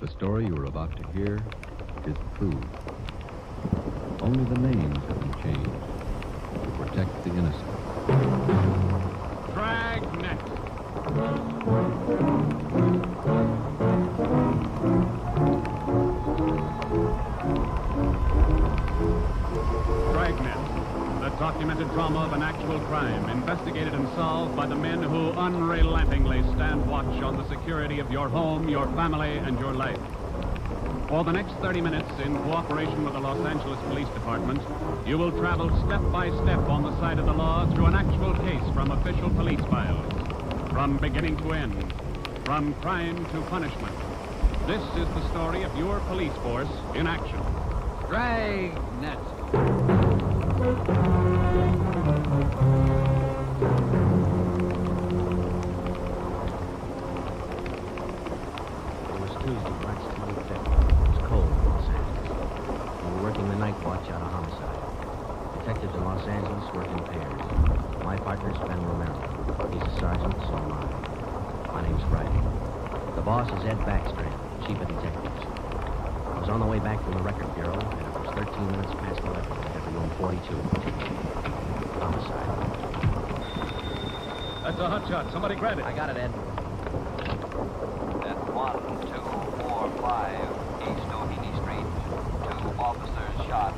The story you are about to hear is true. Only the names have been changed to protect the innocent. Dragnet. Dragnet, the documented drama of an actual crime, investigated and solved by the men who unrelentingly stand watch on the security of your home, your family, and your life. For the next 30 minutes, in cooperation with the Los Angeles Police Department, you will travel step by step on the side of the law through an actual case from official police files. From beginning to end, from crime to punishment. This is the story of your police force in action. Dragnet. It was Tuesday, March 25th. It was cold in Los Angeles. We were working the night watch out of homicide. Detectives in Los Angeles work in pairs. My partner's Ben Romero. He's a sergeant, so am I. My name's Friday. The boss is Ed Backstrand, chief of detectives. I was on the way back from the record bureau, and it was 13 minutes past 11. I got to room 42. Homicide. That's a hot shot. Somebody grab it. I got it, Ed. At 1245 East Doheny Street, 2 officers shot.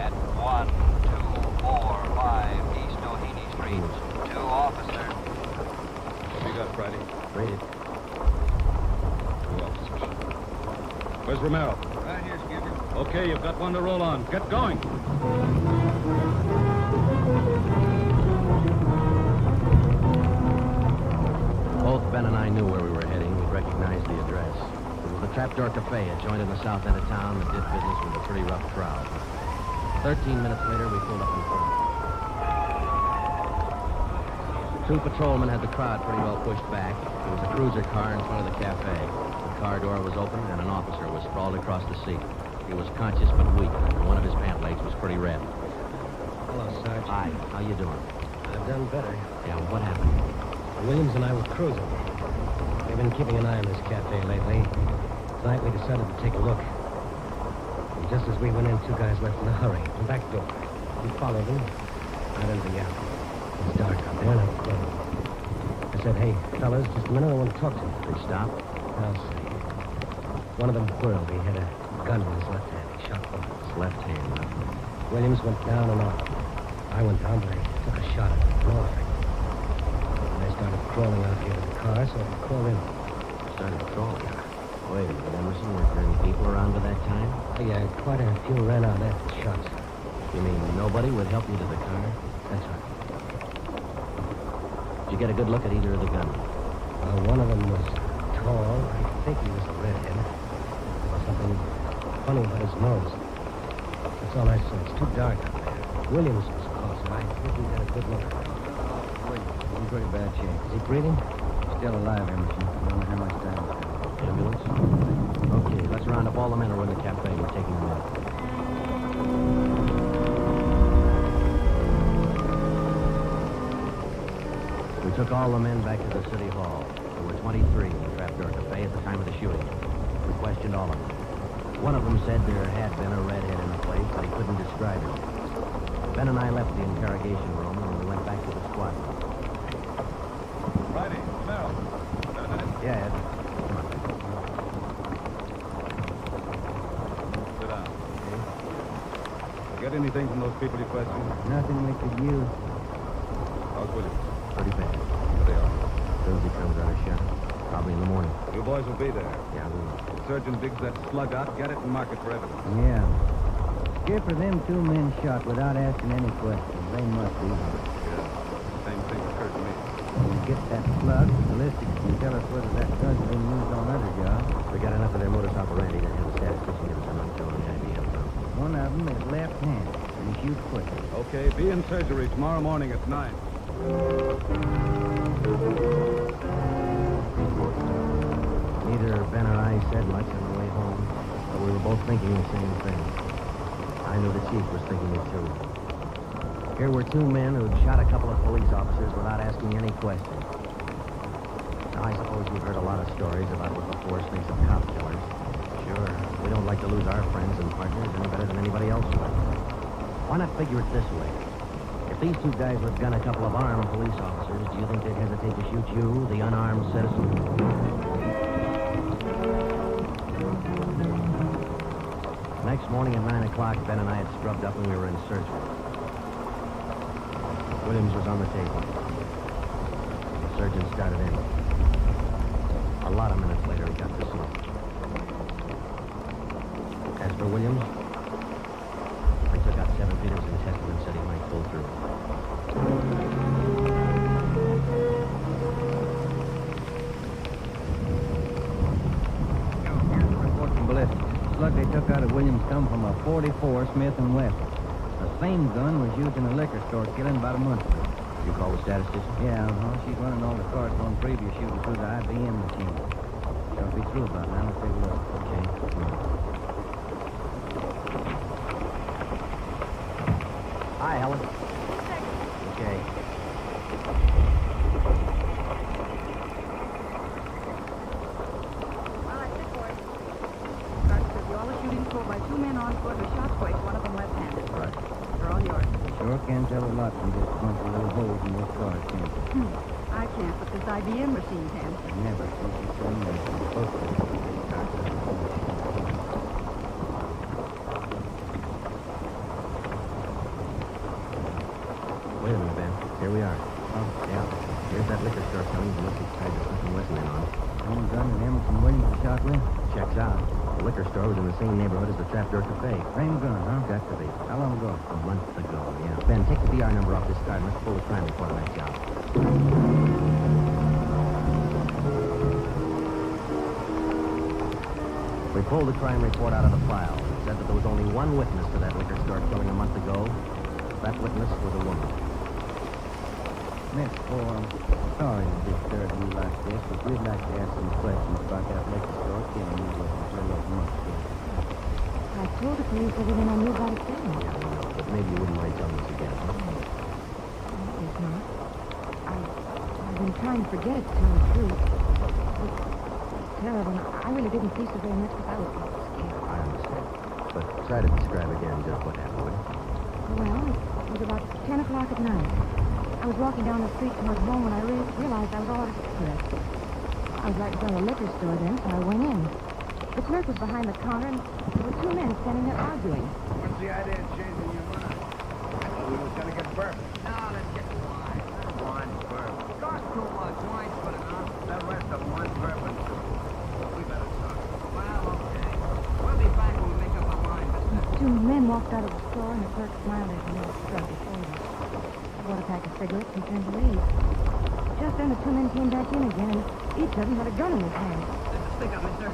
At 1245 East Doheny Street, 2 officers. What you got, Friday? Rated. 2 officers. Where's Romero? Right here, Skipper. Okay, you've got one to roll on. Get going. Both Ben and I knew where we were heading. We recognized the address. It was the Trapdoor Cafe, a joint in the south end of town that did business with a pretty rough crowd. 13 minutes later, we pulled up in front. 2 patrolmen had the crowd pretty well pushed back. There was a cruiser car in front of the cafe. The car door was open, and an officer was sprawled across the seat. He was conscious but weak, and one of his pant legs was pretty red. Hello, Sarge. Hi, how you doing? I've done better. Yeah, what happened? Williams and I were cruising. We've been keeping an eye on this cafe lately. Tonight we decided to take a look. And just as we went in, 2 guys left in a hurry. The back door. We followed them. Out into the alley. It's dark out there, and I closed. I said, hey, fellas, just a minute, I want to talk to you. They stopped? I'll see. One of them whirled. He had a gun in his left hand. He shot both. His left hand. Williams went down and off. I went down, but I took a shot at him. No effect. I started crawling out here to the car, so I crawled in. Started crawling. Wait a minute, Emerson, were there any people around at that time? Yeah, quite a few ran out after shots. You mean nobody would help you to the car? That's right. Did you get a good look at either of the guns? One of them was tall. I think he was a redhead. There was something funny about his nose. That's all I saw. It's too dark out there. Williams was closer. I think he had a good look. Williams, he's in pretty bad shape. Is he breathing? Still alive, Emerson. I don't know how much time. Ambulance? Okay, let's round up all the men who are in the cafe. We're taking them in. We took all the men back to the city hall. There were 23 in the Trapdoor Cafe at the time of the shooting. We questioned all of them. One of them said there had been a redhead in the place, but he couldn't describe it. Ben and I left the interrogation room, and we went back to the squad room. Friday, Romero. Yeah, Ed. Sit down. Get anything from those people you questioned? Nothing we could use. How's Williams? Pretty bad. There they are. As soon as he comes out of shot. Probably in the morning. You boys will be there. Yeah, we will. The surgeon digs that slug out, get it, and mark it for evidence. Yeah. Skipper, them 2 men shot without asking any questions. They must be. Yeah. Same thing occurred to me. When we get that slug, the ballistics can tell us whether that gun's been used on other jobs. We got enough of their modus operandi to have a statistician give us a rundown on the IBM. One of them is left-handed, and he shoots quickly. Okay, be in surgery tomorrow morning at 9. Neither Ben or I said much on the way home, but we were both thinking the same thing. I knew the chief was thinking it too. Here were 2 men who'd shot a couple of police officers without asking any questions. Now, I suppose you've heard a lot of stories about what the force thinks of cop killers. like to lose our friends and partners any better than anybody else would. Why not figure it this way? If these two guys would gun a couple of armed police officers, do you think they'd hesitate to shoot you, the unarmed citizen? Next morning at 9 o'clock, Ben and I had scrubbed up and we were in search of him. Williams was on the table. The surgeon started in. A lot of minutes later, he got the slip. As for Williams, I took out 7 Peters and tested and said he might pull through. Report from ballistics. Slug they took out of Williams come from a 44 Smith & Wesson. The same gun was used in a liquor store killing about a month ago. You call the statistician? Yeah, she's running all the cards on previous shooting through the IBM machine. She'll be through about now. Let's take a look. Okay. Hi, Helen. Okay. Well, I said for it. Sergeant says you all are shooting for by 2 men on foot with shot twice, one of them left-handed. Right. They're all yours. Sure can tell a lot from this bunch of little holes in this card, can't you? I can't, but this IBM machine can. Never see you so many. Wait a minute, Ben. Here we are. Oh, yeah. Here's that liquor store coming. The looks tied to something Wesson in on. One gun and Emerson Williams was shot with? Checks out. The liquor store was in the same neighborhood as the Trapdoor Cafe. Same gun, huh? Got to be. How long ago? A month ago, yeah. Ben, take the BR number off this card and let's pull the crime report on that job. We pulled the crime report out of the file. It said that there was only one witness to that liquor store killing a month ago. That witness was a woman. Miss Ford, sorry to disturb you like this, but we'd like to ask some questions about that liquor store killing you with a little month ago. I told the police everything I knew about it then. Yeah, I know. But maybe you wouldn't mind telling us again, huh? I guess not. I've been trying to forget it, to tell the truth. It's terrible. I really didn't see so very much because I was scared. I understand. But try to describe again just what happened, would you? Well, it was about 10 o'clock at night. I was walking down the street towards home when I realized I was all out of cigarettes. I was right in front of the liquor store then, so I went in. The clerk was behind the counter, and there were 2 men standing there arguing. What's the idea of changing your mind? I thought we was gonna get bourbon. No, let's get wine. Wine's bourbon. Cost too much. Wine's good enough. The rest of one's bourbon. We better talk. Well, okay. We'll be back when we make up our mind, mister. 2 men walked out of the store, and the clerk smiled at me and shrugged his shoulders. I bought a pack of cigarettes and turned to leave. Just then, the 2 men came back in again, and each of them had a gun in his hand. Speak up, mister.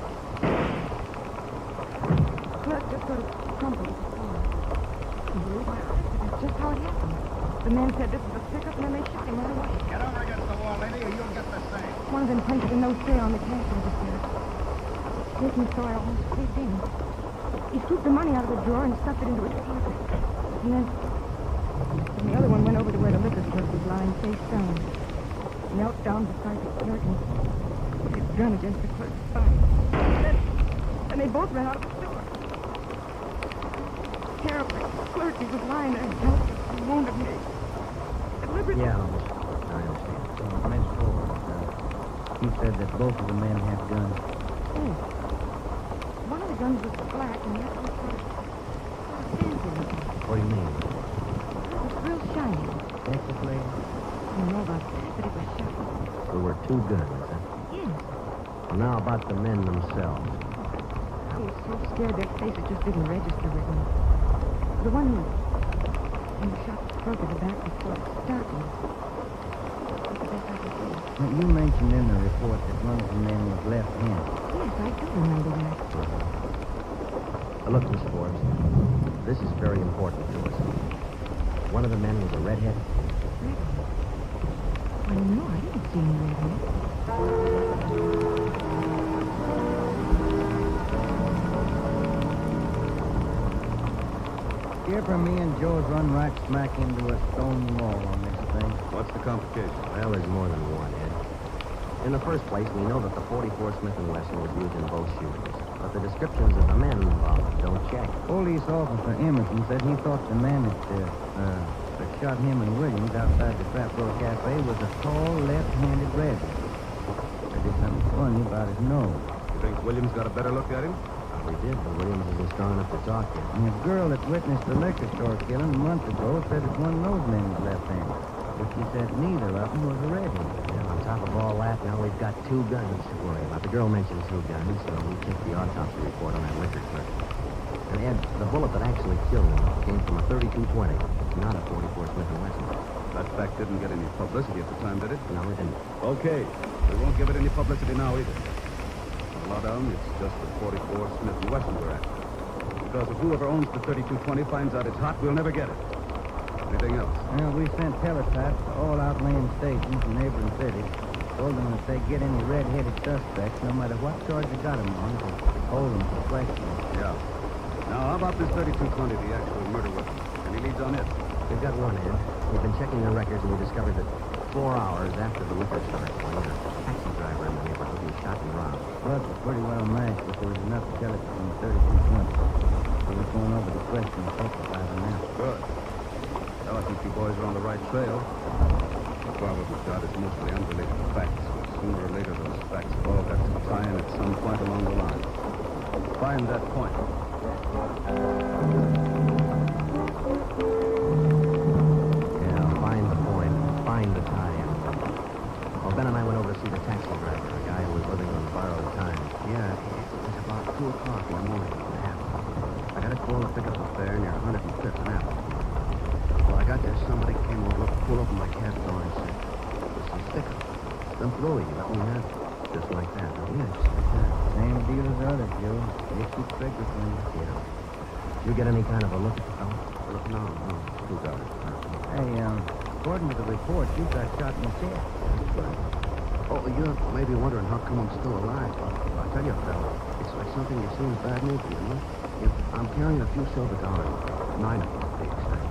The clerk just sort of crumpled at the floor. I couldn't believe my eyes, but that's just how it happened. The men said this was a pickup, and then they shot him right away. Get over against the wall, lady, or you'll get the same. One of them printed a note there on the cash register. Making so I almost caved in. He scooped the money out of the drawer and stuffed it into his pocket. And then the other one went over to where the liquor clerk was lying face down. Knelt down beside the clerk and put his gun against the clerk's spine. And they both ran out of the store. Terribly. The clerk, he was lying there helpless and wounded me. Deliberately. Yeah, I understand. Miss Ford, he said that both of the men had guns. Yes. One of the guns was black and the other was sort of fancy looking. What do you mean? It was real shiny. Texas lady? I don't know about that, but it was shiny. There were 2 guns, huh? Yes. Well, now about the men themselves. I was so scared their faces just didn't register with me. The one who shot the clerk at the back was sort of startled. That's the best I could do. Now, you mentioned in the report that one of the men was left-handed. Yes, I do remember that. Look, Miss Forbes, this is very important to us. One of the men was a redhead. Redhead? Well, no, I didn't see any redhead. Here from me and Joe's run right smack into a stone wall on this thing. What's the complication? Well, there's more than one, Ed. In the first place, we know that the 44 Smith & Wesson was used in both shootings. But the descriptions of the men involved. Don't check. Police officer Emerson said he thought the man that shot him and Williams outside the Trapdoor Cafe was a tall, left-handed redhead. There's something funny about his nose. You think Williams got a better look at him? We did, but Williams isn't strong enough to talk to. And the girl that witnessed the liquor store killing a month ago said that one of those men was left-handed. But she said neither of them was a redhead. And on top of all that, now we've got 2 guns to worry about. The girl mentioned 2 guns, so we took the autopsy report on that liquor clerk. And Ed, the bullet that actually killed him came from a 32-20, not a 44 Smith & Wesson. That fact didn't get any publicity at the time, did it? No, it didn't. Okay. We won't give it any publicity now either. A lot of them, it's just the 44 Smith & Wesson we're after. Because if whoever owns the 32-20 finds out it's hot, we'll never get it. Anything else? Well, we sent teletypes to all outlying stations and neighboring cities. Told them if they get any red-headed suspects, no matter what charge you got them on, to hold them for questioning. Yeah. Now, how about this 32-20, the actual murder weapon? Any leads on it? We've got one, Ed. We've been checking the records, and we discovered that 4 hours after the liquor store killing, a taxi driver in the neighborhood was shot and robbed. Blood was pretty well matched, but there was enough to tell it from the 32-20. So we're going over the question of supervisor now. Good. Well, I think you boys are on the right trail. The problem we've got is mostly unrelated facts. Sooner or later, those facts have all got to tie in at some point along the line. Find that point. Yeah, find the point. Find the tie-in. Well, Ben and I went over to see the taxi driver, a guy who was living on borrowed time. Yeah, it was about 2 o'clock in the morning. I got a call to pick up a fare near 105th and Apple. Well, I got there, somebody came over, pulled open my cab door and said, "There's some sticker. Some fluid, you let me have it." Just like that. Yeah, just like that. Same deal as the others, Joe. Just keep trigger finger. Yeah. You get any kind of a look at the fellow? No. Who got it? Hey, according to the report, you got shot in the chest. That's right. Oh, you're maybe wondering how come I'm still alive. I'll tell you, fella. It's like something you see in a bad movie, you know? I'm carrying a few silver dollars. 9 of them, to be exact.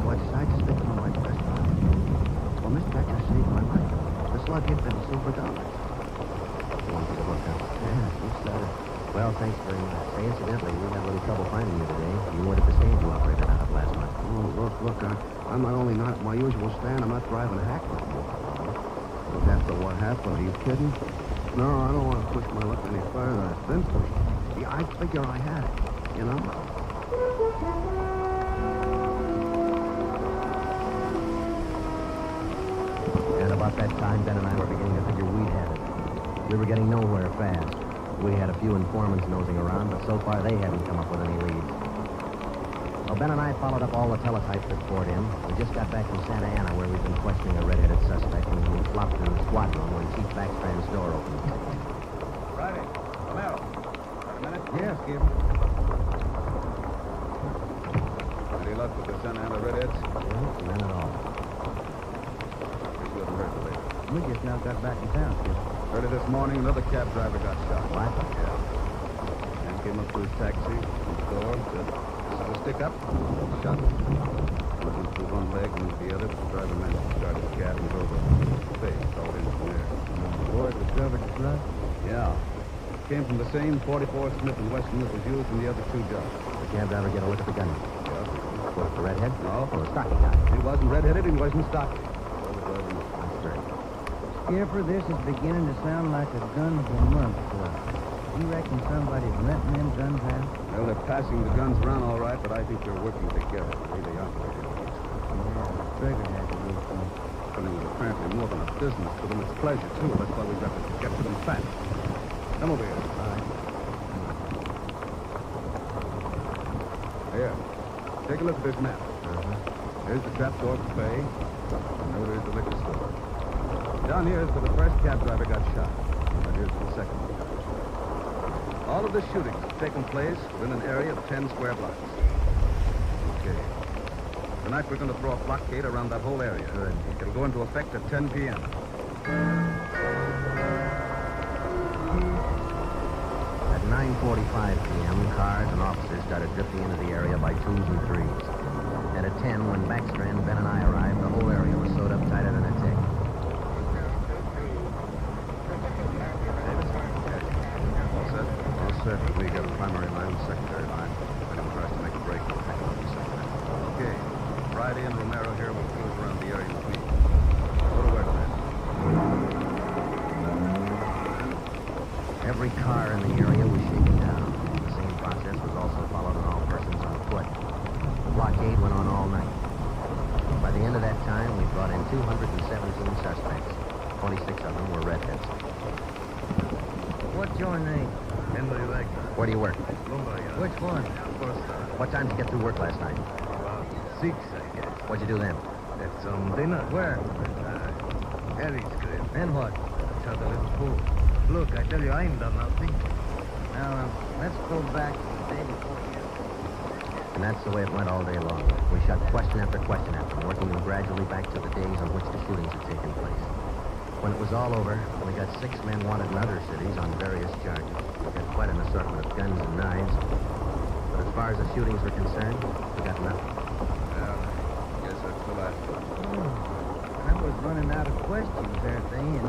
So I decided to stick to my vest. Well, Miss Thatcher saved my life. The slug hit them silver dollars. You want me to look up? Yeah, it's Well, thanks very much. Say, incidentally, we had a little trouble finding you today. You weren't at the stage you operated out of last month. Oh, look, I'm not only not at my usual stand, I'm not driving a hack no more. Look, after what happened, are you kidding? No, I don't want to push my luck any further. I've been pushed. Yeah, I figure I had it, you know? And about that time, Ben and I were beginning to figure we'd had it. We were getting nowhere fast. We had a few informants nosing around, but so far they hadn't come up with any leads. Well, Ben and I followed up all the teletypes that poured in. We just got back from Santa Ana, where we'd been questioning a red-headed suspect, and we flopped in the squad room when Chief Backstrand's door opened. Righty. Romero. Got a minute? Yeah, Skipper. Any luck with the Santa Ana Redheads? None at all. Guess you haven't heard the latest. We just now got back in town, Skipper. Early this morning, another cab driver got shot. What? Yeah. Man came up to his taxi, from the door, said, "This is a stick-up." Shot him. Went through one leg, moved the other, but the driver managed to start his cab and drove up his face, all in from there. Boys recovered the blood. Yeah. Came from the same 44 Smith & Wesson that was used in the other 2 jobs. The cab driver get a look at the gun. Yeah. What, the redhead? No. Oh, the stocky guy. He wasn't red-headed, he wasn't stocky. So the driver must have That's great. Skipper, this is beginning to sound like a gun of the month to us. You reckon somebody's renting them guns out? Well, they're passing the guns around all right, but I think they're working together, the way they operate. Yeah, the trigger has to do something. Something was apparently more than a business to them. It's pleasure, too. That's why we've got to get to them fast. Come over here. All right. Here. Take a look at this map. Here's the trapdoor cafe. And over here's the liquor store. Down here is where the first cab driver got shot. And here's the second one. All of the shootings have taken place within an area of 10 square blocks. Okay. Tonight we're going to throw a blockade around that whole area. Good. It'll go into effect at 10 p.m. At 9:45 p.m., cars and officers started drifting into the area by 2s and 3s. And at 10, when Backstrand, Ben, and I arrived, the whole area was sewed up tighter than a tick. All set? All set. left of me got a primary line and secondary line. If anyone tries to make a break, we'll pick up the secondary. Okay. Friday and Romero here will cruise around the area with me. Go to work, man. Every car in the area was shaken down. The same process was also followed on all persons on foot. The blockade went on all night. By the end of that time, we brought in 217 suspects. 26 of them were redheads. What's your name? Henry Wagner. Where do you work? Which one? What time did you get through work last night? About 6, I guess. What'd you do then? Had some dinner. Where? Harry's crib. And what? Shot a little pool. Look, I tell you, I ain't done nothing. Now, let's go back to the day before you. And that's the way it went all day long. We shot question after question at them, working them gradually back to the days on which the shootings had taken place. When it was all over, we got 6 men wanted in other cities on various charges. We got quite an assortment of guns and knives. But as far as the shootings were concerned, we got nothing. Yeah, I guess that's the last one. I was running out of questions there at the end.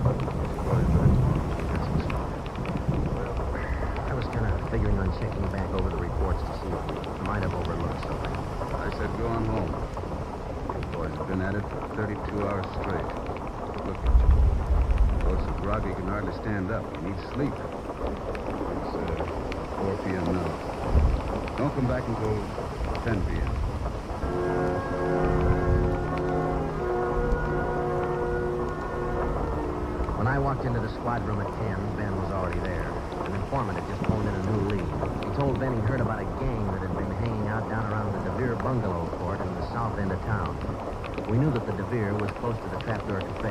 I was kind of figuring on checking back over the reports to see if we might have overlooked something. I said go on home. You boys have been at it for 32 hours straight. Look at you. Both so groggy you can hardly stand up. You need sleep. It's 4 p.m. now. Don't come back until 10 p.m. When I walked into the squad room at 10, Ben was already there. An informant had just phoned in a new lead. He told Ben he'd heard about a gang that had been hanging out down around the DeVere bungalow court in the south end of town. We knew that the DeVere was close to the Trapdoor Cafe,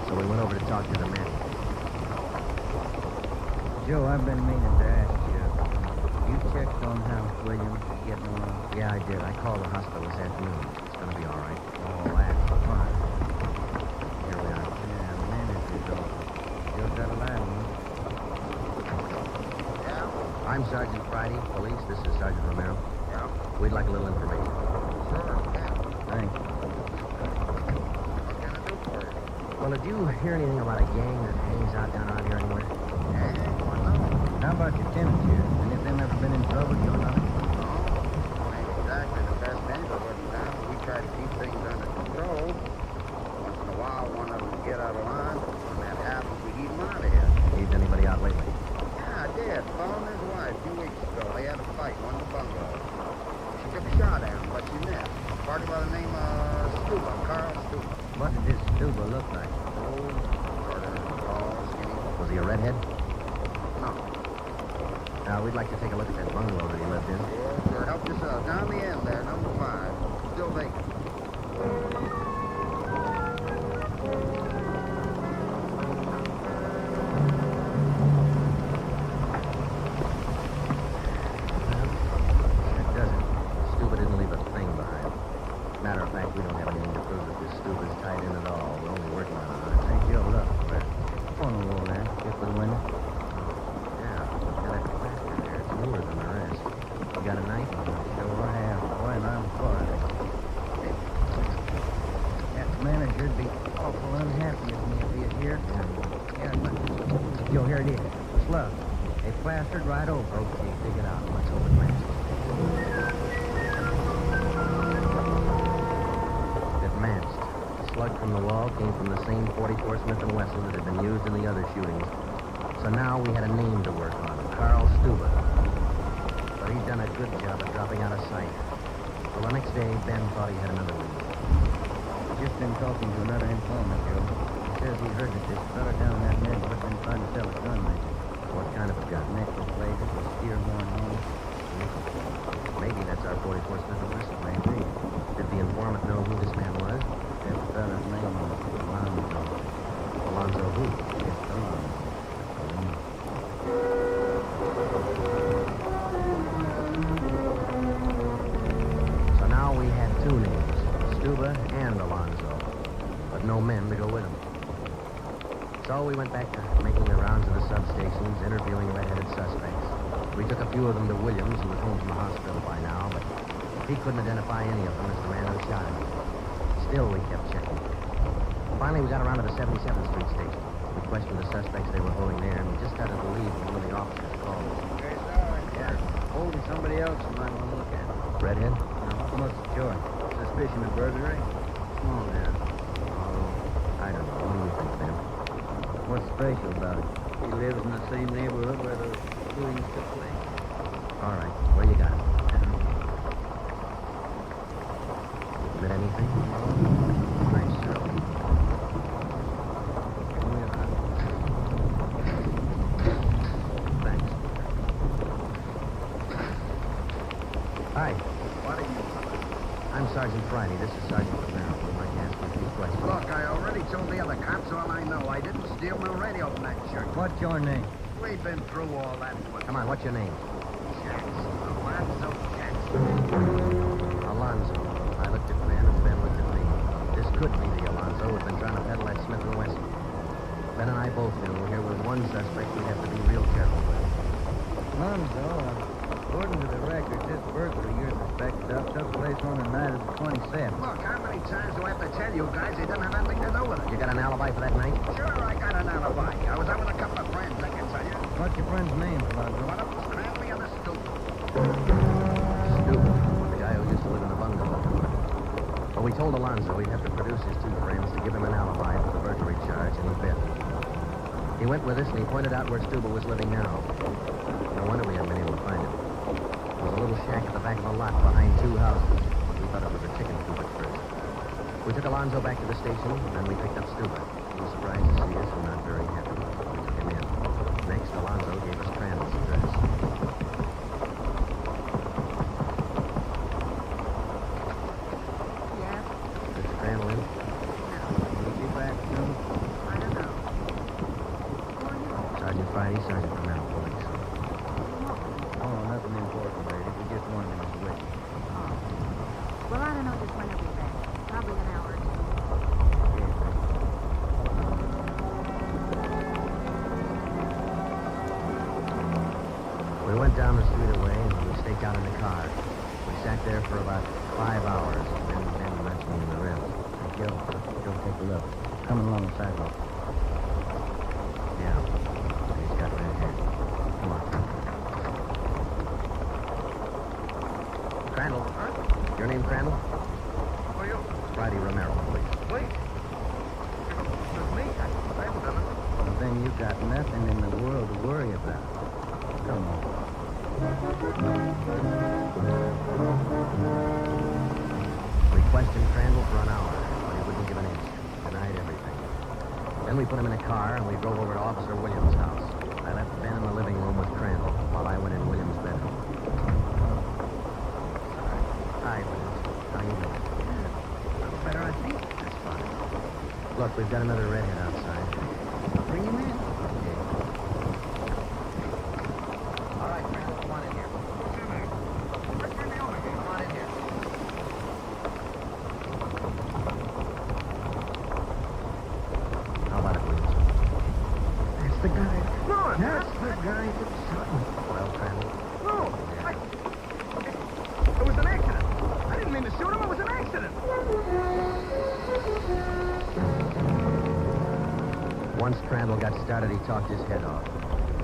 so we went over to talk to the man. Joe, I've been meaning to ask you. You checked on how Williams is getting along? Yeah, I did. I called the hospital this afternoon. It's going to be all right. Oh, that's fine. Here we are. Yeah, the manager's office. Still got a light on. Yeah? I'm Sergeant Friday, police. This is Sergeant Romero. Yeah? We'd like a little information. Sure, yeah. Thank you. What can I do for you? Well, did you hear anything about a gang that hangs out down around here anywhere? Yeah, why not? How about your tenants here? Any of them ever been in trouble, you or nothing? No, ain't exactly the best neighborhood in town. We try to keep things under control. Once in a while, one of them will get out of line. When that happens, we keep them out of here. Heaved anybody out lately? Yeah, I did. Paul and his wife, a few weeks ago. They had a fight, one in the bungalow. She took a shot at him, but she missed. A party by the name of Stuba, Carl Stuba. What did this Stuba look like? Oh, sort of tall, skinny. Was he a redhead? No. Now, we'd like to take a look at that bungalow that he lived in. Sure, help yourself. Down the end there, number 5. Still vacant. It doesn't. Stuba didn't leave a thing behind. Matter of fact, we don't have anything to prove that this Stuba's tied in at all. We're only working on it. Hey, Joe, look. On the wall there. Just for the window. Yeah, got a plaster there. It's newer than the rest. You got a knife? Sure have. Boy, and I'm for it. That manager'd be awful unhappy with me if he was here. Yeah, but... Joe, here it is. Slug. They plastered right over. Okay, dig it out. Let's hope it matches. It matched. The slug from the wall came from the same 44 Smith & Wesson that had been used in the other shootings. So now we had a name to work on, Carl Stuba. But he'd done a good job of dropping out of sight. Well, the next day, Ben thought he had another lead. Just been talking to another informant, Joe. He says he heard that this fella down that neighborhood been trying to sell a gun lately. What kind of a gun? Necklace plated with steer horn handles. Maybe that's our 44 Smith & Wesson. Maybe. Did the informant know who this man was? That fella's name was Alonzo. Alonzo who? Yes, Alonzo. So now we had 2 names, Stuba and Alonzo, but no men to go with them. So we went back to making the rounds of the substations, interviewing red-headed suspects. We took a few of them to Williams, who was home from the hospital by now, but he couldn't identify any of them as the man who shot him. Still, we kept checking. Finally, we got around to the 77th Street station. We questioned the suspects they were holding there, and we just got to believe when one of the officers called us. Okay, sir. somebody else you might want to look at. Redhead? No, most sure. Suspicion of burglary? Small man. Oh, I don't know. What do you think, Ben? What's special about it? He lives in the same neighborhood where the killings took place. All right. Where you got him? Admit anything? Nice show. Thanks. Hi. What are you? I'm Sergeant Friday. This is Sergeant Romero. We'd like to ask you a few questions. Look, I already told the other cops all I know. I didn't steal no radio from that shirt. What's your name? We've been through all that. Come on, what's your name? Jackson. Alonzo Jackson. Alonzo. I looked at Ben and Ben looked at me. This could be the Alonzo who'd been trying to peddle that Smith & Wesson. Ben and I both knew here was one suspect we'd have to be real careful with. Lonzo, according to the records, this burglary you're suspected of took place on the night of the 27th. Look, how many times do I have to tell you guys they didn't have anything to do with it? You got an alibi for that night? Sure, I got an alibi. I was out with a couple of friends, I can tell you. What's your friend's name, Lonzo? One of them's Tranquil and the stupid. Stupid. The guy who used to live in the bungalow. Well, we told Alonzo he'd have to produce his two friends to give him an alibi for the burglary charge, and he bit. He went with us, and he pointed out where Stubble was living now. No wonder we haven't been able to find him. It was a little shack at the back of a lot behind two houses. We thought it was a chicken coop at first. We took Alonzo back to the station, and then we picked up Stubble. He was surprised to see us and not very happy. We took him in. Next, Alonzo gave us Crandall's address. Yeah? Mr. Crandall in? Will you be back soon? I don't know. Who are you? Sergeant Friday, Sergeant Romero, police. Oh, nothing important, lady. We just wanted to wait. Oh. Well, I don't know just when I'll be back. Probably an hour or two. We went down the street away and we staked out in the car. We sat there for about 5 hours, and then Ben nudged me in the ribs. Hey, Joe, go take a look. Coming along the sidewalk. Yeah, he's got red hair. Come on. Crandall. Huh? Your name Crandall? Who are you? Friday Romero, please. Wait. It's me. I haven't done it. Well, then you got nothing in the world to worry about. Come on. We questioned Crandall for an hour, but he wouldn't give an inch. Denied everything. Then we put him in a car and we drove over to Officer Williams' house. I left Ben in the living room with Crandall while I went in Williams' bedroom. Hi, Williams. How you doing? Better, I think. That's fine. Look, we've got another redhead outside. Bring him in. Okay. All right, Crandall, come on in here. What's your name? Come on in here. How about it, Williams? That's the guy. No, that's the guy that shot me. Well, Crandall? No, it was an accident. I didn't mean to shoot him. It was an accident. Once Crandall got started, he talked his head off.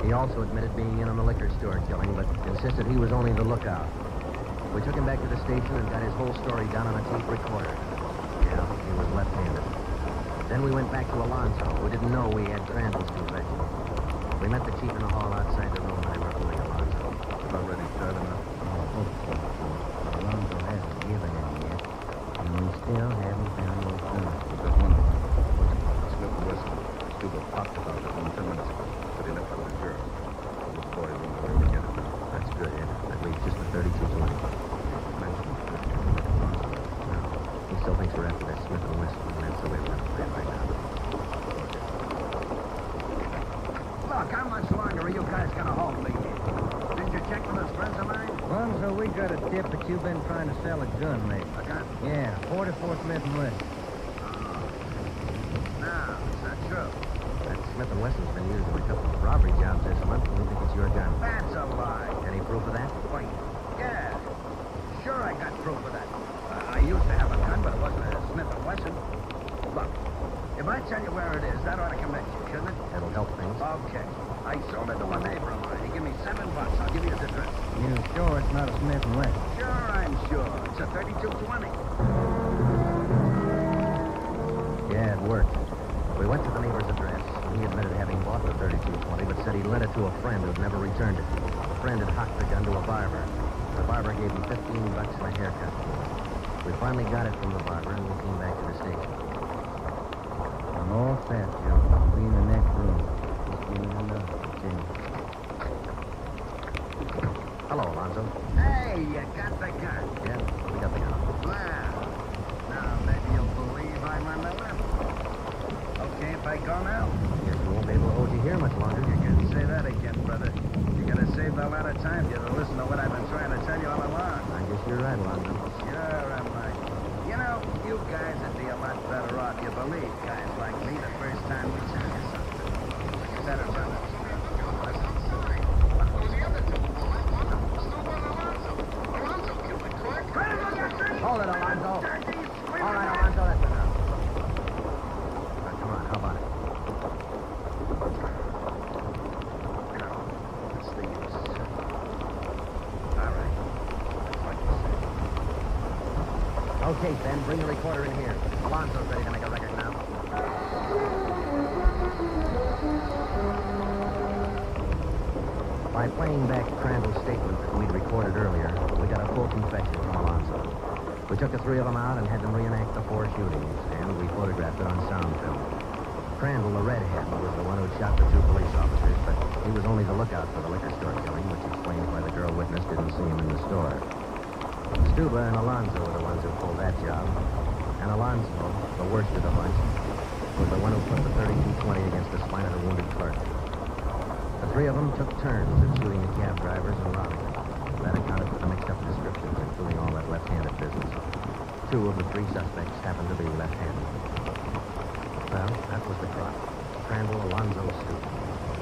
He also admitted being in on the liquor store killing, but insisted he was only the lookout. We took him back to the station and got his whole story down on a tape recorder. Yeah, he was left-handed. Then we went back to Alonzo, who didn't know we had Crandall's confession. We met the chief in the hall outside the room I reported Alonzo. About ready to start enough. Alonzo hasn't given any yet, and we still haven't found no gun. There's one of them. Smith & Wesson. Stubble talked about it 10 minutes ago, but he left out the girl. The boy won't ever get it. That's good, Ed. That leaves just the 3220. He still thinks we're after that Smith & Wesson, and that's the way we're going to play it right now. Look, how much longer are you guys gonna hold me here? Didn't you check with those friends of mine? Lonzo, we got a tip that you've been trying to sell a gun lately. A gun? Yeah, 44 Smith & Wesson. No, it's not true. That Smith & Wesson's been used in a couple of robbery jobs this month, and we think it's your gun. That's a lie. Any proof of that? Wait, yeah. Sure, I got proof of that. I used to have a gun, but it wasn't a Smith & Wesson. Look, if I tell you where it is, that ought to convince you, shouldn't it? That'll help things. Okay. I sold it to a neighbor of mine. He gave me $7. I'll give you his address. You sure it's not a Smith & Wesson? Sure, I'm sure. It's a 3220. Yeah, it worked. We went to the neighbor's address. He admitted having bought the 3220, but said he lent it to a friend who'd never returned it. A friend had hocked the gun to a barber. The barber gave him $15 and a haircut. We finally got it from the barber, and we came back to the station. I'm all set, Joe. I'll be in the next room. Just give me the number. Hello, Alonzo. Hey, you got the gun. Yeah, we got the gun. Well, now maybe you'll believe I'm on the limb. Okay if I go now? Guess we won't be able to hold you here much longer. You can say that again, brother. You could have saved a lot of time if you'd have listened to what I've been trying to tell you all along. I guess you're right, Alonzo. Sure, I'm right. You know, you guys would be a lot better off. You believe guys like me the first time we tell you something. You better run it. Hold it, Alonzo. All right, Alonzo, that's enough. Now, come on, how about it? What's the use? All right. That's like you said. Okay, Ben, bring the recorder in here. Alonzo's ready to make a record now. By playing back Crandall's statement that we'd recorded earlier, we got a full confession from Alonzo. We took the three of them out and had them reenact the 4 shootings, and we photographed it on sound film. Crandall, the redhead, was the one who shot the 2 police officers, but he was only the lookout for the liquor store killing, which explains why the girl witness didn't see him in the store. Stuba and Alonzo were the ones who pulled that job. And Alonzo, the worst of the bunch, was the one who put the 3220 against the spine of the wounded clerk. The 3 of them took turns at shooting the cab drivers and robbing them. That accounted for the mixed-up descriptions, including all that left-handed business. 2 of the 3 suspects happened to be left-handed. Well, that was the crop. Crandall, Alonzo, Stuba.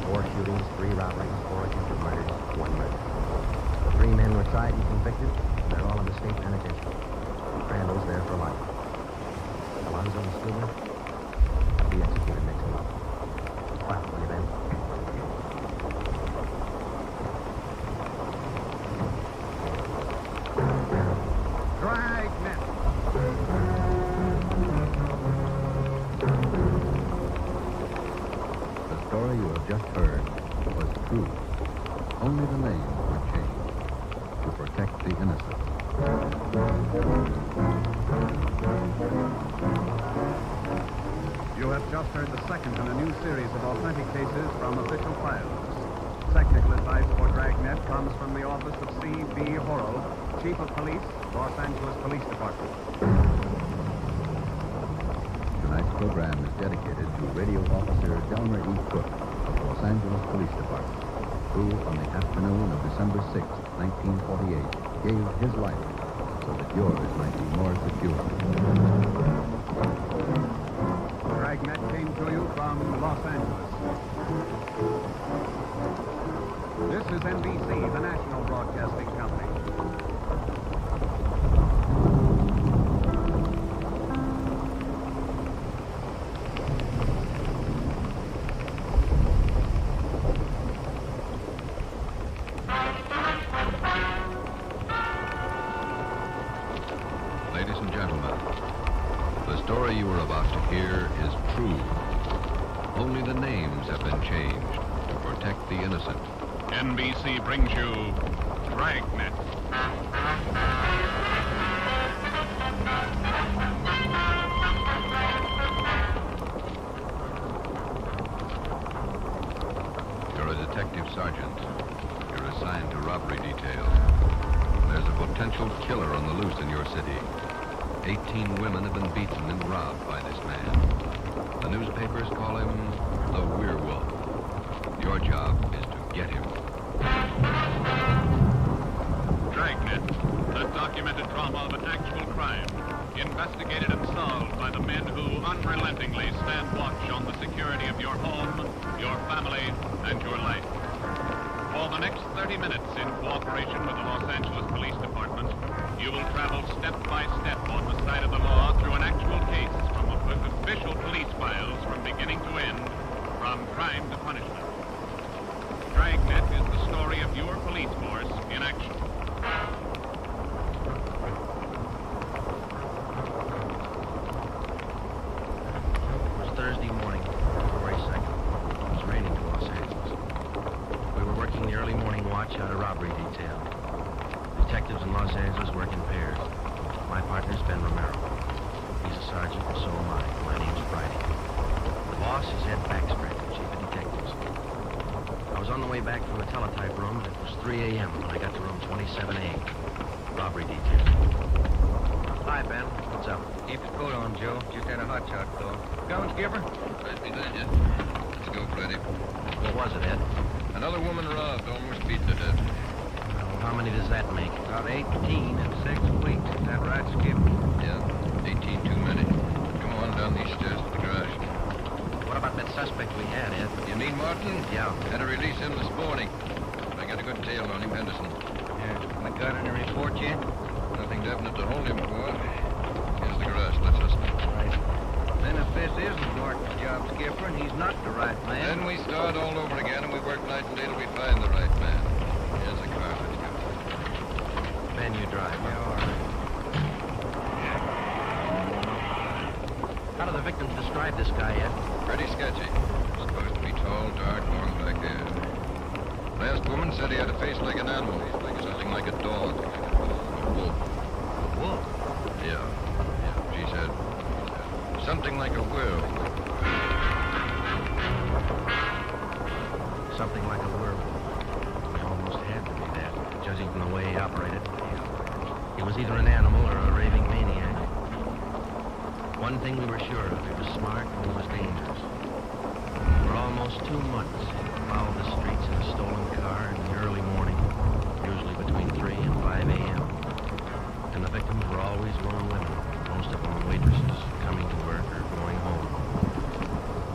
4 shootings, 3 robberies, 4 attempted murders, 1 murder. The 3 men were tried and convicted. They're all in the state penitentiary. Crandall's there for life. Alonzo and Stuba will be executed next month. Well, will you, Ben? Dragnet. The story you have just heard was true. Only the names were changed to protect the innocent. You have just heard the second in a new series of authentic cases from official files. Technical advice for Dragnet comes from the office of C.B. Horrell, Chief of Police, Los Angeles Police Department. Tonight's program is dedicated to Radio Officer Delmer E. Cook of the Los Angeles Police Department, who, on the afternoon of December 6, 1948, gave his life so that yours might be more secure. Dragnet came to you from Los Angeles. This is NBC, the national broadcasting company. Ladies and gentlemen, the story you are about to hear is true. Only the names have been changed to protect the innocent. NBC brings you Dragnet. You're a detective sergeant. You're assigned to robbery detail. There's a potential killer on the loose in your city. 18 women have been beaten and robbed by this man. The newspapers call him the werewolf. Your job is to get him. Dragnet, the documented drama of an actual crime, investigated and solved by the men who unrelentingly stand watch on the security of your home, your family, and your life. For the next 30 minutes, in cooperation with the Los Angeles Police Department, you will travel step by step on the side of the law through an actual case from official police files from beginning to end, from crime to punishment. Dragnet is the story of your police force in action. detail. Detectives in Los Angeles work in pairs. My partner's Ben Romero. He's a sergeant, and so am I. My name's Friday. The boss is Ed Backstreet, chief of detectives. I was on the way back from the teletype room, and it was 3 a.m. when I got to room 27A. Robbery detail. Hi, Ben. What's up? Keep your coat on, Joe. Just had a hot shot call. Going, Skipper? Right behind you. Let's go, Freddy. What was it, Ed? Another woman robbed, almost beaten to death. Well, how many does that make? About 18 in 6 weeks. Is that right, Skipper? Yeah, 18 too many. Come on down these stairs to the garage. What about that suspect we had, Ed? You mean Martin? Yeah. Had to release him this morning. I got a good tail on him, Henderson. Yeah. I got any report yet? Nothing definite to hold him for. Here's the garage. Let's listen. Right. Then if this isn't Martin's job, Skipper, and he's not the right man... Then we start all over again, and we work night and day till we find the right man. Here's the car. Let's go. Ben, you drive. Yeah, all right. How do the victims describe this guy, Ed? Pretty sketchy. Supposed to be tall, dark, long black hair. Last woman said he had a face like an animal, like something like a dog, a wolf. A wolf? Yeah. She said something like a werewolf. Something like a werewolf. He almost had to be that, judging from the way he operated. He was either an animal or a raving maniac. One thing we were sure of, he was smart and he was dangerous. For almost 2 months, he followed the streets in a stolen car in the early morning, usually between 3 and 5 a.m. And the victims were always lone women, most of them waitresses, coming to work or going home.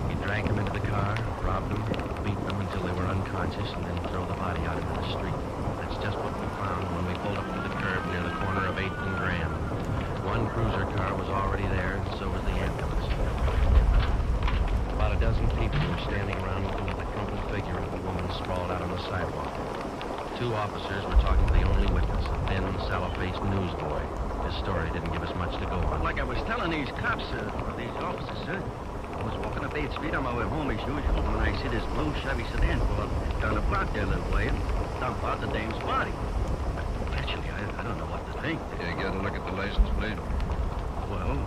He'd drag them into the car, rob them, beat them until they were unconscious, and then throw the body out into the street. That's just what we found when we pulled up to the curb near the corner of 8th and Grand. One cruiser car was already there, and so was the ambulance. About a dozen people were standing around looking at the crumpled figure of the woman sprawled out on the sidewalk. 2 officers were talking to the only witness, a thin, sallow-faced newsboy. His story didn't give us much to go on. Like I was telling these cops, or these officers, sir, I was walking up 8th Street on my way home as usual when I see this blue Chevy sedan pull up down the block there a little way and dump out the dame's body. Actually, I don't know what to think. You got a look at the license plate? Well,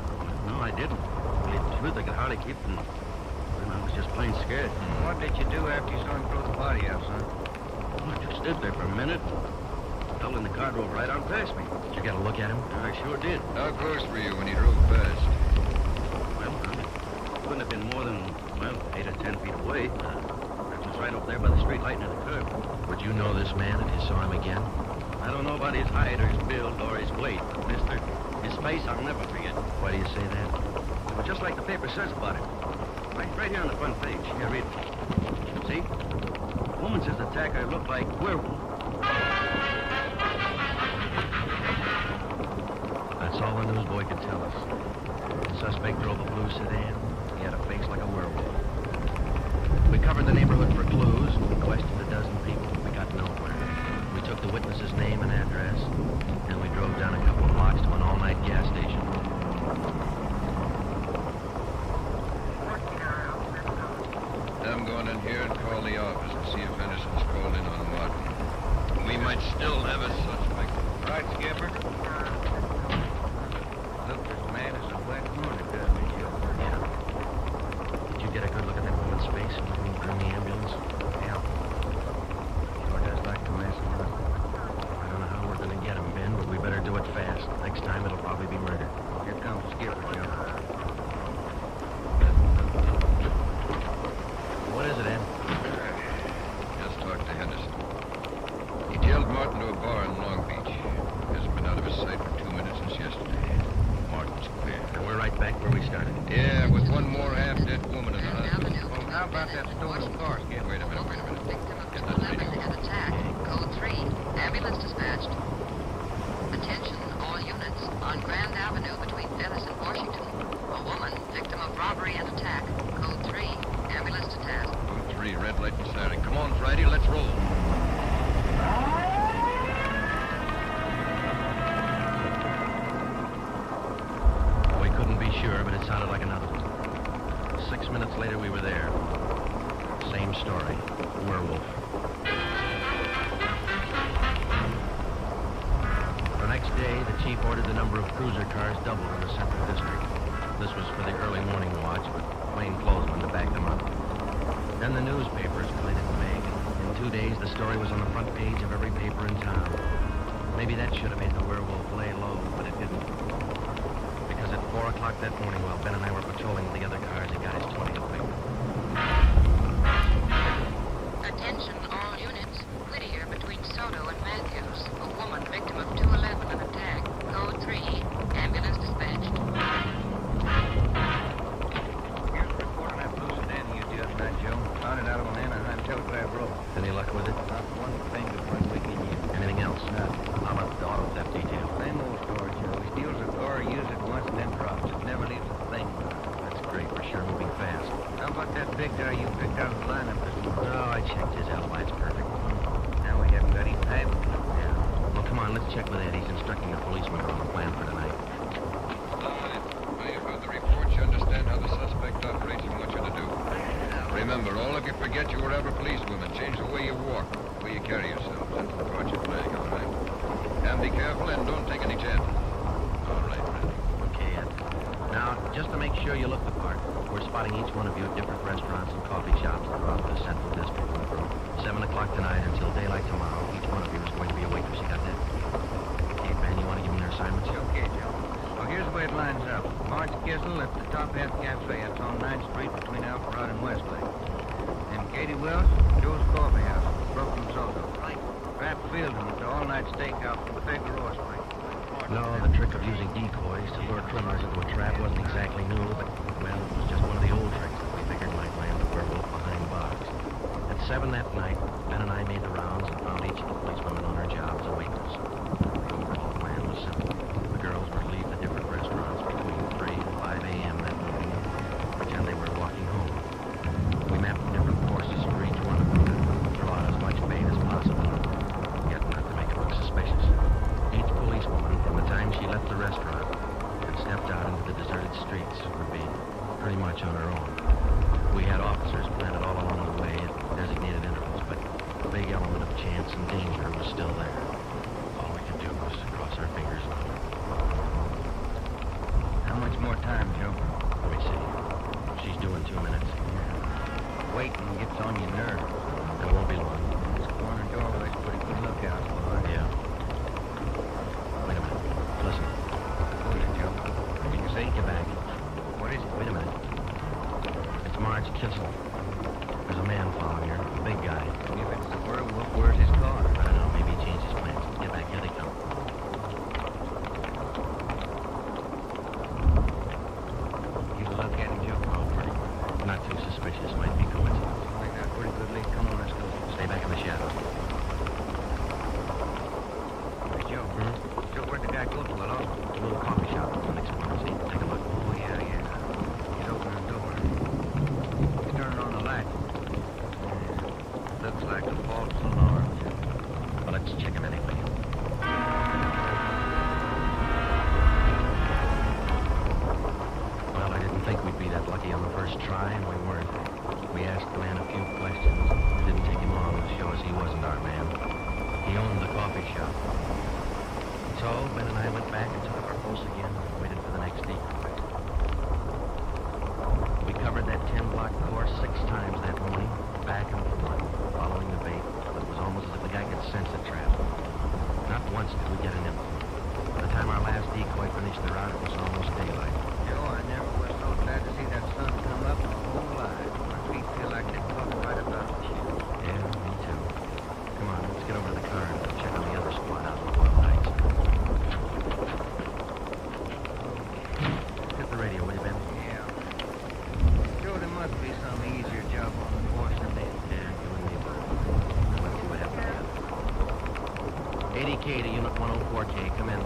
no, I didn't. To tell you the truth, I could hardly keep from... And I was just plain scared. What did you do after you saw him throw the body out, son? Well, I just stood there for a minute. Fell in the car, drove right on past me. Did you get a look at him? I sure did. How close were you when he drove past? Well, I couldn't have been more than, 8 or 10 feet away. I was right up there by the street light near the curb. Would you know this man if you saw him again? I don't know about his height or his build or his weight, mister. His face I'll never forget. Why do you say that? Well, just like the paper says about him. Right here on the front page. Here, read it. See? The woman says the attacker looked like werewolf. That's all the newsboy could tell us. The suspect drove a blue sedan. He had a face like a werewolf. We covered the neighborhood for clues and questioned a dozen people. We got nowhere. We took the witness's name and address, and we drove down a couple of blocks to an all-night gas station. I'm going in here and call the office and see if Henderson's called in on Martin. We might still have a suspect. Right, Skipper? Look, this man is a wet hornet, doesn't he, Joe? Yeah. Did you get a good look at that woman's face in the ambulance? Yeah. Sure does like to mess him up. I don't know how we're going to get him, Ben, but we better do it fast. Next time it'll probably be murder. Here comes Skipper, Joe. What is it, Ed? Just talked to Henderson. He tailed Martin to a bar in Long Beach. Hasn't been out of his sight for 2 minutes since yesterday. Martin's clear. And we're right back where we started. Yeah, with one more half-dead woman in the hospital. Well, how about that stolen car, Skipper? Wait a minute. Victim of Get triple that radio. and attack. Code 3. Ambulance dispatched. Attention, all units. On Grand Avenue between Venice and Washington. A woman, victim of robbery and attack. Code 3. Ambulance to task. Code 3, red light and siren. Come on, Friday, let's roll. We couldn't be sure, but it sounded like another one. 6 minutes later, we were there. Same story. Werewolf. chief ordered the number of cruiser cars doubled in the Central District. This was for the early morning watch, with plainclothesmen to back them up. Then the newspapers played it big. In 2 days, the story was on the front page of every paper in town. Maybe that should have made the werewolf lay low, but it didn't. Because at 4 o'clock that morning, while Ben and I were patrolling the other cars, he got his 20th victim. Attention all units. Whittier between Soto and Matthews. A woman victim of 211 of attack. Code 3. Ambulance dispatched. Here's the report on that blue sedan you used the other night, Joe. Found it out on Anaheim Telegraph Road. Any luck with it? Not one thing to bring wicked you. Anything else? Nothing. How about the auto theft detail? Same old story, Joe. He steals a car, uses it once, and then drops it. Never leaves a thing. That's great. We're sure moving fast. How about that big guy you picked out of the lineup this morning? No, I checked his alibi. It's perfect. Now we haven't got his type. Yeah. Well, come on, let's check with Ed. He's instructing the policeman on the plan for tonight. Well, you've heard the report. You understand how the suspect operates and what you're to do. Remember, all of you forget you were ever policewomen. Change the way you walk, the way you carry yourselves. That's the part you're playing, all right? And be careful and don't take any chances. All right, Randy. Okay, Ed. Now, just to make sure you look the part, we're spotting each one of you at different restaurants and coffee shops throughout the Central District. From 7 o'clock tonight until daylight tomorrow, each one of you is going to be a waitress. You got that? Okay, Ben, you want to give them their assignments? Okay, Joe. Well, here's the way it lines up. Marge Kissel at the Top Hat Cafe. That's on 9th Street between Alpharad and Westlake. And Katie Wells, Joe's Coffee House, Brooklyn, Soto. Right. Trap Fielding at the all-night steakhouse from Figueroa Street. No, the trick of using decoys to lure criminals into a trap wasn't exactly new, but, well, it was just one of the old tricks that we figured might land the werewolf behind bars. At 7 that night, Ben and I made the rounds and found each of the policewomen on her job as a waitress. The overall plan was simple. The girls were to leave the different restaurants between 3 and 5 a.m. that morning and pretend they were walking home. We mapped different courses for each one of them to draw out as much bait as possible, yet not to make it look suspicious. Each policewoman, from the time she left the restaurant and stepped out into the deserted streets, would be pretty much on her own. We had officers planted all along the way at designated intervals, but the big element of chance and danger was still there. All we could do was cross our fingers and hope. How much more time, Joe? Let me see. She's doing 2 minutes. Waiting gets on your nerves. It won't be long. This corner doorway's a pretty good lookout for her. Yeah. Wait a minute. Listen. What is it, Joe? What did you say? Get back. What is it? Wait a minute. It's Marge Kissel. There's a man following her. A big guy. If it's the werewolf, where's his car? I don't know. Maybe he changed his plans. Get back. Here they come. You look at him, Joe. Oh, pretty. Not too suspicious. Might be coincidence. I got a pretty good lead. Come on, let's go. Stay back in the shadow. Hey, Joe. Joe, where'd the guy go to? Hello? A little coffee shop on the next corner. See? Take a look. Oh, yeah. He's opening the door. He's turning on the light. Looks like a false alarm. But let's check him anyway. Well, I didn't think we'd be that lucky on the first try, and we weren't. We asked the man a few questions. It didn't take him long to show us he wasn't our man. He owned the coffee shop. So, Ben and I went back and took up our post again and waited for the next decoy. We covered that 10-block course 6 times that morning, back and forth, following the bait. But it was almost as if the guy could sense the trap. Not once did we get an nibble. By the time our last decoy finished the route, it was almost daylight. Joe, I never was so glad to see that sun come up in my whole life. My feet feel like they're talking right about you. Yeah, me too. Come on, let's get over to the car and check on the other squad out in Boyle Heights. Hit the radio, will you, Ben? Yeah. Joe, there must be some easier job on the force than this. Yeah, you and me both. Let's see what happens. 80K to Unit 104K, come in.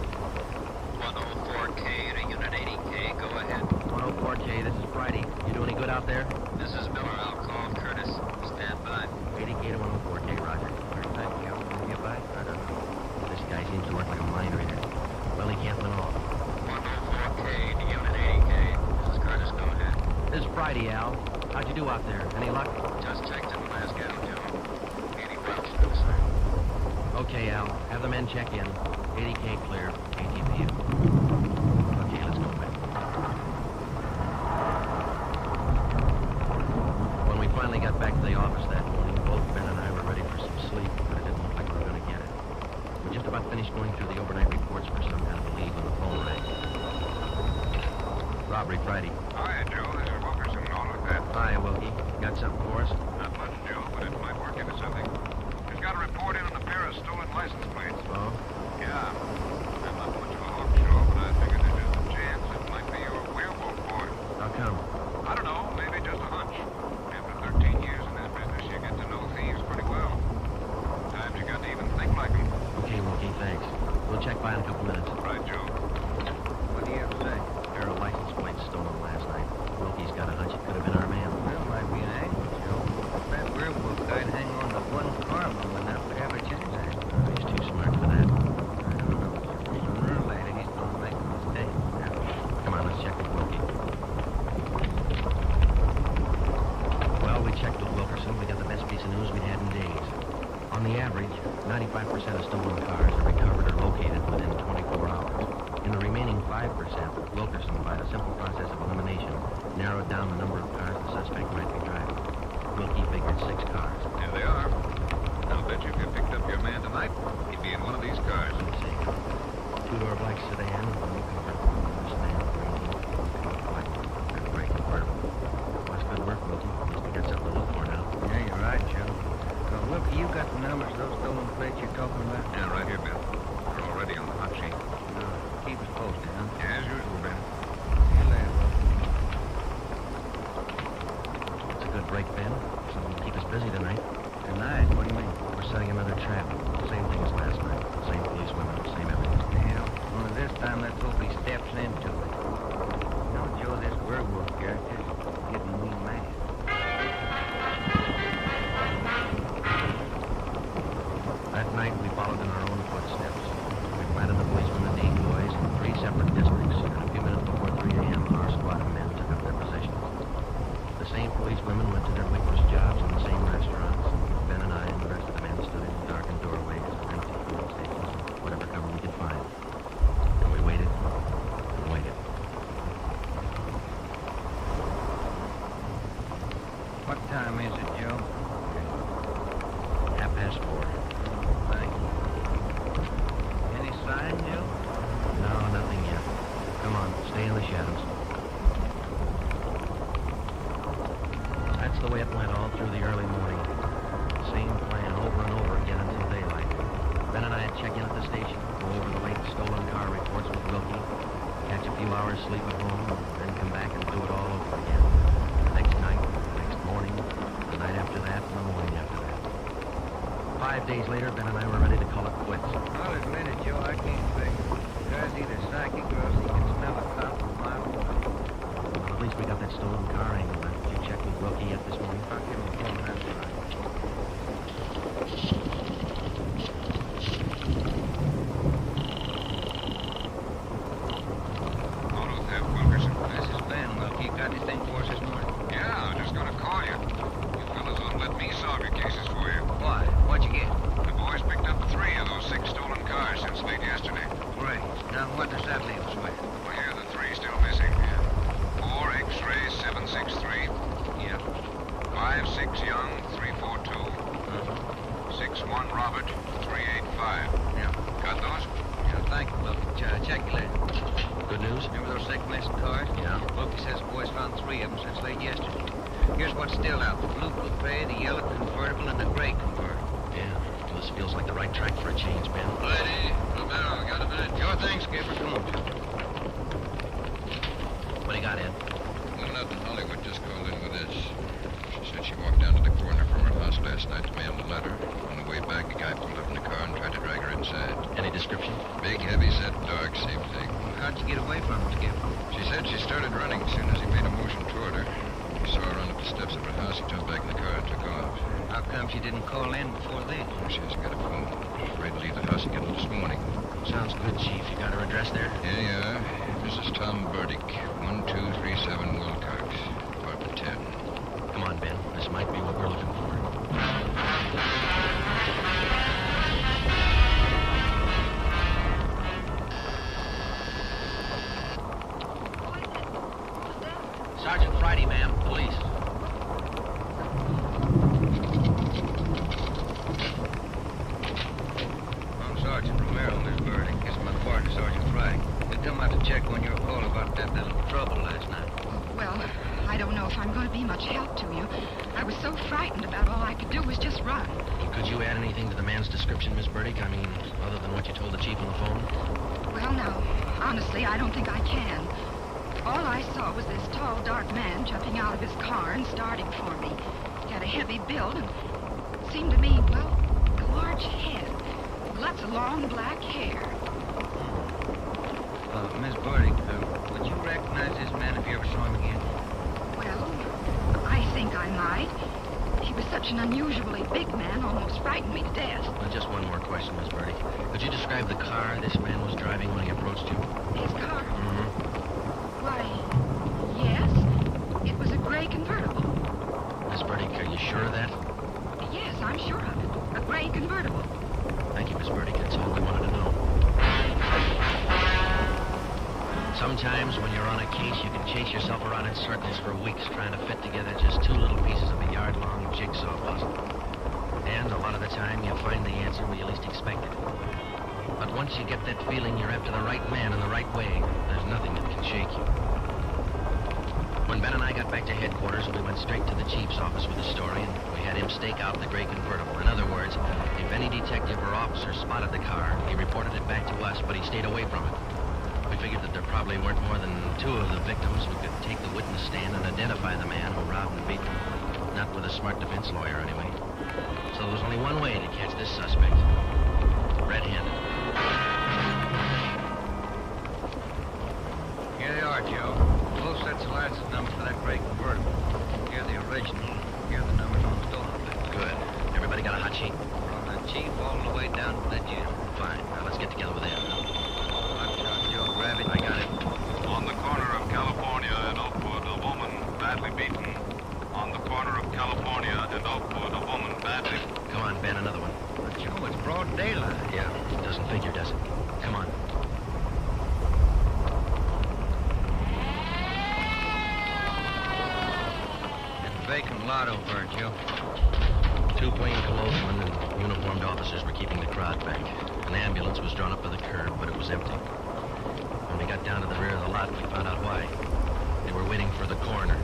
104K to Unit 80K, go ahead. 104K, this is Friday. You do any good out there? This is Miller. I'll call Curtis. Stand by. 80K to 104K, Roger. Thank you. You bite? I don't know. This guy seems to work like a mind reader. Well, he can't win all. 104K to Unit 80K. This is Curtis, go ahead. This is Friday, Al. How'd you do out there? Any luck? Just checked in Glasgow, Joe. 80 Welch, no, sir. Okay, Al. Have the men check in. 80K clear. ATV. to you. Okay, let's go, Ben. When we finally got back to the office that morning, both Ben and I were ready for some sleep, but it didn't look like we were going to get it. We just about finished going through the overnight reports for some kind of a lead when the phone rang. Robbery Friday. Hi, Joe. This is Wilkerson calling with that. Hi, Wilkie. Got something for us? Not much, Joe, but it might work into something. Just got a report in on a pair of stolen license plates. Oh? Yeah. I'm not much of a hawk show, but I figured there's just a chance it might be your werewolf boy. How come? I don't know. Maybe just a hunch. After 13 years in this business, you get to know thieves pretty well. Sometimes you got to even think like them. Okay, Wilkie, thanks. We'll check by in a couple minutes. Right, Joe. What do you have to say? A pair of license plates stolen last night. Wilkie's got a hunch it could have been our man. Well, might be an angle, Joe. That werewolf guy'd hang on to one arm long enough to have a chance at it. He's too smart for that. I don't know. Sooner or later, he's gonna make a mistake. Come on, let's check with Wilkie. Well, we checked with Wilkerson. We got the best piece of news we'd had in days. On the average, 95% of stolen cars are recovered or located within 24 hours. In the remaining 5%, Wilkerson, by a simple process of elimination, narrowed down the number of cars the suspect might be driving. Wilkie figured 6 cars. Here they are. I'll bet you if you picked up your man tonight, he'd be in one of these cars. Let's see. 2-door black sedan, no cover. Wasteland, green, black, and gray convertible. Well, that's good work, Wilkie. At least we got something to look for now. Yeah, you're right, Joe. Wilkie, you got the numbers of those stolen plates you're talking about? Yeah, right here, Ben. They're already on the hot sheet. Keep us posted, huh? Yeah, as usual, Ben. See you later, Wilkie. It's a good break, Ben. Something to keep us busy tonight. Tonight? What do you mean? We're setting another trap. Same thing as last night. Same police women, same everything. Yeah, only this time let's hope he steps into it. You know, Joe, this werewolf character's getting me mad. That night, we followed in our own footsteps. We planted the policemen and decoys in 3 separate districts, and a few minutes before 3 a.m., our squad of men took up their positions. The same police women went to their waitress jobs in the same restaurants. Ben and I and the rest of the men stood in darkened doorways of empty fuel stations, whatever cover we could find. And we waited and waited. What time is it, Joe? 4:30. Thank you. Any sign, Joe? No, nothing yet. Come on, stay in the shadows. That's the way it went all through the early morning. Same plan over and over again until daylight. Ben and I would check in at the station, go over the late stolen car reports with Wilkie, catch a few hours sleep at home, and then come back and do it all over again. The next night, the next morning, the night after that, and the morning after that. 5 days later, Ben and I were ready to call it quits. I'll admit it, Joe, I can't figure. The guy's either psychic or else he can smell a cop a mile away. Well, at least we got that stolen car angle. Did you check with Wilkie yet this morning? I'll give him a phone, that's right. Auto theft, Wilkerson. This is Ben, Wilkie. Got anything for us this morning? Yeah, I was just gonna call you. You fellas ought to let me solve your cases for you. Why? What'd you get? The boys picked up 3 of those 6 stolen cars since late yesterday. Great. Now, what does that leave us with? Well, here are the 3 still missing. 4 X-ray 763. Yeah. 5-6 Young 342. 6-1 Robert 385. Yeah. Got those? Yeah, thank you, Wilkie. Check you later. Good news? Remember those 6 missing cars? Yeah. Wilkie says the boys found 3 of them since late yesterday. Here's what's still out. The blue coupe, the yellow convertible, and the gray convertible. Yeah. Well, this feels like the right track for a change, Ben. Ready? Romero, got a minute? Sure thing, Skipper. Come on. What do you got, Ed? Well, nothing. Hollywood just called in with this. She said she walked down to the corner from her house last night to mail the letter. On the way back, the guy pulled up in the car and tried to drag her inside. Any description? Big, heavy-set, dark, same thing. How'd you get away from him, Skipper? She said she started running as soon as he made a motion toward her. He saw her run up the steps of her house. He jumped back in the car and took off. How come she didn't call in before then? She hasn't got a phone. Afraid to leave the house again this morning. Sounds good, Chief. You got her address there? Yeah. Mrs. Tom Burdick, 1237 Wilcox, apartment 10. Come on, Ben. This might be what we're looking for. Sergeant Friday, ma'am. Police. I'm Sergeant Romero, Miss Birdie. It's my partner, Sergeant Friday. They come out to check on your call about that little trouble last night. Well, I don't know if I'm going to be much help to you. I was so frightened about all I could do was just run. Could you add anything to the man's description, Miss Burdick? I mean, other than what you told the chief on the phone? Well, now, honestly, I don't think I can. All I saw was this tall, dark man jumping out of his car and starting for me. He had a heavy build and seemed to me, well, a large head. Lots of long black hair. Miss Birdie, would you recognize this man if you ever saw him again? Well, I think I might. He was such an unusually big man, almost frightened me to death. Well, just one more question, Miss Burdick. Could you describe the car this man was driving when he approached you? His car? Mm-hmm. Why, yes. It was a gray convertible. Miss Burdick, are you sure of that? Yes, I'm sure of it. A gray convertible. Thank you, Miss Burdick. That's all we wanted to know. Sometimes when you're on a case, you can chase yourself around in circles for weeks trying to fit together just two little pieces of a yard-long jigsaw puzzle. And a lot of the time, you find the answer where you least expect it. But once you get that feeling you're after the right man in the right way, there's nothing that can shake you. When Ben and I got back to headquarters, we went straight to the chief's office with the story, and we had him stake out the gray convertible. In other words, if any detective or officer spotted the car, he reported it back to us, but he stayed away from it. We figured that there probably weren't more than two of the victims who could take the witness stand and identify the man who robbed and beat them. Not with a smart defense lawyer, anyway. So there was only one way to catch this suspect. Red-handed. Here they are, Joe. Both sets of license numbers for that gray convertible. Here the original. Here the numbers on the stolen plate. Good. Everybody got a hot sheet? From the chief all the way down to the Jim. Fine. Now let's get together with them. Joe, grab it. I got it. On the corner of California and Oakwood, a woman badly beaten. On the corner of California and Oakwood, a woman badly... Come on, Ben, another one. But Joe, it's broad daylight. Yeah, doesn't figure, does it? Come on. It's vacant lot over there, Joe. Two plainclothesmen and uniformed officers were keeping the crowd back. An ambulance was drawn up to the curb, but it was empty. When we got down to the rear of the lot, we found out why. They were waiting for the coroner.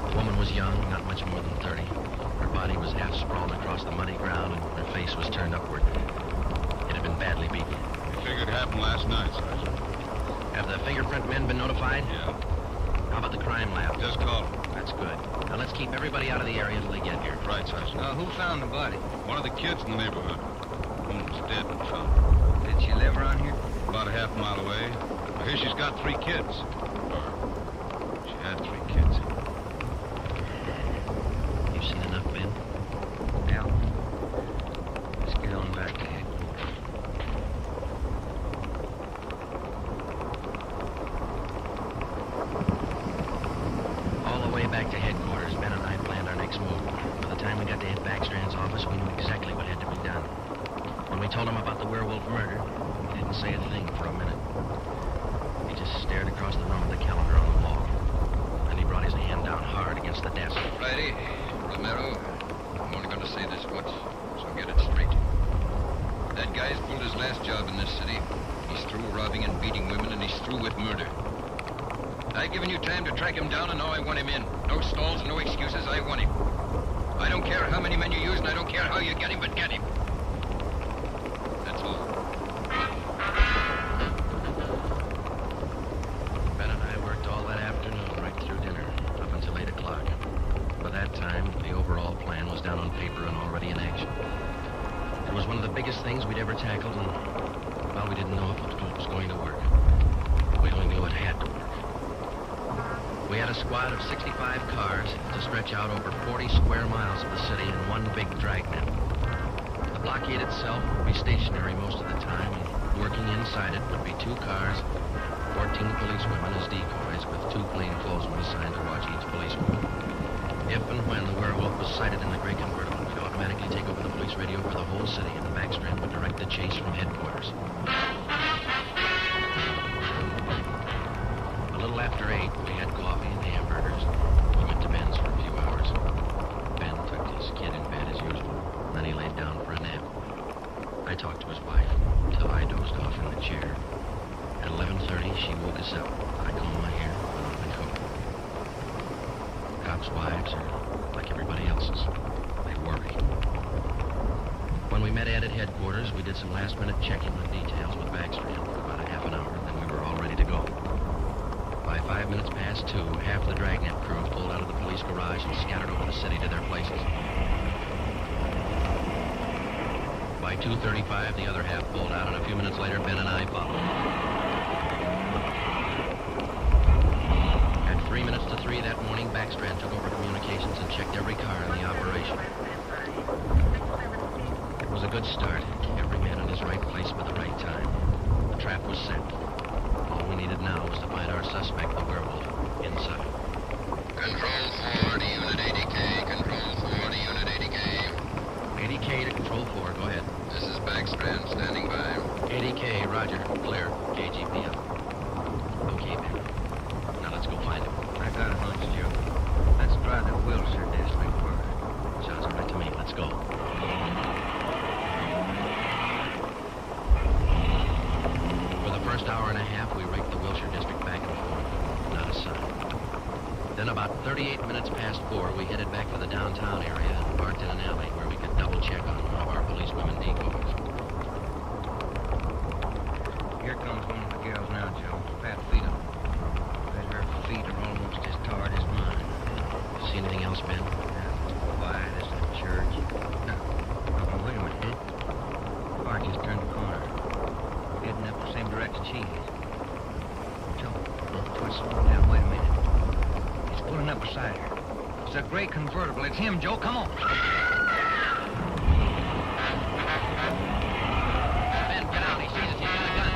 The woman was young, not much more than 30. Her body was half sprawled across the muddy ground, and her face was turned upward. It had been badly beaten. You figured it happened last night, Sergeant. Have the fingerprint men been notified? Yeah. How about the crime lab? Just called him. That's good. Now let's keep everybody out of the area until they get here. Right, Sergeant. Who found the body? One of the kids in the neighborhood. Woman's dead and found. Did she live around here? About a half mile away. I hear she's got 3 kids. Or, she had 3 kids. You've seen enough, Ben? Yeah. Let's get on back to headquarters. All the way back to headquarters, Ben and I planned our next move. By the time we got to Ed Backstrand's office, we knew exactly what had to be done. When we told him about the werewolf murder, he didn't say a thing for a minute. He just stared across the room at the calendar on the wall. Then he brought his hand down hard against the desk. Friday, Romero, I'm only going to say this once, so get it straight. That guy's pulled his last job in this city. He's through robbing and beating women, and he's through with murder. I've given you time to track him down, and now I want him in. No stalls, no excuses, I want him. I don't care how many men you use, and I don't care how you get him, but get him. That's all. Ben and I worked all that afternoon, right through dinner, up until 8 o'clock. By that time, the overall plan was down on paper and already in action. It was one of the biggest things we'd ever tackled, and, well, we didn't know if it was going to work. We only knew it had to work. We had a squad of 65 cars to stretch out over 40 square miles of the city in one big dragnet. The blockade itself would be stationary most of the time, and working inside it would be 2 cars, 14 policewomen as decoys, with 2 plainclothesmen assigned to watch each policewoman. If and when the werewolf was sighted in the gray convertible, we'd automatically take over the police radio for the whole city, and Backstrand would direct the chase from headquarters. A little after 8, we had coffee and ham 7. I comb my hair, put on my coat. Cops' wives are like everybody else's. They worry. When we met Ed at headquarters, we did some last-minute checking on details with Backstrand for about a half an hour, then we were all ready to go. By 5 minutes past 2, half the Dragnet crew pulled out of the police garage and scattered over the city to their places. By 2:35, the other half pulled out, and a few minutes later, Ben and I followed. At 3 minutes to 3 that morning, Backstrand took over communications and checked every car in the operation. It was a good start. Every man in his right place at the right time. The trap was set. All we needed now was to find our suspect, the werewolf, inside. Control 4 to Unit 80K. Control 4 to Unit 80K. 80K to Control 4, go ahead. This is Backstrand, standing by. 80K, roger. Clear. KGP up. Okay, Ben. Now let's go find him. I got a hunch, Joe. Let's try the Wilshire district first. Sounds all right to me. Let's go. For the first hour and a half, we raked the Wilshire district back and forth. Not a sign. Then about 38 minutes past 4, we headed back to the downtown area and parked in an alley where we could double-check on one of our policewomen decoys. Here comes one of the girls now, Joe. Pat feet up. Bet her feet are almost as tarred as mine. See anything else, Ben? Quiet as a church. Oh, wait a minute. Car just turned the corner. Heading up the same direction she is. Joe, twist now, wait a minute. He's pulling up beside her. It's a gray convertible. It's him, Joe. Come on. Ben, get out. He sees us. He's got a gun.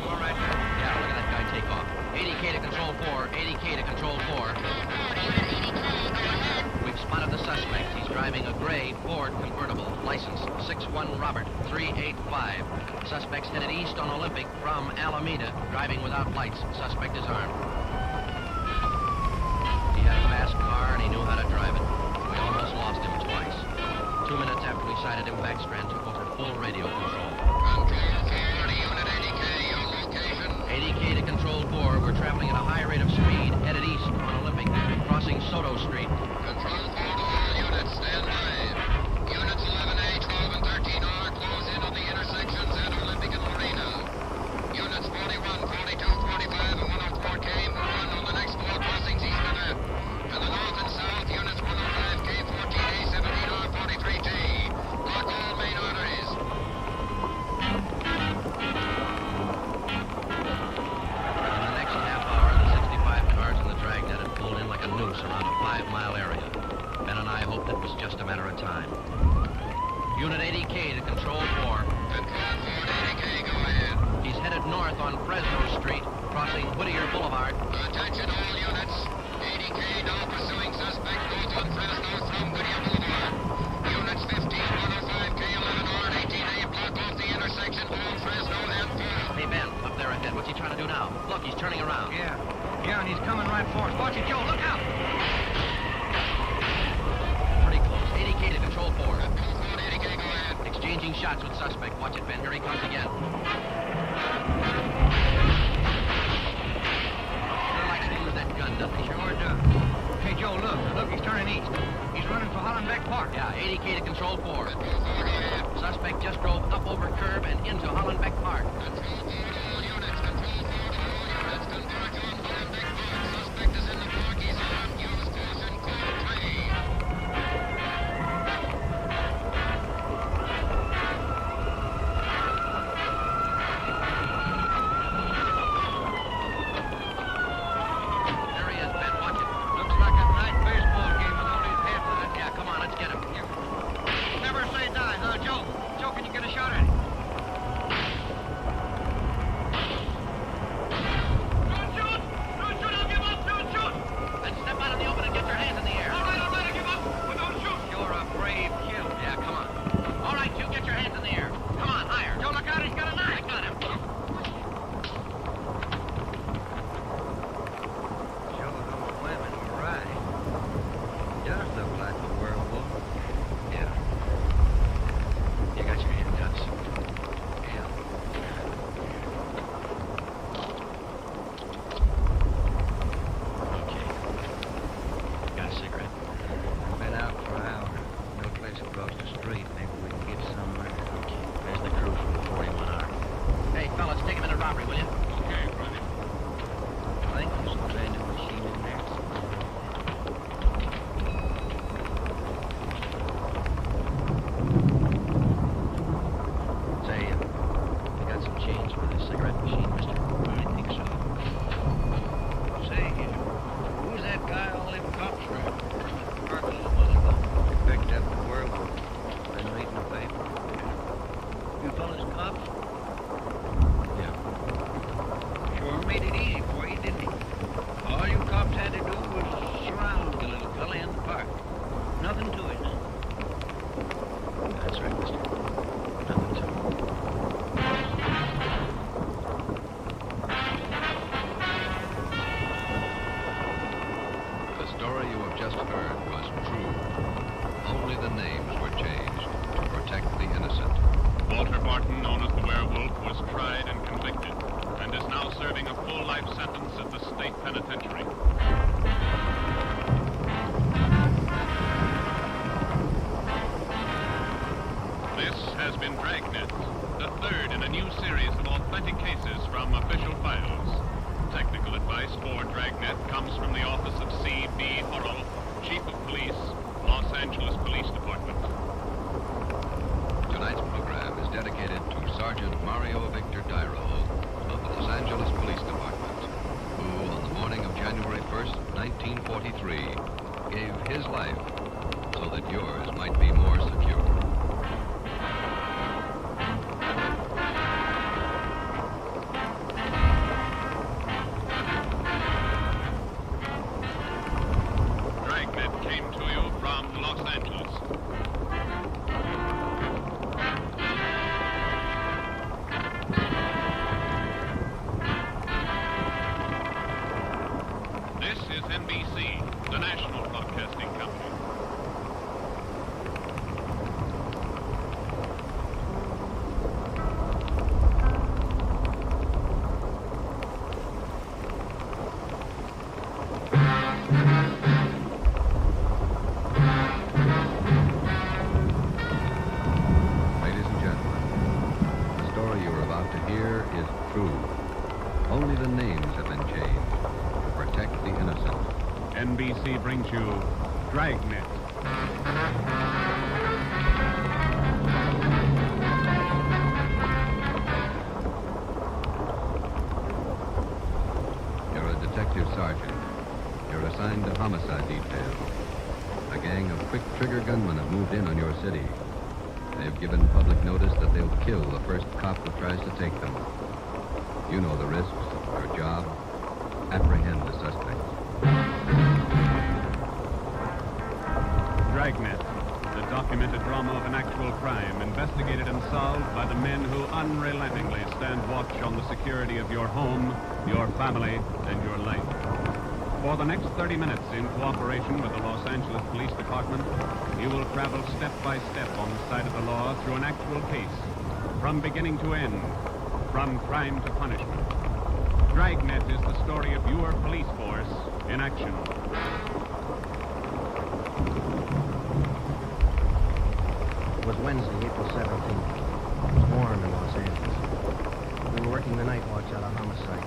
All right. Yeah, look at that guy take off. 80K to Control 4. 80K to Control 4. We've spotted the suspect. He's driving a gray Ford convertible. License 61 Robert 385. Suspect's headed east on Olympic from Alameda. Driving without lights. Suspect is armed. He had a fast car and he knew how to drive it. We almost lost him twice. 2 minutes after we sighted him, Backstrand took over full radio control. Control 4 to Unit 80K. Your location. 80K to Control 4. We're traveling at a high rate of speed, headed east on Olympic, crossing Soto Street. Control 4 to all units. Stand by. Units 11A, 12, and 13R close in on the intersections at Olympic and Lorena. Units 41, 42, 45, and 104K move on the next 4 crossings east of that. To the north and south, units 105K, 14A, 17R, 43T. Block all main arteries. In the next half hour, the 65 cars in the Dragnet had pulled in like a noose around a 5-mile area. Ben and I hoped it was just a matter of time. Unit 80K to Control 4. Control 4 to 80K, go ahead. He's headed north on Fresno Street, crossing Whittier Boulevard. Attention all units. 80K now pursuing suspect north on Fresno from Whittier Boulevard. Units 15, 105K, 11R, and 18A block off the intersection on Fresno and 4. Hey, Ben, up there ahead. What's he trying to do now? Look, he's turning around. Yeah, and he's coming right for us. Watch it, Joe. Look out. Pretty close. 80K to Control 4. Control 4 to 80K, go ahead. Exchanging shots with suspect. Watch it, Ben. Here he comes again. Sure likes to use that gun, doesn't he? Sure does. Hey, Joe, look. Look, he's turning east. He's running for Hollenbeck Park. Yeah, 80K to Control 4. Control 4, go ahead. Suspect just drove up over curb and into Hollenbeck Park. Control 4 to all units. Control 4 to all units. Converge on Hollenbeck Park. Suspect is in the park. He's armed. Use caution. Code 3. There he is, Ben. Watch it. Looks like a night baseball game with all these headlights. Yeah, come on, let's get him. Never say die, huh, Joe? Joe, can you get a shot at him? all his cops? Yeah. Sure made it easy for you, didn't he? All you cops had to do was surround the little fella in the park. Nothing to it. That's right, mister. Nothing to it. The story you have just heard was true. Only the names were changed to protect the innocent. Walter Barton, known as the werewolf, was tried and convicted and is now serving a full life sentence at the state penitentiary. This has been Dragnet, the third in a new series of authentic cases from official files. Technical advice for Dragnet comes from the office of C.B. Hurrell, Chief of Police, Los Angeles Police Department. Tonight's program is dedicated to Sergeant Mario Victor Dyro of the Los Angeles Police Department, who, on the morning of January 1st, 1943, gave his life so that yours might be more secure. Dragnet came to you from Los Angeles. This is NBC, the national broadcasting company. Ladies and gentlemen, the story you are about to hear is true. Only the names have been changed to protect the innocent. NBC brings you Dragnet. You're a detective sergeant. You're assigned to homicide detail. A gang of quick trigger gunmen have moved in on your city. They've given public notice that they'll kill the first cop who tries to take them. You know the risks. Your job, apprehend the suspects. Dragnet, the documented drama of an actual crime, investigated and solved by the men who unrelentingly stand watch on the security of your home, your family, and your life. For the next 30 minutes, in cooperation with the Los Angeles Police Department, you will travel step by step on the side of the law through an actual case, from beginning to end, from crime to punishment. Dragnet is the story of your police force in action. It was Wednesday, April 17th. It was warm in Los Angeles. We were working the night watch out of homicide.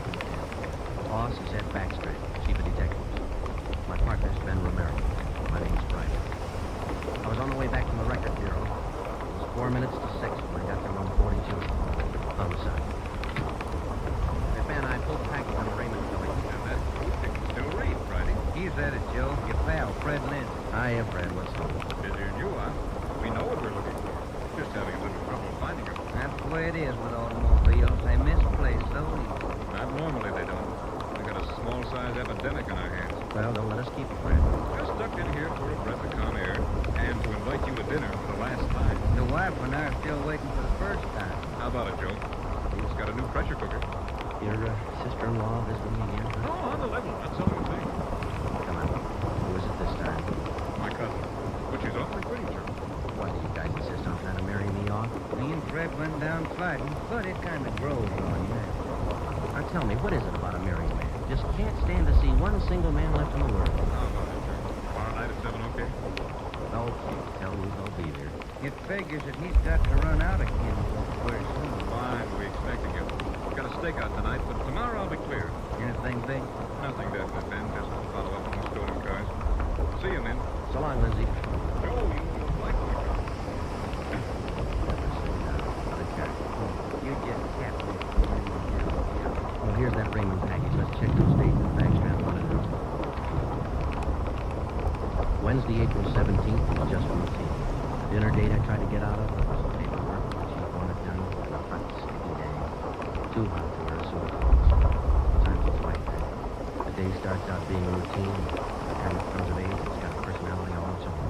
The boss is Ed Baxter, Chief of Detectives. My partner's Ben Romero. My name's Brian. I was on the way back from the record bureau. It was 4 minutes to 6 when I got to room 42. Homicide. Hey, Ben, I pulled the package on the Raymond building. And that ticket still reads, Friday. He's at it, Joe. Your pal, Fred Lynn. Hiya, Fred. What's up? Busier than you are. We know what we're looking for. Just having a little trouble finding them. That's the way it is with automobiles. They misplace so easy. Not normally, they don't. We got a small-size epidemic on our hands. Well, don't let us keep it, Fred. Just stuck in here for a breath of calm air and to invite you to dinner for the last time. The wife and I are still waiting for the first time. How about it, Joe? Who's got a new pressure cooker? Your sister-in-law visiting me again? No, on the level. That's all I'm saying. Come on. Who is it this time? My cousin. But she's awfully pretty, Joe. Why do you guys insist on trying to marry me off? Me and Fred went down fighting, but it kind of grows on you. Now tell me, what is it about a married man? Just can't stand to see one single man left in the world. How about it, Joe? Tomorrow night at 7, okay? Okay, tell Luke I'll be there. It figures that he's got to run out again pretty soon. Fine, we expecting you. Got a stakeout tonight, but tomorrow I'll be clear. Anything big? Nothing definite, Ben. Just follow up on the stolen cars. See you, men. So long, Lindsay. Joe, you look like my cousin. You just kept it. Well, here's that Raymond package. Let's check those dates and backstrap on it. Wednesday, April 17th was just routine. The dinner date I tried to get out of was paperwork the chief wanted done. too hot to wear a suit of clothes. Sometimes it's like that. The day starts out being routine. By the time it comes of age, it's got a personality all its own.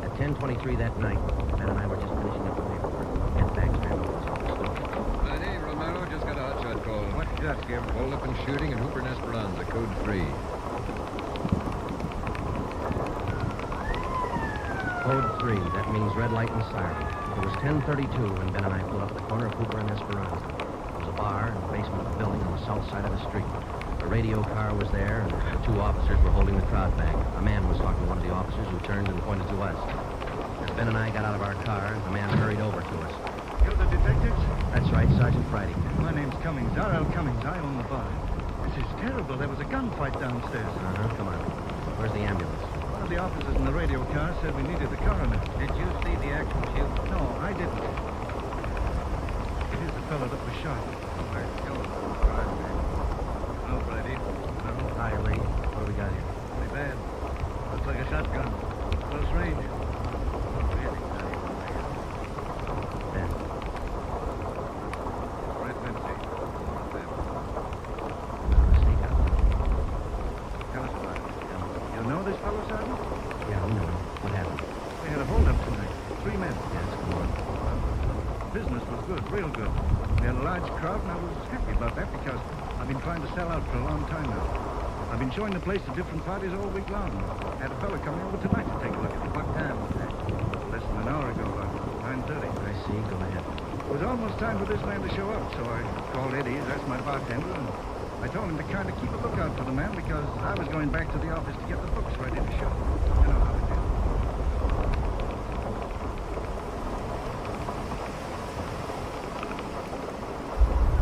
At 10:23 that night, Ben and I were just finishing up the paperwork. Ed Bagstrand was off the store. Hey, Romero, just got a hotshot call. What you got, Skip? Hold up and shooting in Hooper and Esperanza, code 3. Code 3, that means red light and siren. It was 10:32 when Ben and I pulled up at the corner of Hooper and Esperanza. There was a bar in the basement of the building on the south side of the street. A radio car was there, and the two officers were holding the crowd back. A man was talking to one of the officers who turned and pointed to us. As Ben and I got out of our car, the man hurried over to us. You're the detectives? That's right, Sergeant Friday. My name's Cummings, R.L. Cummings. I own the bar. This is terrible. There was a gunfight downstairs. Come on. Where's the ambulance? One of the officers in the radio car said we needed the coroner. Did you see the actual shoot? No, I didn't. It is the fellow that was shot. No, Friday. No. Hi, Lee. What do we got here? Pretty bad. Looks like a shotgun. Close range. Ben. Tell us about it. You know this fellow, Sergeant? Yeah, we know him. What happened? We had a hold-up tonight. 3 men. Yes, come on. Business was good, real good. We had a large crowd, and I was happy about that because I've been trying to sell out for a long time now. I've been showing the place to different parties all week long. I had a fella coming over tonight to take a look at it. What time was that? Less than an hour ago, about 9:30. I see. Go ahead. It was almost time for this man to show up, so I called Eddie, that's my bartender, and I told him to kind of keep a lookout for the man because I was going back to the office to get the books ready to show. You know how it is.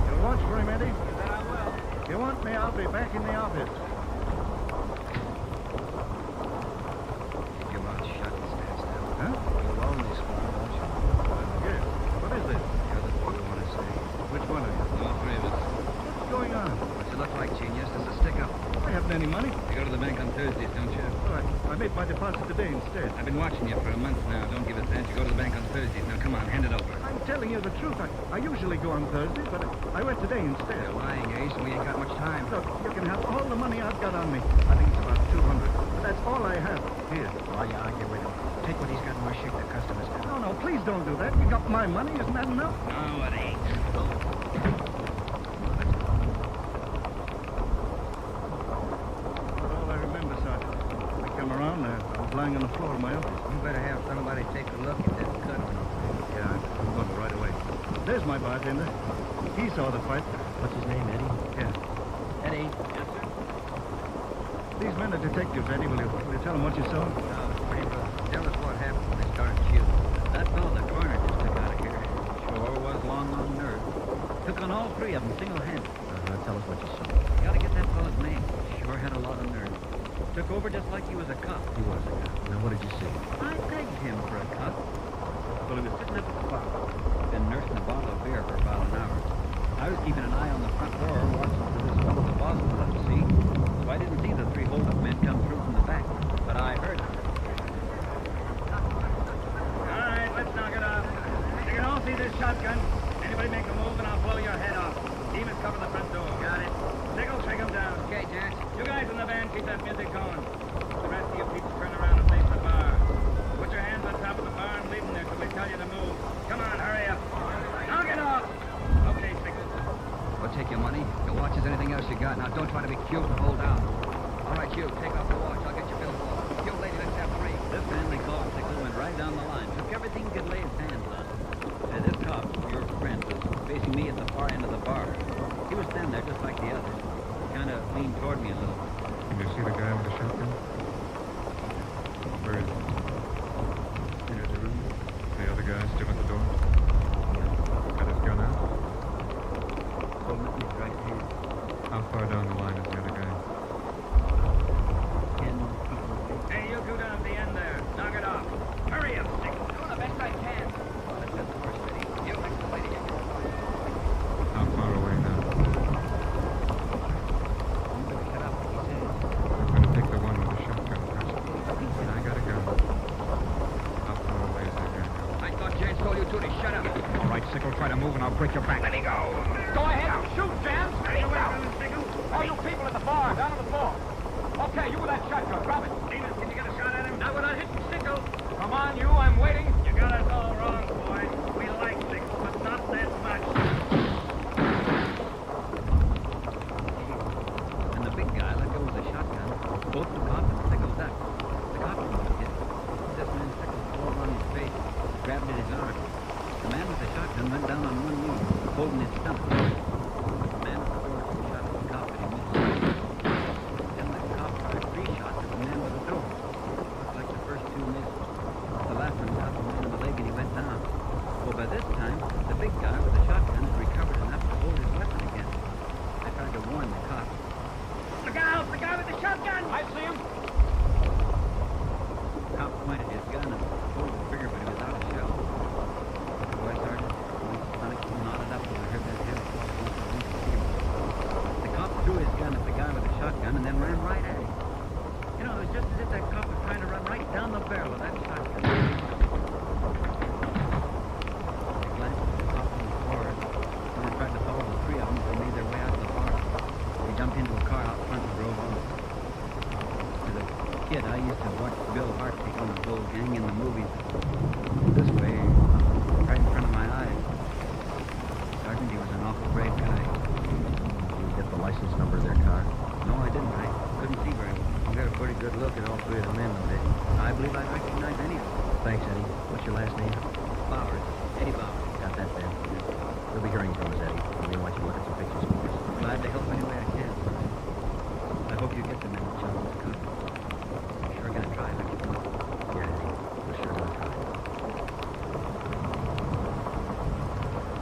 You'll watch for him, Eddie? That I will. If you want me, I'll be back in the office. Your mouth shut and stand still. Huh? You'll own this one, don't you? Yes. What is this? You're the boy we want to say. Which one of you? All 3 of us. What's going on? What's it look like, genius? There's a stick-up. I haven't any money. You go to the bank on Thursdays, don't you? All right. I made my deposit today instead. I've been watching you for a month now. Don't give it that. You go to the bank on Thursdays. Now, come on, hand it over. I'm telling you the truth. I usually go on Thursday, but I went today instead. You're lying, Ace, and we ain't got much time. Look, you can have all the money I've got on me. I think it's about 200. But that's all I have. Here. While you argue with him, take what he's got and we'll shake the customers down. No, please don't do that. You got my money. Isn't that enough? No, it ain't. That's all I remember, Sergeant. I come around there. I was lying on the floor of my office. You better have somebody take a look at that cut on your face. Yeah, I'm going right away. There's my bartender. He saw the fight. What's his name, Eddie? Yeah. Eddie. Yes, sir. These men are detectives, Eddie. Will you tell them what you saw? No, Rainbow, tell us what happened when they started shooting. That fellow the coroner just took out of here. Sure was long on nerve. Took on all 3 of them single-handed. Tell us what you saw. Gotta get that fellow's name. Sure had a lot of nerve. Took over just like he was a cop. He was a cop. Now, what did you see? I pegged him for a cop. Well, he was sitting up at the bar. Been nursing a bottle of beer for about an hour. I was keeping an eye on the front door, watching for this fellow the boss would let him see. So I didn't see the 3 hold-up men come through from the back, but I heard them. All right, let's knock it off. You can all see this shotgun. Anybody make a move and I'll blow your head off. Demons cover the front door. Got it. Sickle, take them down. Okay, Jack. You guys in the van, keep that music going. The rest of you people turn around and face the bar. Put your hands on top of the bar and leave them there till we tell you to move. Come on, hurry up. Knock it off. Okay, Sickle. We'll take your money, your watches, anything else you got. Now, don't try to be cute and hold out. All right, you, take off the watch. I'll get your bill for it. You, lady, let's have 3. This family called Sickle went right down the line. Took everything he could lay his hands on. And this cop, your friend, was facing me at the far end of the bar. He was standing there just like the others. Kind of leaned toward me a little. Can you see the guy with the shotgun? Where is he? Entered the room. The other guy still at the door? Got his gun out? Holding it in his right hand. How far down the line is the other guy? 10 feet away. Hey, you go down at the end there. Knock it off. Hurry up, Sickle. Doing the best I can. Let's get the first lady. You, next to lady. How far away now? Shut up, he said. I'm gonna take the one with the shotgun first. And I got a gun. How far away is that guy? I thought Jane told you to shut up. All right, right, Sickle. Try to move and I'll break your back. Let me go. Go ahead and shoot, Jan. All you people at the bar, down on the floor. Okay, you with that shotgun. Drop it. Stevens, can you get a shot at him? Not without hitting Sickle. Come on, you. I'm waiting. You got us all wrong, boys. We like Sickle, but not that much. And the big guy let go of the shotgun. Both the cop and Sickle ducked. The cop was hit. This man Sickle fell on his face, grabbed at his arm. The man with the shotgun went down on one knee, holding his stomach. The man at the door took a shot at the cop, but he missed. Then the cop fired 3 shots at the man with the door. Looked like the first 2 missed. The last one shot the man in the leg and he went down. Well, by this time, the big guy with the shotgun had recovered enough to hold his weapon again. I tried to warn the cop. Look out! The guy with the shotgun! I see him. The cop pointed his gun and pulled the trigger, but he was out of shell. Boy, Sergeant, my stomach knotted up when I heard that hair fall against the roof of the table. The cop threw his gun at the guy with the shotgun and then ran right at him. You know, it was just as if that cop was trying to run right down the barrel of that shotgun. I glanced at the cop on the floor and I tried to follow the 3 of them as they made their way out of the bar. They jumped into a car out front and drove off. As a kid, I used to watch Bill Hart take on the whole gang in the movies. This way, right in front of my eyes. Sergeant, he was an awful brave guy. Did you get the license number of their car? No, I didn't. I couldn't see very well. You got a pretty good look at all 3 of the men, did you? I believe I recognize any of them. Thanks, Eddie. What's your last name? Bowers. Eddie Bowers. Got that, Ben? You'll be hearing from us, Eddie. We want you to look at some pictures for us. Glad to help any way I can. I hope you get the men that shot this cop. I'm sure gonna try if I can. Yeah, Eddie. We're sure gonna try.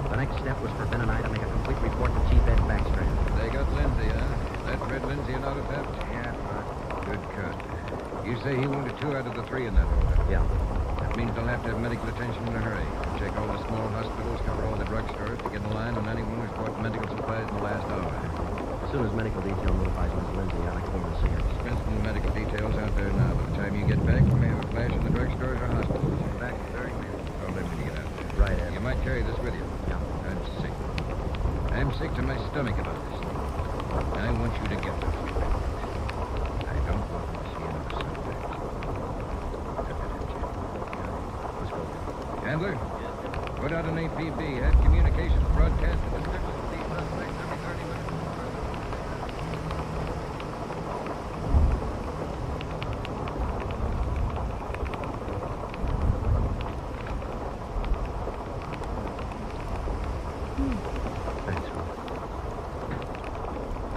The next step was for Ben and I to make a complete report to Chief Ed Backstrand. They got Lindsay, huh? That's Red Lindsay and out of theft? Yeah, Good cut. You say he wounded 2 out of the 3 in that order. Yeah. That means they'll have to have medical attention in a hurry. Check all the small hospitals, cover all the drugstores to get in line on anyone who's bought medical supplies in the last hour. As soon as medical detail notifies Miss Lindsay, I'd like to go over to see her. Spend some medical details out there now. By the time you get back, we may have a flash in the drugstores or hospitals. Back in 30 minutes. I'll let me get out there. Right, Ed. You might carry this with you. Yeah. I'm sick. I'm sick to my stomach about this thing. I want you to get this. I don't want to see another subject. Let's go. Chandler? Put out an APB. Have communications broadcast to the different state suspects every 30 minutes. Thanks, Rob.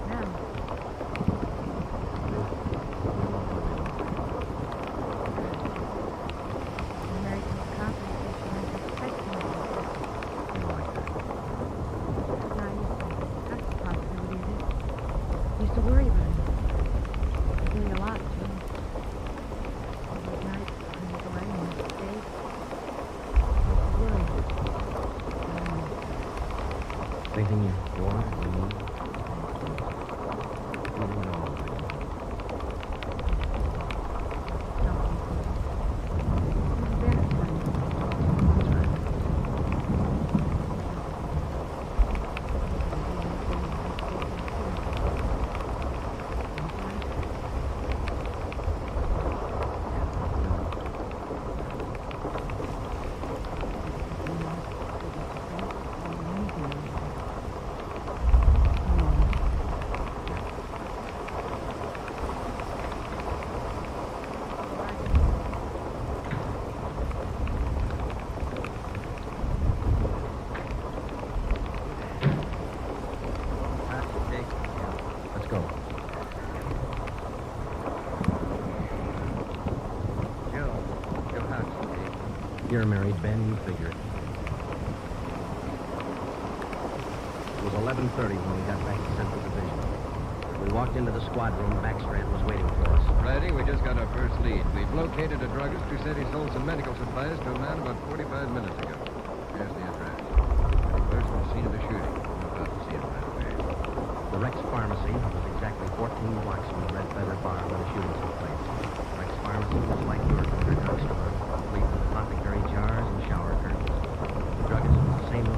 Now, American compensation is expecting it. You like that? Now, that's a possibility, is it? Used to worry about it. Doing a lot, too. All those nights when you go in and stay. Worry. Anything you want or need? Let's go. Joe Huxley. You're married, Ben. You figure it. It was 11:30 when we got back to Central Division. We walked into the squad room. Backstrand was waiting for us. Friday, we just got our first lead. We've located a druggist who said he sold some medical supplies to a man about 45 minutes ago. Here's the address. First from the scene of the shooting. We're about to see him right away. The Rex Pharmacy was exactly 14 blocks from the Red Feather Bar where the shooting took place. Rex Pharmacy was like your drugstore, complete with apothecary jars and shower curtains. The druggist was the same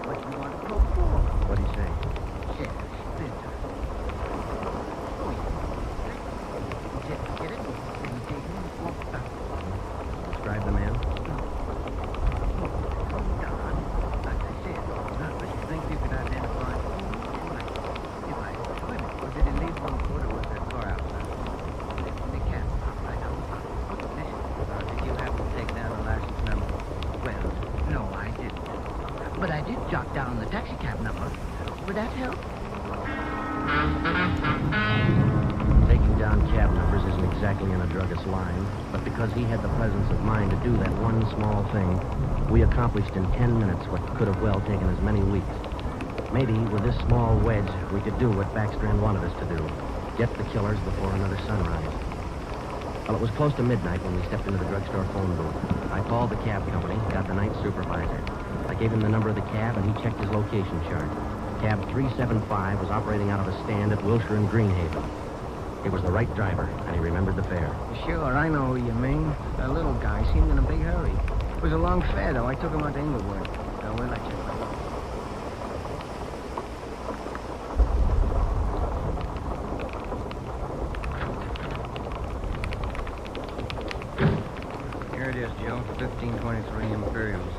what you want to go for. What'd he say? Sheriff's business. Oh, yeah. Get it? And you take him and walk back. Describe the man. Like I said, but you think you could identify him? If I swim it, or did he leave one foot or was there a car outside? They can't. Right out. Did you happen to take down a license number? Well, no, I didn't. But I did jot down the taxi cab number. Would that help? Taking down cab numbers isn't exactly in a druggist's line, but because he had the presence of mind to do that one small thing, we accomplished in 10 minutes what could have well taken as many weeks. Maybe with this small wedge, we could do what Backstrand wanted us to do. Get the killers before another sunrise. Well, it was close to midnight when we stepped into the drugstore phone booth. I called the cab company, got the night supervisor. I gave him the number of the cab, and he checked his location chart. Cab 375 was operating out of a stand at Wilshire and Greenhaven. He was the right driver, and he remembered the fare. Sure, I know who you mean. That little guy seemed in a big hurry. It was a long fare, though. I took him out to Inglewood. So we'll let you know. Here it is, Joe. 1523 Imperials.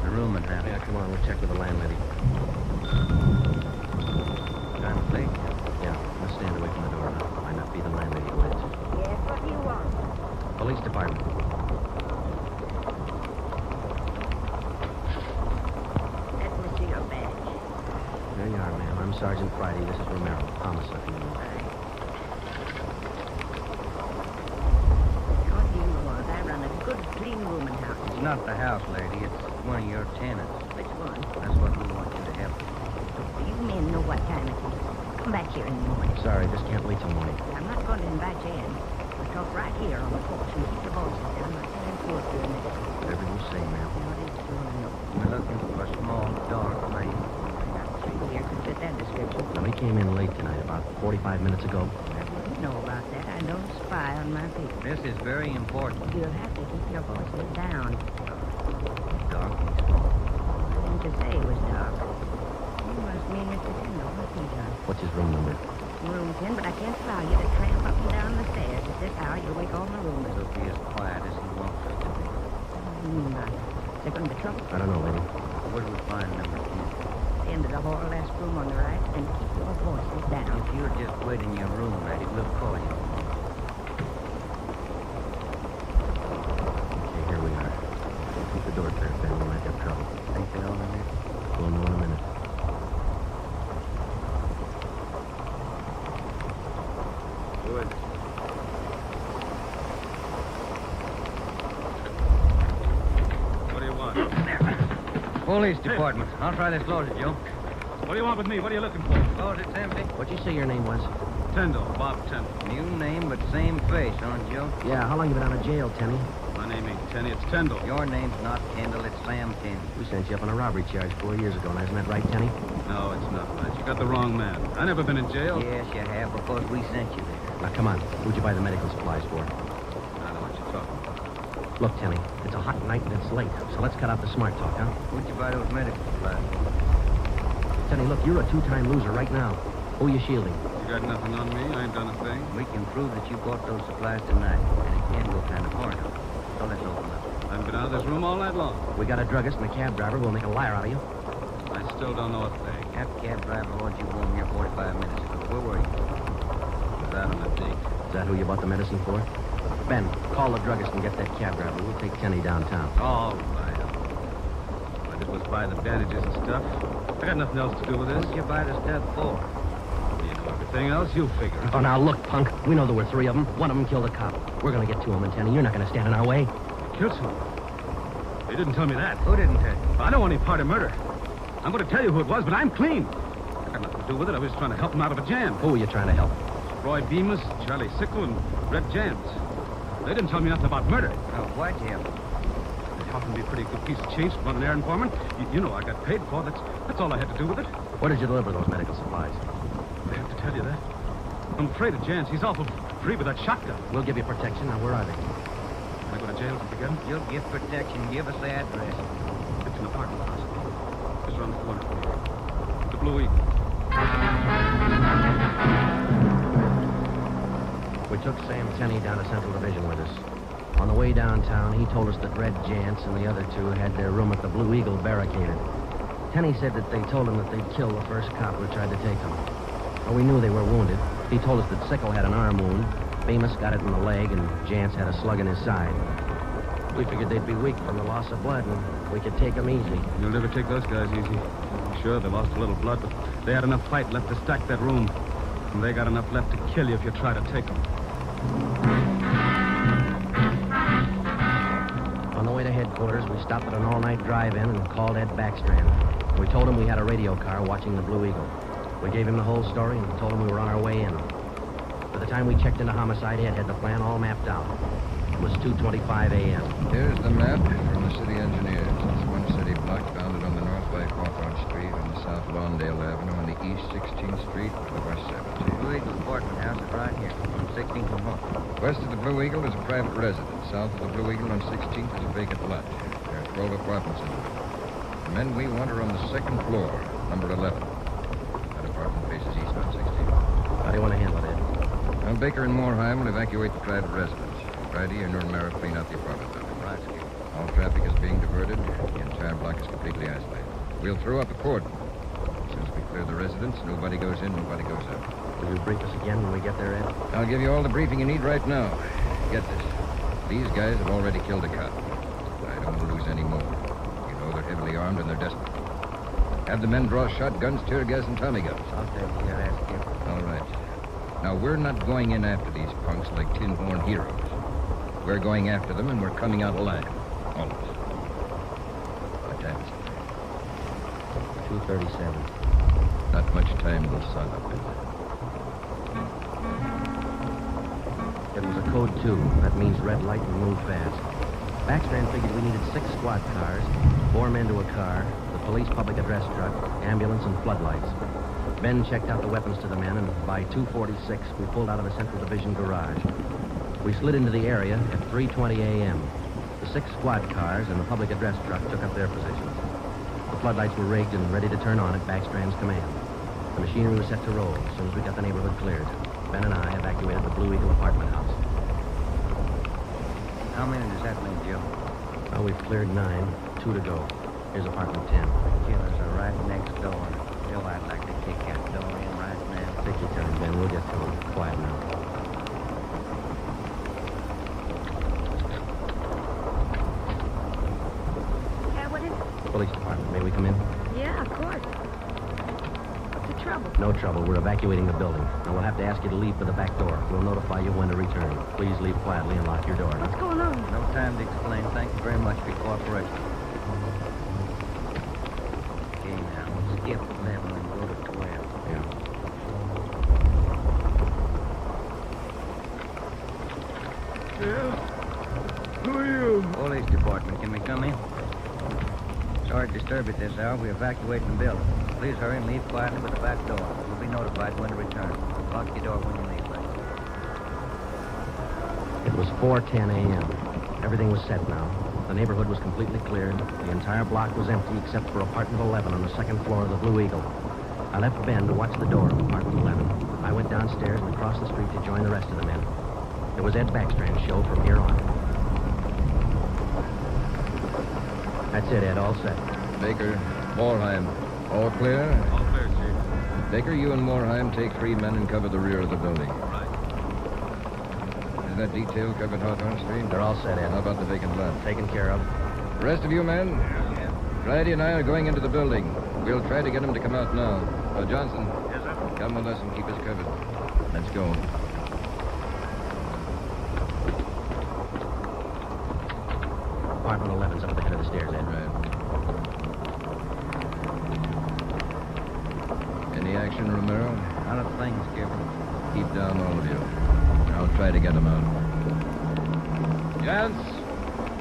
The room and half. Yeah, come on, we'll check with the landlady. Kind of late. Yeah, let's stand away from the door. Might not be the landlady who is. Yes, what do you want? Police department. Let me see your badge. There you are, ma'am. I'm Sergeant Friday. This is Romero. Homicide. What do you want? I run a good, clean rooming house. It's not the house, lady. It's one of your tenants. Which one? That's what we want you to help. You men know what time it is. Come back here in the morning. Sorry, just can't wait till morning. I'm not going to invite you in. We'll talk right here on the porch and keep the voices down. My time for it for a minute. Whatever you say, ma'am. What is it you want to know? We're looking for a small, dark place. Got three here could fit that description. Now, he came in late tonight, about 45 minutes ago. I wouldn't know about that. I don't spy on my people. This is very important. You'll have to keep your voices down. Dark and small. I didn't to say it was dark. You must mean Mr. Tyndall, what he done. What's his room number? Room 10, but I can't allow you to tramp up and down the stairs. At this hour, you'll wake all my roomers. He'll be as quiet as he wants us to be. What do you mean by it? Is there going to be trouble? I don't know, lady. Where do we find number 10? The end of the hall, last room on the right, and keep your voices down. If you're just waiting in your room, lady, we'll call you. Okay, here we are. Keep the door clear, Ben. We might have trouble. Think they're all in there? We'll know in a minute. Good. What do you want? Police department. I'll try this closet, Joe. What do you want with me? What are you looking for? Closet's empty. What'd you say your name was? Tyndall, Bob Tyndall. New name, but same face, huh, Joe? Yeah, how long you been out of jail, Tenny? My name ain't Tenny, it's Tyndall. Your name's not Kendall, it's Sam Tyndall. We sent you up on a robbery charge 4 years ago. Now, isn't that right, Tenny? No, it's not right. You got the wrong man. I never been in jail. Yes, you have, because we sent you there. Now, come on. Who'd you buy the medical supplies for? I know what you're talking about. Look, Tenny, it's a hot night and it's late, so let's cut out the smart talk, huh? Where'd you buy those medical supplies? Tenny, look, you're a two-time loser right now. Who are you shielding? You got nothing on me? I ain't done a thing. We can prove that you bought those supplies tonight, and it can go kind of hard on you. So let's open up. I've been out of this room all night long. We got a druggist and a cab driver. We'll make a liar out of you. I still don't know a thing. That cab driver ordered you home here 45 minutes ago. Where were you? Was out on a date. Is that who you bought the medicine for? Ben, call the druggist and get that cab driver. We'll take Tenny downtown. All right. I did was buy the bandages and stuff. I got nothing else to do with this. What'd you buy the stuff for? You know everything else, you figure. Oh, now, look, punk. We know there were 3 of them. One of them killed a cop. We're going to get to him, and Tenny, you're not going to stand in our way. Killed someone. They didn't tell me that. Who didn't tell you? I don't want any part of murder. I'm going to tell you who it was, but I'm clean. I got nothing to do with it. I was trying to help him out of a jam. Who are you trying to help? Roy Bemis, Charlie Sickle, and Red Jams. They didn't tell me nothing about murder. Oh, why'd you help? They offered me a pretty good piece of change to run an errand for me. You know I got paid for. That's all I had to do with it. Where did you deliver those medical supplies? They have to tell you that. I'm afraid of Jans. He's awful free with that shotgun. We'll give you protection. Now, where are they? Can I go to jail if I get him? You'll get protection. Give us the address. It's in the parking lot. Just around the corner. The Blue Eagle. We took Sam Tenney down to Central Division with us. On the way downtown, he told us that Red Jantz and the other two had their room at the Blue Eagle barricaded. Tenney said that they told him that they'd kill the first cop who tried to take them. Well, we knew they were wounded. He told us that Sickle had an arm wound, Bemis got it in the leg, and Jantz had a slug in his side. We figured they'd be weak from the loss of blood, and we could take them easy. You'll never take those guys easy. Sure, they lost a little blood, but they had enough fight left to stack that room. And they got enough left to kill you if you try to take them. On the way to headquarters, we stopped at an all-night drive-in and called Ed Backstrand. We told him we had a radio car watching the Blue Eagle. We gave him the whole story and told him we were on our way in. By the time we checked into Homicide, Ed had the plan all mapped out. It was 2:25 a.m. Here's the map from the city engineers. It's one city block bounded on the north by Hawthorne Street, on the south Lawndale Avenue, on the east 16th Street, and the west 17th. Blue Eagle's apartment house is right here, on 16th and Hawthorne. West of the Blue Eagle is a private residence. South of the Blue Eagle on 16th is a vacant lot. There are 12 apartments in it. The men we want are on the second floor, number 11. That apartment faces east on 16th. How do you want to handle it, Ed? Well, Baker and Moorheim will evacuate the private residence. Friday, and Romero clean out the apartment building. Right, Skip. All traffic is being diverted. The entire block is completely isolated. We'll throw up a cordon. As soon as we clear the residence, nobody goes in, nobody goes out. Will you brief us again when we get there, Ed? I'll give you all the briefing you need right now. Get this. These guys have already killed a cop. I don't want to lose any more. You know they're heavily armed and they're desperate. Have the men draw shotguns, tear gas, and Tommy guns. I'll take care of that, Skip. All right. Now, we're not going in after these punks like tin horn heroes. We're going after them, and we're coming out alive. All of us. What time is it? 2:37. Not much time till sun up, is It was a code 2. That means red light and move fast. Backstrand figured we needed 6 squad cars, 4 men to a car, the police public address truck, ambulance, and floodlights. Ben checked out the weapons to the men, and by 2:46, we pulled out of the Central Division garage. We slid into the area at 3:20 a.m. The 6 squad cars and the public address truck took up their positions. The floodlights were rigged and ready to turn on at Backstrand's command. The machinery was set to roll as soon as we got the neighborhood cleared. Ben and I evacuated the Blue Eagle apartment house. How many does that mean, Joe? Well, we've cleared 9, 2 to go. Here's apartment 10. Killers are right next door. Joe, I'd like to kick that door in right now. Take your time, Ben. We'll get to them. Quiet now. Yeah, what is it? Police department. May we come in? Yeah, of course. What's the trouble? No trouble. We're evacuating the building. Now, we'll have to ask you to leave for the back door. We'll notify you when to return. Please leave quietly and lock your door. What's going on? No time to explain. Thank you very much for your cooperation. Okay, now, we'll skip 11 and go to 12. Yeah. Yeah? Who are you? Police department. Can we come in? Sorry to disturb you at this hour. We're evacuating the building. Please hurry and leave quietly with the back door. You'll be notified when to return. Lock your door when you leave, please. It was 4:10 a.m. Everything was set now. The neighborhood was completely cleared. The entire block was empty except for apartment 11 on the second floor of the Blue Eagle. I left Ben to watch the door of apartment 11. I went downstairs and across the street to join the rest of the men. It was Ed Backstrand's show from here on. That's it, Ed. All set. Baker, Moorheim, all clear? All clear, Chief. Baker, you and Moorheim take 3 men and cover the rear of the building. Right. Is that detail covered Hawthorne Street? They're all set, Ed. How about the vacant lot? Taken care of. The rest of you men? Yeah. Friday and I are going into the building. We'll try to get him to come out now. Johnson. Yes, sir. Come with us and keep us covered. Let's go. Apartment 11's up at the head of the stairs, Ed. Right. Any action, Romero? Not a thing, Skipper. Keep down, all of you. I'll try to get him out. Jantz,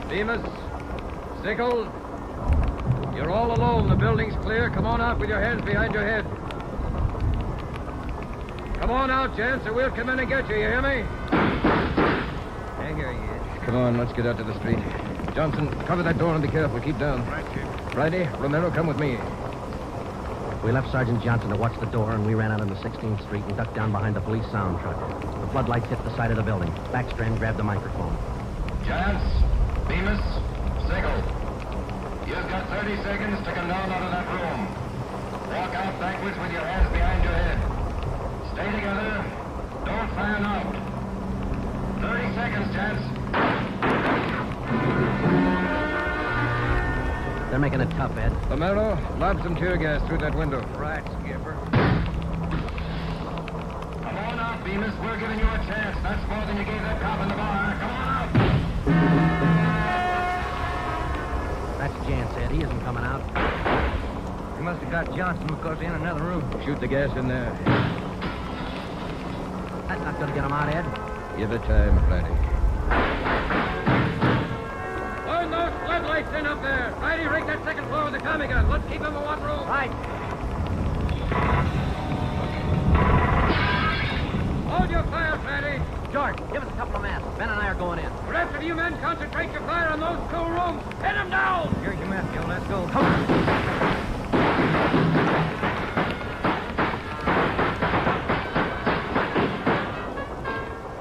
Bemis, Sickle, you're all alone. The building's clear. Come on out with your hands behind your head. Come on out, Jantz, or we'll come in and get you. You hear me? I hear you. Come on, let's get out to the street. Johnson, cover that door and be careful. Keep down. Right, Chief. Friday, Romero, come with me. We left Sergeant Johnson to watch the door, and we ran out into 16th Street and ducked down behind the police sound truck. The floodlights hit the side of the building. Backstrand grabbed the microphone. Chance, Bemis, Sigel. You've got 30 seconds to come down out of that room. Walk out backwards with your hands behind your head. Stay together. Don't fan out. 30 seconds, Chance. They're making it tough, Ed. Romero, lob some tear gas through that window. Right, Skipper. Come on out, Bemis. We're giving you a chance. That's more than you gave that cop in the bar. Come on out. That's Jance, Ed. He isn't coming out. You must have got Johnson because he's in another room. Shoot the gas in there. That's not going to get him out, Ed. Give it time, Friday. Burn those floodlights in up there. Friday, rig that second floor with the Tommy gun. Let's keep him in one room. Right. Hold your fire, Friday. George, give us a couple of masks. Ben and I are going in. The rest of you men concentrate your fire on those 2 rooms. Hit them down. Here's your mask, Joe. Let's go. Come on.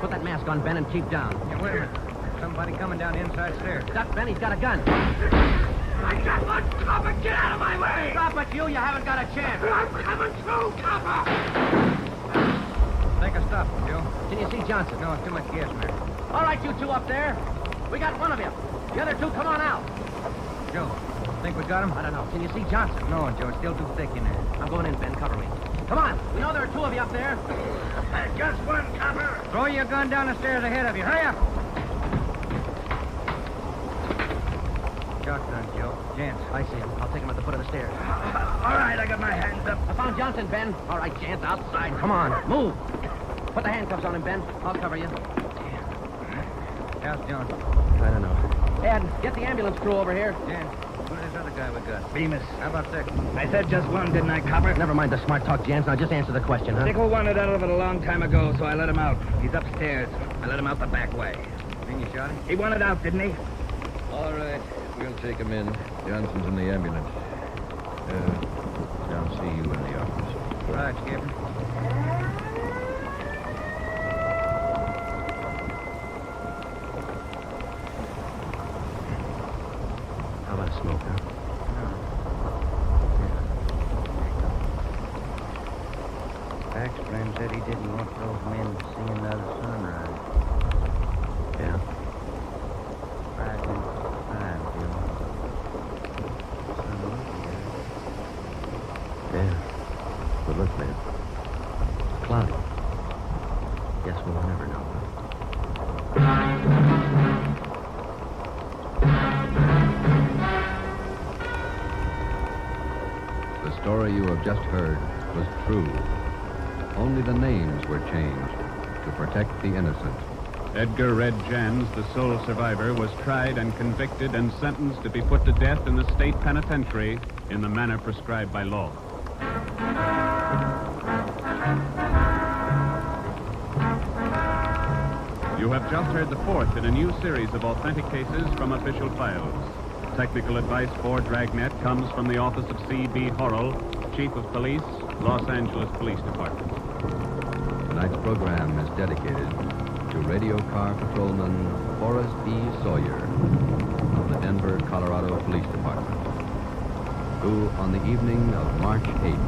Put that mask on, Ben, and keep down. Hey, wait a minute. Somebody coming down the inside stairs. Duck, Ben. He's got a gun. I got one, copper. Get out of my way. Stop it, you. You haven't got a chance. I'm coming through, copper. Take a stop, Joe. Can you see Johnson? No, it's too much gas, man. All right, you two up there. We got one of you. The other two, come on out. Joe, think we got him? I don't know. Can you see Johnson? No, Joe. It's still too thick in there. I'm going in, Ben. Cover me. Come on. We know there are 2 of you up there. Just one, copper. Throw your gun down the stairs ahead of you. Hurry up. Shotgun, Joe. Jance. I see him. I'll take him at the foot of the stairs. All right, I got my hands up. I found Johnson, Ben. All right, Jance, outside. Come on. Move. Put the handcuffs on him, Ben. I'll cover you. How's Johnson? I don't know. Ed, get the ambulance crew over here. Jance, who's this other guy we got? Bemis. How about second? I said just one, didn't I, copper? Never mind the smart talk, Jance. Now just answer the question, huh? Sickle wanted out of it a long time ago, so I let him out. He's upstairs. I let him out the back way. Mean you shot him? He wanted out, didn't he? All right. We'll take him in. Johnson's in the ambulance. I'll see you in the office. Right, Skipper. How about a smoke, huh? Backstrand said he didn't want those men seeing another sunrise. Yeah. 5 minutes to 5, Joe. Sun looking Yeah. But look, man. Cloudy. Guess we'll never know. The story you have just heard was true. Only the names were changed to protect the innocent. Edgar Red Jans, the sole survivor, was tried and convicted and sentenced to be put to death in the state penitentiary in the manner prescribed by law. You have just heard the 4th in a new series of authentic cases from official files. Technical advice for Dragnet comes from the office of C.B. Horrell, Chief of Police, Los Angeles Police Department. Tonight's program is dedicated to radio car patrolman Horace B. Sawyer of the Denver, Colorado Police Department, who on the evening of March 8,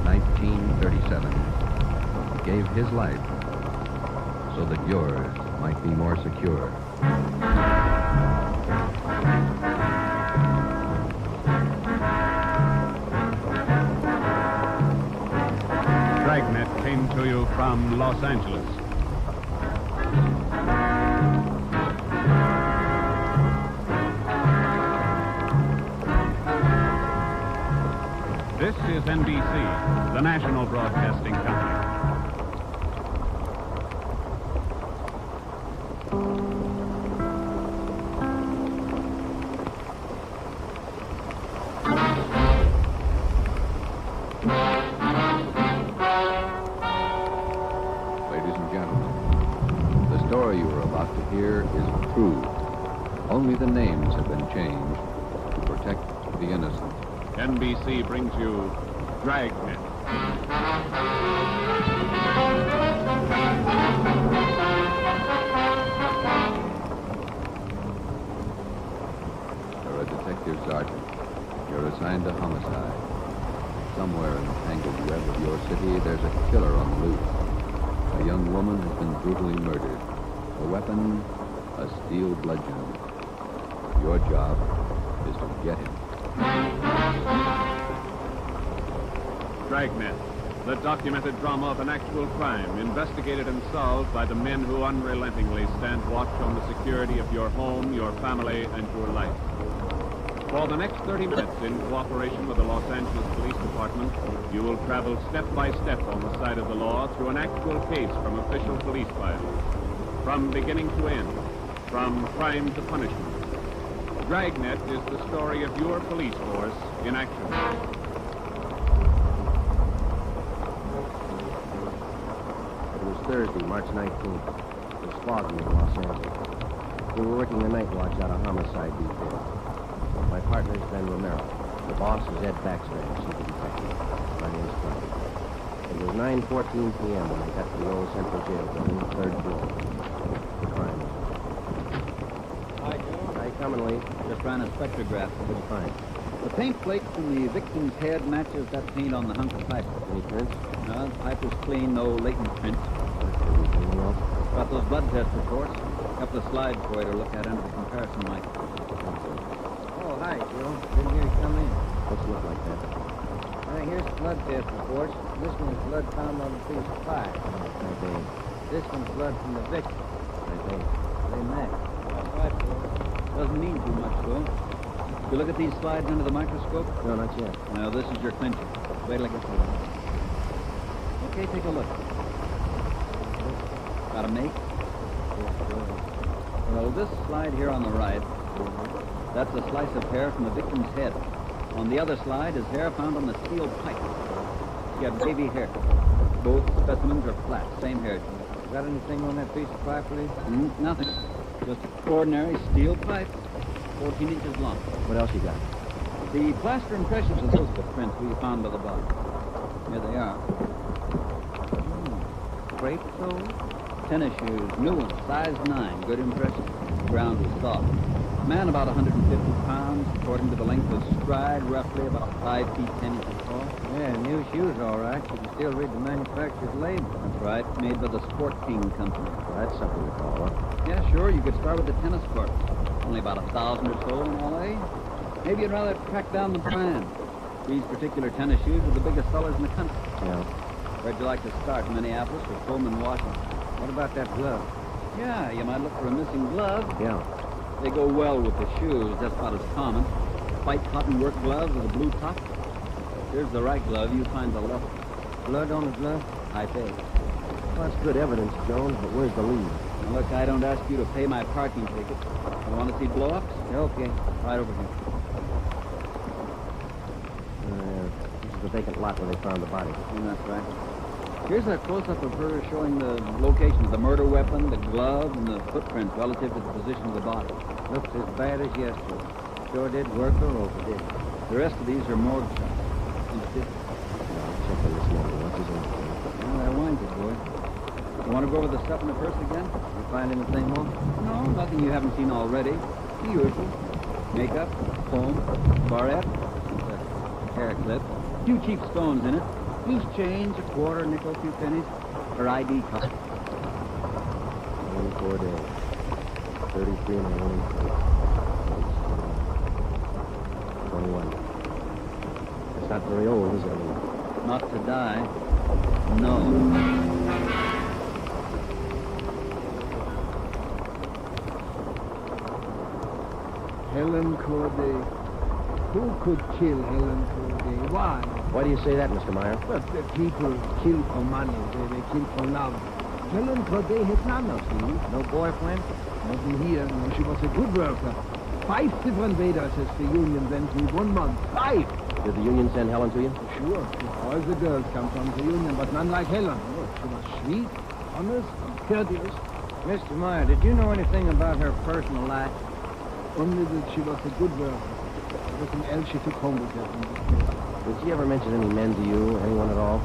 1937, gave his life so that yours might be more secure. Dragnet came to you from Los Angeles. This is NBC, the national broadcasting company. Ladies and gentlemen, the story you are about to hear is true. Only the names have been changed to protect the innocent. NBC brings you Dragnet. You're a detective sergeant. You're assigned to homicide. Somewhere in the tangled web of your city, there's a killer on the loose. A young woman has been brutally murdered. A weapon, a steel bludgeon. Your job is to get him. Dragnet, the documented drama of an actual crime, investigated and solved by the men who unrelentingly stand watch on the security of your home, your family, and your life. For the next 30 minutes, in cooperation with the Los Angeles Police Department, you will travel step by step on the side of the law through an actual case from official police files. From beginning to end, from crime to punishment. Dragnet is the story of your police force in action. It was Thursday, March 19th. It was foggy in Los Angeles. We were working the night watch out of homicide detail. My partner is Ben Romero. The boss is Ed Baxter, chief detective. My name is Tranquil. It was 9:14 p.m. when I got to the old Central Jail building, third floor. Crime. Hi, Joe. Hi, commonly. Just ran a spectrograph. Good find. The paint flake from the victim's head matches that paint on the hunk of pipe. Any prints? No, the pipe was clean, no latent prints. Anything else? Got those blood test reports. A couple of slides for you to look at under the comparison mic. Oh, hi, Joe. Didn't hear you come in. What's it look like that? All right, here's the blood test reports. This one's blood found on the piece of pipe. Okay. This one's blood from the victim. Okay. They match. That's right, Joe. Doesn't mean too much, though. You look at these slides under the microscope? No, not yet. Now, this is your clincher. Wait till I get to it. Okay, take a look. Got a make? Well, this slide here on the right, that's a slice of hair from the victim's head. On the other slide is hair found on the steel pipe. You have wavy hair. Both specimens are flat, same hair. Got anything on that piece of pipe, please? Nothing. Just ordinary steel pipe, 14 inches long. What else you got? The plaster impressions of those footprints we found by the body. Here they are. Crepe soles? Tennis shoes, new ones, size 9, good impression. The ground was soft. Man about 150 pounds, according to the length of stride, roughly about 5 feet 10 inches tall. Yeah, new shoes, all right. You can still read the manufacturer's label. That's right, made by the Sport King Company. Well, that's something to call up. Yeah, sure, you could start with the tennis courts. Only about 1,000 or so in L.A. Maybe you'd rather track down the brand. These particular tennis shoes are the biggest sellers in the country. Yeah. Where'd you like to start, Minneapolis or Pullman, Washington? What about that glove? Yeah, you might look for a missing glove. Yeah. They go well with the shoes, just about as common. White cotton work gloves with a blue top. Here's the right glove, you find the left. Blood on the glove? Type A. Well, that's good evidence, Jones, but where's the lead? Now, look, I don't ask you to pay my parking ticket. You want to see blow-ups? Okay. Right over here. This is the vacant lot where they found the body. Yeah, that's right. Here's a close-up of her showing the location of the murder weapon, the glove, and the footprints relative to the position of the body. Looks as bad as yesterday. Sure did work her over, did it? The rest of these are morgue shots. Check on this number. What's his name? Well, that winds it, boy. You want to go over the stuff in the purse again? You find anything more? No, nothing you haven't seen already. The usual. Makeup, comb, barrette, hair clip, a few cheap stones in it, loose change, a quarter, nickel, a few pennies, her ID card. 24 days. 33 and a half. 21. That's not very old, is it? Not to die. No. Helen Corday. Who could kill Helen Corday? Why? Why do you say that, Mr. Meyer? But the people kill for money. They kill for love. Helen Corday had none of these. No boyfriend? Nobody here. No, she was a good worker. 5 different waitresses the union sent me 1 month. 5! Did the union send Helen to you? Sure. All the girls come from the union, but none like Helen. Look, she was sweet, honest, and courteous. Mr. Meyer, did you know anything about her personal life? Only that she was a good worker. Everything else she took home with her from the place. Did she ever mention any men to you? Anyone at all?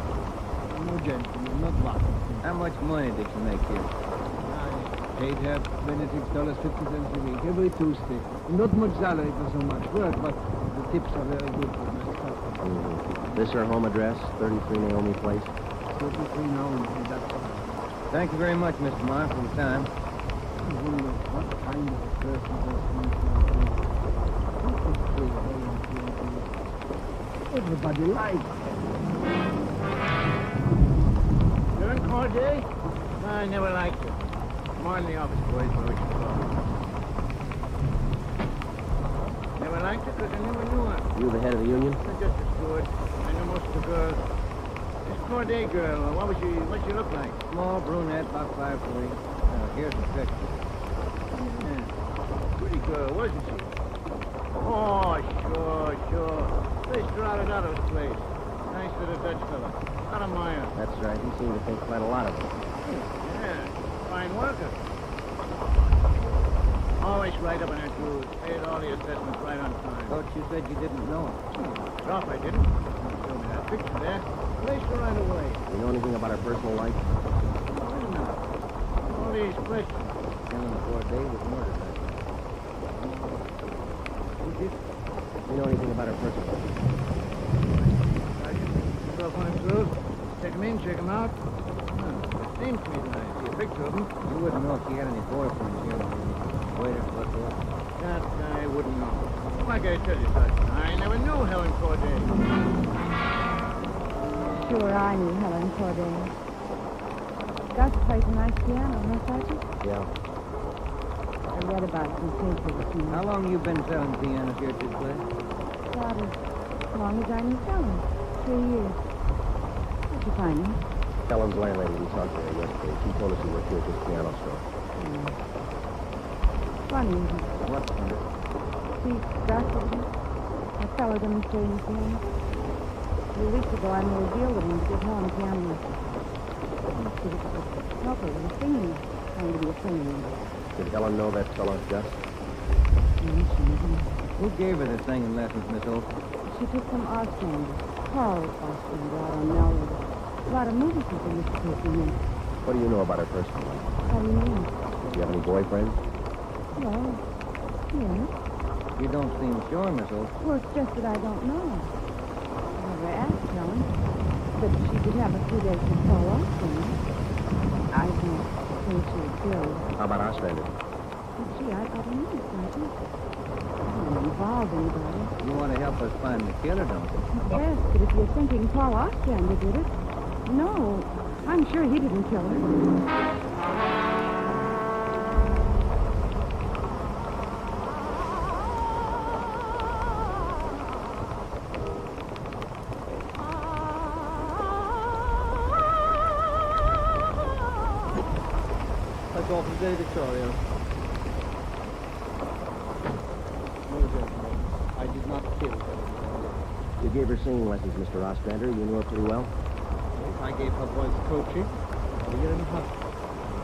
No gentlemen, not one. How much money did you make here? I paid her $26.50 a week every Tuesday. Not much salary for so much work, but the tips are very good for my stuff. This her home address, 33 Naomi Place? 33 now, and that's all. Thank you very much, Mr. Meyer, for your time. I wonder what kind of a person does things like this. What is free everybody likes. You're in Corday? No, I never liked it. Come on in the office, boys. Know what you're talking. Never liked it because I never knew her. You the head of the union? Just as good. I know most of the girls. This Corday girl, what'd she look like? Small brunette, about 5'3". Here's the picture. Yeah. Pretty girl, wasn't she? Oh, sure. They strutted out of his place. Nice little Dutch fella. Out of Meyer. That's right. He seemed to think quite a lot of it. Yeah, fine worker. Always right up on her dues. Paid all the assessments right on time. Thought you said you didn't know her. Drop, I didn't. Showed me that picture there. Placed her right away. You know anything about her personal life? Wait a minute. All these questions. Helen Corday was murdered that night. Who did? You know anything about her personal life? Sergeant, go on him through. Check him in, check him out. It seems to me that I see a picture of him. You wouldn't know if she had any boyfriends here. Waiter, butler. That I wouldn't know. Like I tell you, Sergeant, I never knew Helen Corday. Sure, I knew Helen Corday. Gus plays a nice piano, no, Sergeant? Yeah. I read about it in papers this morning. How long you been selling pianos here at this place? About as long as I knew Helen. 3 years. How'd you find him? Helen's landlady, we talked to her yesterday. She told us you worked here at this piano store. Funny, isn't it? What's funny? See, Gus, isn't it? A fellow demonstrating piano. A few weeks ago, I made a deal with him to give Helen piano lessons. Help her with singing. Trying to be a singer. Did Helen know that fellow Gus? Who gave her the singing lessons, Miss Olson? She took some Ostrander. Carl Ostrander out on Melrose. A lot of movie people used to take him in. What do you know about her personal life? How do you mean? Do you have any boyfriends? Well, yes. You don't seem sure, Miss Olson. Well, it's just that I don't know. I never asked Helen. But she did have a few days with Paul Ostrander. I don't think she was killed. How about Ostrander? Gee, I don't know, Sergeant. I don't involve anybody. You want to help us find the killer, don't you? Yes, but if you're thinking Paul Ostrander did it, no, I'm sure he didn't kill her. That's all from Day Victoria. No, gentlemen, I did not kill her. You gave her singing lessons, Mr. Ostrander. You knew her pretty well? Yes, I gave her voice coaching a year and a half.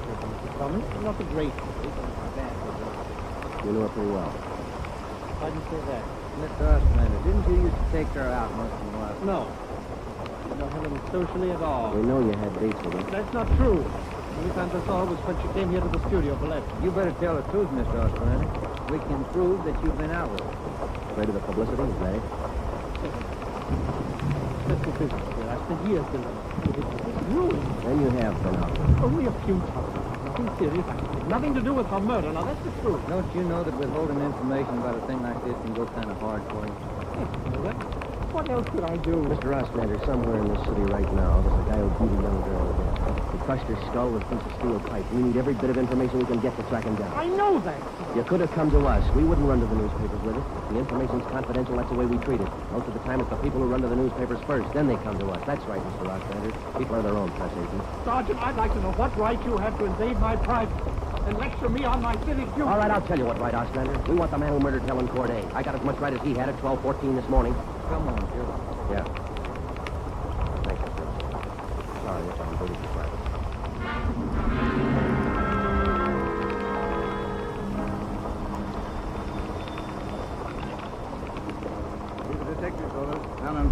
Mr. Thomas, not a great voice, not bad voice. You knew her pretty well. Why did you say that? Mr. Ostrander, didn't you used to take her out once in a while? No. I didn't know Helen socially at all. We know you had dates with her. That's not true. The only time I saw her was when she came here to the studio for lessons. You better tell the truth, Mr. Ostrander. We can prove that you've been out with her. Afraid of the publicity, is that it? That's the business here. I spent years building it. It's ruined. Then you have been out with her. Only a few times. Nothing serious. Nothing to do with her murder. Now, that's the truth. Don't you know that withholding information about a thing like this can go kind of hard for you? What else could I do? Mr. Ostrander, somewhere in this city right now, there's a guy who beat a young girl to death. He crushed her skull with a piece of steel pipe. We need every bit of information we can get to track him down. I know that. You could have come to us. We wouldn't run to the newspapers with it. If the information's confidential, that's the way we treat it. Most of the time, it's the people who run to the newspapers first. Then they come to us. That's right, Mr. Ostrander. People are their own press agents. Sergeant, I'd like to know what right you have to invade my privacy and lecture me on my civic duty. All right, I'll tell you what right, Ostrander. We want the man who murdered Helen Corday. I got as much right as he had at 12:14 this morning. Come on, Joe. Yeah. Thanks, Mr. Sorry if I'm voting for private. He's a detective, fellas. Helen.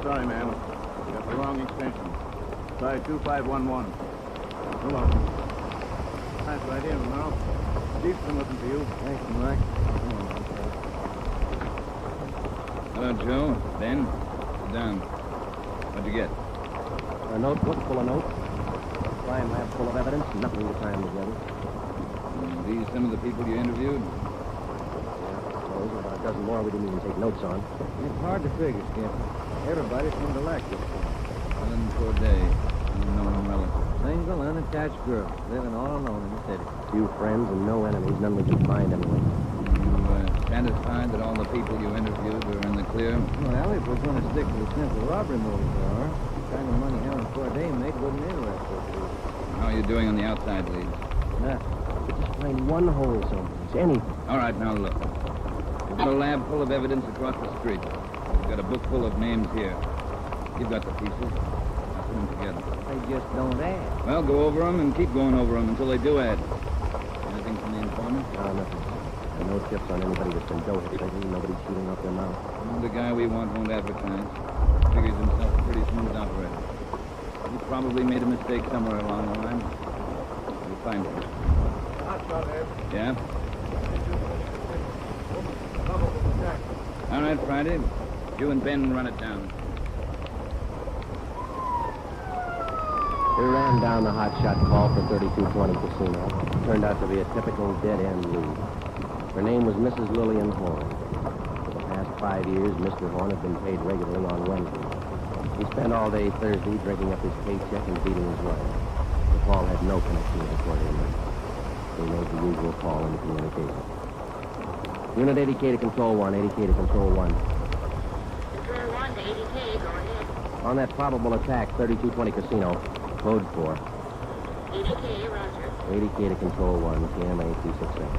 sorry, ma'am. You got the wrong extension. Try 2511. So long. Pass right in, Merle. Chief's been looking for you. Thanks, Mark. Hello, Joe. Ben. Sit down. What'd you get? A notebook full of notes. A crime lab full of evidence. Nothing to tie them together. These some of the people you interviewed? Those are about a dozen more we didn't even take notes on. It's hard to figure, Skip. Everybody seemed to like this thing. Helen Corday. Unknown relative. Single, unattached girl, living all alone in the city. Few friends and no enemies. None we could find anyway. You satisfied that all the people you interviewed were in the clear? Well, if we're going to stick to the simple robbery motive there are, the kind of money Helen Corday made wouldn't interest us. How are you doing on the outside leads? Nothing. Just find one hole someplace. Anything. All right, now look. We've got a lab full of evidence across the street. We've got a book full of names here. You've got the pieces. Now put them together. They just don't add. Well, go over them and keep going over them until they do add. Anything from the informant? No, nothing. And no tips on anybody that's been dough hit lately. Nobody's shooting off their mouth. Well, the guy we want won't advertise. Figures himself a pretty smooth operator. He probably made a mistake somewhere along the line. We'll find him. Yeah? All right, Friday. You and Ben run it down. We ran down the hotshot call for 3220 Casino. Turned out to be a typical dead-end lead. Her name was Mrs. Lillian Horn. For the past 5 years, Mr. Horn had been paid regularly on Wednesday. He spent all day Thursday drinking up his paycheck and beating his wife. The call had no connection with the court inmate. They made the usual call into communication. Unit 80K to Control 1, 80K to Control 1. Control 1 to 80K, go ahead. On that probable attack, 3220 Casino, code 4. 80K, roger. 80K to Control 1, KMA 267.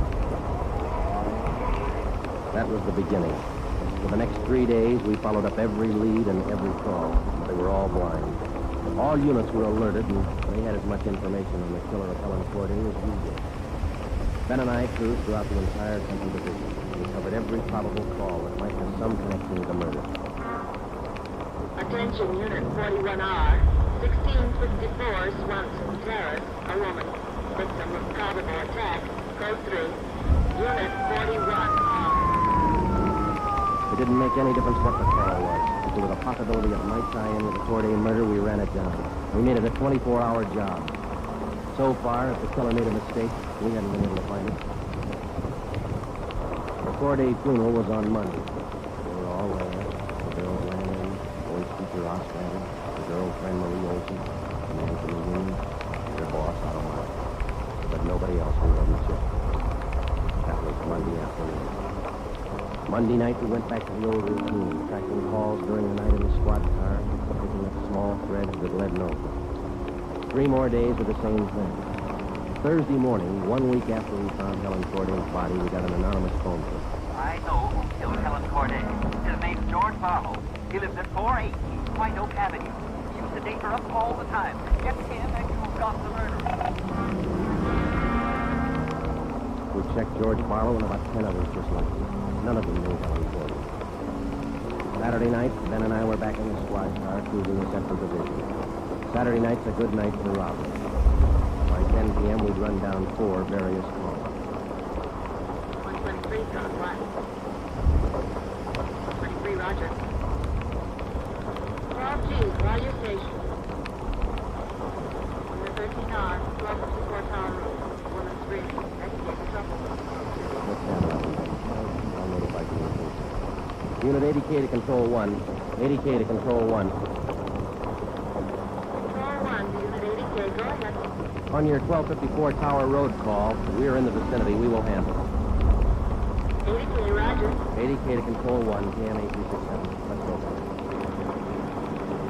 That was the beginning. For the next 3 days, we followed up every lead and every call. They were all blind. All units were alerted, and they had as much information on the killer of Helen Corday as we did. Ben and I cruised throughout the entire Central Division. We covered every probable call that might have some connection with the murder. Attention, Unit 41R. 1654 Swanson Terrace, a woman. Victim of probable attack. Code 3. Unit 41R. It didn't make any difference what the call was. If there was a possibility it might tie in with the Corday murder, we ran it down. We made it a 24-hour job. So far, if the killer made a mistake, we hadn't been able to find it. The Corday funeral was on Monday. We were all there. The girl Landon, voice teacher Ostrander, the girlfriend Marie Olson, the man from the union, their boss, I don't know. But nobody else we wasn't sure. That was Monday afternoon. Monday night, we went back to the old routine, tracking calls during the night in the squad car, picking up small threads that led nowhere. 3 more days of the same thing. Thursday morning, 1 week after we found Helen Corday's body, we got an anonymous phone call. I know who killed Helen Corday. His name's George Barlow. He lives at 418 White Oak Avenue. He used to date her up all the time. Get him and you've got the murderer. We checked George Barlow and about 10 others just like him. None of them knew Helen Corday. Saturday night, Ben and I were back in the squad car cruising the Central Division. Saturday night's a good night for robbery. By 10 p.m., we'd run down 4 various calls. 123, code 1. 123, roger. 12G, while your station. Number 13R, 1254 Tower Road. Woman screaming. Investigate the trouble. Let's have it out. I'll notify communication. Unit 80K to Control 1. 80K to Control 1. On your 1254 Tower Road call, we are in the vicinity. We will handle it. 80K, roger. 80K to Control 1, KMA 267. Let's go.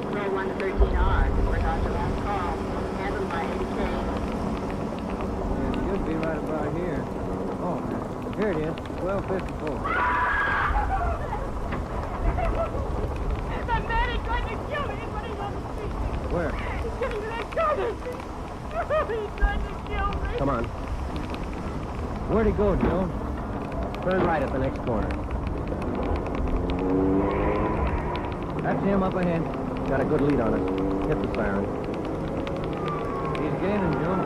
Control 1 to 13R. Without your last call. Handled by 80K. Yeah, it should be right about here. Oh, here it is, 1254. That man is trying to kill me, but he's on the street. Where? He's getting to that corner. He's trying to kill me. Come on. Where'd he go, Joe? Turn right at the next corner. That's him up ahead. Got a good lead on us. Hit the siren. He's gaining, Joe.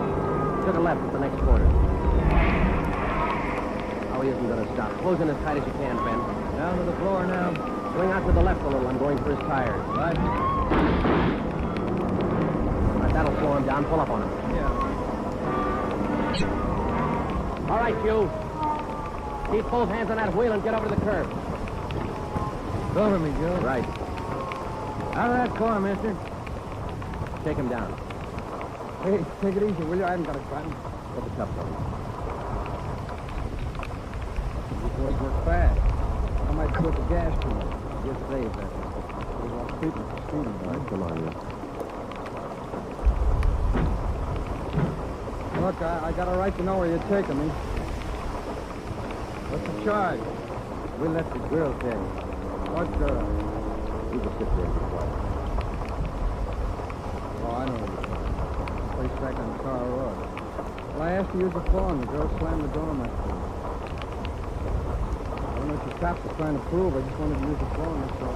Took a left at the next corner. Oh, he isn't going to stop. Close in as tight as you can, Ben. Down to the floor now. Swing out to the left a little. I'm going for his tires. Right. All right, that'll slow him down. Pull up on him. Yeah. All right, you. Keep both hands on that wheel and get over to the curb. Over me, Joe. Right. Out of that car, mister. Take him down. Hey, take it easy, will you? I haven't got a gun. Put the cuffs on him. These boys work fast. I might put the gas to him. Just save that. There's lots of people speeding. All right, come on, you. Look, I got a right to know where you're taking me. What's the charge? We'll let the girl tell you. What girl? You just sit there and be quiet. Oh, I know what you're talking about. Place back on Car Road. Well, I asked to use the phone. The girl slammed the door in my face. I don't know what your cops are trying to prove. I just wanted to use the phone, that's all.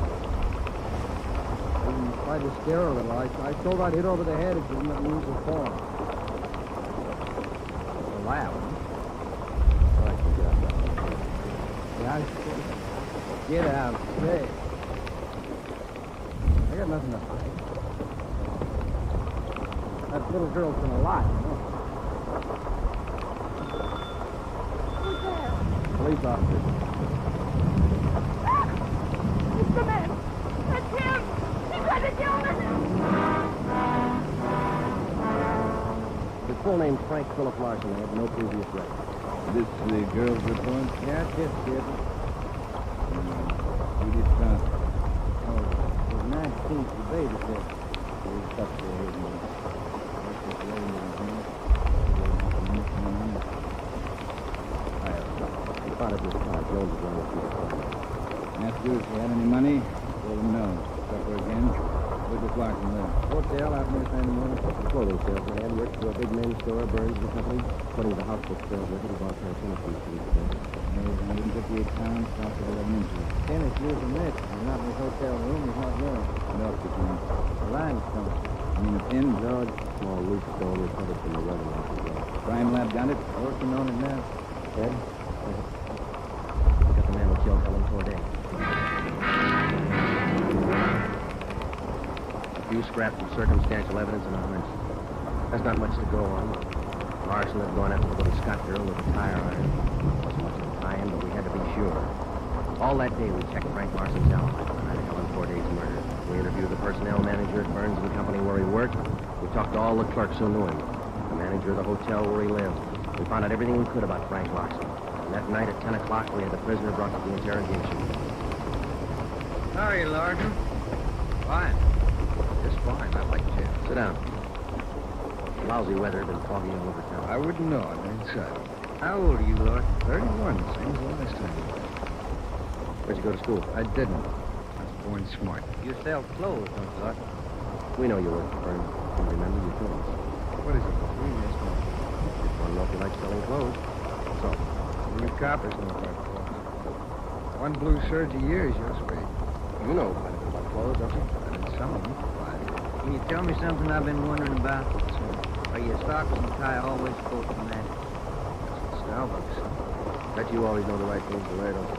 I even tried to scare her a little. I told her I'd hit her over the head if she didn't let me use the phone. Loud. All right, you got that. Yeah, get out. Hey. I got nothing to hide. That little girl's gonna lie, you know. Who's there? Police officer. It's the man. That's him. He tried to kill me. His full name's Frank Philip Larson. I have no previous record. This the girl's report? Yeah, it's just kid. Who did come? Oh, the 19th, the baby said. He's stuck there, isn't he? I spotted this car. Jones is running through the car. Ask you if you had any money. Let him know. Supper again. Where's the Clarkson live? Hotel out near San Diego. The clothing salesman. Works for a big men's store, Burns and Company. Putting the house book sales with it. He bought her Tennessee Street today. 158 pounds, south of 11 inches. Dennis lives in this. He's not in his hotel room. He's not there. What else did you want? The line's coming. I mean, a pin? No, just a small loose stone recovered from the wedding house as well. Crime lab got it? Working on it now. Ed? We got the man who killed Helen Corday. A few scraps of circumstantial evidence and a hunch. That's not much to go on. Larson had gone after the little Scott girl with a tire iron. Wasn't much of a tie-in, but we had to be sure. All that day, we checked Frank Larson's alibi for the night of Helen Corday's murder. We interviewed the personnel manager at Burns and Company where he worked. We talked to all the clerks who knew him. The manager of the hotel where he lived. We found out everything we could about Frank Larson. And that night at 10 o'clock, we had the prisoner brought to the interrogation. How are you, Larson? Fine. Just fine. I like it. Sit down. Lousy weather, been foggy all over town. I wouldn't know. I'm inside. How old are you, Lord? 31, same as last time. Where'd you go to school? I didn't. I was born smart. You sell clothes, don't you, Larson? We know you work for Burns. You remember you told us. What is it? What do you ask me? Just want to know if you like selling clothes. So, You coppers know about clothes. One blue serge a year is your speed. you know quite a bit about clothes, don't you? I mean, some of them. Can you tell me something I've been wondering about? Are your socks and tie always supposed to match? Style books. Bet you always know the right things to wear, don't you?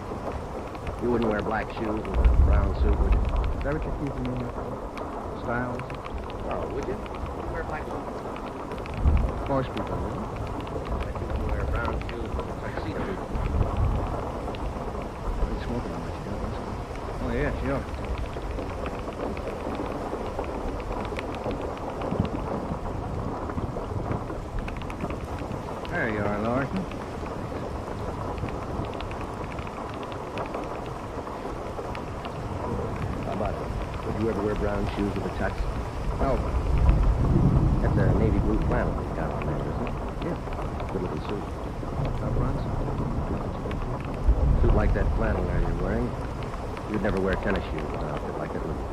You wouldn't wear black shoes with a brown suit, would you? Is that what you're keeping me here for? Styles? Oh, would you? You'd wear black shoes. Most people do. Bet you wouldn't wear brown shoes with a tuxedo. Been smoking on much, Oh, yeah, sure. There you are, Larson. How about it? Would you ever wear brown shoes with a tux? No. That's a navy blue flannel you've got on there, isn't it? Yeah. Good looking suit. Up runs? Suit like that flannel there you're wearing, you'd never wear tennis shoes with an outfit like it, would you?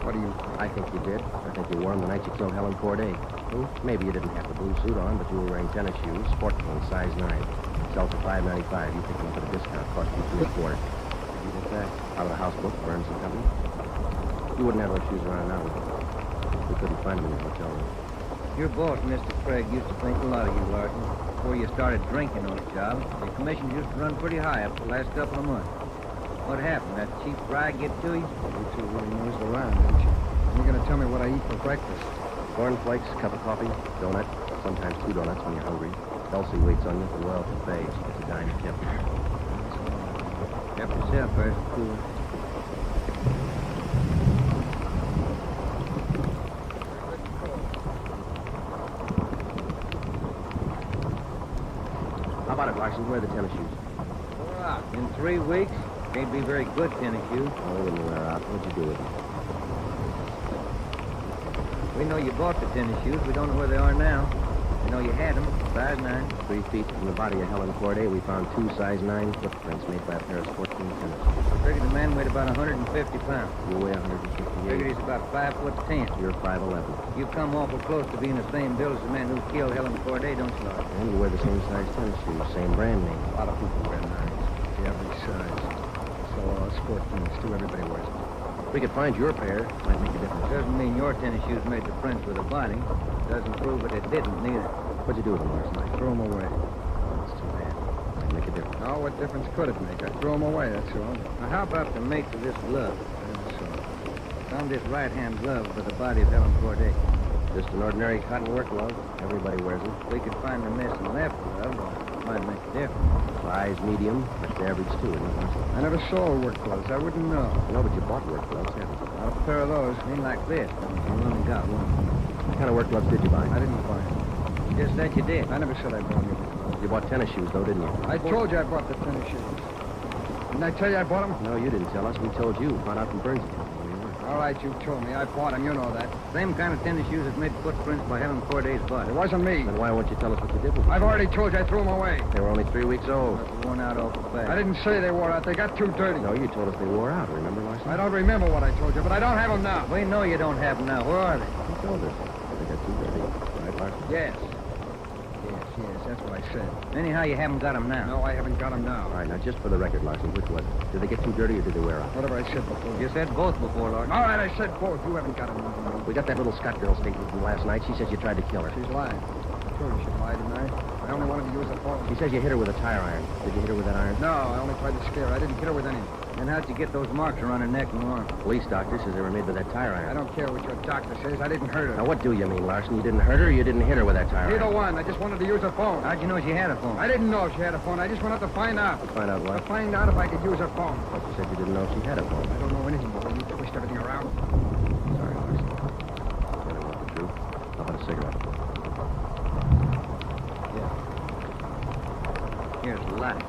What do you... I think you did. I think you wore them the night you killed Helen Corday. Who? Maybe you didn't have the blue suit on, but you were wearing tennis shoes, sport ones, size 9. Sells for $5.95. You picked them up at a discount. Cost you $3.25. You get that? Out of the house book, Burns and Company. You wouldn't have those shoes around now, would you? We couldn't find them in the hotel room. Your boss, Mr. Craig, used to think a lot of you, Larson. Before you started drinking on the job, your commissions used to run pretty high up the last couple of months. What happened? That cheap fry get to you? You two really nosed around, didn't you? You're going to tell me what I eat for breakfast. Cornflakes, cup of coffee, donut, sometimes 2 donuts when you're hungry. Elsie waits on you at the well buffet. She gets a dime tip. Help yourself, there's a cool. How about it, Larson? Where are the tennis shoes? Wore out. In 3 weeks, can't be very good tennis shoes. Oh, they wouldn't wear out. What'd you do with them? We know you bought the tennis shoes. We don't know where they are now. We know you had them. Size 9. 3 feet from the body of Helen Corday, we found 2 size 9 footprints made by a pair of 14 tennis shoes. I figured the man weighed about 150 pounds. You weigh Figured 158. he's about 5'10". You're 5'11. You come awful close to being the same build as the man who killed Helen Corday, don't you, Larson? And you wear the same size tennis shoes, same brand name. A lot of people wear 9s. The average size. So, sport tennis, too. Everybody wears them. If we could find your pair, it might make a difference. Doesn't mean your tennis shoes made the prints with the body. Doesn't prove that it didn't, neither. What'd you do with them, Larson? I threw them away. That's too bad. Might make a difference. No, what difference could it make? I threw them away, that's all. Now, how about the make of this glove? So, Found this right-hand glove for the body of Helen Corday. Just an ordinary cotton work glove. Everybody wears them. We could find the missing left glove. It might make a difference. Size medium. That's the average, too, isn't it, Larson? I never saw work clothes. I wouldn't know. No, but you bought work gloves, haven't you? Not a pair of those. Mean like this. I only got one. What kind of work gloves did you buy? I didn't buy them. You just said you did. I never said I bought them. You bought tennis shoes, though, didn't you? I told you I bought the tennis shoes. Didn't I tell you I bought them? No, you didn't tell us. We told you. Found out from Burns. All right, you told me. I bought them. You know that. Same kind of tennis shoes that made footprints by Helen Corday's body. It wasn't me. Then why won't you tell us what you did with them? I've already told you I threw them away. They were only 3 weeks old. Worn out awful fast. I didn't say they wore out. They got too dirty. No, you told us they wore out. Remember, Larson? I don't remember what I told you, but I don't have them now. We know you don't have them now. Where are they? You told us. They got too dirty. Right, Larson? Yes. Yes, that's what I said. Anyhow, you haven't got them now. No, I haven't got them now. All right, now, just for the record, Larson, which was it? Did they get too dirty or did they wear out? Whatever I said before. You said both before, Lord. All right, I said both. You haven't got them. We got that little Scott girl statement from last night. She says you tried to kill her. She's lying. I told her she'd lie tonight. I only wanted to use the phone. She says you hit her with a tire iron. Did you hit her with that iron? No, I only tried to scare her. I didn't hit her with anything. Then how'd you get those marks around her neck and arm? Police doctor says they were made with that tire iron. I don't care what your doctor says. I didn't hurt her. Now, what do you mean, Larson? You didn't hurt her or you didn't hit her with that tire Neither iron? one. I just wanted to use her phone. How'd you know she had a phone? I didn't know she had a phone. I just went out to find out. To find out To what? find out if I could use her phone. But you said you didn't know she had a phone. I don't know anything more. You twist everything around. Sorry, Larson. Better want the truth. How about a cigarette? Here's the light.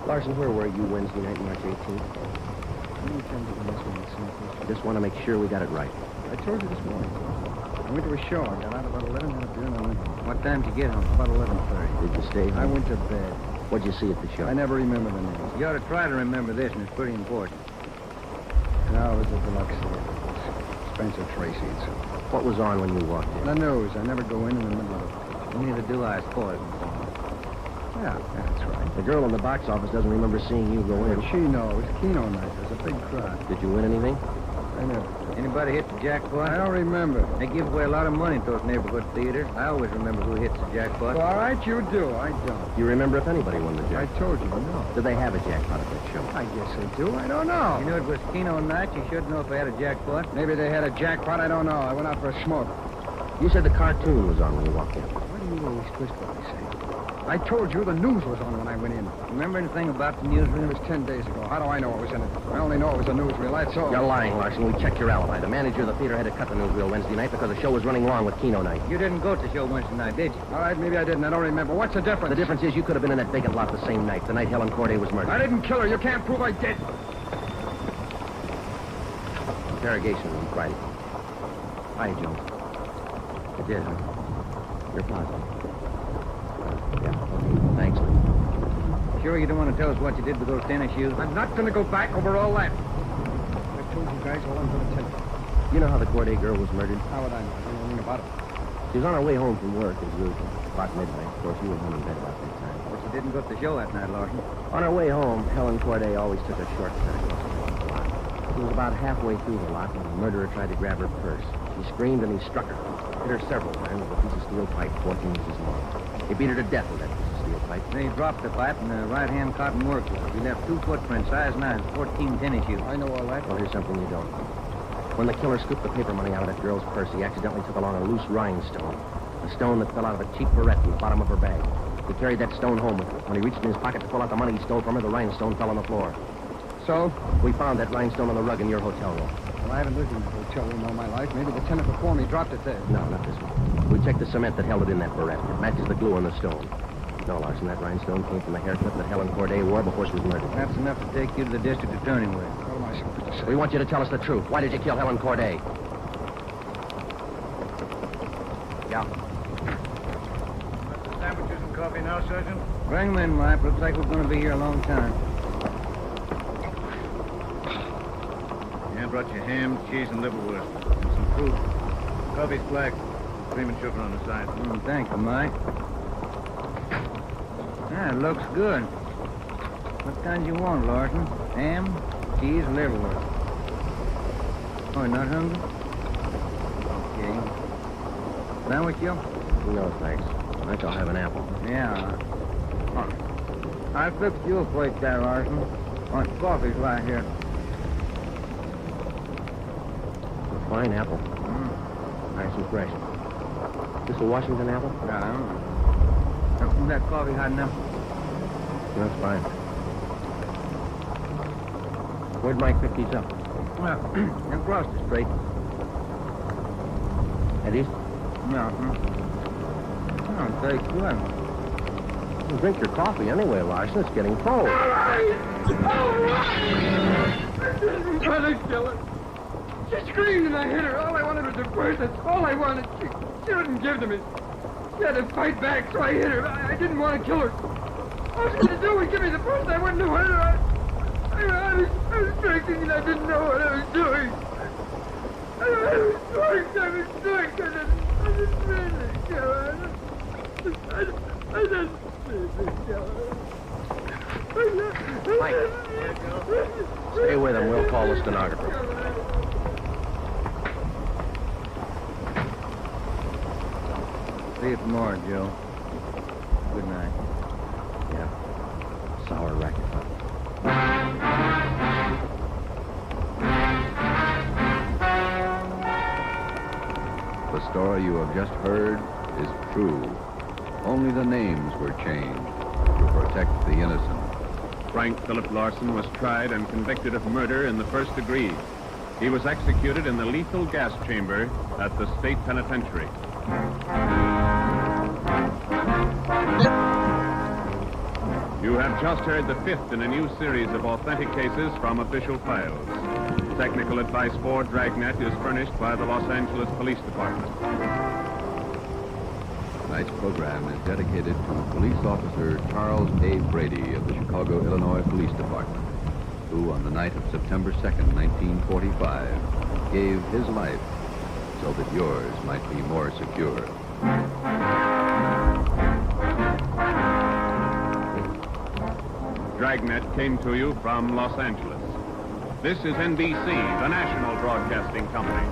Larson, where were you Wednesday night, March 18th? How many times have you asked me the same question? I just want to make sure we got it right. I told you this morning. I went to a show. I got out about 11, had a beer, and I went home. What time did you get home? About 11:30. Did you stay home? I went to bed. What'd you see at the show? I never remember the names. You ought to try to remember this, and it's pretty important. No, it was a deluxe theater. Spencer Tracy's. What was on when you walked in? The news. I never go in the middle of it. Neither do I, spoiled. Yeah, that's right. The girl in the box office doesn't remember seeing you go in. She knows. Keno night. There's a big crowd. Did you win anything? I never. Anybody hit the jackpot? I don't remember. They give away a lot of money at those neighborhood theaters. I always remember who hits the jackpot. Well, all right, you do. I don't. Do you remember if anybody won the I jackpot? told you, no. Did they have a jackpot at that show? I guess they do. I don't know. You knew it was Keno night. You should know if they had a jackpot. Maybe they had a jackpot. I don't know. I went out for a smoke. You said the cartoon was on when you walked in. Why do you always twist what I say? I told you the news was on when I went in. Remember anything about the It newsroom? was 10 days ago. How do I know it was in it? I only know it was a newsreel. That's all. You're lying, Larson. We checked your alibi. The manager of the theater had to cut the newsreel Wednesday night because the show was running long with Keno night. You didn't go to the show Wednesday night, did you? All right, maybe I didn't. I don't remember. What's the difference? The difference is you could have been in that vacant lot the same night, the night Helen Corday was murdered. I didn't kill her. You can't prove I did. Interrogation room Friday. Hi, Jones. You did, huh? You're positive. Yeah. Thanks. Sure you don't want to tell us what you did with those tennis shoes? I'm not going to go back over all that. I've told you guys all I'm going to tell you. You know how the Corday girl was murdered? How would I know? I don't know anything about it. She was on her way home from work, as usual, about midnight. Of course, you were home in bed about that time. But you didn't go to the show that night, Larson. On her way home, Helen Corday always took a shortcut across the lot. She was about halfway through the lot when the murderer tried to grab her purse. She screamed and he struck her. Hit her several times with a piece of steel pipe 14 inches long. He beat her to death with that piece of steel pipe. Then he dropped the pipe and the right-hand cotton work. He left 2 footprints, size 9, 14 tennis shoes. I know all that. Well, here's something you don't. When the killer scooped the paper money out of that girl's purse, he accidentally took along a loose rhinestone. A stone that fell out of a cheap barrette in the bottom of her bag. He carried that stone home with him. When he reached in his pocket to pull out the money he stole from her, the rhinestone fell on the floor. So, we found that rhinestone on the rug in your hotel room. Well, I haven't lived in a hotel room all my life. Maybe the tenant before me dropped it there. No, not this one. We checked the cement that held it in that barrette. It matches the glue on the stone. No, Larson, that rhinestone came from the haircut that Helen Corday wore before she was murdered. That's enough to take you to the district attorney with. What am I supposed to say? We want you to tell us the truth. Why did you kill Helen Corday? Yeah. Sandwiches and coffee now, Sergeant? Bring them in, Mike. Looks like we're going to be here a long time. Yeah, I brought you ham, cheese, and liverwurst. And some fruit. Coffee's black. Cream and sugar on the side. Thank you, Mike. It looks good. What kind you want, Larson? Ham, cheese, liverwurst. Oh, you're not hungry? Okay. Sandwich, you? No, thanks. I think I'll have an apple. Yeah. I fixed you a plate there, Larson. My coffee's right here. A fine apple. Nice and fresh. This a Washington apple? Yeah. Is that coffee hot enough? That's fine. Where'd Mike pick these up? Well, across the street. Eddie's? Yeah. Oh, very good. Well, drink your coffee anyway, Larson. It's getting cold. Trying to kill her. She screamed and I hit her. All I wanted was a purse. That's all I wanted. She wouldn't give to me. She had to fight back, so I hit her. I didn't want to kill her. All she had to do was give me the purse. I wouldn't have hurt her. I was drinking and I didn't know what I was doing. I was doing because I didn't mean to kill her. I didn't mean to kill her. Mike, stay with him. We'll call the stenographer. See you tomorrow, Joe. Good night. Yeah. Sour racket. The story you have just heard is true. Only the names were changed to protect the innocent. Frank Philip Larson was tried and convicted of murder in the first degree. He was executed in the lethal gas chamber at the state penitentiary. You have just heard the 5th in a new series of authentic cases from official files. Technical advice for Dragnet is furnished by the Los Angeles Police Department. Tonight's program is dedicated to Police Officer Charles A. Brady of the Chicago, Illinois Police Department, who on the night of September 2nd, 1945, gave his life so that yours might be more secure. Dragnet came to you from Los Angeles. This is NBC, the national broadcasting company.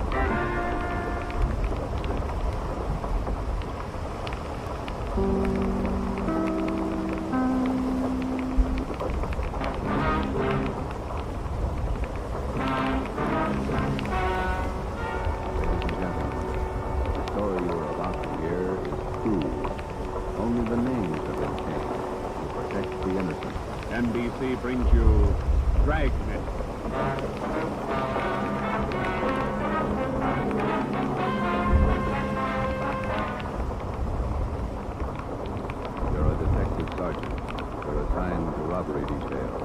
The story you are about to hear is true. Only the names have been changed to protect the innocent. NBC brings you Dragnet. You're a detective sergeant. You're assigned to robbery detail.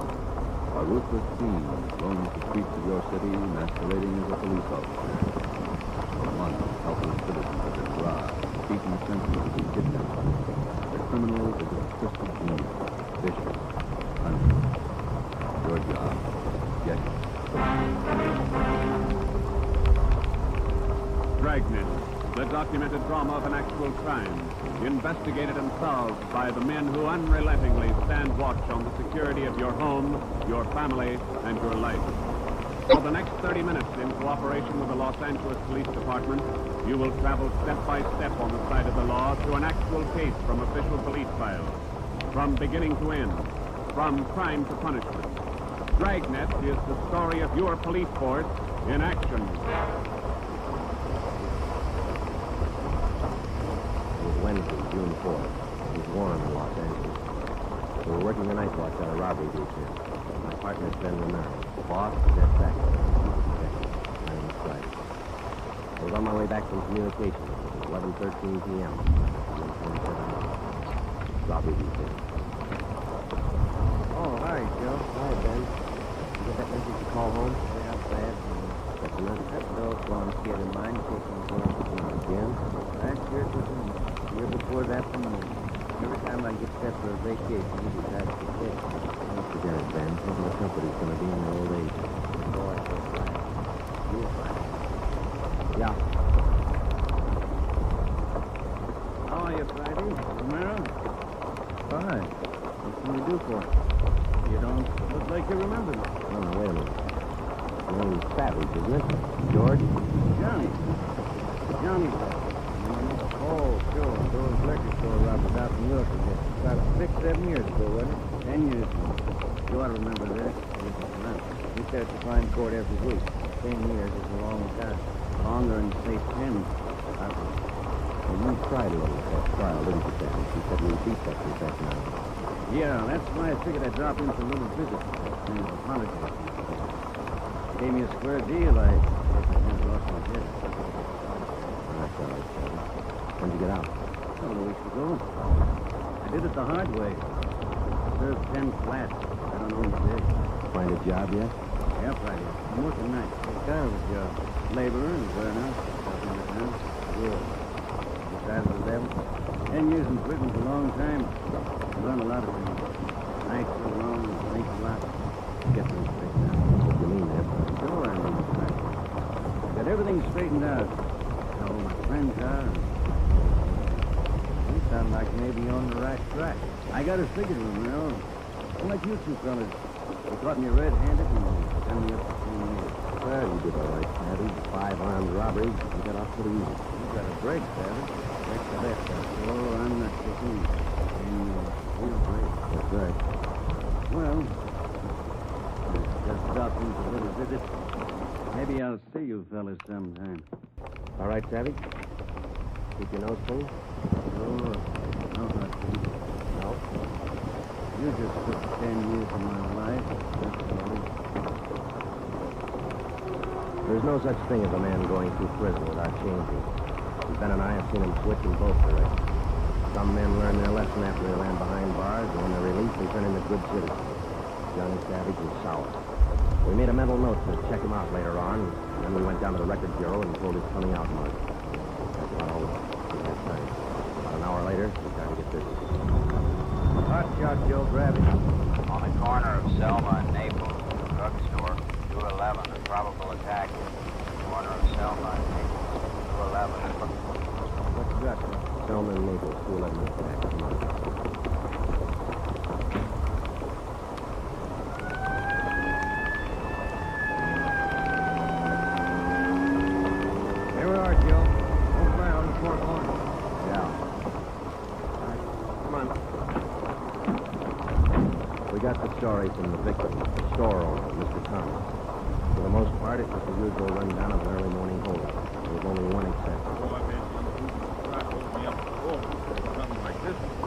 A ruthless fiend roams the streets of your city masquerading as a police officer. For months, helpless citizens have been robbed, beaten senseless and kidnapped. The criminal is a twisted genius, vicious, cunning. Your job, get him. Dragnet, the a documented drama of an actual crime, investigated and solved by the men who unrelentingly stand watch on the security of your home, your family, and your life. For the next 30 minutes, in cooperation with the Los Angeles Police Department, you will travel step by step on the side of the law through an actual case from official police files, from beginning to end, from crime to punishment. Dragnet is the story of your police force in action. It was Wednesday, June 4th. It was warm in Los Angeles. We were working the night watch on a robbery detail. My partner's Ben Romero. Boss, Jeff Beck. My name is Friday. I was on my way back from communications. It was 11:13 p.m. Robbery detail. Oh, hi, Joe. Hi, Ben. You get that message to call home? Yeah, not bad. That's enough. That doggone kid of mine taking home Again? last year it was the year before that from me. Every time I get set for a vacation, he decides to take me. Don't forget it, Ben. Thinking the company's going to be in their old age. Boy, you'll find it. You'll find it. Yeah. How are you, Friday? Romero? Fine. What can we do for you? You don't look like you remember me. Oh, no, wait a minute. Your name's Savage, isn't it? George? Johnny. Johnny. Oh, sure. Those liquor store robbers out in York again. About 6-7 years ago, wasn't it? 10 years ago. You ought to remember that. We set at the crime court every week. 10 years is a long time. Longer than, say, 10. Well, you tried a little that trial, didn't you, Savage? You said you beat that confession out of it. Yeah, that's why I figured I'd drop in for a little visit. And apologize. Gave me a square deal. I lost my head. That's all right, Savage. When'd you get out? A couple of weeks ago. I did it the hard way. Served 10 flat. I don't know what it is. Find a job yet? Yeah, Friday. I'm working night. What kind of a job? Laborer and burner. Up in the town. Good. Decided to 11. 10 years in prison's a long time. I learned a lot of things. Nights so long and think a lot. Get things straightened out. What do you mean, there? Sure, I mean, got everything straightened out. Know who my friends are. You sound like maybe you're on the right track. I got it figured, Romero. Like you two fellas. You caught me red-handed and sent me up to 10 years. Well, you did all right, Savage. 5 armed robberies. You got off pretty easy. You got a break, Savage. Break the left. Oh, I'm not taking it. And real break. That's right. Well, just stopped in for a little visit. Maybe I'll see you fellas sometime. All right, Savage? Keep your nose clean? Sure. No hard feelings. No? You just took 10 years of my life. That's all. There's no such thing as a man going through prison without changing. Ben and I have seen him switch in both directions. Some men learn their lesson after they land behind bars, and when they're released, they turn into good citizens. Johnny Savage was sour. We made a mental note to check him out later on, and then we went down to the record bureau and pulled his coming out mark. That's about all we had time. About an hour later, we tried to get busy. Hot shot, Joe. Grab it. On the corner of Selma and Naples, drugstore, 211, a probable attack. Corner of Selma and Naples, 211. What you got? Selma and Naples, 211 attack. Come on. Here we are, Joe. Over there on the fourth corner. Yeah. Come on. We got the story from the victim, the store owner, Mr. Thomas. For the most part, it was the usual rundown of an early morning hold-up. There was only one exception.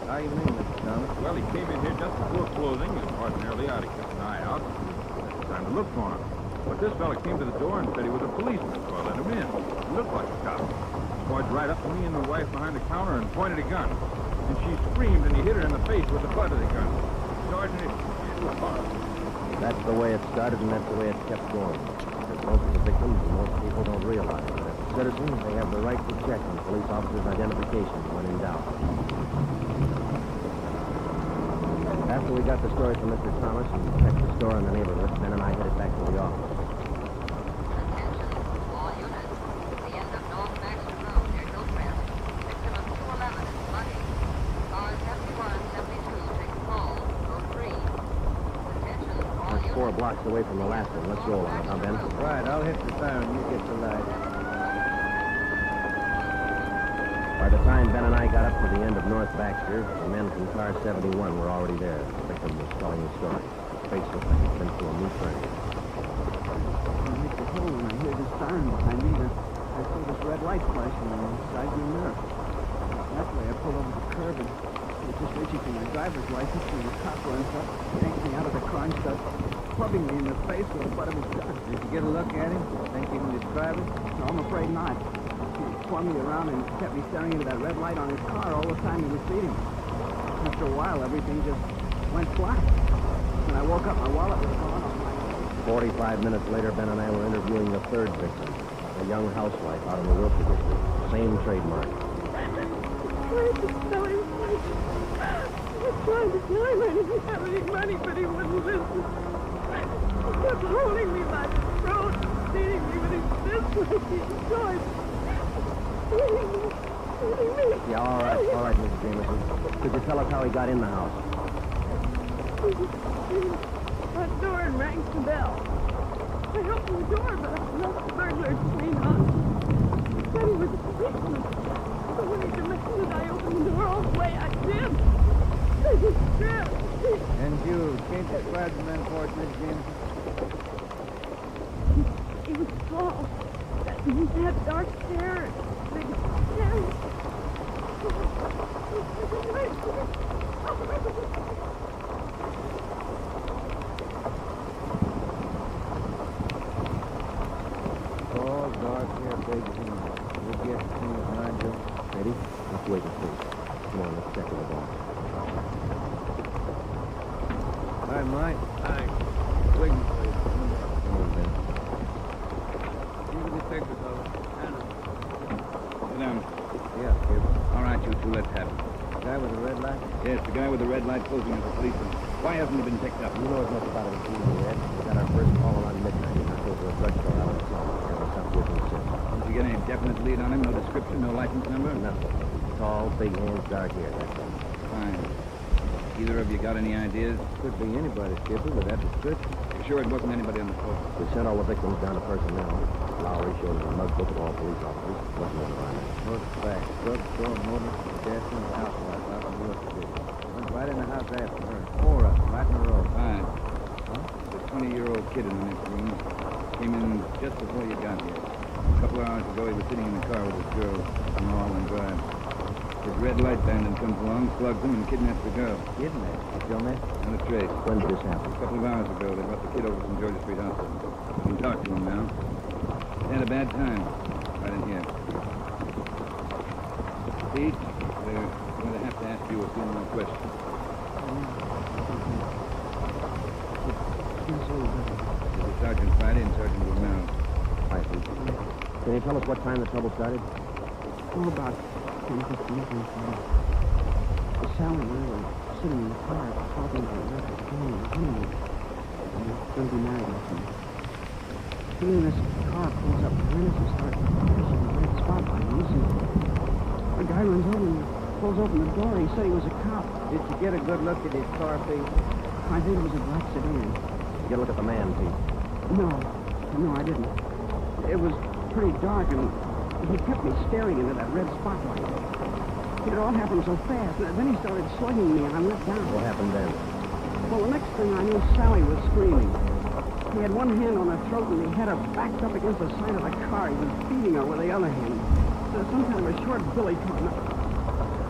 How you mean, Mr. Thomas? Well, he came in here just before closing. He ordinarily ought to keep an eye out. It's time to look for him. But this fella came to the door and said he was a policeman, so I let him in. He looked like a cop. He walked right up to me and the wife behind the counter and pointed a gun. And she screamed, and he hit her in the face with the butt of the gun. Sergeant, it was hard. That's the way it started, and that's the way it kept going. Because most of the victims and most people don't realize that as citizens, they have the right to check on police officers' identifications when in doubt. After we got the story from Mr. Thomas and checked the store in the neighborhood, Ben and I headed back to the office. Attention, all units. The end of North Baxter Road near Hillsborough blocks away from the last one. Let's roll on it, huh, Ben? Right, I'll hit the siren. You get the light. By the time Ben and I got up to the end of North Baxter, the men from car 71 were already there. The victim was telling the story. His face looked like he'd been through a new training. I hit the hole and I hear this siren behind me. I saw this red light flashing on the side view mirror. Naturally, I pulled over the curb and was just reaching for my driver's license when the cop runs up, yanks me out of the car and starts clubbing me in the face with the butt of his gun. Did you get a look at him? Think he was driving? No, I'm afraid not. He swung me around and kept me staring into that red light on his car all the time he was speeding. After a while, everything just went black. When I woke up, my wallet was gone off my... 45 minutes later, Ben and I were interviewing the third victim, a young housewife out in the Wilshire district. Same trademark. I tried to tell him I didn't have any money, but he wouldn't listen. He kept holding me by the throat, beating me with his fist like he enjoyed. Yeah, all right, Mrs. Jameson. Could you tell us how he got in the house? He was in the front door and rang the bell. I opened the door, but I left the burglar to clean on. He said he was a policeman. But when he demanded I open the door all the way, I did. I just did. And you can't describe the man for it, Miss Jameson? He was tall. He had dark hair and big hands. Tall, dark hair, big hands. We'll get to see behind you. Eddie, let's wait and see. Come on, let's check the box. Hi, Mike. Hi. Waiting for you. Come on, Ben. You the detective, fellow. Sit down. Yeah, Skip. All right, you two, let's have it. Guy with the red light? Yes, the guy with the red light posing as a policeman. Why hasn't he been picked up? You know as much about it as we do, Ed. We got our first call around midnight. We knocked over a drugstore out in town. And we stopped working since. Did you get any definite lead on him? No description, no license number? Nothing. Tall, big hands, dark hair, that's all. Fine. Either of you got any ideas? Could be anybody, Skipper, with that description. You sure it wasn't anybody on the force? We sent all the victims down to personnel. Lowry showed us a mug book of all police officers. Wasn't on the line. What's the fact? Drugstore, motor, gas and housewife out in the Wilshire. Went right in the house after her. 4 of them, right in a row. Fine. Huh? The 20-year-old kid in the next room came in just before you got here. A couple of hours ago, he was sitting in the car with his girl on Lulling Drive. His red light bandit comes along, slugs him, and kidnaps the girl. Kidnapped? You feel me? On a trace. When did this happen? A couple of hours ago, they brought the kid over from Georgia Street Hospital. You can talk to him now. They had a bad time. Right in here. Pete, we're going to have to ask you a few more questions. This is Sergeant Friday and Sergeant Romero. Hi, Pete. Can you tell us what time the trouble started? Oh, about 10, 15 minutes. Sally and I were sitting in the car talking about what was going on honeymoon. And we're going to be married next month. Suddenly this car pulls up behind us and starts flashing the red spotlight. And listen, the guy runs over and pulls open the door. He said he was a cop. Did you get a good look at his car, Pete? I think it was a black sedan. You get a look at the man, Pete. No, I didn't. It was pretty dark and he kept me staring into that red spotlight. It all happened so fast. Then he started slugging me, and I went down. What happened then? Well, the next thing I knew, Sally was screaming. He had one hand on her throat, and he had her backed up against the side of the car. He was beating her with the other hand. So some kind of a short billy club.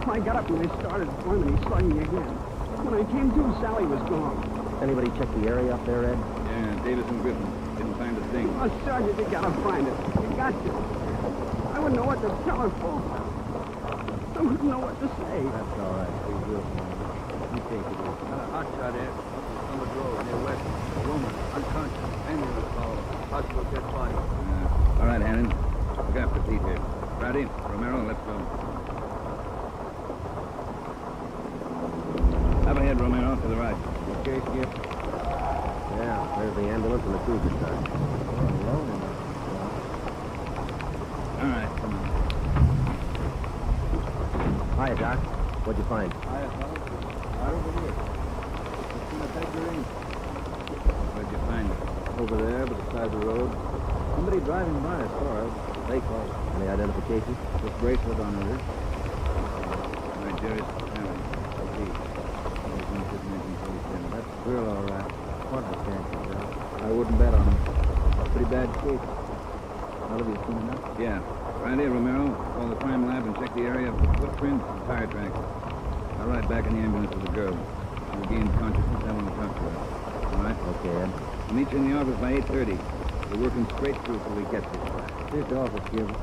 I got up, and I started for him, and he slugged me again. When I came to, Sally was gone. Anybody check the area up there, Ed? Yeah, Davis and Griffin. Didn't find a thing. Oh, Sergeant, you gotta find it. You got to. I wouldn't know what to tell her folks. I wouldn't know what to say. That's all right. We will. You take it easy. Hot shot, Ed. Up on Summit Road, near West. A woman, unconscious. Ambulance call. Hospital dead body. All right, Hannon. Look after Pete here. Friday, Romero, let's go. Up ahead, Romero, to the right. Okay, Skip. Yeah, there's the ambulance and the cruiser car. Alone enough. All right, come on. Hiya, Doc. What'd you find? Hiya, fellas. Right over here. Just gonna take your aim. Where'd you find it? Over there, beside the road. Somebody driving by saw it. They called it. Any identification? This bracelet on her wrist. My Jerry's family. That's the girl, all right. What the chances, Joe? I wouldn't bet on him. Pretty bad shape. None of you seen enough? Yeah. Right here, Romero. Call the crime lab and check the area for footprints and tire tracks. I'll ride back in the ambulance with the girl. She'll gain consciousness. I want to talk to her. All right? Okay, Ed. I'll meet you in the office by 8:30. We're working straight through till we get this. Here's the office, Gilbert.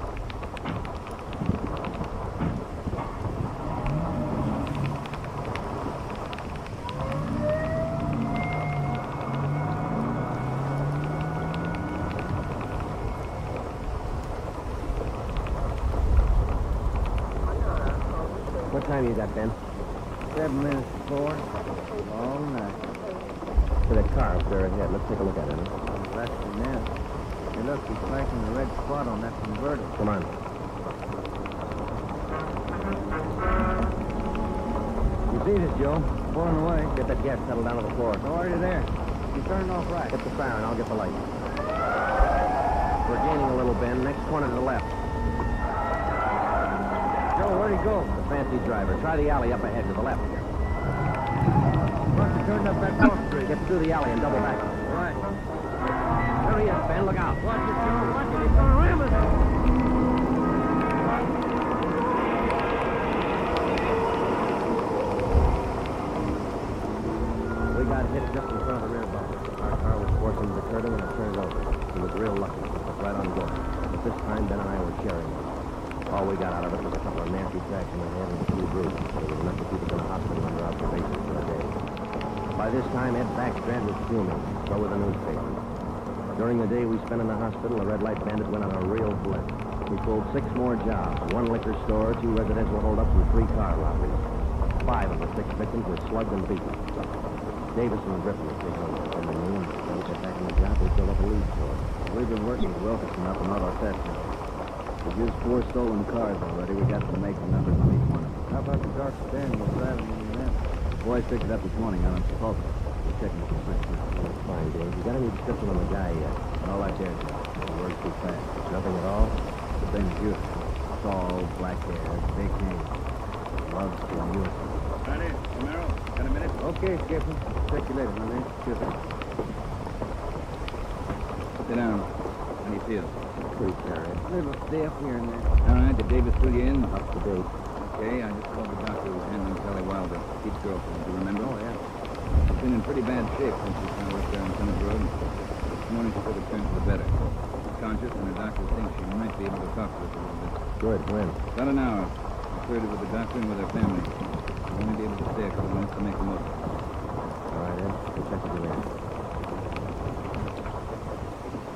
What time you got, Ben? 7 minutes before. Long night. For that car up there ahead. Let's take a look at it. That's the man. Hey, look, he's flashing the red spot on that converter. Come on. You see this, Joe? Pulling away. Get that gas pedal down to the floor. It's already there. He's turning off right. Hit the fire and I'll get the light. We're gaining a little, Ben. Next corner to the left. Joe, where'd he go? The fancy driver. Try the alley up ahead to the left. Must have turned up that cross street. Get through the alley and double back. Right. There he is, Ben. Look out. Watch it, Joe. Watch it. He's going to ram us. We got hit just in front of the rear bumper. Our car was forced into the curtain and it turned over. He was real lucky. It was right on door. But this time, Ben and I were sharing it. All we got out of it was a couple of nasty cracks in the head and a few bruises. It was enough to keep us in the hospital under observation for a day. By this time, Ed Backstrand was fuming. So were the newspapers. During the day we spent in the hospital, the red light bandit went on a real blitz. We pulled 6 more jobs, 1 liquor store, 2 residential holdups, and 3 car robberies. 5 of the 6 victims were slugged and beaten. Davison and Griffin were taken over from the noon. When we got back in the job, we filled up a lead for it. We've been working with Wilkerson up in auto theft. We've used 4 stolen cars already. We got to make the numbers on each one of them. How about the dark sedan was driving in the event? Boys picked it up this morning on Tulsa. We're checking the complaints now. That's fine, Dave. You got any description on the guy yet? All I dare do. The word's too fast. Nothing at all? The same as you. Tall, black hair, big name. Loves to amuse. Ready, Romero? Got a minute? Okay, Skipper. Check you later, my man. Excuse me. Sit down. How do you feel? Pretty fair, Ed. Little stiff here and there. All right, did Davis fill you in? Up to date. Okay, I just called the doctor who was handling Sally Wilder, Pete's girlfriend. Do you remember? Oh, yeah. She's been in pretty bad shape since she found work there on Summit Road. This morning she said it turned for the better. She's conscious, and her doctor thinks she might be able to talk to us a little bit. Good. When? About an hour. I cleared her with the doctor and with her family. She'll only be able to stay a couple minutes to make the most of it. All right, Ed. We'll check with you later.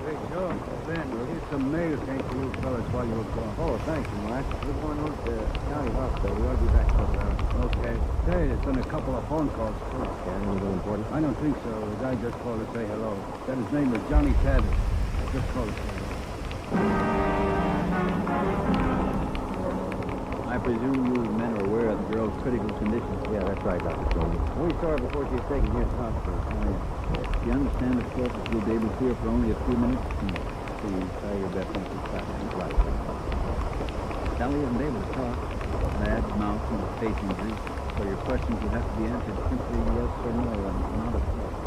Hey, Joe. Ben, here's some mail thanks to you fellas while you were gone. Oh, thank you, Mike. We're going over to the county hospital. We ought to be back for an hour. Okay. Hey, there's been a couple of phone calls, too. Yeah, anything important? I don't think so. The guy just called to say hello. Said his name was Johnny Tavis. Just called to say hello. I presume you men are aware of the girl's critical condition. Yeah, that's right, Dr. Stone. We saw her before she was taken here to the hospital. Oh, yeah. Do you understand, of course, that you'll be able to see her for only a few minutes? Please, try your best not to stop. Right. Sally isn't able to talk. Bad mouth and face injury. So your questions will have to be answered simply yes or no, and not a yes.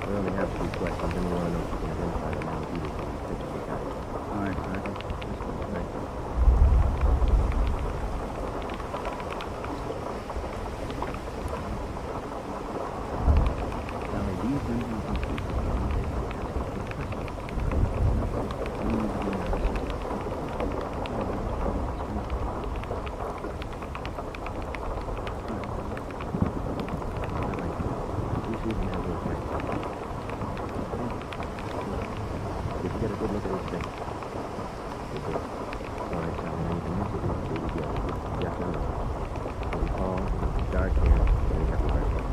We only have 2 questions, and we want to know if you can identify the man who did the picture we got. All right, Sergeant. Thank you. Sally, these men will complete the Did you get a good look at his face? Good. All right, Sally, now you can answer these 2 together. Yes or no? Is he tall, dark hair, and he has a haircut?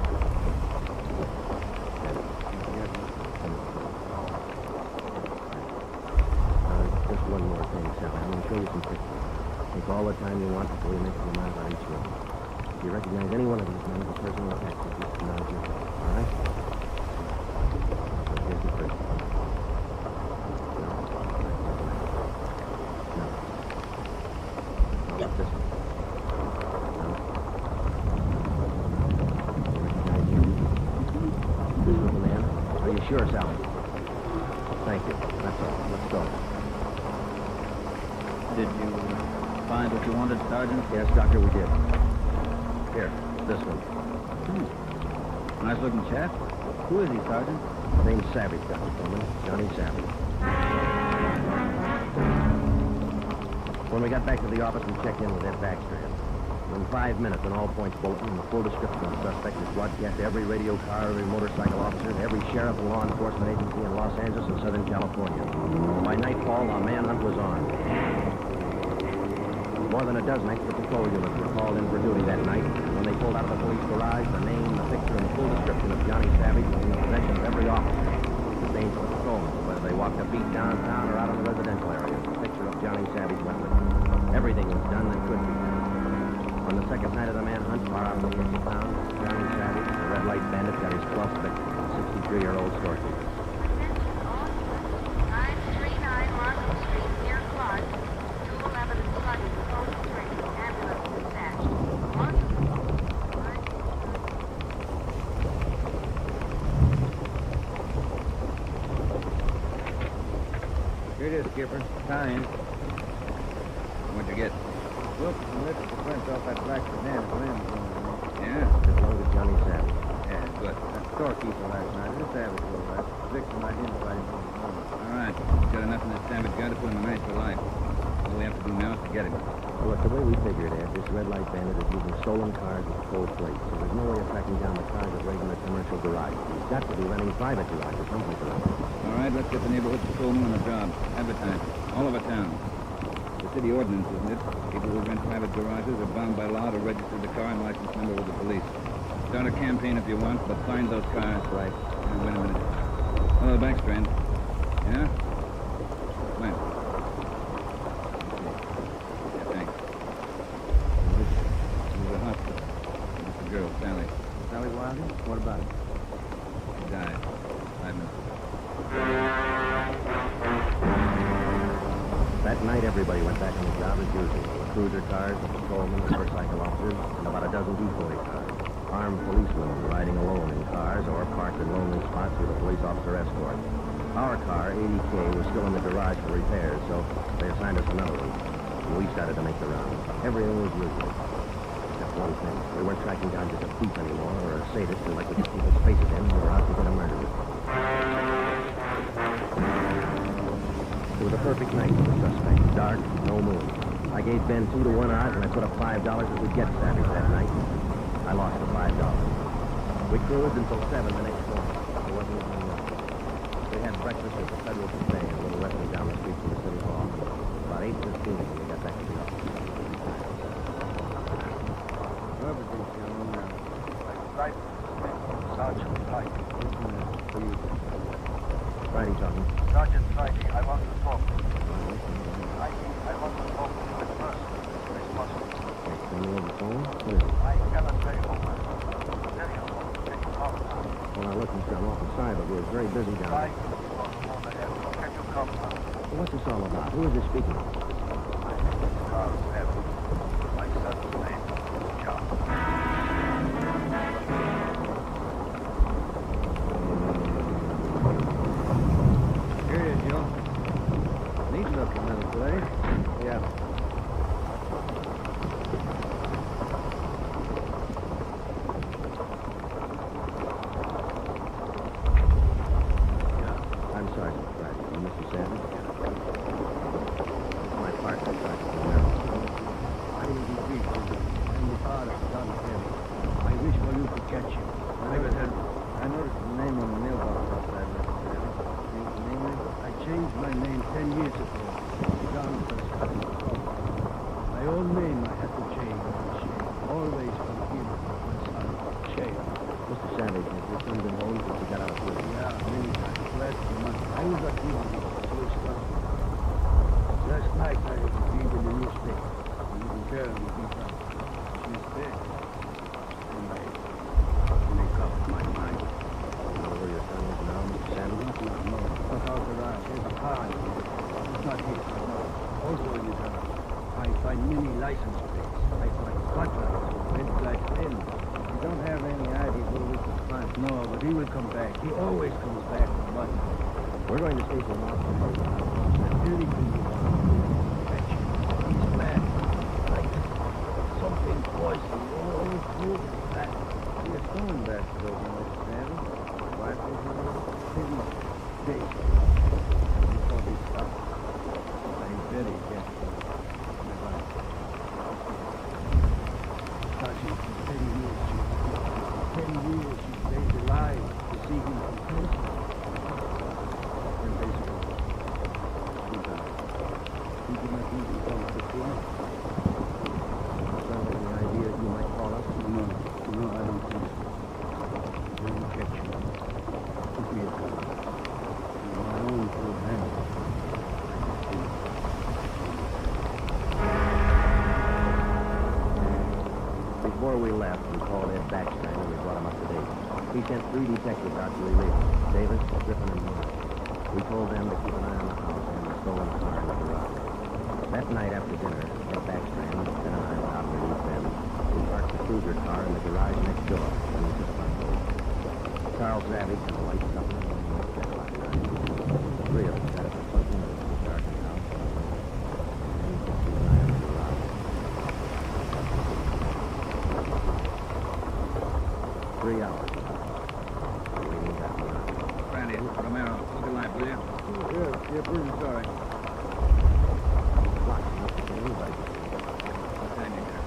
Just one more thing, Sally. I'm going to show you some pictures. Take all the time you want before you make up your mind about each one. If you recognize any one of these men as a person with access, just nod your head. All right? Look at this. No. How about this one? No. This little man? Are you sure, Sally? Thank you. That's all. Let's go. Did you find what you wanted, Sergeant? Yes, Doctor, we did. Here, this one. Nice looking chap. Who is he, Sergeant? Name's Savage, Dr. Coleman. Johnny Savage. When we got back to the office, we checked in with Ed Baxter. In 5 minutes, an all-points bulletin and the full description of the suspect is broadcast to every radio car, every motorcycle officer, every sheriff and law enforcement agency in Los Angeles and Southern California. By nightfall, our manhunt was on. More than a dozen extra patrol units were called in for duty that night. When they pulled out of the police garage, the name, the picture, and full description of Johnny Savage was in possession of every officer. The names of the patrolmen, whether they walked a beat downtown or out in the residential areas, the picture of Johnny Savage went with them. Everything was done that could be done. On the second night of the manhunt, far out from the edge of town, Johnny Savage, the red light bandit, got his 12th victim, a 63-year-old storekeeper. 939 Market Street, near Clark. 211 and Sluggy, code 3. Ambulance dispatched. Here it is, Skipper. Time. What'd you get? Look, the lift the front off that black banana limb. Yeah? It belonged to Johnny Savage. Yeah, good. That storekeeper last night. This Savage all right. Victim identified him from the morning. All right. He's got enough in this Savage gun to put him in match for life. All we have to do now is to get him. Well, look, the way we figured it, this red light bandit is using stolen cars with cold plates, so there's no way of tracking down the cars of regular commercial garages. He's got to be renting private garages or something for that. All right, let's get the neighborhood patrolman on the job. Advertise. All over town. The city ordinance, isn't it? People who rent private garages are bound by law to register the car and license number with the police. Start a campaign if you want, but find those cars. Right. Wait a minute. Hello, Backstrand. Yeah? When? Yeah, thanks. This is the hospital. That's the girl, Sally. Sally Wilder? What about it? She died. 5 minutes. That night, everybody went back on the job as usual. The cruiser cars, the patrolmen, the motorcycle officers, and about a dozen decoy cars. Armed policemen riding alone in cars or parked in lonely spots with a police officer escort. Our car, 80K, was still in the garage for repairs, so they assigned us another one. And we started to make the round. Everything was usual. Except one thing. We weren't tracking down just a thief anymore, or a sadist who liked to get people's faces in. We were out to get a murderer. It was a perfect night for the suspect. Dark, no moon. I gave Ben 2 to 1 odds, and I put up $5 if we'd get Savage that night. I lost the $5. We cruised until 7 the next morning. There wasn't anything else. We had breakfast at the Federal Buffet, a little restaurant down the street from the city hall. About 8:15 when we got back to the office. Sergeant Friday. Friday talking. Sergeant Friday, I want to talk. I want to talk to you in person. It's possible. Can you over the phone? What is it? I cannot say over. Very important. Can you talk now? Well, now look, mister, I'm awful sorry, but we're very busy down there. Can you come now? Well, what's this all about? Who is this speaking? Carl Evans. My son's name is John. Here it is, Joe. Neat looking little place. Yeah. I'm Sergeant Friday. You Mr. Savage? It's my partner, Sergeant Romero. I will be brief. I'm the father of John Kelly. I wish for you to catch him. I noticed the name on the mailbox outside, Mr. Savage. Change the name? I changed my name 10 years ago. John Prescott. My old name not here. Also in the car, I find many license plates. I find spotlights, red flags, ends. You don't have any idea where we can find him. No, but he will come back. He always comes back for money. We're going to station Marshal. Anything you want. He's mad. Like something poison all through his back. You're a stone bastard over in this family. Wife was a little Hidden days. before he stopped. I'm very careful. My wife. Sergeant, for 10 years, 10 years she stayed alive to see him confess. And basically, he died. He did not even come to see me. Sounds like an idea you might call us. No, I don't think so. We will catch you. Give me a gun. My own two hands. Before we left, we called Ed Backstrand and we brought him up to date. He sent 3 detectives out to relieve Davis, Griffin, and Moore. We told them to keep an eye on the house and the stolen car in the garage. That night after dinner, Ed Backstrand, Ben and I went out and relieved them. We parked the cruiser car in the garage next door and we took front door. Charles Savage and the light company went to bed last night. The 3 of us sat up for 20 minutes in the darkened house. And we kept an eye on the garage. 3 hours. Waiting back around. Randy, Romero, look alive, will you? Yeah, pretty sorry. Lots of nothing to anybody. What time you there?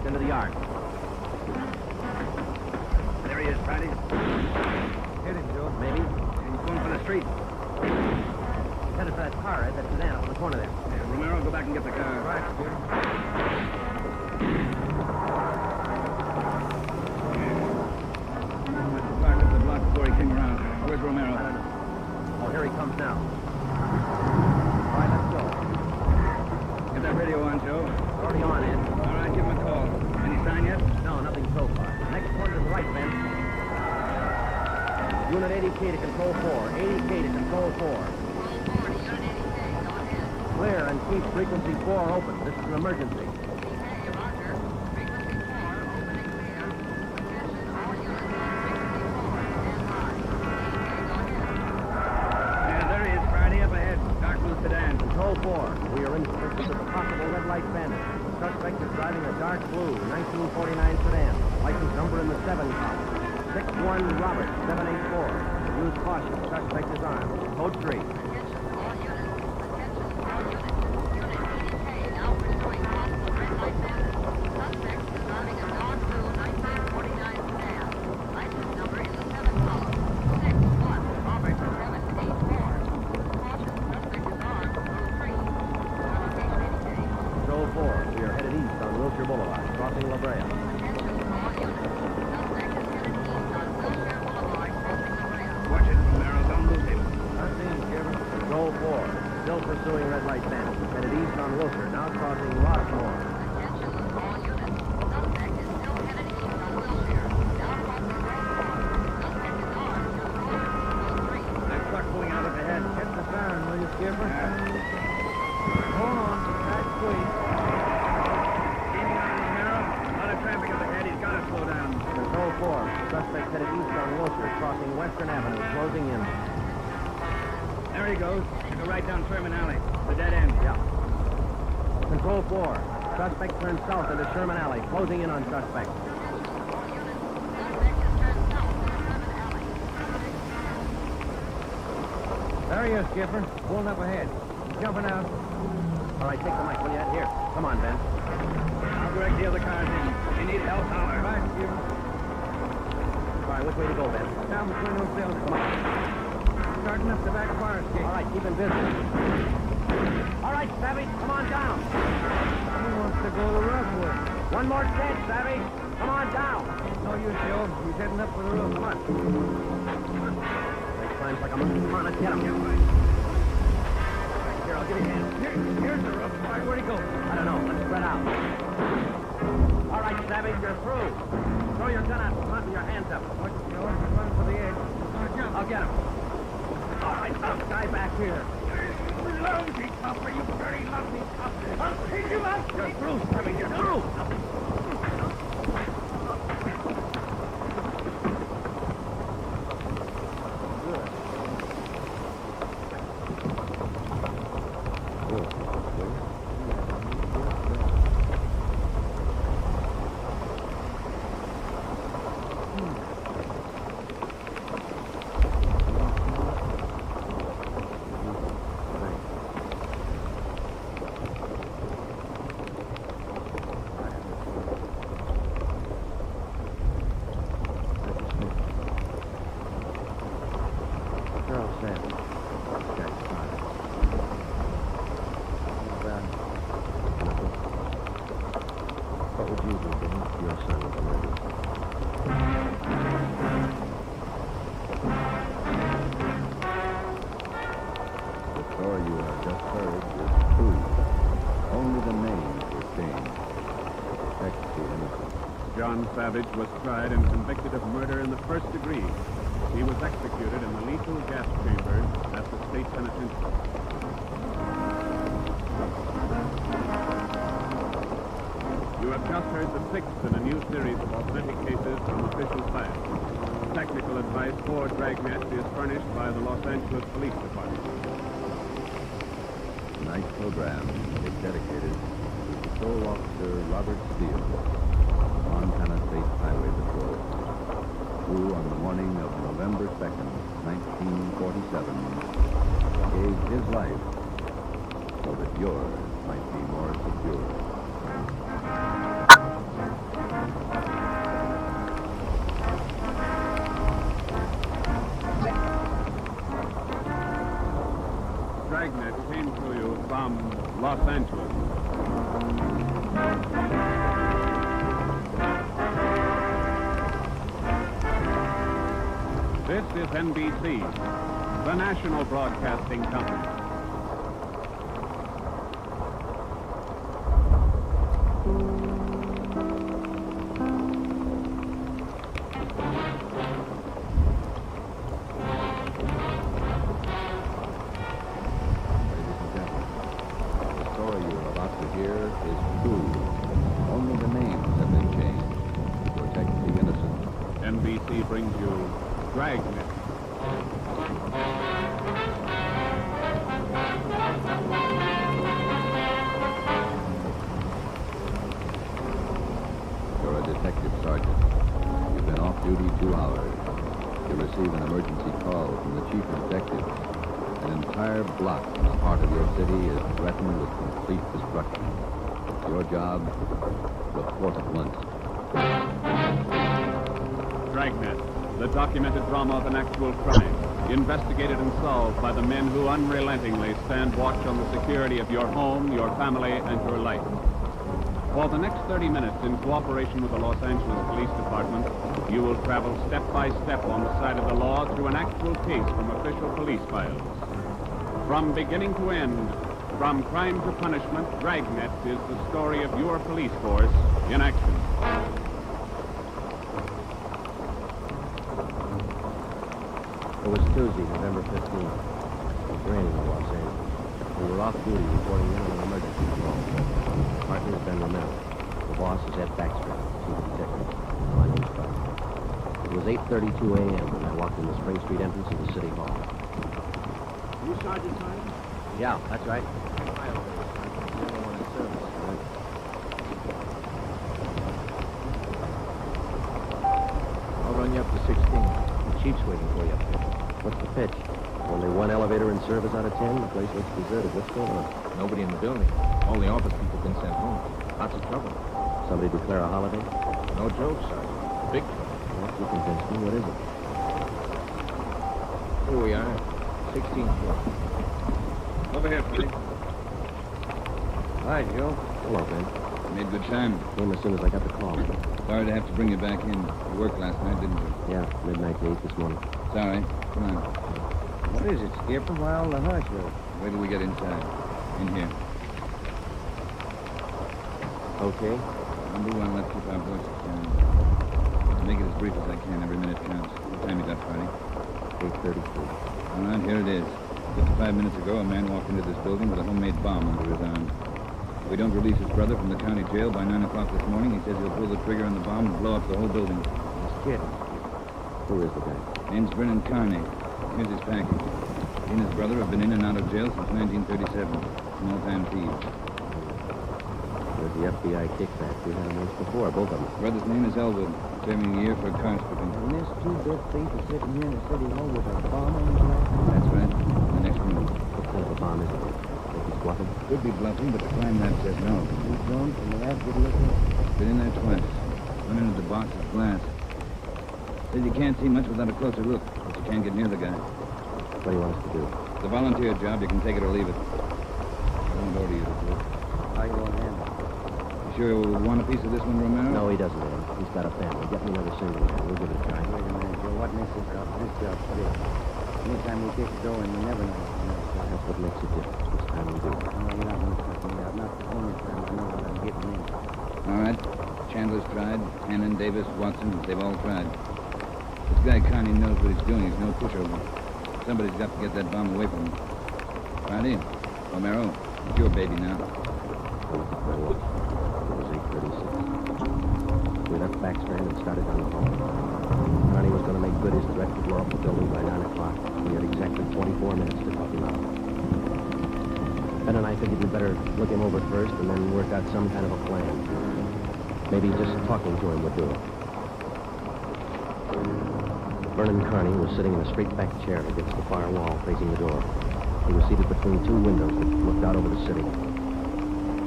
Into the yard. There he is, Randy. Hit him, Joe. Maybe. He's going for the street. He's headed for that car, Ed, that sedan up in the corner there. Yeah, Romero, go back and get the car. Right, Jim. He must have parked up the block before he came around. Where's Romero? I don't know. Oh, here he comes now. All right, let's go. Get that radio on, Joe. Already on, Ed. All right, give him a call. Any sign yet? No, nothing so far. Next one to the right, Ben. Unit 80K to Control 4. 80K to Control 4. Clear and keep frequency 4 open. This is an emergency. Yeah, there he is, Friday, up ahead. Dark blue sedan. Control 4. We are in pursuit of a possible red light bandit. The suspect is driving a dark blue 1949 sedan. License number in the 7 column. 61 Robert 784. Use caution. Suspect is armed. Code 3. Control 4. We are headed east on Wilshire Boulevard, crossing La Brea. Watch it, Romero. Don't lose him. Control 4. Still pursuing red light bandit. Headed east on Wilshire, now crossing Rossmore. That truck pulling out up ahead. Get the siren, will you, Skipper? Hold on. That's sweet. Keeping on Romero. A lot of traffic up ahead. He's got to slow down. Control 4. Suspect headed east on Wilshire, crossing Western Avenue, closing in. There he goes. Go right down Sherman Alley. The dead end. Yeah. Control 4. Suspect turns south into Sherman Alley, closing in on suspect. There he is, Skipper. Pulling up ahead. Jumping out. All right, take the mic, will you? Here. Come on, Ben. I'll direct the other cars in. If you need help, holler. Right, Skipper. All right, which way to go, Ben? Down between those buildings. Come on. Starting up the back fire escape. All right, keep him busy. All right, Savvy, come on down. He wants to go to Rockwood. One more chance, Savvy. Come on down. No use, Joe. He's heading up for the roof. Come on. He climbs like a monkey. Come on, let's get him. Here, I'll give you a hand. Here's the roof. All right, where'd he go? I don't know. Let's spread out. All right, Savvy, you're through. Throw your gun out front with your hands up. Watch it, Joe. He's running for the edge. I'll get him. All right, tough guy back here. Lousy copper, you dirty, lousy copper. I'll take you out. You're through, Sammy. You're through. What would you do, Ben, if your son was murdered? The story you have just heard is true. Only the names were changed. Protect the innocent. John Savage was tried and convicted of murder in the first degree. He was executed in the lethal gas chamber at the state penitentiary. You have just heard the sixth in a new series of authentic cases from official files. Technical advice for Dragnet is furnished by the Los Angeles Police Department. Tonight's program is dedicated to Patrol Officer Robert Steele, Montana State Highway Patrol, who on the morning of November 2nd, 1947, gave his life so that yours might be more secure. Dragnet came to you from Los Angeles. This is NBC, the national broadcasting company. NBC brings you Dragnet. You're a detective sergeant. You've been off duty 2 hours. You receive an emergency call from the chief detective. An entire block in the heart of your city is threatened with complete destruction. Your job, report at once. Dragnet, the documented drama of an actual crime, investigated and solved by the men who unrelentingly stand watch on the security of your home, your family, and your life. For the next 30 minutes, in cooperation with the Los Angeles Police Department, you will travel step by step on the side of the law through an actual case from official police files. From beginning to end, from crime to punishment, Dragnet is the story of your police force in action. It was Tuesday, November 15th. It was raining in Los Angeles. We were off duty reporting in on an emergency call. Partner is Ben Romero. The boss is Ed Baxter, chief detective. My name's Buck. It was 8:32 a.m. when I walked in the Spring Street entrance of the City Hall. You Sergeant Simon? Yeah, that's right. I'll run you up to 16. The chief's waiting for you up there. What's the pitch? Only one elevator in service out of 10. The place looks deserted. What's going on? Nobody in the building. All the office people have been sent home. Lots of trouble. Somebody declare a holiday? No joke, Sergeant. Big trouble. Well, you convinced me. What is it? Here we are. 16th floor. Over here, please. Hi, Joe. Hello, Ben. Made good time. Came as soon as I got the call. Sorry to have to bring you back in. You worked last night, didn't you? Yeah, midnight to 8 this morning. Sorry. Come on. What is it, Skipper? Why all the hush, though? Wait till we get inside. In here. Okay. Number one, let's keep our voices down. Make it as brief as I can. Every minute counts. What time you got, Friday? 8:33. All right, here it is. 55 minutes ago, a man walked into this building with a homemade bomb under his arm. If we don't release his brother from the county jail by 9 o'clock this morning, he says he'll pull the trigger on the bomb and blow up the whole building. He's kidding. Who is the guy? Name's Brennan Carney. Here's his package. He and his brother have been in and out of jail since 1937. Small-time thieves. There's the FBI kickback. We had him once before, both of them. Brother's name is Elwood. Serving a year for car stripping. And this two-bit thief is sitting here in the city hall with a bomb on his lap. That's right. The next room. What kind of a bomb is it? Think he's bluffing? Could be bluffing, but the crime lab says no. He's gone from the lab, good looking. Been in there twice. Went into the box of glass. Says you can't see much without a closer look, but you can't get near the guy. What do you want us to do? It's a volunteer job. You can take it or leave it. I won't order you to do it. How you want to handle it? You sure you want a piece of this one, Romero? No, he doesn't, man. He's got a family. Get me another single man. We'll give it a try. Wait a minute, Joe. What makes this job big? Anytime we kick the door in, you never know. That's what makes it different. This time we do. No, you're not going to cut me out. Not the only time I know what I'm getting in. All right. Chandler's tried. Hannon, Davis, Watson, they've all tried. This guy Connie knows what he's doing. He's no pushover. Somebody's got to get that bomb away from him. Friday, Romero, it's your baby now. It was 8:36. We left Backstrand and started down the hall. Connie was going to make good his threat to blow up the building by 9 o'clock. We had exactly 24 minutes to talk him out. Ben and I figured we'd better look him over first and then work out some kind of a plan. Maybe just talking to him would do it. Vernon Carney was sitting in a straight-back chair against the far wall facing the door. He was seated between two windows that looked out over the city.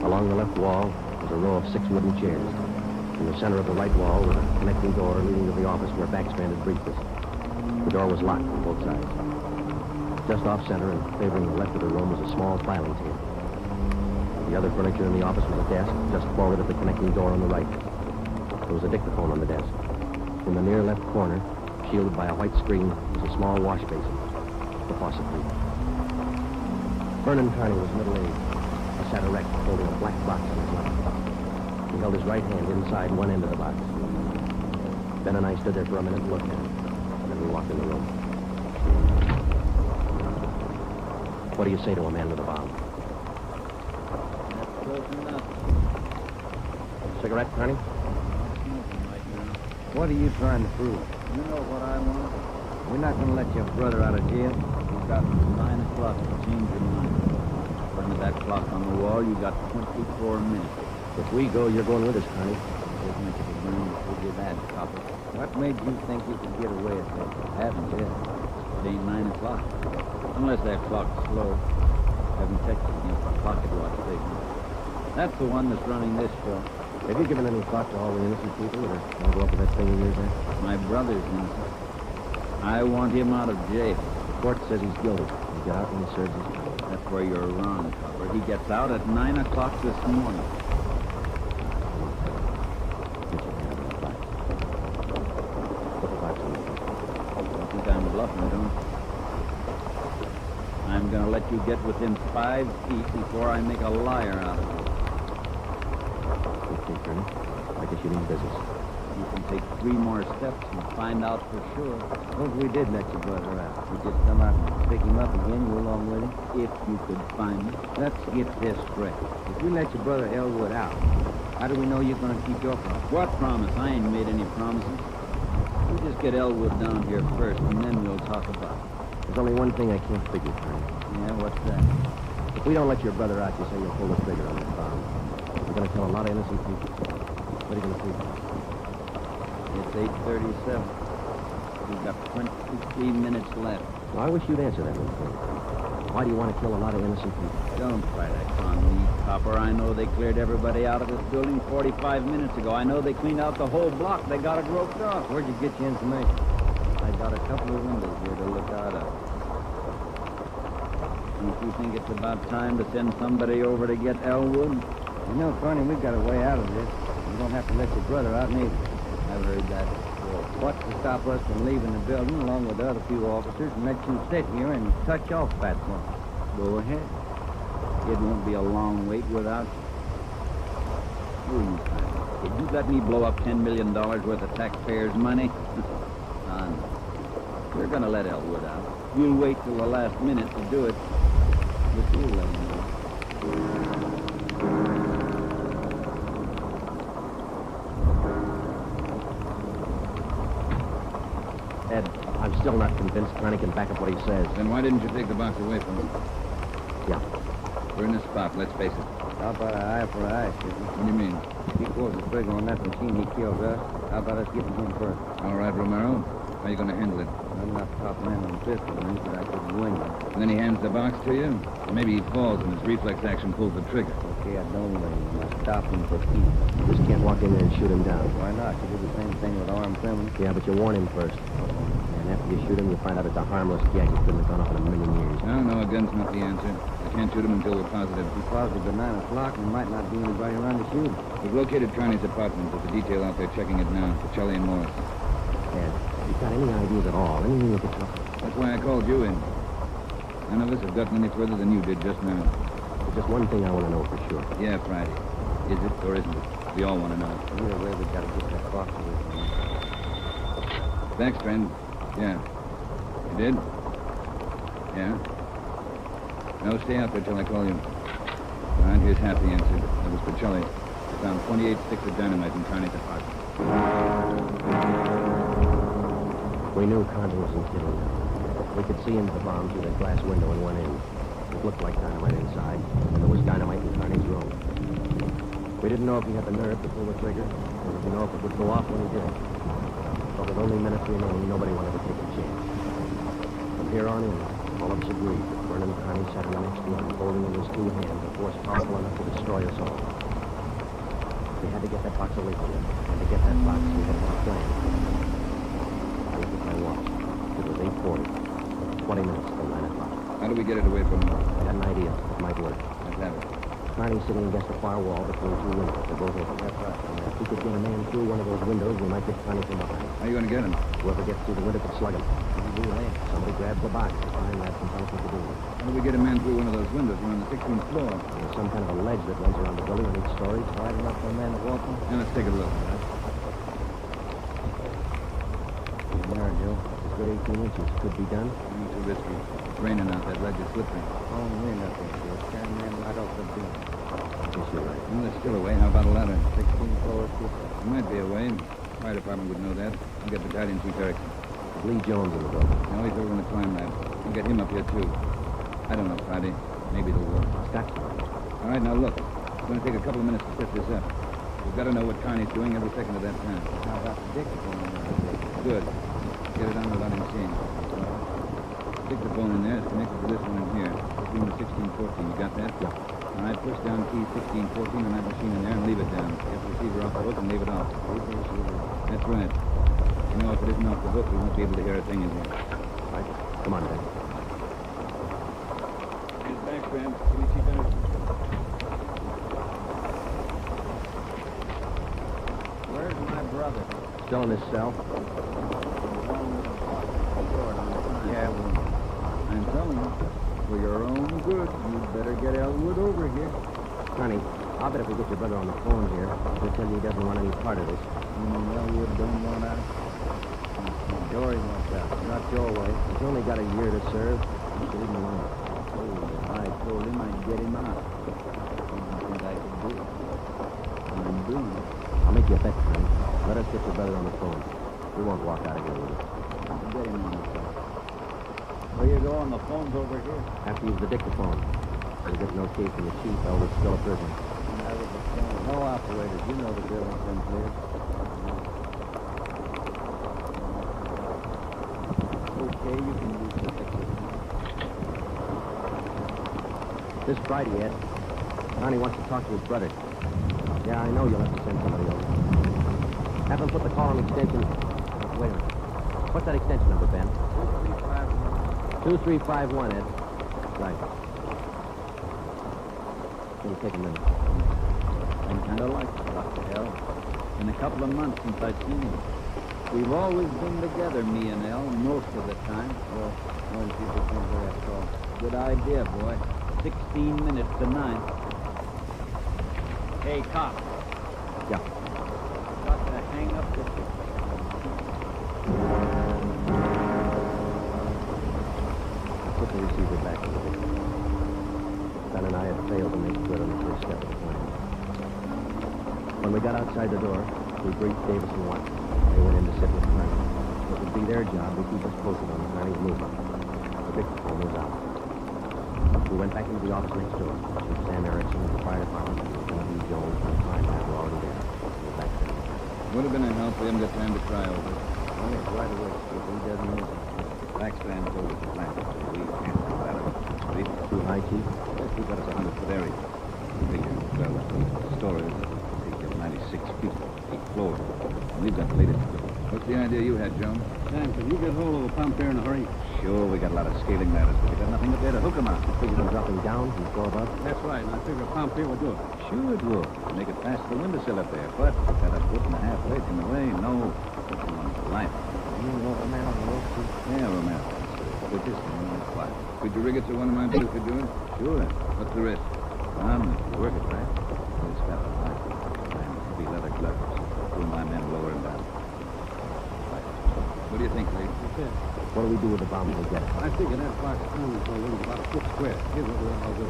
Along the left wall was a row of 6 wooden chairs. In the center of the right wall was a connecting door leading to the office where Backstrand had briefed us. The door was locked on both sides. Just off-center and favoring the left of the room was a small filing table. The other furniture in the office was a desk just forward of the connecting door on the right. There was a dictaphone on the desk. In the near left corner, shielded by a white screen, was a small wash basin. The faucet leaked. Vernon Carney was middle-aged. He sat erect, holding a black box in his lap. He held his right hand inside one end of the box. Ben and I stood there for a minute and looked at him. Then we walked in the room. What do you say to a man with a bomb? That's close enough. Cigarette, Carney? What are you trying to prove? You know what I want? We're not going to let your brother out of jail. You got 9 o'clock to change your mind. According to that clock on the wall, you got 24 minutes. If we go, you're going with us, Carney. There's much of a room to figure that, copper. What made you think you could get away with that? Haven't yet. It ain't 9 o'clock. Unless that clock's slow. Haven't checked it against the pocket watch signal. That's the one that's running this show. Have you given any thought to all the innocent people that are going to go up with that thing of yours there? My brother's innocent. I want him out of jail. The court says he's guilty. He'll get out when he serves his time. That's where you're wrong, copper. He gets out at 9 o'clock this morning. I think I'm bluffing, don't you? I'm going to let you get within 5 feet before I make a liar out of you. Okay, Colonel. I guess you mean business. You can take 3 more steps and find out for sure. What if we did let your brother out? We just come out and pick him up again, go along with him? If you could find him. Let's get this straight. If we let your brother Elwood out, how do we know you're going to keep your promise? What promise? I ain't made any promises. You just get Elwood down here first, and then we'll talk about it. There's only one thing I can't figure, Colonel. Yeah, what's that? If we don't let your brother out, you say you'll pull the trigger on this bomb. You're going to kill a lot of innocent people. What are you going to do? It's 8:37. We've got 23 minutes left. Well, I wish you'd answer that one for me. Why do you want to kill a lot of innocent people? Don't try that on me, copper. I know they cleared everybody out of this building 45 minutes ago. I know they cleaned out the whole block. They got it roped off. Where'd you get your information? I got a couple of windows here to look out of. Don't you think it's about time to send somebody over to get Elwood? You know, Corny, we've got a way out of this. You don't have to let your brother out neither. I've heard that. Well, what's to stop us from leaving the building along with the other few officers and let you sit here and touch off Fat One? Go ahead. It won't be a long wait without... Did you let me blow up $10 million worth of taxpayers' money? We're gonna let Elwood out. You'll wait till the last minute to do it. But you'll let him know. Ed, I'm still not convinced Connie can back up what he says. Then why didn't you take the box away from him? Yeah. We're in this spot, let's face it. How about an eye for an eye, Sidney? What do you mean? If he pulls the trigger on that machine, he kills us. How about us getting him first? All right, Romero. How are you going to handle it? I'm not top man on pistol range, but I could win you. And then he hands the box to you? Or maybe he falls and his reflex action pulls the trigger. Okay, I don't win him. I stop him for peace. You just can't walk in there and shoot him down. Why not? You do the same thing with armed criminals. Yeah, but you warn him first. And after you shoot him, you find out it's a harmless gag. He couldn't have gone off in a million years. No, a gun's not the answer. I can't shoot him until we're positive. We're positive at 9 o'clock, and there might not be anybody around to shoot him. We've located Connie's apartment. There's a detail out there checking it now for Charlie and Morris. Ed, you got any ideas at all? Anything you could tell? That's why I called you in. None of us have gotten any further than you did just now. There's just one thing I want to know for sure. Yeah, Friday. Is it or isn't it? We all want to know. Either way, we gotta get that box away from him. Thanks, friend. Yeah. You did? Yeah? No, stay out there till I call you. All right, here's half the answer. That was for Charlie. I found 28 sticks of dynamite in Connie's apartment. We knew Connie wasn't kidding. We could see into the bomb through the glass window and went in. It looked like dynamite inside, and there was dynamite in Connie's room. We didn't know if he had the nerve to pull the trigger, or if we know if it would go off when he did. But with only minutes remaining, nobody wanted to take a chance. From here on in, all of us agreed that Vernon Connie sat on the next one, holding in his two hands a force powerful enough to destroy us all. We had to get that box away from him, and to get that box, we had to have a plan. I looked at my watch. It was 8:40. 20 minutes till 9 o'clock. How do we get it away from him? I had an idea. It might work. Let's have it. Connie's sitting against the far wall between two windows. They're both open. That's right. And if we could get a man through one of those windows, we might get Connie from behind. How are you going to get him? Whoever gets through the window could slug him. Do that. Somebody grabs the box. The fine lad can tell us what to do. How do we get a man through one of those windows? We're on the 16th floor. There's some kind of a ledge that runs around the building on each story. Wide enough for a man to walk on? Now, let's take a look. There, Joe. It's good 18 inches. Could be done. Too risky. It's raining out. That ledge is slippery. Oh, wind up there, Joe. Carrying them right off the beam. Yes, you're right. Well, there's still a way. How about a ladder? 16 floors, There might be a way. Fire department would know that. I'll get Battalion Chief Erickson. Lee Jones in the building. No, he's over in the climb lab. We'll get him up here, too. I don't know, Friday. Maybe it'll work. Got to. All right, now look. It's going to take a couple of minutes to set this up. We've got to know what Connie's doing every second of that time. How about the dictaphone in there? Good. Get it on without him seeing. Dictaphone in there is connected to this one in here. Between the 1614. You got that? Yeah. All right, push down key 1614 on that machine in there and leave it down. Get the receiver off the hook and leave it off. That's right. You know, if it isn't off the hook, we won't be able to hear a thing in here. Right. Come on, Ben. Here's back, Graham. Give me Chief Anderson. Where's my brother? Still in his cell. Yeah, I'm telling you, for your own good, you'd better get Elwood over here. Connie, I'll bet if we get your brother on the phone here, he'll tell you he doesn't want any part of this. You mean Elwood don't want out? Jory wants out. Not your way. He's only got a year to serve. You should leave him alone. Oh, I told him I'd get him out. I didn't think I could do it. I'm doing it. I'll make you a bet, Connie. Let us get your brother on the phone. We won't walk out of here with it. Get him on the phone. Where you go on the phone's over here. Have to use the dictaphone. We'll get no case from the chief. Elwood's still a prisoner. No operators. You know the building's been cleared. Okay, you can use the dictaphone. This Friday, Ed. Connie wants to talk to his brother. Yeah, I know you'll have to send somebody over. Have them put the call on extension... Wait a minute. What's that extension number, Ben? 2351, Ed. Right. It'll take a minute. I'm kind of like Dr. L. In a couple of months since I've seen him. We've always been together, me and L, most of the time. Well, when people think that's all. Good idea, boy. 16 minutes to 9. Hey, cop. Yeah. Got to hang up this... Put the receiver back in the video. Ben and I had failed to make good on the first step of the plan. When we got outside the door, we briefed Davis and Watson. They went in to sit with Connie. It would be their job to keep us posted on Connie's movement. The dictaphone was out. We went back into the office next door. Sam Erickson of the fire department and B. Jones and Clyde were already there. We were back there. Would have been a help. We haven't got time to cry over it. Oh, yes, right away, Steve. He doesn't know. Backstand told us the plan. We can't do that. See? Too high, Chief? Yes, we've got us a 100-foot area. Figure, well, the store is 96 feet, 8 floors. And we've got the latest equipment. What's the idea you had, Jones? Sam, can you get hold of a pump there in a hurry? Sure, we got a lot of scaling ladders, but we got nothing up there to hook them on. Figured on dropping down from the floor above? That's right, and I figure a pump here will do it. Sure it will. Make it past the windowsill up there. But we've got a foot and a half wedge in the way. No, looking on the line. You know, a man on the rope, Chief? Yeah, Romero. With this thing, quiet. Could you rig it so one of my boys could do it? Sure. What's the risk? Work it, right? This fella, right? Heavy leather gloves. Two of my men lower him down. Right. What do you think, Lee? What do we do with the bomb when we get it? I figure that box is only for a little about a foot square. Here's what I'll do.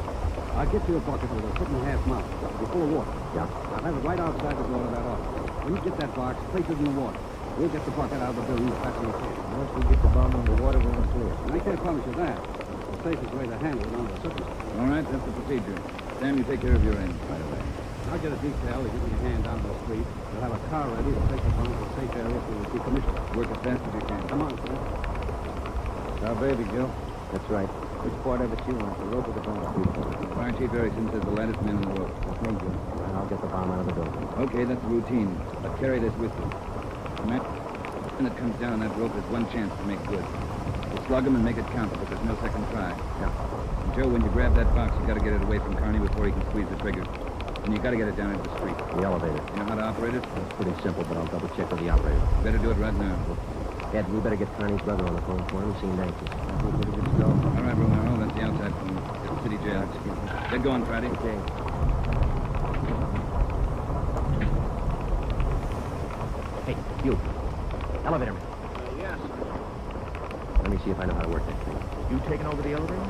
I'll get you a bucket with a foot and a half mouth. It'll be full of water. Yeah. I'll have it right outside the door of that office. When you get that box, place it in the water. We'll get the bucket out of the building as fast as we can. Once we get the bomb on the water, we're in clear. And I can't promise you that. The safest way to handle it under the circumstances. All right, that's the procedure. Sam, you take care of your end right away. I'll get a detail to give me a hand down the street. We'll have a car ready to take the bomb to a safe area for the decommission. Work as fast as you can. Come on, sir. Our baby, Joe. That's right. Which part of it you want? The rope or the bomb? Fire Chief Erickson says the lattice man in the rope. Okay, Joe. And I'll get the bomb out of the building. Okay, that's routine. But carry this with you. When it comes down on that rope, there's one chance to make good. We'll slug him and make it count, but there's no second try. Yeah. And Joe, when you grab that box, you got to get it away from Carney before he can squeeze the trigger. And you got to get it down into the street. The elevator. You know how to operate it? It's pretty simple, but I'll double check with the operator. Better do it right now. Ed, we better get Connie's brother on the phone for him. He seemed anxious. We're pretty good to go. All right, Romero, that's the outside phone. It's the city jail. Get going, Friday. Okay. Hey, you. Elevator man. Yes. Let me see if I know how to work that thing. You taking over the elevator?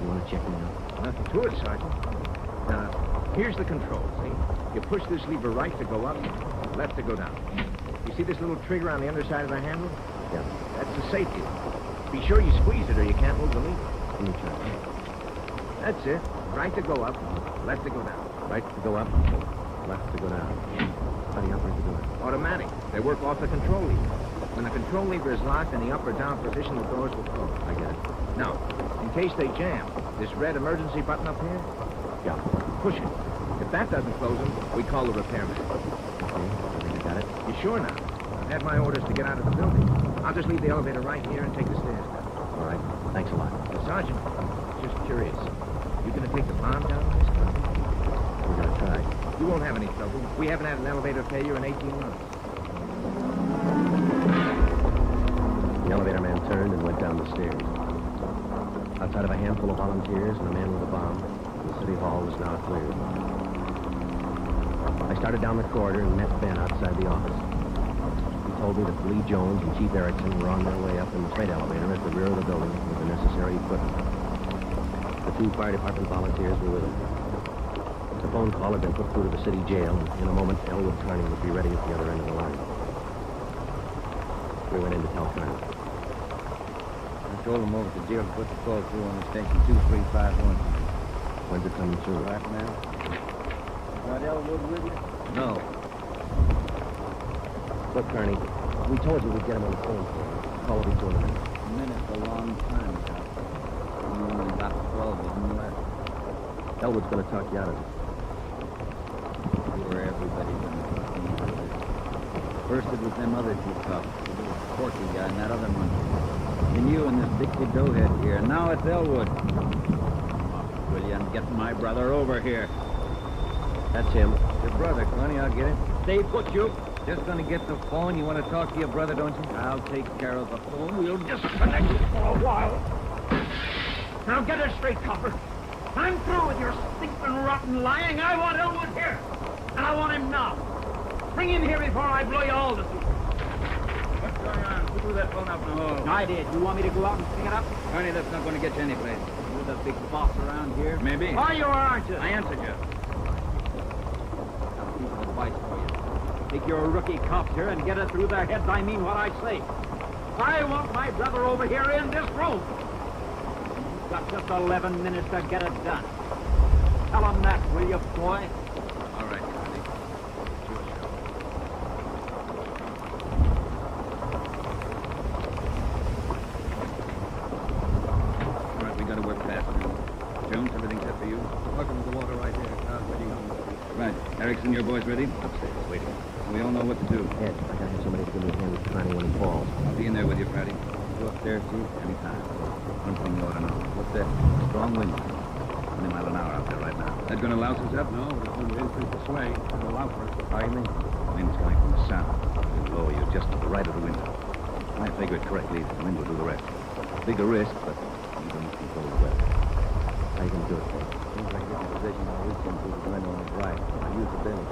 You want to check me out? Nothing to it, Sergeant. Now, here's the control, see? You push this lever right to go up, left to go down. You see this little trigger on the underside of the handle? Yeah. That's the safety. Be sure you squeeze it or you can't move the lever. Let me try. That's it. Right to go up, left to go down. Right to go up, left to go down. How do you operate the door? Automatic. They work off the control lever. When the control lever is locked in the up or down position, the doors will close. I get it. Now, in case they jam, this red emergency button up here, Yeah. push it. If that doesn't close them, we call the repairman. Okay, I think I got it. You sure now? I had my orders to get out of the building. I'll just leave the elevator right here and take the stairs down. All right. Thanks a lot. Sergeant, just curious. You gonna take the bomb down on this car? We're going to try. You won't have any trouble. We haven't had an elevator failure in 18 months. The elevator man turned and went down the stairs. Outside of a handful of volunteers and a man with a bomb, the city hall was now cleared. I started down the corridor and met Ben outside the office. He told me that Lee Jones and Chief Erickson were on their way up in the freight elevator at the rear of the building with the necessary equipment. The 2 fire department volunteers were with them. The phone call had been put through to the city jail, and in a moment, Elwood Carney would be ready at the other end of the line. We went in to tell Carney. I told him over at the jail to put the call through on the station 2351. When's it coming through? Right now. Got Elwood with you? No. Look, Carney, we told you we'd get him on the phone for you. Call will be 2 in a minute. A minute's a long time, Doc. You only got 12 of them left. Elwood's gonna talk you out of it. Sure, everybody's gonna talk me out of it. First it was them other two cops, the little Porky guy and that other one. Then you and this big kid doughhead here, and now it's Elwood. Will you get my brother over here? That's him. Your brother, Connie, I'll get him. Stay put, you. Just gonna get the phone. You want to talk to your brother, don't you? I'll take care of the phone. We'll disconnect it for a while. Now get it straight, copper. I'm through with your stinking, rotten lying. I want Elwood here. And I want him now. Bring him here before I blow you all to pieces. What's going on? Who threw that phone out in the hall? I did. You want me to go out and pick it up? Connie, that's not going to get you anyplace. You're the big boss around here. Maybe. Are you or aren't you? I answered you. Got a piece of advice for you. Take your rookie cops here and get it through their heads. I mean what I say. I want my brother over here in this room. You've got just 11 minutes to get it done. Tell him that, will you, boy? All right, Connie. It's your show. All right, we got to work fast now. Jones, everything set for you? Welcome to the water right here. Car's waiting on the street. Right. Erickson, your boys ready? Upstairs, waiting. We all know what to do. Ed, I gotta have somebody to give me a hand with Connie when he falls. I'll be in there with you, Friday. Go upstairs, Chief, anytime. One thing you ought to know. What's that? Strong wind. 20 miles an hour out there right now. That going to louse us up? No, but it's going to increase the sway. It'll allow for it. How do you mean? Wind's coming from the south. It'll blow you just to the right of the window. If I figure it correctly, the wind will do the rest. Bigger risk, but you don't control the weather. How you gonna do it, Ed? As soon as I get in position, I'll reach in through the window on his right. I'll use the billy.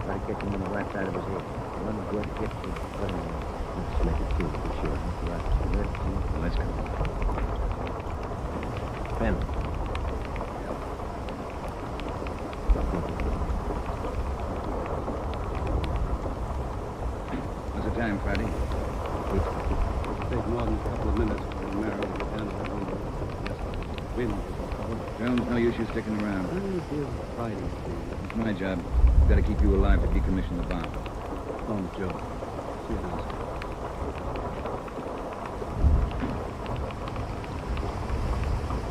Try to catch him on the right side of his head. One good hit to put him in. Let's make it two, for sure. That's right. Good. Let's go. Ben. What's the time, Friday? It'll take more than a couple of minutes for the mirror to get down to the window. Yes, wind is cold. Jones, no use you sticking around. Dear Friday, please. It's my job. I've got to keep you alive to decommission the bomb. Phone, Joe. See you now.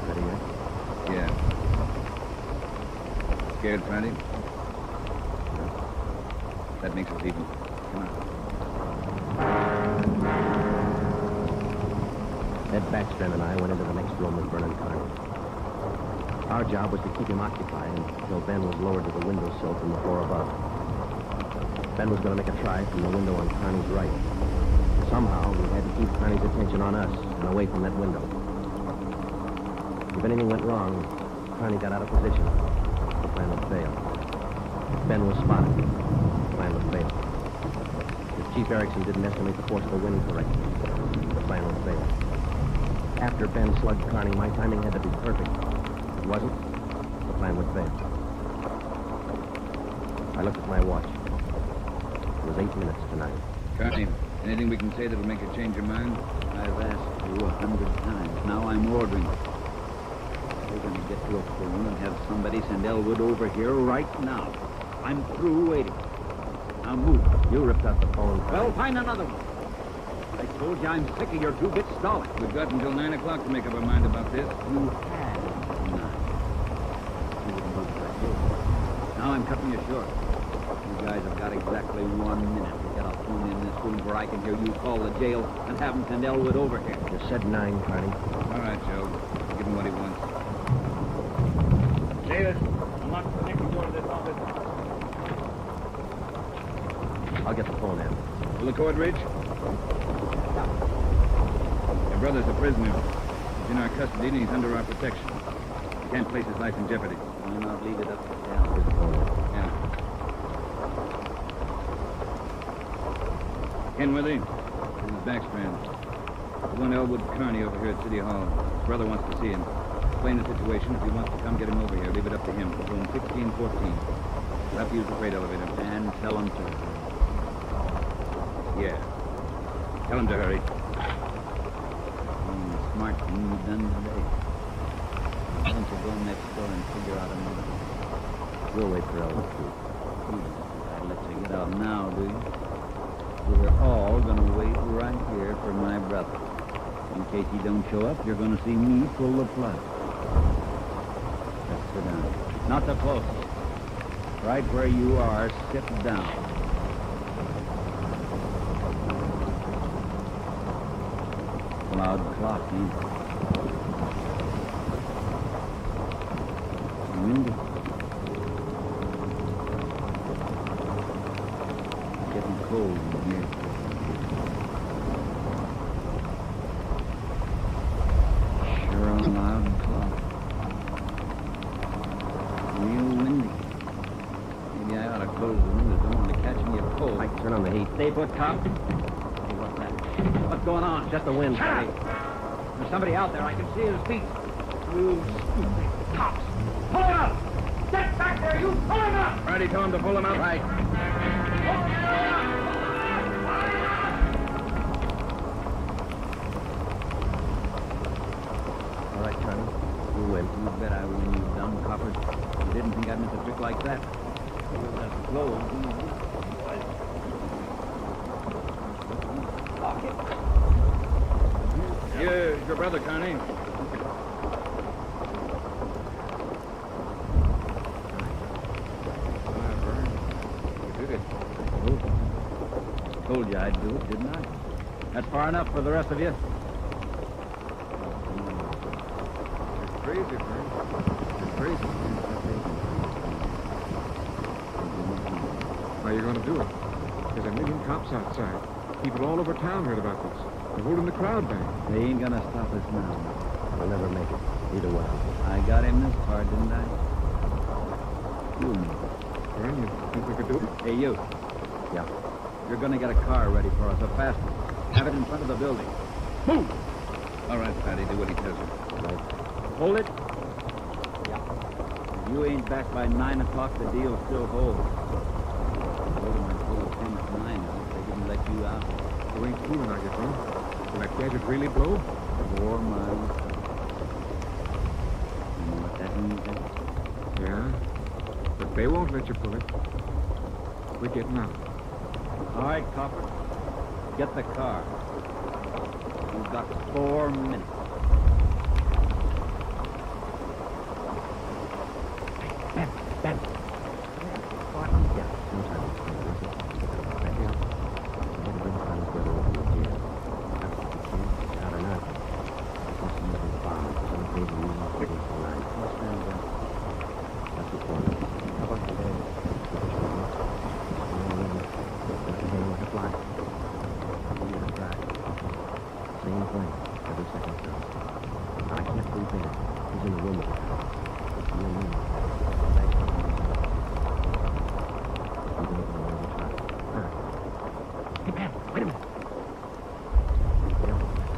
Ready yet? Yeah. Scared, Friday? That makes us even. Come on. Ed Backstrand and I went into the next room with Vernon Carney. Our job was to keep him occupied until Ben was lowered to the windowsill from the floor above. Ben was going to make a try from the window on Carney's right. Somehow, we had to keep Carney's attention on us and away from that window. If anything went wrong, Carney got out of position. The plan would fail. If Ben was spotted, the plan would fail. If Chief Erickson didn't estimate the force of the wind correctly, the plan would fail. After Ben slugged Carney, my timing had to be perfect. If it wasn't, the plan would fail. I looked at my watch. It was 8 minutes to 9. Connie, anything we can say that'll make you change your mind? I've asked you 100 times. Now I'm ordering. We're going to get to a phone and have somebody send Elwood over here right now. I'm through waiting. Now move. You ripped out the phone. Well, find another one. I told you I'm sick of your two-bit stalling. We've got until 9 o'clock to make up our mind about this. You had none. You wouldn't move like this. Now I'm cutting you short. You guys have got exactly 1 minute to get a phone in this room where I can hear you call the jail and have them send Elwood over here. You said 9, Carney. All right, Joe. Give him what he wants. Davis, unlock the next door to this office. I'll get the phone in. Will the cord reach? Your brother's a prisoner. He's in our custody and he's under our protection. We can't place his life in jeopardy. Why not leave it up to them? Here's the phone in. Yeah. Kenworthy, this is Backstrand. We want Elwood Carney over here at City Hall. His brother wants to see him. Explain the situation. If he wants to come, get him over here. Leave it up to him. Room 1614. We'll have to use the freight elevator. And tell him to. Yeah. Tell him to hurry. Smart thing you've done today. Why don't you go next door and figure out another one? We'll wait for Elwood. I'll let you get out now, do you? We're all gonna wait right here for my brother. In case he don't show up, you're gonna see me pull the plug. Not so close. Right where you are, sit down. Loud clock, ain't it? Windy. Getting cold in here. Sure on loud clock. Real windy. Maybe I ought to close the window. Don't want to catch me a cold. Mike, turn on the heat. Stay put, cop. Hey, what's that? What's going on? Just the wind. Shut up! There's somebody out there. I can see his feet. You stupid cops. Pull him up! Get back there, you! Pull him up! Ready, Tom, to pull him out? Right. All right, Charlie. You win. You bet I win, you dumb coppers. You didn't think I'd miss a trick like that. You were that slow. Here's your brother, Connie. You did it. Told you I'd do it, didn't I? That's far enough for the rest of you. You're crazy, Vern. You're crazy. How are you going to do it? There's a million cops outside. People all over town heard about this. They're holding the crowd back. They ain't gonna stop us now. We'll never make it. Either way. I got him this far, didn't I? You. Vern, you think we could do it? Hey, you. Yeah. You're gonna get a car ready for us, a fast one. Have it in front of the building. Move! All right, Patty, do what he tells you. Right. Hold it. Yeah. If you ain't back by 9 o'clock, the deal still holds. I told him I'd pull the pin at 9 now if they didn't let you out. You ain't fooling, are you, Vern? Will that gadget really blow? 4 miles. You know what that means, then? Yeah. But they won't let you pull it. We're getting out. All right, copper. Get the car. You've got 4 minutes. Ben. Yeah. Sometime. Back out. Never bring friends together over the years. Out or not. Just another bomb. Some crazy reason to do for life. That's the point. How about the day? Fly. Same thing. Every second time. I can't prove that. He's in the room with us. It's you and me. Hey, Pat, wait a minute.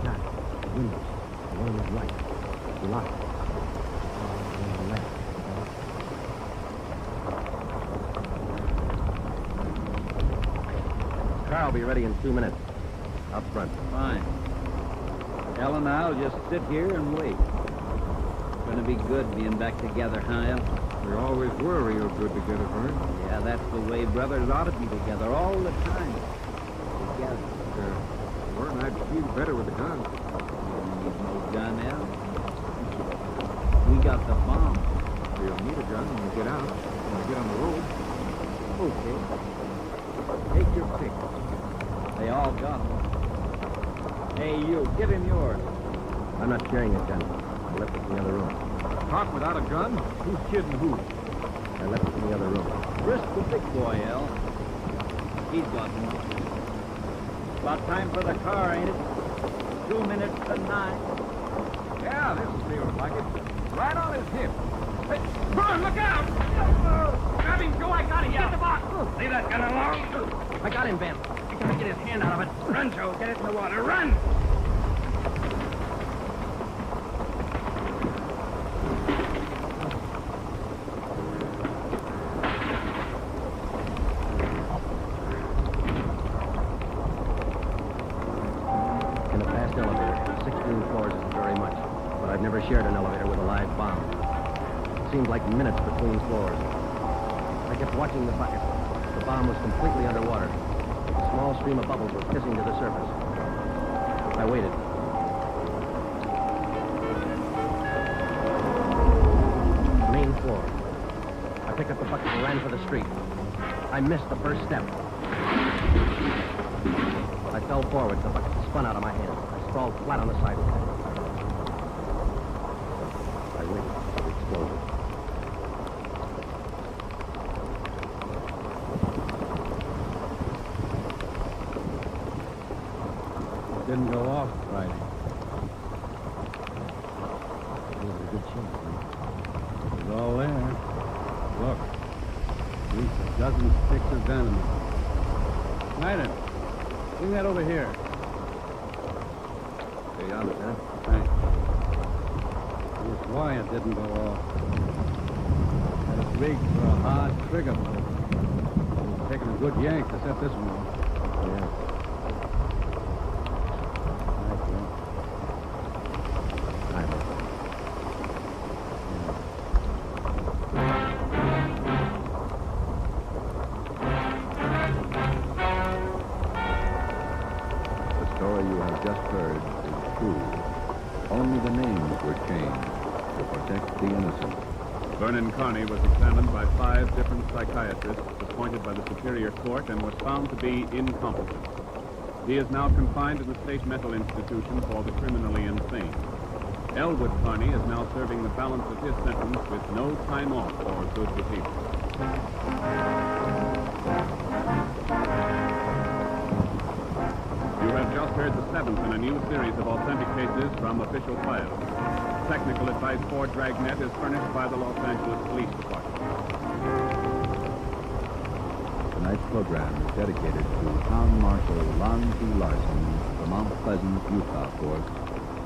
Not the windows. The one on the right. The lock. The one on the left. Car will be ready in 2 minutes. Up front. Fine. Ellen and I'll just sit here and wait. It's gonna be good being back together, huh, El? We always were real good together, Vern. Yeah, that's the way brothers ought to be together all the time. Together. Vern, I'd feel better with a gun. You don't need no gun, El. We got the bomb. We'll need a gun when we get out. When we get on the road. Okay. Take your pick. They all got them. Hey, you, give him yours. I'm not carrying a gun. I left it in the other room. Talk without a gun? Who's kidding who? I left it in the other room. Risk the big boy, El. He's got one. About time for the car, ain't it? 2 minutes to 9. Yeah, this feels like it. Right on his hip. Hey, Vern, look out! Grab him, Joe. I got him. Get the box. Leave that gun alone. I got him, Ben. I gotta get his hand out of it. Run, Joe. Get it in the water. Run! In a fast elevator, 16 floors isn't very much, but I've never shared an elevator with a live bomb. It seemed like minutes between floors. I kept watching the bucket. The bomb was completely underwater. A small stream of bubbles was hissing to the surface. I waited. Main floor. I missed the first step. I fell forward. The bucket spun out of my hand. I sprawled flat on the sidewalk. I waited for the explosion. Didn't go off Friday. It was a good chance, man. It was all there. Look. At least a dozen sticks of dynamite. Snyder, bring that over here. Here you are, Lieutenant. Thanks. Here's why it didn't go off. Had it rigged for a hard trigger. It's taken a good yank to set this one off. Yeah. The story you have just heard is true. Only the names were changed to protect the innocent. Vernon Carney was examined by 5 different psychiatrists appointed by the Superior Court and was found to be incompetent. He is now confined in the state mental institution for the criminally insane. Elwood Carney is now serving the balance of his sentence with no time off for good behavior. You have just heard the 7th in a new series of authentic cases from official files. Technical advice for Dragnet is furnished by the Los Angeles Police Department. Tonight's program is dedicated to Town Marshal Lon T. Larson of the Mount Pleasant, Utah Force,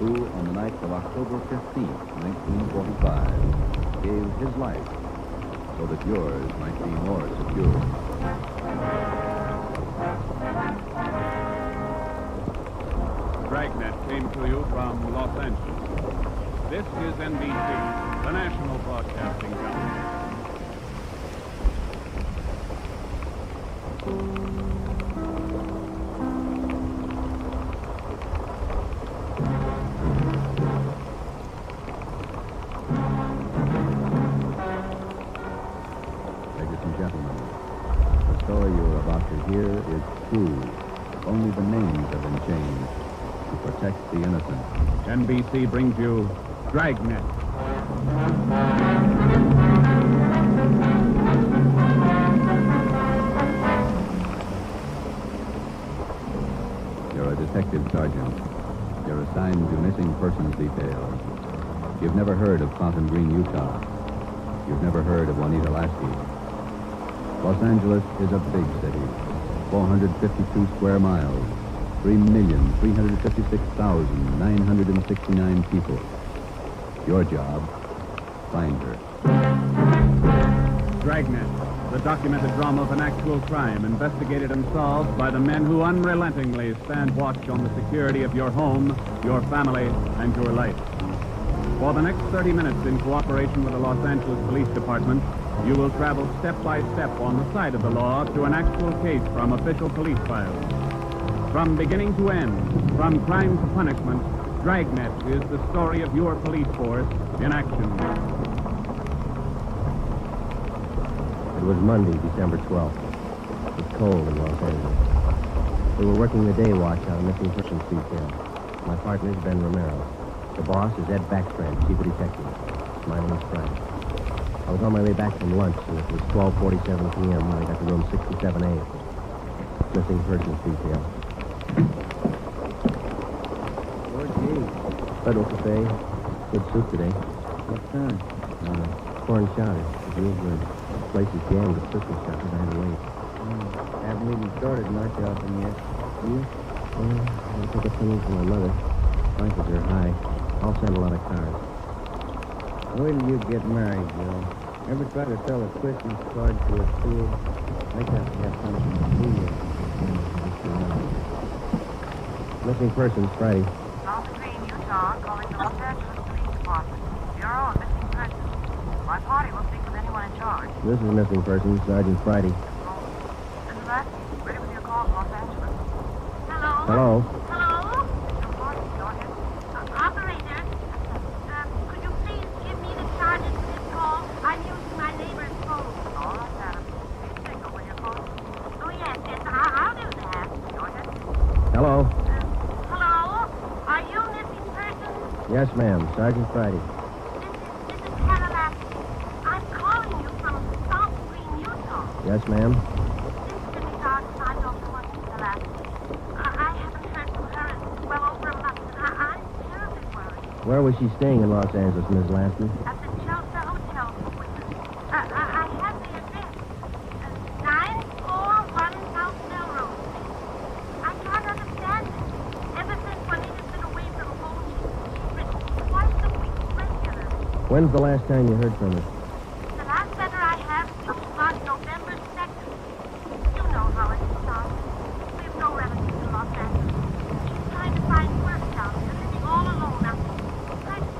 who, on the night of October 15th, 1945, gave his life so that yours might be more secure. Dragnet came to you from Los Angeles. This is NBC, the national broadcasting company. Ladies and gentlemen, the story you're about to hear is true. Only the names have been changed to protect the innocent. NBC brings you Dragnet. You're a detective sergeant. You're assigned to missing persons detail. You've never heard of Fountain Green, Utah. You've never heard of Juanita Lasky. Los Angeles is a big city. 452 square miles. 3,356,969 people. Your job, find her. Dragnet, the documented drama of an actual crime investigated and solved by the men who unrelentingly stand watch on the security of your home, your family, and your life. For the next 30 minutes, in cooperation with the Los Angeles Police Department, you will travel step by step on the side of the law to an actual case from official police files. From beginning to end, from crime to punishment, Dragnet is the story of your police force in action. It was Monday, December 12th. It was cold in Los Angeles. We were working the day watch on a missing persons detail. My partner is Ben Romero. The boss is Ed Backstrand, chief of detectives. My name is Frank. I was on my way back from lunch, and it was 12:47 p.m. when I got to room 67A. Missing persons detail. Where'd you eat? Federal Cafe. Good soup today. What kind? Corn chowder. It's real good. The place is jammed with Christmas shoppers. I had to wait. Haven't even started much often yet. You? Well, I'll take a penny from my mother. Prices are high. I'll send a lot of cars. Wait till you get married, Joe. Ever try to sell a Christmas card to a kid? They have to have something to do with it. Missing persons, Friday. Fountain Green, Utah, calling the Los Angeles Police Department. Bureau of Missing Persons. My party will speak with anyone in charge. This is missing persons, Sergeant Friday. This is Lasky. Ready with your call from Los Angeles. Hello? Hello? Hello? Your party, go ahead. Operator, could you please give me the charges for this call? I'm using my neighbor's phone. All right, madam. Please signal when your phone Yes, ma'am. Sergeant Friday. This is Cadillac. I'm calling you from South Green, Utah. Yes, ma'am. Since Jimmy Dodge signed off the one last week, I haven't heard from her in well over a month, and I'm terribly worried. Where was she staying in Los Angeles, Miss Lasky? At the Chelsea Hotel for women. I have the address. 941 South Melrose. I can't understand it. Ever since Juanita's been away from home, she's written twice a week regularly. When's the last time you heard from her? The last letter I have was on November 2nd. You know how it starts. We have no relatives in Los Angeles. She's trying to find work down here, living all alone. I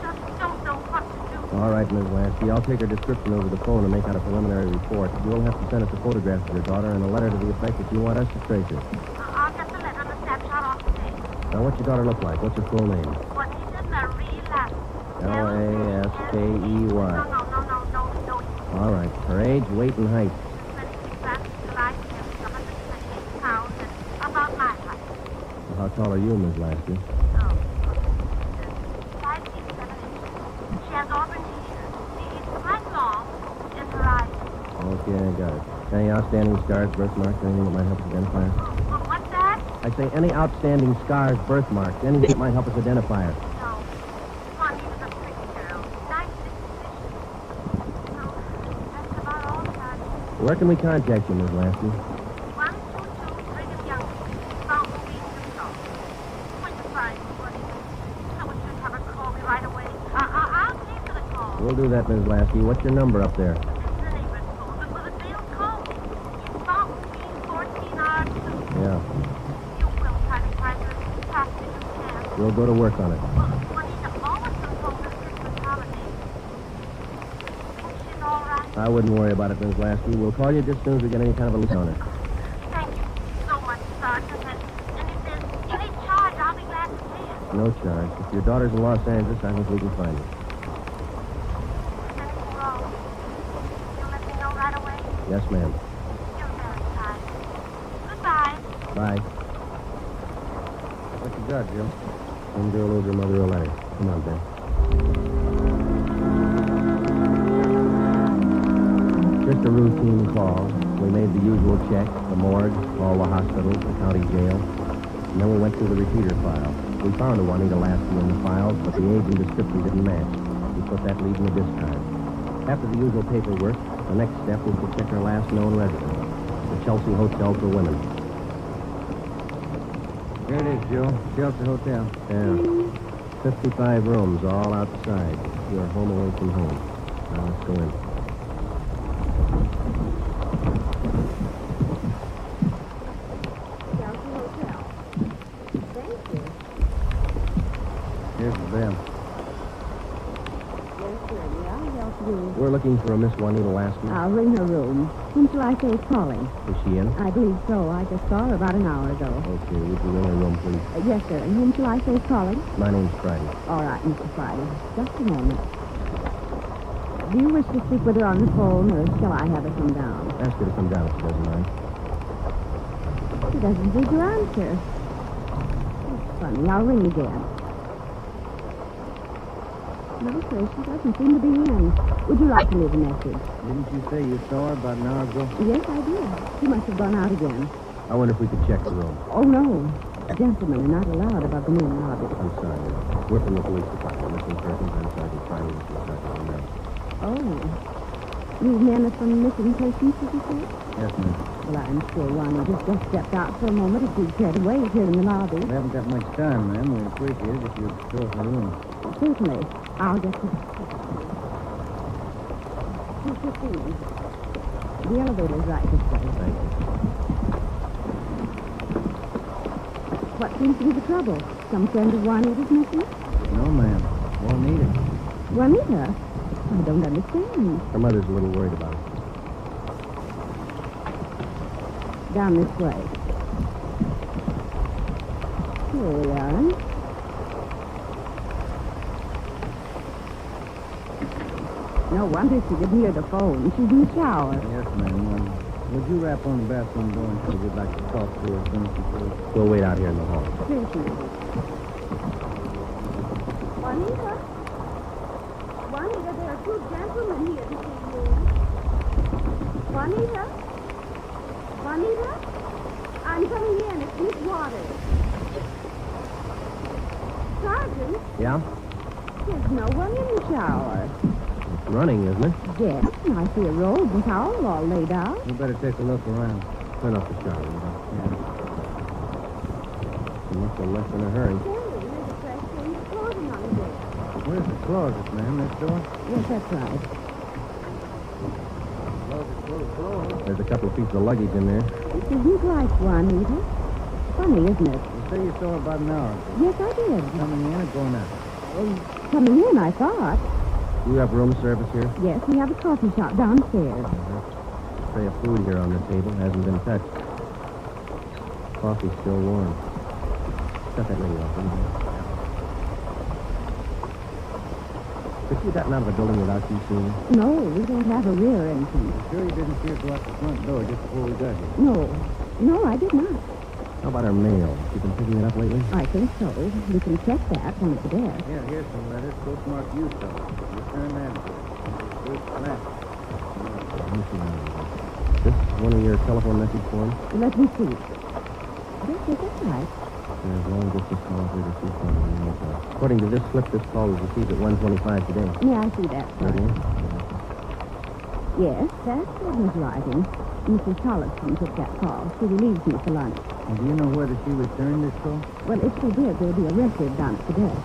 just don't know what to do. All right, Miss Lasky. I'll take her description over the phone and make out a preliminary report. You'll have to send us a photograph of your daughter and a letter to the effect that you want us to trace her. I'll get the letter and the snapshot off today. Now, what's your daughter look like? What's her full name? Juanita Marie Lasky. L-A-S-K-E-Y. No. All right. Her age, weight, and height. 26 last July 10th, 128 pounds, and about my height. Well, how tall are you, Miss Lasky? 5 feet 7 inches. She has auburn hair. It's quite long, and her eyes. Okay, I got it. Any outstanding scars, birthmarks, anything that might help us identify her? What's that? I say any outstanding scars, birthmarks, anything that might help us identify her. No. Juanita's a pretty girl. Nice disposition. No, that's about all, Sergeant. Where can we contact you, Miss Lasky? 122 Brigham Young Street, Fountain Beach, Utah. When you find Juanita, someone should have her call me right away. I'll pay for the call. We'll do that, Miss Lasky. What's your number up there? Yeah. You will try to find her as fast as you can. We'll go to work on it. Juanita always comes home for Christmas holidays. Think she's all right? I wouldn't worry about it, Miss Lasky. We'll call you just as soon as we get any kind of a lead on her. Thank you so much, Sergeant. And if there's any charge, I'll be glad to pay it. No charge. If your daughter's in Los Angeles, I think we can find her. If anything wrong, you'll let me know right away? Yes, ma'am. You're very kind. Goodbye. Bye. What you got, Jim? Some girl owes her mother a letter. Come on, Ben. Just a routine call. We made the usual check, the morgue, all the hospitals, the county jail. And then we went through the repeater file. We found a Juanita Lasky in the files, but the age and description didn't match. We put that lead in the discard. After the usual paperwork, the next step was to check her last known residence, the Chelsea Hotel for Women. Here it is, Joe. Chelsea Hotel. Yeah. 55 rooms, all outside. You're home away from home. Now let's go in. Chelsea Hotel. Thank you. Here's the bell. Yes, sir. I'll help you. We're looking for a Miss Juanita Lasky. I'll ring her room. Whom shall I say is calling? Is she in? I believe so. I just saw her about an hour ago. Okay, would you ring her room, please? Yes, sir. And whom shall I say is calling? My name's Friday. All right, Mr. Friday. Just a moment. Do you wish to speak with her on the phone, or shall I have her come down? Ask her to come down if she doesn't mind. She doesn't seem to answer. It's funny. I'll ring again. No, sir, she doesn't seem to be in. Would you like to leave a message? Didn't you say you saw her about an hour ago? Yes, I did. She must have gone out again. I wonder if we could check the room. Oh, no. Gentlemen are not allowed above the main lobby. I'm sorry. We're from the police department. Missing persons. I'm Sergeant Friday. This is Sergeant Romero. Oh. You men are from missing persons, did you say? Yes, ma'am. Well, I'm sure Juanita just stepped out for a moment if you'd care to wait here in the lobby. We haven't got much time, ma'am. We'd appreciate it if you'd show us the room. Certainly. I'll get to 215. The elevator's right this way. Thank you. What seems to be the trouble? Some friend of Juanita's missing? No, ma'am. Juanita. Juanita? I don't understand. Her mother's a little worried about her. Down this way. Here we are. No wonder she didn't hear the phone. She's in the shower. Yes, ma'am. Would you rap on the bathroom door until we'd like to talk to her as soon as she could? We'll wait out here in the hall. Certainly. Juanita? Juanita, there are two gentlemen here to see you. Juanita? Juanita? I'm coming in. It's Miss Waters. Sergeant, Yeah? there's no one in the shower. It's running, isn't it? Yes, and I see a robe and towel all laid out. You better take a look around. Turn off the shower, you know. You must have left in a hurry. Hey, there's a fresh change of clothing on the bed. Where's the closet, ma'am? Next door? Yes, that's right. Closet's full of clothes. There's a couple of pieces of luggage in there. This isn't like Juanita. Funny, isn't it? You say you saw her about an hour ago. Yes, I did. Coming in or going out? Coming in, I thought. You have room service here? Yes, we have a coffee shop downstairs. Tray of food here on the table hasn't been touched. Coffee's still warm. Shut that lady off, will you? But you gotten out of the building without you seeing her? No, we don't have a rear entrance. You sure you didn't see her go out the front door just before we got here? No, I did not. How about her mail? You been picking it up lately? I think so. We can check that on the desk. Yeah, here's some letters. Postmark Utah. Return address. First class. Let me see now. This is one of your telephone message forms? Let me see. Yes, that's right. There's long distance call here to see something. According to this slip, this call was received at 1:25 today. Yeah, I see that. Right here? Yes, that's Edna's writing. Mrs. Tollefson took that call. She relieves me for lunch. And do you know whether she returned this call? Well, if she did, there'll be a record down at the desk.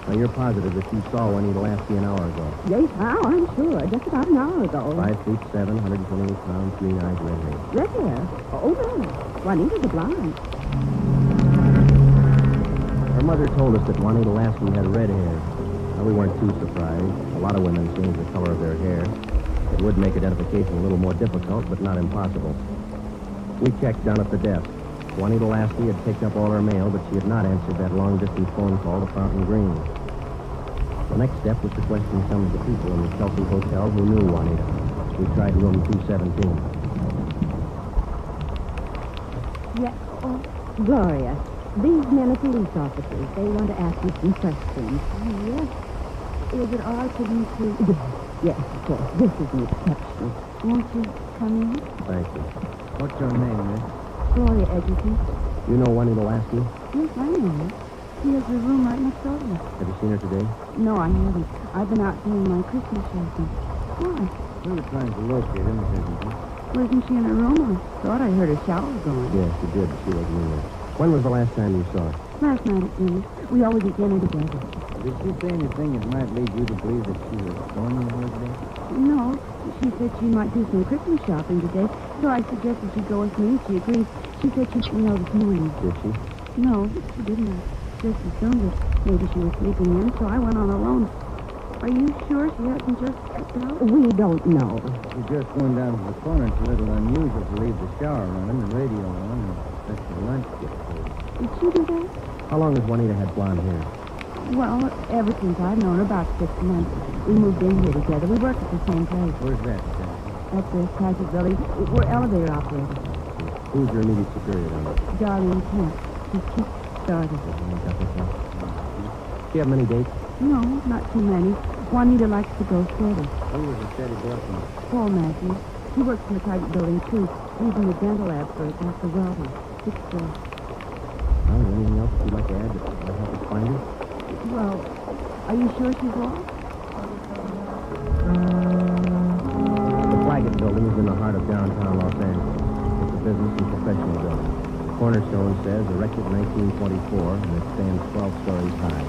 Now, you're positive that you saw Juanita Lasky an hour ago? Yes, how? I'm sure. Just about an hour ago. 5'7", 128 pounds, green-eyed, red hair. Red hair? Oh, no. Juanita's a blonde. Her mother told us that Juanita Lasky had red hair. Now, we weren't too surprised. A lot of women change the color of their hair. It would make identification a little more difficult, but not impossible. We checked down at the desk. Juanita Lasky had picked up all her mail, but she had not answered that long-distance phone call to Fountain Green. The next step was to question some of the people in the Chelsea Hotel who knew Juanita. We tried room 217. Yes. Oh, Gloria, these men are police officers. They want to ask you some questions. Yes. Is it all for you to... Yes, of course. This is an exception. Won't you come in? Thank you. What's your name, miss? Gloria Edgerton. You know Juanita Lasky? Yes, I know her. She has a room right next door. Have you seen her today? No, I haven't. I've been out doing my Christmas shopping. Why? We were trying to locate her, Miss Edgerton. Wasn't she in her room? I thought I heard her shower going. Yes, she did, but she wasn't in there. When was the last time you saw her? Last night at dinner. We always eat dinner together. Did she say anything that might lead you to believe that she was going anywhere today? No. She said she might do some Christmas shopping today, so I suggested she go with me. She agreed. She said she'd be out this morning. Did she? No, she didn't. Just assumed that maybe she was sleeping in, so I went on alone. Are you sure she hasn't just slipped out? We don't know. She's just going down to the corner. It's a little unusual to leave the shower running, the radio on, and let your lunch get cold. Did she do that? How long has Juanita had blonde hair? Well, ever since I've known her, about 6 months. We moved in here together. We work at the same place. Where's that? At the Kaiser Building. We're elevator operators. Who's your immediate superior then? Darlene Kemp. She's just started. Do you have many dates? No, not too many. Juanita likes to go steady. Who was a steady boyfriend? Paul Matthews. He works in the Kaiser Building, too. He's in the dental lab for Dr. Welty. 6th floor. Well, anything else you'd like to add that might help us find her? Well, are you sure she's lost? The Flaggett Building is in the heart of downtown Los Angeles. It's a business and professional building. Cornerstone says erected in 1924, and it stands 12 stories high.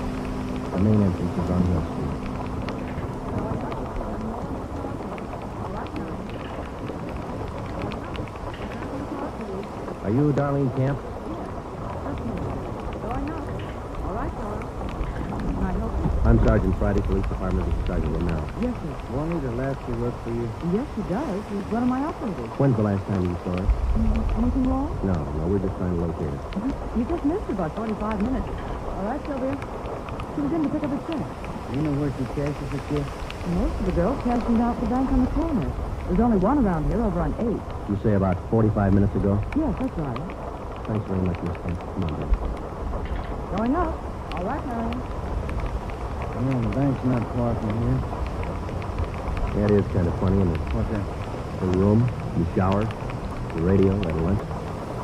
The main entrance is on Hill Street. Are you Darlene Camp? I'm Sergeant Friday, Police Department. This is Sergeant Romero. Yes, sir. Juanita Lasky work for you? Yes, she does. She's one of my operators. When's the last time you saw her? Anything wrong? No, we're just trying to locate her. You just missed her about 45 minutes. All right, Sylvia. She was in to pick up a check. You know where she cashes her check? Most of the girls cashing out the bank on the corner. There's only one around here over on 8th. You say about 45 minutes ago? Yes, that's right. Thanks very much, Miss Kemp. Come on, then. Going up. All right, Marion. Yeah, the bank's not far from here. That is kind of funny, isn't it? What's that? The room, the shower, the radio, that lunch.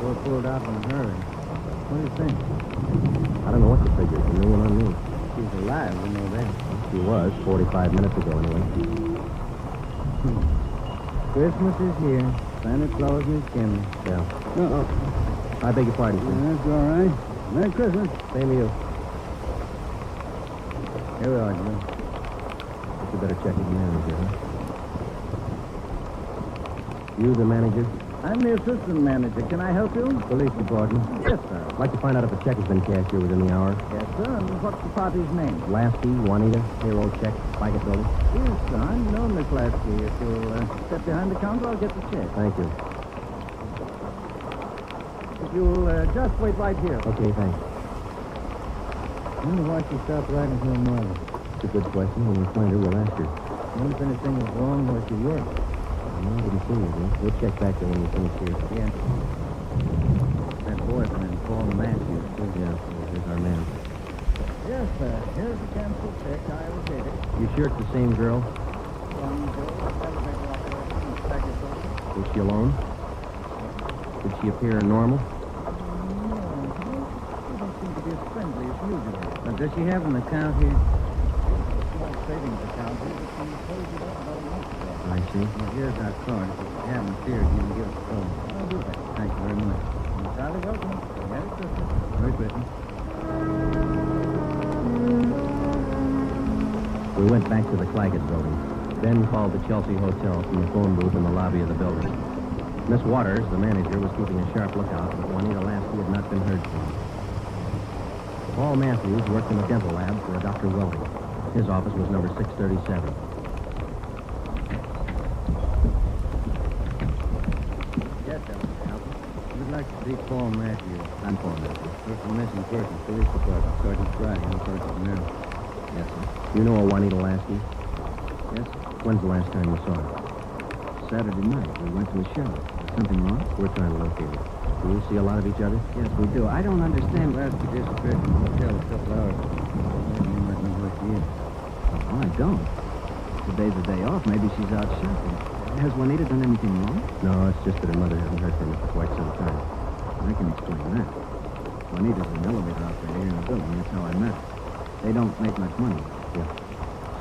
We're pulled out in a hurry. What do you think? I don't know what to figure. It's a new one on me. She's alive, we know that. She was 45 minutes ago, anyway. Christmas is here. Santa Claus is coming. Yeah. Uh-oh. I beg your pardon, sir. That's all right. Merry Christmas. Same to you. Here we are, Joe. You better check with the manager, huh? You the manager? I'm the assistant manager. Can I help you? Police department. Yes, sir. I'd like to find out if a check has been cashed here within the hour. Yes, sir. And what's the party's name? Lasky, Juanita, payroll check, Spikett building. Yes, sir. I know Miss Lasky. If you'll step behind the counter, I'll get the check. Thank you. If you'll just wait right here. Okay, thanks. I wonder why she stopped riding to her mother. It's a good question. When we find her, we'll ask her. Wonder if anything was wrong where she worked. No, I didn't see anything. We'll check back there when we finish here. Yeah. That boyfriend, Paul Matthews, too. Yeah, here's our man. Yes, sir. Here's the canceled check. I will get it. You sure it's the same girl? One girl, elevator operator, and second person. Was she alone? Did she appear normal? No, she don't seem to be as friendly as usual. Now, does she have an account here? A small savings account here, but she closed it up about a month ago. I see. Well, here's our card. If you haven't feared, you can give us a call. I'll do that. Thank you very much. You're entirely welcome. Merry Christmas. Merry Christmas. We went back to the Claggett building. Ben called the Chelsea Hotel from the phone booth in the lobby of the building. Miss Waters, the manager, was keeping a sharp lookout, but Juanita Lasky had not been heard from. Paul Matthews worked in a dental lab for a Dr. Welding. His office was number 637. Yes, sir. We'd like to see Paul Matthews. I'm Paul Matthews. We're from Missing Persons Police Department. Sergeant Friday. I'm Sergeant Merrill. Yes, sir. You know a Juanita Lasky? Yes? When's the last time you saw her? Saturday night. We went to a show. Something wrong? We're trying to locate her. Do you see a lot of each other? Yes, we do. I don't understand. Lasky disappeared from the hotel a couple hours ago. Maybe you might know where she is. Oh, I don't. Today's the day off. Maybe she's out shopping. Has Juanita done anything wrong? No, it's just that her mother hasn't heard from her for quite some time. I can explain that. Juanita's an elevator operator here in the building. That's how I met her. They don't make much money. Yeah.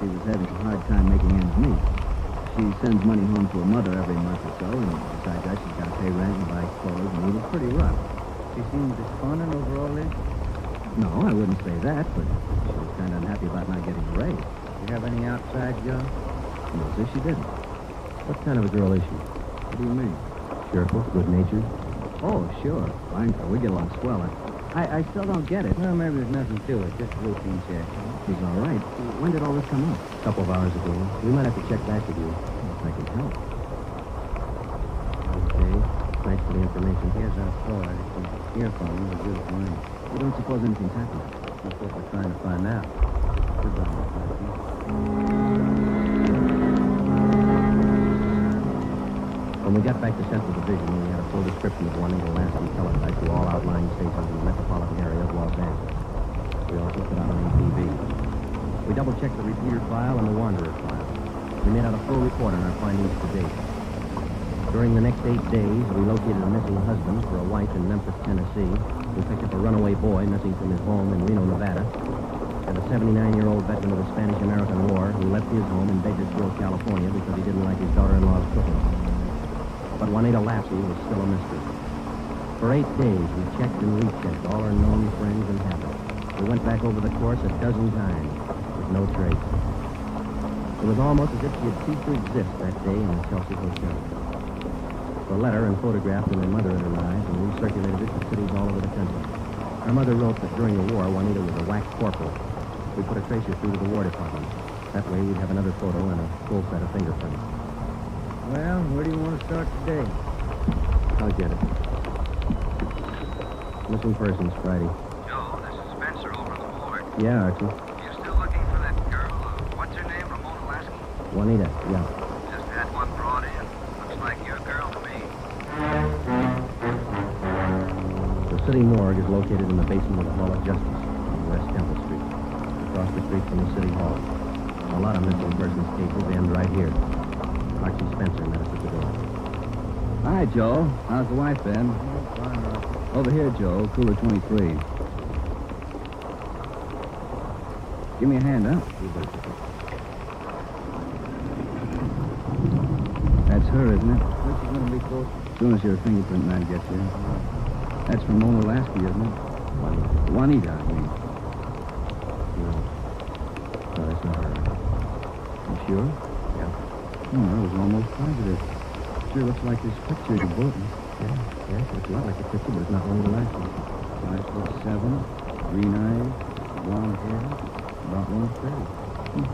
She was having a hard time making ends meet. She sends money home to her mother every month or so, and besides that, she's got to pay rent and buy clothes, and it's pretty rough. She seems despondent over all this. No, I wouldn't say that, but she was kind of unhappy about not getting a raise. Do you have any outside job? No, sir, she didn't. What kind of a girl is she? What do you mean? Cheerful, good-natured? Oh, sure. Fine girl. We get along swell. I still don't get it. Well, maybe there's nothing to it. Just a routine check. She's all right. When did all this come up? A couple of hours ago. We might have to check back with you. If I can help. Okay. Thanks for the information. Here's our card. If you hear from him, we'll give it to him. You don't suppose anything's happened? That's what we're trying to find out. Goodbye, Miss Lasky. When we got back to Central Division, we had a full description of Juanita Lasky teletyped to all outlying stations in the metropolitan area of Los Angeles. We also put out on ATV. We double-checked the repeater file and the wanderer file. We made out a full report on our findings to date. During the next 8 days, we located a missing husband for a wife in Memphis, Tennessee. We picked up a runaway boy missing from his home in Reno, Nevada, and a 79-year-old veteran of the Spanish-American War who left his home in Bakersfield, California because he didn't like his daughter-in-law's cooking. But Juanita Lasky was still a mystery. For 8 days, we checked and rechecked all our known friends and habits. We went back over the course a dozen times, with no trace. It was almost as if she had ceased to exist that day in the Chelsea Hotel. The letter and photograph that her mother had arrived, and we circulated it to cities all over the country. Her mother wrote that during the war, Juanita was a wax corporal. We put a tracer through to the War Department. That way, we'd have another photo and a full set of fingerprints. Well, where do you want to start today? I'll get it. Missing persons, Friday. Joe, this is Spencer over at the morgue. Yeah, Archie. You still looking for that girl? What's her name? Ramona Lasky? Juanita, yeah. Just had one brought in. Looks like your girl to me. The city morgue is located in the basement of the Hall of Justice on West Temple Street. across the street from the city hall. A lot of missing persons cases end right here. Archie Spencer met us at the door. Hi, Joe. How's the wife, Ben? Fine, Rob. Over here, Joe. Cooler 23. Give me a hand, huh? That's her, isn't it? When's she gonna be close? As soon as your fingerprint man gets here. That's from Mona Lasky, isn't it? Juanita, I mean. No, that's not her. You sure? Yeah. Oh, I was almost positive. Sure looks like this picture you bought me. Yeah, it looks a lot like a picture, but it's not Juanita Lasky. 5'7", green eyes, blonde hair, about 130.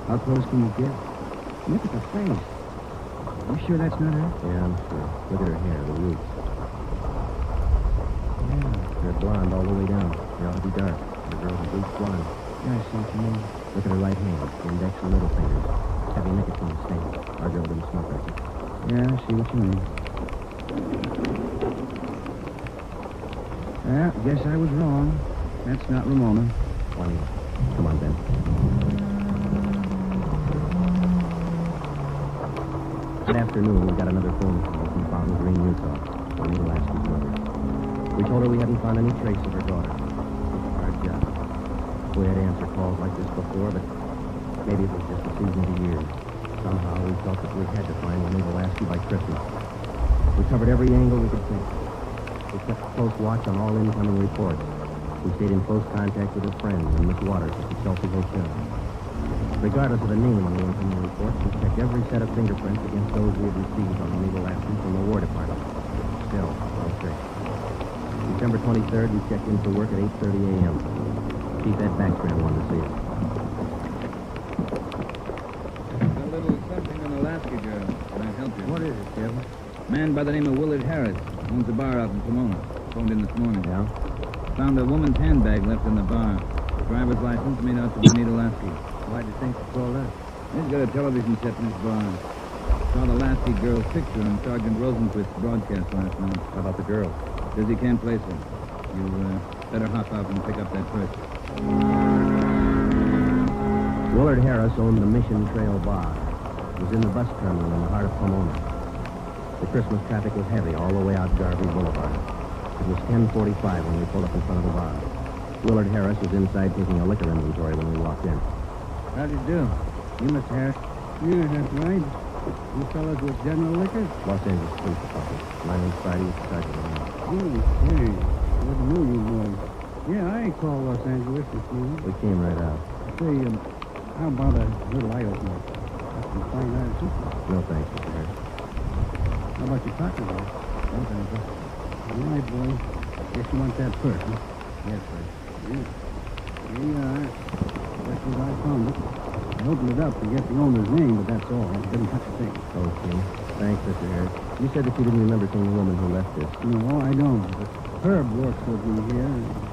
How close can you get? Look at the face. You sure that's not her? Yeah, I'm sure. Look at her hair, the roots. Yeah, they're blonde all the way down. They ought to be dark. The girl's a bleach blonde. Yeah, I see what you mean. Look at her right hand, the index and middle fingers. Heavy nicotine stain. Our girl didn't smoke that. Yeah, I see what you mean. Yeah, guess I was wrong. That's not Ramona. Juanita. Come on, Ben. That afternoon, we got another phone call from Fountain Green, Utah. Juanita Lasky's mother. We told her we hadn't found any trace of her daughter. It was a hard job. We had answered calls like this before, but maybe it was just the season of the year. Somehow we felt that we had to find Juanita Lasky by Christmas. We covered every angle we could think. We kept a close watch on all incoming reports. We stayed in close contact with her friends and Miss Waters at the Chelsea Hotel. Regardless of the name on the incoming reports, we checked every set of fingerprints against those we had received on Juanita Lasky from the War Department. Still, no trace. December 23rd, we checked in for work at 8:30 a.m. Chief Ed Backstrand wanted to see us. A little something on the Lasky girl. Can I help you? What is it, Kevin? Man by the name of Willard Harris. Owns a bar out in Pomona. Phoned in this morning. Yeah? Found a woman's handbag left in the bar. Driver's license made out to Juanita Lasky. Why'd you think to call that? He's got a television set in his bar. Saw the Lasky girl's picture on Sergeant Rosenquist's broadcast last night. How about the girl? Says he can't place her. You better hop out and pick up that person. Willard Harris owned the Mission Trail Bar. It was in the bus terminal in the heart of Pomona. The Christmas traffic was heavy all the way out Garvey Boulevard. It was 10:45 when we pulled up in front of the bar. Willard Harris was inside taking a liquor inventory when we walked in. How'd you do? You, Mr. Harris? Yeah, that's right. You fellas with General Liquors? Los Angeles Police Department. My name's Friday, Sergeant. Hey, wouldn't know you boys. Yeah, I ain't called Los Angeles this morning. We came right out. Say, how about a little eye-opener? I can find out, too. No thanks, Mr. Harris. How about your pocket, though? No, thank you. All right, boy. Guess you want that purse, huh? Yes, sir. Yeah. Here you are. Just as I found it. I opened it up to get the owner's name, but that's all. I didn't have to think. Okay. Thanks, Mr. Harris. You said that you didn't remember seeing the woman who left this. No, I don't. But Herb works with me here.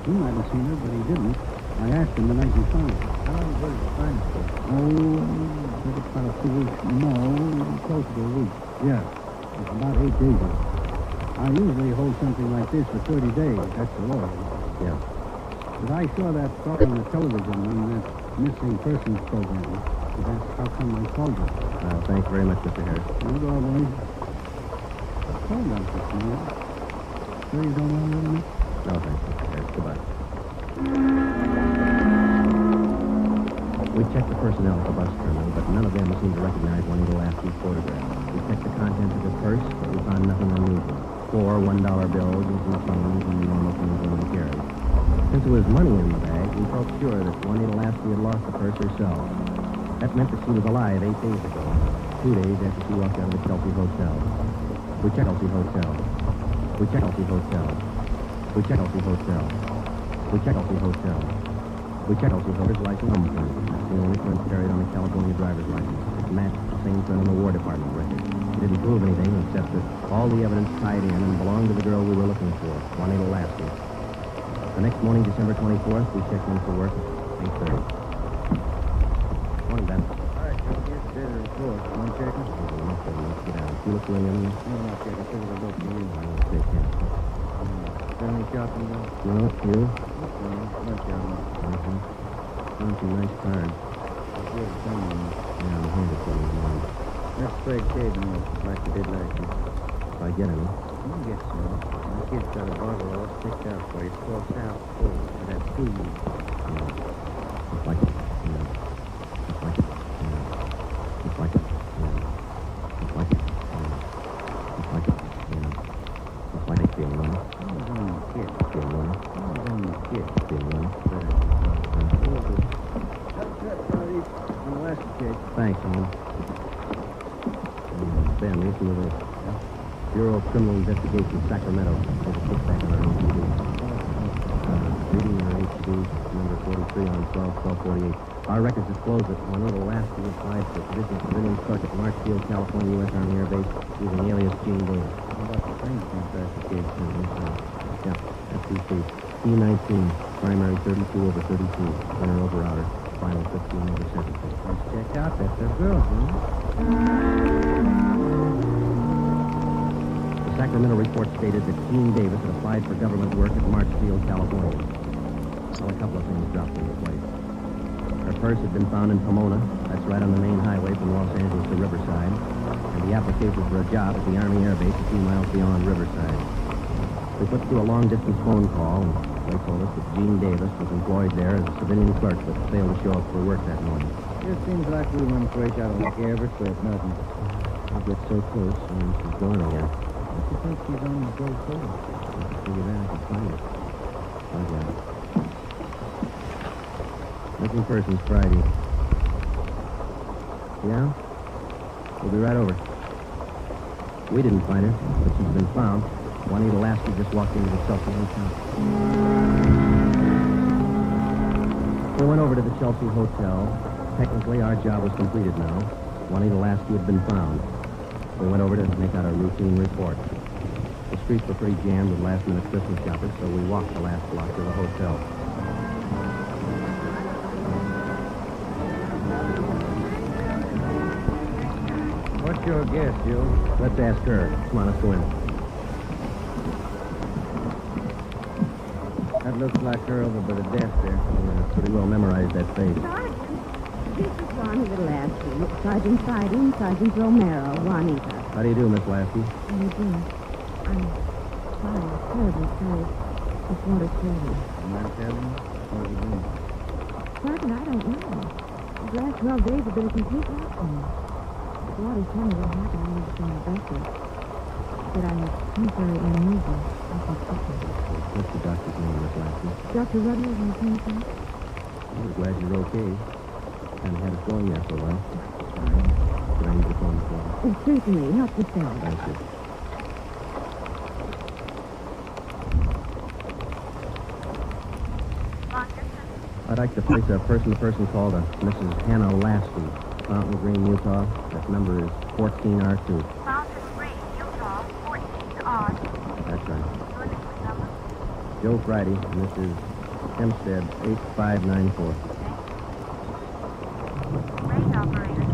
He might have seen her, but he didn't. I asked him the night he found her. How long was it find her for? Oh, I think it's about 2 weeks. No, close to a week. Yeah. It's about 8 days ago. I usually hold something like this for 30 days. That's the law. Yeah. But I saw that talk on the television on that missing persons program. So that's how come I called you. Thanks very much, Mr. Harris. You go, boys. Hold on for a minute. Sure you don't want to leave me? No, thanks, Mr. Harris. Goodbye. We checked the personnel at the bus terminal, but none of them seemed to recognize Juanita Lasky's photograph. We checked the contents of the purse, but we found nothing unusual. 4 $1 bills and some phones and normal things women carried. Since there was money in the bag, we felt sure that Juanita Lasky had lost the purse herself. That meant that she was alive 8 days ago, 2 days after she walked out of the Chelsea Hotel. We checked Chelsea Hotel. We checked Chelsea Hotel. We checked Chelsea Hotel. We checked Chelsea Hotel. We checked Chelsea Hotel's license thumbprint. That's the only print carried on the California driver's license. It matched the same print on the War Department record. It didn't prove anything except that all the evidence tied in and belonged to the girl we were looking for, Juanita Lasky. The next morning, December 24th, we checked in for work at 8:30. Morning, Ben. All right, Joe. Here's the data report. Want to check it? Let's get down. You look William. No, not yet. I figured I'd look for you. I will take care. Family shopping, though? No, you? No shopping. Found some nice cards. Good, someone. Yeah, I'll hand it to you. Let's spread shaving off like we did last year. If I get any. You can get some. My kid's got a bottle all picked out for you. It's called South Pole for that food. Just like it. Yeah. Just like it. Yeah. Just like it. Yeah. Just like it. Yeah. Just like it. Yeah. Just like it. Feel one. I was on the kid. Feel one. I was on the kid. Feel one. Thanks, Alan. Ben, listen to this. Bureau of Criminal Investigation, Sacramento. There's a kickback on our OPD. Reading our HD, number 43 on 12-1248. Our records disclose that Juanito Lasky applied for position civilian clerk at Marshfield, California, U.S. Army Air Base, using alias Gene Davis. How about the things classification? Yeah, FCC. C-19, primary 32 over 32, inner over outer, final 15 over 17. Let's check out that. They're girls, huh? The Sacramento report stated that Gene Davis had applied for government work at Marshfield, California. Well, a couple of things dropped into place. Her purse had been found in Pomona. That's right on the main highway from Los Angeles to Riverside. And the application for a job at the Army Air Base a few miles beyond Riverside. We put through a long-distance phone call, and they told us that Gene Davis was employed there as a civilian clerk, but failed to show up for work that morning. It seems like we went fresh out of like every clip, nothing. We get so close, and she's gone again. What do you think she's on the go for? I figured out I could find it. I got it. Missing persons Friday. Yeah? We'll be right over. We didn't find her, but she's been found. Juanita Lasky just walked into the Chelsea Hotel. We went over to the Chelsea Hotel. Technically, our job was completed now. Juanita Lasky had been found. We went over to make out a routine report. The streets were pretty jammed with last-minute Christmas shoppers, so we walked the last block to the hotel. What's your guess, Joe? Let's ask her. Come on, let's go in. That looks like her over by the desk there. Yeah, pretty well memorized that face. Sergeant, this is Juanita Lasky. Sergeant Siding, Sergeant Romero, Juanita. How do you do, Miss Lasky? How you doing? I'm sorry, terribly sorry. Just want to tell you. You mind telling me? What are you doing? Sergeant, I don't know. The last 12 days have been a complete lockdown. The water told me what happened when I was in the vessel. That I had temporary amnesia. I can speak to you. What's the doctor's name, Miss Lasky? Dr. Rudley, is my phone? We're glad you're okay. Haven't had us going there for a while. Could I use the phone for you? Oh, certainly. Help yourself. Thank you. I'd like to place a person-to-person call to Mrs. Hannah Lasky, Fountain Green, Utah. That number is 14R2. Fountain Green, Utah, 14R. That's right. Joe Friday, and this is Hempstead, 8594. Range operator.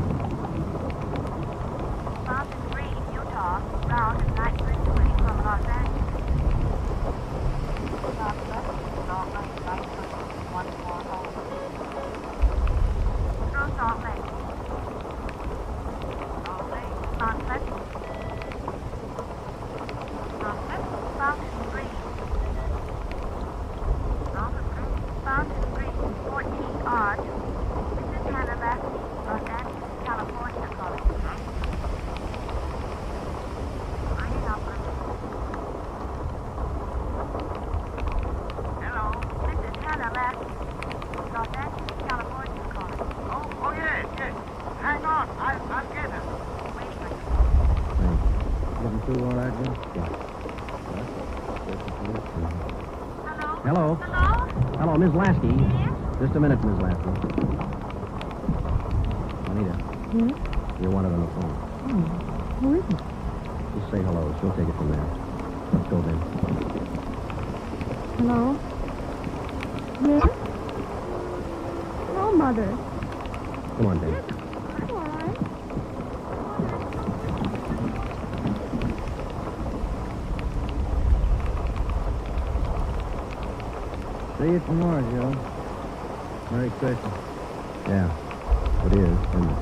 Fountain Green, Utah, route is night way from Los Angeles. Southwest, Salt Lake, night 14 home. Through Salt Lake. Salt Lake, sunset. Sunset, Fountain Green. Fountain Green, 14R. This is Hannah Lasky, Los Angeles, California, calling. Ringing operator. Hello. This is Hannah Lasky, Los Angeles, California, calling. Oh, yes. Hang on. I'll get her. Waiting on you. Thanks. Getting through all right, Joe? Yeah. Hello? Hello? Hello, Ms. Lasky. Yes? Just a minute, Ms. Lasky. Juanita, Yes? you're wanted on the phone. Oh, who is it? Just say hello. She'll take it from there. Let's go, then. Hello? Yes? Hello, Mother. Come on, Dan. I'm all right. See you tomorrow, Joe. Merry Christmas. Yeah, it is, isn't it?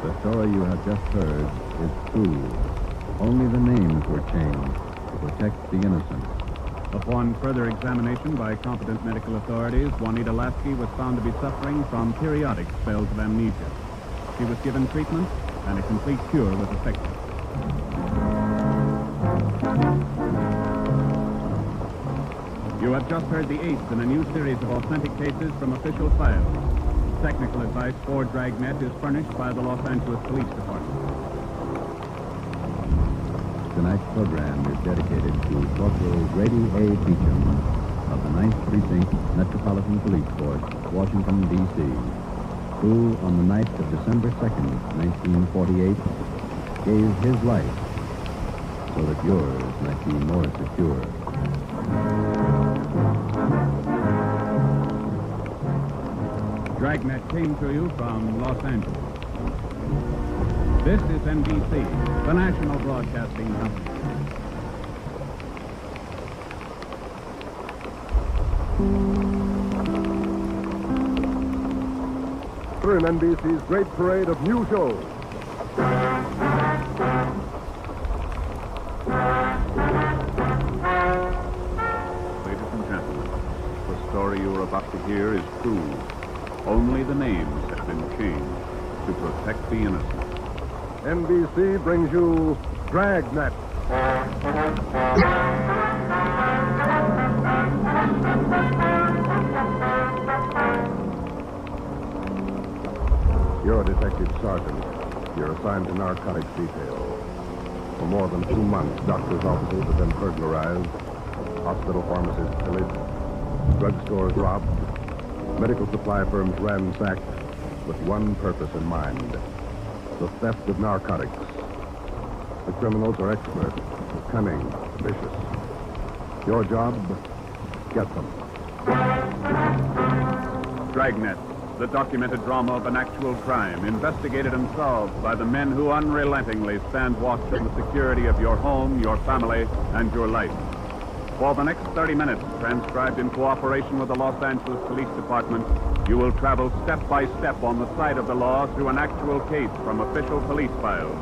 The story you have just heard is true. Only the names were changed to protect the innocent. Upon further examination by competent medical authorities, Juanita Lasky was found to be suffering from periodic spells of amnesia. She was given treatment, and a complete cure was effected. You have just heard the eighth in a new series of authentic cases from official files. Technical advice for Dragnet is furnished by the Los Angeles Police Department. Tonight's program is dedicated to Corporal Grady A. Beecham of the 9th Precinct Metropolitan Police Force, Washington, D.C., who, on the night of December 2nd, 1948, gave his life so that yours might be more secure. Dragnet came to you from Los Angeles. This is NBC, the national broadcasting company. During NBC's great parade of new shows. Ladies and gentlemen, the story you are about to hear is true. Only the names have been changed to protect the innocent. NBC brings you Dragnet. You're a detective sergeant. You're assigned to narcotics detail. For more than 2 months, doctors' offices have been burglarized, hospital pharmacies pillaged, drugstores robbed, medical supply firms ransacked, with one purpose in mind: the theft of narcotics. The criminals are expert, cunning, vicious. Your job, get them. Dragnet, the documented drama of an actual crime, investigated and solved by the men who unrelentingly stand watch on the security of your home, your family, and your life. For the next 30 minutes, transcribed in cooperation with the Los Angeles Police Department, you will travel step by step on the side of the law through an actual case from official police files.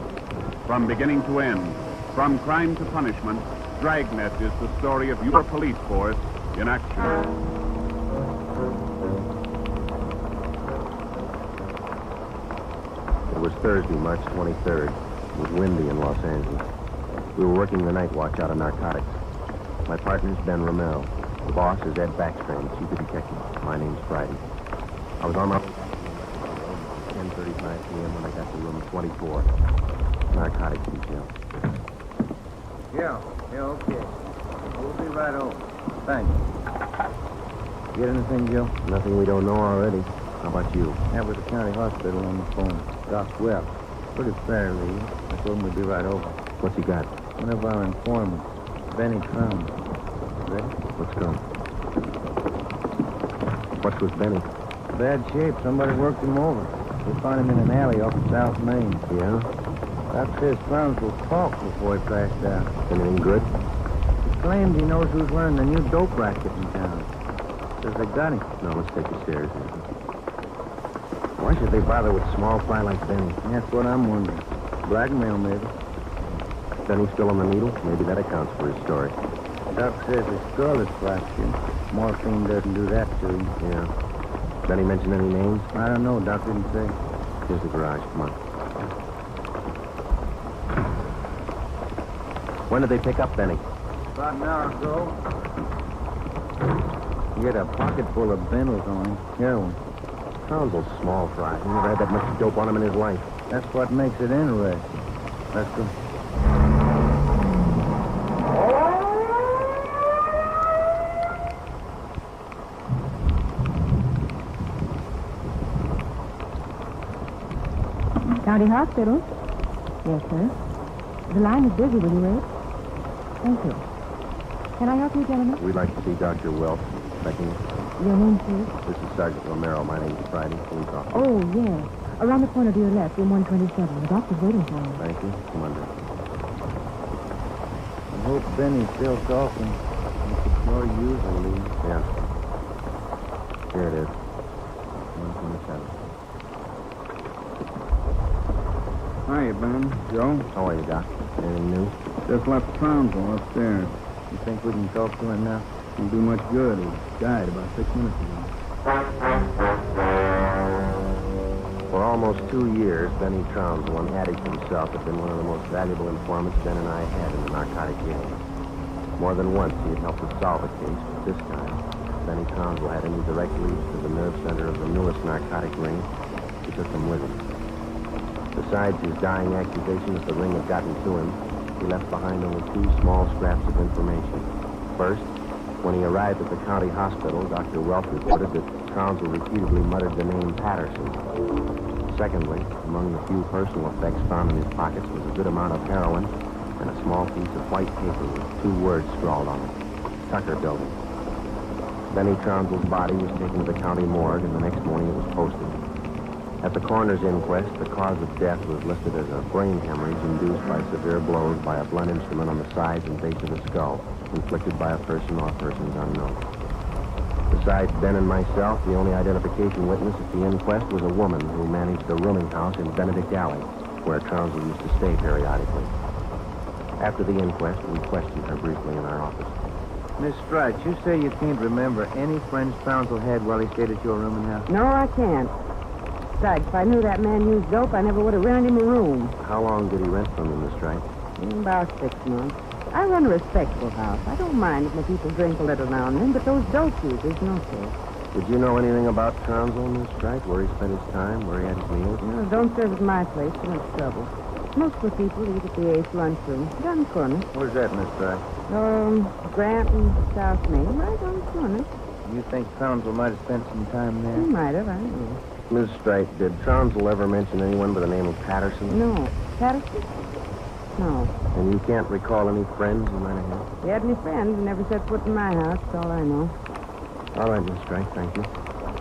From beginning to end, from crime to punishment, Dragnet is the story of your police force in action. It was Thursday, March 23rd. It was windy in Los Angeles. We were working the night watch out of narcotics. My partner's Ben Rommel. The boss is Ed Backstrand, chief of detective. My name's Friday. I was on my 10:35 p.m. when I got to room 24. Narcotics detail. Yeah, okay. We'll be right over. Thanks. Get anything, Joe? Nothing we don't know already. How about you? That was the county hospital on the phone. Doc Wells. Pretty fair, Lee. I told him we'd be right over. What's he got? One of our informants, Benny Crown. Ready? Let's go. What's with Benny? Bad shape. Somebody worked him over. We found him in an alley off of South Main. Yeah? Doc says Crowns will talk before he crashed out. Anything good? He claims he knows who's running the new dope racket in town. Says they got him. No, let's take the stairs. Why should they bother with small fry like Benny? That's what I'm wondering. Blackmail, maybe. Benny's still on the needle? Maybe that accounts for his story. Doc says his skull is fractured. Morphine doesn't do that to him. Yeah. Benny mention any names? I don't know. Doc didn't say. Here's the garage. Come on. When did they pick up Benny? About an hour ago. He had a pocket full of bundles on him. Heroin. Sounds a small fry. He never had that much dope on him in his life. That's what makes it interesting. Let's go. County Hospital? Yes, sir. The line is busy. Will you wait? Thank you. Can I help you, gentlemen? We'd like to see Dr. Welch. Checking. Your name, please? This is Sergeant Romero. My name's Friday. Police officer. Oh, yes. Around the corner to your left, room 127. The doctor's waiting for you. Thank you. Come on, hope Benny's still talking. He could more usually. Yeah. Here it is. 127. Hiya, Ben. Joe? How are you, Doc? Anything new? Just left Tranquil upstairs. You think we can talk to him now? Didn't do much good. He died about 6 minutes ago. For almost 2 years, Benny Trounsel, an addict himself, had been one of the most valuable informants Ben and I had in the narcotic game. More than once, he had helped us solve a case, but this time, Benny Trounsel had any direct leads to the nerve center of the newest narcotic ring. He took them with him. Besides his dying accusation that the ring had gotten to him, he left behind only 2 small scraps of information. First, when he arrived at the county hospital, Dr. Welch reported that Trounsel repeatedly muttered the name Patterson. Secondly, among the few personal effects found in his pockets was a good amount of heroin and a small piece of white paper with 2 words scrawled on it, Tucker Building. Benny Trounsel's body was taken to the county morgue, and the next morning it was posted. At the coroner's inquest, the cause of death was listed as a brain hemorrhage induced by severe blows by a blunt instrument on the sides and base of the skull, inflicted by a person or persons unknown. Besides Ben and myself, the only identification witness at the inquest was a woman who managed a rooming house in Benedict Alley, where Trounsel used to stay periodically. After the inquest, we questioned her briefly in our office. Miss Stripes, you say you can't remember any friends Trounsel had while he stayed at your rooming house? No, I can't. Besides, if I knew that man used dope, I never would have rented him a room. How long did he rent from you, Miss Stripes? About 6 months. I run a respectable house. I don't mind if my people drink a little now and then, but those dope users, no, sir. Did you know anything about Trounsel, Miss Stripes? Where he spent his time? Where he had his meals? No, don't serve at my place. Too much trouble. Most of the people eat at the Ace lunchroom. Down the corner. Where's that, Miss Stripes? Grant and South Main, right on the corner. You think Trounsel might have spent some time there? He might have, I don't know. Miss Stripes, did Trounsel ever mention anyone by the name of Patterson? No. Patterson? No. And you can't recall any friends you might have had? He had any friends and never set foot in my house. That's all I know. All right, Miss Stripes, thank you.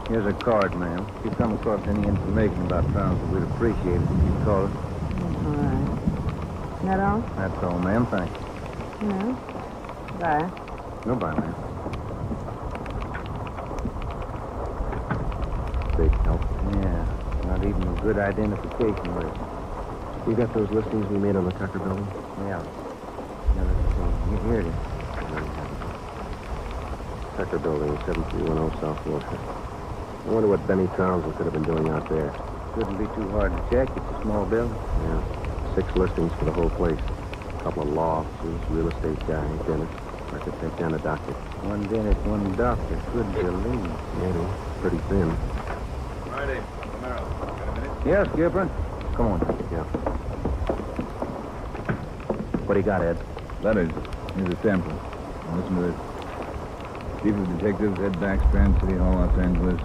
Here's a card, ma'am. If you come across any information about Trounsel, we'd appreciate it if you'd call us. All right. That all? That's all, ma'am. Thank you. Yeah. Bye. Goodbye, ma'am. Big help. Yeah. Not even a good identification list. You got those listings we made on the Tucker Building? Yeah. Now, let's see. Here it is. Tucker Building, 7310 South Wilshire. I wonder what Benny Trounsel could have been doing out there. Shouldn't be too hard to check. It's a small building. Yeah. 6 listings for the whole place. A couple of law offices, real estate guy, dentist, architect, and a doctor. One dentist, one doctor. Good building. Maybe. Pretty thin. Friday, Romero. Got a minute? Yes, Skipper. Come on. Yeah. What do you got, Ed? Letters. Here's a sample. Listen to this. Chief of Detectives, Ed Backstrand, City Hall, Los Angeles.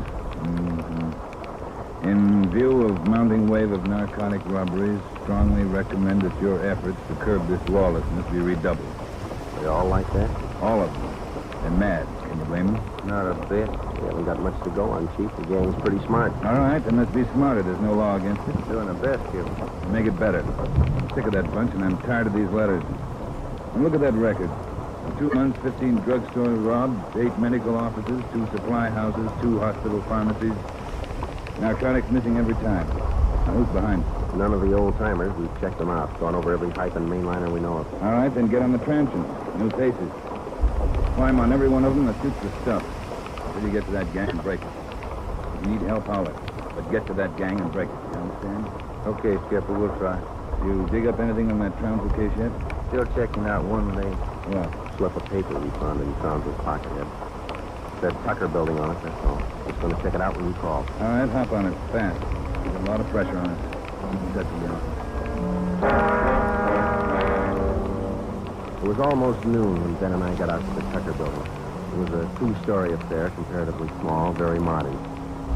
In view of mounting wave of narcotic robberies, strongly recommend that your efforts to curb this lawlessness be redoubled. They all like that? All of them. They're mad. Can you blame them? Not a bit. We haven't got much to go on, Chief. The gang's pretty smart. All right, then let's be smarter. There's no law against it. Doing the best, Skipper. Make it better. I'm sick of that bunch, and I'm tired of these letters. And look at that record. In 2 months, 15 drugstores robbed, 8 medical offices, 2 supply houses, 2 hospital pharmacies. Narcotics missing every time. Now, who's behind it? None of the old-timers. We've checked them out. Gone over every hype and mainliner we know of. All right, then get on the transients. New faces. Climb on every one of them that suits the stuff. Until you get to that gang and break it. If you need help, holler. But get to that gang and break it. You understand? Okay, Skipper, we'll try. You dig up anything on that Tranquil case yet? Still checking out one name. What? Slip of paper we found in Trounsel's pocket, Ed. Said Tucker Building on it, that's all. Just going to check it out when you call. All right, hop on it. Fast. There's a lot of pressure on us. Set you down. It was almost noon when Ben and I got out to the Tucker Building. It was a 2-story affair, comparatively small, very modern.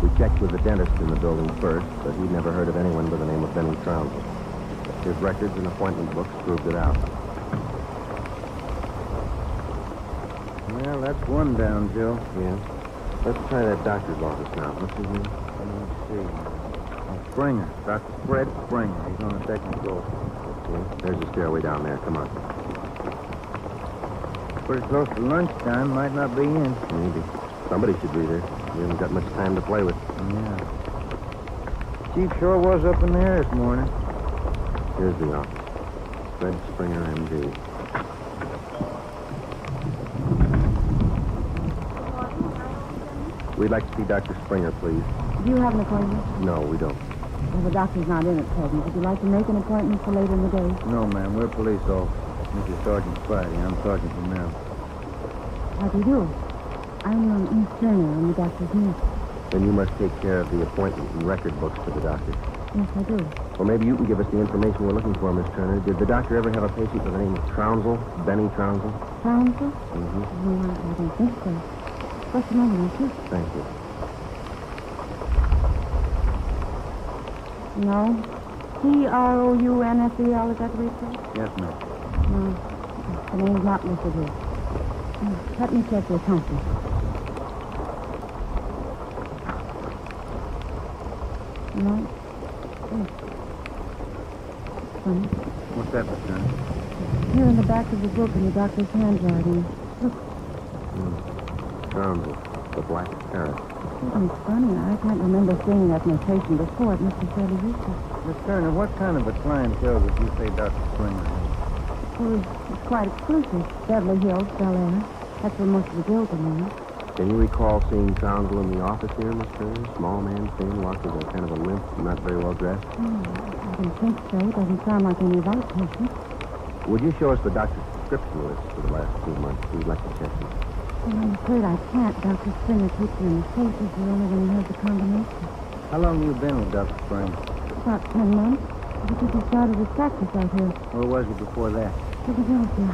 We checked with the dentist in the building first, but he'd never heard of anyone by the name of Benny Trounsel. His records and appointment books proved it out. Well, that's one down, Joe. Yeah. Let's try that doctor's office now. What's his name? Let's see. Springer. Dr. Fred Springer. He's on the 2nd floor. Okay. There's the stairway down there. Come on. Pretty close to lunchtime. Might not be in. Maybe. Somebody should be there. We haven't got much time to play with. Yeah. Chief sure was up in there this morning. Here's the office. Fred Springer, M.D. We'd like to see Dr. Springer, please. Do you have an appointment? No, we don't. Well, the doctor's not in at present. Would you like to make an appointment for later in the day? No, ma'am. We're police officers. This is Sergeant Friday. I'm Sergeant Romero. How do you do? I'm Miss Turner. I'm the doctor's niece. Then you must take care of the appointment and record books for the doctor. Yes, I do. Well, maybe you can give us the information we're looking for, Miss Turner. Did the doctor ever have a patient by the name of Trounsel? Benny Trounsel? Trounsel? Mm-hmm. No, I don't think so. What's the number, Miss? Thank you. No. Trounsel, is that the way it's said? Yes, ma'am. No. The name's not listed here. Let me check the accountants. No. Yes. Funny. What's that, Miss Turner? Here in the back of the book in the doctor's handwriting. Look, Trounsel, the Black Parrot. it's funny. I can't remember seeing that notation before. It must be fairly recent. Miss Turner, what kind of a clientele would you say Dr. Springer has? Oh, it's quite exclusive. Beverly Hills, Bel Air. That's where most of the girls are now. Can you recall seeing Trounsel in the office here, Miss Turner? Small man, thin, walked with a kind of a limp, not very well dressed. I don't think so. It doesn't sound like any of our patients. Would you show us the doctor's prescription list for the last 2 months? We'd like to check them. Well, I'm afraid I can't. Dr. Springer keeps them in the safe. He's the only one who has the combination. How long have you been with Dr. Springer? About 10 months. Because he started his practice out here. Where was he before that? Philadelphia.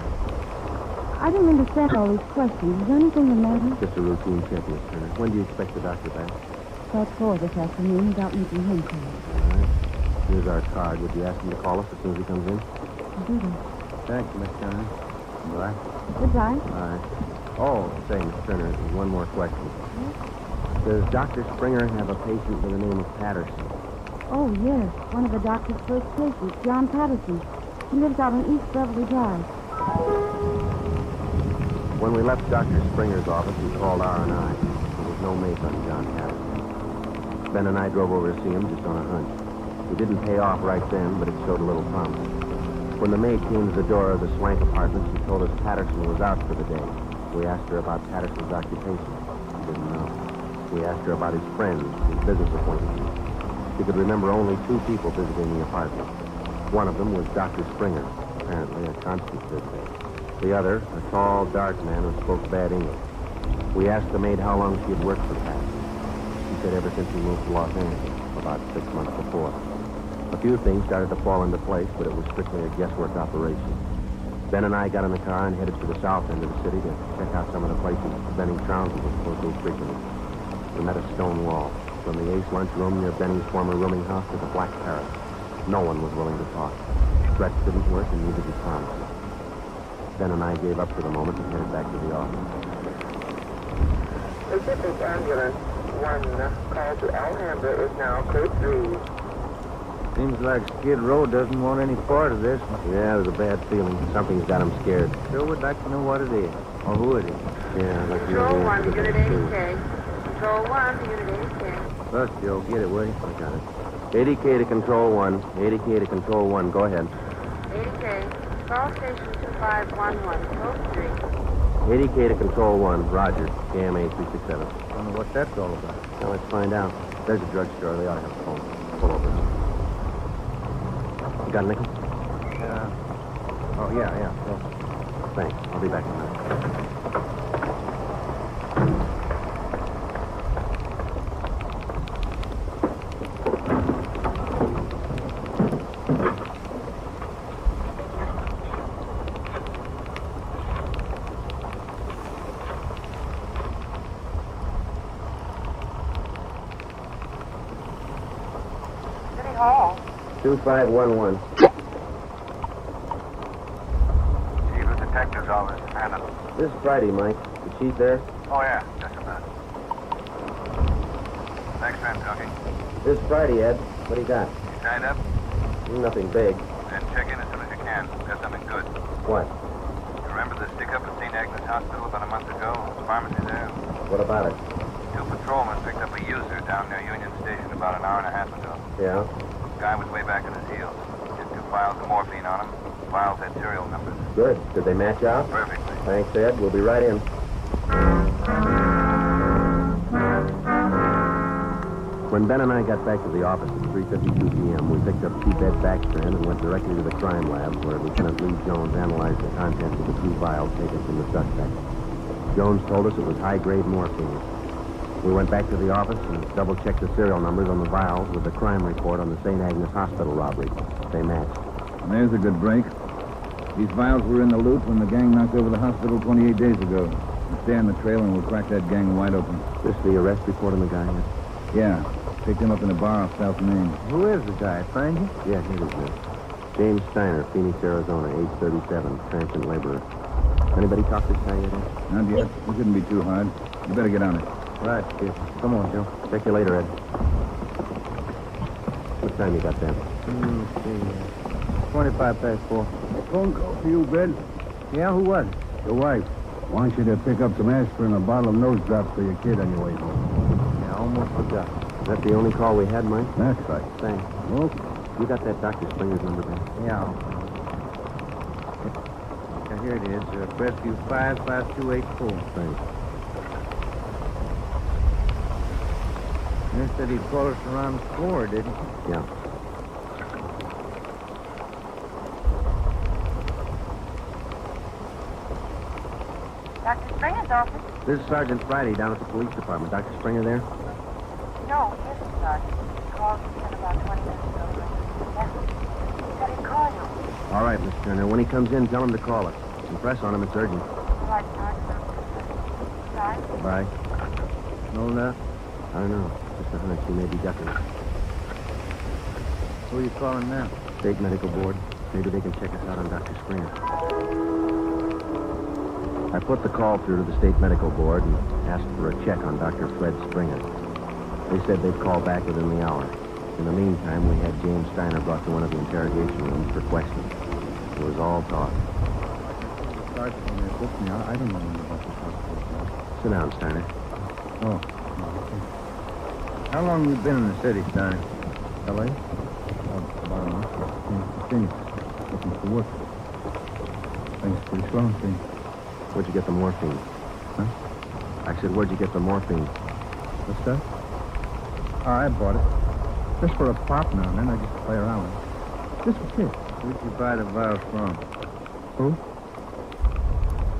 I didn't understand all these questions. Is there anything the matter? Just a routine check, Miss Turner. When do you expect the doctor back? About 4 this afternoon without making him come. All right. Here's our card. Would you ask him to call us as soon as he comes in? I'll do that. Thank you, Miss Turner. Goodbye. Goodbye. All right. Oh, say, Miss Turner, one more question. Does Dr. Springer have a patient by the name of Patterson? Oh, yes. One of the doctor's first patients, John Patterson. He lives out on East Beverly Drive. When we left Dr. Springer's office, he called R&I. There was no make on John Patterson. Ben and I drove over to see him just on a hunch. It didn't pay off right then, but it showed a little promise. When the maid came to the door of the Swank apartment, she told us Patterson was out for the day. We asked her about Patterson's occupation. She didn't know. We asked her about his friends, his business acquaintances. She could remember only 2 people visiting the apartment. One of them was Dr. Springer, apparently a constant visitor. The other, a tall, dark man who spoke bad English. We asked the maid how long she had worked for Patterson. She said ever since he moved to Los Angeles, about 6 months before. A few things started to fall into place, but it was strictly a guesswork operation. Ben and I got in the car and headed to the south end of the city to check out some of the places Benny Trounsel was supposed to frequented. We met a stone wall. From the Ace lunchroom near Benny's former rooming house to the Black Parrot. No one was willing to talk. Threats didn't work, and neither did promises. Ben and I gave up for the moment and headed back to the office. Pacific Ambulance 1 call to Alhambra is now code 3. Seems like Skid Row doesn't want any part of this. Yeah, there's a bad feeling. Something's got him scared. Sure would like to know what it is, or who it is. Yeah, I'd like to Control know 1 who to it Unit is, 80K. Control 1 to Unit 80K. Bus, Joe, get it, will you? I got it. 80K to Control 1. 80K to Control 1. Go ahead. 80K. Call station 2511, code 3. 80K to Control 1. Roger. KMA 367. I don't know what that's all about. Now let's find out. There's a drugstore. They ought to have a phone. Pull over. You got a nickel? Oh, yeah. Well, thanks. I'll be back in a minute. City Hall. 2511. Chief of Detective's office, Hannah. This is Friday, Mike. The chief there? Oh, yeah, just a minute. Next man talking. This is Friday, Ed. What do you got? You signed up? Nothing big. Then check in as soon as you can. Got something good. What? You remember the stick-up at St. Agnes House? hospital about a month ago. Pharmacy there. What about it? 2 patrolmen picked up a user down near Union Station about an hour and a half ago. Yeah? Guy was way back in his heels. Had 2 vials of morphine on him. Vials had serial numbers. Good. Did they match out? Perfectly. Thanks, Ed. We'll be right in. When Ben and I got back to the office at 3:52 p.m., we picked up Chief Ed Backstrand and went directly to the crime lab where Lieutenant Lee Jones analyzed the contents of the 2 vials taken from the suspect. Jones told us it was high-grade morphine. We went back to the office and double-checked the serial numbers on the vials with the crime report on the St. Agnes Hospital robbery. They matched. There's a good break. These vials were in the loot when the gang knocked over the hospital 28 days ago. We'll stay on the trail and we'll crack that gang wide open. This the arrest report on the guy? Yeah. Picked him up in a bar off South Main. Who is the guy, find you? Yeah, here it is. James Steiner, Phoenix, Arizona, age 37, transient laborer. Anybody talk to this guy yet? Not yet. It shouldn't be too hard. You better get on it. Right, Chief. Come on, Joe. Check you later, Ed. What time you got then? Let's see. 25 past 4. A phone call for you, Ben. Yeah, who was it? Your wife. Wants you to pick up some aspirin and a bottle of nose drops for your kid on your way home. Yeah, almost forgot. Is that the only call we had, Mike? That's right. Thanks. Okay. You got that Dr. Springer's number back? Yeah. Yeah, here it is. Rescue 55284. Thanks. He said he'd call us around 4, didn't he? Yeah. Dr. Springer's office? This is Sergeant Friday down at the police department. Dr. Springer there? No, he isn't, Sergeant. He called me about 20 minutes ago. Yeah. He said he'd call you. All right, Miss Turner. When he comes in, tell him to call us. Impress on him. It's urgent. All right, Sergeant. Bye. Bye. No luck? I don't know. Just a hunch. He may be ducking. Who are you calling now? State Medical Board. Maybe they can check us out on Dr. Springer. I put the call through to the State Medical Board and asked for a check on Dr. Fred Springer. They said they'd call back within the hour. In the meantime, we had James Steiner brought to one of the interrogation rooms for questioning. It was all talk. Sergeant, when they booked me, I don't know anything about this hospital. Sit down, Steiner. Oh. How long have you been in the city, Steiner? L.A.? About a month. Came to Phoenix. Looking for work. Things pretty slow in Phoenix. Where'd you get the morphine? Huh? I said, where'd you get the morphine? What's that? Oh, I bought it. Just for a pop now and then. I just play around with it. Just for kids. Where'd you buy the vials from? Who?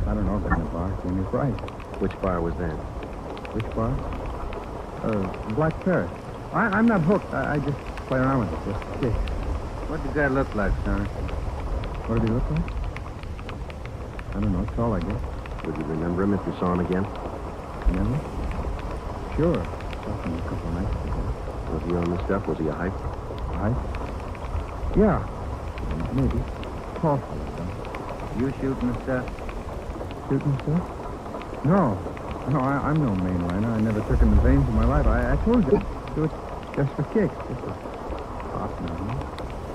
I don't know. But in the bar. Came here Friday. Which bar was that? Which bar? Black Parrot. I'm not hooked. I just play around with it. Just for kids. What did the guy look like, Steiner? What did he look like? I don't know. That's all I get. Would you remember him if you saw him again? Remember? Sure. Saw him a couple of nights ago. Was he on the stuff? Was he a hype? Hype? Yeah. Maybe. Tall fellow, though. You shooting the stuff? Shooting stuff? No. No, I'm no mainliner. I never took in the veins in my life. I told you. Do it just for kicks. Just for pop now.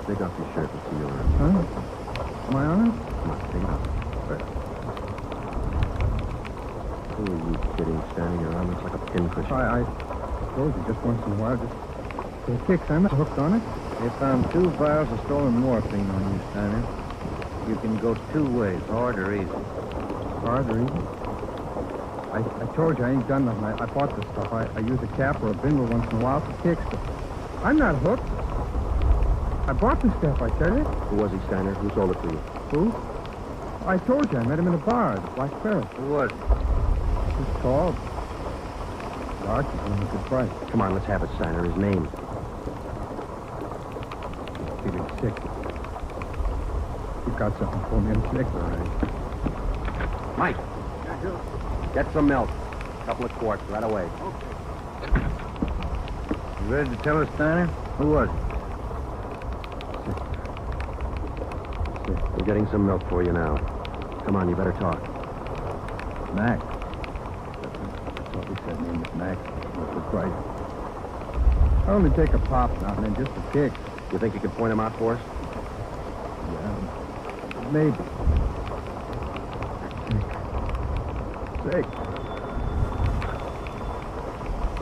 Take off your shirt and see your arm. Huh? Am I on it? Come on, take it off. Who are you kidding? Standing your arm looks like a pincushion. I told you just once in a while, just for kicks. I'm not hooked on it. They found 2 vials of stolen morphine on you, Steiner. You can go 2 ways, hard or easy. Hard or easy? I told you I ain't done nothing. I bought this stuff. I use a cap or a bingle once in a while for kicks, but I'm not hooked. I bought this stuff, I tell you. Who was he, Steiner? Who sold it to you? Who? I told you. I met him in a bar, the Black Parrot. Who was it? He's tall. Dark, he's on a good price. Come on, let's have it, Steiner. His name. Feeling sick. You got something for me, I'm sick. All right. Mike. Get some milk. A couple of quarts right away. Okay. You ready to tell us, Steiner? Who was it? We're getting some milk for you now. Come on, you better talk. Mac. That's what we said. Name is Mac. What's the price? I only take a pop now and then just a kick. You think you could point him out for us? Yeah. Maybe. Six.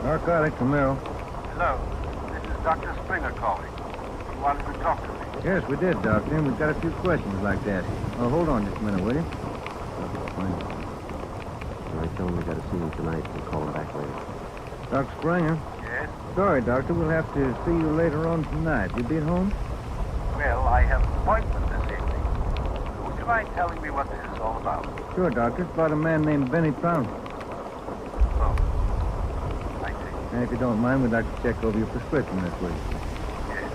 Narcotics, Camaro. Hello. This is Dr. Springer calling. You wanted to talk to me. Yes, we did, Doctor, and we've got a few questions like that. Oh, hold on just a minute, will you? I tell him we got to see him tonight and call him back later. Dr. Springer? Yes? Sorry, Doctor, we'll have to see you later on tonight. You be at home? Well, I have an appointment this evening. Would you mind telling me what this is all about? Sure, Doctor. It's about a man named Benny Tranquil. Oh. I see. And if you don't mind, we'd like to check over your prescription this week. Yes.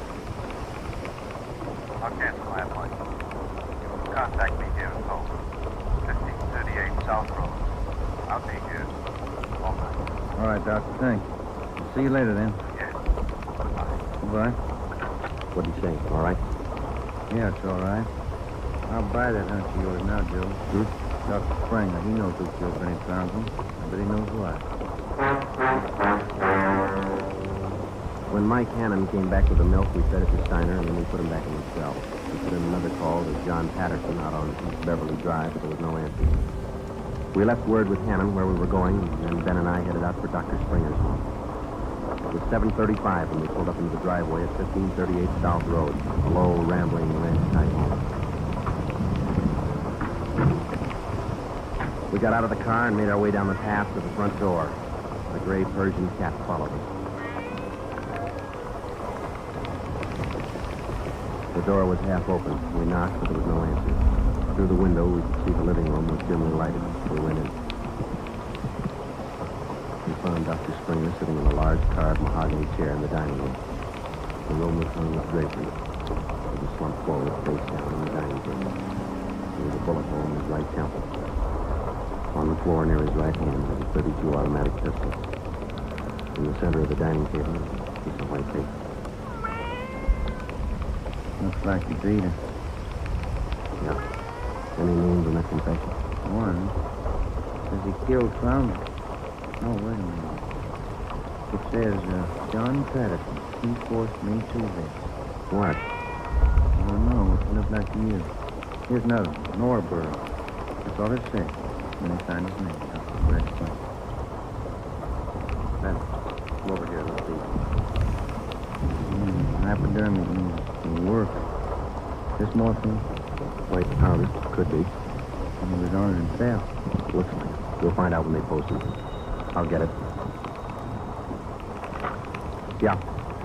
I'll cancel my appointment. Contact me here at home. 1538 South Road. I'll be here all night. All right, Doctor. Thanks. See you later, then. Yes. Goodbye. What'd he say? All right? Yeah, it's all right. I'll buy that hunch of yours now, Joe. Dr. Springer, he knows who killed Benny Tranquil. I bet he knows why. When Mike Hannon came back with the milk, we fed it to Steiner, and then we put him back in his cell. We put in another call to John Patterson out on East Beverly Drive, but there was no answer. We left word with Hannon where we were going, and Ben and I headed out for Dr. Springer's home. It was 7:35 when we pulled up into the driveway at 1538 South Road, a low, rambling ranch-type home. We got out of the car and made our way down the path to the front door. The gray Persian cat followed us. The door was half open. We knocked, but there was no answer. Through the window, we could see the living room was dimly lighted. We went in. We found Dr. Springer sitting in a large carved mahogany chair in the dining room. The room was hung with drapery. He was slumped forward, face down in the dining table. There was a bullet hole in his right temple. On the floor near his right hand was a .32 automatic pistol. In the center of the dining table was a white paper. Looks like you beat her. Yeah. Any names in that confession? One says he killed Tranquil. Oh, wait a minute. It says, John Patterson, he forced me to this. What? I don't know. It looked like to you. Here's another one. Norberg. That's all it says. Then he signed his name. Red Spring. Ben, come over here. Let's see. Hypodermic means to work. This morphine? White powder. Could be. He was on it himself. Looks like it. We'll find out when they post it. I'll get it. Yeah.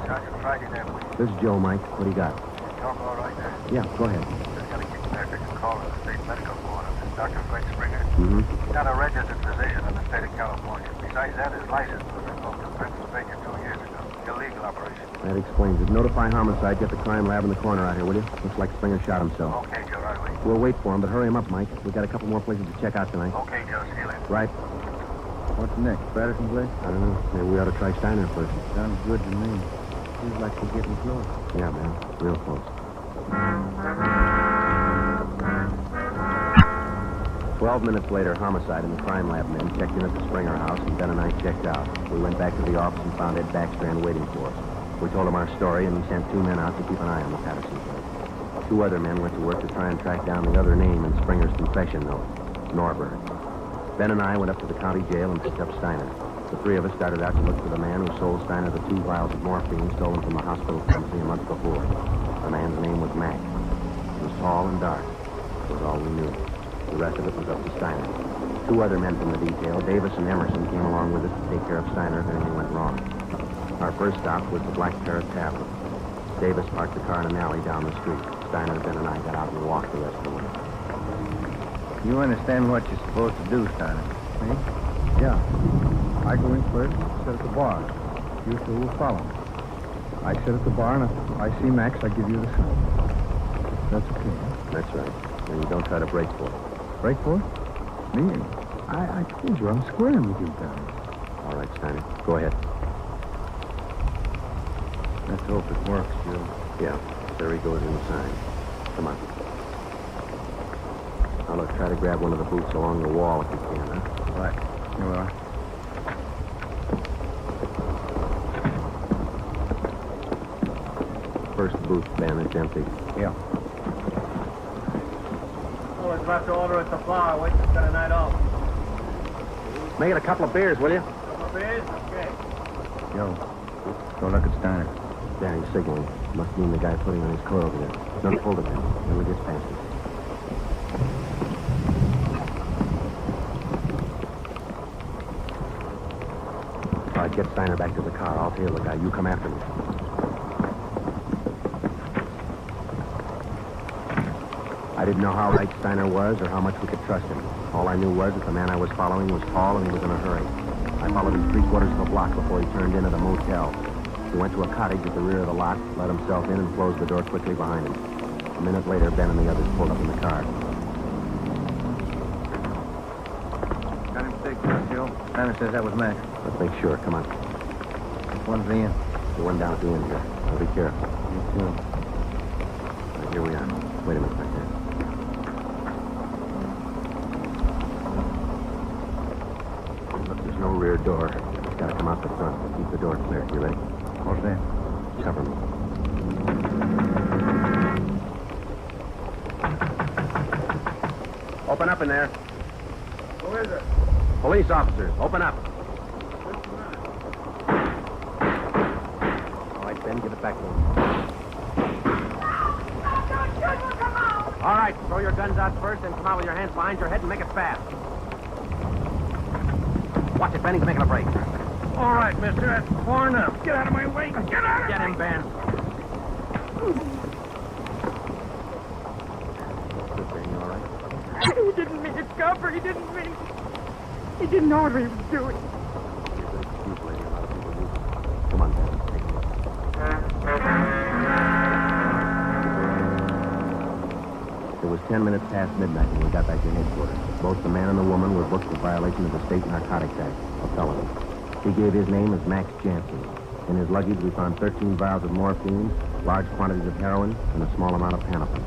Sergeant Friday there, please. This is Joe, Mike. What do you got? Talk all right there? Yeah, go ahead. Just got a King Patrick call in the state medical board. This is Dr. Fred Springer. Mm-hmm. He's not a registered physician in the state of California. Besides that, his license was revoked in Pennsylvania 2 years ago. Illegal operation. That explains it. Notify homicide. Get the crime lab in the corner out here, will you? Looks like Springer shot himself. Okay, Joe, right away. We'll wait for him, but hurry him up, Mike. We've got a couple more places to check out tonight. Okay, Joe, see you later. Right? What's next? Patterson place? I don't know. Maybe we ought to try Steiner first. Sounds good to me. Seems like we're getting close. Yeah, man. Real close. 12 minutes later, homicide and the crime lab men checked in at the Springer house, and Ben and I checked out. We went back to the office and found Ed Backstrand waiting for us. We told him our story, and we sent 2 men out to keep an eye on the Patterson place. 2 other men went to work to try and track down the other name in Springer's confession note, Norberg. Ben and I went up to the county jail and picked up Steiner. The 3 of us started out to look for the man who sold Steiner the 2 vials of morphine stolen from the hospital pharmacy a month before. The man's name was Mac. He was tall and dark. That was all we knew. The rest of it was up to Steiner. 2 other men from the detail, Davis and Emerson, came along with us to take care of Steiner if anything went wrong. Our first stop was the Black Parrot Tavern. Davis parked the car in an alley down the street. Steiner, Ben, and I got out and walked the rest of the way. You understand what you're supposed to do, Steiner? Me? Yeah. I go in first, sit at the bar. You 2 will follow. I sit at the bar, and if I see Max, I give you the sign. That's okay. That's right. And you don't try to break for it. Break for it? Me? I told you, I'm squaring with you guys. All right, Steiner. Go ahead. Let's hope it works, Joe. Yeah. There he goes inside. Come on. Now, look, try to grab one of the boots along the wall if you can, huh? Right. Here we are. First boot, Ben, it's empty. Yeah. Oh, it's about to order at the bar. Wait till it's got a night off. Make it a couple of beers, will you? Couple of beers? Okay. Yo, go look at Steiner. There, he's signaling. Must mean the guy putting on his coat over there. Don't hold it then. Then we get past it. All right, get Steiner back to the car. I'll tail the guy. You come after me. I didn't know how right Steiner was or how much we could trust him. All I knew was that the man I was following was tall and he was in a hurry. I followed him 3/4 of a block before he turned in at a motel. He went to a cottage at the rear of the lot, let himself in, and closed the door quickly behind him. A minute later, Ben and the others pulled up in the car. Got him staked down, Joe. Tanner says that was Max. Let's make sure. Come on. Which one's the end? The one down at the end here. Now be careful. Me too. Right, here we are. Wait a minute right there. Look, there's no rear door. It's got to come out the front. Keep the door clear. You ready? What's that? Cover me. Open up in there. Who is it? Police officers, open up. All right, Ben, give it back to him. All right, throw your guns out first and come out with your hands behind your head and make it fast. Watch it, Ben, he's making a break. All right, mister. That's far enough. Get out of my way. Get out of Get him, Ben. Good, Ben, you all right? He didn't mean it, Copper. He didn't mean it. He didn't know what he was doing. Excuse me, a lot of people do. Come on, Ben, take a look. It was 10 minutes past midnight when we got back to headquarters. Both the man and the woman were booked for violation of the State Narcotics Act, a felony. He gave his name as Max Jansen. In his luggage, we found 13 vials of morphine, large quantities of heroin, and a small amount of panopin.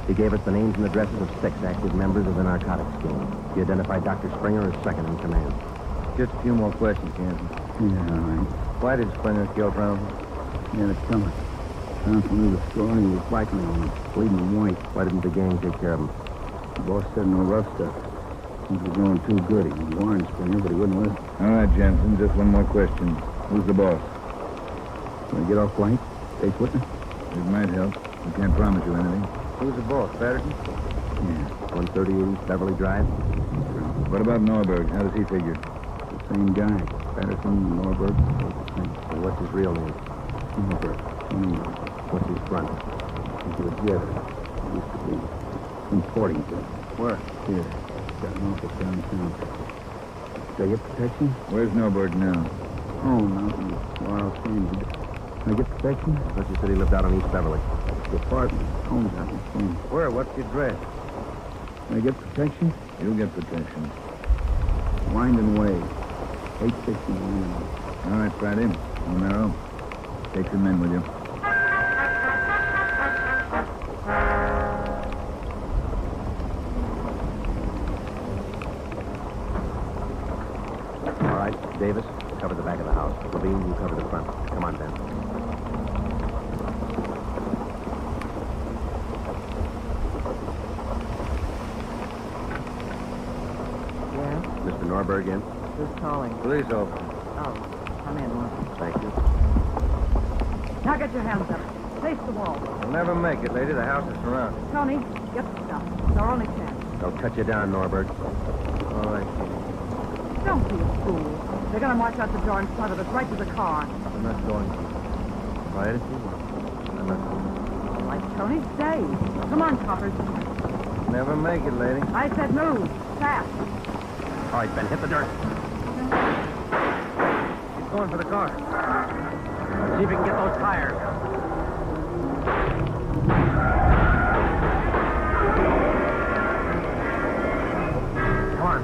He gave us the names and addresses of 6 active members of the narcotics gang. He identified Dr. Springer as second in command. Just a few more questions, Jansen. Yeah, all right. Why did Springer kill Tranquil? Yeah, it's coming. Tranquil knew the score and he was likely on him, bleeding him white. Why didn't the gang take care of him? The boss said no rough stuff. Things were going too good. He warned Springer, but he wouldn't listen. All right, Jensen, just one more question. Who's the boss? Can we get off light? State's witness? It might help. We can't promise you anything. Who's the boss, Patterson? Yeah. 138 East Beverly Drive? What about Norberg? How does he figure? The same guy. Patterson, Norberg, both the same. And what's his real name? Norberg. What's his front? He's a jetter. He used to be importing things. Where? Here. Got an office downtown. Do I get protection? Where's Norberg now? Oh, mountain. Wild Sands. Can I get protection? But you said he lived out on East Beverly. The apartment. Home's out in Sands. Where? What's the address? Can I get protection? You'll get protection. Winding Way. 860 Winding Way. All right, Friday. Romero, take your men with you. All right, Davis, cover the back of the house. Levine, you cover the front. Come on, Ben. Yeah? Mr. Norberg in? Who's calling? Police officer. Oh, come in, Martin. Thank you. Now get your hands up. Face the wall. We'll never make it, lady. The house is surrounded. Tony, get the stuff. It's our only chance. They'll cut you down, Norberg. All right, Kitty. Don't be a fool. They're going to march out the door in front of us, right to the car. I'm not going to. Quiet as you want. I'm not going. All right, Tony, stay. Come on, coppers. Never make it, lady. I said move. Fast. All right, Ben, hit the dirt. He's going for the car. See if you can get those tires. Come on.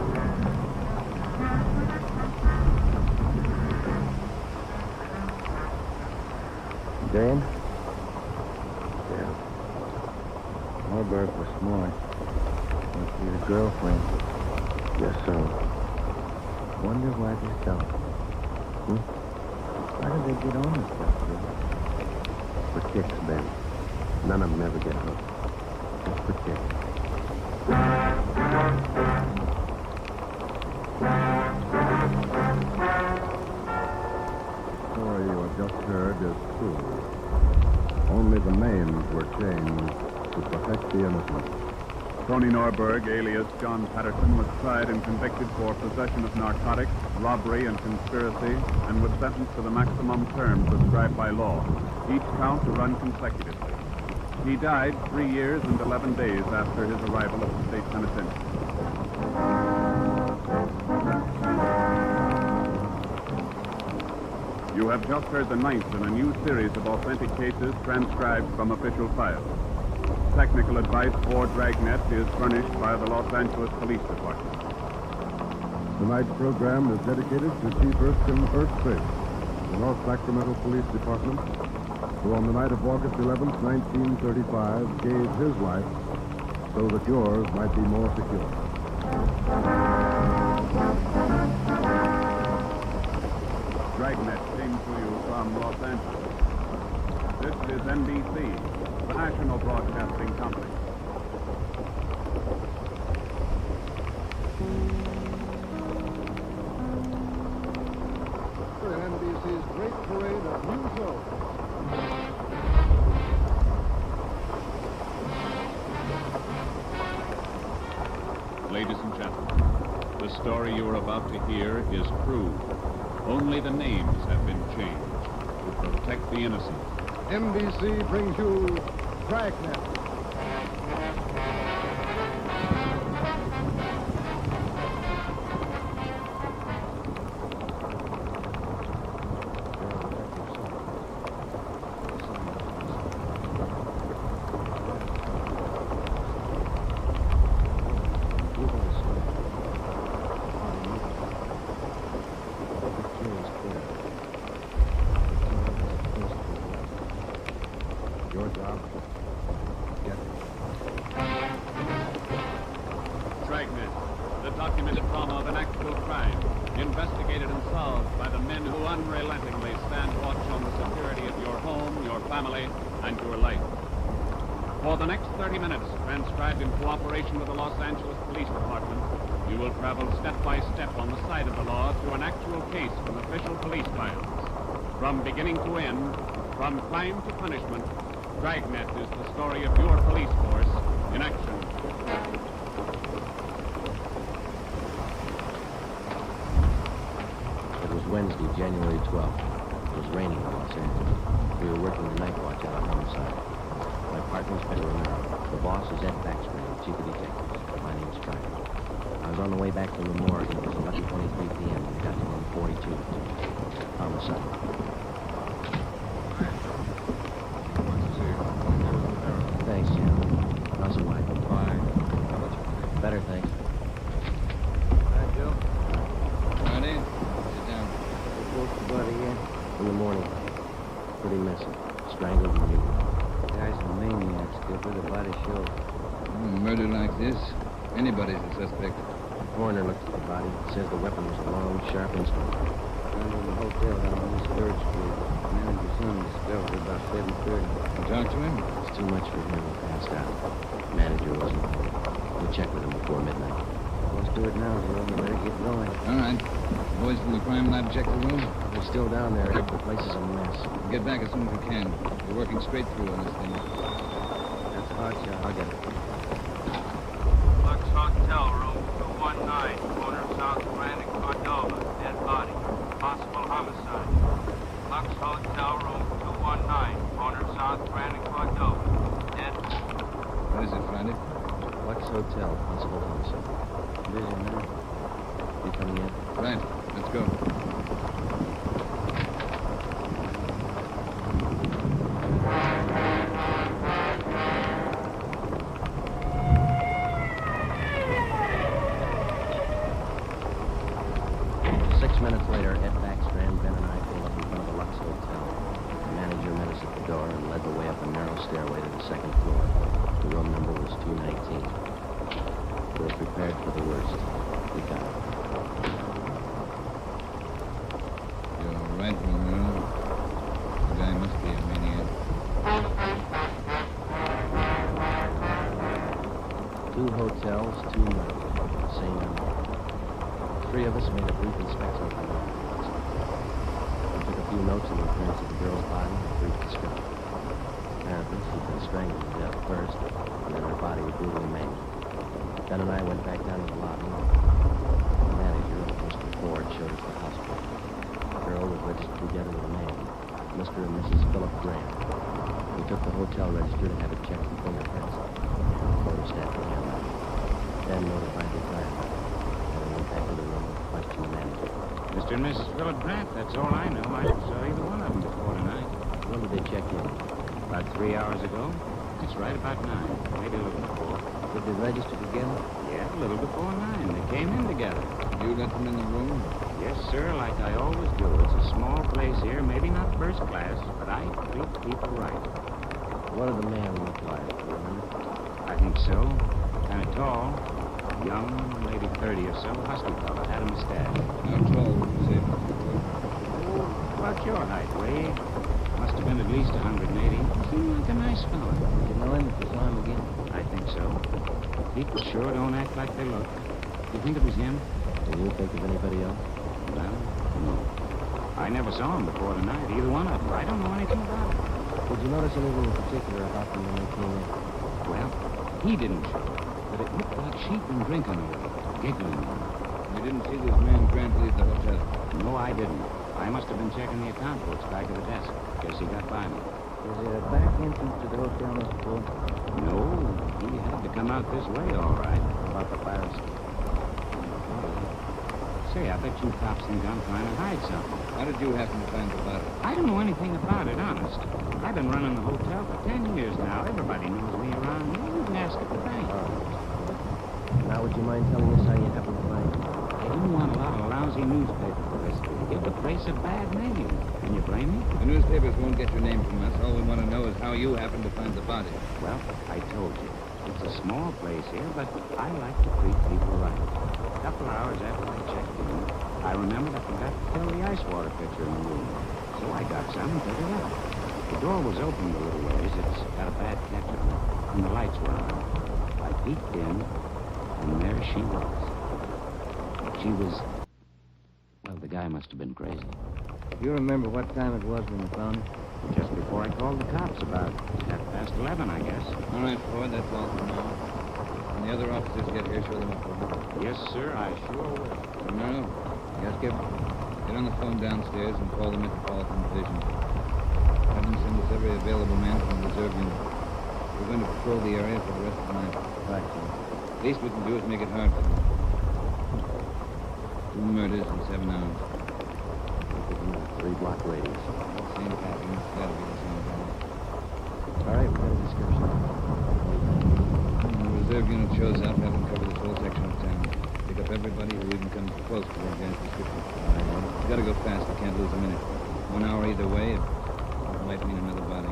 Dan? Yeah. Norberg was smart. Must be the girlfriend. Yes, sir. Wonder why they stopped. Why did they get on this stuff, Bill? For kicks, Ben. None of them ever get hooked. Just for kicks. is true. Only the names were changed to protect the innocent. Tony Norberg, alias John Patterson, was tried and convicted for possession of narcotics, robbery, and conspiracy, and was sentenced to the maximum term prescribed by law, each count to run consecutively. He died 3 years and 11 days after his arrival at the state penitentiary. You have just heard the 9th in a new series of authentic cases transcribed from official files. Technical advice for Dragnet is furnished by the Los Angeles Police Department. Tonight's program is dedicated to Chief Erskine Earthquake, the North Sacramento Police Department, who on the night of August 11th, 1935, gave his life so that yours might be more secure. Dragnet came to you from Los Angeles. This is NBC, the national broadcasting company. NBC's great parade of new shows. Ladies and gentlemen, the story you are about to hear is true. Only the names have been changed to protect the innocent. NBC brings you Dragnet. Dragnet, the documented drama of an actual crime, investigated and solved by the men who unrelentingly stand watch on the security of your home, your family, and your life. For the next 30 minutes, transcribed in cooperation with the Los Angeles Police Department, you will travel step by step on the side of the law through an actual case from official police files. From beginning to end, from crime to punishment, Dragnet is the story of your police force in action. It was Wednesday, January 12th. It was raining in Los Angeles. We were working the night watch out on homicide. My partner's Peter Romero. The boss is Ed Backspring, chief of detectives. My name's Tranquil. I was on the way back from the morgue, and it was 11:23 p.m. We got to 142. Homicide. Thanks, Jim. How's the wife? Fine. Better, thanks. Hi, Joe. Friday, sit down. What's the body here? In the morning. Pretty messy. Strangled and mutilated. Guy's a maniac, Skipper. The body shows. Murder like this, anybody's a suspect. The coroner looked at the body. Says the weapon was a long, sharp instrument. Found in the hotel down on East 3rd Street. Manager's son discovered it about 7:30. You talk to him? It's too much for him. He passed out. Manager wasn't home. We'll check with him before midnight. Let's do it now, Joe. We better get going. All right. Boys from the crime lab check the room. We're still down there. The place is a mess. Get back as soon as we can. We're working straight through on this thing. That's a hot shot. I'll get it. Lux Hotel, room 219, corner South Grand and Cordova. Dead body. Possible homicide. Lux Hotel, room 219, corner South Grand and Cordova. Dead. What is it, Friday? Lux Hotel, possible homicide. Busy now. You coming in? Right. Let's go. 6 minutes later, Ed Backstrand, Ben, and I pulled up in front of the Lux Hotel. The manager met us at the door and led the way up a narrow stairway to the second floor. The room number was 219. We were prepared for the worst. We got it. You're right, Romero. The guy must be a maniac. 2 hotels, 2 murders. Same number. 3 of us made a brief inspection of the room. We took a few few notes in the appearance of the girl's body and a brief description. Apparently, she'd been strangled to death first, and then her body was brutally maimed. Ben and I went back down to the lobby. The manager, Mr. Ford, showed us the hospital. The girl was registered together with a man, Mr. and Mrs. Philip Grant. We took the hotel register to have it checked for fingerprints. Photostat the handle. Ben notified the driver. And we went back to the room to question the manager. Mr. and Mrs. Philip Grant, that's all I know. I never saw either one of them before tonight. When did they check in? About 3 hours ago. It's right about 9, maybe a little before. Did they register together? Yeah, a little before 9. They came in together. You let them in the room? Yes, sir, like I always do. It's a small place here, maybe not first class, but I treat people right. What did the man look like? Do you remember? I think so. Kind of tall. Young, maybe 30 or so. Husky fella. Had a mustache. How tall would you say? About your height, Wade. Must have been at least 180. Seemed like a nice fellow. Did you know him if you saw him again? I think so. People sure don't act like they look. You think it was him? Can you think of anybody else? Well, no. I never saw him before tonight, either one of them. I don't know anything about it. Did you notice anything in particular about them when they came in? Well, he didn't show. But it looked like she'd been drinking a little, giggling. You didn't see this man Grant leave the hotel? No, I didn't. I must have been checking the account books back at the desk. Guess he got by me. Is there a back entrance to the hotel, Mr. Ford? No, he had to come out this way, all right. How about the fire escape? Say, I bet you cops think I'm trying to hide something. How did you happen to find the body? I don't know anything about it, honest. I've been running the hotel for 10 years now. Everybody knows me around here. You can ask at the bank. Now, would you mind telling us how you happened to find it? I didn't want a lot of lousy newspaper publicity. Give the place a bad name. Can you blame me? The newspapers won't get your name from us. All we want to know is how you happened to find the body. Well, I told you. It's a small place here, but I like to treat people right. A couple hours after I checked in, I remembered I forgot to fill the ice water pitcher in the room. So I got some and took it out. The door was opened a little ways. It's got a bad catch on it, and the lights were on. I peeked in, and there she was. She was... Well, the guy must have been crazy. You remember what time it was when you found her? Just before I called the cops, about 11:30, I guess. All right, Ford, that's all for now. When the other officers get here, show them up for me. Yes, sir, I sure will. Romero? Yes, Skip? Get on the phone downstairs and call the Metropolitan Division. Have them send us every available man from the reserve unit. We're going to patrol the area for the rest of the night. Right, sir. Least we can do is make it hard for them. 2 murders in 7 hours. 3-block radius. Same pattern. That'll be the same pattern. All right, we got a description. When the reserve unit shows up, have them cover this whole section of town. Pick up everybody who even comes close to that guy's description. You gotta go fast. We can't lose a minute. 1 hour either way, it might mean another body.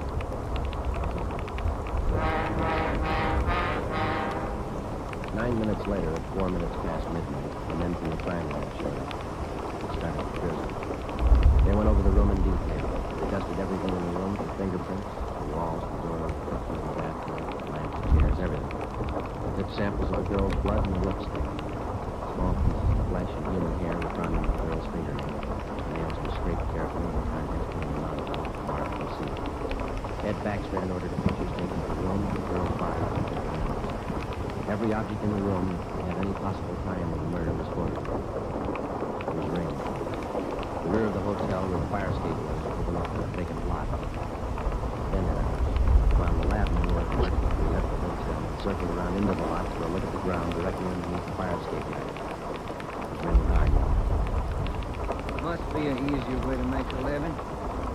9 minutes later, at 4 minutes past midnight, the men from the crime lab showed up. They started the prison. They went over the room in detail. They dusted everything in the room for fingerprints, the walls, the doors, the cookies, the bathroom, the lamps, the chairs, everything. They took samples of the girl's blood and the lipstick. Small pieces of flesh and human hair were found in the girl's fingernails. The nails were scraped carefully and the contents came out of the marked and sealed. Ed Baxter had ordered pictures taken of the room, the girl's body, and the nails. Every object in the room that had any possible tie in with the murder was photographed. It was raining. The rear of the hotel where the fire escape was overlooked in a vacant lot. Then, while the lab men were at work, we left the hotel and circled around into the lot for a look at the ground directly underneath the fire escape ladder. It was raining hard. Must be an easier way to make a living.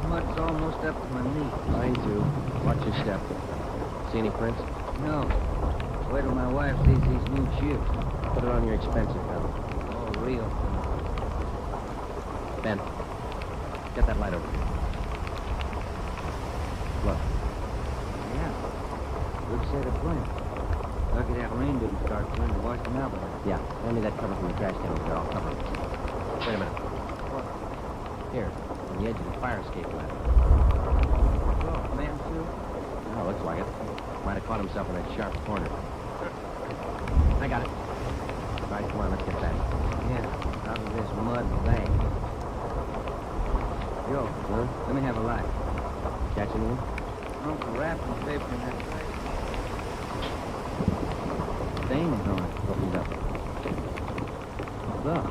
Mud's almost up to my knees. Mine too. Watch your step. See any prints? No. Wait till my wife sees these new shoes. Put it on your expensive bill. Oh, real. Ben, get that light over here. Look. Yeah. Good set of prints. Lucky that rain didn't start trying to wash them out. Yeah, hand me that cover from the trash can over there. I'll cover it. Wait a minute. What? Here, on the edge of the fire escape ladder. Oh, man, too? Oh, looks like it. Might have caught himself in that sharp corner. I got it. All right, come on, let's get that. Yeah, out of this mud bag. Joe. Huh? Let me have a light. Catch anyone? Uncle Rapton saved in that place. Stains on it. Open up. Look.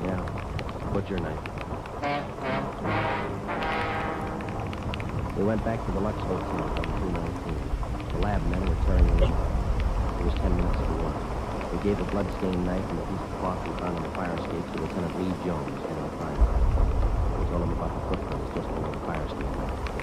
Yeah. Butcher knife. We went back to the Lux Hotel on 219. The lab men were tearing the room. It was 10 minutes to 1. We gave a blood-stained knife and a piece of cloth we found on the fire escape to Lieutenant Lee Jones, head of the crime lab. We told him about the footprints just below the fire escape.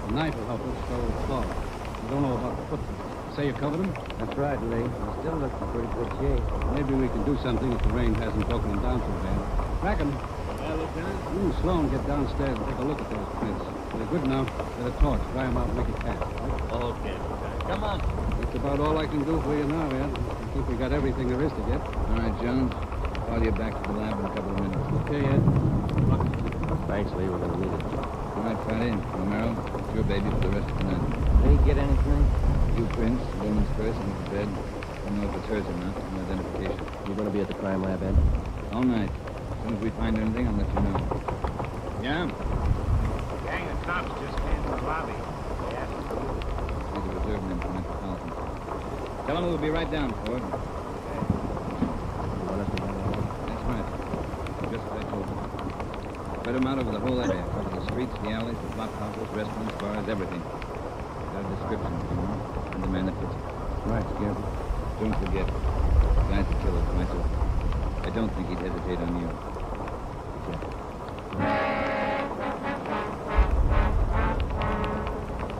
The knife will help us go with cloth. You don't know about the footprints. Say you covered them? That's right, Lee. He still looks in pretty good shape. Maybe we can do something if the rain hasn't broken them down too bad. Bracken. Yeah, Lieutenant? You and Sloan get downstairs and take a look at those prints. If they're good enough, get a torch, dry them out and make it fast. Okay, Lieutenant. Come on. That's about all I can do for you now, Ed. I think we got everything there is to get. All right, Jones. Call you back to the lab in a couple of minutes. Okay, Ed. Thanks, Lee. We're going to need it. All right, Friday. Romero, it's your baby for the rest of the night. Did he get anything? Few prints, woman's purse, and the bed. I don't know if it's hers or not. No identification. You're going to be at the crime lab, Ed? All night. As soon as we find anything, I'll let you know. Yeah? Gang of cops just came to the lobby. They asked us to move. He's a reserve man from Metropolitan. Tell him we'll be right down, Ford. You want us to run along? That's right. Just as I told you. Spread them out over the whole area. Cover the streets, the alleys, the flop houses, restaurants, bars, everything. Got a description if you want. And the man that fits it. Right, Skipper. Don't forget. The guy's the killer, myself. I don't think he'd hesitate on you.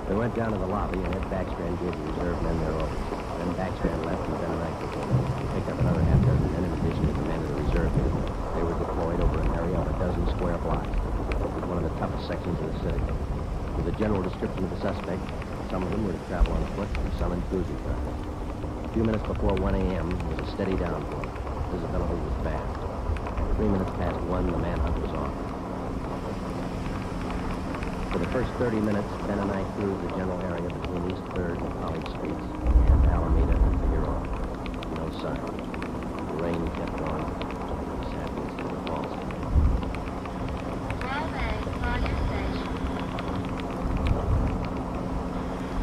We went down to the lobby, and Ed Backstrand gave the reserve men their orders. Then Backstrand left, and Ben and I took over. We picked up another half dozen men in addition to the men of the reserve men. They were deployed over an area of a dozen square blocks. It was one of the toughest sections of the city. With a general description of the suspect, some of them were to travel on foot, and some in cruising cars. A few minutes before 1 a.m., there was a steady downpour. Visibility was bad. At 3 minutes past 1, the manhunt was on. For the first 30 minutes, Ben and I cruised the general area between East 3rd and College Streets and Alameda and Figueroa. No sign. The rain kept on. Sadness to the falls. 12A, Collier Station.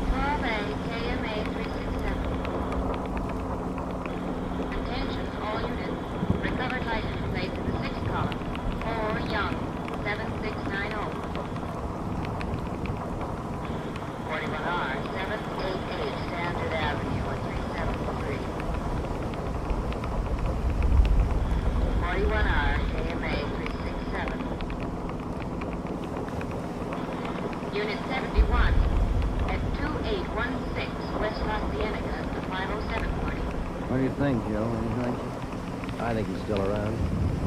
12A, KMA 367. Attention, all units. Recovered license plate in the 6th column. 4 Young, 7690. 41R, 788 Standard Avenue, 373. 41R, KMA 367. Unit 71 at 2816 West Las Ciennegas to 50740. What do you think, Joe? Any hunches? I think he's still around.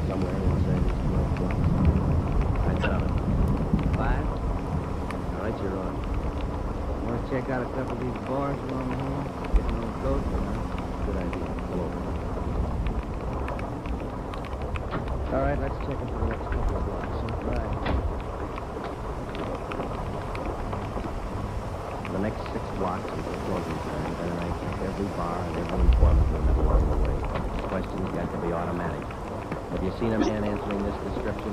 Somewhere inside this small. I doubt it. 5? All right, you're on. Want to check out a couple of these bars along here? Get a little ghost or not? Good idea. Come over. All right, let's check it for the next couple of blocks. Right. For the next 6 blocks until closing time, Ben and I checked every bar and every informant we met along the way. Questions got to be automatic. Have you seen a man answering this description?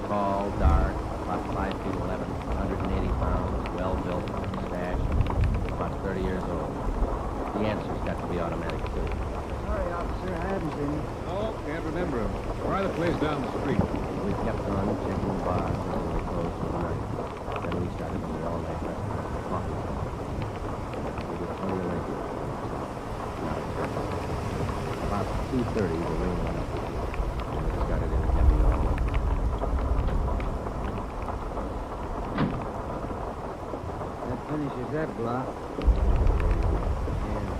Tall, dark, about 5 feet 11, 180 pounds, well-built, stash, about 30 years old. The answer's got to be automatic, too. Sorry, officer, I haven't seen him. Oh, can't remember him. Try the place down the street. We kept on checking the bars until they closed for the night. Then we started the all-night restaurant, coffee. We did plenty of regular. Not a trip. About 2:30, the rain went up. And it started in heavy all over. That finishes that block. Yeah.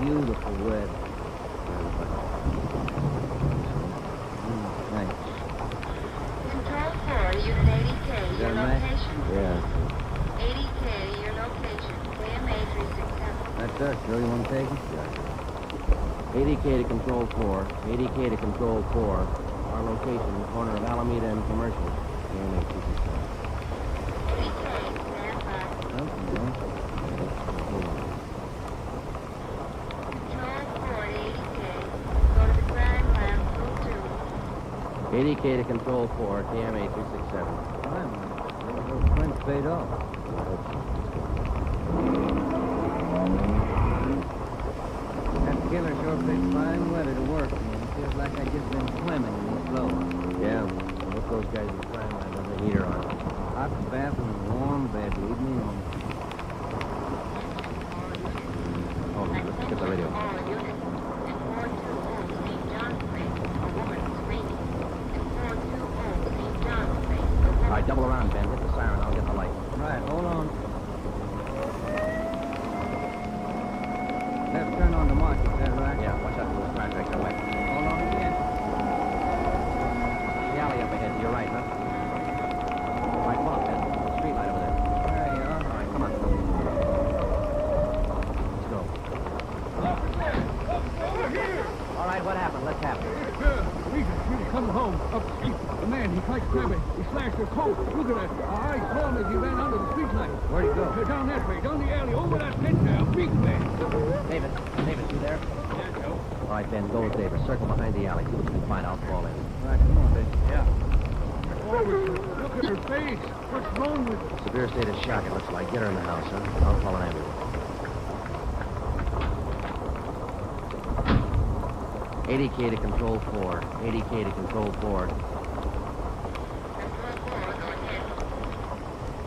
Beautiful weather. Thanks. Control 4 to Unit 80K, Is your that right? location. Yeah. 80K, your location. KMA 367. That's us, Joe. You want to take it? 80K to Control 4. 80K to Control 4. Our location, corner of Alameda and Commercial. KMA 267. 80K, stand by. Okay, Joe. Control 4 to 80K. Go to the crime lab, room 2. 80K to Control 4, KMA 367. Fine. Those twins paid off. That killer sure picked fine weather to work in. Feels like I just been swimming in these flows. Yeah. Look, those guys in crime line with the heater on. Hot bath and a warm bed. Leave me alone. Oh, let's pick up the radio. All right, double around, Ben. Hit the siren. I'll get the light. Right, hold on. Left turn on the mark, is that right? Yeah, watch out for those car tracks that way. Hold on again. The alley up ahead to your right, huh? All right, come on, Ben. The street light over there. There you are. All right, come on. Let's go. All right, what happened? Let's have it. We come home up the street. The man, he tried to grab it. He slashed her coat. Look at that. I saw him as he ran under the street light. Where'd he go? Down that way, down the alley, over that fence there. A big man. David, you there? Yeah, Joe. All right, Ben, go with David. Circle behind the alley. See what you can find. I'll fall in. Right, come on, baby. Yeah. Oh, look at her face. What's wrong with her? Severe state of shock, it looks like. Get her in the house, huh? I'll call an ambulance. 80K to Control 4. 80K to Control 4.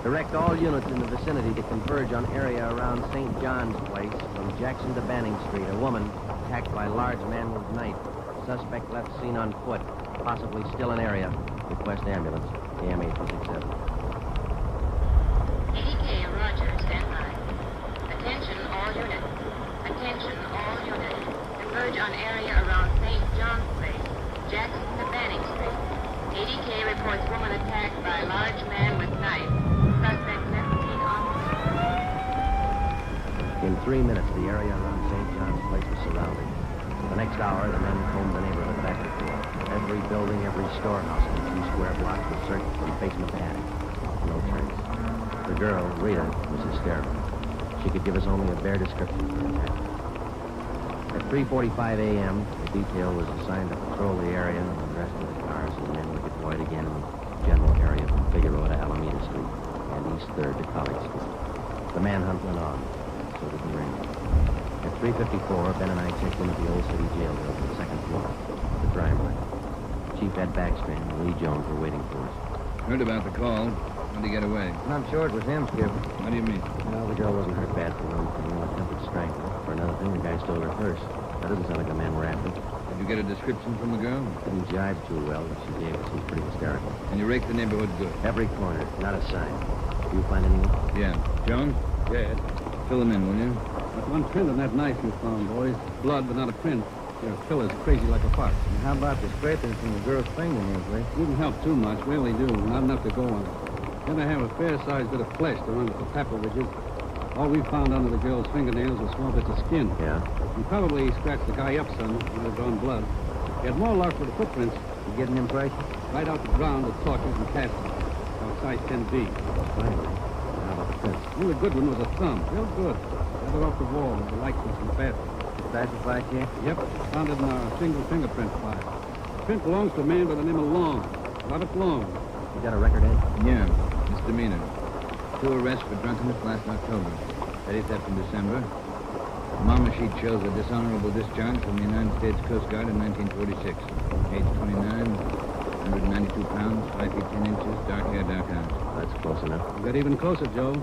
Direct all units in the vicinity to converge on area around St. John's Place from Jackson to Banning Street. A woman attacked by a large man with knife. Suspect left seen on foot, possibly still in area. Request ambulance. KMA 267. 80K, Roger, stand by. Attention all units. Attention all units. Converge on area around St. John's Place, Jackson to Banning Street. 80K reports woman attacked by large man with knife. Suspect left seen on foot. In 3 minutes, the area around St. John's Place was surrounded. The next hour, the men combed the neighborhood back and forth. Every building, every storehouse in the 2 square blocks was searched from basement to attic. No trace. The girl, Rita, was hysterical. She could give us only a bare description of the attack. At 3:45 a.m., the detail was assigned to patrol the area, and the rest of the cars and men were deployed again in the general area from Figueroa to Alameda Street and East 3rd to College Street. The manhunt went on. So did the ring. At 3:54, Ben and I checked in at the Old City Jail building, the 2nd floor, the crime line. Chief Ed Backstrand and Lee Jones were waiting for us. Heard about the call. How'd he get away? I'm sure it was him, Skipper. What do you mean? Well, the girl wasn't hurt bad for one thing, no attempted strangling. For another thing, the guy stole her purse. That doesn't sound like the man we're after. Did you get a description from the girl? Didn't jive too well, but she gave us. She was pretty hysterical. And you raked the neighborhood good? Every corner, not a sign. Did you find anyone? Yeah. Jones? Yeah. Fill him in, will you? But one print on that knife you found, boys. Blood, but not a print. Your killer's crazy like a fox. And how about the scrapings from the girl's fingernails, Ray? Wouldn't help too much. We only do. Not enough to go on. Gotta have a fair-sized bit of flesh to run with the papa ridges. All we found under the girl's fingernails was small bits of skin. Yeah? He probably scratched the guy up some, might have drawn blood. He had more luck with the footprints. You get an impression? Right out the ground, the talkers and cast it. Outside 10B. Finally. How about the prints? The only good one was a thumb. Real good. Got it off the wall with the light switch and fast. Classified here? Yep. Found it in our single fingerprint file. The print belongs to a man by the name of Long. Robert Long. You got a record, Ed? Yeah. Misdemeanor. 2 arrests for drunkenness last October. 30th in December. The mama sheet shows a dishonorable discharge from the United States Coast Guard in 1946. Age 29, 192 pounds, 5 feet 10 inches, dark hair, dark eyes. That's close enough. You got even closer, Joe.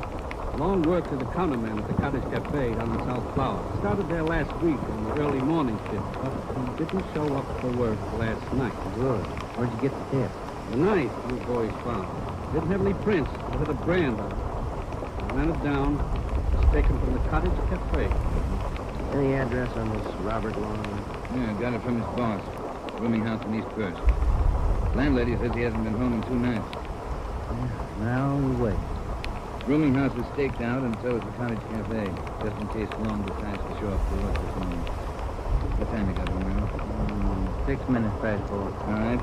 Long worked as a counterman at the Cottage Cafe down in South Flower. Started there last week in the early morning shift, but he didn't show up for work last night. Good. Where'd you get the tip? The knife you boys found. Didn't have any prints. It had a brand on it. I ran it down. It was taken from the Cottage Cafe. Any address on this Robert Long? Yeah, got it from his boss. Rooming house in East First. Landlady says he hasn't been home in 2 nights. Now we wait. Rooming house was staked out, and so is the Cottage Cafe, just in case Long decides to show up for work this morning. What time you got home now? 6 minutes past 4. All right.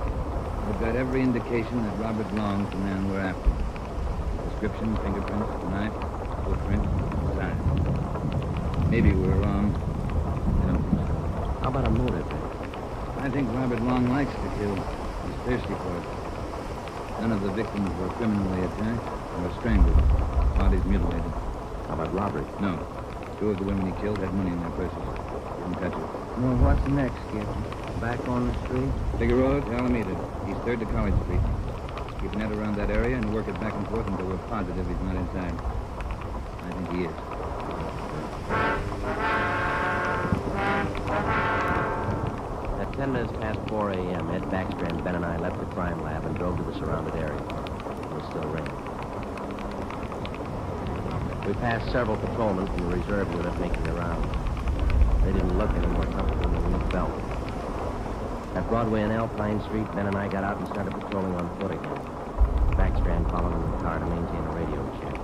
We've got every indication that Robert Long's the man we're after. Description, fingerprints, knife, footprint, size. Maybe we're wrong. I don't think so. How about a motive? I think Robert Long likes to kill. He's thirsty for it. None of the victims were criminally attacked or strangled. Bodies mutilated. How about robbery? No. 2 of the women he killed had money in their purses. Didn't touch it. Well, what's next, Skipper? Back on the street? Bigger road to Alameda, East 3rd to College Street. Keep an net around that area and work it back and forth until we're positive he's not inside. I think he is. At 10 minutes past 4 a.m., Ed Baxter and Ben and I left the crime lab and drove to the surrounded area. It was still raining. We passed several patrolmen from the reserve unit making their rounds. They didn't look any more comfortable than we felt. At Broadway and Alpine Street, Ben and I got out and started patrolling on foot again. Backstrand followed in the car to maintain a radio check.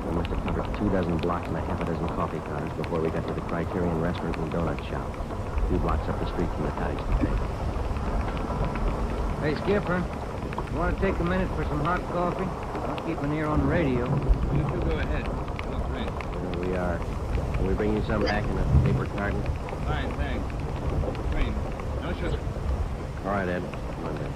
We must have covered 24 blocks and a half a dozen coffee counters before we got to the Criterion Restaurant and Donut Shop, 2 blocks up the street from the cottage cafe. Hey, Skipper, you want to take a minute for some hot coffee? I'll keep an ear on the radio. You two go ahead. Looks great. Here we are. Can we bring you some back in a paper carton? Fine, thanks. Train. No sugar. All right, Ed. Come on, Ben.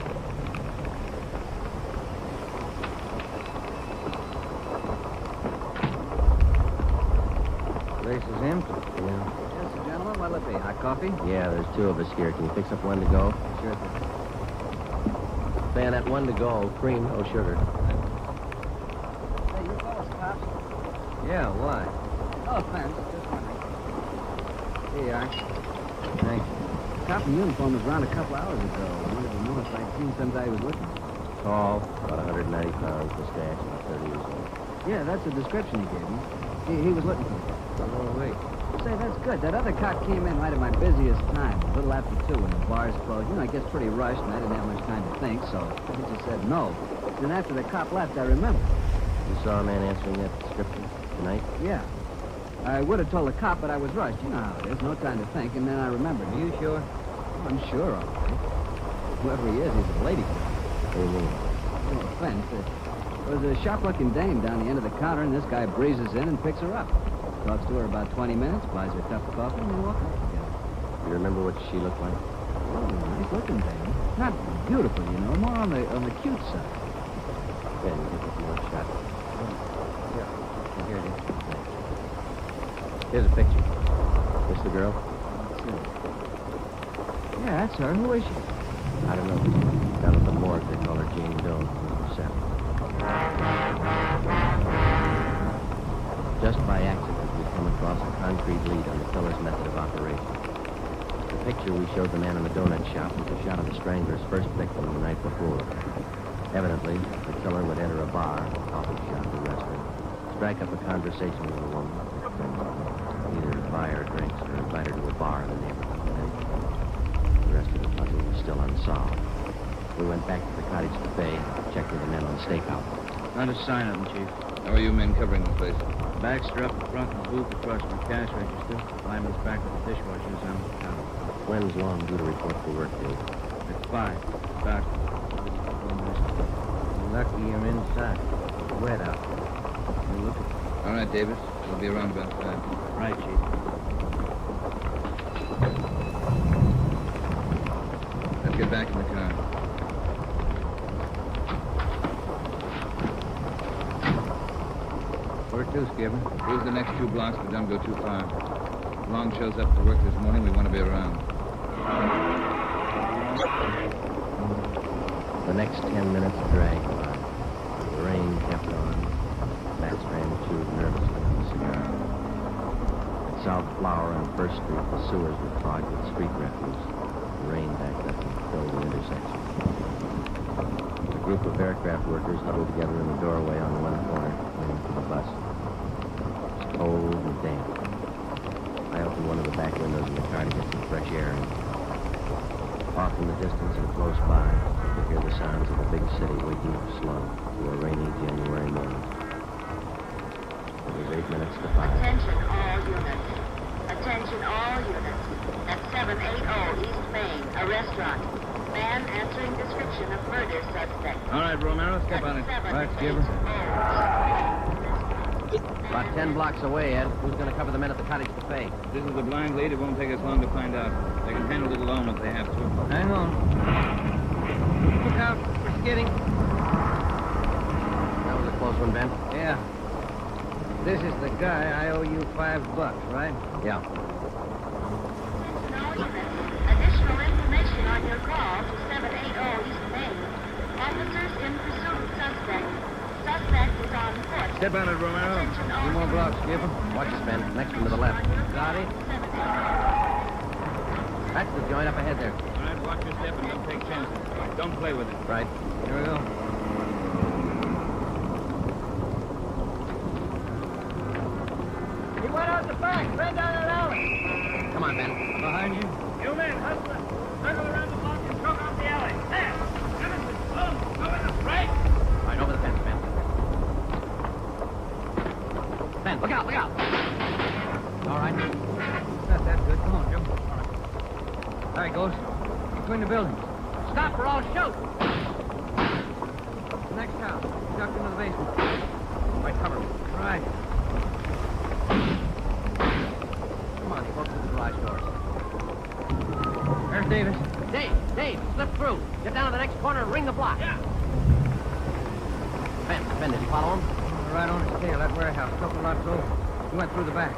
Place is empty. Yeah. Yes, gentlemen, what'll it be? Hot coffee? Yeah, there's 2 of us here. Can you fix up 1 to go? Sure thing. Ben, that 1 to go. Cream, no sugar. Hey, you fellas cops? Yeah, why? No offense, just wondering. Here you are. Thanks. Cop in uniform was around a couple hours ago. I wanted to know if I'd seen some guy who was looking. Tall, about 190 pounds, mustache, about 30 years old. Yeah, that's the description he gave me. He was looking for me. Oh, wait. Say, that's good. That other cop came in right at my busiest time, a little after 2 when the bars closed. You know, it gets pretty rushed, and I didn't have much time to think, so I just said no. Then after the cop left, I remembered. You saw a man answering that description tonight? Yeah. I would have told the cop, but I was rushed. You know how it is. No time to think, and then I remembered. Are you sure? Oh, I'm sure, all right. Whoever he is, he's a lady killer. What do you mean? No offense. There was a sharp-looking dame down the end of the counter, and this guy breezes in and picks her up. Talks to her about 20 minutes, buys her a cup of coffee, and they walk out together. You remember what she looked like? Oh, nice-looking dame. Not beautiful, you know, more on the cute side. Ben, give it more shot. Yeah. Here it is. Here's a picture. This the girl? Yeah, that's her. Who is she? I don't know. Down at the morgue, they call her Jane Doe. Set. Just by accident, we come across a concrete lead on the killer's method of operation. The picture we showed the man in the donut shop was a shot of the strangler's first victim the night before. Evidently, the killer would enter a bar, a coffee shop, a restaurant, strike up a conversation with a woman, either buy her drinks or invite her to a bar in the neighborhood. The rest of the puzzle was still unsolved. We went back to the cottage cafe, checked with the men on the stakeout. Not a sign of him, Chief. How are you men covering the place? Baxter up in front of the booth across from the cash register. Lyman's back with the dishwashers on the counter. When's long due to report for work, Dave? At 5. About. Lucky you're inside. It's wet out. You look at. All right, Davis. We'll be around about 5. Right, Chief. Let's get back in the car. Where to, Skipper? Cruise the next 2 blocks, but don't go too far. If Long shows up to work this morning, we want to be around. The next 10 minutes dragged by. The rain kept on. Backstrand chewed nervously on the cigar. At South Flower and First Street, the sewers were clogged with street refuse. The rain backed up and filled the intersection. A group of aircraft workers huddled together in the doorway on one corner, waiting for the bus. It was cold and damp. I opened one of the back windows in the car to get some fresh air in. Off in the distance and close by, you could hear the sounds of the big city waking up slow to a rainy January morning. It was 8 minutes to 5. Attention all units. Attention all units. At 780 East Main, a restaurant. Man answering description of murder suspect. All right, Romero, step on it. Right, Skipper. About 10 blocks away, Ed. Who's going to cover the men at the cottage cafe? This is a blind lead. It won't take us long to find out. They can handle it alone if they have to. Hang on. kidding. That was a close one, Ben. Yeah. This is the guy I owe you $5, right? Yeah. Additional information on your call to 780 East Main. Officers in pursuit of suspect. Suspect is on foot. Step on it, Romero. 2 more blocks, Skipper. Watch this, Ben. Next one to the left. Got it? That's the joint up ahead there. All right, watch your step and don't take chances. Don't play with it. Right. Here we go. He went out the back. Ran down that alley. Come on, Ben. Behind you. You men, hustler. Circle around the block and choke out the alley. There. Emerson, go in the right. Right, over the fence, Ben. Ben, look out, look out. All right. Not that good. Come on, Joe. There he goes. Between the buildings. Stop or I'll shoot. Next house. Ducked into the basement. Right, cover me. Right. Come on, he broke through the garage doors. There's Davis. Dave, slip through. Get down to the next corner and ring the block. Yeah. Ben, did you follow him? Right on his tail. That warehouse. Couple lots over. He went through the back.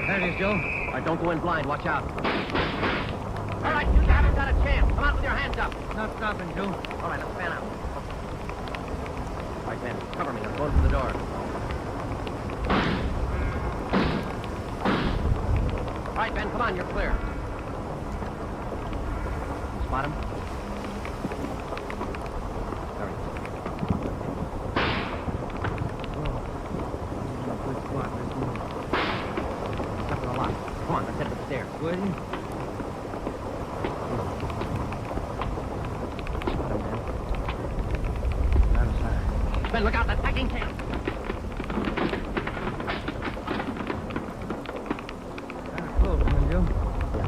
There it is, Joe. All right, don't go in blind. Watch out. All right, you haven't got a chance. Come out with your hands up. Not stopping, Joe. All right, let's fan out. All right, Ben, cover me. I'm going through the door. All right, Ben, come on. You're clear. You spot him? There he is. Good spot, this one. Up to the lot. Come on, let's head to the stairs. Would you? Ben, look out, that packing camp. Kind of close, man, Joe. Yeah.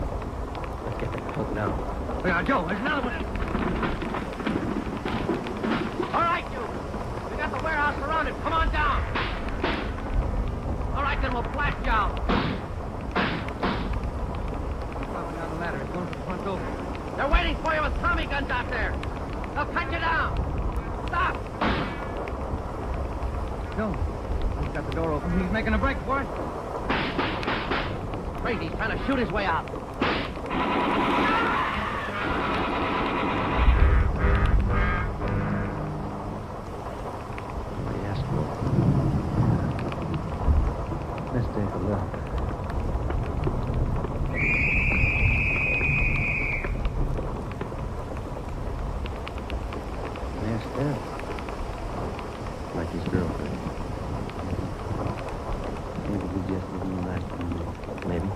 Let's get the coat now. Look out, Joe. There's another one. All right, you. We got the warehouse surrounded. Come on down. All right, then we'll blast you out. Dropping down the ladder. It's going for the front door. They're waiting for you with Tommy guns out there. They'll cut you down. Stop. Joe. He's got the door open. He's making a break for it. Crazy, he's trying to shoot his way out. What do you ask for? Let's take a look. Messed up. Like his girlfriend. Maybe we just didn't last one. Maybe.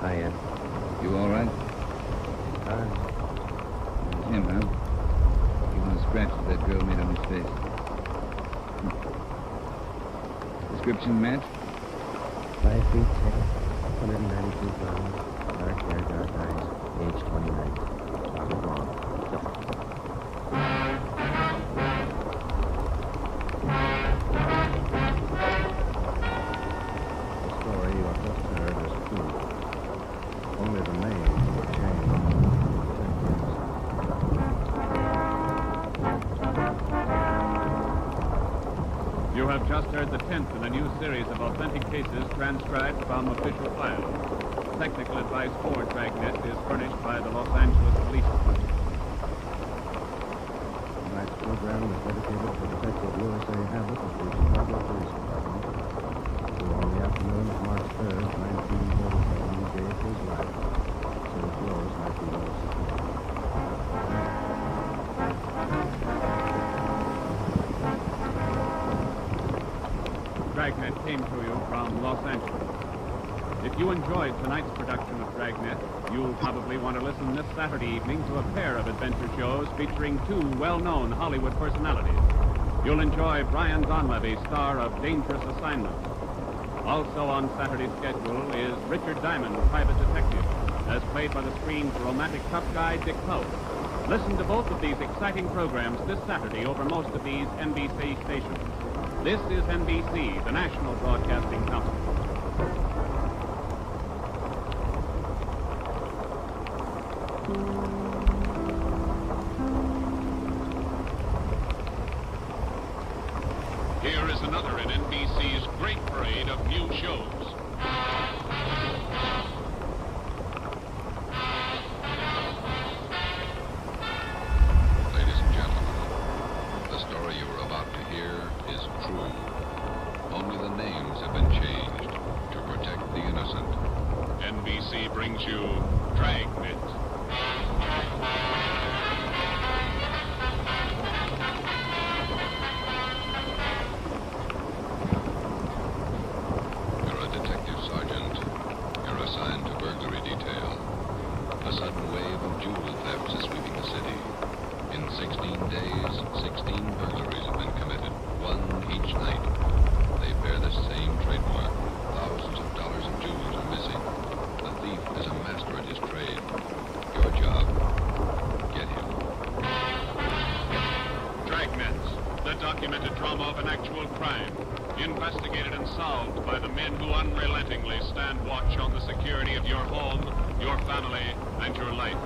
I am. You all right? Him, huh? Even the scratches that girl made on his face. Description match? 5 feet 10, 192 pounds, dark hair, dark eyes, age 29. Probably wrong. The story you have just heard is true. Only the names will change. You have just heard the 10th in a new series of authentic cases transcribed from official files. Technical advice for Dragnet is furnished by the Los Angeles Police Department. Tonight's program is dedicated to Detective Louis A. Abbott of the Chicago Police Department, who on the afternoon of March 3rd, 1947, gave his life so that yours might be more secure. Dragnet came to you from Los Angeles. If you enjoyed tonight's production of Dragnet, you'll probably want to listen this Saturday evening to a pair of adventure shows featuring two well-known Hollywood personalities. You'll enjoy Brian Donlevy, star of Dangerous Assignment. Also on Saturday's schedule is Richard Diamond, private detective, as played by the screen's romantic tough guy, Dick Poe. Listen to both of these exciting programs this Saturday over most of these NBC stations. This is NBC, the National Broadcasting Company. another in NBC's great parade of new shows. Ladies and gentlemen, the story you are about to hear is true. Only the names have been changed to protect the innocent. NBC brings you Dragnet. You're a detective sergeant. You're assigned to burglary detail. A sudden wave of jewel thefts is sweeping the city. In 16 days, 16 burglaries have been committed, one each night. They bear the same trademark. Thousands of dollars of jewels are missing. The thief is a master at his trade. Your job, get him. Dragnet, the documented drama of an actual crime, investigated and solved by the men who unrelentingly stand watch on the security of your home, your family, and your life.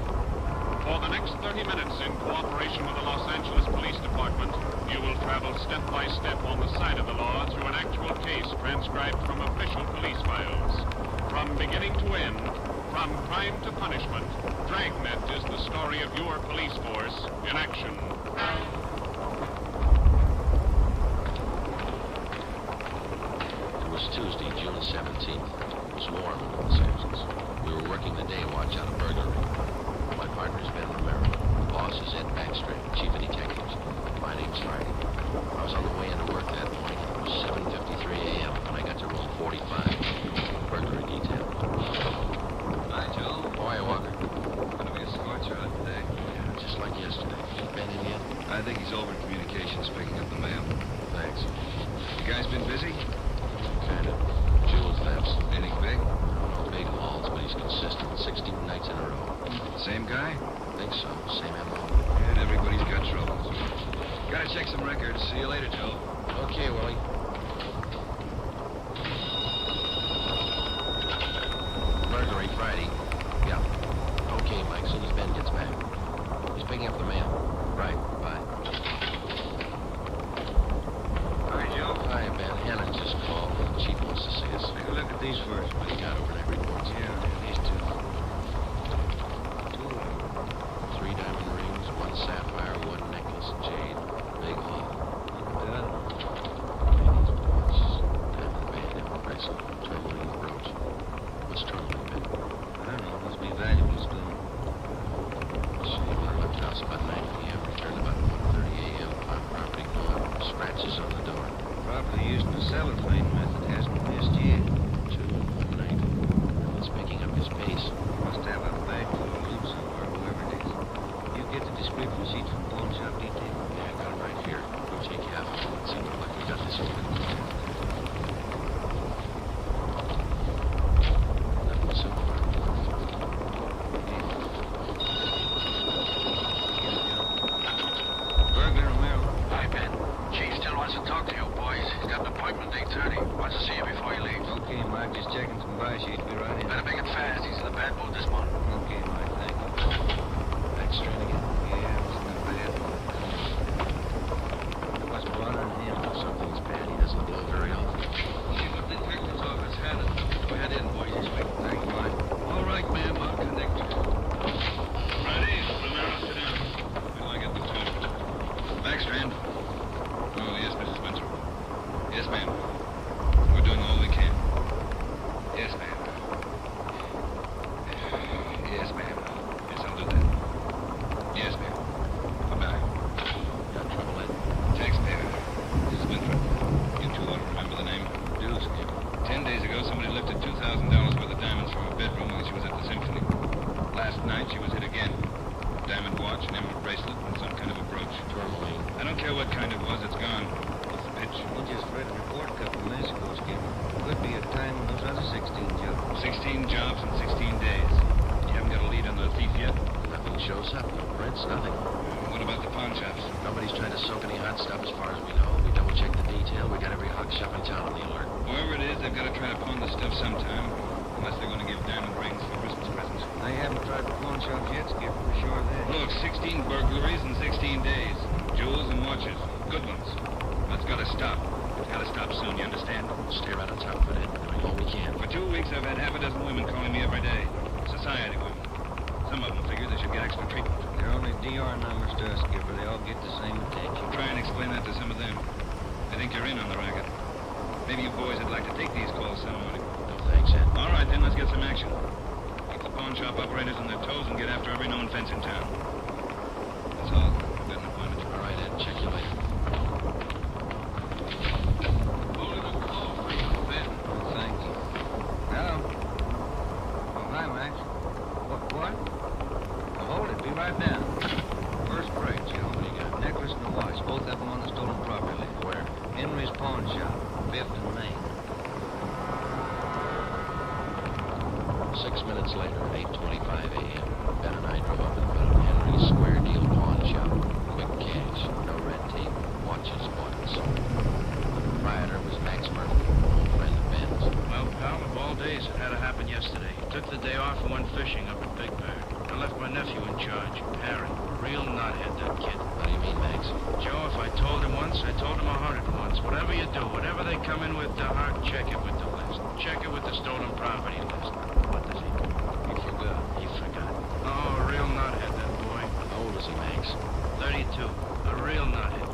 For the next 30 minutes, in cooperation with the Los Angeles Police Department, you will travel step by step on the side of the law through an actual case transcribed from official police files. From beginning to end, from crime to punishment, Dragnet is the story of your police force in action. It was Tuesday, June 17th. It was warm in Los Angeles. We were working the day watch on a burglary. My partner's Ben Romero. The boss is Ed Backstreet, chief of detectives. My name's Friday. I was on the way into work that morning. It was 7:53 a.m. when I got to room 45. Burglary detail. Hi, Joe. Boy, Walker. Gonna be a scorcher out today. Yeah, just like yesterday. Ben in yet? I think he's over in communications picking up the mail. Thanks. You guys been busy? Kind of. Jewel thefts. Anything big? No big hauls, but he's consistent. 16 nights in a row. Same guy? Think so. Same MO. And everybody's got troubles. Gotta check some records. See you later, Joe. Okay, Willie. Burglary Friday. Yeah. Okay, Mike. Soon as Ben gets back. He's picking up the mail. Right. Bye. Hi, Joe. Hi, Ben. Hannah just called. The chief wants to see us. Take a look at these first. What do you got overnight reports? Yeah, these two. 3 diamond rings, 1 sapphire, 1 necklace, jade. Big haul. Ladies' watch, diamond band, emerald bracelet, tourmaline brooch. What's tourmaline, Ben? I don't know. Must be valuable still. She left the house about 9 p.m., returned about 1:30 a.m. Found property gone, scratches on the door. Probably using the cellophane method. Hasn't missed yet. 2 in 1 night. It's picking up his pace. Must have a bag full of loot somewhere, whoever it is. You get the description sheet from pawn shop detail? Yeah, I got it right here. We'll take half of it. Let's see what luck we got this open. Nothing so far. Burglar Romero. Hi, Ben. Chief still wants to talk to you, boys. He's got an appointment at 8:30. Wants to see you before he leaves. Okay, Mike. Just checking some buy sheets. Be right in. Better make it fast. He's in a bad mood this morning. Okay, Mike. Thank you. Back straight again. Yeah, it wasn't that bad. What's bothering him? Something's bad. He doesn't blow very often. Chief of Detective's office had it. Go ahead in, boys. Thank you, Mike. All right, ma'am. I'll connect you. Ready? Romero, sit down. Will I get the two? Backstrand. Oh, yes, Mrs. Spencer. Yes, ma'am. We're doing all we can. Yes, ma'am. Yes, ma'am. Yes, I'll do that. Yes, ma'am. Goodbye. Got trouble, Ed? Taxpayer. Mrs. Winthrop. You two ought to remember the name. Do, Skip. 10 days ago, somebody lifted $2,000 worth of diamonds from her bedroom while she was at the symphony. Last night, she was hit again. Diamond watch, an emerald bracelet, and some kind of a brooch. Tourmaline. I don't care what kind it was, it's gone. What's the pitch? We just read a report a couple of minutes ago, Skipper. Could be a time on those other 16 jobs. 16 jobs in 16 days. You haven't got a lead on the thief yet? Nothing shows up. No prints, nothing. What about the pawn shops? Nobody's trying to soak any hot stuff as far as we know. We double-checked the detail. We got every hawk shop in town on the alert. Whoever it is, they've got to try to pawn the stuff sometime. Unless they're going to give diamond rings for Christmas presents. They haven't tried the pawn shops yet, Skipper. We're sure of that. Look, 16 burglaries in 16 days. Jewels and watches. Good ones. That's got to stop. Gotta stop soon, you understand? Stay right on top of it, Ed. Doing all we can. For 2 weeks, I've had half a dozen women calling me every day. Society women. Some of them figure they should get extra treatment. They're only DR numbers to us, Skipper. They all get the same attention. Try and explain that to some of them. I think you're in on the racket. Maybe you boys would like to take these calls some morning. No thanks, Ed. All right, then, let's get some action. Keep the pawn shop operators on their toes and get after every known fence in town. That's all. Got an appointment. All right, Ed. Check you later. Thanks. Hello. Oh, hi, Max. What? Oh, hold it. Be right down. First break, Joe. What do you got? Necklace and a watch. Both of them on the stolen property. Where? Henry's pawn shop. 5th and Main. 6 minutes later, at 8:25 a.m., Ben and I drove up in front of Henry's Square Deal Pawn Shop. Quick cash, no red tape, watches, buttons. The proprietor was Max Murphy, an old friend of Ben's. Well, pal, of all days, it had to happen yesterday. Took the day off and went fishing up at Big Bird. I left my nephew in charge, Harry. Real knothead, that kid. What do you mean, Max? Joe, if I told him once, I told him 100 once. Whatever you do, whatever they come in with, Hart, check it with the list. Check it with the stolen property list. What does he do? He forgot. He forgot. Oh, a real knothead, that boy. How old is he, Max? 32. A real knothead.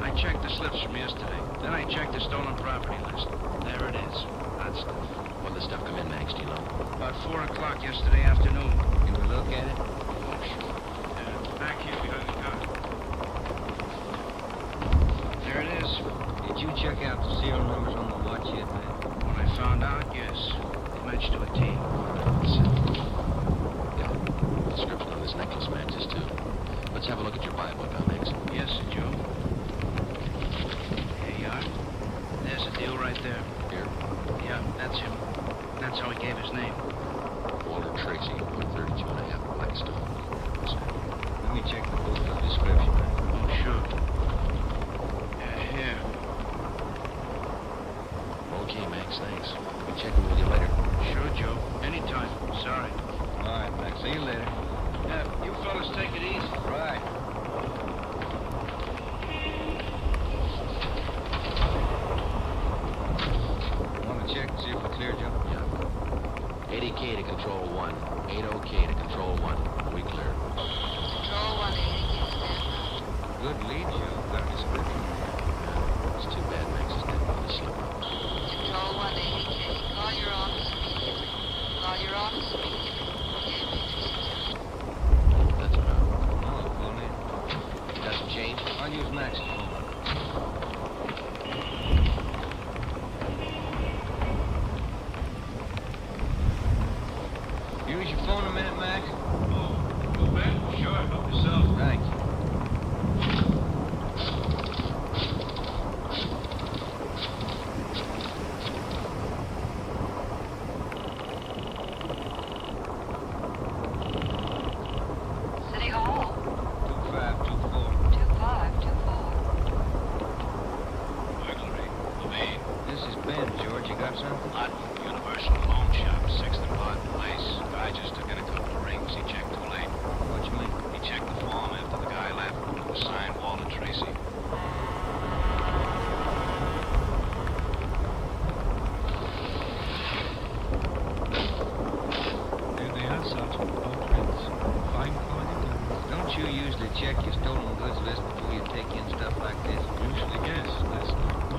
I checked the slips from yesterday. Then I checked the stolen property list. There it is. That stuff. When did the stuff come in, Max? Do you know? About 4 o'clock yesterday afternoon. Can we look at it? Oh, sure. Back here behind the car. There it is. Did you check out the serial numbers on the watch yet, man? When I found out, yes. They matched to a T. Yeah. The description on this necklace matches, too. Let's have a look at your buy book, huh, Max? Yes, sir, Joe. Here you are. There's the deal right there. Here? Yeah, that's him. That's how he gave his name. Walter Tracy, 132 and a half Blackstone. Let me check the book for the description. Oh, sure. Here. Okay, Max, thanks. I'll check in with you later. Sure, Joe. Anytime. Sorry. All right, Max. See you later. You fellas take it easy. Right. Want to check and see if we're clear, Joe? Yeah. 80K to control 1. 80K to control 1. We clear. Control 180, stand by. Good lead, Joe. Got a description. It's too bad Max is dead by the slip up. Control 180, call your office immediately. Call your office immediately. That's enough. Oh, call in. Got some change? I'll use Max's phone. Use your phone a minute, Max. Oh, go back? Sure. Help yourself. Thank you. City Hall. 2524. 2524. Burglary. Levine. This is Ben, George. You got something? Lot. Universal Loan Shop. 6th and Bond Place. Guy just took in a couple of rings. He checked too late. What you mean? He checked the form after the guy left. It was signed Walter Tracy. There they are, Sergeant. All prints. Fine quality diamonds. Don't you usually check your stolen goods list before you take in stuff like this? Usually, yes. Last night, no.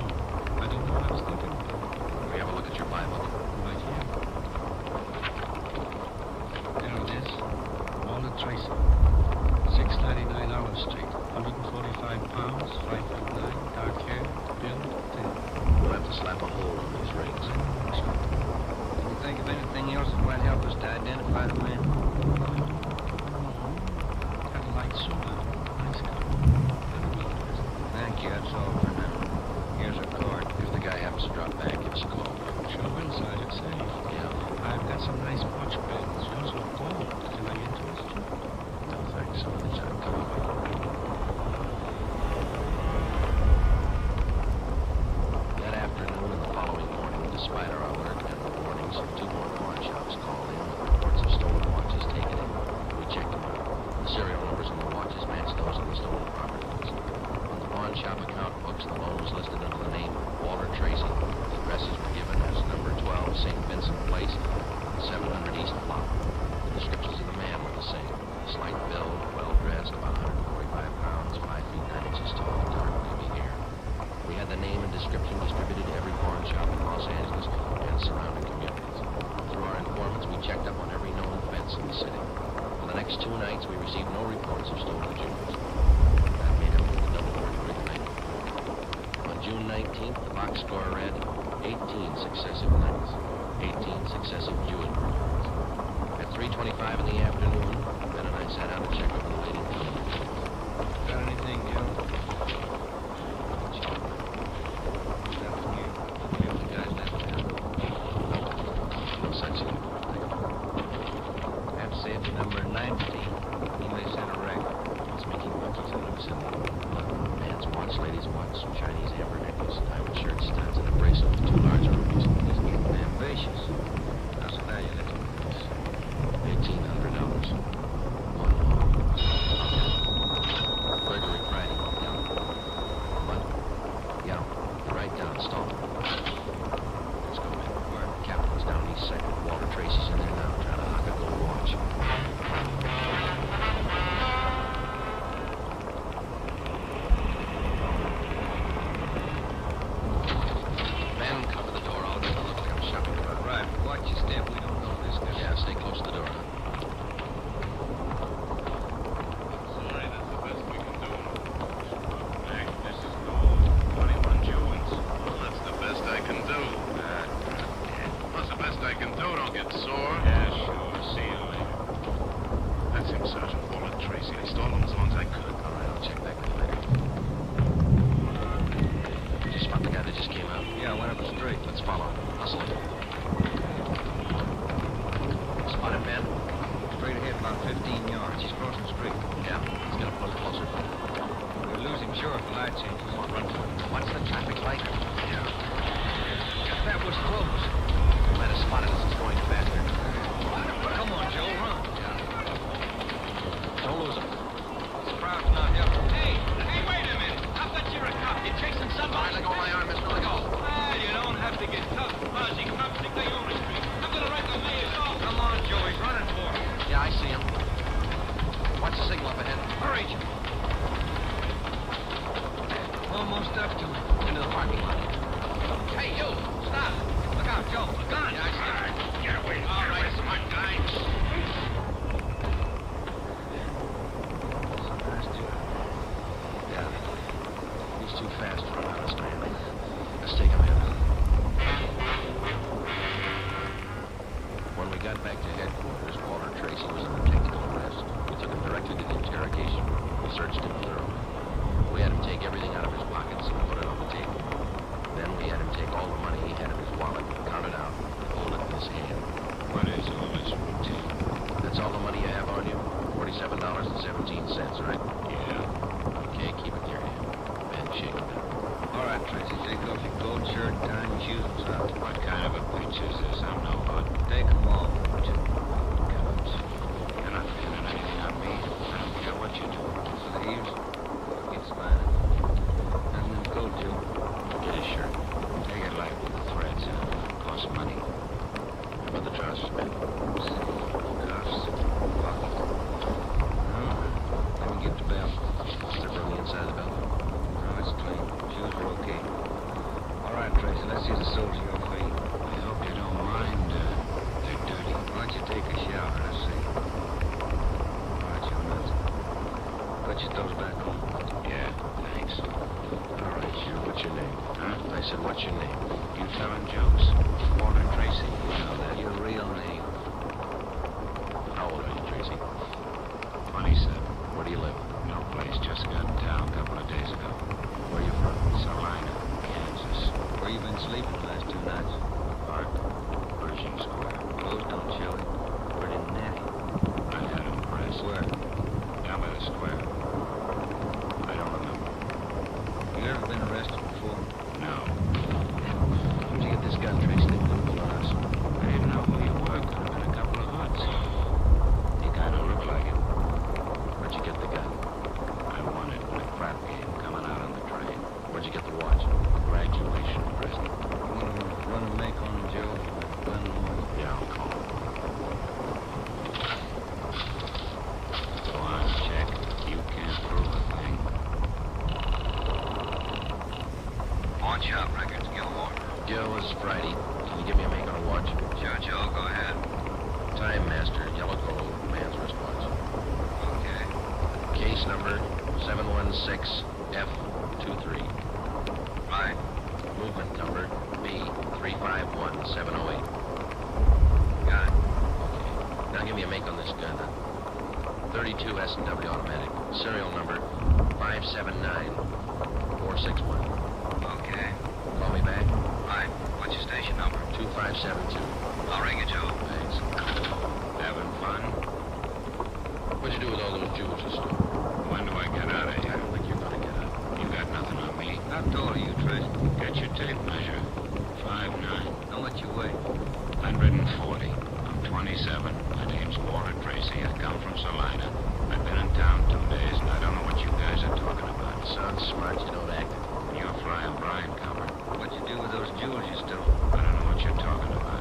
I didn't know what I was looking for. We have a look at your buy book. Right here. There it is. Walter Tracy. 699 Olive Street. 145 pounds, 5'9", dark hair, build, thin. We'll have to slap a hole on these rings. Can you think of anything else that might help us to identify the man? Got a light suit on. Nice car. Thank you. That's all for now. Here's a card. If the guy happens to drop back, give us a call. Sure will, Sergeant. Safe. Yeah. I've got some nice watch pens. Yours are gold. Can I interest you? No, thanks. Come on. That afternoon and the following morning, despite our alert and the warnings, 2 more pawn shops called in with reports of stolen watches taken in. We checked them out. The serial numbers on the watches matched those on the stolen property list. On the pawn shop account books, the loan was listed under the name Walter the next 2 nights, we received no reports of stolen jewels. That made up for the double burglary the night before. On June 19th, the box score read 18 successive nights, 18 successive jewel burglaries. At 3:25 in the afternoon, Ben and I sat down to check over the waiting time. Got anything, Joe? No such thing. That's it, number 90. He may send a wreck. It's making monkeys out of us in the man's watch, ladies' watch, Chinese amber necklace, diamond shirt studs, and a bracelet with 2 large rubies. He's getting ambitious. How's the value of that? $1,800. Burglary Friday. Yeah. What? Yeah. Right down. Stall. Let's go, man. Where? Captain's down East Second. Walter Tracy's in there now, trying to hock a gold watch. Ben, cover the door. I'll get to look like I'm shopping around. Right, watch your step. We don't know this guy. Yeah, stay close to the door. Sorry, that's the best we can do. Mac, this is gold. 21 jewels. Well, that's the best I can do. What's the best I can do? Don't get sore. Yeah, sure. See you later. That's him, Sergeant. Walter Tracy. I stalled him as long as I could. All right, I'll check back with you later. Did you spot the guy that just came out? Yeah, I went up the street. Let's follow him. Hustle him. Spot him, Ben? Straight ahead, about 15 yards. He's crossing the street. Yeah, he's gonna pull closer. We'll lose him sure if the light changes. Come on, run for it. What's the traffic like? Yeah. If that was close. You might have spotted us. It's going faster. Come on, Joe, run. Don't lose him. This crowd's not helping. Hey, wait a minute. I bet you're a cop. You're chasing All somebody. right, let go of my arm, mister. Let go. You don't have to get tough. Fuzzy cops think they own the street. I'm gonna write the mayor's off. Come on, Joe. He's running for it. Yeah, I see him. Watch the signal up ahead. Hurry. Almost up to him. Into the parking lot. Hey, you. Stop. Look out, Joe. A gun. Yeah, I see him. Get away. All right, smart guy. Yeah. He's too fast to run out of strand. Let's take him in. When we got back to headquarters, Walter Tracy was under technical arrest. We took him directly to the interrogation room. We searched him thoroughly. We had him take everything out of his pockets and put it on the table. Then we had him take all the money he had in his wallet, count it out, and hold it in his hand. What is all this routine? That's all the money you have on you? $47.17, right? Yeah. Okay, keep it in your hand. Ben, shake him down. All right, Tracy. Take off your coat, shirt, tie, and shoes and socks. What kind of a pitch is this? I'm no good. Take them all. Heavens. You're not feeling anything on me. I don't care what you do. Sleeves. It's fine. And then coat, Joe. Get his shirt. Take it light with the threads. Costs money. How about the trousers, Ben? Cuffs. Buckle. Let me get the belt. Slip on the inside of the belt. No, it's clean. Shoes are okay. All right, Tracy. Let's see the soles of your feet. I hope you don't mind. They're dirty. Why don't you take a shower? Let's see. All right, Joe. Nuts. Put your toes back on. Yeah, thanks. All right, sure. What's your name? Huh? I said, what's your name? You telling jokes? Walter Tracy. You know that. Your real name. How old are you, Tracy? 27. Where do you live? No place. Just got in town a couple of days ago. Where are you from? Salina, Kansas. Where you been sleeping the last 2 nights? Park. Pershing Square. Clothes don't show it. Pretty natty. I had him pressed. Where? Down by the square. I don't remember. You ever been arrested before? No. Where'd you get this gun, Tracy? They blew it on us. I didn't know who you were. Could have been a couple of hoods. You kind of look like it. Where'd you get the gun? I won it in a crap game coming out on the train. Where'd you get the watch? Graduation present. You want to run a make on him, Joe? Gun on. Yeah, I'll call him. Go on, check. You can't prove a thing. Watch out, records, Gilmore. Gil, this is Friday. Can you give me a make on a watch? Sure, Joe. Go ahead. Time Master, yellow gold, man's wristwatch. 16F23. Right. Movement number B351708. Got it. Okay. Now give me a make on this gun. 32 S&W automatic. Serial number 579461. Okay. Call me back. Right. What's your station number? 2572. I'll ring you, Joe. Thanks. Having fun? What'd you do with all those jewels you stole? When do I get out of I here? don't think you're gonna get out. You got nothing on me. How tall are you, Trace? Get your tape measure. 5'9". How much you weigh? 140. I'm 27. My name's Walter Tracy. I come from Salina. I've been in town 2 days, and I don't know what you guys are talking about. Sounds smart, you don't act. You're flying blind cover. What'd you do with those jewels you stole? I don't know what you're talking about.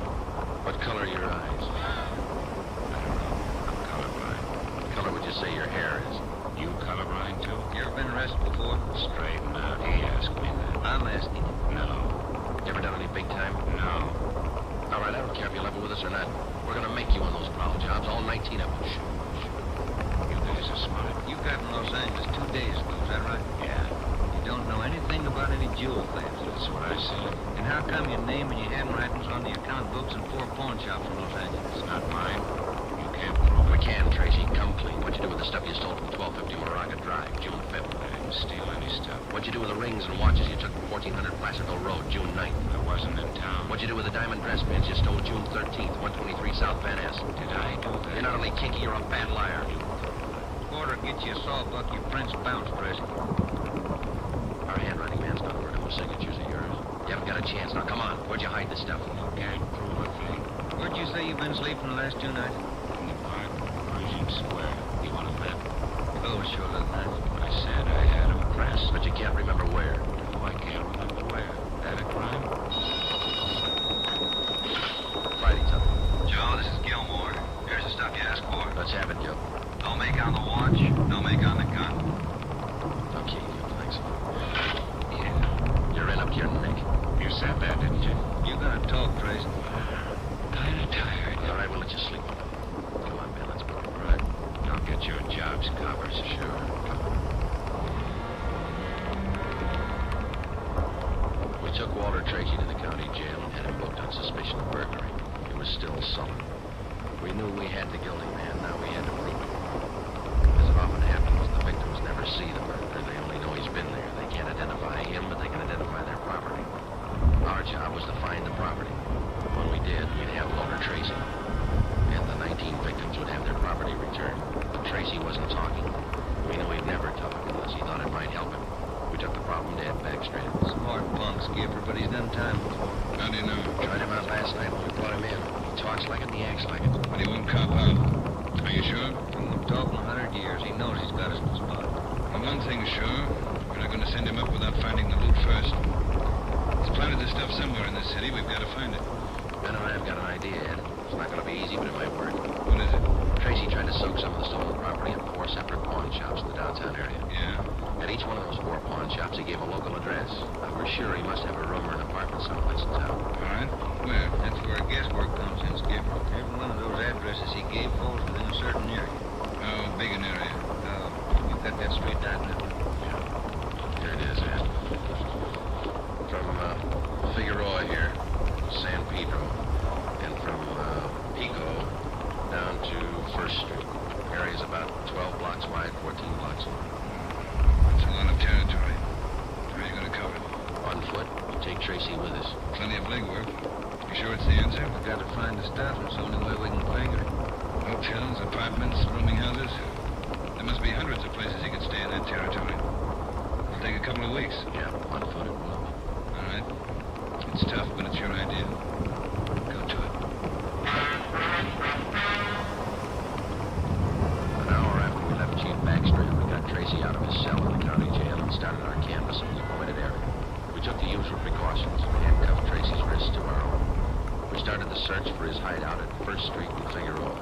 What color are your eyes? I don't know. I'm colorblind. What color would you say your hair is? You colorblind, too? You ever been arrested before? Straighten out. He asked me that. I'm asking you. No. You ever done any big time? No. All right, I don't care if you level with us or not. We're gonna make you on those prowl jobs, all 19 of them. You guys are smart. You got in Los Angeles 2 days ago, is that right? Yeah. You don't know anything about any jewel thefts. That's what I said. And how come your name and your handwritings on the account books in 4 pawn shops in Los Angeles? It's not mine. You can't prove We it. can, Tracy. Come clean. What'd you do with the stuff you stole from 1250 Moraga Drive, June 5th? I didn't steal any stuff. What'd you do with the rings and watches you took from 1400 Placerville Road, June 9th? I wasn't in town. What'd you do with the diamond dress pins you stole June 13th, 123 South Van Ness? Did I do that? You're not only kinky, you're a bad liar. Quarter get you a sawbuck, your prints bounce, Tracy. Our handwriting man's not over those signatures of yours. You haven't got a chance. Now, come on. Where'd you hide this stuff? You can't prove a thing. Where'd you say you've been sleeping the last 2 nights? In the park, Pershing Square. You want a map? Clothes sure look nice. I said I had them pressed. But you can't remember where. No, I can't remember where. That a crime? Friday, something. Joe, this is Gilmore. Here's the stuff you asked for. Let's have it, Joe. No make on the watch, no make on the gun. Okay, Joe, thanks. Yeah. You're in up to your neck. You said that, didn't you? You gonna talk, Tracy? Kinda tired. All right, we'll let you sleep. Come on, man, let's go. All right. Don't get your jobs covered. Sure. We took Walter Tracy to the county jail and had him booked on suspicion of burglary. He was still sullen. We knew we had the guilty man. Now we had to prove it. As it often happens, the victims never see the burglar. They only know he's been there. They can't identify him, but they can identify their property. Our job was to find the property. When we did, we'd have Walter Tracy. And the 19 victims would have their property returned. Tracy wasn't talking. We knew he'd never talk unless he thought it might help him. We took the problem dead backstraight. Smart punk, Skipper, but he's done time before. How do you know? Tried him out last night when we brought him in. He talks like it and he acts like it. But he won't cop out. Are you sure? He won't talk in 100 years. He knows he's got us in the spot. Well, one thing's sure. We're not going to send him up without finding the loot first. He's planted this stuff somewhere in the city. We've got to find it. Ben and I have got an idea, Ed. It's not going to be easy, but it might work. What is it? Tracy tried to soak some of the stolen property in 4 separate pawn shops in the downtown area. Yeah. At each one of those 4 pawn shops, he gave a local address. We're sure he must have a room or an apartment someplace in town. All right. Where? That's where guesswork comes in, Skipper. Every one of those addresses he gave falls within a certain area. How big an area? You got that straightened out now? Here it is, Ed. From Figueroa here, San Pedro, and from Pico down to 1st Street. Area's about 12 blocks wide, 14 blocks long. That's a lot of territory. How are you going to cover it? On foot. Take Tracy with us. Plenty of legwork. You sure it's the answer? We've got to find the stuff. It's the only way we can figure it. Hotels, apartments, rooming houses. There must be hundreds of places he could stay in that territory. It'll take a couple of weeks. Yeah, on foot it will. All right. It's tough, but it's your idea. Go to it. An hour after we left Chief Backstreet, we got Tracy out of his cell in the county jail and started our canvass of his appointed area. We took the usual precautions. We handcuffed Tracy's wrists to our own. We started the search for his hideout at 1st Street in Figueroa.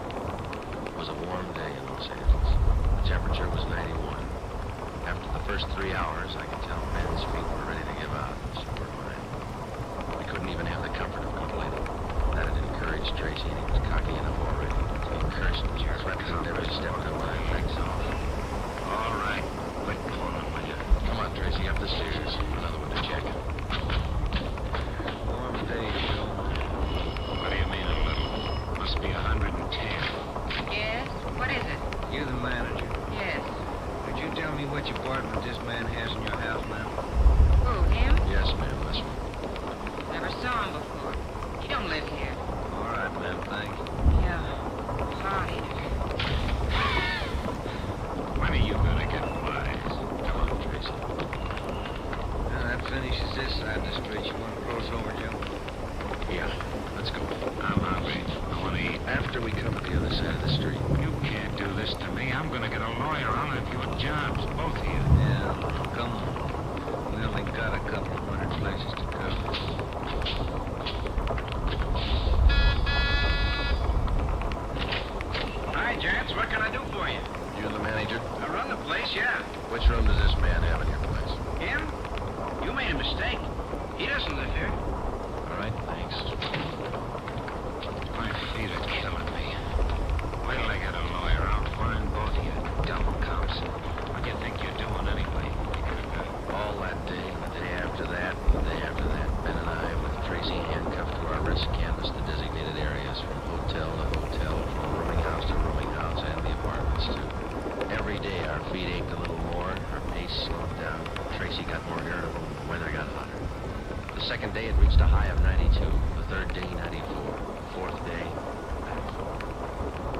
It was a warm day in Los Angeles. The temperature was 91. After the first 3 hours, I could tell Ben's feet were ready to give out, and so were mine. We couldn't even have the comfort of complaining. That had encouraged Tracy, and he was cocky enough already. He cursed and threatened every step of the way. Thanks all. All right. Quit calling, will you? 110. Yes? What is it? You're the manager. Yes. Could you tell me which apartment this man has in your house, ma'am? Who, him? Yes, ma'am. This one. Never saw him before. He don't live here. All right, ma'am. Thanks. Yeah. Sorry. When are you gonna get wise? Come on, Tracy. Now, that finishes this side of the street. You want to cross over, Joe? Yeah, let's go. I'm hungry. I want to eat. After we come to the other side of the street. You can't do this to me. I'm gonna get a lawyer. I'll have your jobs, both of you. Yeah, come on. We only got a couple of hundred places to go. Hi, gents. What can I do for you? You the manager? I run the place, yeah. Which room does this man have in your place? Him? You made a mistake. He doesn't live here. All right, thanks. My feet are killing me. Wait till I get a lawyer. I'll find both of you dumb cops. What do you think you're doing anyway? All that day, and the day after that, and the day after that, Ben and I, with Tracy handcuffed to our wrists, canvassed the designated areas from hotel to hotel, from rooming house to rooming house, and the apartments, too. Every day our feet ached a little more, our pace slowed down, Tracy got more irritable, the weather got hotter. The second day it reached a high of 92, the third day 94, the fourth day.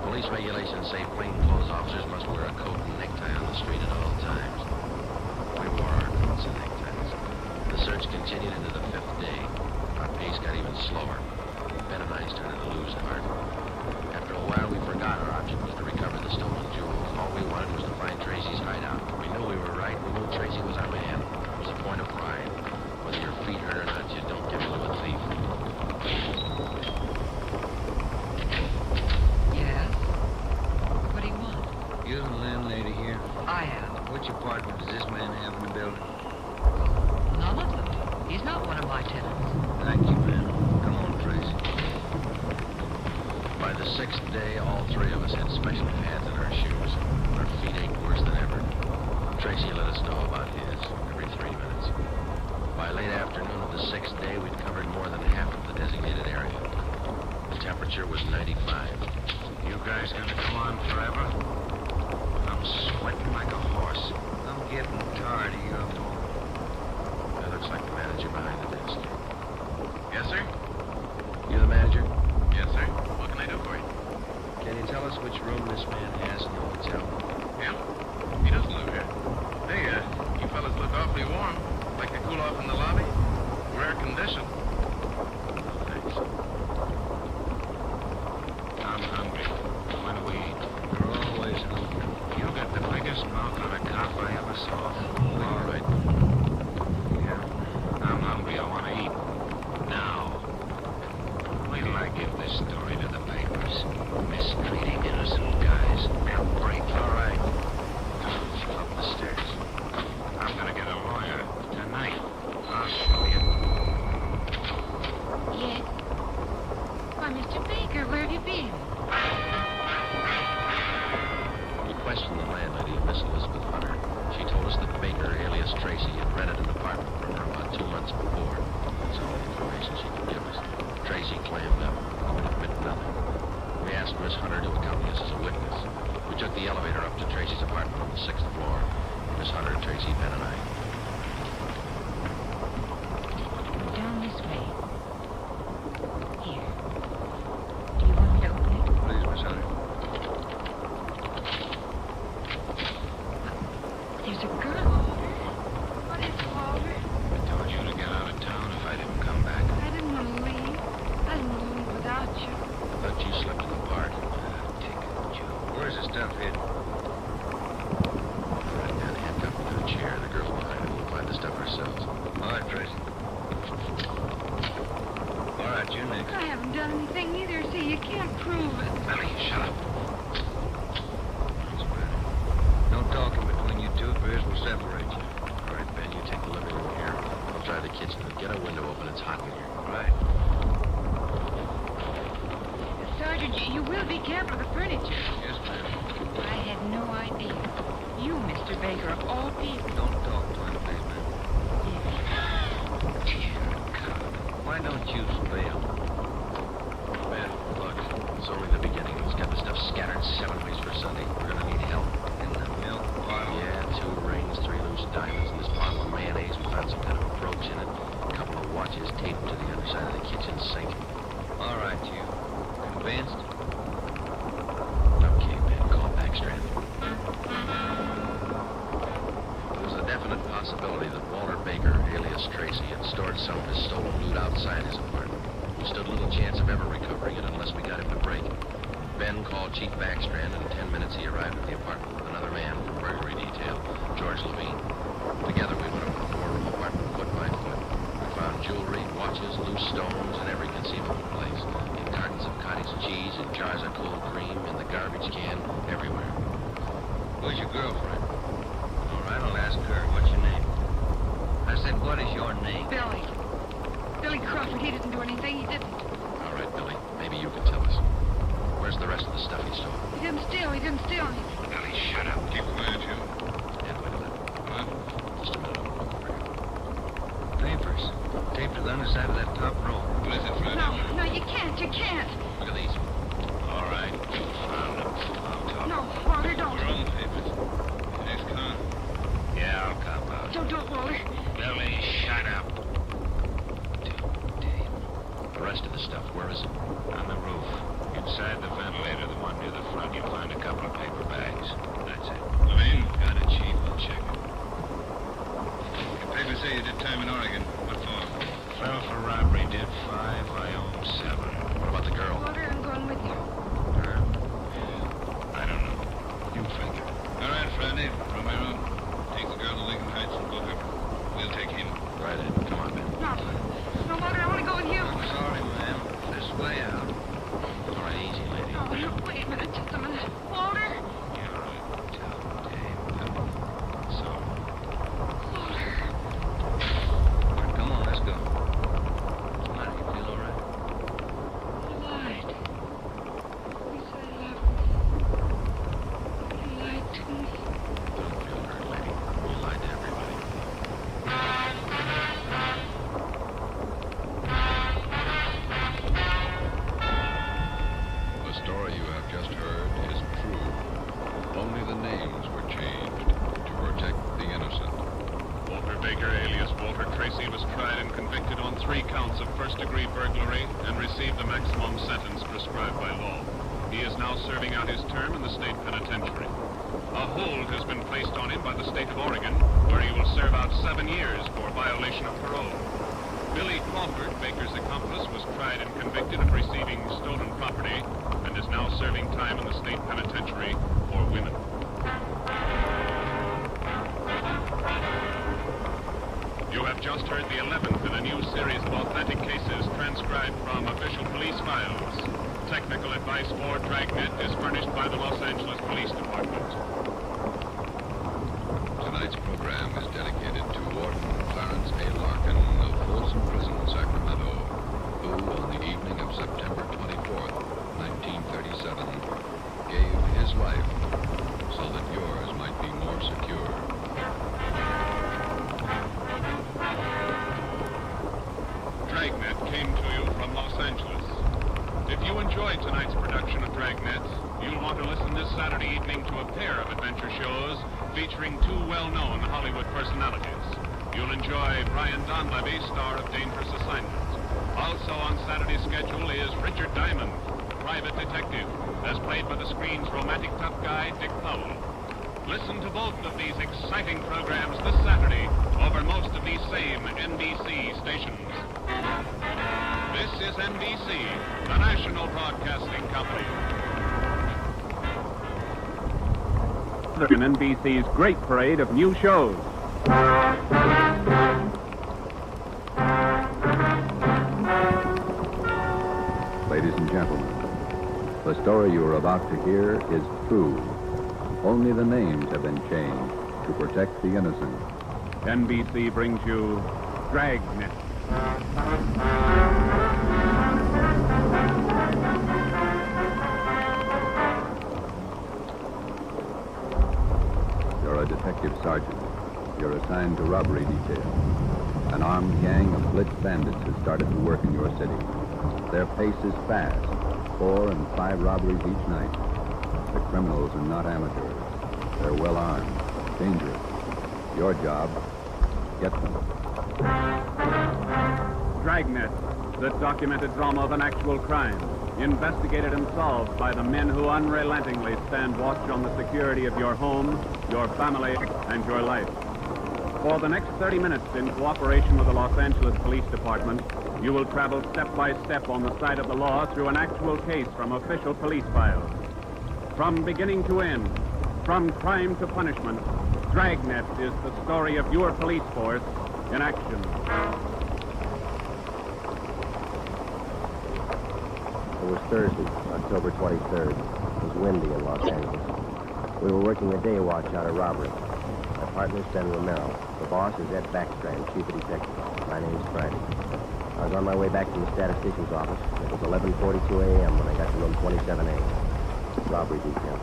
Police regulations say plainclothes officers must wear a coat and necktie on the street at all times. We wore our coats and neckties. The search continued into the fifth day. Our pace got even slower. Ben and I started to lose heart. After a while, we forgot our object was to recover the stolen jewels. All we wanted was to find Tracy's hideout. We knew we were right. We knew Tracy was our man. It was a point of pride. Whether your feet hurt or not, you don't get rid of a thief. Yes? What do you want? You're the landlady here. I am. Which apartment does this man have in the building? None of them. He's not one of my tenants. Thank you, ma'am. Come on, Tracy. By the sixth day, all three of us had special pads in our shoes. Our feet ached worse than ever. Tracy let us know about his every 3 minutes. By late afternoon of the sixth day, we'd covered more than half of the designated area. The temperature was 95. You guys gonna go on forever? I'm sweating like a horse. I'm getting tired of your talk. That looks like the manager behind the desk. Yes, sir? You the manager? Yes, sir. What can I do for you? Can you tell us which room this man has in the hotel? Him? He doesn't live here. Hey, you fellas look awfully warm. Like to cool off in the lobby? We're air conditioned. Thanks. I'm hungry. When do we eat? You're always hungry. You got the biggest mouth on a cop I ever saw. All right. Yeah. I'm hungry. I want to eat. Now. Wait till I give this story to the papers. Mistreating innocent guys. They'll break. All right. Up the stairs. I'm gonna get a lawyer tonight. I'll show you. Yes? Why, Mr. Baker, where have you been? We questioned the landlady, Miss Elizabeth Hunter. She told us that Baker, alias Tracy, had rented an apartment from her about 2 months before. That's all the information she could give us. Tracy clammed up. He would admit nothing. We asked Miss Hunter to accompany us as a witness. We took the elevator up to Tracy's apartment on the 6th floor. Miss Hunter, Tracy, Ben, and I. Down this way. Here. Do you want me to open it? Please, Miss Hunter. There's a girl. What is it, Walter? I told you to get out of town if I didn't come back. I didn't want to leave. I didn't want to leave without you. I thought you slept in the park. Take it, Joe. Where's the stuff hidden? Right down, handcuffed to a chair. The girl's behind it. We'll find the stuff ourselves. All right, Tracy. All right, you next. I haven't done anything either, so you can't prove it. Lily, shut up. That's better. No talking between you two. If there is, we'll separate you. All right, Ben, you take the living room here. I'll try the kitchen. Get a window open. It's hot in here. Right. Sergeant, you will be careful of the furniture. Yes, ma'am. I had no idea. You, Mr. Baker, of all people. Don't talk to him, please, ma'am. Dear God. Why don't you stay up? Ben, look, it's only the beginning. enough scattered 7 ways for Sunday. We're gonna need help. In the milk bottle? Yeah, 2 rings, 3 loose diamonds, and this bottle of mayonnaise. We found some kind of a brooch in it. A couple of watches taped to the underside of the kitchen sink. All right, you. Convinced? Okay, man, call Backstrand. There was a definite possibility that Walter Baker, alias Tracy, had stored some of his stolen loot outside his apartment. We stood little chance of ever recovering it unless we got him to break. Ben called Chief Backstrand, and in 10 minutes he arrived at the apartment with another man from burglary detail, George Levine. Together we went over the 4-room apartment foot by foot. We found jewelry, watches, loose stones in every conceivable place. In cartons of cottage cheese, in jars of cold cream, in the garbage can, everywhere. Who's your girlfriend? All right, I'll ask her. What's your name? I said, what is your name? Billy. Billy Crawford, he didn't do anything. He didn't. All right, Billy, maybe you can tell us. Where's the rest of the stuff he stole? He didn't steal. He didn't steal anything. Billy, shut up. Keep quiet, you. And wait a minute. What? Just a minute, I'm looking for you. Papers. Taped to the underside of that top roll. What is it, Fred? No, you can't. You can't. Look at these. All right. Found them. I'll talk. No, Walter, don't. Your own papers. Next car. Yeah, I'll cop out. Don't do it, Walter. Billy, shut up. The rest of the stuff, where is it? On the roof. Inside the ventilator, the one near the front, you'll find a couple of paper bags. That's it. Levine? Got it, Chief. I'll check it. Your papers say you did time in Oregon. What for? Fell for robbery, did 5. I owe 7. What about the girl? Walter, I'm going with you. Her? I don't know. You figure. All right, Friday. Romero, take the girl to Lincoln Heights and book her. We'll take him. Right in. Come on, Ben. No. No, Walter, I want to go with you. I'm sorry, ma'am. This way out. All right, easy, lady. Oh, no, wait a minute. Just a minute. Walter? You're a telltale. So. Walter. All right, come on, let's go. What's the matter? You feel all right? He lied. He said he loved me. He lied to me. Don't feel hurt, lady. You lied to everybody. The story you have just heard is true. Only the names were changed to protect the innocent. Walter Baker, alias Walter Tracy, was tried and convicted on 3 counts of first-degree burglary and received the maximum sentence prescribed by law. He is now serving out his term in the state penitentiary. A hold has been placed on him by the state of Oregon, where he will serve out 7 years for violation of parole. Billy Crawford, Baker's accomplice, was tried and convicted of receiving stolen property and is now serving time in the state penitentiary for women. You have just heard the 11th in a new series of authentic cases transcribed from official police files. Technical advice for Dragnet is furnished by the Los Angeles Police Department. Tonight's program is dedicated to Warden Clarence A. Larkin of Folsom Prison, Sacramento, who, on the evening of September 24th, 1937, gave his life so that yours might be more secure. Dragnet came to you from Los Angeles. If you enjoyed tonight's production of Dragnet, you'll want to listen this Saturday evening to a pair of adventure shows featuring 2 well-known Hollywood personalities. You'll enjoy Brian Donlevy, star of Dangerous Assignment. Also on Saturday's schedule is Richard Diamond, private detective, as played by the screen's romantic tough guy, Dick Powell. Listen to both of these exciting programs this Saturday over most of these same NBC stations. This is NBC, the National Broadcasting Company. In NBC's great parade of new shows. Ladies and gentlemen, the story you are about to hear is true. Only the names have been changed to protect the innocent. NBC brings you Dragnet. You're a detective sergeant. You're assigned to robbery detail. An armed gang of blitz bandits has started to work in your city. Their pace is fast, 4 and 5 robberies each night. The criminals are not amateurs. They're well armed, dangerous. Your job, get them. Dragnet, the documented drama of an actual crime, investigated and solved by the men who unrelentingly stand watch on the security of your home, your family, and your life. For the next 30 minutes, in cooperation with the Los Angeles Police Department, you will travel step by step on the side of the law through an actual case from official police files. From beginning to end, from crime to punishment, Dragnet is the story of your police force in action. It was Thursday, October 23rd. It was windy in Los Angeles. We were working the day watch out of robbery. My partner's Ben Romero. The boss is Ed Backstrand, chief of detectives. My name's Friday. I was on my way back from the statistician's office. It was 11:42 a.m. when I got to room 27A. Robbery detail.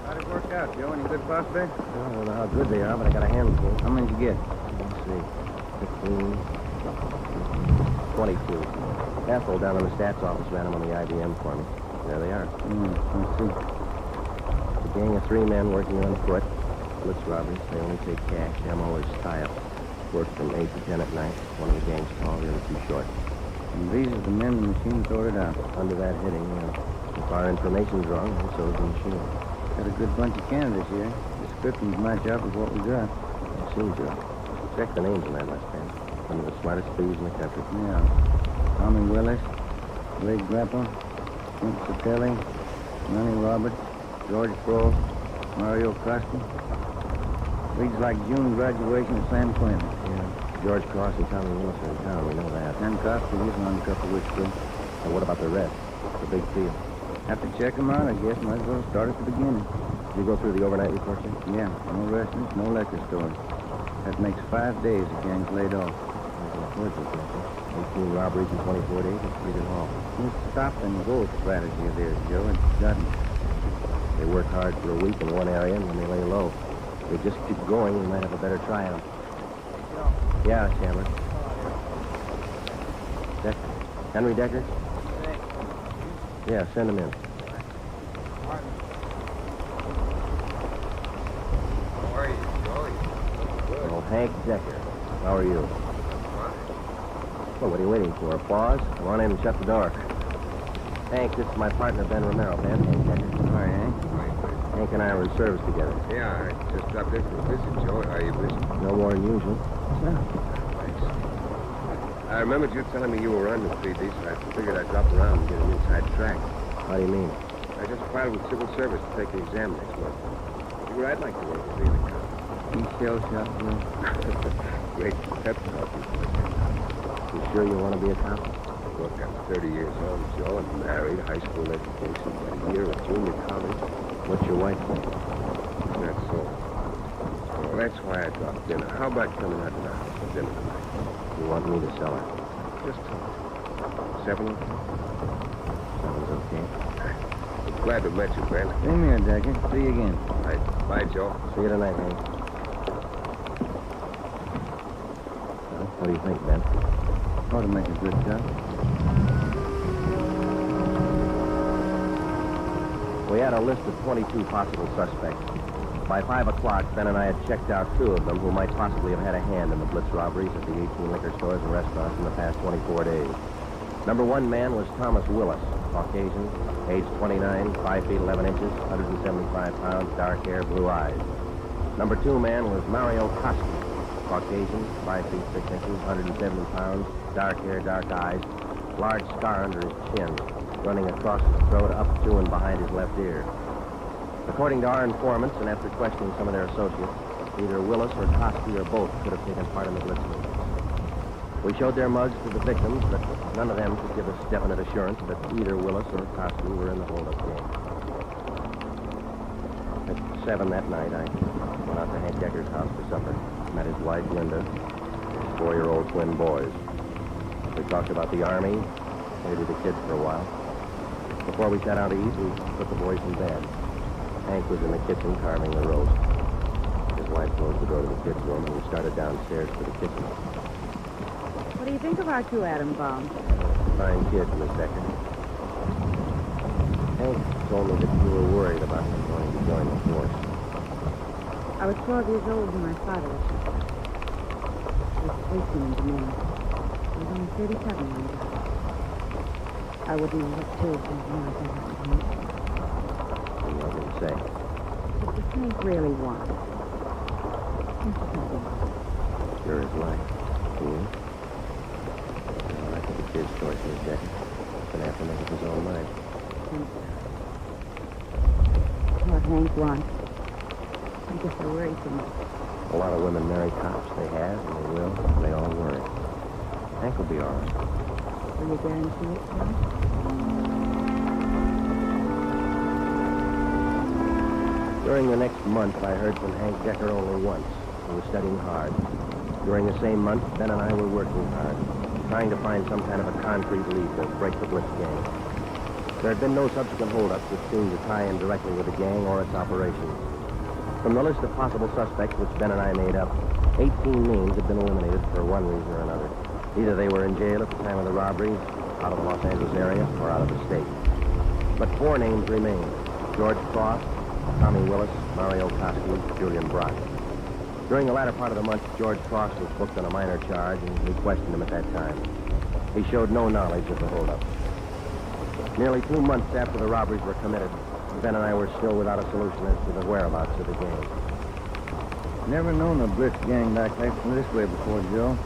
How'd it work out, Joe? Any good prospects? I don't know how good they are, but I got a handful. How many did you get? Let's see. 15, 22. Ethel down in the stats office ran them on the IBM for me. There they are. Let's see. It's a gang of 3 men working on foot. Blitz robberies. They only take cash. Ammo is tie-up. Work from 8 to 10 at night. One of the gang's tall, the other 2 short. And these are the men the machine's ordered out. Under that heading, if our information's wrong, then so is the machine. Got a good bunch of candidates here. Descriptions match up with what we got. It seems to. Check the names on that left hand. Some of the smartest thieves in the country. Yeah. Tommy Willis, Ray Grappa, Clint Satelli, Ronnie Roberts, George Frost, Mario Costa. Reads like June graduation at San Quentin. Yeah. George Cross and Tommy Willis are in town. We know that. And Costa was on a couple of weeks ago. And what about the rest? The big field. Have to check them out, I guess. Might as well start at the beginning. Did you go through the overnight report yet? Yeah. No restaurants, no liquor stores. That makes 5 days the gang's laid off. 18 robberies in 24 days at Cedar Hall. This stop and go strategy of theirs, Joe. It's got 'em. They work hard for a week in one area and then they lay low. If they just keep going, we might have a better try on them. Yeah, Chandler. Decker. Henry Decker? Yeah, send him in. How are you, Joey? Good. Oh, Hank Decker. How are you? Well, what are you waiting for? Applause? Come on in and shut the door. Hank, this is my partner, Ben Romero. Ben, Hank Decker. All right, Hank. Hank and I were in service together. Yeah, I just dropped in for a visit, Joey. Are you busy? No more than usual. Thanks. I remembered you telling me you were on the 3D, so I figured I'd drop around and get an inside track. How do you mean? I just filed with civil service to take the exam next month. Figure I'd like to work with being a cop. He shell shot, Joe. Great pep talk. You sure you want to be a cop? Look, I'm 30 years old, Joe, and married, high school education, got a year of junior college. What's your wife think? That's so. Well, that's why I dropped in. How about coming out to the house for dinner tonight? You want me to sell her? Just talk. 7? 7's okay. Glad to met you, Ben. Same here, Decker. See you again. All right. Bye, Joe. See you tonight, Hank. Well, what do you think, Ben? Ought to make a good job. We had a list of 22 possible suspects. By 5 o'clock, Ben and I had checked out 2 of them who might possibly have had a hand in the blitz robberies at the 18 liquor stores and restaurants in the past 24 days. Number 1 man was Thomas Willis, Caucasian, age 29, 5 feet 11 inches, 175 pounds, dark hair, blue eyes. Number 2 man was Mario Costa, Caucasian, 5 feet 6 inches, 170 pounds, dark hair, dark eyes, large scar under his chin, running across his throat, up to and behind his left ear. According to our informants, and after questioning some of their associates, either Willis or Costa or both could have taken part in the blitz movement. We showed their mugs to the victims, but none of them could give us definite assurance that either Willis or Costa were in the hold-up game. At 7 that night, I went out to Hank Decker's house for supper. Met his wife, Linda, his 4-year-old twin boys. We talked about the Army, maybe the kids for a while. Before we sat down to eat, we put the boys in bed. Hank was in the kitchen carving the roast. His wife closed the door to the kids' room, and we started downstairs to the kitchen. What do you think about you, Adam Baum? Fine kid, Miss Decker. Hank told me that you were worried about him going to join the force. I was 12 years old when my father was shot. He was a policeman in Dragnet. He was only 37 when he died. I wouldn't have looked too if something like that happened to me. You know what to say. What does Hank really want? Sure is life. Do you? Well, I think it's his choice, Miss Decker. He's going to have to make up his own mind. What Hank wants. I guess I worry too much. A lot of women marry cops. They have, and they will, and they all worry. Hank will be all right. Will you guarantee it, Tom? During the next month, I heard from Hank Decker only once. He was studying hard. During the same month, Ben and I were working hard, trying to find some kind of a concrete lead to break the Blitz gang. There had been no subsequent holdups which seemed to tie in directly with the gang or its operations. From the list of possible suspects which Ben and I made up, 18 names had been eliminated for one reason or another. Either they were in jail at the time of the robberies, out of the Los Angeles area, or out of the state. But 4 names remained: George Cross, Tommy Willis, Mario Koski, Julian Brock. During the latter part of the month, George Cross was booked on a minor charge, and we questioned him at that time. He showed no knowledge of the holdup. Nearly 2 months after the robberies were committed, Ben and I were still without a solution as to the whereabouts of the gang. Never known a Blitz gang like that from this way before, Joe.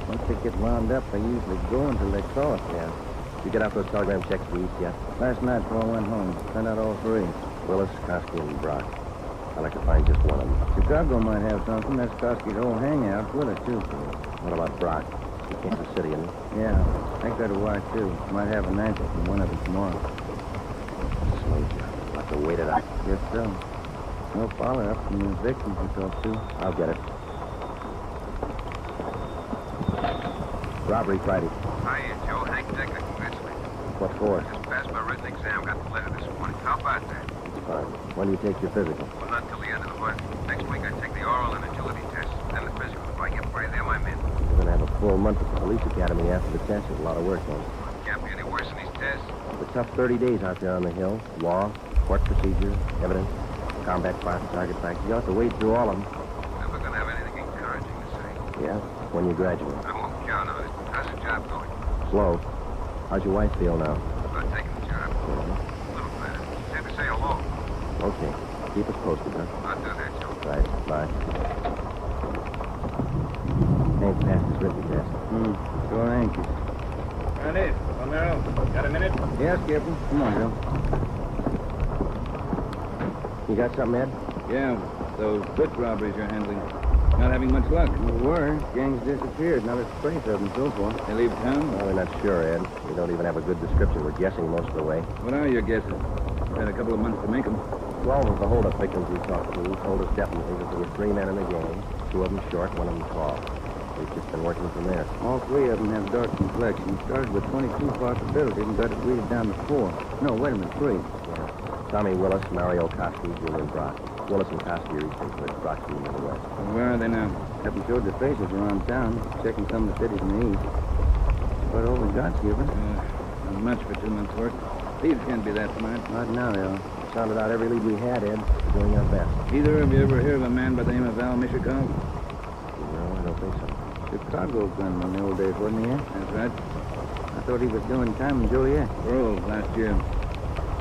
Once they get wound up, they usually go until they cross. Yeah. Did you get out those telegram checks to the east yet? Last night before I went home, sent out all 3. Willis, Koski, and Brock. I'd like to find just one of them. Chicago might have something. That's Koski's old hangout. Willis, too. What about Brock? He's in Kansas City, isn't he? Yeah. I got a wife, too. Might have an answer from one of them tomorrow. Slow job. We'll have to wait it out. Guess so. No follow-up from the victims you talked to. I'll get it. Robbery Friday. Hiya, Joe. Hank Decker, congratulations. What for? Just passed my written exam. Got the letter this morning. How about that? Fine. When do you take your physical? Well, not till the end of the month. Next week I take the oral and agility tests. Then the physical. If I get by them, I'm in. You're going to have a full month at the police academy after the test. There's a lot of work on. Can't be any worse than these tests. It's a tough 30 days out there on the hill. Law, court procedure, evidence, combat spots, target practice. You'll have to wade through all of them. Never gonna have anything encouraging to say. Yeah, when you graduate. I won't count on it. How's the job going? Slow. How's your wife feel now? About taking the job. A little better. She had to say hello. Okay. Keep us posted, huh? I'll do that, Joe. Right. Bye. Hank passed his written test. Sure anxious. That is. Romero, got a minute? Yes, Captain. Come on, Joe. You got something, Ed? Yeah, those Blitz robberies you're handling. Not having much luck. We were. Gangs disappeared. Not a trace of them so far. They leave town? Well, we're not sure, Ed. We don't even have a good description. We're guessing most of the way. What are your guesses? You've had a couple of months to make them. 12 of the holdup victims we talked to told us definitely that there were 3 men in the gang. 2 of them short, 1 of them tall. We've just been working from there. All 3 of them have dark complexion. Started with 22 possibilities and got it weeded down to 4. No, wait a minute, 3. Yeah. Tommy Willis, Mario Koski, Julian Brock. Willis and Koski are east in Blitz, Brock's in the west. And where are they now? Haven't showed their faces around town, checking some of the cities in the east. But all we got, Skipper. Not much for 2 months' work. Thieves can't be that smart. Not now, they are. Sounded out every lead we had, Ed. We're doing our best. Either of you ever hear of a man by the name of Al Mishikov? No, I don't think so. Chicago gunman in the old days, wasn't he? That's right. I thought he was doing time in Joliet. Parole last year.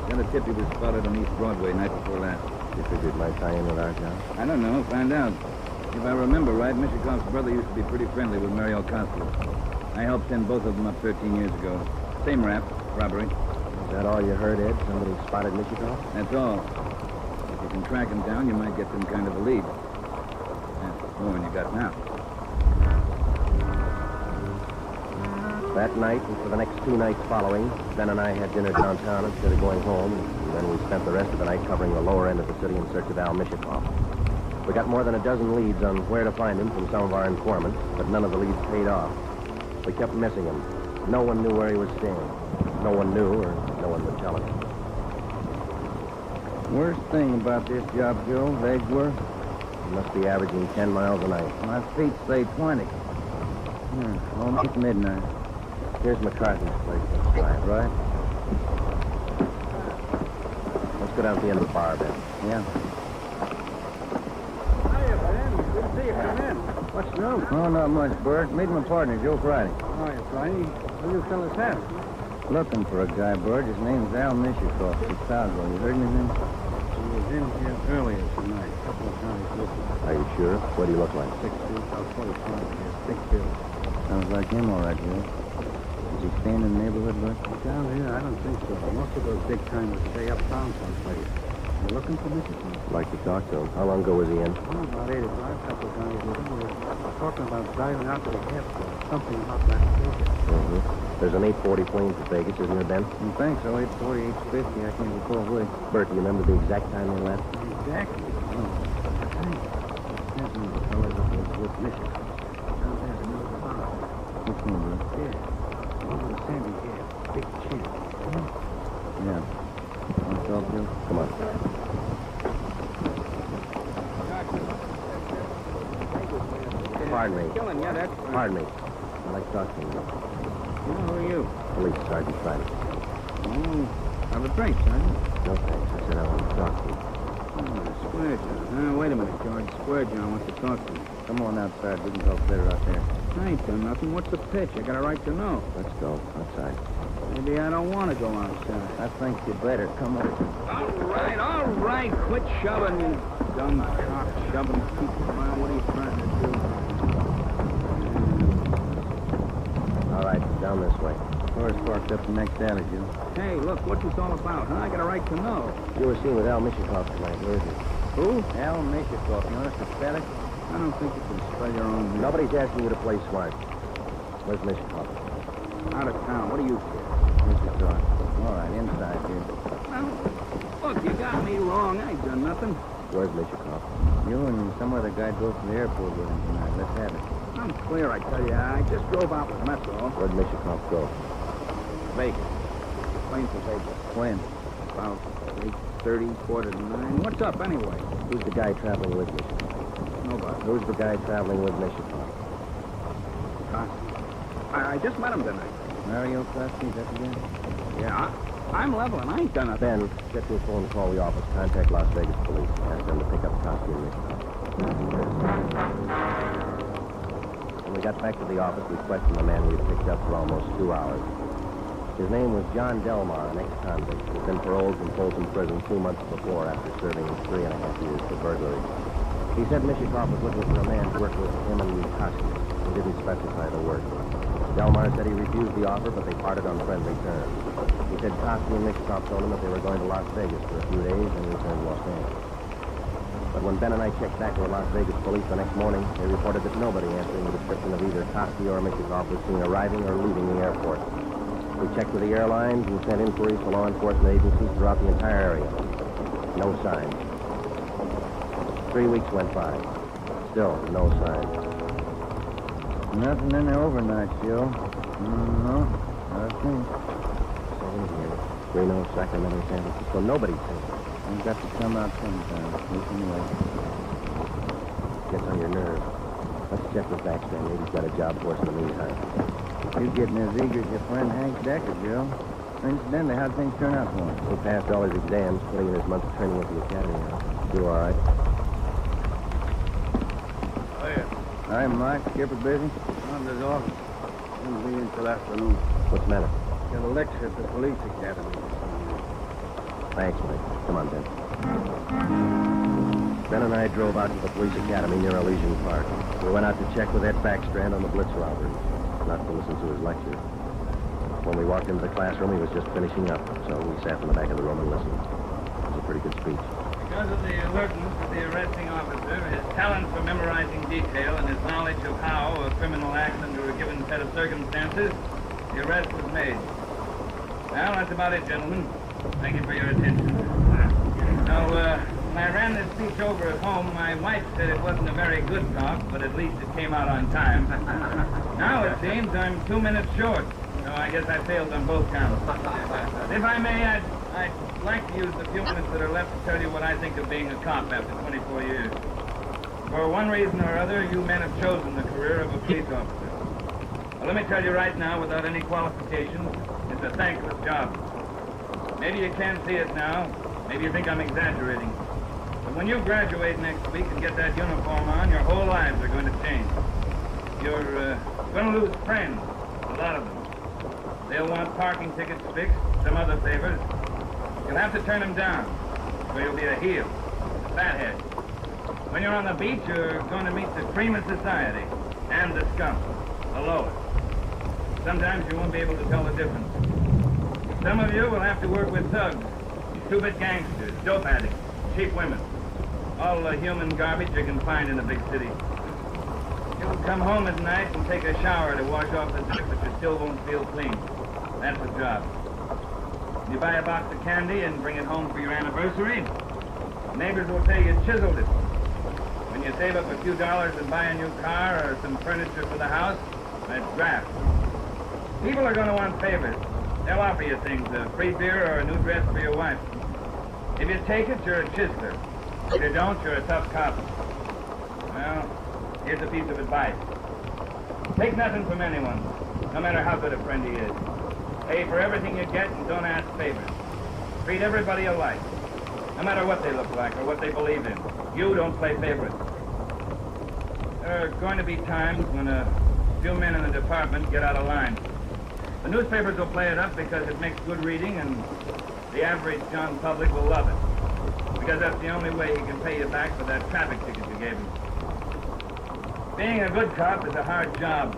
Got a tip he was spotted on East Broadway night before last. You figured it might tie in with our job? I don't know. Find out. If I remember right, Mishikov's brother used to be pretty friendly with Mario Koski. I helped send both of them up 13 years ago. Same rap, robbery. Is that all you heard, Ed? Somebody spotted Mishikov? That's all. If you can track him down, you might get some kind of a lead. That's more than you got now. That night, and for the next 2 nights following, Ben and I had dinner downtown instead of going home, and then we spent the rest of the night covering the lower end of the city in search of Al Mishikov. We got more than a dozen leads on where to find him from some of our informants, but none of the leads paid off. We kept missing him. No one knew where he was staying. No one knew, or no one would tell us. Worst thing about this job, Joe, legs were? He must be averaging 10 miles a night. My feet say 20. Almost midnight. Here's McCarthy's place. Right. Let's go down to the end of the bar, Ben. Yeah. Hiya, Ben. Good to see you come in. What's new? Oh, not much, Bert. Meet my partner, Joe Friday. Oh, you Friday. What do you fellas have? Looking for a guy, Bert. His name's Al Mishikoff, Chicago. You heard anything? He was in here earlier tonight. A couple of times looking. Are you sure? What do you look like? 6 feet, about 45 here. Thick build. Sounds like him, all right, Joe. Is he staying in the neighborhood, Bert? Down here, I don't think so. Most of those big timers stay uptown someplace. You looking for Michigan? Like to talk to him. How long ago was he in? Oh, about 8 o'clock. A couple of guys with him. We were talking about driving out to the airport. Something about Las Vegas. There's an 840 plane to Vegas, isn't there, Ben? I think so. 840, 850. I can't recall which. Bert, do you remember the exact time they left? Exactly. Oh, I think. That's one of the fellas up with Michigan. Down there's another bar. Which one, Bert? Yeah. Over the sandy hair. Big chin. Yeah. Want to talk to you? Come on. Pardon me. Yeah, that's right. Pardon me. I'd like to talk to you. Who are you? Police Sergeant Friday. Oh, have a drink, Sergeant. No thanks. I said I want to talk to you. Oh, Square John. Wait a minute, George. Square John wants to talk to you. Come on outside. We can talk better out there. I ain't done nothing. What's the pitch? I got a right to know. Let's go. Outside. Maybe I don't want to go outside. I think you better. Come on. All right. Quit shoving, you dumb cock. Shoving people around. What are you trying to do? All right. Down this way. Car's parked up the next alley, Joe. Hey, look, what's this all about? Huh? I got a right to know. You were seen with Al Mishikoff tonight. Where is he? Who? Al Mishikoff. You want us to spell it? I don't think you can spell your own name. Nobody's asking you to play smart. Where's Mishikoff? Out of town. What do you care? Mishikoff. All right, inside here. Well, look, you got me wrong. I ain't done nothing. Where's Mishikoff? You and some other guy drove to the airport with him tonight. Let's have it. I'm clear, I tell you. I just drove out with Metro. Where'd Mishikoff go? Vegas. Plane for Vegas. When? About 8:30, 8:45. What's up, anyway? Who's the guy traveling with Mishikoff? Nobody. Who's the guy traveling with Mishikoff? I just met him tonight. Mario Costi, is that the guy? Yeah, I'm leveling. I ain't done nothing. Ben, get your phone, call the office. Contact Las Vegas police. Ask them to pick up Costi and Mishikoff. When we got back to the office, we questioned the man we had picked up for almost 2 hours. His name was John Delmar, an ex-convict. He'd been paroled from Folsom Prison 2 months before after serving 3.5 years for burglary. He said Mishikoff was looking for a man to work with him and Costi. He didn't specify the work. Delmar said he refused the offer, but they parted on friendly terms. He said Costi and Mishikoff told him that they were going to Las Vegas for a few days and return to Los Angeles. But when Ben and I checked back with Las Vegas police the next morning, they reported that nobody answering the description of either Costi or Mishikoff was seen arriving or leaving the airport. We checked with the airlines and sent inquiries to law enforcement agencies throughout the entire area. No signs. 3 weeks went by. Still, no signs. Nothing in the overnight, Joe. No, nothing. Same here. Reno, Sacramento, San Francisco. Nobody's seen. I've got to come out sometime. We can wait. Gets on your nerves. Let's check with Baxter. Maybe he's got a job for us in the meantime. You're getting as eager as your friend Hank Decker, Joe. Incidentally, how'd things turn out for him? He passed all his exams, putting in his month's training at the academy now. You all right? Oh, yeah. Hi, Mike. Skipper busy? On his office. Won't be in till afternoon. What's the matter? Got a lecture at the police academy. Thanks, Mike. Come on, Ben. Ben and I drove out to the police academy near Elysian Park. We went out to check with Ed Backstrand on the Blitz robbery, not to listen to his lecture. When we walked into the classroom, he was just finishing up, so we sat in the back of the room and listened. It was a pretty good speech. Because of the alertness of the arresting officer, his talent for memorizing detail, and his knowledge of how a criminal acts under a given set of circumstances, the arrest was made. Well, that's about it, gentlemen. Thank you for your attention. Now, when I ran this speech over at home, my wife said it wasn't a very good talk, but at least it came out on time. Now it seems I'm 2 minutes short, so I guess I failed on both counts. If I may, I'd like to use the few minutes that are left to tell you what I think of being a cop after 24 years. For one reason or other, you men have chosen the career of a police officer. Well, let me tell you right now, without any qualifications, it's a thankless job. Maybe you can't see it now. Maybe you think I'm exaggerating. But when you graduate next week and get that uniform on, your whole lives are going to change. You're going to lose friends, a lot of them. They'll want parking tickets fixed, some other favors. You'll have to turn them down, or you'll be a heel, a fathead. When you're on the beach, you're going to meet the cream of society and the scum, the lowest. Sometimes you won't be able to tell the difference. Some of you will have to work with thugs, two-bit gangsters, dope addicts, cheap women. All the human garbage you can find in a big city. You'll come home at night and take a shower to wash off the dirt, but you still won't feel clean. That's the job. You buy a box of candy and bring it home for your anniversary. Neighbors will say you chiseled it. When you save up a few dollars and buy a new car or some furniture for the house, that's graft. People are going to want favors. They'll offer you things, a free beer or a new dress for your wife. If you take it, you're a chiseler. If you don't, you're a tough cop. Well, here's a piece of advice. Take nothing from anyone, no matter how good a friend he is. Pay for everything you get and don't ask favors. Treat everybody alike, no matter what they look like or what they believe in. You don't play favorites. There are going to be times when a few men in the department get out of line. The newspapers will play it up because it makes good reading and the average John public will love it. Because that's the only way he can pay you back for that traffic ticket you gave him. Being a good cop is a hard job,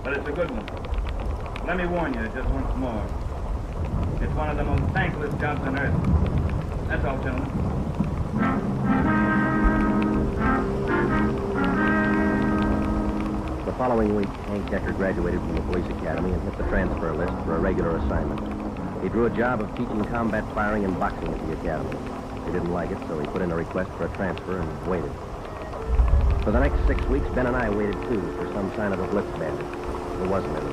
but it's a good one. Let me warn you just once more. It's one of the most thankless jobs on earth. That's all, gentlemen. The following week, Hank Decker graduated from the police academy and hit the transfer list for a regular assignment. He drew a job of teaching combat firing and boxing at the academy. He didn't like it, so he put in a request for a transfer and waited. For the next 6 weeks, Ben and I waited, too, for some sign of a blitz bandit. There wasn't any.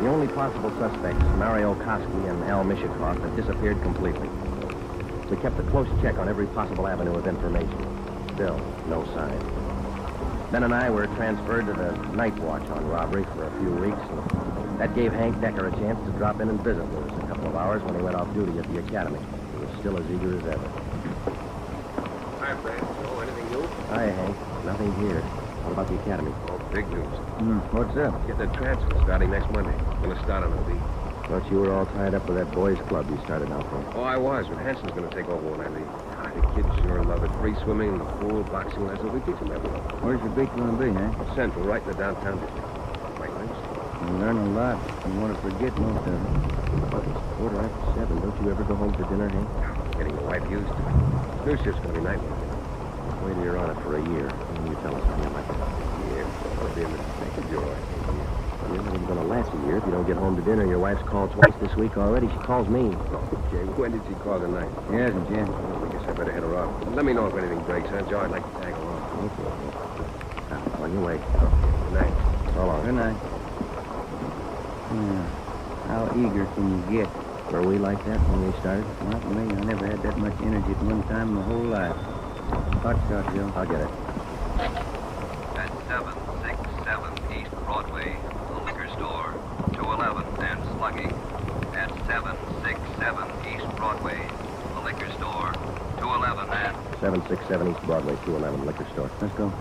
The only possible suspects, Mario Koski and Al Mishikoff, had disappeared completely. We kept a close check on every possible avenue of information. Still, no sign. Ben and I were transferred to the night watch on robbery for a few weeks, and that gave Hank Decker a chance to drop in and visit with us a couple of hours when he went off duty at the academy. He was still as eager as ever. Hi, Fred. Oh, anything new? Hi, Hank. Nothing here. What about the academy? Oh, big news. What's up? Getting a transfer starting next Monday. Gonna start on the beat. Thought you were all tied up with that boys' club you started out there. Oh, I was, but Hanson's gonna take over when I leave. The kids sure love it. Free swimming, the pool, boxing lessons. We teach them everything. Where's your beat going to be, huh? Central, right in the downtown district. Quite nice. You learn a lot. You want to forget most of it. But it's 7:15. Don't you ever go home for dinner, Hank? Getting the wife used to it. New shift's gonna be night work. Wait till you're on it for a year, and you tell us how you like it. Yeah, it'll be a mistake of joy. You're not even going to last a year if you don't get home to dinner. Your wife's called twice this week already. She calls me. Okay, when did she call tonight? She hasn't, Jim. Well, I guess I better head her off. Let me know if anything breaks, huh, Joe? I'd like to tag along. Okay. Now, on your way. Good night. So long. Good night. Yeah. How eager can you get? Were we like that when we started? Not me. I never had that much energy at one time in my whole life. Hot shot, Joe. I'll get it. At 767 East Broadway, the liquor store, 211 and slugging. At 767 East Broadway, the liquor store, 211 and... 767 East Broadway, 211 liquor store. Let's go.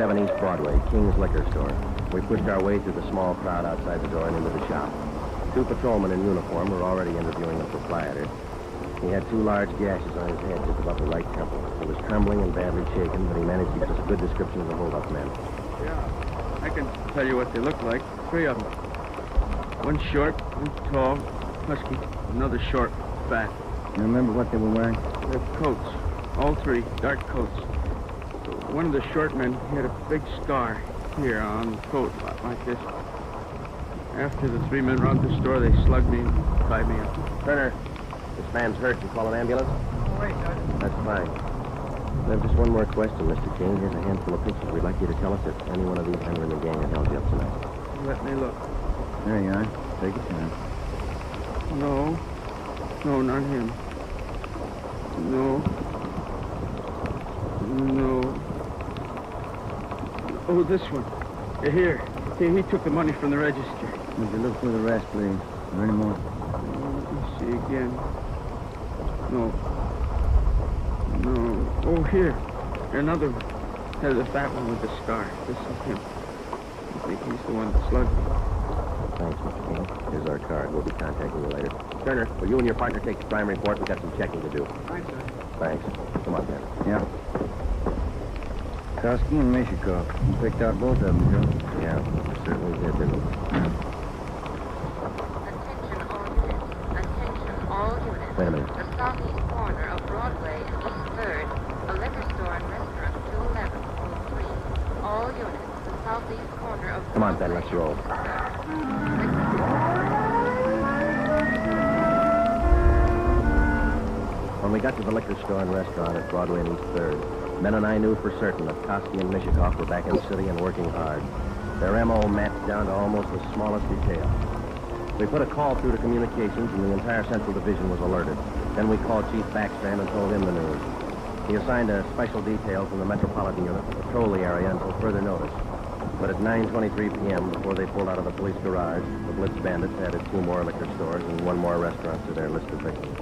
East Broadway, King's Liquor Store. We pushed our way through the small crowd outside the door and into the shop. Two patrolmen in uniform were already interviewing the proprietor. He had two large gashes on his head just above the right temple. He was trembling and badly shaken, but he managed to give us a good description of the hold-up men. Yeah, I can tell you what they look like. Three of them. One short, one tall, husky, another short, fat. You remember what they were wearing? Their coats. All three, dark coats. One of the short men had a big scar here on the coat, like this. After the three men robbed the store, they slugged me and tied me up. Turner, this man's hurt. You call an ambulance? Oh, wait, Judge. That's fine. I have just one more question, Mr. King. Here's a handful of pictures. We'd like you to tell us if any one of these men were in the gang that held you up tonight. Let me look. There you are. Take your time. No. No, not him. No. No. Oh, this one. Here. He took the money from the register. Would you look for the rest, please? Are there any more? Let me see again. No. Oh, here. Another one. There's that one with the scar. This is him. I think he's the one that slugged me. Thanks, Mr. King. Here's our card. We'll be contacting you later. Turner, will you and your partner take the crime report? We've got some checking to do. Thanks, sir. Thanks. Come on, Ben. Yeah. Kosky and Mishikov. You picked out both of them, Joe. Yeah, certainly did, didn't we? Attention all units. Wait a minute. The southeast corner of Broadway and East 3rd, a liquor store and restaurant, 211, room 3. All units, the southeast corner of Come on, Ben, let's roll. When we got to the liquor store and restaurant at Broadway and East 3rd, Ben and I knew for certain that Kosky and Mishikov were back in the city and working hard. Their M.O. matched down to almost the smallest detail. We put a call through to communications, and the entire Central Division was alerted. Then we called Chief Backstrand and told him the news. He assigned a special detail from the Metropolitan Unit to patrol the area until further notice. But at 9:23 p.m., before they pulled out of the police garage, the Blitz bandits added 2 more liquor stores and 1 more restaurant to their list of victims.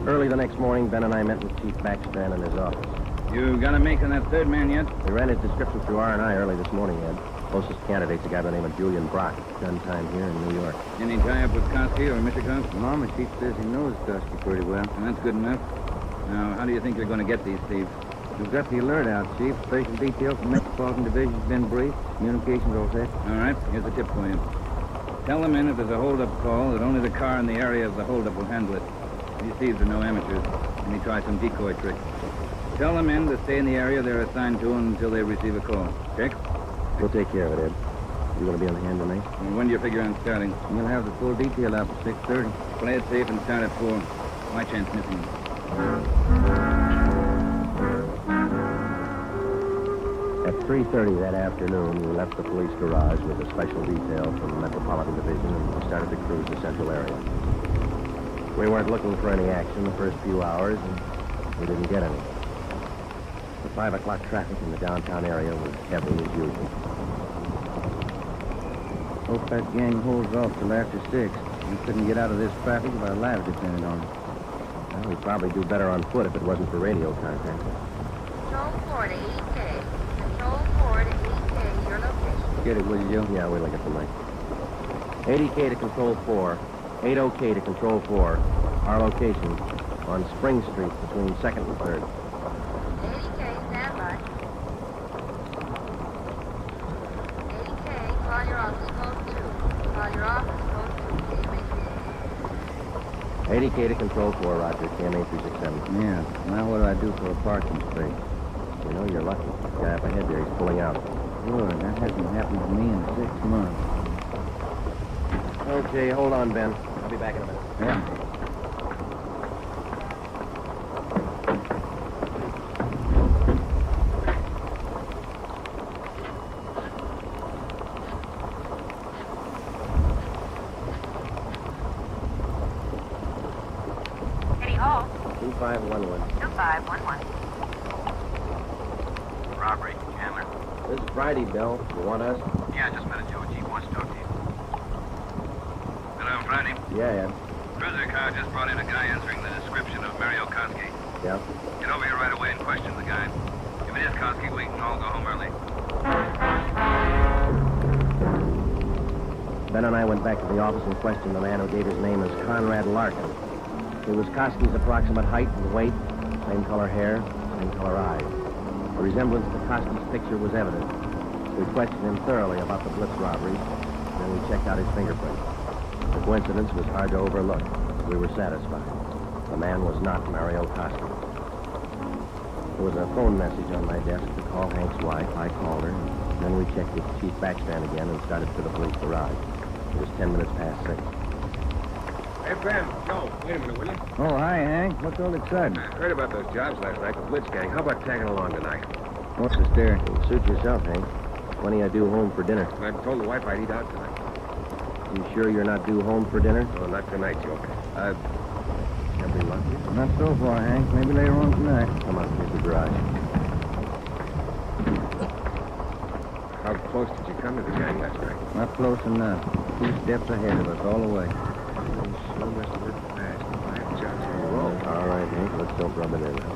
Early the next morning, Ben and I met with Chief Backstrand in his office. You got a make on that third man yet? We ran his description through R&I early this morning, Ed. Closest candidate's a guy by the name of Julian Brock. Done time here in New York. Any tie-up with Kosky or Mishikov? Mama, Chief says he knows Kosky pretty well. Well, that's good enough. Now, how do you think you're going to get these thieves? We've got the alert out, Chief. Special detail from Metropolitan Division's been briefed. Communications all set. All right, here's a tip for you. Tell the men if there's a hold-up call that only the car in the area of the hold-up will handle it. These thieves are no amateurs. Let me try some decoy tricks. Tell the men to stay in the area they're assigned to until they receive a call. Check? We'll take care of it, Ed. You want to be on hand tonight? And when do you figure on starting? We'll have the full detail out for 6:30. Play it safe and start at 4. My chance missing. At 3:30 that afternoon, we left the police garage with a special detail from the Metropolitan Division and we started to cruise the central area. We weren't looking for any action the first few hours, and we didn't get any. The 5 o'clock traffic in the downtown area was heavy as usual. Hope that gang holds off till after 6. We couldn't get out of this traffic if our lives depended on it. Well, we'd probably do better on foot if it wasn't for radio contact. Control 4 to 8K. Control 4 to 8K, your location. Get it, will you, Joe? Yeah, we'll look at the mic. 80K to Control 4, 80K to Control 4. Our location on Spring Street between 2nd and 3rd. 80K, stand by. 80K, call your office code 2. Call your office code 2. 80K to Control 4, Roger. KMA 367. Yeah. Now what do I do for a parking space? You know, you're lucky. The guy up ahead there, he's pulling out. Good. That hasn't happened to me in 6 months. Okay, hold on, Ben. I'll be back in a minute. Yeah. City Hall, 2511. 2511. Robbery, Chandler. This is Friday, Bill. You want us? Yeah, I just met a Joe. Chief wants to talk to you. Hello, Friday. Yeah, Ed. Cruiser car just brought in a guy answering the description of Mario Kosky. Yeah. Get over here right away and question the guy. If it is Kosky, we can all go home early. Ben and I went back to the office and questioned the man who gave his name as Conrad Larkin. He was Kosky's approximate height and weight, same color hair, same color eyes. The resemblance to Kosky's picture was evident. We questioned him thoroughly about the Blitz robberies, and then we checked out his fingerprints. The coincidence was hard to overlook. We were satisfied. The man was not Mario Kosky. There was a phone message on my desk to call Hank's wife. I called her, and then we checked with Chief Backstrand again and started for the police garage. It was 10 minutes past 6. Hey, Ben. Joe, wait a minute, will you? Oh, hi, Hank. What's all exciting? Heard about those jobs last night, the Blitz gang. How about tagging along tonight? What's the stare? Suit yourself, Hank. Plenty I do home for dinner. I told the wife I'd eat out tonight. You sure you're not due home for dinner? No, not tonight, Joe. Every luck. Not so far, Hank. Maybe later on tonight. Come on, here's the garage. close did you come to the gang last night? Not close enough. 2 steps ahead of us all the way. Sure must have worked fast. 5 shots in a row. All right, Hank. Let's don't rub it in now.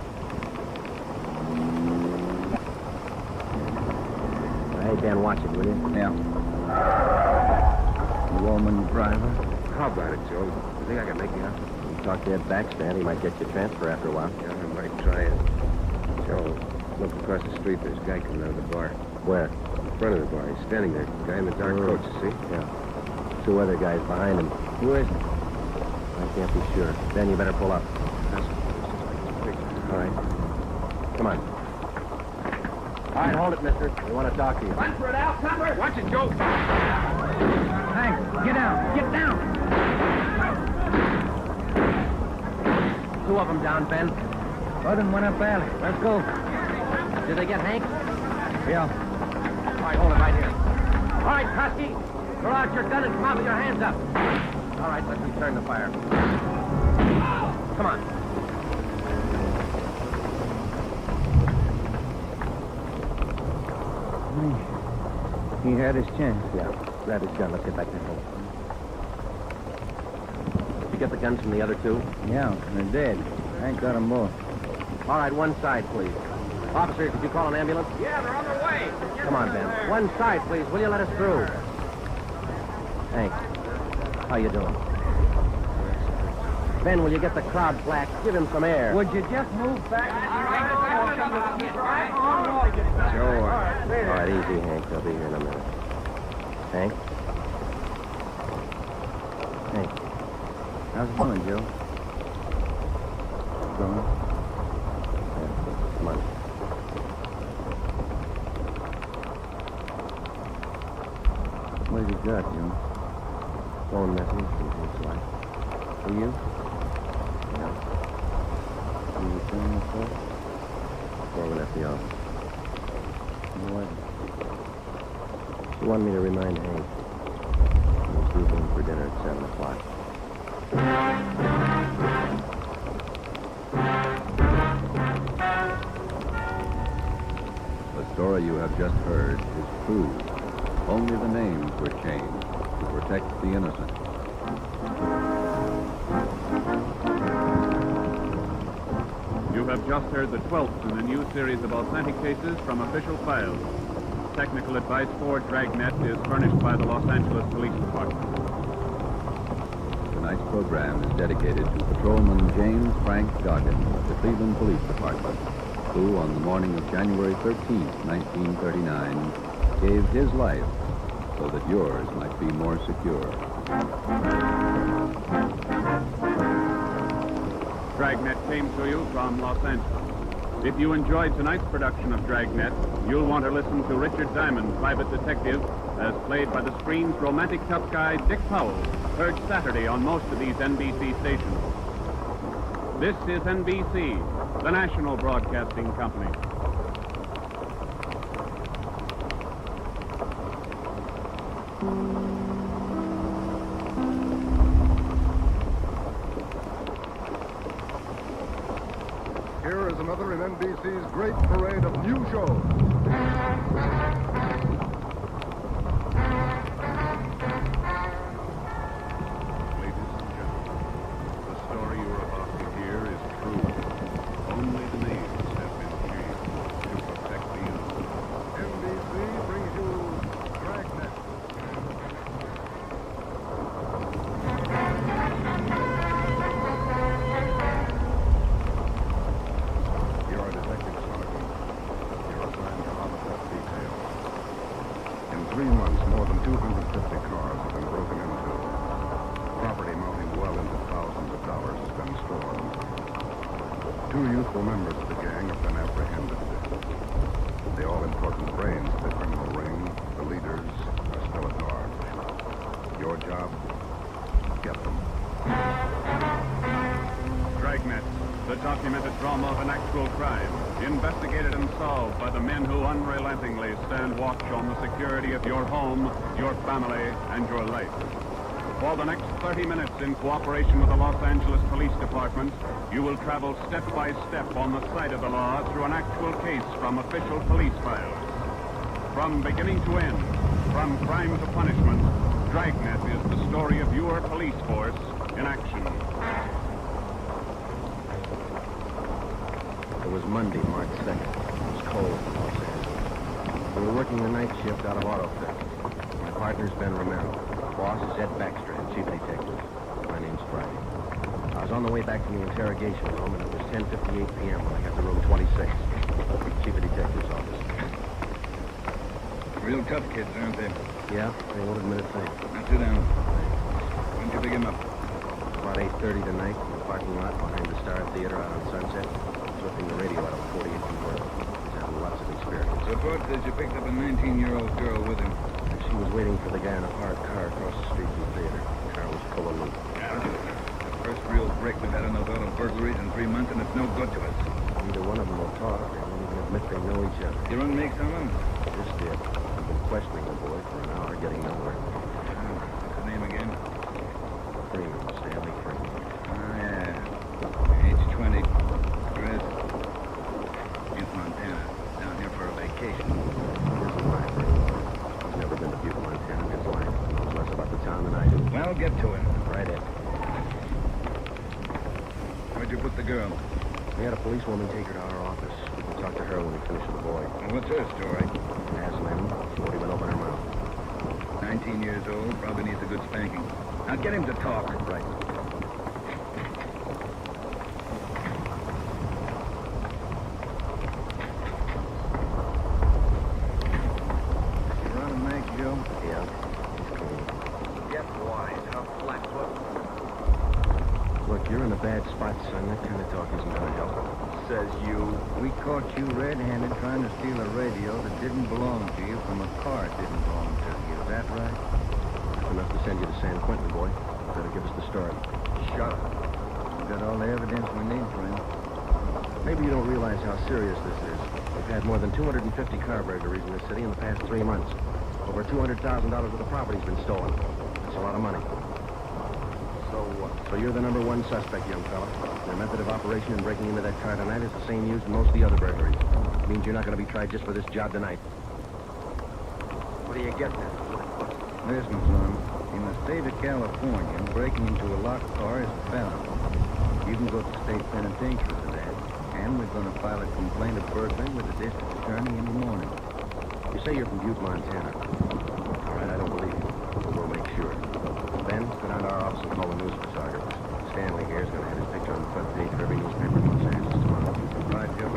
Hey, Ben, watch it, will you? Yeah. Woman driver. How about it, Joe? You think I can make you out? You talk to Ed Backstand, he might get you transfer after a while. Yeah, I might try it. Joe, look across the street. There's a guy coming out of the bar. Where? In front of the bar. He's standing there. Guy in the dark coat, you see? Yeah. 2 other guys behind him. Who is it? I can't be sure. Ben, you better pull up. All right. Come on. All right, hold it, mister. We want to talk to you. Run for it, Al. Cover! Watch it, Joe! Hank, get down. Get down. 2 of them down, Ben. Other one up alley. Let's go. Did they get Hank? Yeah. All right, hold it right here. All right, Kosky. Throw out your gun and come out with your hands up. All right, let's return the fire. Come on. He had his chance. Yeah, grab his gun. Let's get back to home. Did you get the guns from the other 2? Yeah, they're dead. Hank got them both. All right, one side, please. Officers, did you call an ambulance? Yeah, they're on their way. Come on, Ben. One side, please. Will you let us through? Hank, how you doing? Ben, will you get the crowd black? Give him some air. Would you just move back? Joe, All right, easy, Hank. They'll be here in a minute. Hank? Hank. How's it going, Joe? Going? Yeah, come on. What have you got, Joe? Phone message from his wife. For you? Yeah. You return the call? Before we left the office. What? She wanted me to remind Hank. He's due home for dinner at 7 o'clock. The story you have just heard is true. Only the names were changed to protect the innocent. You have just heard the 12th in the new series of authentic cases from official files. Technical advice for Dragnet is furnished by the Los Angeles Police Department. Tonight's program is dedicated to Patrolman James Frank Goggins of the Cleveland Police Department, who on the morning of January 13th, 1939, gave his life so that yours might be more secure. Dragnet came to you from Los Angeles. If you enjoyed tonight's production of Dragnet, you'll want to listen to Richard Diamond, private detective, as played by the screen's romantic tough guy Dick Powell, heard Saturday on most of these NBC stations. This is NBC, the national broadcasting company. Here is another in NBC's great parade of new shows. Ladies and gentlemen, the story you are about to hear is true. Only the names have been changed to protect the innocent. NBC brings you Dragnet. You're a detective sergeant. You're assigned to homicide detail. In 3 months, more than 250 cars have been broken into. Property mounting well into thousands of dollars has been stolen. 2 youthful members of the gang have been apprehended. The all-important brains of the criminal ring, the leaders, are still at large. Your job? Get them. Dragnet, the documented drama of an actual crime, investigated and solved by the men who unrelentingly stand watch on the security of your home, your family, and your life. For the next 30 minutes, in cooperation with the Los Angeles Police Department, you will travel step by step on the side of the law through an actual case from official police files. From beginning to end, from crime to punishment, Dragnet is the story of your police force in action. It was Monday, March 2nd. It was cold in Los Angeles. We were working the night shift out of auto fit. My partner's Ben Romero. Boss is Ed Backstrand, chief detective. My name's Friday. I was on the way back from the interrogation room, and it was 10:58 p.m. when I got to room 26, chief of detective's office. Real tough kids, aren't they? Yeah, they won't admit a thing. Now sit down. When did you pick him up? About 8:30 tonight in the parking lot behind the Star Theater out on Sunset. Flipping the radio out of a 48 convertible. He's had lots of experience. Report says you picked up a 19-year-old girl with him. She was waiting for the guy in a parked car across the street from the theater. The car was full of loot. Yeah. The first real break we've had on those auto burglaries in 3 months, and it's no good to us. Neither one of them will talk. They won't even admit they know each other. You run makes on them? Just did. I've been questioning the boy for an hour, getting nowhere. What's his name again? Freeman, Stanley Freeman. Oh, yeah. Age 20. Address? Butte, Montana. Down here for a vacation. Here's a lie. He's never been to Butte, Montana in his life. He knows less about the town than I do. Well, get to him. Right in. Where'd you put the girl? We had a policewoman take her to our office. We'll talk to her when we finish with the boy. Well, what's her story? Hasn't any. She won't even open her mouth. 19 years old, probably needs a good spanking. Now get him to talk. Right. You run a mag, Joe? Yeah. Get wise. How flat-foot. Look, you're in a bad spot, son. That kind of talk isn't going to help. Says you. We caught you red-handed trying to steal a radio that didn't belong to you from a car that didn't belong to you. Is that right? That's enough to send you to San Quentin, boy. Better give us the story. Shut up. We got all the evidence we need, friend. Maybe you don't realize how serious this is. We've had more than 250 car burglaries in the city in the past 3 months. Over $200,000 worth of property's been stolen. That's a lot of money. So what? So you're the number one suspect, young fella. Your method of operation in breaking into that car tonight is the same used in most of the other burglaries. It means you're not going to be tried just for this job tonight. What are you getting at? Listen, son. In the state of California, breaking into a locked car is a felony. You can go to state penitentiary for that. And we're going to file a complaint of burglary with the district attorney in the morning. You say you're from Butte, Montana. All right, I don't believe you, but we'll make sure. Ben, go down to our office and call the news photographers. Stanley here is going to have his picture on the front page of every newspaper in Los Angeles tomorrow. Right, Joe?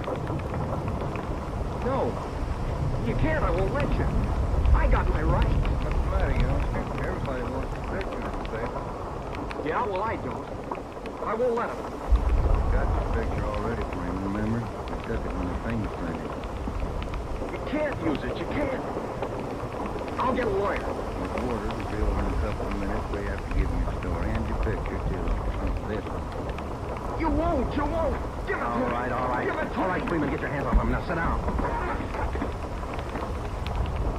No. You can't. I won't let you. I got my rights. What's the matter, youngster? Everybody wants to picture of the paper. Yeah, well, I don't. I won't let him. Got your picture already, Freeman, remember? We took it when the fingerprint is. You can't use it. You can't. I'll get a lawyer. The orders will be over in a couple of minutes. We have to give you your story and your picture, too. This one. You won't. You won't. Give it to me. All right. Give it to All right, me. Freeman, get your hands off him. Now sit down.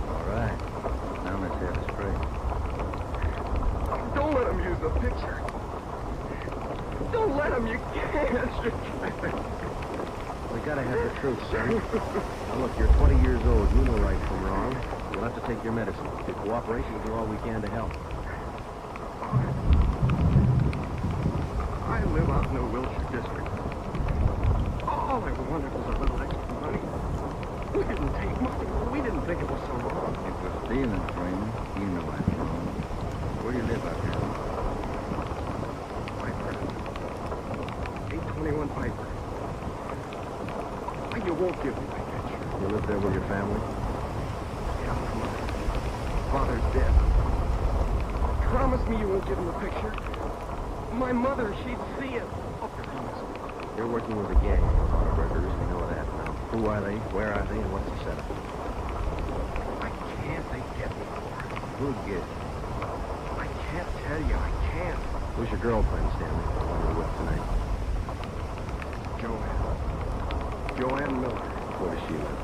All right. Now let's have it straight. Don't let him use the picture. Don't let him. You can't. We gotta have the truth, son. Now look, you're 20 years old. You know right from wrong. You'll have to take your medicine. Your cooperation will do all we can to help. I live out in the Wilshire district. All I wanted was a little extra money. We didn't take money. We didn't think it was so wrong. It was stealing, Freeman. You know that's wrong. Where do you live out here? Piper. 821 Piper. Why, you won't give me my picture. You live there with your family? Yeah, Father's dead. Promise me you won't give him the picture. My mother, she'd see it. Oh, promise me. You're working with a gang of auto burglars. We know that. Now, who are they? Where are they? And what's the setup? I can't. They get me. Who'd get you? I can't tell you. I can't. Who's your girlfriend, Stanley? The one you're with tonight. Joanne Miller. Where does she live?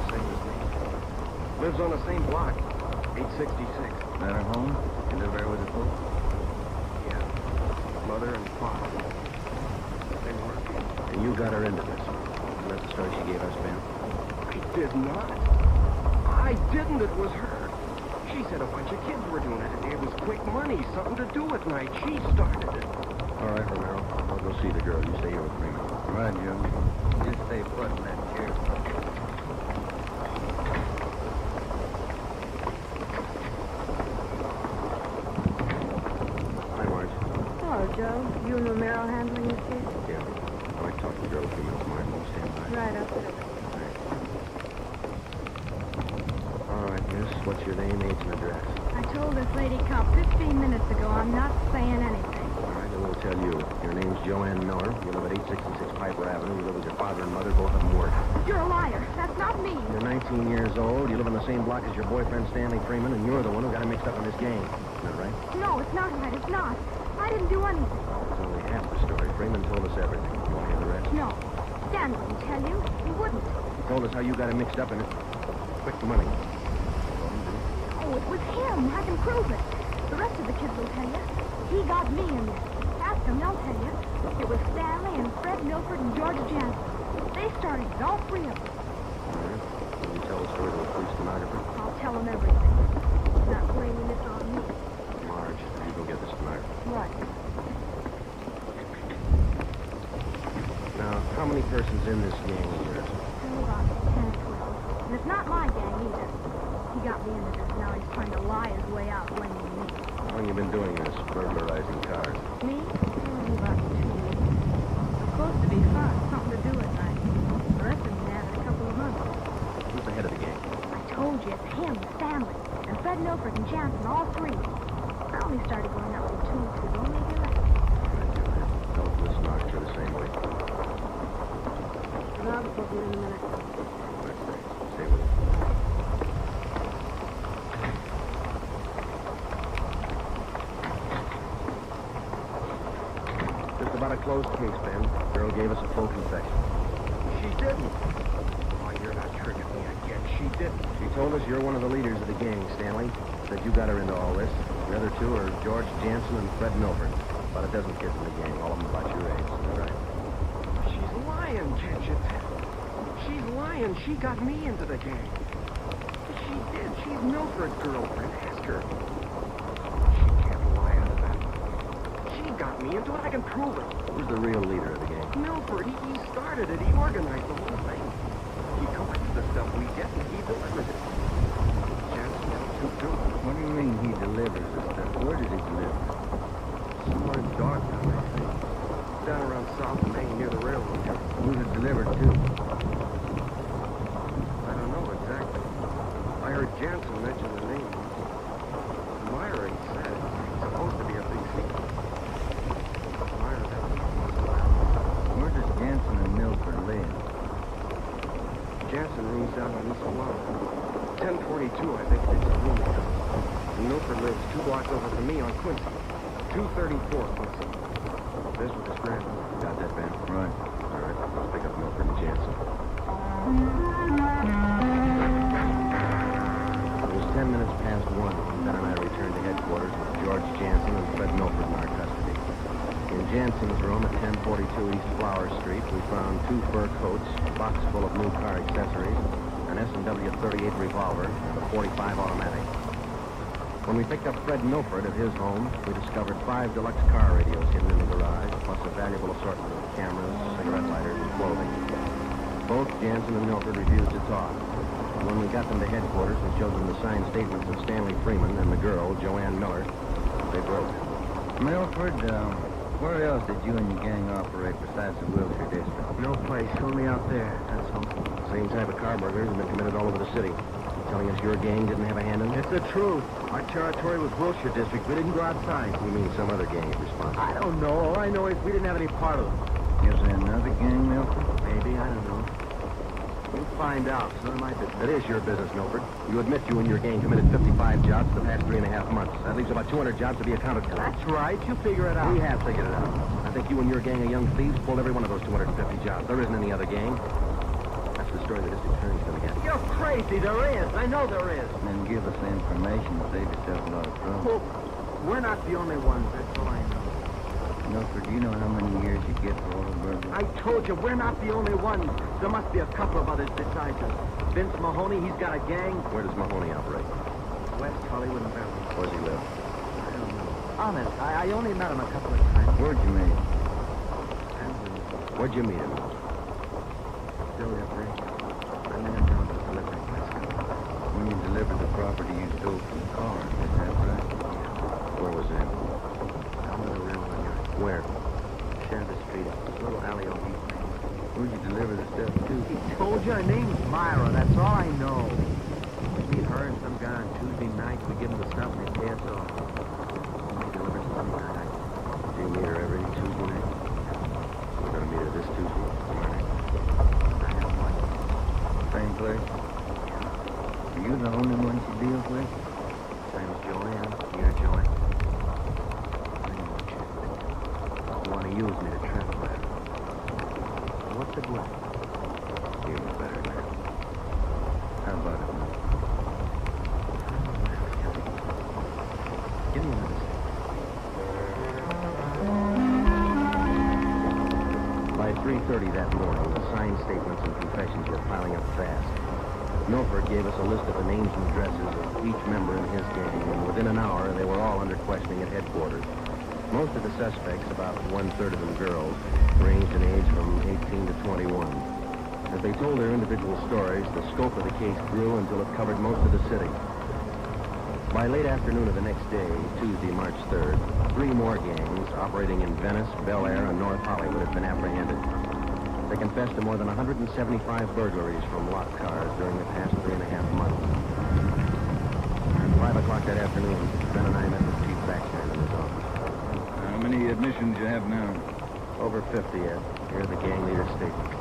Same as me. Lives on the same block. 866. At her home? You live there with her folks? Yeah. Mother and father. They work. And you got her into this. Isn't that the story she gave us, Ben? I did not. I didn't. It was her. She said a bunch of kids were doing it, and it was quick money, something to do at night. She started it. All right, Romero. I'll go see the girl. You stay here with Freeman. Right, Joe. Just stay put in that chair. Hi, Marge. Hello, Joe. You and Romero handling this case? Yeah. I'd like to talk to the girl a few minutes, Marge. Won't stand by. Right, I'll put it. All right, miss. What's your name, age, and address? I told this lady cop 15 minutes ago I'm not saying anything. All right, then we'll tell you. Your name's Joanne Miller. You live at 866 Piper Avenue. You live with your father and mother. Both of them work. You're a liar. That's not me. You're 19 years old. You live on the same block as your boyfriend, Stanley Freeman, and you're the one who got him mixed up in this gang. Isn't that right? No, it's not right. It's not. I didn't do anything. It's only half the story. Freeman told us everything. You want to hear the rest? No. Stan wouldn't tell you. He wouldn't. He told us how you got him mixed up in it. Quick money. Oh, it was him. I can prove it. The rest of the kids will tell you. He got me in this. Ask them, they'll tell you. It was Stanley and Fred Milford and George Jansen. They started it, all three of them. All right. Will you tell the story to the police stenographer? I'll tell them everything. He's not blaming this on me. Marge, you go get the stenographer. Right. Now, how many persons in this gang of yours? About 10 or 12. And it's not my gang either. He got me into this. Now he's trying to lie his way out, blaming me. How long you been doing this, burglarizing cars? Me? About 2 weeks. It's supposed to be fun, something to do at night. The rest of me had a couple of months. Who's the head of the gang? I told you, it's him, Stanley, and Fred Milford and Jansen, all three. I only started going out with 2 weeks ago, maybe less. Tell the police stenographer the same way. I'll put you in a minute. Stay with us. Just about a closed case, Ben. Girl gave us a full confession. She didn't. Oh, you're not tricking me again. She didn't. She told us you're one of the leaders of the gang, Stanley. Said you got her into all this. The other two are George Jansen and Fred Milford. About a dozen kids in the gang, all of them about your age. Is that right? She's lying, can't you tell? She's lying. She got me into the gang. She did. She's Milford's girlfriend. Ask her. She can't lie out of that. She got me into it. I can prove it. Who's the real leader of the gang? Milford, he started it. He organized the whole thing. He collects the stuff we get and he delivers it. Jansen helps him do it. What do you mean he delivers the stuff? Where does he deliver? Somewhere in Dogtown, I think. Down around South Main near the railroad. Who's it delivered to? I don't know exactly. I heard Jansen mention the name. Myra, he said. It's supposed to be a big secret. Myra, Where does Jansen and Milford live? Jansen rooms down on East Lawn. 1042, I think, takes a room there. And Milford lives 2 blocks over from me on Quincy. 234 Quincy. There's with his grandmother. Got that, Ben? Right. All right, let's pick up Milford and Jansen. It was 10 minutes past 1 when Ben and I returned to headquarters with George Jansen and Fred Milford in our custody. In Jansen's room at 1042 East Flower Street, we found 2 fur coats, a box full of new car accessories, an S&W 38 revolver, and a .45 automatic. When we picked up Fred Milford at his home, we discovered 5 deluxe car radios hidden in the garage, plus a valuable assortment of cameras, cigarette lighters, and clothing. Both Jansen and Milford refused to talk. When we got them to headquarters and showed them the signed statements of Stanley Freeman and the girl, Joanne Miller, they broke. Milford, where else did you and your gang operate besides the Wilshire district? No place, only out there, that's all. Same type of car burglars have been committed all over the city. Telling us your gang didn't have a hand in it? It's the truth. Our territory was Wilshire District. We didn't go outside. You mean some other gang is responsible? I don't know. All I know is we didn't have any part of it. Is there another gang, Milford? Maybe, I don't know. We'll find out. It's none of my business. It is your business, Milford. You admit you and your gang committed 55 jobs in the past 3.5 months. That leaves about 200 jobs to be accounted for. That's right. You figure it out. We have figured it out. I think you and your gang of young thieves pulled every one of those 250 jobs. There isn't any other gang. That's the story the district attorney's going to get. You're crazy. There is. I know there is. Then give us the information to save yourself a lot of trouble. Well, we're not the only ones. That's all I know. Milford, do you know how many years you get for auto burglary? I told you, we're not the only ones. There must be a couple of others besides us. Vince Mahoney, he's got a gang. Where does Mahoney operate? West Hollywood and Beverly. Where does he live? I don't know. Honest, I only met him a couple of times. Where'd you meet? Where'd you meet him? Still got break. I met him down at the delivery desk. When you delivered the property you stole from the car, is that right? Where was that? Down to the railroad yard. Where? Chandler Street. A little alley on East Main. Where'd you deliver the stuff to? He told you her name's Myra. That's all I know. We meet her and some guy on Tuesday night. We give him the stuff and they pay us off. We deliver Sunday night. Do you meet her every Tuesday night? We're going to meet her this Tuesday. Same place? Are you the only one she deals with? Same as Joanne. You're Joy. I know what you think. You want to use me to trap her. What's it worth? You know better now. How about it, man? Give me another second. By 3:30 that morning, the signed statements and confessions were piling up fast. Milford gave us a list of the names and addresses of each member in his gang, and within an hour, they were all under questioning at headquarters. Most of the suspects, about one-third of them girls, ranged in age from 18 to 21. As they told their individual stories, the scope of the case grew until it covered most of the city. By late afternoon of the next day, Tuesday, March 3rd, 3 more gangs operating in Venice, Bel Air, and North Hollywood had been apprehended. They confessed to more than 175 burglaries from locked cars during the past 3.5 months. At 5 o'clock that afternoon, Ben and I met with Chief Baxter in his office. How many admissions you have now? Over 50, Ed. Here are the gang leader's statements.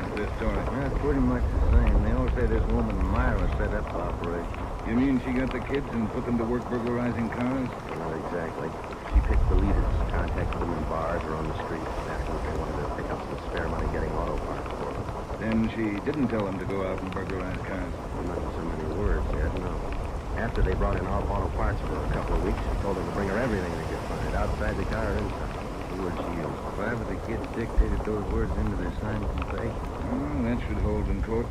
What's their story? Yeah, pretty much the same. They all say this woman Myra set up the operation. You mean she got the kids and put them to work burglarizing cars? Not exactly. She picked the leaders, contacted them in bars or on the street, asked them if they wanted to pick up some spare money getting auto parts for them. Then she didn't tell them to go out and burglarize cars. Not in so many words, Ed, no. After they brought in auto parts for a couple of weeks, she told them to bring her everything they could find, outside the car or inside. The words she used. Why would the kids dictated those words into their signed confession? Oh, that should hold in court.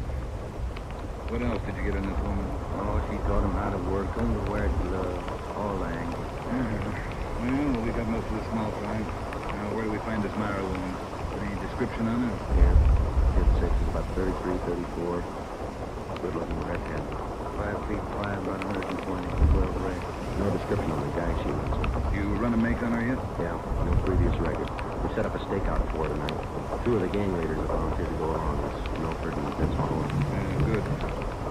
What else did you get on this woman? Oh, she taught them how to work them, to wear gloves, all the angles. Well, we got most of the small crimes. Now, where do we find this Myra woman? Any description on her? Yeah. Kid 6 is about 33, 34. Good-looking redhead. 5 feet 5, about 120, 12 range. No description on the guy she was with. You run a make on her yet? Yeah, no previous record. We set up a stakeout for her tonight. 2 of the gang leaders have volunteered to go along with Milford and Vince Mahoney. Good.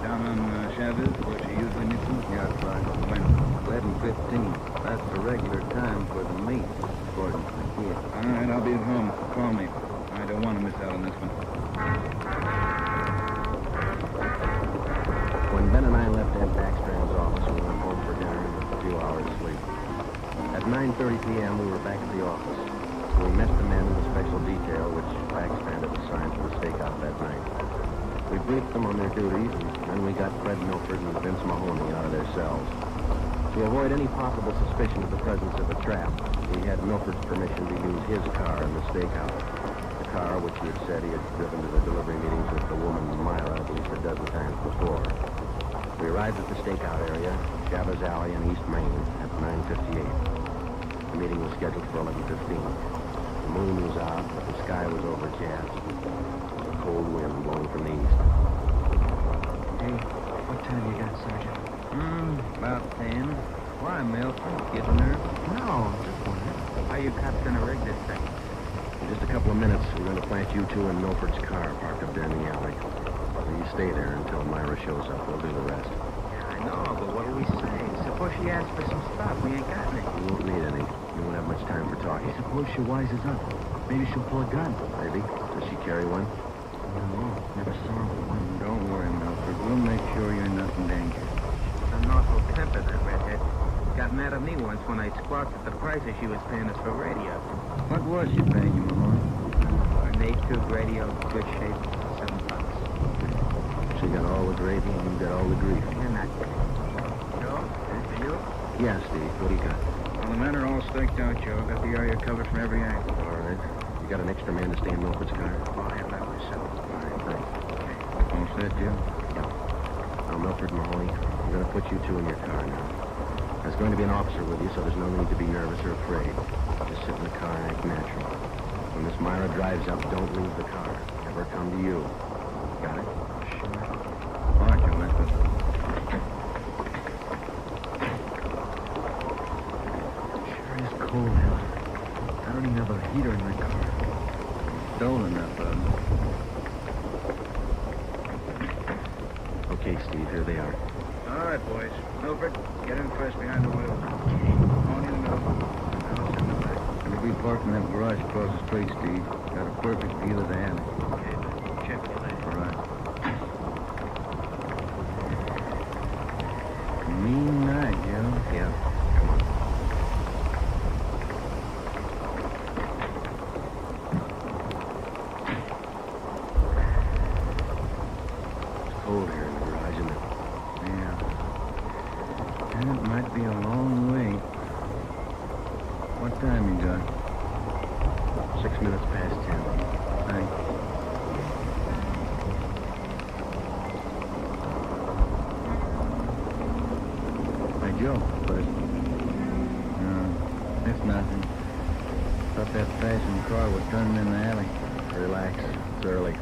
Down on Chavez, where she usually meets them? Yeah, that's right. When? 11:15. That's the regular time for the meet, according to the kid. All right, I'll be at home. Call me. I don't want to miss out on this one. When Ben and I left Ed Backstrand's office, we went home for dinner and a few hours sleep. At 9:30 p.m., we were back at the office. We met the men in the special detail which Backstrand had assigned for the stakeout that night. We briefed them on their duties, and then we got Fred Milford and Vince Mahoney out of their cells. To avoid any possible suspicion of the presence of a trap, we had Milford's permission to use his car in the stakeout. The car which he had said he had driven to the delivery meetings with the woman Myra at least a dozen times before. We arrived at the stakeout area, Chavez Alley in East Main, at 9:58. The meeting was scheduled for 11:15. The moon was out, but the sky was overcast. There was a cold wind blowing from the east. Hey, what time you got, Sergeant? About 10. Why, Milford? Getting nervous? No, just wondering. How you cops gonna rig this thing? In just a couple of minutes, we're going to plant you 2 in Milford's car parked up there in the alley. So you stay there until Myra shows up. We'll do the rest. Yeah, I know, but what'll we say? Suppose she asks for some stuff. We ain't got any. We won't need any. We won't have much time for talking. Suppose she wises up. Maybe she'll pull a gun. Maybe. Does she carry one? No, never saw one. Don't worry, Milford. We'll make sure you're not in danger. An awful temper, that redhead. Got mad at me once when I squawked at the prices she was paying us for radio. What was she paying you, Mahoney? An 8-tube radio, good shape, $7. She got all the gravy and you got all the grief. You're not kidding. Joe, this for you? Yeah, Steve. What do you got? Well, the men are all staked out, Joe. Got the area covered from every angle. All right. You got an extra man to stay in Milford's car? Oh, I have that myself. All right, thanks. Don't Set, Jim? Yeah. Now, Milford Mahoney, I'm going to put you two in your car now. There's going to be an officer with you, so there's no need to be nervous or afraid. Just sit in the car and act natural. When Miss Myra drives up, don't leave the car. Have her come to you. Got it? Sure. All right, Joe, let's go. Sure is cold out. I don't even have a heater in my car. Stolen that, bud. Okay, Steve, here they are. All right, boys. Milford, get in first behind the wheel. Mahoney in the middle. Alice in the back. We'll be parked in that garage across the street, Steve. Got a perfect view of the alley. Okay, check it later. All right. Mean night, Joe. Yeah, come on. It's cold here in the garage, isn't it? Yeah. And it might be a long wait. What time you got? 6 minutes past 10. Thanks. Hey, Joe. What is it? It's nothing. Thought that passing car was turning in the alley. Relax. It's early.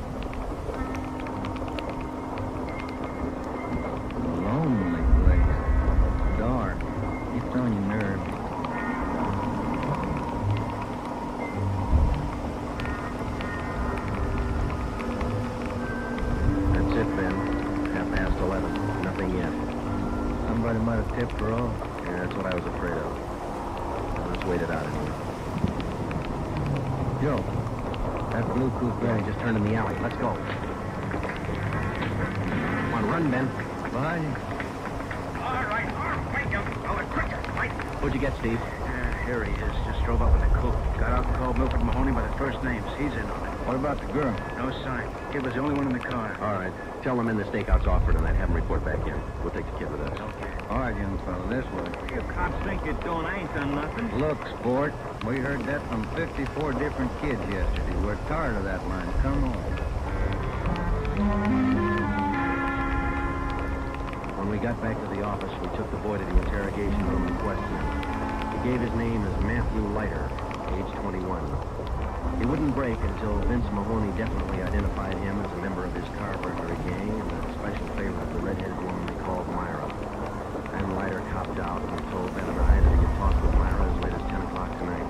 Lonely place. Dark. Gets on your nerves. That's it, Ben. 11:30. Nothing yet. Somebody might have tipped her off. Yeah, that's what I was afraid of. Now, let's wait it out anyway. Joe, that blue coupe Yeah, just turned in the alley. Let's go. Come on, run, Ben. Behind you. All right, wait, young fella, quicker, right? What'd you get, Steve? Here he is. Just drove up in the coupe. Got out and called Milford Mahoney by the first names. He's in on it. What about the girl? No sign. Kid was the only one in the car. All right. Tell them in the stakeout's offered tonight. Have them report back in. We'll take the kid with us. All right, young fella, this way. You cops think you're doing? I ain't done nothing. Look, sport, we heard that from 54 different kids yesterday. We're tired of that line. Come on. When we got back to the office, we took the boy to the interrogation room and questioned him. He gave his name as Matthew Leiter, age 21. He wouldn't break until Vince Mahoney definitely identified him as a member of his car burglary gang and a special favorite of the red-headed woman they called Myra. Then Leiter copped out and told Ben and I that he had talked with Myra as late as 10 o'clock tonight.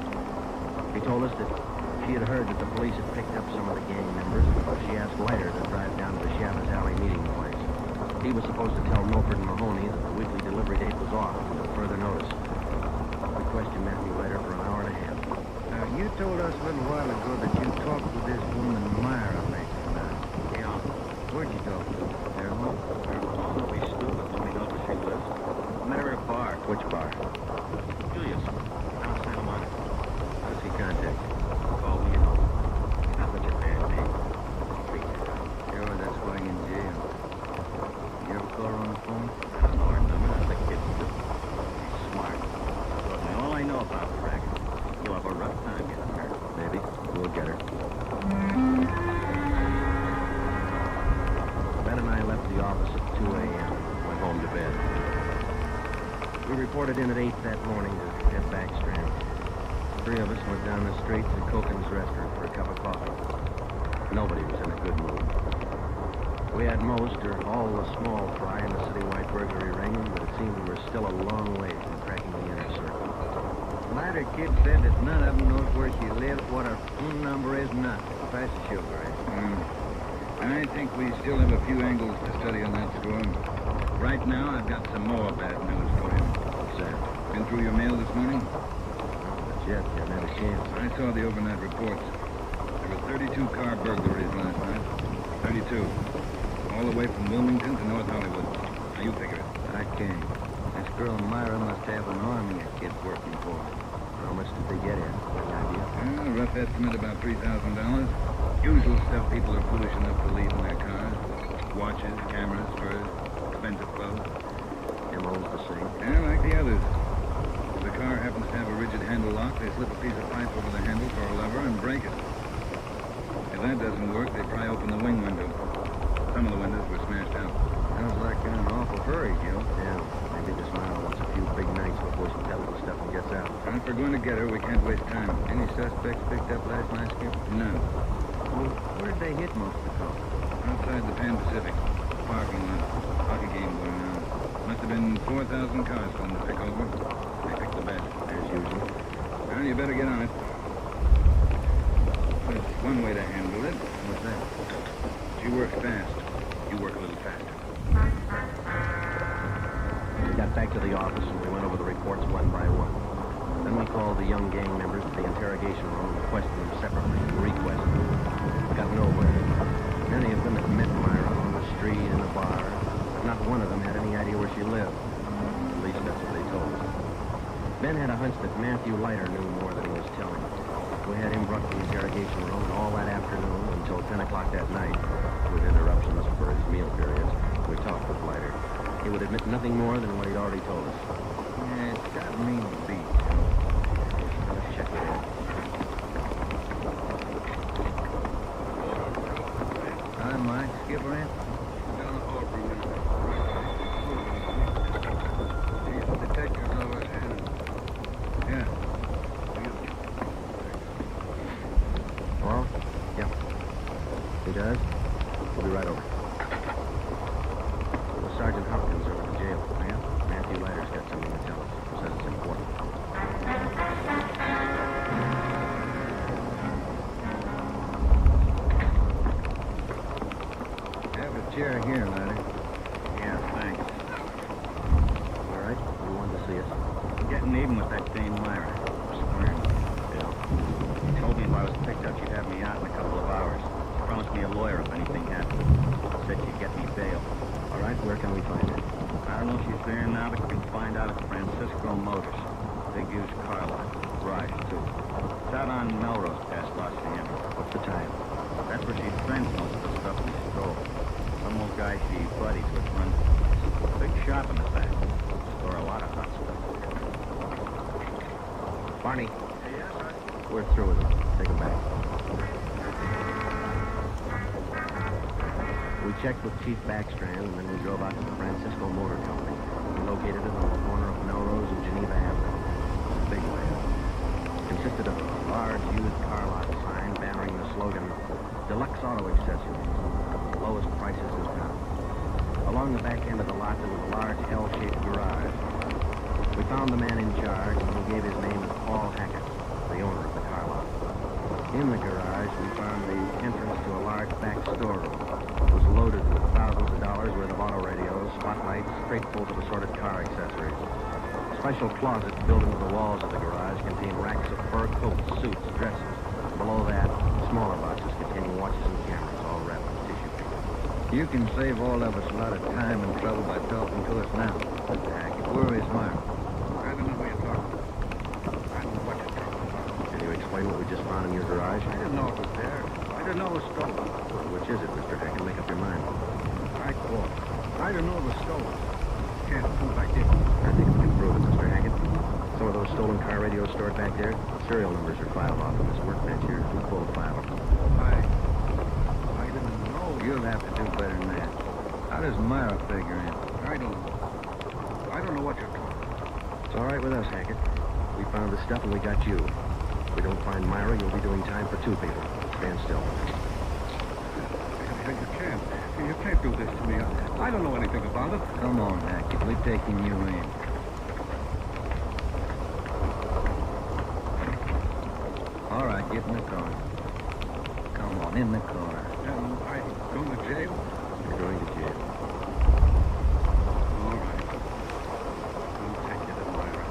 He told us that she had heard that the police had picked up some of the gang members, and she asked Leiter to drive down to the Chavez Alley meeting place. He was supposed to tell Milford and Mahoney that the weekly delivery date was off until further notice. We questioned Matthew Leiter for an hour and a half. You told us a little while ago that you talked with this woman, Myra, late tonight. Yeah. Where'd you talk to? Their home? We stood up when we know where she lives. Met her at a bar. Which bar? Julius. Down Santa Monica. How's he contact you? Oh, you know. Not much of a bad name. Sure, that's why you're in jail. You ever call her on the phone? Lord, no, not the kid. He's smart. Told me all I know about the racket. You'll have a rough time getting her. Maybe. We'll get her. Ben and I left the office at 2 a.m. and went home to bed. We reported in at 8 that morning to head back Strand. 3 of us went down the street to Cokin's restaurant for a cup of coffee. Nobody was in a good mood. We had most or all the small fry in the citywide burglary ring, but it seemed we were still a long way from cracking the inner circle. Latter kid said that none of them knows where she lives, what her phone number is, nothing. Pass the sugar, I think we still have a few angles to study on that score. Right now, I've got some more bad news for you. What's that? Been through your mail this morning? Not yet. Haven't had a chance. I saw the overnight reports. There were 32 car burglaries last night. 32. All the way from Wilmington to North Hollywood. Now, you figure it. I can't. This girl Myra must have an army of kids working for her. How much did they get in? Any idea? Rough estimate about $3,000. Usual stuff people are foolish enough to leave in their cars. Watches, cameras, furs, expensive clothes. MO's the same. Yeah, like the others. If the car happens to have a rigid handle lock, they slip a piece of pipe over the handle for a lever and break it. If that doesn't work, they pry open the wing window. Some of the windows were smashed out. Sounds like an awful hurry, Gil. Yeah, maybe this Myra wants a few big nights before she settles the stuff and gets out. And if we're going to get her, we can't waste time. Any suspects picked up last night, Skip? None. Well, where did they hit most of the call? Outside the Pan Pacific. Parking lot. Hockey game going on. Must have been 4,000 cars for them to pick over. They picked the best. As usual. Well, you better get on it. There's one way to handle it. What's that? She works fast. You work a little faster. We got back to the office and we went over the reports one by one. Then we called the young gang members to the interrogation room and questioned them separately and requested them. We got nowhere. Many of them had met Myra on the street, in the bar, but not one of them had any idea where she lived. At least that's what they told us. Ben had a hunch that Matthew Leiter knew more than he was telling. We had him brought to the interrogation room, and all that afternoon until 10 o'clock that night, with interruptions for his meal periods, we talked with Leiter. He would admit nothing more than what he'd already told us. Yeah, it's got mean to beat. Let's check it out. Hi, Mike. Skipper in? Down the hall for a minute. These detectives over and... Yeah. Hello? Yeah. He does? We'll be right over. Well, Sergeant Hopkins over at the jail. Yeah? Matthew Leiter's got something to tell us. Says it's important. Have a chair here, Leiter. Yeah, thanks. All right? You wanted to see us? Getting even with that dame Myra. Swearing. Yeah. She told me if I was picked up, she'd have me out in a couple of hours. She promised me a lawyer if anything happened. Said she'd get me bail. All right, where can we find her? I don't know if she's there now, but you can find out at Francisco Motors. Big used car lot. Garage, too. It's out on Melrose past Los Angeles. What's the time? That's where she spends most of the stuff we stole. Some old guy she buddies with runs a big shop in the back. Store a lot of hot stuff. Barney. We're through with him. Take him back. We checked with Chief Backstrand, and then we drove out to the Francisco Motor Company. We located it on the corner of Melrose and Geneva Avenue. Big layout. Consisted of a large used car lot sign bannering the slogan, Deluxe Auto Accessories, lowest prices in town. Along the back end of the lot, there was a large L-shaped garage. We found the man in charge, and he gave his name as Paul Hackett, the owner of the car lot. In the garage, we found the entrance to a large back storeroom. It was loaded with thousands of dollars worth of auto radios, spotlights, cratefuls of assorted car accessories. A special closet built into the walls of the garage contained racks of fur coats, suits, dresses. Below that, smaller boxes containing watches and cameras, all wrapped in tissue paper. You can save all of us a lot of time and trouble by talking to us now. Mr. Hackett, where is Myra? I don't know who you're talking about. I don't know what you're talking about. Can you explain what we just found in your garage? I didn't know it was there. I didn't know it was stolen. Which is it, Mr. Hackett? Make up your mind. I caught. I didn't know it was stolen. Can't prove I did. I think we can prove it, Mr. Hackett. Some of those stolen car radios stored back there, serial numbers are filed off on this workbench here. We pulled a file. I didn't know. You'll have to do better than that. How does Myra figure in? I don't know. I don't know what you're talking about. It's all right with us, Hackett. We found the stuff and we got you. If we don't find Myra, you'll be doing time for two people. Stand still. You can't do this to me. I don't know anything about it. Come on, Hackett. We're taking you in. All right, get in the car. Come on, in the car. Am I going to jail? You're going to jail. All right. I'll take you to Myra.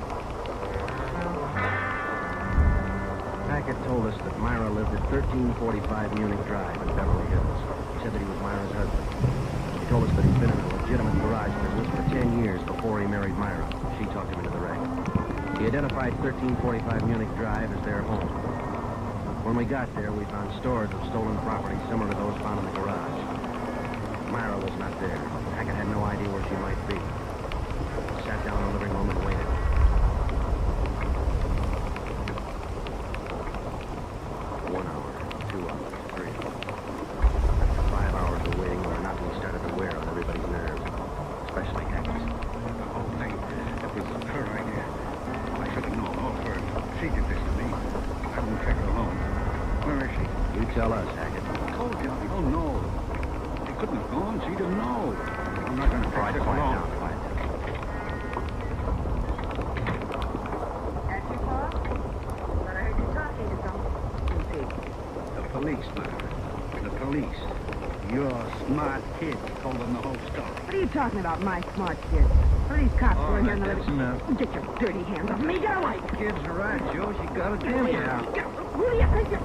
Hackett told us that Myra lived at 1345 Munich Drive in Beverly Hills. He said that he was Myra's husband. He told us that he'd been in a legitimate garage business for 10 years before he married Myra. She talked him into the racket. He identified 1345 Munich Drive as their home. When we got there, we found stores of stolen property similar to those found in the garage. Myra was not there. Hackett had no idea where she might be. He sat down in the living room and waited. 1 hour, 2 hours, 3 hours. After 5 hours of waiting, we were not in the especially Hackers. The whole thing, it was her idea. I should have known, all hers. She did this to me. I won't take her alone. Where is she? You tell us, Hackett. I told you, I don't know. She couldn't have gone. She didn't know. I'm not going to take this alone. Quiet down. That's your fault? But I heard you talking to someone. The police, Martha. The police. Your smart kid told them the whole story. What are you talking about, my smart kid? What are these cops All doing here right, in the that's living enough. Get your dirty hands off me. Get away. Kid's right, Joe. She got a Get away. damn out. Who do you think you're...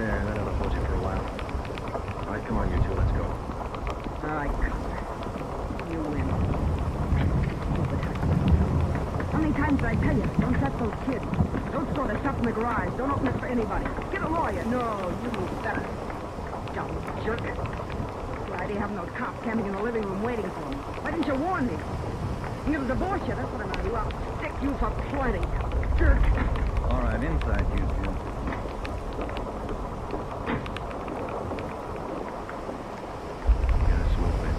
There, that ought to hold you for a while. All right, come on, you two, let's go. All right, Copper. You win. How many times did I tell you? Don't touch those kids. Don't store the stuff in the garage. Don't open it for anybody. Get a lawyer. No, you knew better. Dumb jerk. The idea of having those cops camping in the living room waiting for me. Why didn't you warn me? I'm going to divorce you. That's what I'm going to do. I'll stick you for plenty. Jerk. All right, inside you two. Yeah, smoke there.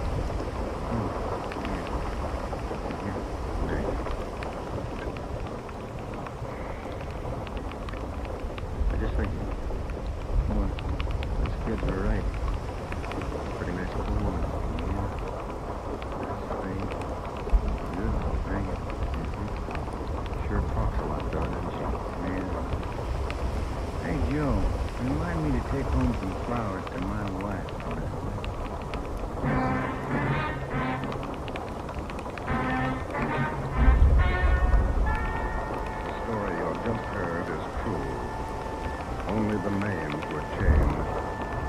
I just think, well, those kids are right. Pretty nice looking woman. Yeah. Strange. Good. Very good. Sure talks a lot, though, doesn't she? Yeah. Hey, Joe, remind me to take home some flowers to my wife. The story you have just heard is true. Only the names were changed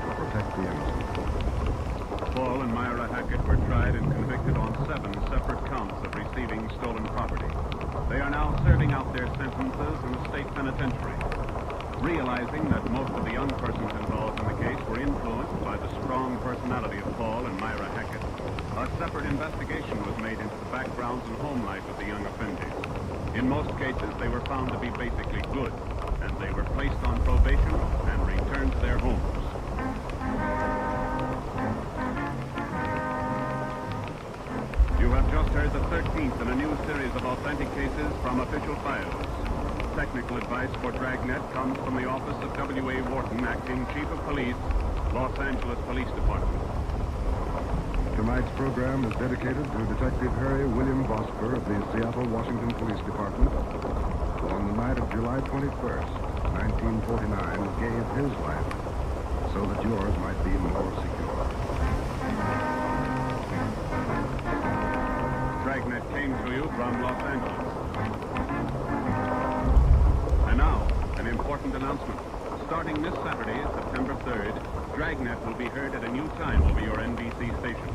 to protect the innocent. Paul and Myra Hackett were tried and convicted on 7 separate counts of receiving stolen property. They are now serving out their sentences in a state penitentiary. Realizing that most of the young persons involved in the case were influenced by the strong personality of Paul and Myra Hackett, a separate investigation was made into the backgrounds and home life of the young offenders. In most cases, they were found to be basically good, and they were placed on probation and returned to their homes. You have just heard the 13th in a new series of authentic cases from official files. Technical advice for Dragnet comes from the office of W.A. Wharton, Acting Chief of Police, Los Angeles Police Department. Tonight's program is dedicated to Detective Harry William Vosper of the Seattle, Washington Police Department, who on the night of July 21st, 1949, gave his life so that yours might be more secure. Dragnet came to you from Los Angeles. And now, an important announcement. Starting this Saturday, September 3rd, Dragnet will be heard at a new time over your NBC station.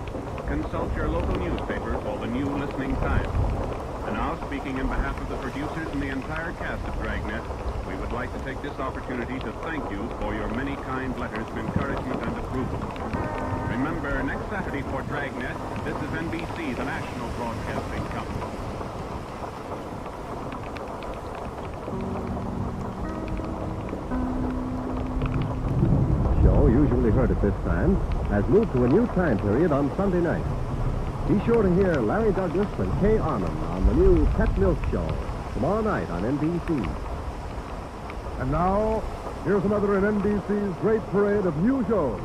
Consult your local newspaper for the new listening time. And now, speaking in behalf of the producers and the entire cast of Dragnet, we would like to take this opportunity to thank you for your many kind letters of encouragement and approval. Remember, next Saturday for Dragnet, this is NBC, the national broadcasting company. Show, usually heard at this time, has moved to a new time period on Sunday night. Be sure to hear Larry Douglas and Kay Arnon on the new Pet Milk Show tomorrow night on NBC. And now, here's another in NBC's great parade of new shows.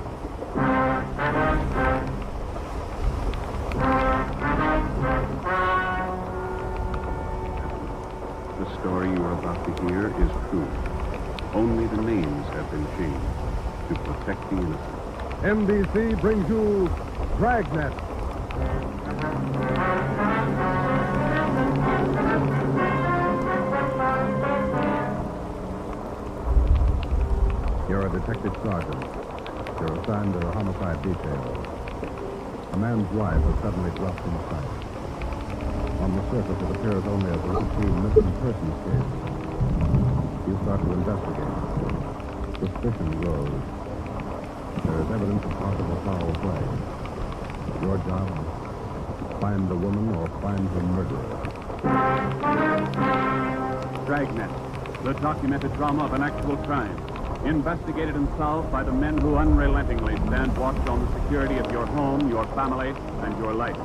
The story you are about to hear is true. Only the names have been changed to protect the innocent. NBC brings you Dragnet. You're a detective sergeant. You're assigned to the homicide detail. A man's wife has suddenly dropped from sight. On the surface, it appears only as a routine missing persons case. You start to investigate. Suspicion grows. There is evidence of possible foul play. Your job, find the woman or find her murderer. Dragnet, the documented drama of an actual crime. Investigated and solved by the men who unrelentingly stand watch on the security of your home, your family, and your life.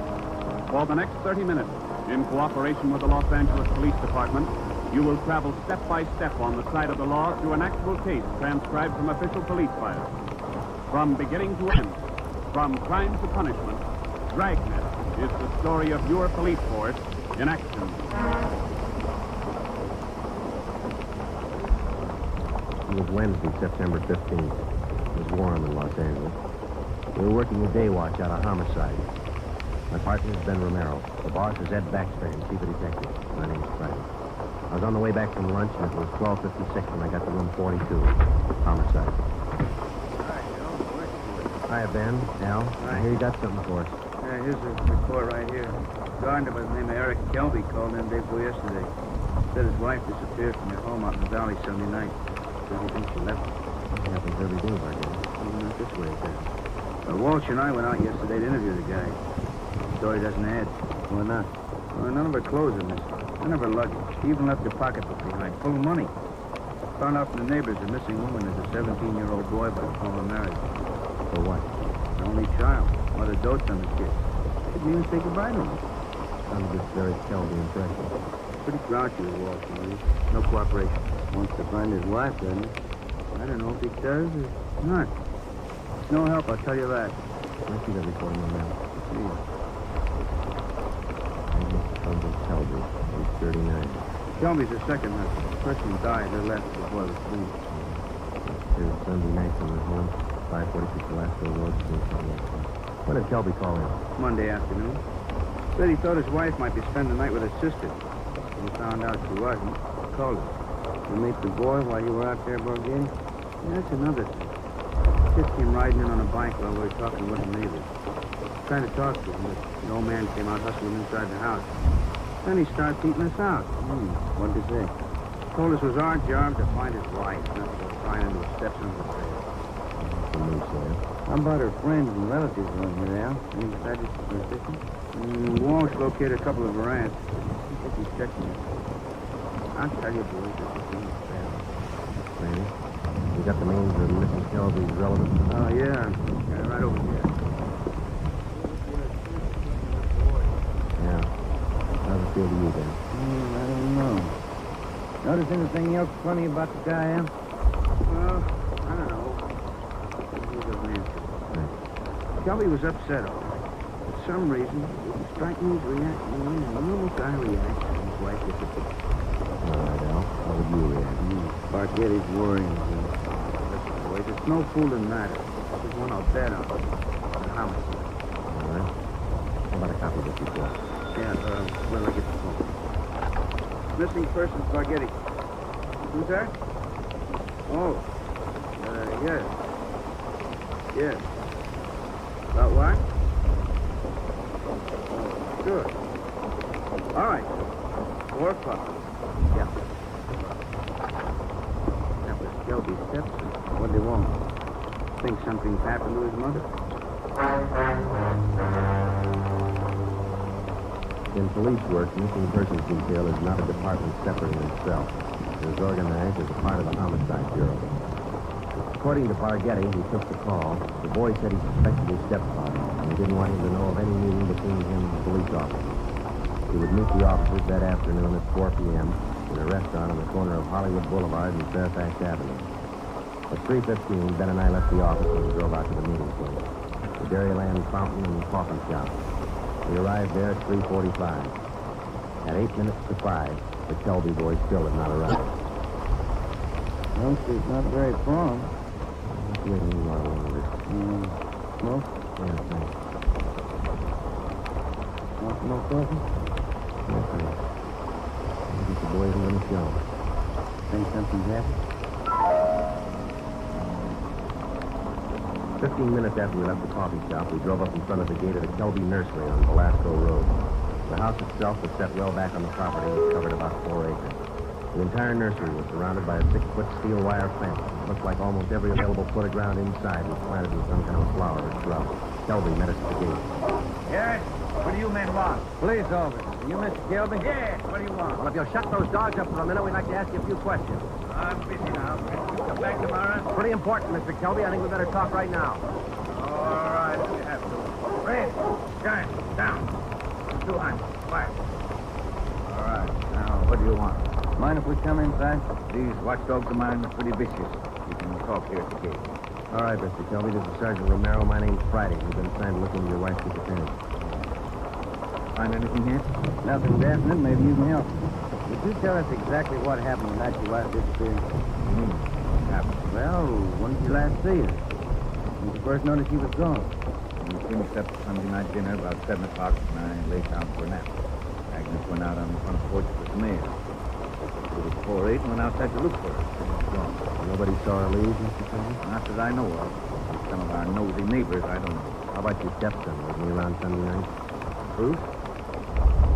For the next 30 minutes, in cooperation with the Los Angeles Police Department, you will travel step by step on the side of the law through an actual case transcribed from official police files. From beginning to end, from crime to punishment, Dragnet is the story of your police force in action. It was Wednesday, September 15th. It was warm in Los Angeles. We were working a day watch out of homicide. My partner is Ben Romero. The boss is Ed Backstrand, chief of detective. My name's Friday. I was on the way back from lunch, and it was 12:56 when I got to room 42. Homicide. Hi, Ben. Al. I hear you got something for us. Yeah, here's a report right here. Gardener by the name of Eric Kelby called in day before yesterday. Said his wife disappeared from their home out in the valley Sunday night. Says he thinks she left. It happens every day, Barget. Not this way, it does. Walsh and I went out yesterday to interview the guy. The story doesn't add. Why not? Well, none of her clothes are missing. None of her luggage. She even left her pocketbook behind, full of money. Found out from the neighbors the missing woman is a 17-year-old boy by the former marriage. For what? An only child. Mother dotes on the kid. Didn't even say goodbye to him. Sounded just very Kelby impression. Pretty grouchy with Walsh, Marie. No cooperation. Wants to find his wife, doesn't he? I don't know if he does or not. It's no help, I'll tell you that. I see that report in the mail. See. Kelby. He's 39. Kelby's the second husband. The person who died, they left before the police. Here's Sunday night from his home. 546 Velasco Road. When did Kelby call in? Monday afternoon. Said he thought his wife might be spending the night with her sister. When he found out she wasn't, he called her. You meet the boy while you were out there, Barget? Yeah, that's another thing. Kid came riding in on a bike while we were talking with the neighbors. Trying to talk to him, but the old man came out hustling inside the house. Then he started beating us out. What did he say? Told us it was our job to find his wife, not to go prying into his stepson's affairs. How about her friends and relatives around here, Al? Any besides her sister? Walsh located a couple of her aunts. I think he's checking it. I'll tell you, boys, this is in the family. Maybe. You got the names of Mrs. Kelby's relatives? Oh, yeah. Right over here. Yeah. How's it feel to you, then? I don't know. Notice anything else funny about the guy, Al? Well, I don't know. He doesn't answer. Kelby was upset, all right. For some reason, it didn't strike me as reacting the way a normal guy reacts when his wife disappears. All right, Al. How would you react? Barget is worrying. Listen, boys, it's no fooling matter. This is one I'll bet on. The homicide. All right. How about a copy of this report? Yeah, where do I get the phone? Missing persons, Bargetti. Who's that? Oh. Yes. Yes. About what? Oh, sure. All right. 4 o'clock. Yeah. That was Kelby's stepson. What do they want? Think something's happened to his mother. In police work, missing persons detail is not a department separate in itself. It is organized as a part of the homicide bureau. According to Bargetti, who took the call, the boy said he suspected his stepfather, and he didn't want him to know of any meeting between him and the police officer. He would meet the officers that afternoon at 4 p.m. in a restaurant on the corner of Hollywood Boulevard and Fairfax Avenue. At 3:15, Ben and I left the office and drove out to the meeting place, the Dairyland Fountain and Coffee Shop. We arrived there at 3:45. At 8 minutes to 5, the Kelby boy still had not arrived. Elm Street's not very far. Let's wait a little while longer. Smoke? Yeah, thanks. Want some more coffee? No, thanks. Maybe the boy isn't going to show. Think something's happened? 15 minutes after we left the coffee shop, we drove up in front of the gate of the Kelby Nursery on Velasco Road. The house itself was set well back on the property and covered about 4 acres. The entire nursery was surrounded by a 6-foot steel wire fence. It looked like almost every available foot of ground inside was planted with some kind of flower or shrub. Kelby met us at the gate. Yes? What do you men want? Police officer. You Mr. Kelby? Yes. What do you want? Well, if you'll shut those dogs up for a minute, we'd like to ask you a few questions. I'm busy now. You come back tomorrow? Pretty important, Mr. Kelby. I think we better talk right now. All right, if you have to. Red, guys, down. too hot. Quiet. All right. Now, what do you want? Mind if we come inside? These watchdogs of mine are pretty vicious. You can talk here at the gate. All right, Mr. Kelby, this is Sergeant Romero. My name's Friday. We've been trying to look into your wife's disappearance. Find anything yet? Nothing definite. Maybe you can help. Would you tell us exactly what happened the night your wife disappeared? Well, when did you last see her? When did you first notice she was gone? We finished up Sunday night dinner about 7 o'clock, and I lay down for a nap. Agnes went out on the front porch with the mail. It was 4:08 and went outside to look for her. She was gone. Nobody saw her leave, Mr. Kelby? Not that I know of. Some of our nosy neighbors, I don't know. How about your stepson? Was he around Sunday night? Bruce?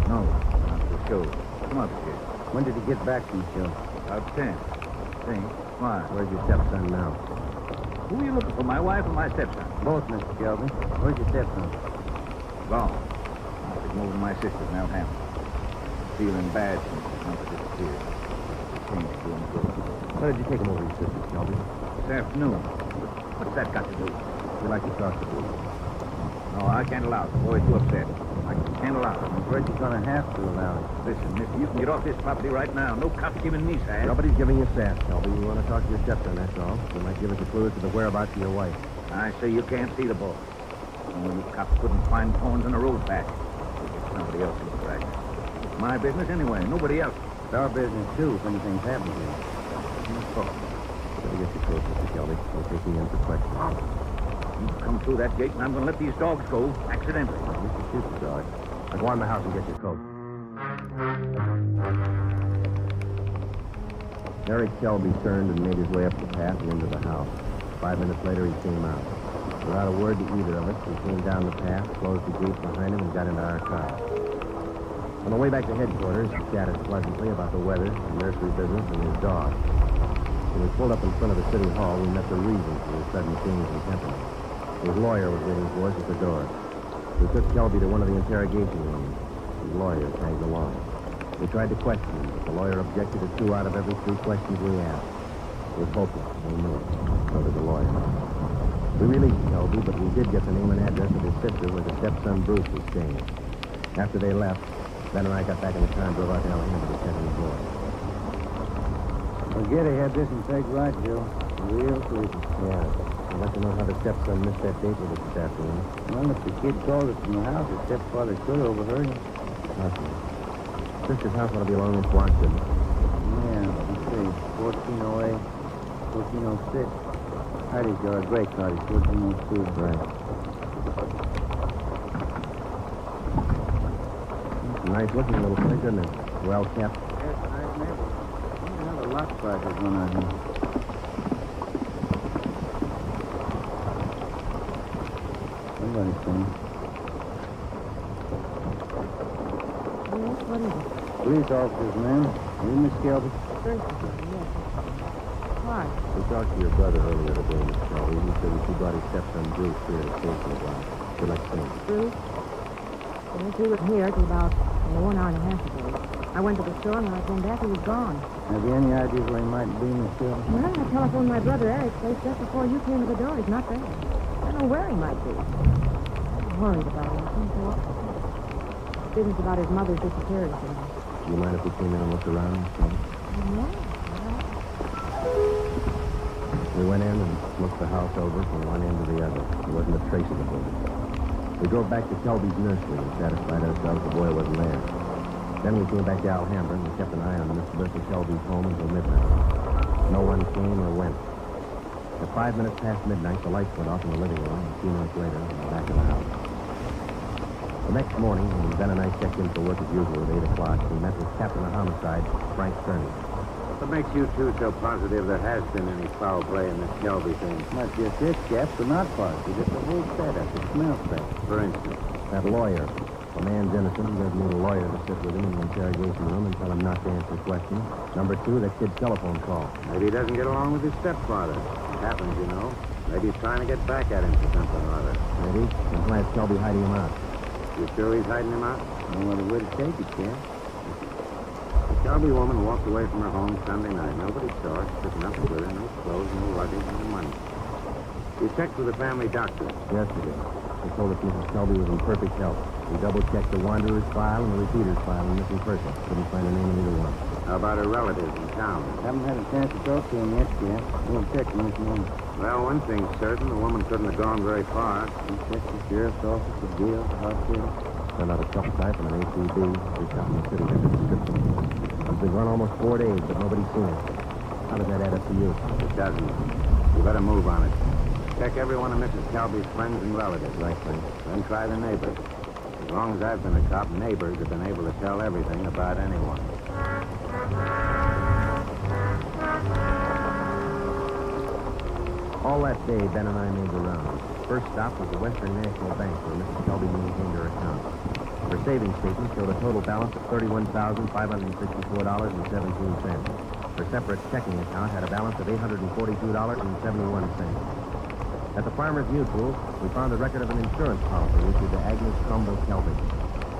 No, not the show. Come upstairs. When did he get back from the show? About 10. Think. Why? Where's your stepson now? Who are you looking for, my wife or my stepson? Both, Mr. Kelby. Where's your stepson? Gone. I took him over to my sister's in Alhambra. Feeling bad since his mother disappeared. Changed to him good. Why did you take him over to your sister's, Kelby? This afternoon. What's that got to do? We like to talk to you. No, I can't allow it. The boy's too upset. I can't allow it. I'm afraid you're going to have to allow it. Listen, mister, you can get off this property right now. No cops giving me sass. Nobody's giving you sass, Kelby. You want to talk to your stepson, that's all. You might give us a clue as to the whereabouts of your wife. I say you can't see the boy. Only you cops couldn't find thorns in a road patch. We'll get somebody else to look right. It's my business anyway. Nobody else. It's our business, too, if anything's happened here. Let's talk. Better get your coat, Mr. Kelby. We'll take you in for questions. You come through that gate, and I'm going to let these dogs go accidentally. You can shoot the dog. Now go on in the house and get your coat. Eric Kelby turned and made his way up the path and into the house. 5 minutes later, he came out. Without a word to either of us, he came down the path, closed the gate behind him, and got into our car. On the way back to headquarters, he chatted pleasantly about the weather, the nursery business, and his dog. When we pulled up in front of the city hall, we met the reason for his sudden change in temperament. His lawyer was waiting for us at the door. We took Kelby to one of the interrogation rooms. His lawyer tagged along. We tried to question him, but the lawyer objected to 2 out of every 3 questions we asked. It was hopeless, we knew it. So did the lawyer. We released Kelby, but we did get the name and address of his sister where the stepson Bruce was staying. After they left, Ben and I got back in the car and drove out to Alhambra to check on the boy. Forget he had this in peg right, Joe. Real sleepy. Yeah. I'd like to know how the stepson missed that date with us this afternoon. Well, if the kid called us from the house, his stepfather could have overheard him. Possibly. Sister's house ought to be along this block, shouldn't it? Yeah, let's see. 1408, 1406. Heidi's got a great card. It's 1402. Right. It's a nice-looking little place, isn't it? Well kept. Yes, nice neighborhood. I wonder how the lock prices run out here. Somebody's coming. Yes, what is it? Police officers, ma'am. Are you Miss Kelby? Yes. Why? We talked to your brother earlier today, Miss Kelby. He said that you brought his stepson Bruce here to station a while. We'd like to see him. Bruce? Yes, he was here till about 1 hour and a half ago. I went to the store, and when I came back, he was gone. Have you any idea where he might be, Miss Kelby? Well, I telephoned my brother Eric's place just before you came to the door. He's not there. I don't know where he might be. I'm worried about him. Business about his mother's disappearance. Do you mind if we came in and looked around, Miss Kelby? No. We went in and looked the house over from one end to the other. There wasn't a trace of the boy. We drove back to Kelby's nursery and satisfied ourselves the boy wasn't there. Then we came back to Alhambra and we kept an eye on Miss Bertha Kelby's home until midnight. No one came or went. At 5 minutes past midnight, the lights went off in the living room, and a few minutes later, in the back of the house. The next morning, when Ben and I checked in for work as usual at 8 o'clock, we met with Captain of Homicide, Frank Serene. What makes you two so positive there has been any foul play in this Kelby thing? Not just it, Cap, but not positive. It's the whole setup. It smells bad. For instance? That lawyer. The man's innocent. He doesn't need a lawyer to sit with him in the interrogation room and tell him not to answer questions. Number 2, that kid's telephone call. Maybe he doesn't get along with his stepfather. It happens, you know. Maybe he's trying to get back at him for something or other. Maybe. And why is Kelby hiding him out? You sure he's hiding him out? No other way to take it, Cap. The Kelby woman walked away from her home Sunday night. Nobody saw her. She took nothing with her. No clothes, no luggage, no money. You checked with the family doctor. Yesterday. They told us Mrs. Kelby was in perfect health. We double-checked the wanderer's file and the repeater's file on missing person. Couldn't find a name in either one. How about her relatives in town? Haven't had a chance to talk to him yet, Jeff. We'll check him this morning. Well, one thing's certain. The woman couldn't have gone very far. We checked the sheriff's office, the jail, the hospital. Sent out a shop type and an ACB. We shot in the city with the description. It's been gone almost 4 days, but nobody's seen it. How does that add up to you? It doesn't. You better move on it. Check every one of Mrs. Kelby's friends and relatives. Right, Frank. Then try the neighbors. As long as I've been a cop, neighbors have been able to tell everything about anyone. All that day, Ben and I made the rounds. First stop was the Western National Bank, where Mrs. Kelby maintained her account. Her savings statement showed a total balance of $31,564.17. Her separate checking account had a balance of $842.71. At the Farmers Mutual, we found a record of an insurance policy issued to Agnes Trumbull Kelby.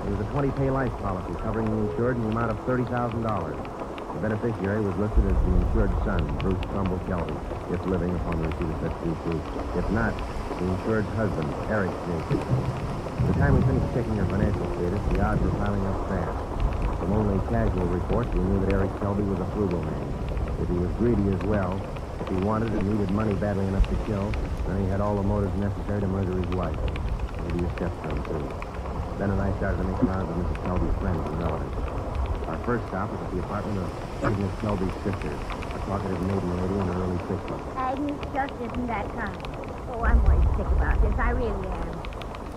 It was a 20-pay life policy covering the insured in the amount of $30,000. The beneficiary was listed as the insured son, Bruce Trumbull Kelby, if living upon the receipt of such due proof. If not, the insured's husband, Eric Jacob. By the time we finished checking her financial status, the odds were piling up fast. From only casual reports, we knew that Eric Kelby was a frugal man. If he was greedy as well, if he wanted and needed money badly enough to kill, then he had all the motives necessary to murder his wife. Maybe his stepson, too. Ben and I started to make rounds of Mrs. Kelby's friends and relatives. Our first stop was at the apartment of Agnes Kelby's sister, a talkative maiden lady in her early 60s. Agnes just isn't that kind. Oh, I'm worried sick about this. I really am.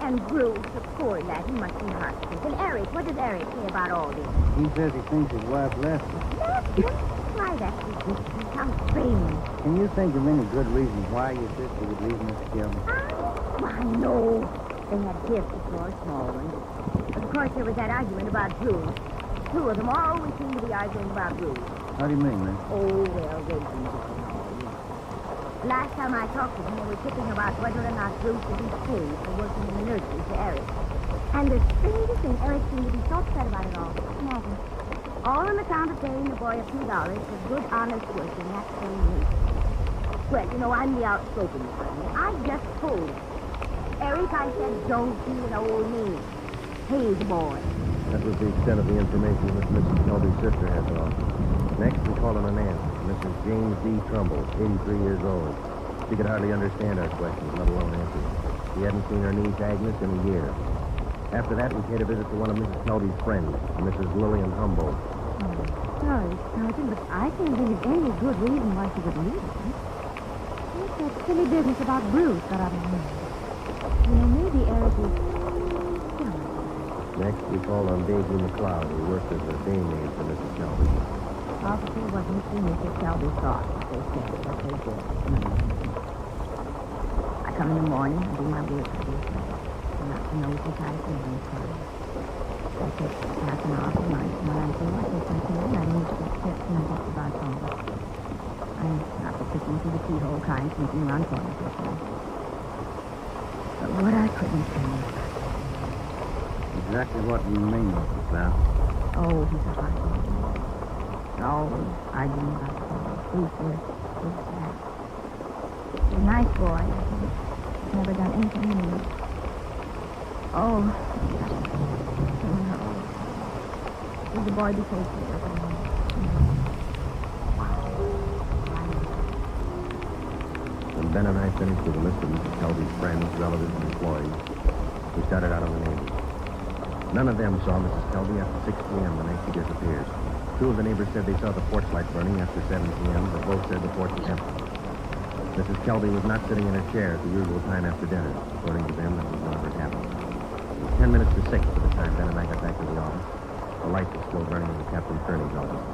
And Bruce, the poor lad, he must be heartsick. And Eric, what does Eric say about all this? He says he thinks his wife left him. Left him? Why, that's ridiculous. How strange. Can you think of any good reason why your sister would leave Mr. Kelby? Why, no. They had gifts, of course, small ones. But of course, there was that argument about Bruce. Two of them always seem to be arguing about Bruce. How do you mean, man? Oh, well, they do. The last time I talked to them, they were tipping about whether or not Bruce would be paid for working in the nursery for Eric. And the strangest thing, Eric seemed to be so upset about it all. Imagine. All on account of paying the boy a few dollars for good, honest work in that same nursery. Well, you know, I'm the outspoken one. I just told him. Eric, I said, don't be an old me. Pay the boy. That was the extent of the information that Mrs. Kelby's sister had to offer. Next, we called on an aunt, Mrs. James D. Trumbull, 83 years old. She could hardly understand our questions, let alone answer them. She hadn't seen her niece Agnes in a year. After that, we paid a visit to one of Mrs. Kelby's friends, Mrs. Lillian Humboldt. Sorry, Sergeant, but I can't think of any good reason why she would leave him. What's that silly business about Bruce got out of hand? You know, maybe Eric is... Next, we called on Daisy McLeod, who worked as a day maid for Mrs. Kelby. Officer wasn't seen Mrs. Kelby thought, they said, but they did. I come in the morning and do my work for these men. I'm not to know what I feel inside. I take half an hour for lunch, and when I'm through, I take my pill, and I need to get tips, and I just about home. I'm not for picking through the keyhole kind, sneaking around corners with me. But what I couldn't say. Exactly what you mean, Mrs. Brown. Oh, he's a hard man. Always arguing about Bruce this, Bruce that. He's a nice boy. He's never done anything mean. Oh, no. Will the boy be faithful with him? When Ben and I finished with a list of Mrs. Kelby's friends, relatives, and employees, we started out on the neighbors. None of them saw Mrs. Kelby after 6 p.m. the night she disappeared. Two of the neighbors said they saw the porch light burning after 7 p.m., but both said the porch was empty. Mrs. Kelby was not sitting in her chair at the usual time after dinner. According to them, that was whenever it happened. It was 10 minutes to 6 by the time Ben and I got back to the office. The light was still burning in the Captain Kearney's office.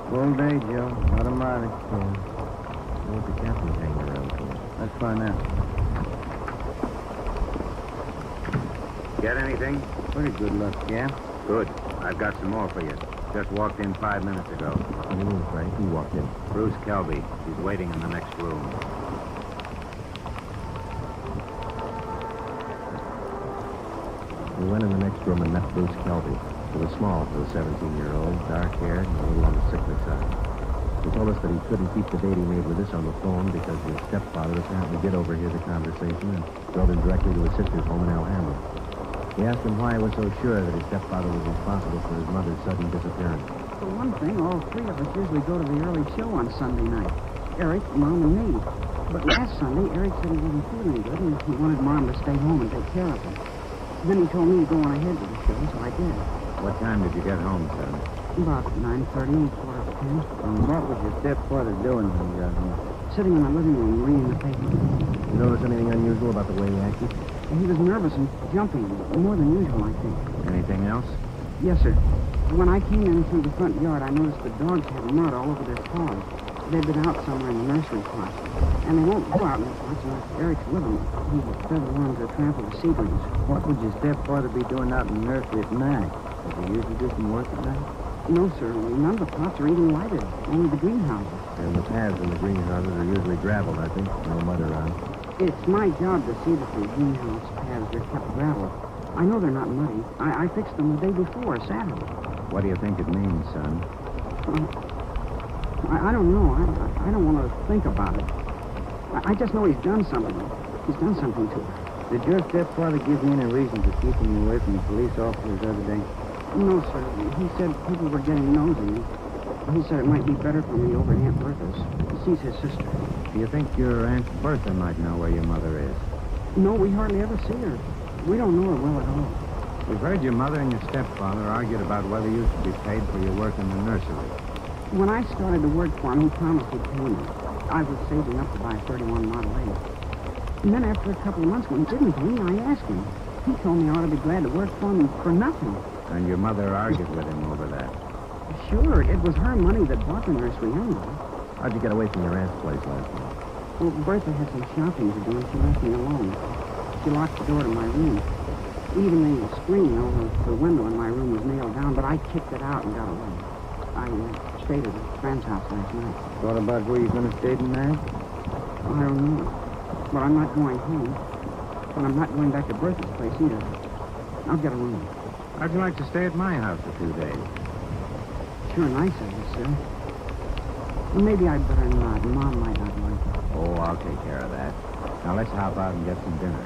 Full day, Joe. Not a mileage. Yeah. What the captain's hanging around for? Let's find out. Get anything? Pretty good luck, yeah? Good. I've got some more for you. Just walked in 5 minutes ago. What do you mean, Frank? Who walked in? Bruce Kelby. He's waiting in the next room. We went in the next room and met Bruce Kelby. He was small for a 17-year-old, dark-haired, and a little on the sickly side. He told us that he couldn't keep the date he made with us on the phone because his stepfather apparently did overhear the conversation and drove him directly to his sister's home in Alhambra. We asked him why he was so sure that his stepfather was responsible for his mother's sudden disappearance. For one thing, all three of us usually go to the early show on Sunday night. Eric, Mom, and me. But last Sunday, Eric said he wasn't feeling good and he wanted Mom to stay home and take care of him. Then he told me to go on ahead to the show, so I did. What time did you get home, son? About 9:30, quarter to 10. And what was your stepfather doing when you got home? Sitting in the living room reading the paper. You notice anything unusual about the way he acted? And he was nervous and jumping, more than usual, I think. Anything else? Yes, sir. When I came in through the front yard, I noticed the dogs had mud all over their paws. They'd been out somewhere in the nursery pot. And they won't go out much unless Eric's with them. He doesn't want them to trample the seedlings. What would your stepfather be doing out in the nursery at night? Does he usually do some work at night? No, sir. None of the pots are even lighted. Only the greenhouses. And the paths in the greenhouses are usually gravel, I think. No mud around. It's my job to see that the greenhouse paths are kept gravel. I know they're not muddy. I fixed them the day before, Saturday. What do you think it means, son? I don't know. I don't want to think about it. I just know he's done something. He's done something to her. Did your stepfather give you any reason for keeping you away from the police officers the other day? No, sir. He said people were getting nosy. He said it might be better for me over at Aunt Bertha's. She's his sister. Do you think your Aunt Bertha might know where your mother is? No, we hardly ever see her. We don't know her well at all. We've heard your mother and your stepfather argued about whether you should be paid for your work in the nursery. When I started to work for him, he promised he'd pay me. I was saving up to buy a 31 Model A. And then after a couple of months, when he didn't pay me, I asked him. He told me I ought to be glad to work for him for nothing. And your mother argued with him over that. Sure, it was her money that bought the nursery anyway. How'd you get away from your aunt's place last night? Well, Bertha had some shopping to do, and she left me alone. She locked the door to my room. Even the screen over the window in my room was nailed down, but I kicked it out and got away. I stayed at a friend's house last night. Thought about where you're going to stay tonight? I don't know. But I'm not going home. But I'm not going back to Bertha's place either. I'll get a room. How'd you like to stay at my house a few days? Sure nice of you, sir. Well, maybe I'd better not. Mom might not like it. Oh, I'll take care of that. Now let's hop out and get some dinner.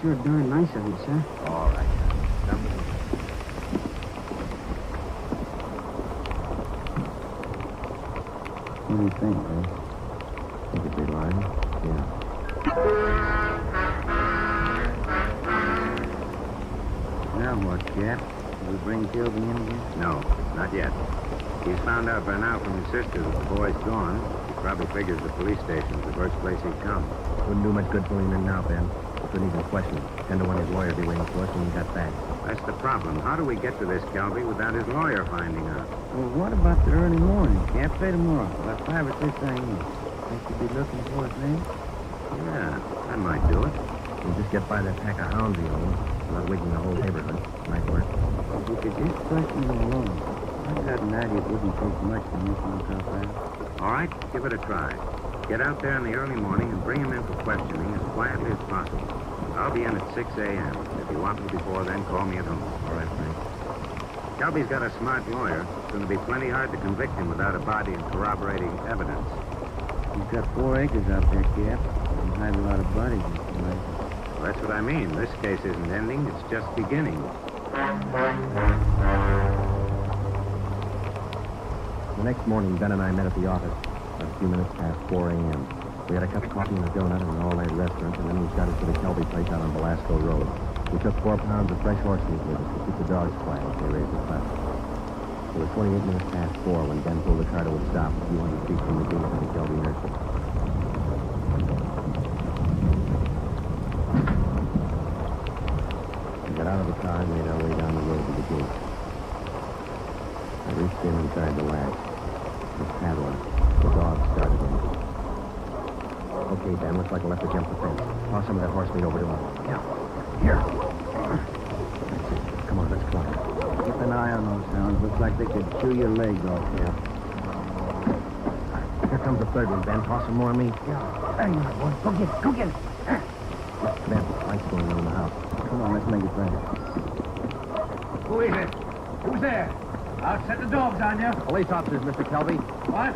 Sure darn nice of you, sir. All right. Come with me. What do you think, Ray? Think it'd be lying? Yeah. Now what, Cap? Did we bring Kilby in again? No, not yet. He's found out by now from his sister that the boy's gone. He probably figures the police station's the first place he'd come. Wouldn't do much good pulling him in now, Ben. We couldn't even question him. 10 to 1 his lawyer would be waiting for us when he got back. That's the problem. How do we get to this Kelby without his lawyer finding out? Well, what about the early morning? Can't say tomorrow. About 5 or 6 a.m. Think you'd be looking for us then? Yeah, that might do it. We'll just get by that pack of hounds he owns without waking the whole neighborhood. Might work. If we could just question him alone. I've got an idea it wouldn't take much to make him drop out. All right, give it a try. Get out there in the early morning and bring him in for questioning as quietly as possible. I'll be in at 6 a.m. If you want me before then, call me at home. All right, Frank. Kelby's got a smart lawyer. It's going to be plenty hard to convict him without a body and corroborating evidence. He's got 4 acres out there, Cap. And hide a lot of bodies in this place. Well, that's what I mean. This case isn't ending. It's just beginning. The next morning, Ben and I met at the office at a few minutes past 4 a.m. We had a cup of coffee and a donut at an all-night restaurant, and then we started for the Kelby place out on Velasco Road. We took 4 pounds of fresh horse meat with us to keep the dogs quiet as they raised the class. It was 28 minutes past 4 when Ben pulled the car to a stop a few hundred feet from the gate of the Kelby nursery. We got out of the car and made our way down the road to the gate. I reached in inside the latch. The padlock. The dog started in. Okay, Ben, looks like we'll have to jump the fence. Toss some of that horse meat over to him. Yeah. Here. That's it. Come on, let's climb. Keep an eye on those hounds. Looks like they could chew your legs off, Cap. Here comes the third one, Ben. Toss some more meat. Yeah. Hang on, boy. Go get it. Go get it. Ben, lights going on in the house. Come on, let's make it fast. Who is it? Who's there? I'll set the dogs on you. Police officers, Mr. Kelby. What?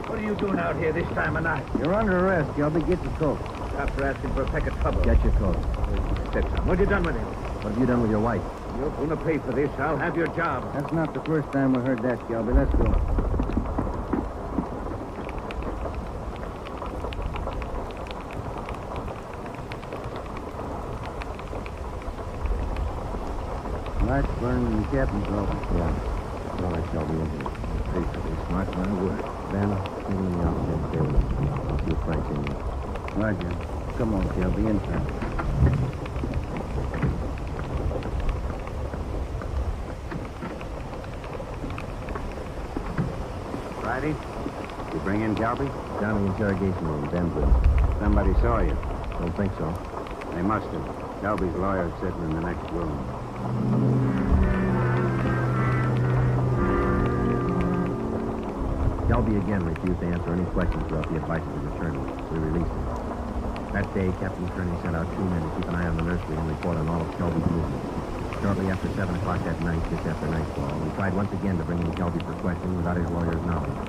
What are you doing out here this time of night? You're under arrest, Kelby. Get your coat. After asking for a peck of trouble. Get your coat. Stetson, what have you done with him? What have you done with your wife? You're going to pay for this. I'll have your job. That's not the first time we heard that, Kelby. Let's go. Lights burning in the captain's office. Yeah. All right, Kelby, in here. Pay for this. Mark my word. Van, take him in the office and stay with him. I'll see if Frank's in here. Roger. Come on, Kelby. Inside. Friday? You bring in Kelby? Down in the interrogation room, Ben's with him. Somebody saw you. Don't think so. They must have. Kelby's lawyer's sitting in the next room. Kelby again refused to answer any questions without the advice of his attorney, so we released him. That day, Captain Kearney sent out 2 men to keep an eye on the nursery and report on all of Kelby's movements. Shortly after 7 o'clock that night, just after nightfall, we tried once again to bring in Kelby for questioning without his lawyer's knowledge.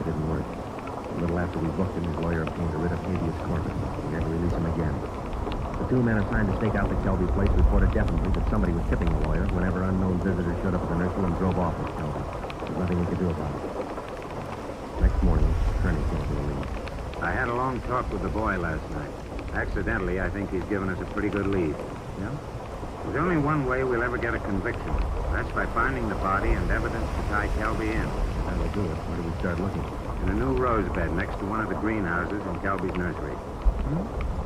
It didn't work. A little after we booked him, his lawyer obtained a writ of habeas corpus. We had to release him again. The 2 men assigned to stake out the Kelby place reported definitely that somebody was tipping the lawyer whenever unknown visitors showed up at the nursery and drove off with Kelby. There's nothing we could do about it. Next morning, Kearney came to the lead. I had a long talk with the boy last night. Accidentally, I think he's given us a pretty good lead. Yeah? There's only one way we'll ever get a conviction. That's by finding the body and evidence to tie Kelby in. That'll do it. Where do we start looking? In a new rose bed next to one of the greenhouses in Kelby's nursery.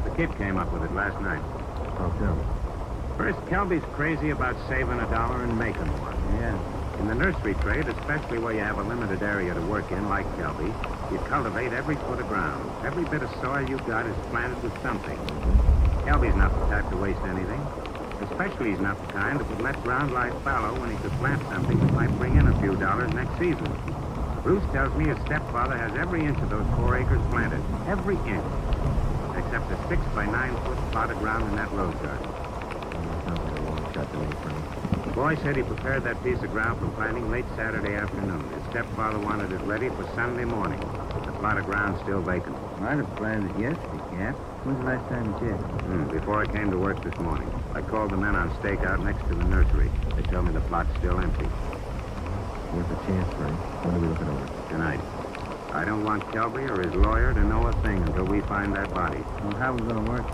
The kid came up with it last night. How come? First, Kelby's crazy about saving $1 and making one. Yeah. In the nursery trade, especially where you have a limited area to work in, like Kelby, you cultivate every foot of ground. Every bit of soil you got is planted with something. Kelby's not the type to waste anything. Especially he's not the kind that would let ground lie fallow when he could plant something that might bring in a few dollars next season. Bruce tells me his stepfather has every inch of those 4 acres planted. Every inch. Except a 6 by 9 foot plot of ground in that rose garden. Sounds like a long shot to me, Frank. The boy said he prepared that piece of ground for planting late Saturday afternoon. His stepfather wanted it ready for Sunday morning. The plot of ground's still vacant. Might have planted it yesterday, Cap. When's the last time you checked? Before I came to work this morning. I called the men on stakeout next to the nursery. They tell me the plot's still empty. Worth a chance, Frank. When do we look it over? Tonight. I don't want Kelby or his lawyer to know a thing until we find that body. Well, how are we going to work?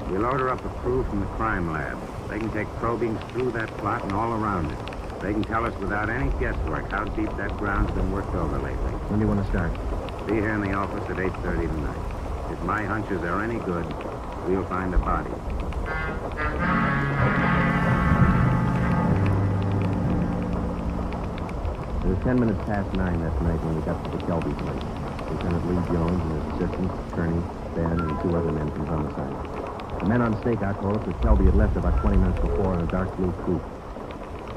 We'll order up a crew from the crime lab. They can take probings through that plot and all around it. They can tell us without any guesswork how deep that ground's been worked over lately. When do you want to start? Be here in the office at 8:30 tonight. If my hunches are any good, we'll find a body. It was 10 minutes past 9 that night when we got to the Kelby place. Lieutenant Lee Jones and his assistant, Kearney, Ben, and 2 other men from homicide. The men on stakeout told us that Kelby had left about 20 minutes before in a dark blue coupe.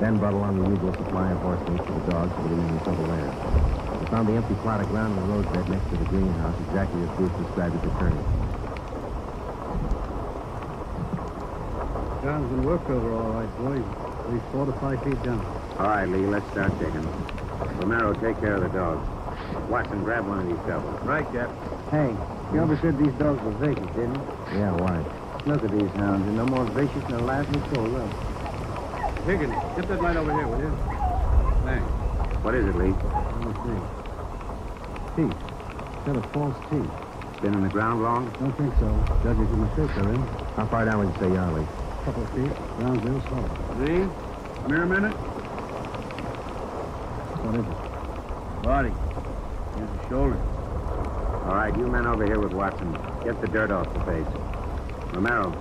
Ben brought along the usual supply of horse meat for the dogs for the evening over there. We found the empty plot of ground in the rose bed next to the greenhouse, exactly as Bruce described it to Kearney. Ground's been worked over all right, boys. At least 4 to 5 feet down. All right, Lee, let's start digging. Romero, take care of the dogs. Watson, grab one of these doubles. Right, Cap. Hey, Gilbert said these dogs were vicious, didn't he? Yeah, why? Look at these hounds. They're no more vicious than a lively coal. Look. Higgins, get that light over here, will you? Thanks. What is it, Lee? Let me see. Teeth. Set of false teeth. Been in the ground long? Don't think so. Judging from the shape they're in. How far down would you say you are, Lee? Couple of feet. Ground's real solid. Lee, come here a minute. What is it? Body. Here's the shoulder. All right, you men over here with Watson. Get the dirt off the face. Romero,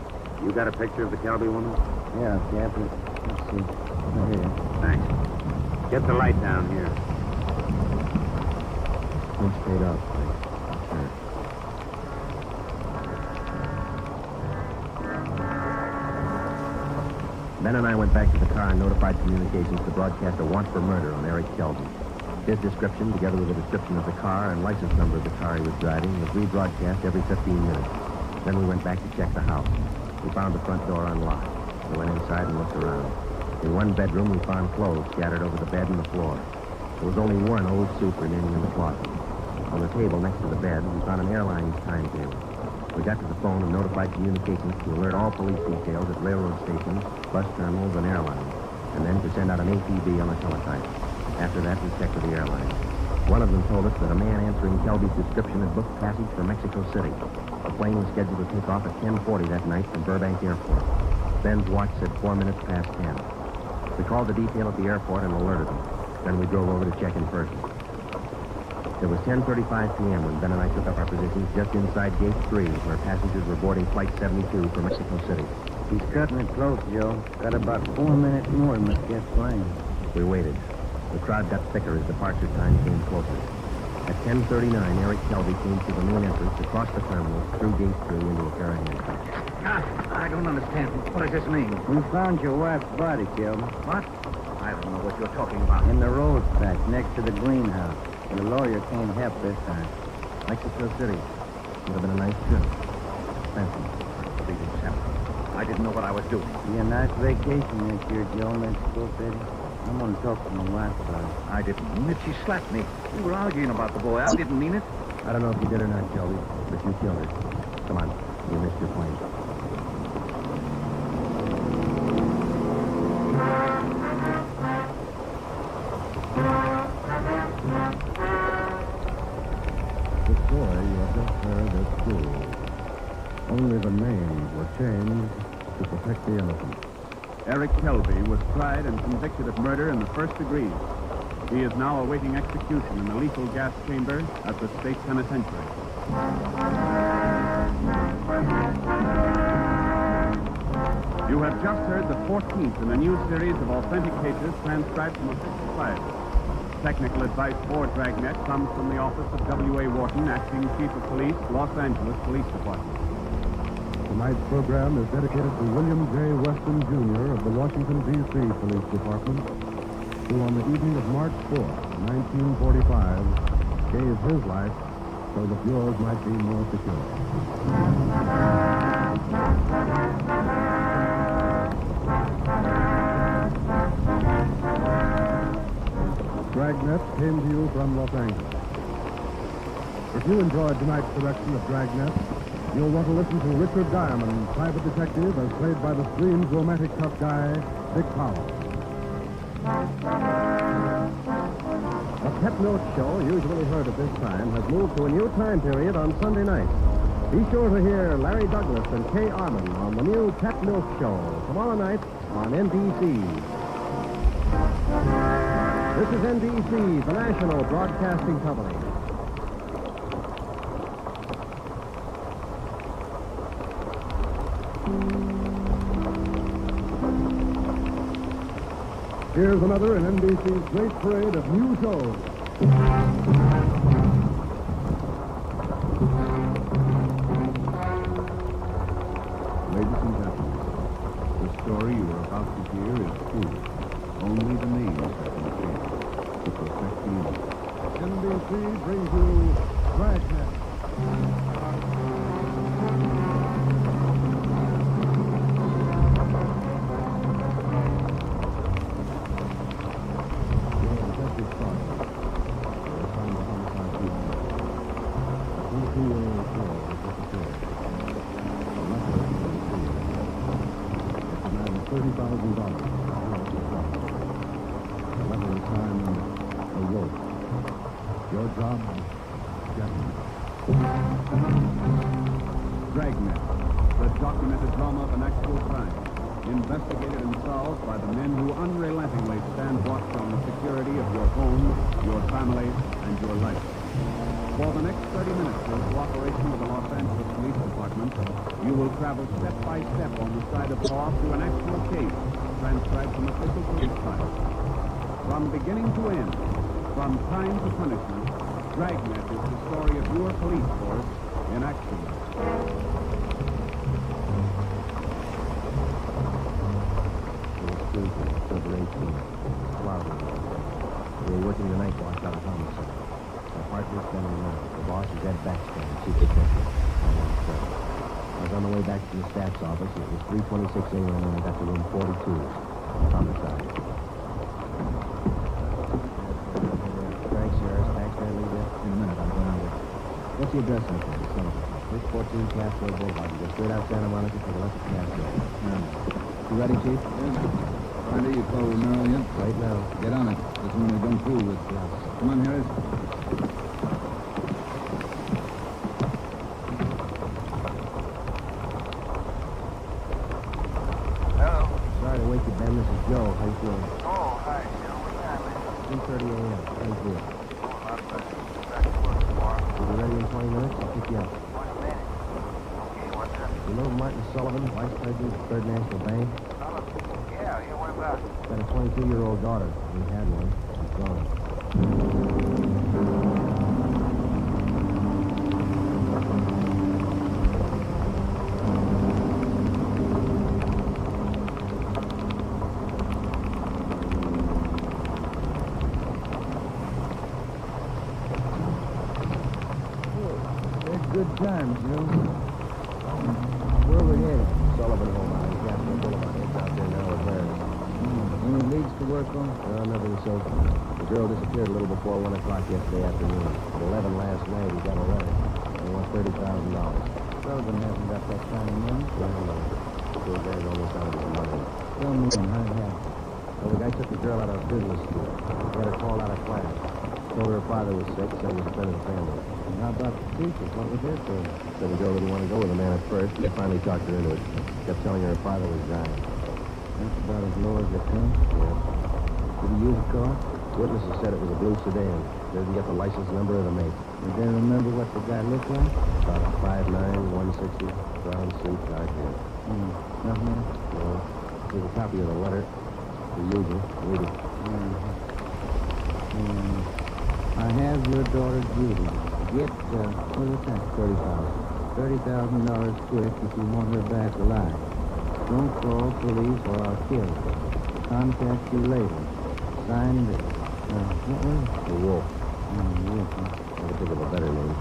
you got a picture of the Kelby woman? Yeah, Cap. Let's see. Right here. Thanks. Get the light down here. Come straight up, please. Sure. Ben and I went back to the car and notified communications to broadcast a warrant for murder on Eric Kelby. His description, together with a description of the car and license number of the car he was driving, was rebroadcast every 15 minutes. Then we went back to check the house. We found the front door unlocked. We went inside and looked around. In one bedroom, we found clothes scattered over the bed and the floor. There was only one old suit remaining in the closet. On the table next to the bed, we found an airline's timetable. We got to the phone and notified communications to alert all police details at railroad stations, bus terminals, and airlines, and then to send out an APB on a teletype. After that, we checked with the airlines. One of them told us that a man answering Kelby's description had booked passage for Mexico City. The plane was scheduled to take off at 10:40 that night from Burbank Airport. Ben's watch said 4 minutes past 10. We called the detail at the airport and alerted them. Then we drove over to check in person. It was 10:35 p.m. when Ben and I took up our positions just inside Gate 3, where passengers were boarding Flight 72 for Mexico City. He's cutting it close, Joe. Got about 4 minutes more and must get flying. We waited. The crowd got thicker as departure time came closer. At 10:39, Eric Kelby came through the main entrance, across the terminal, through Gate 3 into a pair of handcuffs. I don't understand. What does this mean? We found your wife's body, Kelby. What? I don't know what you're talking about. In the rose patch next to the greenhouse. The lawyer can't help this time. Mexico City. Would have been a nice trip. Expensive. Please accept. I didn't know what I was doing. Be a nice vacation this year, Joe, Mexico City. I'm going to talk to my wife about it. I didn't mean it. She slapped me. We were arguing about the boy. I didn't mean it. I don't know if you did or not, Kelby, but you killed her. Come on. You missed your plane. The story you have just heard is true. Only the names were changed to protect the innocent. Eric Kelby was tried and convicted of murder in the first degree. He is now awaiting execution in the lethal gas chamber at the state penitentiary. You have just heard the 14th in a new series of authentic cases transcribed from official files. Technical advice for Dragnet comes from the office of W.A. Wharton, Acting Chief of Police, Los Angeles Police Department. Tonight's program is dedicated to William J. Weston, Jr. of the Washington, D.C. Police Department, who on the evening of March 4, 1945, gave his life so that yours might be more secure. Dragnet came to you from Los Angeles. If you enjoyed tonight's production of Dragnet, you'll want to listen to Richard Diamond, private detective, as played by the screen's romantic tough guy, Dick Powell. The Pet Milk Show, usually heard at this time, has moved to a new time period on Sunday nights. Be sure to hear Larry Douglas and Kay Arman on the new Pet Milk Show tomorrow night on NBC. This is NBC, the national broadcasting company. Here's another in NBC's great parade of new shows. Ladies and gentlemen, the story you are about to hear is true. Only the names have been changed to protect the innocent. NBC brings you Dragnet. Dragnet, the documented drama of an actual crime, investigated and solved by the men who unrelentingly stand watch on the security of your home, your family, and your life. For the next 30 minutes, in cooperation with the Los Angeles Police Department, you will travel step by step on the side of the law through an actual case, transcribed from official police files. From beginning to end, from crime to punishment, Dragnet is the story of your police force in action. Tuesday, October 18th. Cloudy. We were working the night watch out of homicide. Our partner's spending the night. The boss is Ed Baxter, chief detective. I was on the way back to the staff's office, and it was 3:26 a.m. when I got to room 42, homicide. the address out there, Sullivan? 614 Castro Boulevard. You go straight out Santa Monica to the left of Castro. You ready, Chief? Yes. Friday, you call Romero yet? Right now. Get on it. This one we're done through with. Come on, Harris. Hello. Sorry to wake you, Ben. This is Joe. How you feeling? Oh, hi, Joe. What time is it? 3:30 a.m. Thank you. Oh, not bad. Back to work tomorrow. You'll be ready in 20 minutes? I'll pick you up. 20 minutes. Okay, what's up? You know Martin Sullivan, Vice President of Third National Bank? Yeah, what about? Got a 22-year-old daughter. We had one. She's gone. Good times, you know. Where we headed? Sullivan home out in Castro Boulevard. It's out there now with Harris. Any leads to work on? No, nothing so far. The girl disappeared a little before 1 o'clock yesterday afternoon. At 11 last night, we got a letter. They want $30,000. Sullivan hasn't got that kind of money? No. Poor guy's almost out of his money. Tell me when, how it happened? Well, the guy took the girl out of business school. He had her called out of class. Told her father was sick, said he was a friend of the family. And how about the teachers? What was their story? Said the girl didn't want to go with the man at first. They finally talked her into it. Kept telling her father was dying. That's about as low as they come? Yeah. Did he use a car? Witnesses said it was a blue sedan. They didn't get the license number or the make. Did they remember what the guy looked like? About 5'9", 160, brown suit, dark hair. Nothing else? No. Here's a copy of the letter. The usual. Read it. I have your daughter, Judy. Get, what is that? $30,000 quick if you want her back alive. Don't call police or I'll kill you. Contact you later. Signed this. What was it? The Wolf. Wolf. I can think of a better name.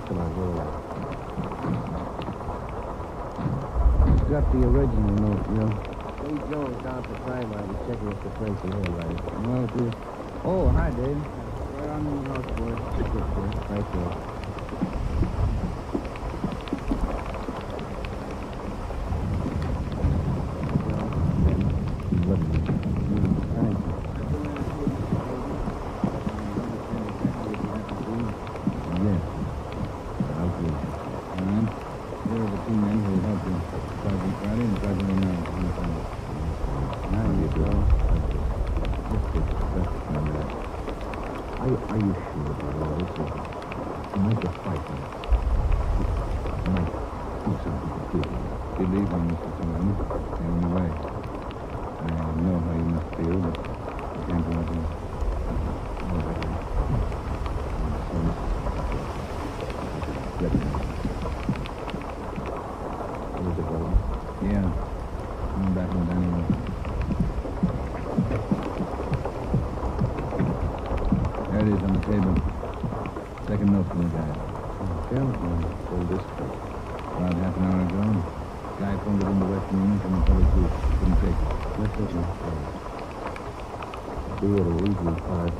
Come on, go away. It's got the original note, you know. Lee Jones down for crime line. He's checking if the prints and handwriting. Well, it is. Oh, hi, Dave. Right on the house, boy. Sit this way. Right there. Are you sure about all this? You might just fight me. You might do something to kill me. You leave on Mr. Sullivan. Stay on the way. I know how you must feel, but I can't do anything. Yeah. I'm back on anyway. There it is on the table. Second note from the guy. Telephone from this place. About half an hour ago, guy phoned it in the Western Union from the public group. Couldn't take it. Let's look at this. Be at a evening park,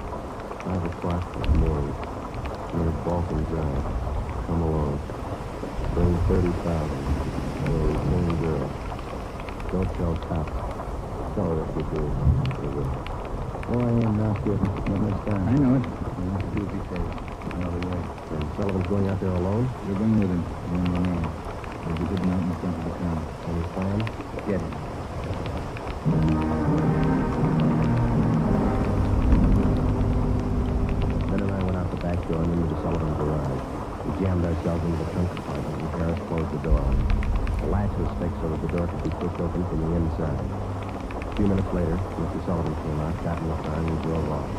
5 o'clock this morning, near Balkan Drive. Come along. Bring 30,000. For a returned girl. Don't tell cops. Tell her if you do. They will. Oh, I am now kidding. Not much time. I know it. Let's see if he says. Another way. And Sullivan's going out there alone? You're going with him. You won't go now. He'll be hidden out in front of the car. Any plan? Get him. Ben and I went out the back door and into the Sullivan garage. We jammed ourselves into the trunk compartment and Harris closed the door. The latch was fixed so that the door could be pushed open from the inside. A few minutes later, Mr. Sullivan came out, got in the car, and we drove off.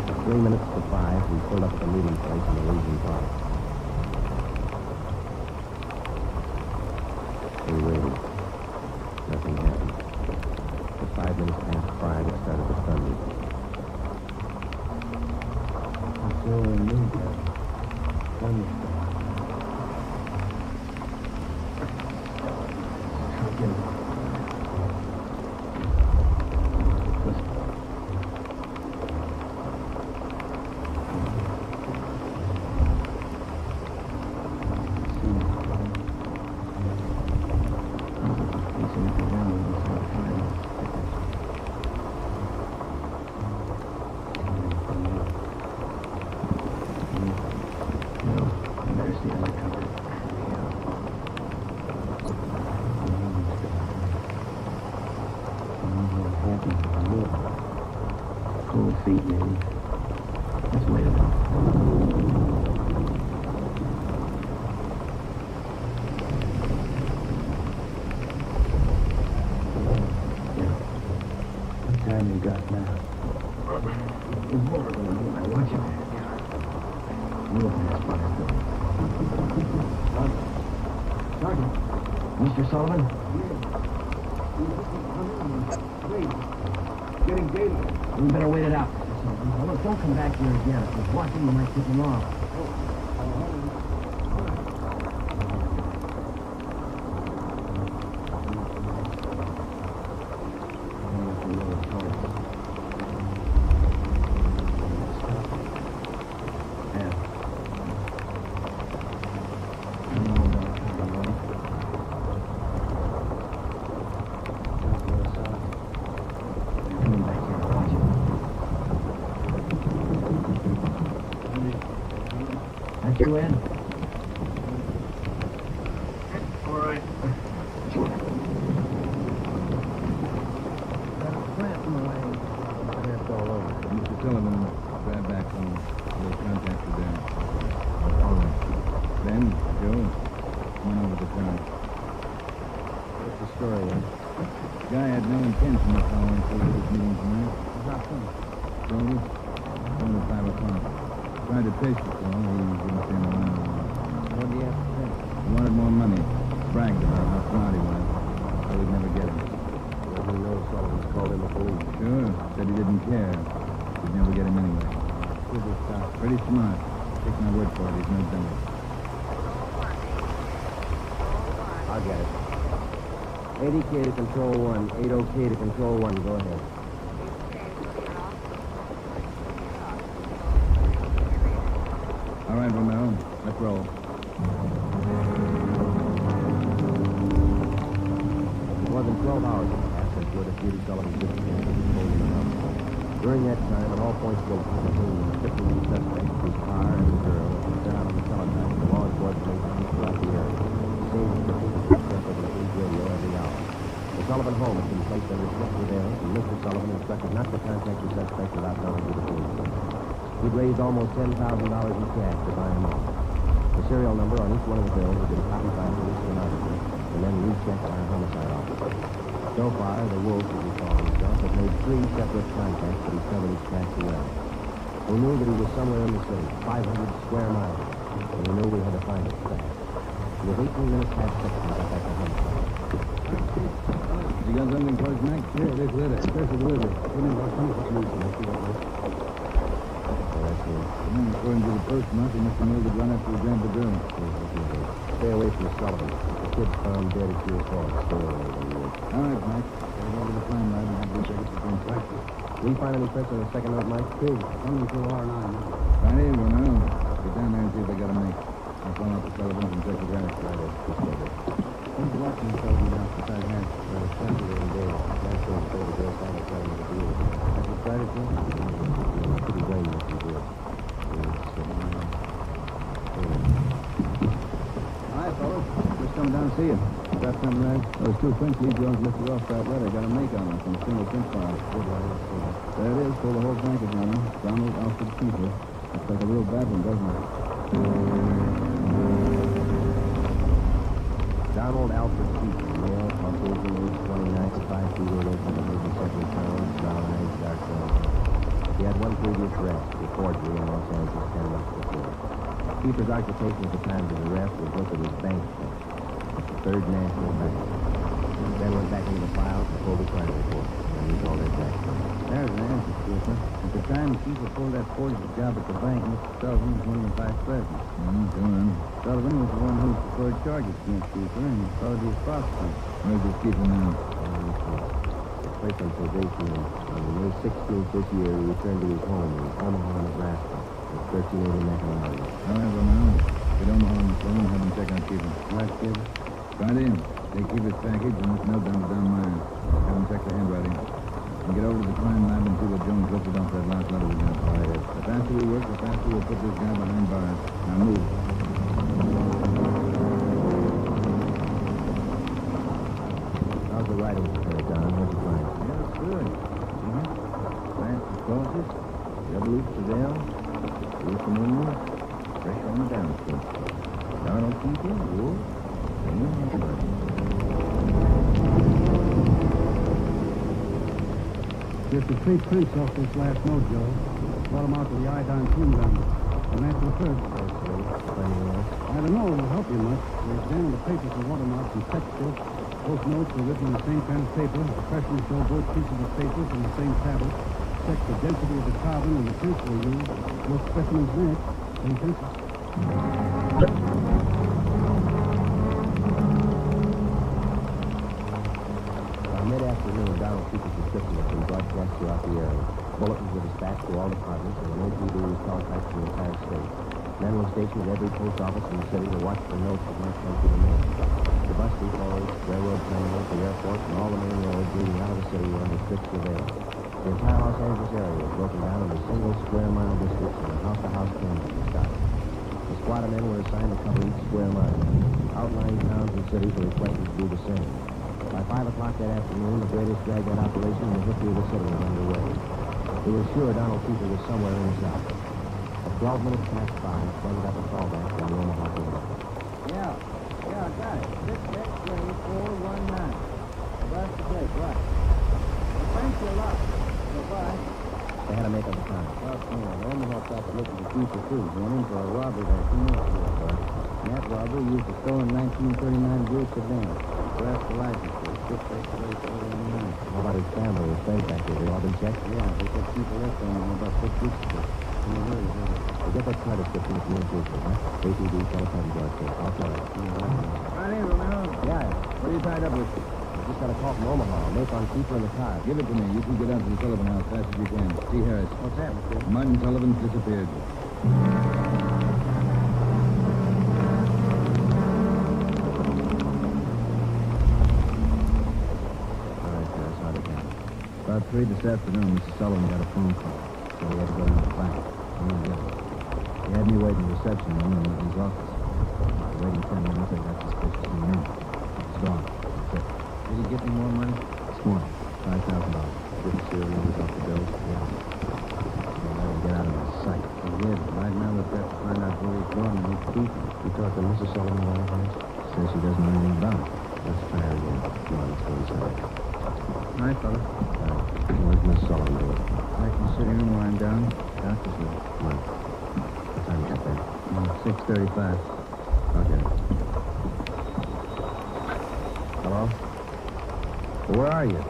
At 3 minutes to 5, we pulled up at the meeting place in the Legion Park. We waited. Nothing happened. At 5 minutes past 5, it started to thunder. So we moved that thunderstorm. happens to me. Cold feet, maybe. Let's wait a minute. What time you got now? Watch it. We'll pass by Sergeant. Mr. Sullivan? Getting daylight. We better wait it out. Well, look, don't come back here again. If he's watching, you might tip him off. That's you, Ed? All right. That's all over. Mr. Sullivan, drive back home. We'll contact you there. Ben, Joe, come on over to the car. What's the story, Ed? Guy had no intention of following through with his meeting tonight. How come? Told us. Only 5 o'clock. Tried to trace the call. He didn't seem around. What do you have to say? He wanted more money. Bragged about how smart he was. So he'd never get it. Well, he knows Sullivan's called in the police. Sure. Said he didn't care. He'd never get him anyway. Who's this guy? Pretty smart. Take my word for it. He's no dummy. I'll get it. 80K to control 1, 80K to control 1. Go ahead. All right, Romero. Let's roll. More than 12 hours have passed since Judith Judy Sullivan disappeared from the house. During that time, at all points of between the 15 suspects, his car and the girl, was sent out on the teletype. The law enforcement agencies throughout the area. The same except for the police radio every hour. The Sullivan home has been placed under strict surveillance, and Mr. Sullivan instructed not to contact the suspect without knowing who the police were. He'd raised almost $10,000 in cash to buy him off. The serial number on each one of the bills had been copied by a police stenographer and then rechecked by a homicide officer. So far, the Wolf, as he called himself, had made 3 separate contacts, but he covered his tracks well. We knew that he was somewhere in the city, 500 square miles, and we knew we had to find him fast. It was 18 minutes past 6 when we got back to homicide. You got something for us, Mac? Yeah, this letter. This is the letter. Put in about 25 minutes. Let's see what it is. According to the postmaster, Mr. Mills would run after he grabbed the girl. Stay away from the Sullivan. If the kid's found dead, it's your fault. Stay away from you. All right, Mike. Get over to the crime lab and have these records between practice. Did we find any prints on the second note, Mike? Two. Coming through R9. Friday, Romero. Get down there and see if they got a make. I'll phone out the Sullivans and check the Dragnet. Who's watching the Sullivan now besides Hank? Saturday and Dave. That's going to stay the girls down and tell them what to do. Have you tried it yet? Pretty brain what you did. Hi, fellas. Just coming down to see you. Got something right? Those 2 French lead Jones lifted off that letter. Got a make on them from a single print file. Good one. There it is. Pull the whole package on them. Donald Alfred Keeper. Looks like a real bad one, doesn't it? Donald Alfred Keeper, male, Caucasian, age 29, 5 feet 8 inches, and maybe 70 pounds, brown eyes, dark brown. He had one previous arrest for forgery in Los Angeles 10 months before. Keeper's occupation at the time of his arrest was look at his bank account at the Third National Bank. Then went back into the files and pulled the crime report, and used all their tax money. There's an answer, Keeper. At the time Keeper pulled that forged job at the bank, Mr. Sullivan was one of the vice presidents. Go on. Sullivan was the one who preferred charges against Keeper, and he thought he was prosecuted. Where's this Keeper now? Placed on probation, and on May 16th this year, he returned to his home in Omaha, Nebraska, at 1380 McAllen. All right, Romero. Get Omaha on the phone and have them check on Keeper. Right, kid? Friday, take Keeper's package and this note down to Don Myers. Have him check the handwriting. And get over to the crime lab and see what Jones lifted off that last letter we got. All right, the faster we work, the faster we'll put this guy behind bars. Now move. How's the writing, Don? What'd you find? Yeah, it's good. crosses, revolutes prevail, we're familiar, pressure on the downstroke. Donald Keeper, Wolf, Just the three prints off this last note, Joe. Brought them out to the iodine tomb down there. And that's the third. I don't know if it'll help you much. We examined the papers for watermarks and textures. Both notes were written in the same kind of paper. The freshman showed both pieces of paper from the same tablet. Checked the density of the carbon and the pencil we used. Both specimens matched. Same pencils. Mid-afternoon, Donald Keeper's description has been broadcast throughout the area. Bulletins were dispatched to all departments, and an OPD was teletyped to the entire state. Men were stationed at every post office in the city to watch for notes that might come to the mail. The bus depots, railroad terminals, the airport, and all the main roads leading out of the city were under strict surveillance. The entire Los Angeles area was broken down into single square-mile districts, and a house-to-house canvass was started. The squad of men were assigned to cover each square mile. Outlying towns and cities were requested to do the same. By 5 o'clock that afternoon, the greatest Dragnet operation in the history of the city was underway. We were sure Donald Keeper was somewhere in the south. At 12 minutes past 5, Glenn got the call back from the Omaha police. Yeah, I got it. 6X-419. The bus to take, right. Well, thanks a lot. Goodbye. They had to make up the time. Well, the Omaha cop that looked at the future too. Went in for a robbery there 2 months ago. And that robbery used a stolen 1939 Buick sedan. Arrest the license plate. 6X-419. How about his family, his friends back there? They all been checked? Yeah, they said people left on him about 6 weeks ago. Get that car description from the police, huh? ATV, telephone broadcast. I'll tell you. Right here, Romero. Yeah. What are you tied up with? I just got a call from Omaha. Napon Keeper in the car. Give it to me. You can get out to the Sullivan house fast as you can. See Harris. What's that, mister? Martin Sullivan's disappeared. About 3 this afternoon, Mr. Sullivan got a phone call, so he had to go down to the back. He had me waiting in the reception room in his office. Waiting 10 minutes, I got suspicious in the room. It's gone. That's it. Did he get any more money? This morning, $5,000. Didn't see the numbers off the bills. Yeah. So let him get out of my sight. He did. Right now we've got to find out where he's going and who's keeping. You talked to Mrs. Sullivan about it? Says she doesn't know anything about it. Let's try her again. Come on, let's go inside. All right, fella. Where's Miss Sullivan doing? Back in the sitting room lying down. Doctor's room. Come on. What time you got there? 6:35. Okay. Hello? Well, where are you?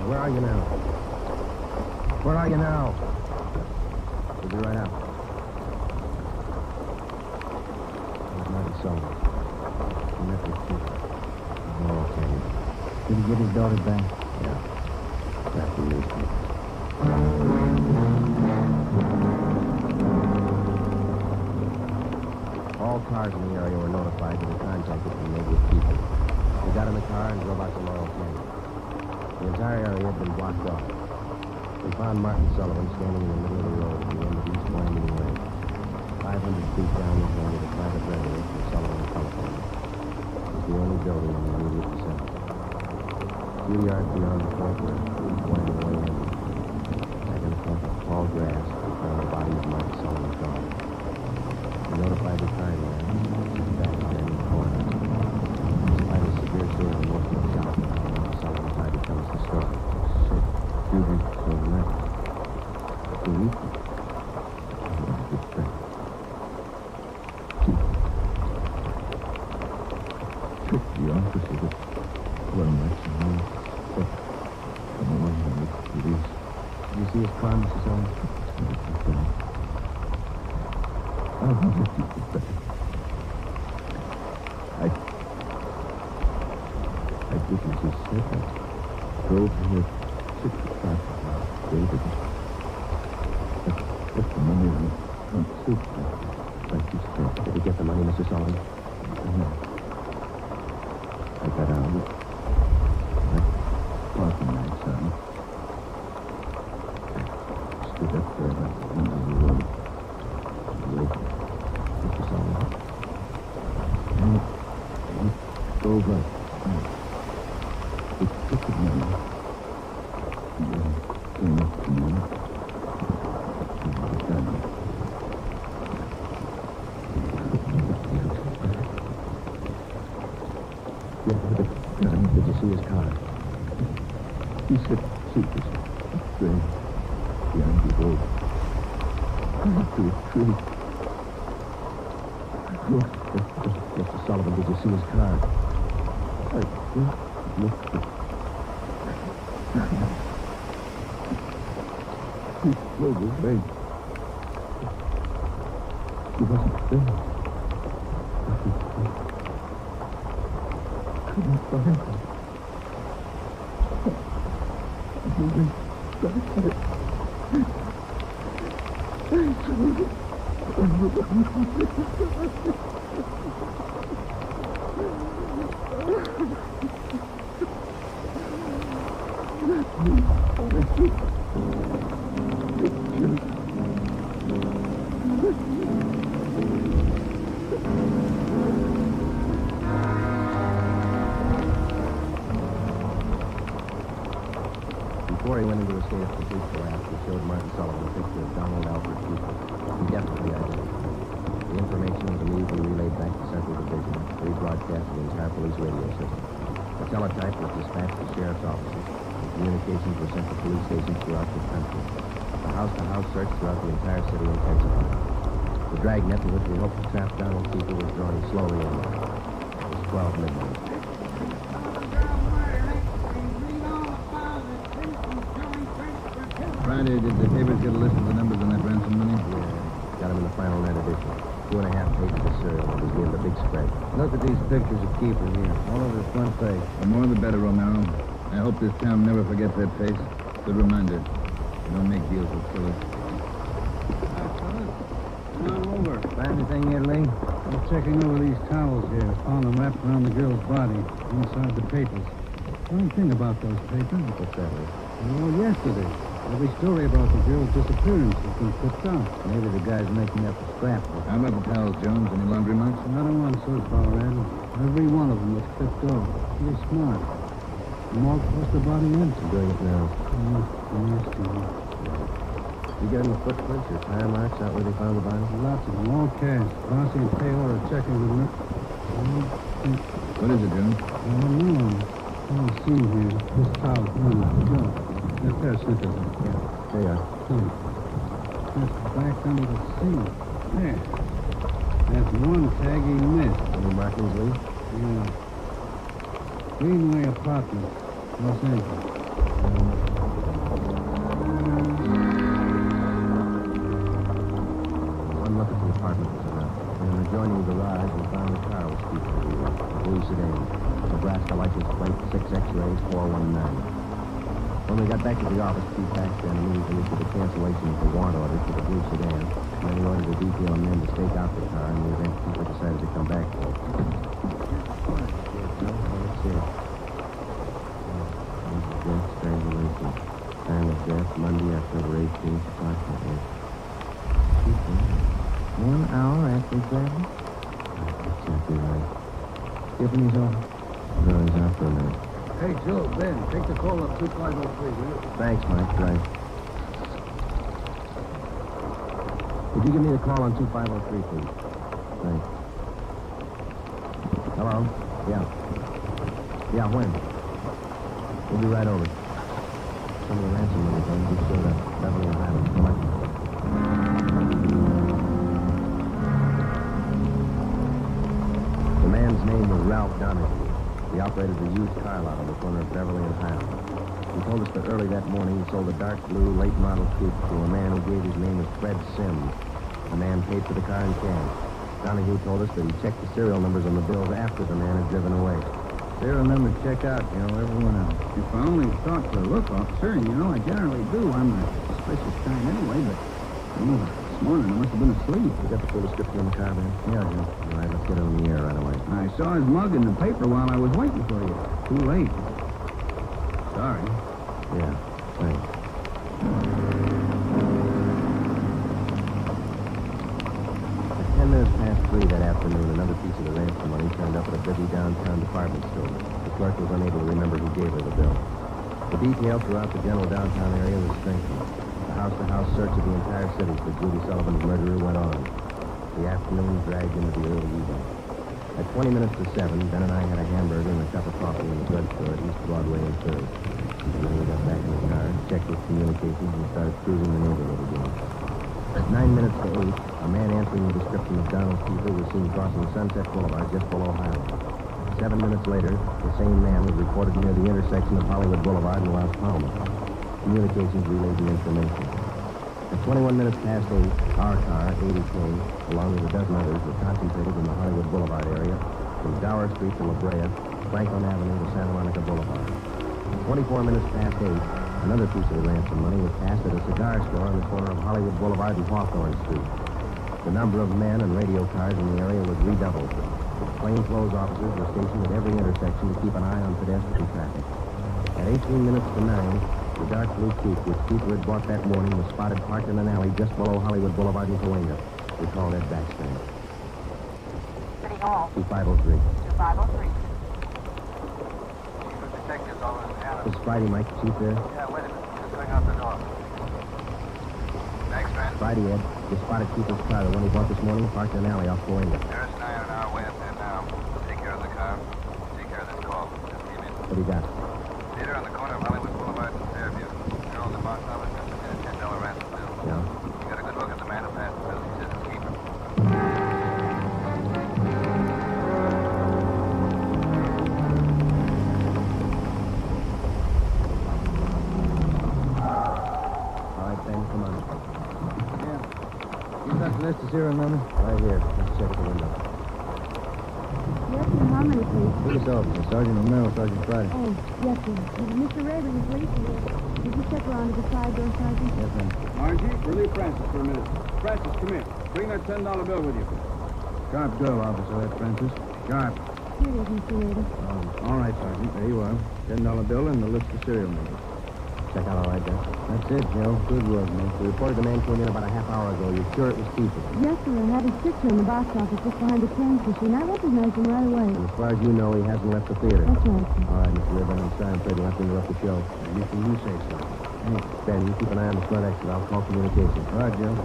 Where are you now? Where are you now? We'll be right out. Where's Martin Sullivan? He met with Keeper. Oh, okay. Did he get his daughter back? Yeah. Back in newspapers. All cars in the area were notified that a contact had been made with Keeper. We got in the car and drove out to Laurel Canyon. The entire area had been blocked off. We found Martin Sullivan standing in the middle of the road at the end of East Winding Way. 500 feet down the hill with a private residence for Sullivan Telephone. It was the only building in the immediate vicinity. A few yards beyond the point where East Winding Way ended, back in the clump of tall grass, we found the body of Martin Sullivan's daughter. We notified the crime man. She's back there in the corner. Despite a severe state of emotional shock, Sullivan tried to tell us the story. Shit. Duty. So left. Duty? Good friend. Tricked the officer with well, that's a new step. Come on, it is. Did you see his car, Mr. Sullivan? I'll let you get back. I didn't just say that. Drove here 6 o'clock. David. Put the money in the front seat. Like you said. Did you get the money, Mr. Sullivan? I got out. Parking outside. Stood up there at the end of the road. Waiting. Mr. Sullivan? Drove up. It took the money. He said, secrecy. Strange. Behind the road. To a tree. Look, Mr. Sullivan, did you see his car? I looked. He drove away. He wasn't there. Couldn't find him. Moving back. Before he went into a state of complete collapse, he showed Martin Sullivan a picture of Donald Alfred Cooper. He definitely identified him. The information was immediately relayed back to Central Division, rebroadcast to the entire police radio system. A teletype was dispatched to sheriff's offices, and communications were sent to police stations throughout the country. The house-to-house search throughout the entire city intensified. The dragnet in which we hoped to trap Donald Cooper was drawing slowly inward. It was 12 midnight. Friday, did the papers get a list of the numbers on that ransom money? Yeah, got them in the final net edition. 2.5 pages of serial numbers gave it a big spread. Look at these pictures of Keeper here, all over the front page. The more the better, Romero. I hope this town never forgets that face. Good reminder. You don't make deals with killers. Come on over. Find anything here, Lee? I'm checking over these towels here. Found them wrapped around the girl's body, inside the papers. One thing about those papers. What's that, Lee? Well, yesterday, every story about the girl's disappearance has been clipped out. Maybe the guy's making up a scrap. How about the towels, Jones? Any laundry marks? Not a one so far, Ed. Every one of them was clipped off. Pretty smart. Mark, what's the body in? I'm doing it now. Nasty. You got any footprints or tire marks out where they found the body? Lots of them, all cash. Bossy and Taylor are checking the list. What is it, Jones? I don't know. I don't see here. This towel, no. That pair of slippers. Yeah. They are. That's back under the sea. There. That's one tag he missed. Any markings, Lee? Yeah. Greenway Apartments, Los Angeles. One look at the apartment was enough. In an adjoining garage, we found the car was featured here. A blue sedan. Nebraska license plate 6X-rays 419. When we got back to the office, Chief Baxter immediately issued a cancellation of the warrant order for the blue sedan. And then he ordered a detail men to stake out the car in the event people decided to come back for it. Death, strangulation. Time of death, Monday, October 18th, approximately. 1 hour after examine? That's exactly right. Tiffany's on? No, he's out for a minute. Hey, Joe, Ben, take the call up 2503, will you? Thanks, Mike. Right. Could you give me the call on 2503, please? Thanks. Hello? Yeah. Yeah, when? We'll be right over. Some of the ransom money things just showed up. Beverly and Highland. Come on. The man's name was Ralph Donahue. He operated the used car lot on the corner of Beverly and Highland. He told us that early that morning he sold a dark blue late model coupe to a man who gave his name as Fred Sims. The man paid for the car in cash. Donahue told us that he checked the serial numbers on the bills after the man had driven away. Serial number check out, everyone else. If I only thought to look, officer, and I generally do. I'm a suspicious kind anyway, but this morning I must have been asleep. You got the full description on the car, man? Yeah, Jim. All right, let's get it on the air right away. I saw his mug in the paper while I was waiting for you. Too late. Sorry. Yeah, thanks. At 10 minutes past 3 that afternoon, another piece of the ransom money turned up at a busy downtown department store. The clerk was unable to remember who gave her the bill. The detail throughout the general downtown area was strengthened. The house-to-house search of the entire city for Judy Sullivan's murderer went on. The afternoon dragged into the early evening. At 20 minutes to 7, Ben and I had a hamburger and a cup of coffee in the drugstore at East Broadway and 3rd. And then we got checked his communications and started cruising the neighborhood again. At 9 minutes to 8, a man answering the description of Donald Kiefer was seen crossing Sunset Boulevard just below Highland. 7 minutes later, the same man was reported near the intersection of Hollywood Boulevard and Las Palmas. Communications relayed the information. At 21 minutes past 8, our car, 80K, along with a dozen others, were concentrated in the Hollywood Boulevard area from Gower Street to La Brea, Franklin Avenue to Santa Monica Boulevard. 24 minutes past 8, another piece of the ransom money was passed at a cigar store on the corner of Hollywood Boulevard and Hawthorne Street. The number of men and radio cars in the area was redoubled. Plainclothes officers were stationed at every intersection to keep an eye on pedestrian traffic. At 18 minutes to 9, the dark blue coupe which Kiefer had bought that morning was spotted parked in an alley just below Hollywood Boulevard and Cahuenga. We called Ed Backstrand. City Hall. 2503. 2503. Chief of Detectives over in Hannah. This is Friday, Mike. Chief there? Yeah, wait a minute. Just going out the door. Thanks, man. Friday, Ed. Just spotted Kiefer's car, the one he bought this morning, parked in an alley off Cahuenga. Harris and I are on our way up there now. Take care of the car. Take care of this call. Just came in. What do you got? Theater on the corner of Hollywood Boulevard and Fairview. Girl in the box office just paid a $10 ransom bill. Yeah? You got a good look at the man who passed the bill. He says it's Kiefer. All right, Ben, come on. You got the list of serial numbers? Right here. Let's check the window. Yes, sir. How many, please? Police officer, Sergeant Romero, Sergeant Friday. Oh, yes, sir. Mr. Raven, please. Did you check around to the side door, Sergeant? Yes, ma'am. Margie, relieve Francis for a minute. Francis, come here. Bring that $10 bill with you. Sharp girl, officer, that Francis. Sharp. Here it is, Mr. Raven. All right, Sergeant. There you are. $10 bill and the list of serial numbers. Check out all right, Ben. That's it, Joe. Good work, man. We reported the man came in about a half hour ago. You're sure it was Kiefer? Yes, sir. I had his picture in the box office just behind the change machine. I recognized him right away. And as far as you know, he hasn't left the theater. That's right, sir. All right, Mr. Ribbon, I'm sorry. I'm afraid we'll have to interrupt the show. Anything you say, sir. Hey, Ben, you keep an eye on the front exit. I'll call communications. All right, Joe.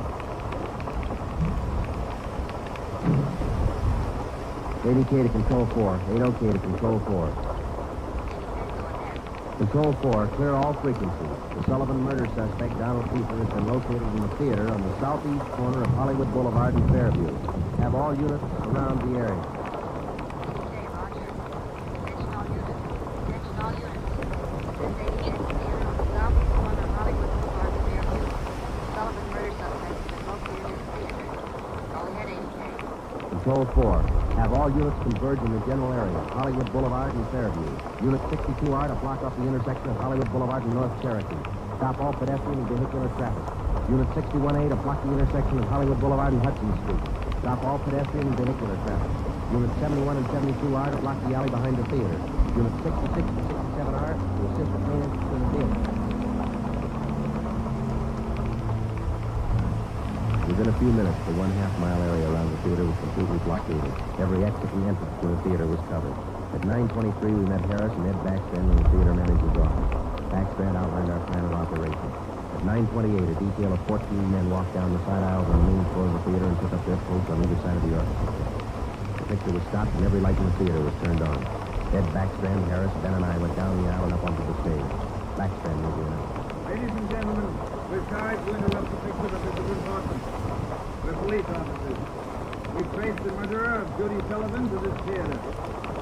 80K to Control 4. 80K to Control 4. Control 4, clear all frequencies. The Sullivan murder suspect, Donald Kiefer, has been located in the theater on the southeast corner of Hollywood Boulevard and Fairview. Have all units around the area. Okay, Roger. Attention all units. Attention all units. Sending in theater on the southeast corner of Hollywood Boulevard and Fairview. Sullivan murder suspect has been located in the theater. Go ahead, 80K. Control 4, have all units converge in the general area, Hollywood Boulevard and Fairview. Unit 62R to block off the intersection of Hollywood Boulevard and North Cherokee. Stop all pedestrian and vehicular traffic. Unit 61A to block the intersection of Hollywood Boulevard and Hudson Street. Stop all pedestrian and vehicular traffic. Unit 71 and 72R to block the alley behind the theater. Unit 66 and 67R to assist with main entrance to the theater. Within a few minutes, the 1/2 mile area around the theater was completely blockaded. Every exit and entrance to the theater was covered. At 9:23, we met Harris and Ed Backstrand in the theater manager's office. Backstrand outlined our plan of operation. At 9:28, a detail of 14 men walked down the side aisles on the main floor of the theater and took up their posts on either side of the orchestra. The picture was stopped and every light in the theater was turned on. Ed Backstrand, Harris, Ben, and I went down the aisle and up onto the stage. Backstrand made the announcement. Ladies and gentlemen, we're sorry to interrupt the picture, but this is important. We're police officers. We traced the murderer of Judy Sullivan to this theater.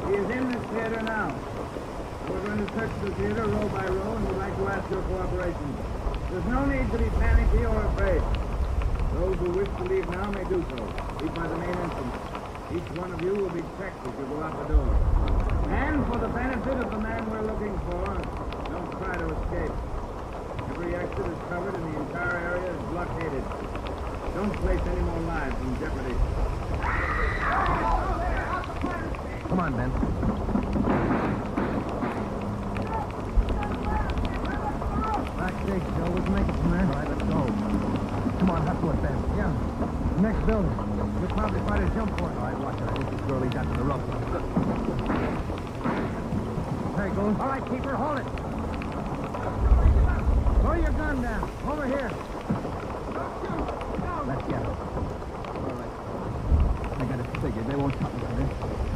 He is in this theater now. We're going to search the theater row by row, and we'd like to ask your cooperation. There's no need to be panicky or afraid. Those who wish to leave now may do so. Leave by the main entrance. Each one of you will be checked as you go out the door. And for the benefit of the man we're looking for, don't try to escape. Every exit is covered and the entire area is blockaded. Don't place any more lives in jeopardy. Come on, Ben. Backstage, Joe. We can make it from there. All right, let's go. Come on, hustle it, Ben. Yeah. Next building. We'll probably find a jump for it. All right, watch it. I think this girl leads out to the rope. There it goes. All right, keeper, hold it. Throw your gun down. Over here. Let's get her. All right. I got it figured. They won't cut me for this.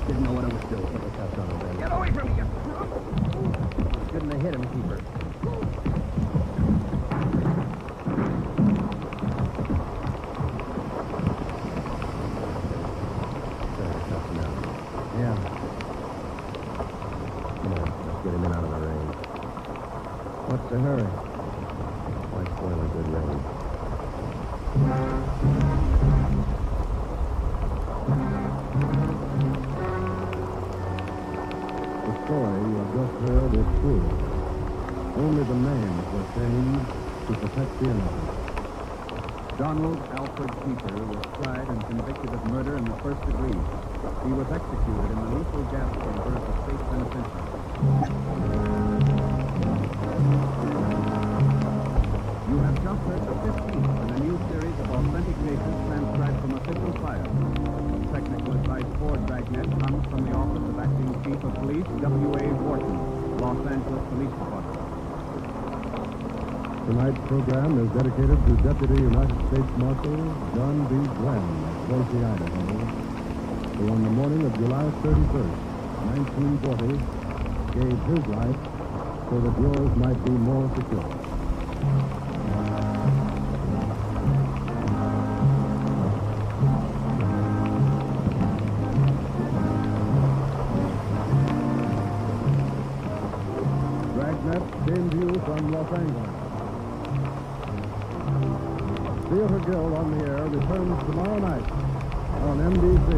Didn't know what I was doing. Put the cuffs on her, Ben. Get away from me, you... Shouldn't have hit him, keeper. What's the hurry? Why spoil a good rain? The story you have just heard is true. Only the names were changed to protect the innocent. Donald Alfred Keeper was tried and convicted of murder in the first degree. He was executed in the lethal gas chamber of the state penitentiary. You have just heard the 15th in a new series of authentic cases transcribed from official files. Technical advice for Dragnet comes from the Office of Acting Chief of Police W.A. Wharton, Los Angeles Police Department. Tonight's program is dedicated to Deputy United States Marshal John B. Glenn of Boise, Idaho, who on the morning of July 31st, 1940, gave his life so that yours might be more secure. Dragnet came to you from Los Angeles. Theater Guild on the Air returns tomorrow night on NBC.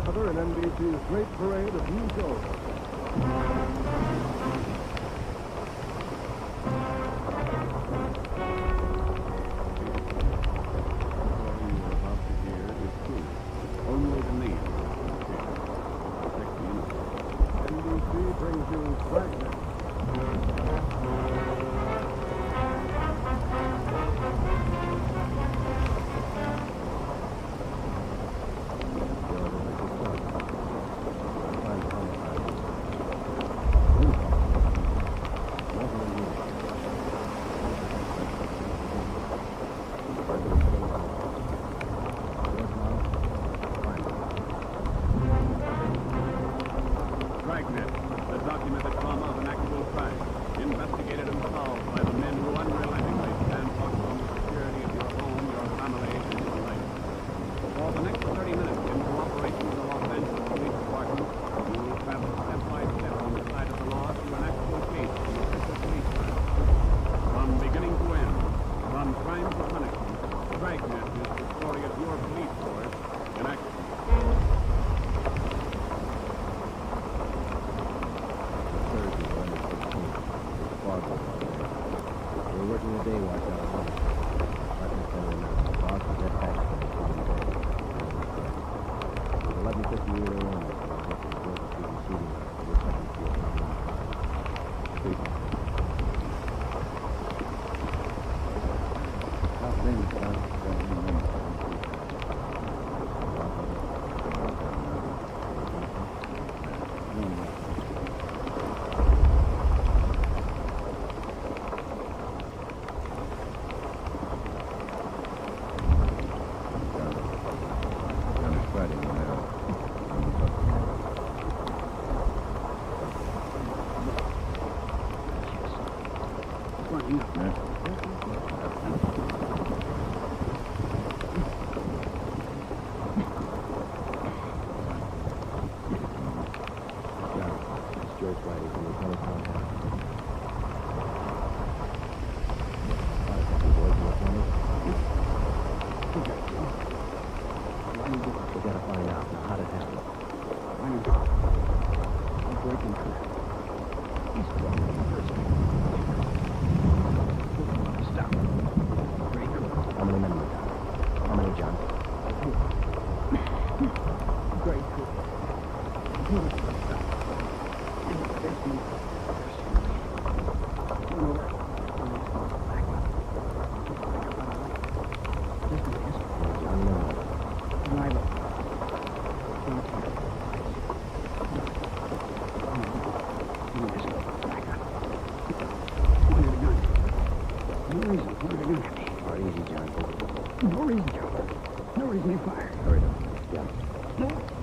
Another in NBC's great parade of new shows. Only the name. Protect the innocent. NBC brings you Dragnet. Dragnet, the documented drama of an actual crime, investigated and solved by the men who unrelentingly stand watch on the security of your home, your family, and your life. For the next 30 minutes, in cooperation with the Los Angeles Police Department, you will travel step by step on the side of the law through an actual case of official police crime. From beginning to end, from crime to punishment, Dragnet is the story of your police force in action. We're working the day watch out of London. Partner center now. Boss is at Paxton. 11:50 a.m.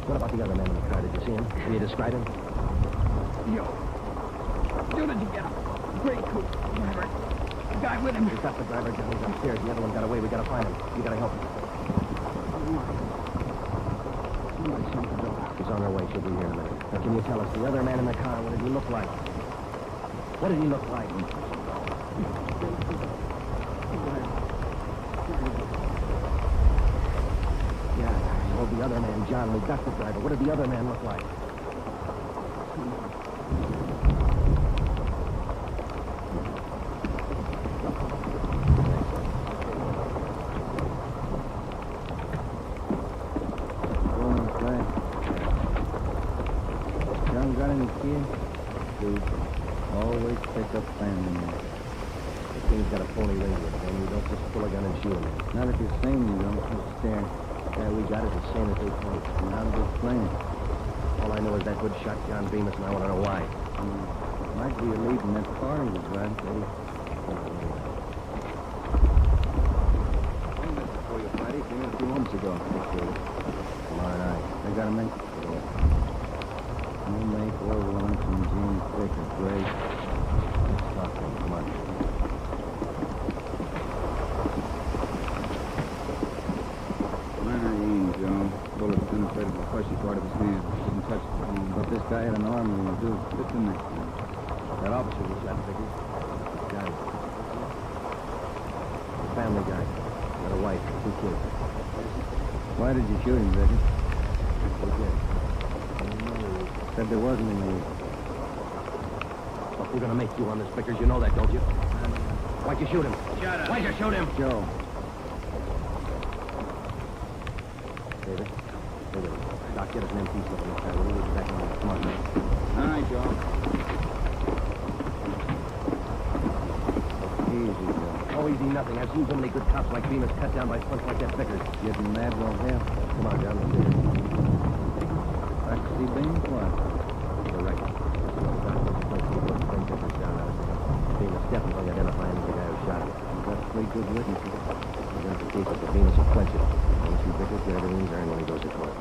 What about the other man in the car? Did you see him? Can you describe him? Yo. As soon as you get him. Gray coat. Driver. The guy with him. We've got the driver, John. He's upstairs. The other one got away. We gotta find him. You gotta help him. on our way. She'll be here in a minute. Now, can you tell us, the other man in the car, what did he look like? What did he look like? Yeah, well, the other man, John, we got the driver. What did the other man look like? John got any kids? Dude, always pick up family men. The thing's got a phony radio, man. You don't just pull a gun and shoot him. Not if you're sane, you don't. Just stare. Yeah, we got it as sane as they come. How to explain it? All I know is that hood shot John Bemis, and I want to know why. Might be a lead in that car he was riding, Eddie. Hey, Mr. For you, Friday. Came in a few moments ago. Tomorrow night. I gotta make it. No make or lunch and jeans thick or gray. Let's talk to him. Come on. Minor wound, Joe. Bullet penetrated the fleshy part of his hand. Didn't touch the bone. But this guy had an arm and he'll do. Just the next one. That officer was shot, Vicky. Guy. A family guy. Got a wife, 2 kids. Why did you shoot him, Vicky? They did. Said there wasn't any. Look, we're gonna make you on this, Vickers. You know that, don't you? Why'd you shoot him? Shut up. Why'd you shoot him? Joe. David. Doc, get us an empty slip in the car. We'll leave it back on. Come on, man. All right, Joe. Easy, Joe. Oh, easy nothing. I've seen so many good cops like Bemis cut down by punks like that Vickers. Getting mad won't help. Come on, John. Let's do it. Like to see Beans? What? Correct. Bemis definitely identifying the guy who shot him. We've got 3 good witnesses. We're going to case it for Bemis will clench it. Once you Vickers get everything he's earned when he goes to court.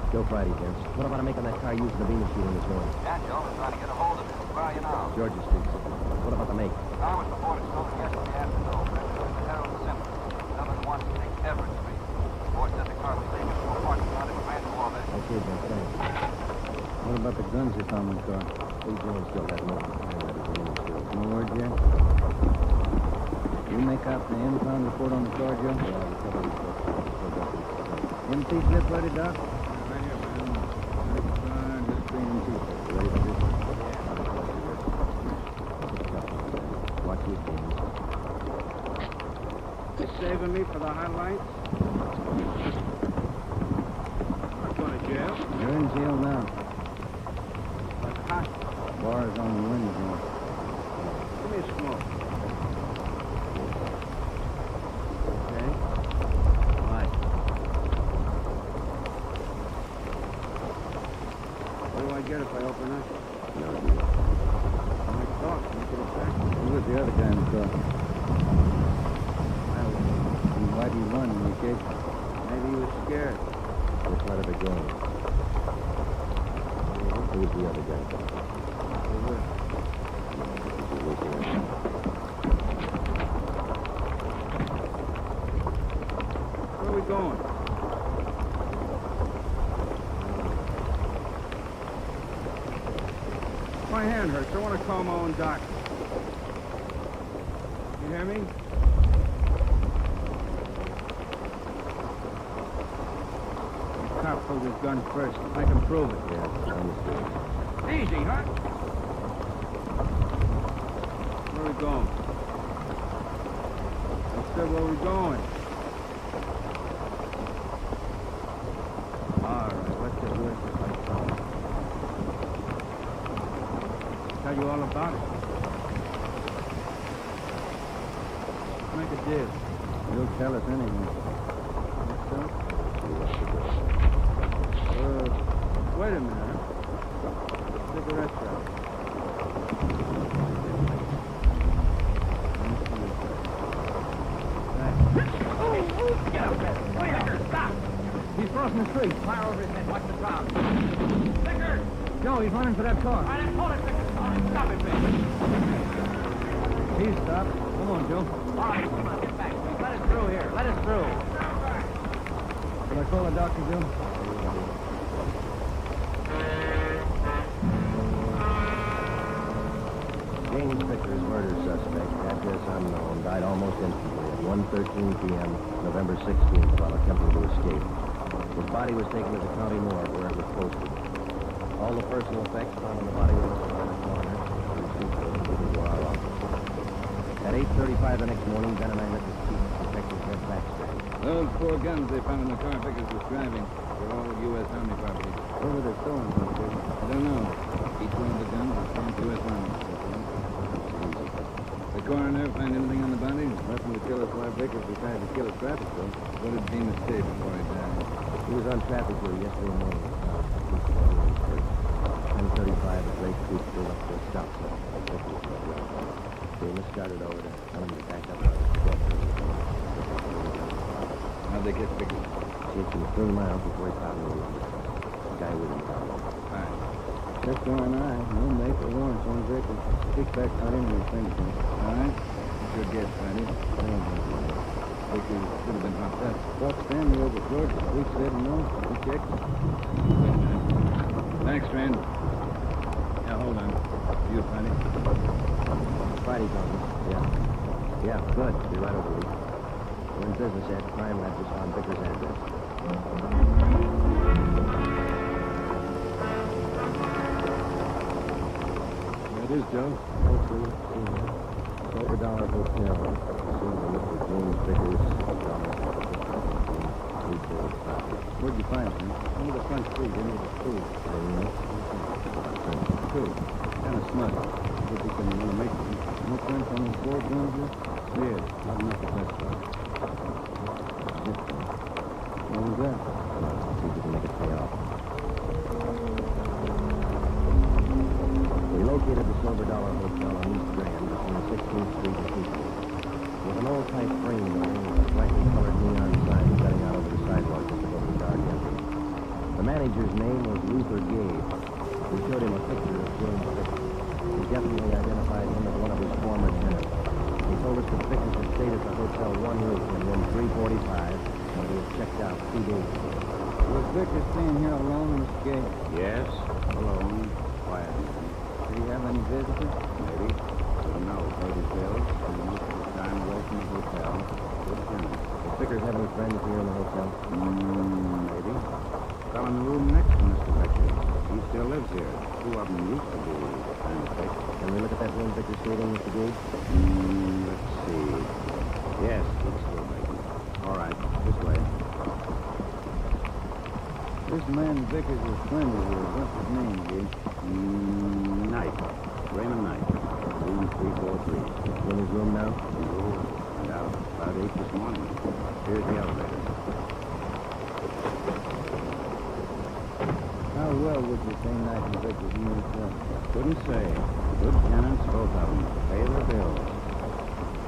Joe Friday, Vince. What about making that car using the Bemis shooting this morning? Yeah, Joe, we're trying to get a hold of it. Where are you now? Georgia Street. What about the make? I was reported stolen yesterday afternoon. The Herald Assembly. 716 Everett Street. The boy said the car was taken to a parking lot in Randall. Okay, Vince, thanks. What about the guns you found in the car? Lee Jones still has no. No word yet? You make out the impound report on the car, Joe? Empty slip ready, Doc? Right here, man. Just being too. Ready for this? Watch these things. You saving me for the highlights? I'm not going to jail. You're in jail now. But hot. Bar is on the window. Give me a smoke. Okay. Right. What do I get if I open up? No, My talk. You could have said. Who was the other guy in the car? And why did he run in the case? Maybe he was scared. Which part of the game? Who was the other guy? Where are we going? My hand hurts. I want to call my own doctor. You hear me? The cop pulled his gun first. I can prove it. Yeah, I understand. Easy, huh? Where are we going? I still said where we're going. All right, what's the worst if I tell you all about it? Make a deal. You'll tell us anything. Wait a minute, huh? Cigarette shop. Get up there! Wait there! Stop! He's crossing the street. Fire over his head. Watch the ground. Vickers! Joe, he's running for that car. All right, hold it, Vickers. All right, stop it, please. He's stopped. Come on, Joe. All right, come on, get back. Let us through here. Let us through. Will I call the doctor, Joe? James Vickers, murder suspect, address unknown, died almost instantly at 1:13 p.m., November 16th, while attempting to escape. His body was taken to the county morgue where it was posted. All the personal effects found on the body were listed on the coroner. At 8:35 the next morning, Ben and I met the chief detective Red Backstrand. Those 4 guns they found in the car Vickers was driving were all U.S. Army property. Where were they stolen from, David? I don't know. Each one of the guns was from U.S. Army. The coroner find anything on the body? Nothing to tell us why Vickers decided to kill a traffic though. What did Demas say before he died? He was on traffic here yesterday morning. 10:35, a great creek pulled up to a stop sign. Demas started over to tell him to back up. How'd they catch Vickers? Chased him 3 miles before he found the guy with him. Fine. Just so and I. No make or warrants on Vickers. Kickback not in his fingerprints. All right. What's your guess, Friday? Vickers should have been hopped up. Stop Stanley over George. The police said no. We checked. Wait a minute. Thanks, Strand. Yeah, hold on. You, Friday? Friday, Tony. Yeah, good. Be right over, Lee. We're in business at Crime Lab just found Vickers' address. There it is, Joe. Silver Dollar Hotel. Mr. James Vickers. Where'd you find him? Under the front street, into the school. Two. Kind of smut. If he can really make it. No prints on those 4 guns yet? Yes. Not enough to test for. What was that? See if we can make it pay off. We located the Silver Dollar Hotel on East Grand between 16th Street and Peacefulness. With an old-type frame building with a brightly colored neon sign jutting out over the sidewalk just above the dark entrance. The manager's name was Luther Gabe. We showed him a picture of James Vickers. He definitely identified him as one of his former tenants. He told us that Vickers had stayed at the hotel 1 week and then 3:45 when he had checked out 2 days ago. Was Vickers staying here alone, Mr. Gage? Yes, alone, quiet. Did he have any visitors? Maybe. Don't know. Paid his bills, and most of his time away from the hotel. Good tenant. Did Vickers have any friends here in the hotel? Maybe. Fell in the room next to Mr. Vickers. He still lives here. 2 of them used to be kind of thick. Can we look at that room Vickers stayed in, Mr. Gage? Let's see. Yes, it's still vacant. All right, this way. This man Vickers was friendly with. What's his name, Gage? Knight. Raymond Knight. Room 343. In his room now? Went out about 8 this morning. Here's the elevator. How well would you say Knight and Vickers knew each other? Couldn't say. Good tenants, both of them. Pay their bills.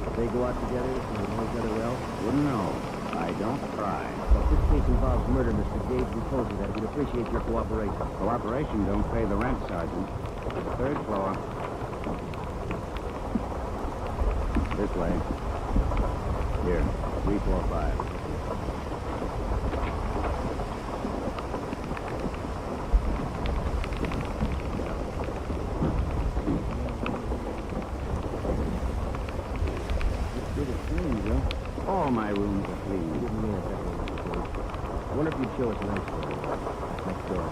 Did they go out together? Did they know each other well? Wouldn't know. I don't try. Well, if this case involves murder, Mr. Gage, we told you that. We'd appreciate your cooperation. Cooperation don't pay the rent, Sergeant. 3rd floor. This way. Here, 345. All my rooms are clean. Give me a second, Mr. Gage. I wonder if you'd show us a nice one. Next door.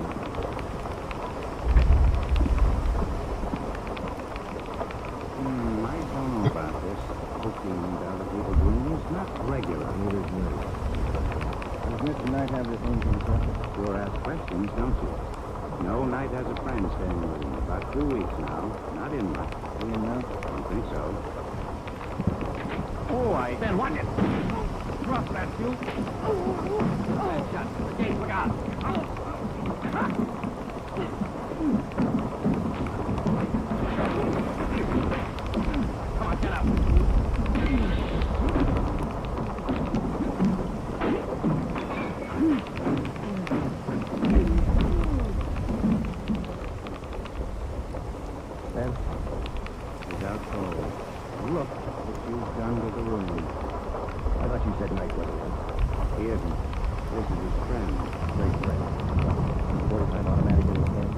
I don't know about this. Poking into other people's rooms. Not regular. Neither's news. Does Mr. Knight have his own himself? Sure ask questions, don't you? No, Knight has a friend staying with him. About 2 weeks now. Not in much. He in now? Don't think so. Oh, I then watch it. Drop that, you. Bad shot. The gate, look out. Come on, get up. Ben? He's out cold. Look what you've done to the room. I thought you said Knight wasn't in. He isn't. This is his friend. Great friend. 45 automatic in his hand.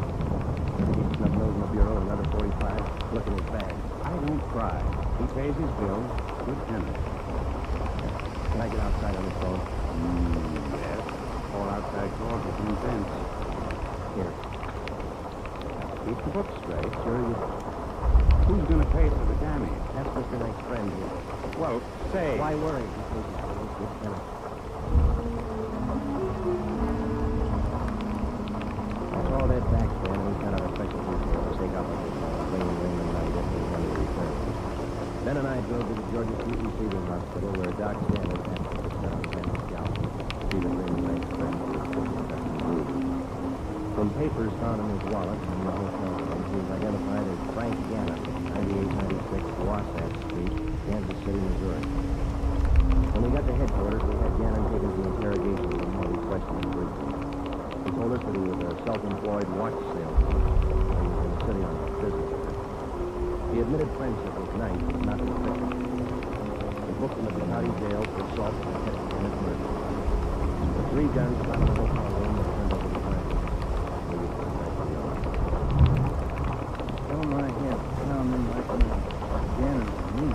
He snub nose in the bureau, another 45. Look in his bag. I don't cry. He pays his bills. Good tenant. Can I get outside on the phone? Yes. All outside calls are intense. Here. Keep the books straight. Sure you... Who's going to pay for the damage? That's Mr. Knight's friend here. Well, say. Why worry? He pays his bills. Good tenant. That's all that back then. He's got our special detail to take up with him. Rain and night if we want to return. Ben and I drove to the Georgia Street Receiving Hospital where Doc Stanley had to set up Ben's scalp. Stephen Rain Knight's friend was from papers found in his wallet and the hotel room, he was identified as Frank Gannon, 9896 Wasatch Street, Kansas City, Missouri. When we got to headquarters, we had Gannon taken to interrogation room while we questioned him briefly. He told us that he was a self-employed watch salesman. He was in the city on a business trip. He admitted friendship with Knight, but not with Fisher. They booked him at the county jail for assault and attempted murder. The 3 guns found in the hotel room were turned over to Frank. Tell him I have found him like Gannon and me.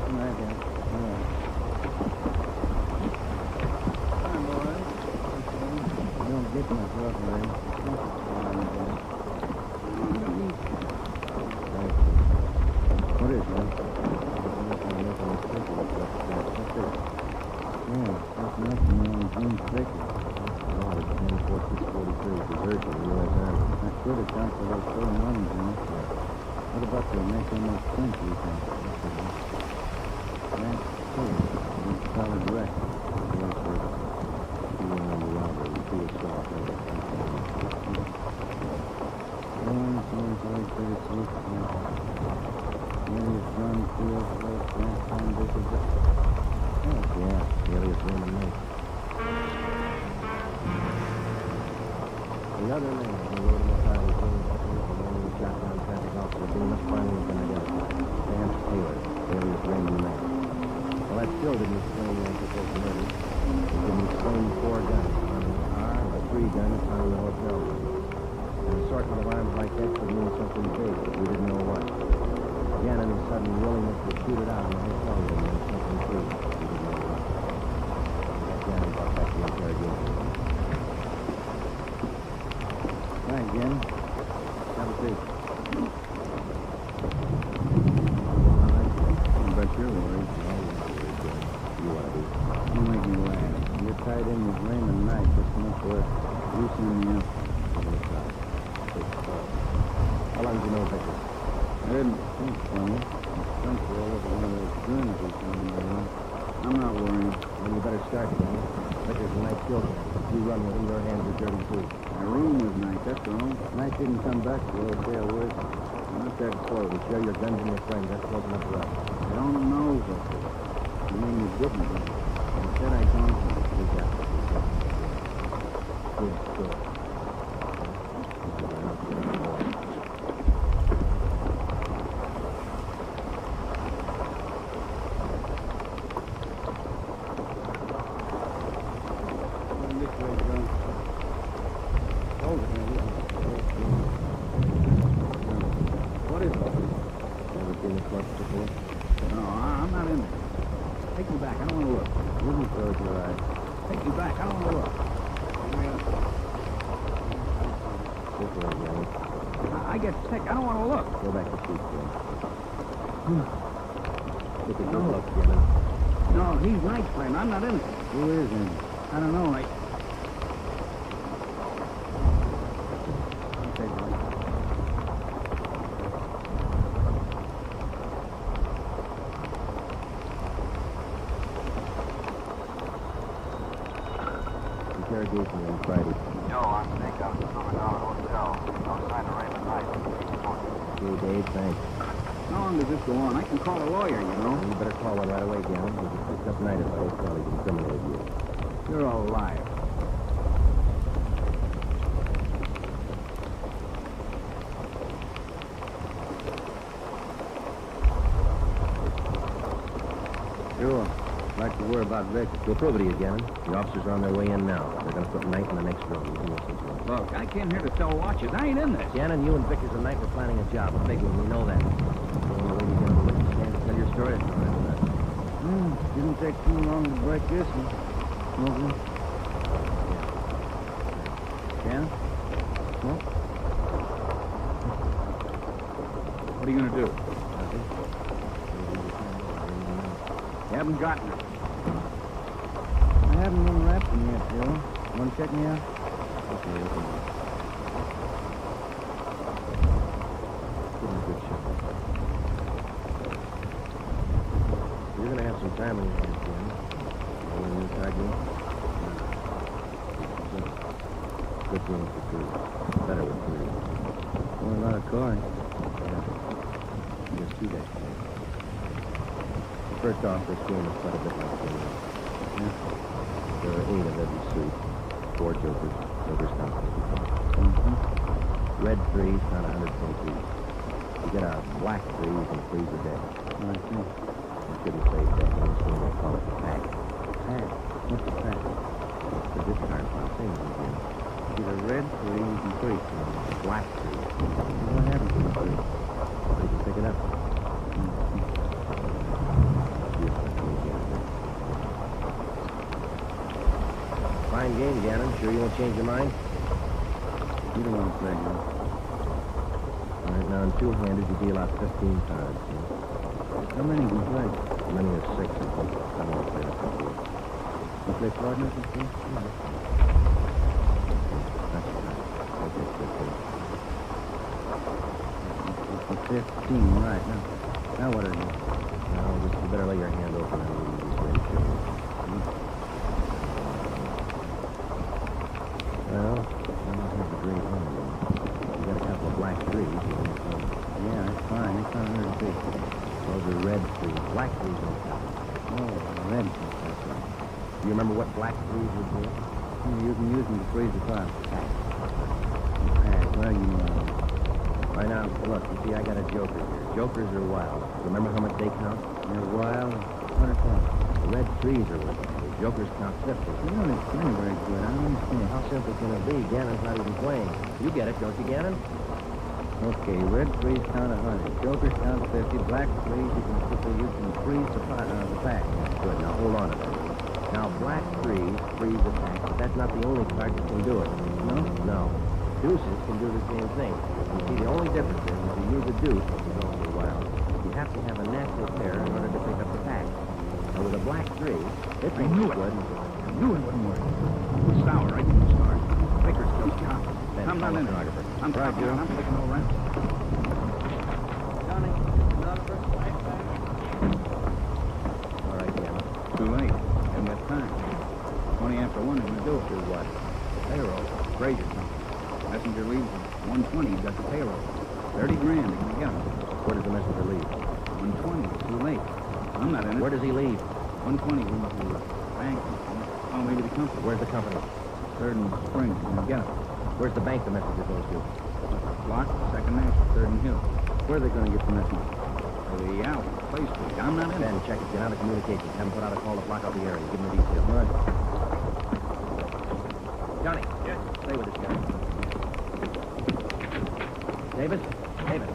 I have. Hi, boys. Don't get myself ready. What is that? Yeah, that's nothing on June 2nd. Oh, it's 10-4643, desertion in the U.S. Army. I should have got for those 4 months, huh? What about the next on those French weekend? That's cool. It's solid wreck. Yes, sir. He went on the robbery. He was shot. Yeah, alias Raymond Knight. The other man who rode in the car was James Taylor, the man who shot down traffic officer Demas, finally been identified. Vance Taylor, alias Raymond Knight. Well, that still didn't explain the supposed murder. It didn't explain 4 guns found in the car or 3 guns found in the hotel room. An assortment of arms like that could mean something big, but we didn't know what. Again, in his sudden willingness to shoot it out in the hotel room meant something too. We didn't know what. That Gannon brought back the interrogation. Hi, Jen. Have a seat. I bet you're worried. You want to be? You make me laugh. You're tied in with Raymond Knight this month worth. You send me up. How long did you know Victor? I didn't think so. I think we're all over one of those guns we found around. I'm not worrying. Well, you better start, Gannon. Victor's a night kill camp. If you run with him, your hands are dirty, too. My room was Knight, that's all. Knight didn't come back for a day or worse. Not that close. You share your guns and your friends. That's close enough for us. I don't know, Victor. You mean you didn't? You said I don't. We got it. Good, good. What is it? Never seen this much before? No, I'm not in there. Take me back. I don't want to look. You can close your eyes. Take me back. I don't want to look. This way, Gannon. I get sick. I don't want to look. Go back to sleep, Jim. Take a good look, Jim. No, he's Mike's friend. I'm not innocent. Who is in? I don't know. Interrogation on Friday. Joe, I'm Snake out at the $2 Hotel. Outside the Raven Heights. Okay, Dave, thanks. How long does this go on? I can call a lawyer, you know. You better call one right away, Gavin. We'll just pick up night if I probably incriminate you. You're a liar. Sure. Like to worry about Rick. We'll prove it to you, Gavin. The officers are on their way in now. They're going to put Knight in the next room. You can listen to them. Look, I came here to sell watches. I ain't in this. Gannon, you and Vickers and Knight were planning a job. A big one. We know that. The only way you're going to witness stand to tell your story is going into that. Didn't take too long to break this one. Smoking. Yeah? Smoke? What are you going to do? Nothing. You haven't gotten her. I haven't unwrapped them yet, Joe. Want to check me out? Okay, open it. Give him a good shot. You're going to have some time on your hands, Gavin. You want a new card game? Good room for two. Better with three. Boy, a lot of cards. Yeah. Just two decks. First off, this game is quite a bit like the Yeah. There are 8 of every suit. 4 jokers. Jokers count 50. Red 3s count 120 each. You get a black 3, you can freeze the deck. I see. You shouldn't say deck. In this game, they call it the pack. Pack. What's the pack? It's the discard file. Same as the game. Get a red 3, you can freeze. Black 3. What happens to the 3? You can pick it up. Fine game, Gannon. Sure you won't change your mind? You don't want to play, huh? All right, now in two-handed, you deal out 15 cards. How many can play? As many as 6, I think. I want to play a couple. You play partners and things? That's right. Okay, 15. 15, right. Now what are you? Now, just you better lay your hand open and we'll just ready to show you. Well, here's a great one. You got a couple of black 3s. Yeah, that's fine. It's not 150. Those are red 3s. Black 3s don't count. Oh, red. That's right. Do you remember what black 3s would do? You can use them to freeze the file. Pack. Well, you know. Right now, look, you see, I got a joker here. Jokers are wild. Remember how much they count? They're wild. 100 pounds. The red 3s are wild. The jokers count 50. You don't explain it very good. I don't understand. How simple can it be? Gannon's not even playing. You get it, don't you, Gannon? Okay, red 3s count 100. Jokers count 50. Black 3s, you can freeze the pack. Good, now hold on to that. Now, black 3s freeze the pack, but that's not the only card that can do it. No? No. Deuces can do the same thing. You see, the only difference is if you use a deuce, which is also wild, you have to have a natural pair in order to pick up the pack. Now, with a black 3, it I knew it. good. I knew it wouldn't work. It was sour right from the start. Vickers still count. I'm not in it. I'm Right, counting. Joe. I'm taking no rent. Johnny, another All right, Gannon. Too late. Haven't got time. 20 after 1, they're going to do it. Do what? Payroll. Frazier comes. Messenger leaves at 120. He's got the payroll. 30 grand. They're going to get him. Where does the messenger leave? 120. It's too late. I'm not in it. Where does he leave? 120. We must be bank. Oh, maybe the company. Where's the company? 3rd and Spring. He's going to get him. Where's the bank the messenger goes to? Block. 2nd National. 3rd and Hill. Where are they going to get the message? The alley. Place Street. I'm not in it. Ben, check it. Get out of communications. Have him put out a call to block out the area. Give him the details. Right. Johnny. Yes? Stay with this guy. Davis? Davis.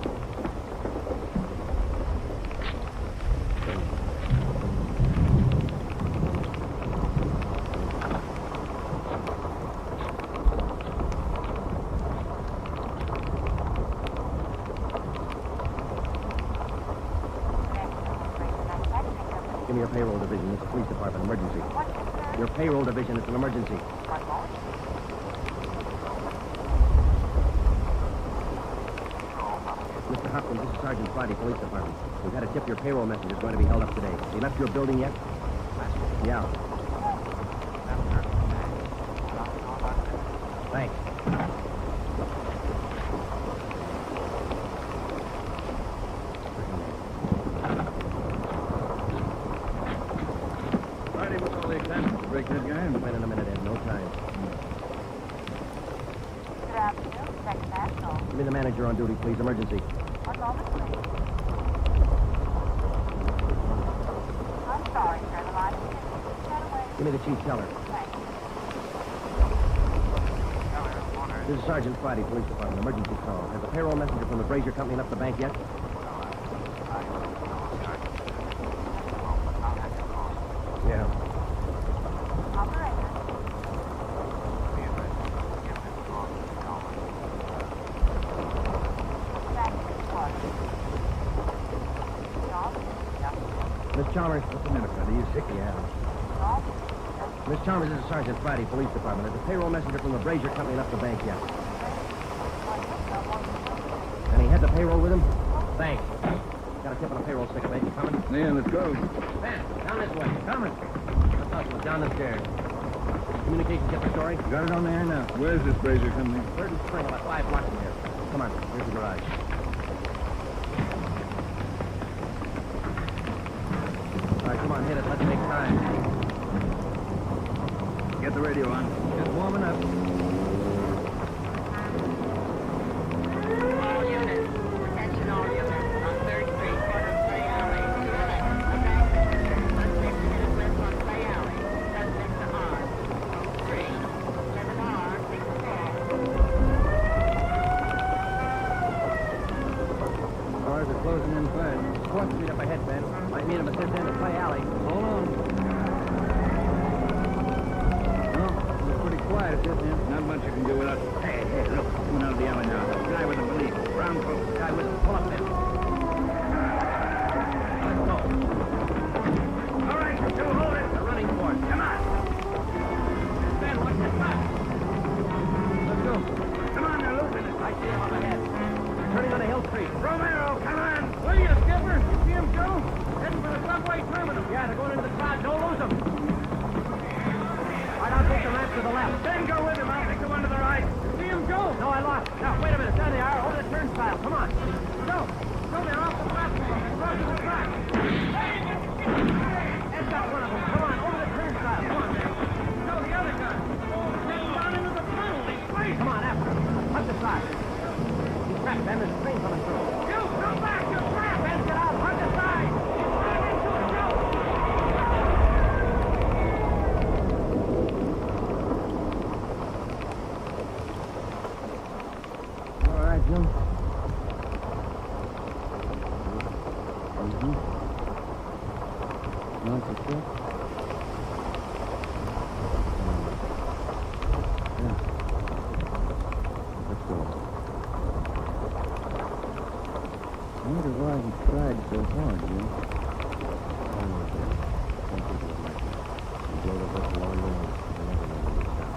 Give me your payroll division. It's a police department emergency. Your payroll division. It's an emergency. Mr. Hopkins, this is Sergeant Friday, Police Department. We've had a tip your payroll messenger is going to be held up today. He left your building yet? Yeah. Thanks. Friday, what's all the examples? Break that guy? Wait in a minute, Ed. No time. Good afternoon, Second National. Give me the manager on duty, please. Emergency. One moment, please. I'm sorry, sir. The line is busy. Get away. Give me the chief teller. This is Sergeant Friday, Police Department. Emergency call. Has a payroll messenger from the Brazier Company left the bank yet? Yeah. Miss Chalmers. What's the matter, Friday? You sick? Yeah. Miss Chalmers, this is Sergeant Friday, Police Department. Has a payroll messenger from the Brazier Company left the bank yet? And he had the payroll with him? Thanks. Got a tip on a payroll stick, mate. You coming? Yeah, let's go. Ben, down this way. Coming. What's up? Down the stairs. Communications get the story? Got it on the air now. Where's this Brazier Company? Third and Spring, about 5 blocks from here. Come on, here's the garage. All right, come on, hit it. Let's make time. Get the radio on. Just warming up. All units. Attention all units. On 3rd Street, corner of Clay Alley. To the left. Back messenger. Suspect committed arrest on Clay Alley. Suspect to arm. Code 3. 7R. 6-4. Cars are closing in fast. 4th Street up ahead, Ben. Might need him at this end of Clay Alley. Hold on. Quiet at this end. Not much you can do without... Hey, look. Coming out of the alley now. Guy with a valise. Brown coat. Guy with him. Pull up there. Let's go. All right, you two, hold it. They're running for it. Come on. Ben, watch that back. Let's go. Come on, they're losing it. I see him up ahead. Turning on the hill street. Romero, come on. Will you, Skipper? You see him, Joe? Heading for the subway terminal. Yeah, they're going into the crowd. Don't lose them. All right, I'll take the ramp to the left. Then go with him. I'll take the one to the right. See him go? No, I lost. Now, wait a minute. There they are. Over the turnstile. Come on. Go. Go, they're off the platform. They're crossing the track. That's not one of them. Come on, over the turnstile. Come on, man. No, the other guy. He's down into the tunnel. He's free. Come on, after him. Up the side. He's trapped, Ben. There's a train coming through. You, go back. You're trapped. Ben, get out. Hug the side. Jim? Not for sure? Yeah. Let's go. I wonder why he tried so hard, Jim. I don't know, Jim. Some people are like that. You blow the whistle all you want. You never know when you stop.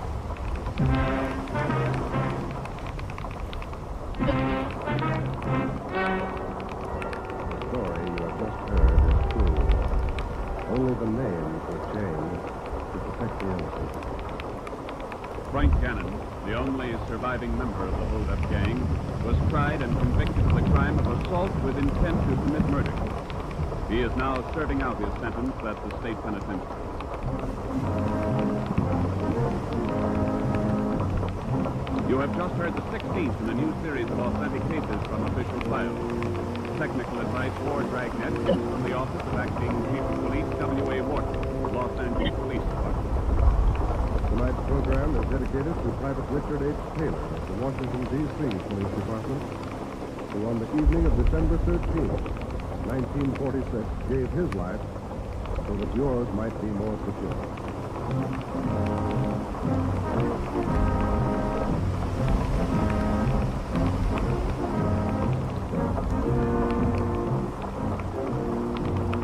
Only the names were changed to protect the innocent. Frank Gannon, the only surviving member of the hold-up gang, was tried and convicted of the crime of assault with intent to commit murder. He is now serving out his sentence at the state penitentiary. You have just heard the 16th in a new series of authentic cases from official files. Technical advice for Dragnet comes from the Office of Acting Chief of Police W.A. Wharton, Los Angeles Police Department. Tonight's program is dedicated to Private Richard H. Taylor of the Washington, D.C. Police Department, who on the evening of December 13th, 1946, gave his life so that yours might be more secure.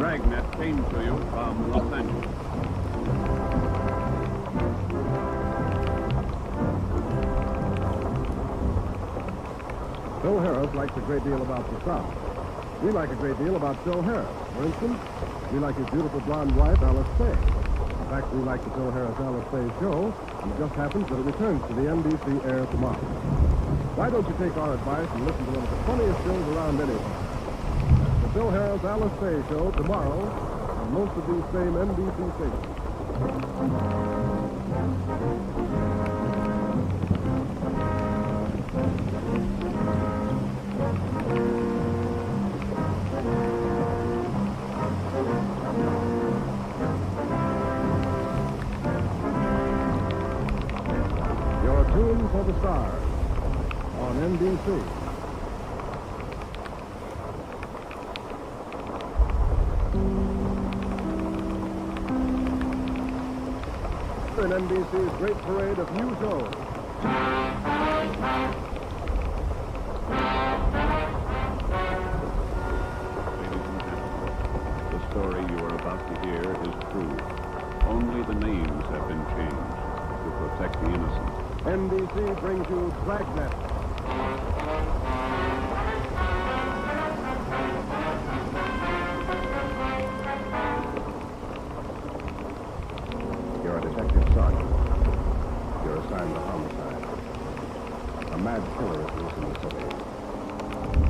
Dragnet came to you from Los Angeles. Phil Harris likes a great deal about the South. We like a great deal about Phil Harris. For instance, we like his beautiful blonde wife, Alice Faye. In fact, we like the Phil Harris Alice Faye show, and it just happens that it returns to the NBC air tomorrow. Why don't you take our advice and listen to one of the funniest shows around anywhere? The Phil Harris Alice Faye show tomorrow on most of these same NBC stations. Your tune for the stars on NBC. In NBC's great parade of new shows. The story you are about to hear is true. Only the names have been changed to protect the innocent. NBC brings you Dragnet. You're a detective sergeant. You're assigned to homicide. A mad killer is loose in the city.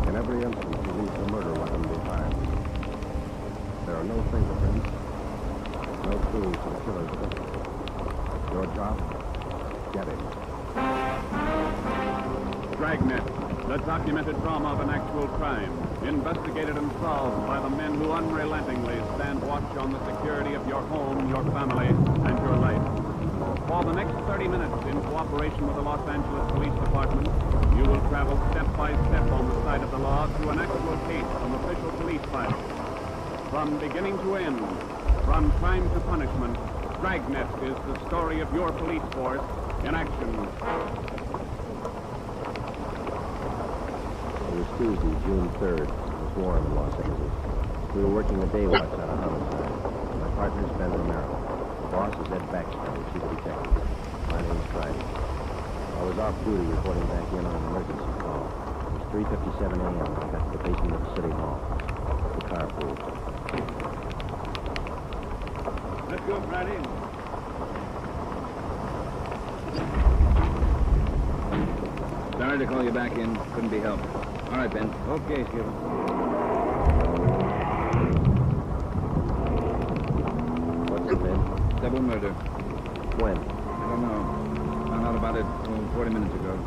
In every instance, he leaves a murder weapon behind. There are no fingerprints, no clues to the killer's identity. Your job? Get him. Dragnet, the documented drama of an actual crime, investigated and solved by the men who unrelentingly stand watch on the security of your home, your family, and your life. For the next 30 minutes, in cooperation with the Los Angeles Police Department, you will travel step by step on the side of the law through an actual case from official police files. From beginning to end, from crime to punishment, Dragnet is the story of your police force in action. It was Tuesday, June 3rd. It was warm in Los Angeles. We were working the day watch on a homicide. My partner's Ben Romero. The boss is Ed Baxter, the chief detective. My name's Friday. I was off duty reporting back in on an emergency call. It was 3:57 a.m. when I got to the basement of the city hall. The car pulled. Let's go, Friday. Sorry to call you back in. Couldn't be helped. All right, Ben. Okay, Skipper. What's it, Ben? Double murder. When? I don't know. Found out about it 40 minutes ago.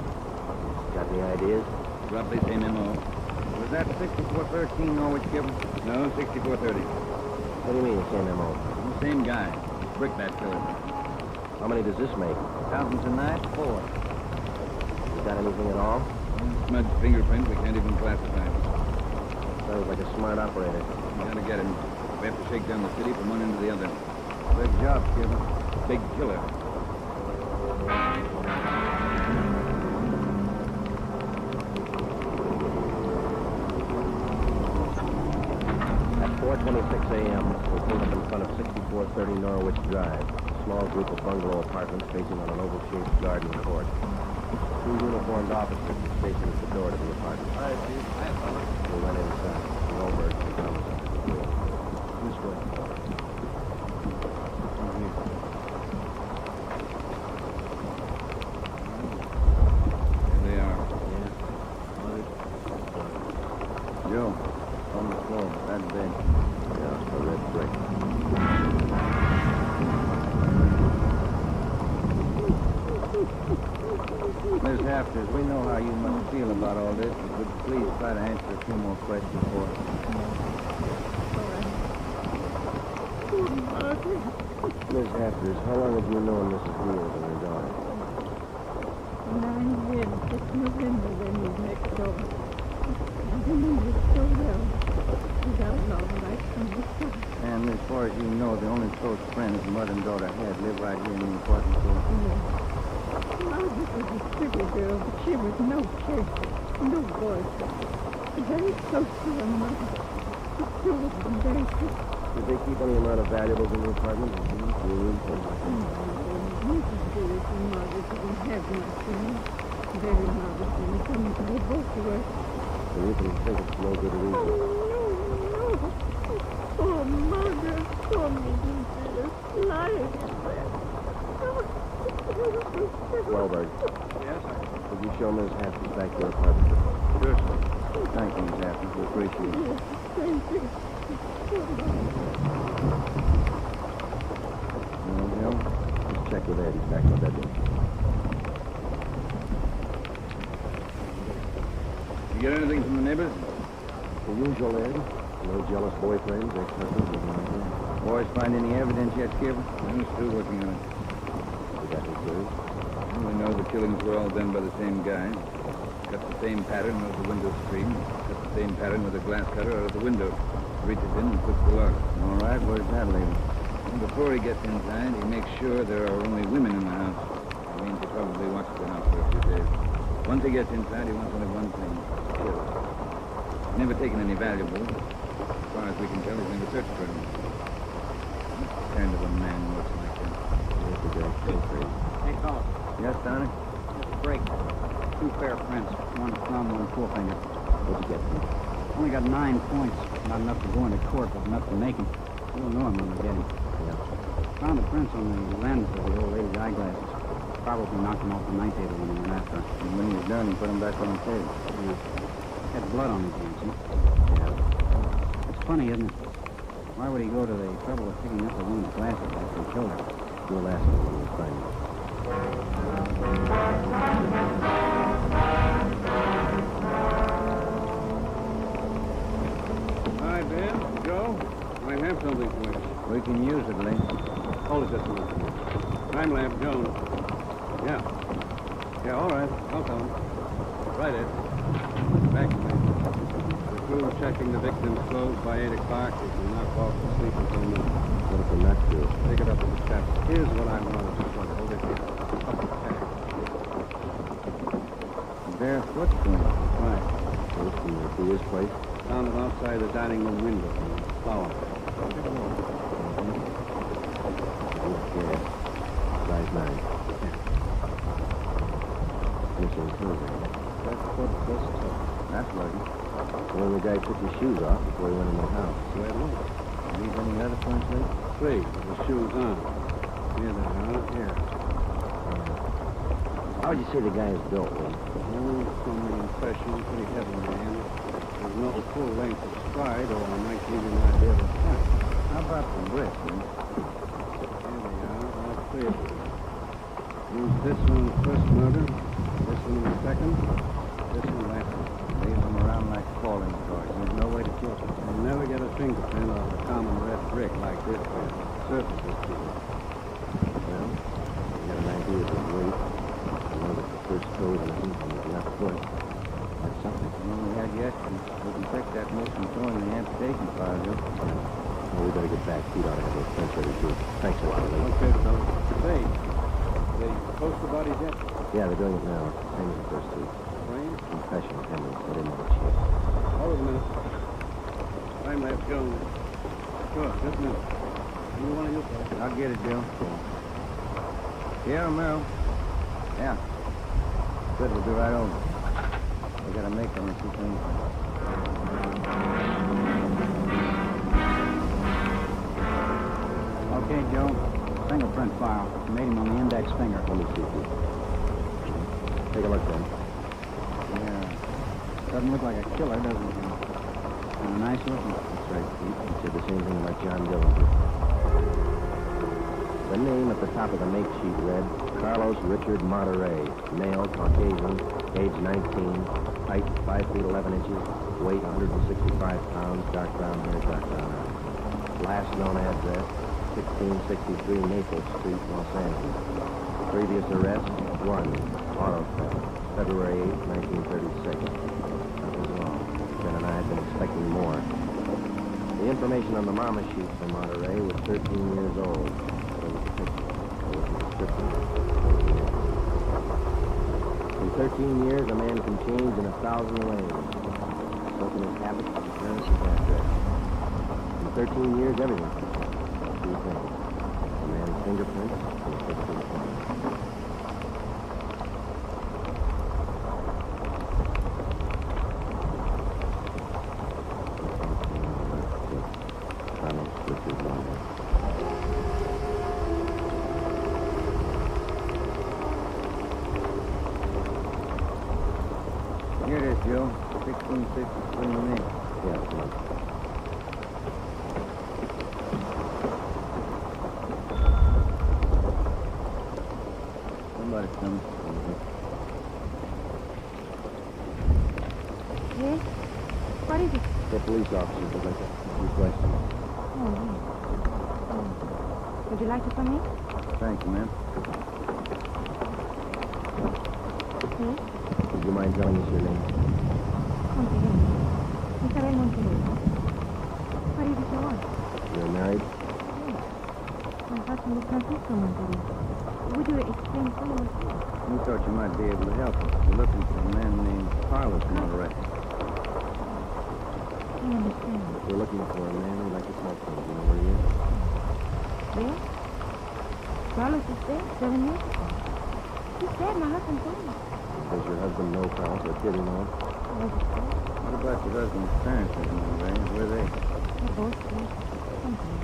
Got any ideas? Roughly same M.O. Was that 6413 Norwich, Skipper? No, 6430. What do you mean, same M.O.? Same guy. Brickbat killer. How many does this make? Counting tonight, 4. You got anything at all? Smudged fingerprint. We can't even classify it. Sounds like a smart operator. We gotta get him. We have to shake down the city from one end to the other. Good job, Skipper. Big killer. At 4:26 a.m., we pulled up in front of 6430 Norwich Drive, a small group of bungalow apartments facing on an oval-shaped garden court. 2 uniformed officers were stationed at the door to the apartment. All right, Chief. We went inside. The Oberg took homicide. This way. Here they are. Joe, on the floor, that bed. Yeah, it's the red brick. Miss Hafters, we know how you must feel about all this, but would you please try to answer a few more questions for us? Miss Hafters, how long have you known Mrs. Wheels and her daughter? 9 years, this November, they moved next door. I remember it so well. Without long, right from the start. And as far as you know, the only close friends mother and daughter had live right here in the apartment building. Margaret was a pretty girl, but she was no character, no voice. Very close to her mother. The two of them very close. Did they keep any amount of valuables in the apartment? Jewelry, things like that? Mrs. Davis and Margaret didn't have nothing. Very modest income. They both worked. So you can think it's no good reason. No. Oh, Margaret saw me lying in bed. Wellberg, Yes, sir. could you show Miss Haskins back to her apartment? Sure, sir. Thank you, Miss Haskins. We appreciate it. Yes, thank you. No, Bill? Just check with Ed. He's back in the bedroom. You get anything from the neighbors? The usual, Ed. No jealous boyfriends, ex-husbands, or nothing. Boys find any evidence yet, Skipper? I'm still working on it. We got any clues? We know the killings were all done by the same guy. Cut the same pattern out of the window screen. Cut the same pattern with a glass cutter out of the window. Reaches in and puts the lock. All right, where's that leave him? And before he gets inside, he makes sure there are only women in the house. That means he probably watched the house for a few days. Once he gets inside, he wants only one thing: kill. He's never taken any valuables. As far as we can tell, he's never searched for any. What kind of a man looks like that? Here's the guy. So crazy. Hey, fellas. Yes, Donnie? Just a break. 2 fair prints. One thumb, one forefinger. What'd you get? Only got 9 points. Not enough to go into court, but enough to make him. We'll know him when we get him. Yeah. Found the prints on the lens of the old lady's eyeglasses. Probably knocked him off the night table when he went after her. And when he's done, he put him back on the table. Yeah. Had blood on his hands, see? Yeah. It's funny, isn't it? Why would he go to the trouble of picking up a woman's glasses after he killed her? We'll ask him when we find him. Hi, Ben. Joe. I have something for you. We can use it, Lee. Hold it just a minute. Time lamp, Jones. Yeah. Yeah, all right. I'll tell him. Right, Ed. Back to me. The crew checking the victim's clothes by 8 o'clock. They can knock off to sleep until noon. What if they're not true? Pick it up with the steps. Here's what I want to do. Hold it here. Up the tag. Barefoot print. Right. First, can you see his place? Found it outside the dining room window. Flower. Yeah. Size 9. Missing clothing. That's lucky. Well, the guy took his shoes off before he went in the house. Where it looks. Leave any other prints, Lee? 3. With the shoes on. Here they are. Here. How'd you say the guy is built, Lee? Oh, from the impression, pretty heavy man. There's no full length of stride, or I might give you an idea of the height. How about the wrist, Lee? Here they are, all 3 of them. Used this one in the first murder, this one in the second, this one last one. Leave them around like calling cards. There's no way to kill them. You'll never get a fingerprint off a common red brick like this where the surface is too. Well, you got an idea of his weight. I know that the first toe is in his left foot. That's something. Well, we had yesterday. We can check that missing toe in the amputation file, Joe. Well, we better get back. Pete ought to have those prints ready, too. Thanks a lot, Lee. Okay, fellas. Say, they post the bodies yet? Yeah, they're doing it now. Same as the first 2. Frame? Confession, Henry. Put him on the sheet. Hold it a minute. Time lapse, Jones. Sure, just a minute. You want to use that? I'll get it, Joe. Yeah, Merrill. Yeah. Good, we'll be right over. We gotta make them and see things. Okay, Joe. Fingerprint file. Made him on the index finger. Let me see, Pete. Take a look, then. Yeah. Doesn't look like a killer, does it? Kind of nice looking. That's right, Pete. He said the same thing about John Dillinger. The name at the top of the make sheet read, Carlos Richard Monterey, male, Caucasian, age 19, height 5 feet 11 inches, weight 165 pounds, dark brown hair, dark brown eyes. Last known address, 1663 Naples Street, Los Angeles. Previous arrest, 1, auto theft, February 8, 1936. That was all. Ben and I had been expecting more. The information on the mama sheet for Monterey was 13 years old. So was the picture. So was the description. In 13 years, a man can change in 1,000 ways. So can his habits, his appearance, his address. In 13 years, everything. Two things. A man's fingerprints and a physical phone. Here it is, Joe. 1663 minutes. Yeah, come on. Somebody's coming. Yes? What is it? The police officers would like to ask a few questions. Oh, yes. Oh. Would you like to come in? Thank you, ma'am. Yes? Would you mind telling us your name? Monterrey. Isabel Monterrey. What is it you want? You're married? Yes. My husband is Francisco Monterrey. Would you explain further what you want? We thought you might be able to help us. We're looking for a man named Carlos Monterrey. I understand. We're looking for a man who'd like to talk to him. Do you know where he is? Yes? Carlos is dead 7 years ago. He's dead, my husband told me. Does your husband know Carlos, or did he know him? Was it so? What about your husband's parents, Miss Monterrey? Where are they? They're both dead. Something.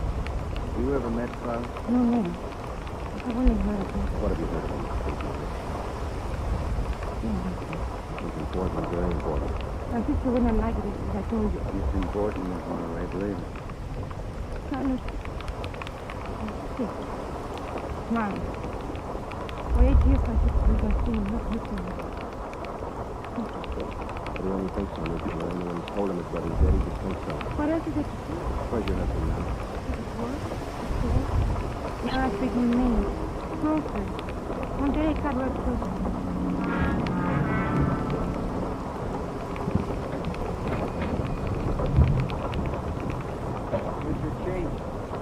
You ever met Carlos? No, never. I've only heard of him. What have you heard of him? Yeah, It's important, very important. my sister wouldn't have liked it if I told you. It's important, Miss Monterrey, believe me. Carlos is sick. Mine. For 8 years, my sister was not seeing no picture. But he only thinks so, Mr. Miller. No one's told him his brother's dead. He just thinks so. What else is it to say? Where's your husband now? Now I speak in name. Closer. Monterrey Card RobCo.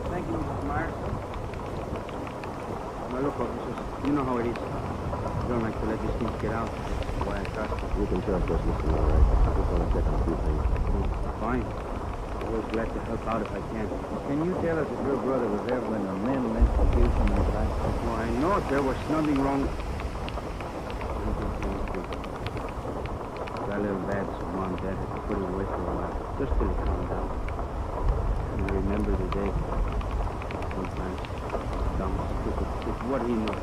Thank you, Mrs. Myers. Now, look, officers, you know how it is. You don't like to let these things get out. That's why I trust you. You can trust us, Mr. Miller. I just want to check on a few things. Fine. Always glad to help out if I can. Can you tell us if your brother was ever in a mental institution like that? Well, I know there was nothing wrong. Got a little bad, so Mom and Dad had to put him away for a while, just till he calmed down. And I remember the day. Sometimes, dumb, stupid, with what he knew.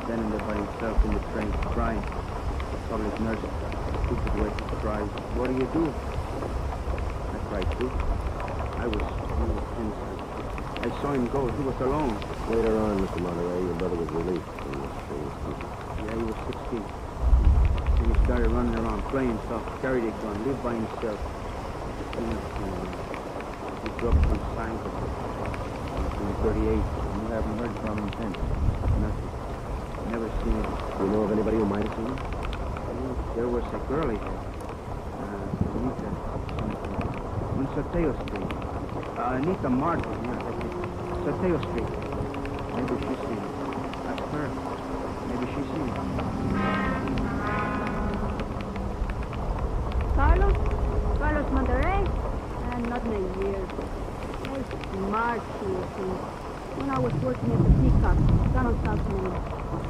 Standing there by himself in the train, crying. The public nurse, stupid way he cries. What do you do? I cried too. I was inside. I saw him go. He was alone. Later on, Mr. Monterey, your brother was released from this thing. Yeah, he was 16. And he started running around, playing stuff, carried a gun, lived by himself. He dropped some signs of in 38. You haven't heard from him since? Nothing. Never seen him. Do you know of anybody who might have seen him? There was a girl he had. Anita something. On Soteo Street. Anita Martin, yeah, that's it. Soteo Street. Maybe she's seen him. Ask her. Maybe she's seen him. Carlos? Carlos Monterrey? Not in a year. How smart he is. When I was working at the Peacock, down on South Main.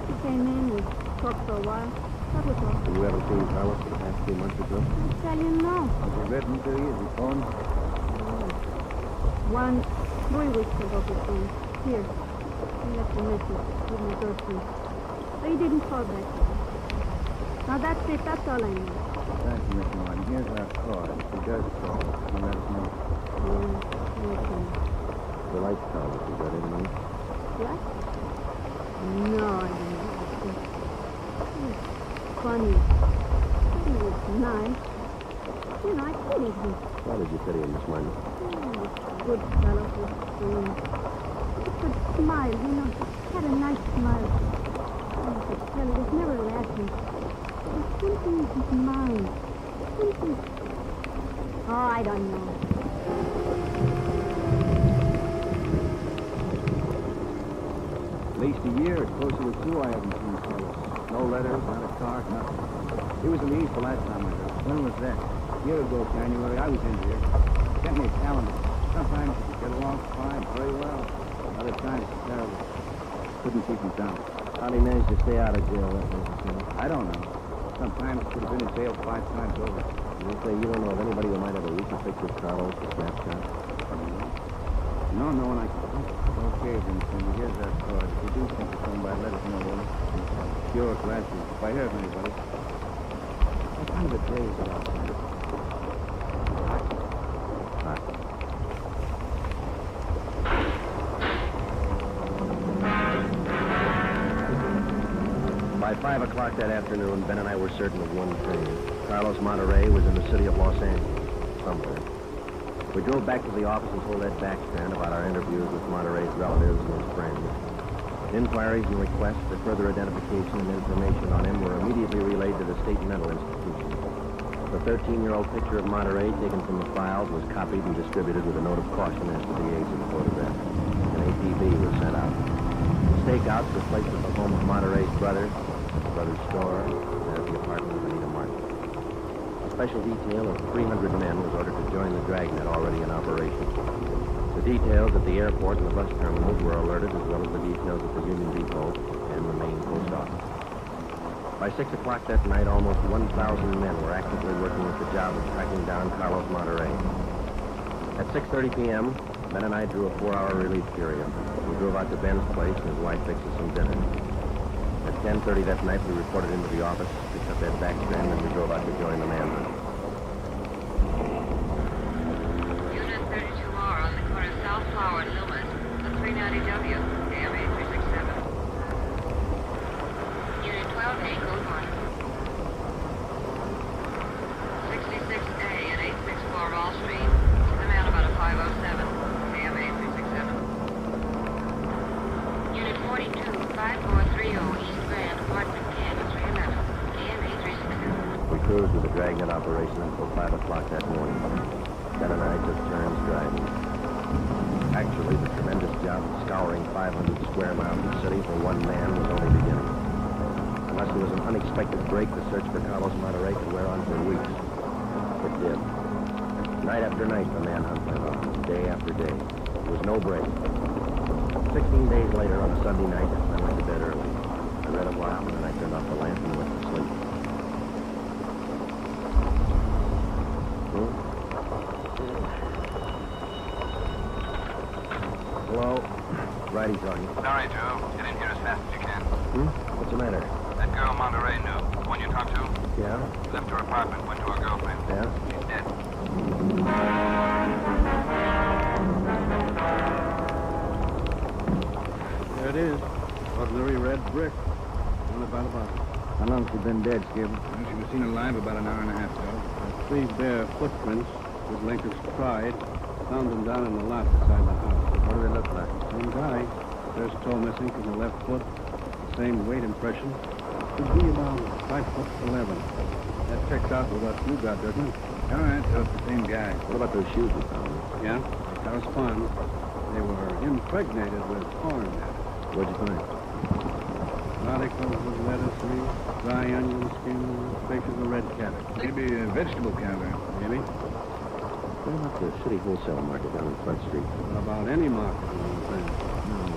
He came in, we talked for a while. That was all. And you haven't seen Carlos for the past few months or so? I tell you, no. Has he written to you? Has he phoned? No. 3 weeks ago he phoned. Here. He left a message with my girlfriend. But he didn't call back. Now that's it. That's all I know. Thank you, Miss Martin. Here's our card. If he does call, you let us know. Okay. The lights, Carlos. Is that in me? What? No, I don't know. He was funny. He was nice. You know, I pitied him. Why did you pity him, Miss Martin? He was a good fellow for school. He could smile, you know. He had a nice smile. I could tell he was never laughing. There was something in his mind. Something... Oh, I don't know. At least a year, it's closer to 2 I haven't seen Carlos. No letters, not a card, nothing. He was in the East the last time I heard. When was that? A year ago, January. I was in here. Sent me a calendar. Sometimes you get along fine, very well. Other times it's terrible. Couldn't keep him down. How'd he manage to stay out of jail that long? I don't know. Sometimes could have been in jail 5 times over. You say you don't know of anybody who might have a recent picture of Carlos, the snapshot? No one I can think. Okay, Vincent, here's that card. If you do think of somebody, let us know. Sure, gladly. If I hear of anybody. What kind of a day is it outside? Hot. By 5 o'clock that afternoon, Ben and I were certain of one thing. Carlos Monterey was in the city of Los Angeles, somewhere. We drove back to the office and told Ed Backstrand about our interviews with Monterey's relatives and his friends. Inquiries and requests for further identification and information on him were immediately relayed to the State Mental Institution. The 13-year-old picture of Monterey taken from the files was copied and distributed with a note of caution as to the age of the photograph. An APB was sent out. The stakeouts were placed at the home of Monterey's brother, his brother's store, and at the apartment of Anita Martin. A special detail of 300 men was ordered to join the Dragnet already in operation. The details at the airport and the bus terminals were alerted, as well as the details at the Union Depot and the main post office. By 6 o'clock that night, almost 1,000 men were actively working at the job of tracking down Carlos Monterey. At 6:30 p.m., Ben and I drew a 4-hour relief period. We drove out to Ben's place, and his wife fixed us some dinner. At 10:30 that night, we reported into the office, picked up Ed Backstrand, and we drove out to join the manhunt. Unit 32R on the corner of South Flower and Loomis, the 390W, AMA 367. Unit 12A, code 1. 66A at 864 Wall Street, the man about a 507, AMA 367. Unit 42, 5430 East Grand, apartment 10, 311, AMA 362. We cruised with the Dragnet operation until 5 o'clock that morning. Ben and I took turns driving. Actually, the tremendous job of scouring 500 square miles of city for one man was only beginning. Unless there was an unexpected break, the search for Carlos Monterey could wear on for weeks. It did. Night after night, the manhunt went on, day after day. There was no break. 16 days later, on a Sunday night, I went to bed early. I read a while, and then I turned off the lamp and went to sleep. Hello? Righty, Sergeant. Sorry, Joe. Get in here as fast as you can. What's the matter? That girl Monterey knew. The one you talked to? Yeah? Left her apartment, went to her girlfriend. Yeah? She's dead. There it is. Ordinary red brick. Not about a bucket. How long has she been dead, Skip? Well, she was seen alive about an hour and a half ago. 3 bare footprints with Lincoln's pride. Found them down in the lot beside the house. What do they look like? Same guy. First toe missing from the left foot. Same weight impression. Could be about 5'11". That checks out with what you got, doesn't it? All right, so it's the same guy. What about those shoes we found? Yeah, they correspond. They were impregnated with corn matter. What'd you find? Articles of lettuce leaf, dry onion skin, traces of red cabbage. Maybe a vegetable counter. Maybe. What about the city wholesale market down on Front Street? What about any market in the thing?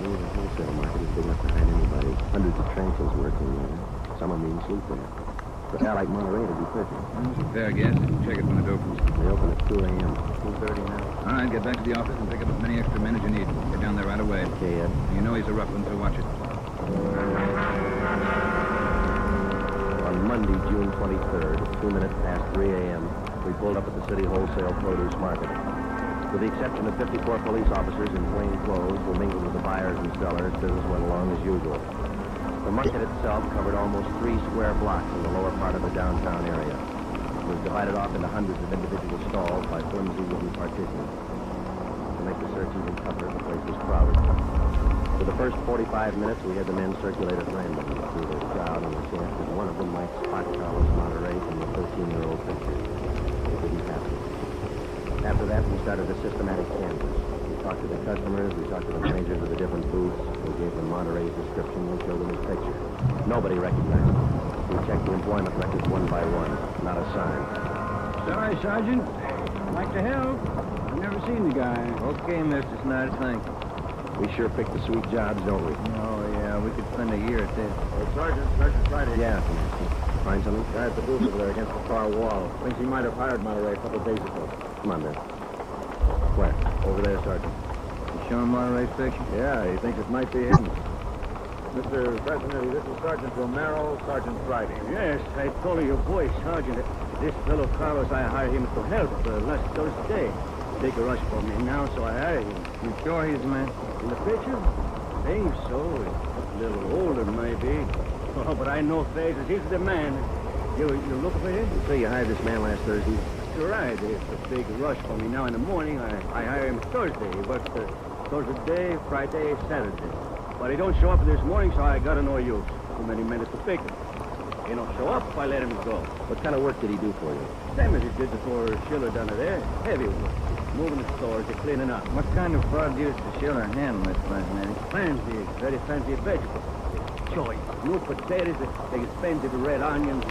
No, the wholesale market is big enough to hide anybody. Hundreds of Tranquils working there. Some of them even sleep there. But a guy like Monterey would be perfect. That's a fair guess. Check it when it opens. They open at 2 a.m. 2:30 now. All right, get back to the office and pick up as many extra men as you need. Get down there right away. Okay, Ed. You know he's a rough one, so watch it. On Monday, June 23rd, 2 minutes past 3 a.m., we pulled up at the city wholesale produce market. With the exception of 54 police officers in plain clothes who mingled with the buyers and sellers, business went along as usual. The market itself covered almost 3 square blocks in the lower part of the downtown area. It was divided off into hundreds of individual stalls by flimsy wooden partitions. To make the search even tougher, the place was crowded. For the first 45 minutes, we had the men circulate at random through the crowd on the chance that one of them might spot Carlos Monterey from the 13-year-old picture. It didn't happen. After that, we started a systematic canvass. We talked to the customers, we talked to the managers of the different booths, we gave them Monterey's description, we showed them his picture. Nobody recognized him. We checked the employment records one by one. Not a sign. Sorry, Sergeant. I'd like to help. I've never Never seen the guy. Okay, Mr. Snyder, thanks. We sure pick the sweet jobs, don't we? Oh, yeah, we could spend a year at this. Sergeant Friday. Yeah. Find something? Guy at the booth over there against the far wall. Thinks he might have hired Monterey a couple days ago. Come on, Ben. Where? Over there, Sergeant. You showing Monterey's picture? Yeah, he thinks it might be hidden. Mr. President, this is Sergeant Romero, Sergeant Friday. Yes, I told your boy, Sergeant, this fellow Carlos, I hired him to help last Thursday. Take a rush for me now, so I hired him. You sure he's the man? In the picture? Think so. A little older, maybe. Oh, but I know faces. He's the man. You looking for him? You say you hired this man last Thursday? You're right. It's a big rush for me now in the morning. I hire him Thursday. He works Thursday, Friday, Saturday. But he don't show up this morning, so I got no use. Too many minutes to pick him. He don't show up, I let him go. What kind of work did he do for you? Same as he did before Schiller down there. Heavy work. Moving the stores, they're cleaning up. What kind of produce does Schiller handle, Mr. President? Fancy, very fancy vegetables. Choice. New potatoes, the expensive red onions.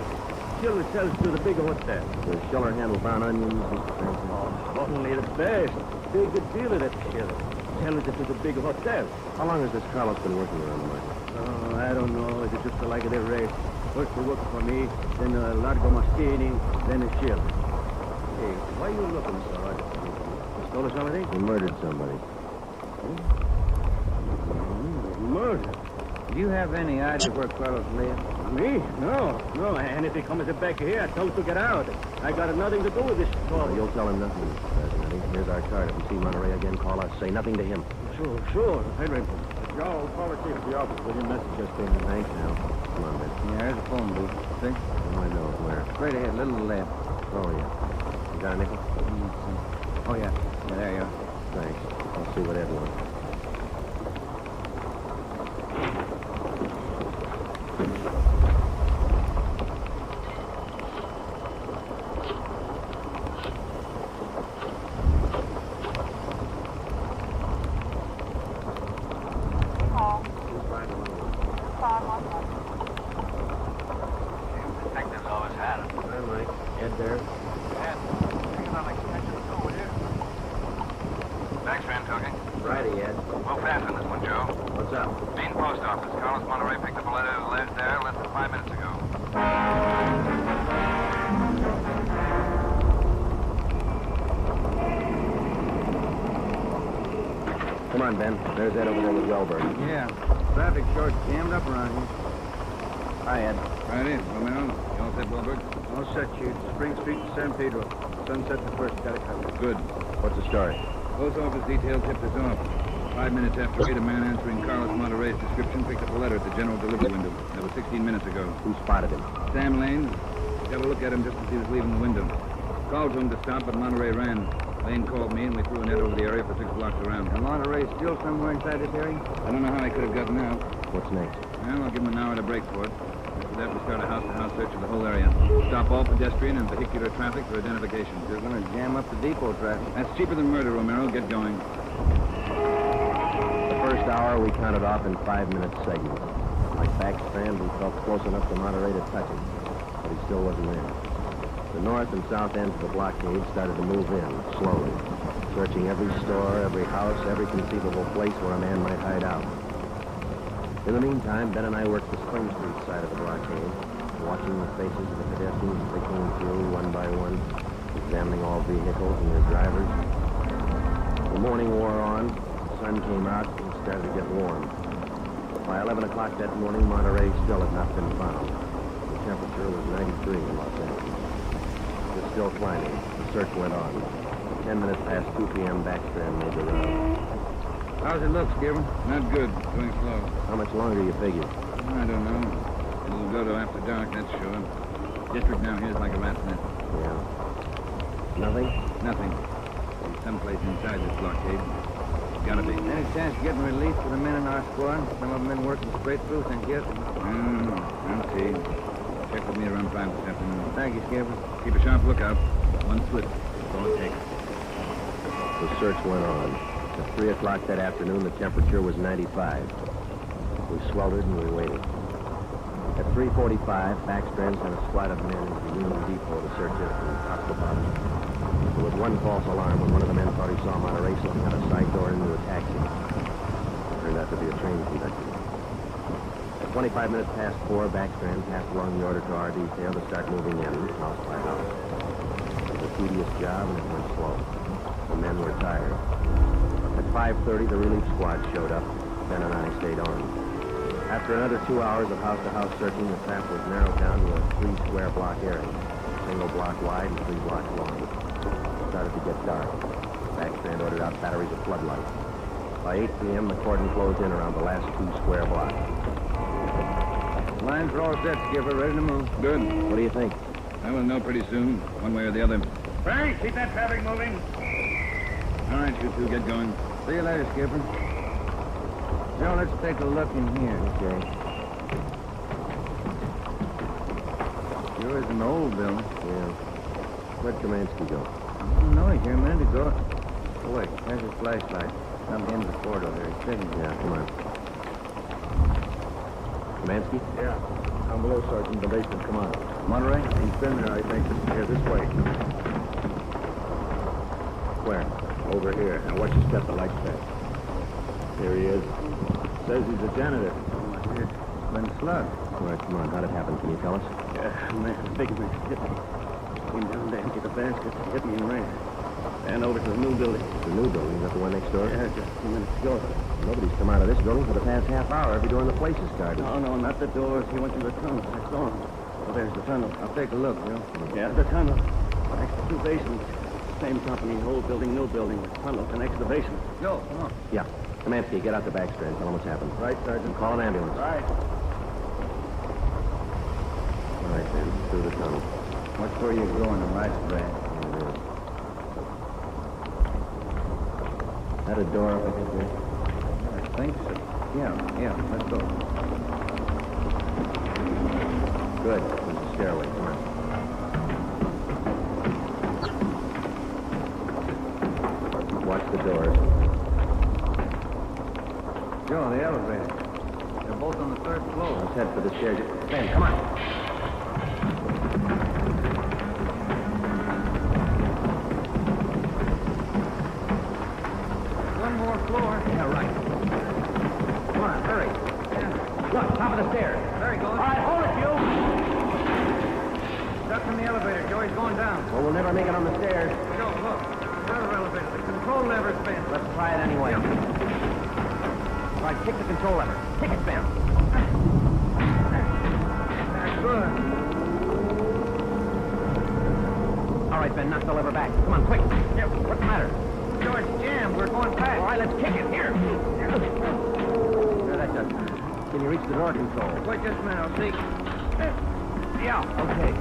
Schiller sells to the big hotel. Does Schiller handle brown onions, Mr. Francis? Oh, only the best. Big deal of that Schiller. Sells it to the big hotel. How long has this Carlos been working around the market? Oh, I don't know. It's just like the race. First he worked for me, then Largo Mastini, then a Schiller. Hey, why you looking, Sarge? You stole something? He murdered somebody. Murder? Do you have any idea where Carlos lives? Me? No. And if he comes back here, I told him to get out. I got nothing to do with this story. You'll tell him nothing, Mr. President. Here's our card. If you see Monterey again, call us. Say nothing to him. Sure. Henry. Joe, call the chief at the office. Will your message just came in? Thanks now. Come on, Ben. Yeah, there's a phone booth. See? Oh, I know. Where? Straight ahead, a little left. Oh, yeah. You got a nickel? Oh, yeah. Yeah, there you are. Thanks. I'll see what Ed wants. Detectives always had it. Hi, Mike. Ed there. Ed, taking on extension over here. Backstrand talking. Friday, Ed. We'll fast on this one, Joe. What's up? Main post office. Carlos Monterey picked up a letter there less than 5 minutes ago. Come on, Ben. There's Ed over there with Wellberg. Yeah. Traffic short jammed up around here. Hi, Ed. Friday, Romero. You all set, Wahlberg? All set, Chief. Spring Street to San Pedro. Sunset the first. Got it covered. Good. What's the story? Post office detail tipped us off. 5 minutes after 8, a man answering Carlos Monterey's description picked up a letter at the general delivery window. That was 16 minutes ago. Who spotted him? Sam Lane. Got a look at him just as he was leaving the window. Called to him to stop, but Monterey ran. Lane called me, and we threw a net over the area for 6 blocks around. And Monterey's still somewhere inside this area? I don't know how he could have gotten out. What's next? Well, I'll give him an hour to break for it. After that, we start a house-to-house search of the whole area. Stop all pedestrian and vehicular traffic for identification. You're going to jam up the depot traffic. That's cheaper than murder, Romero. Get going. The first hour we counted off in 5-minute segments. Like Backstrand, we felt close enough to Monterey to touch him, but he still wasn't there. The north and south ends of the blockade started to move in, slowly, searching every store, every house, every conceivable place where a man might hide out. In the meantime, Ben and I worked the Spring Street side of the blockade, watching the faces of the pedestrians as they came through one by one, examining all vehicles and their drivers. The morning wore on, the sun came out, and it started to get warm. By 11 o'clock that morning, Monterey still had not been found. The temperature was 93 in Los Angeles. It was still climbing. The search went on. 10 minutes past 2 p.m., Backstrand made the round. How's it look, Skipper? Not good. Going slow. How much longer you figure? I don't know. It'll go to after dark, that's sure. District down here is like a rat's nest. Yeah. Nothing? Nothing. There's someplace inside this blockade. Gotta be. Any chance of getting relief for the men in our squad? Some of them been working straight through since yesterday. I'll see. Check with me around 5 this afternoon. Thank you, Skipper. Keep a sharp lookout. One slip. That's all it takes. The search went on. At 3 o'clock that afternoon, the temperature was 95. We sweltered and we waited. At 3:45, Backstrand sent a squad of men into the Union Depot to search it from top to bottom. There was one false alarm when one of the men thought he saw Monterey slipping out a side door into a taxi. It turned out to be a train conductor. At 25 minutes past 4, Backstrand passed along the order to our detail to start moving in, house by house. It was a tedious job, and it went slow. The men were tired. At 5:30, the relief squad showed up. Ben and I stayed on. After another 2 hours of house-to-house searching, the trap was narrowed down to a 3-square block area, single block wide and 3 blocks long. It started to get dark. Backstrand ordered out batteries of floodlights. By 8 p.m., the cordon closed in around the last 2 square blocks. Lines are all set, Skipper. Ready to move. Good. What do you think? I will know pretty soon, one way or the other. Frank, keep that traffic moving. All right, you two, get going. See you later, Skipper. Joe, let's take a look in here. Okay. Sure is an old building. Yeah. Where'd Kamansky go? I don't know. He's here a minute ago. Oh, wait. There's his flashlight. Down the end of the corridor there. He's sitting. Yeah, come on. Kamansky? Yeah. Down below, Sergeant. The basement. Come on. Monterey? He's been there, I think. Here, this way. Where? Over here. Now watch your step. The light's back. Here he is. Says he's a janitor. Been slugged. All right, come on. How'd it happen? Can you tell us? Yeah, man, big man hit me. Came down to empty the basket, hit me and ran. Ran over to the new building. The new building? Is that the one next door? Yeah, just a few minutes ago. Nobody's come out of this building for the past half hour. Every door in the place is guarded. No, not the doors. He went through the tunnel. I saw him. Oh, there's the tunnel. I'll take a look, Joe. Yeah, the tunnel. Next to 2 basements. Same company, old building, new building. The tunnel connects to the basement. Joe, come on. Yeah. Kamansky, get out the Backstrand. Tell him what's happened. Right, Sergeant. Call an ambulance. Right. All right, then. Through the tunnel. Watch where you're going, the light's red. Is that a door up ahead there? I think so. Yeah, let's go. Good. There's a stairway. Come on. Watch the doors. Joe, the elevator. They're both on the 3rd floor. Let's head for the stairs. Ben, come on. One more floor. Yeah, right. Come on, hurry. Yeah. Look, top of the stairs. There he goes. All right, hold it, you. Duck from the elevator, Joe. He's going down. Well, we'll never make it on the stairs. Joe, look. Another elevator. The control lever's bent. Let's try it anyway. All right, kick the control lever. Kick it, Ben. That's good. All right, Ben, knock the lever back. Come on, quick. Here, what's the matter? Joe, it's jammed. We're going past. All right, let's kick it. Here. There, that does it. Can you reach the door control? Wait just a minute. I'll see. Yeah. Okay.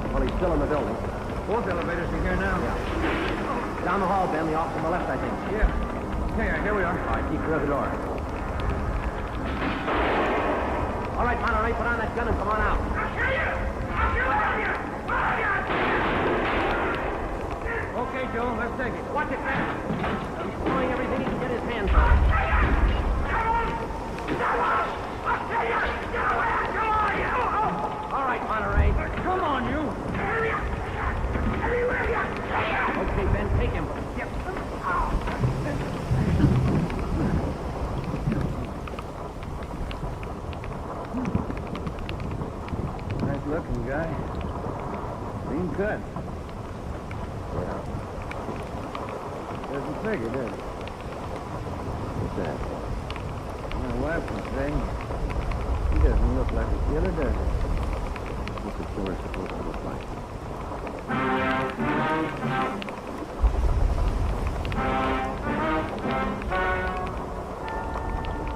Well, he's still in the building. Both elevators are here now. Yeah. Down the hall, Ben. The office on the left, I think. Yeah. Okay, here we are. All right, keep clear of the door. All right, Monterey, put on that gun and come on out. Okay, Joe, let's take it. Watch it, Ben. He's throwing everything he can get his hands on. All right, Monterey. Come on, you. Okay, Ben, take him. Yep. Nice looking guy. Clean cut. Yeah. Doesn't figure, does it? What's that? My wife would say he doesn't look like a killer, does he? What's the killer supposed to look like?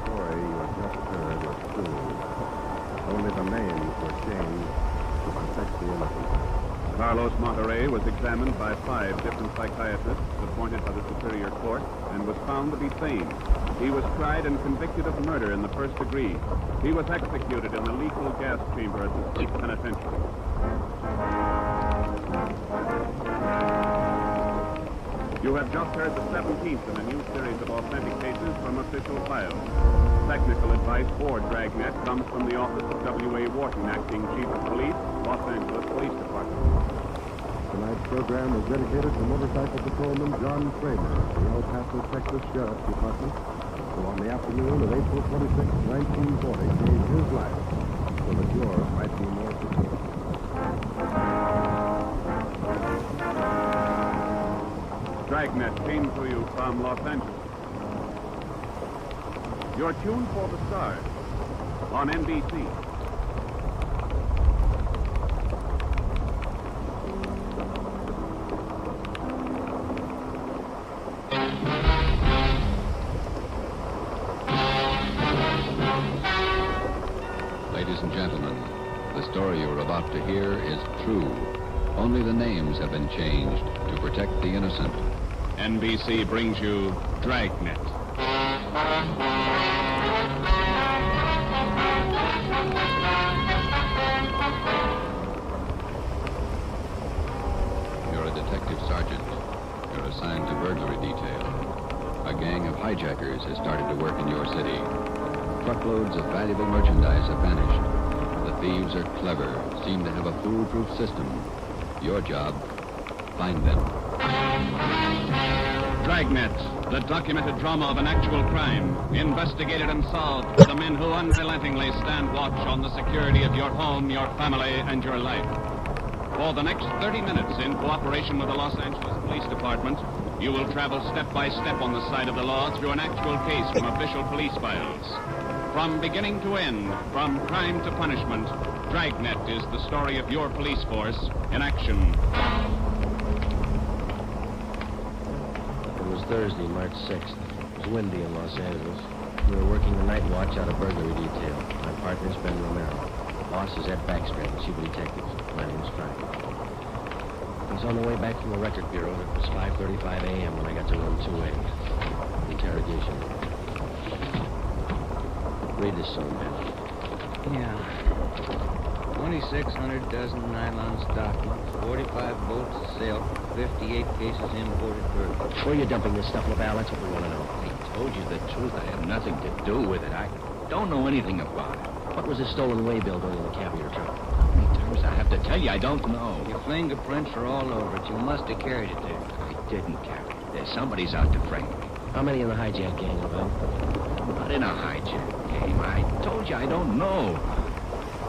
Story you have just heard was true. Only the names were changed to protect the innocent. Carlos Monterey was examined by 5 different psychiatrists appointed by the Superior Court and was found to be sane. He was tried and convicted of murder in the 1st degree. He was executed in the lethal gas chamber at the state penitentiary. You have just heard the 17th in a new series of authentic cases from official files. Technical advice for Dragnet comes from the office of W.A. Wharton, Acting Chief of Police, Los Angeles Police Department. Tonight's program is dedicated to Motorcycle Patrolman John Kramer, the El Paso, Texas Sheriff's Department, who on the afternoon of April 26, 1940, gave his life so that yours might be more secure. Dragnet came to you from Los Angeles. You're tuned for the stars on NBC. Ladies and gentlemen, the story you're about to hear is true. Only the names have been changed to protect the innocent. NBC brings you Dragnet. You're a detective sergeant. You're assigned to burglary detail. A gang of hijackers has started to work in your city. Truckloads of valuable merchandise have vanished. The thieves are clever, seem to have a foolproof system. Your job, find them. Dragnet, the documented drama of an actual crime, investigated and solved by the men who unrelentingly stand watch on the security of your home, your family, and your life. For the next 30 minutes, in cooperation with the Los Angeles Police Department, you will travel step by step on the side of the law through an actual case from official police files. From beginning to end, from crime to punishment, Dragnet is the story of your police force in action. It was Thursday, March 6th. It was windy in Los Angeles. We were working the night watch out of burglary detail. My partner's Ben Romero. The boss is Ed Backstrand, chief of detectives. My name's Frank. I was on the way back from the record bureau. It was 5:35 a.m. when I got to room 2A. Interrogation. Read this song, Ben. Yeah. 2,600 dozen nylon stockings, 45 bolts of silk, 58 cases imported bird. Where are you dumping this stuff, LaValle? That's what we want to know. I told you the truth. I have nothing to do with it. I don't know anything about it. What was this stolen waybill doing in the cab of your truck? How many times I have to tell you I don't know? Your fingerprints are all over it. You must have carried it there. I didn't carry it. There's somebody's out to frame me. How many in the hijack gang, LaValle? I'm not in a hijack game. I told you I don't know.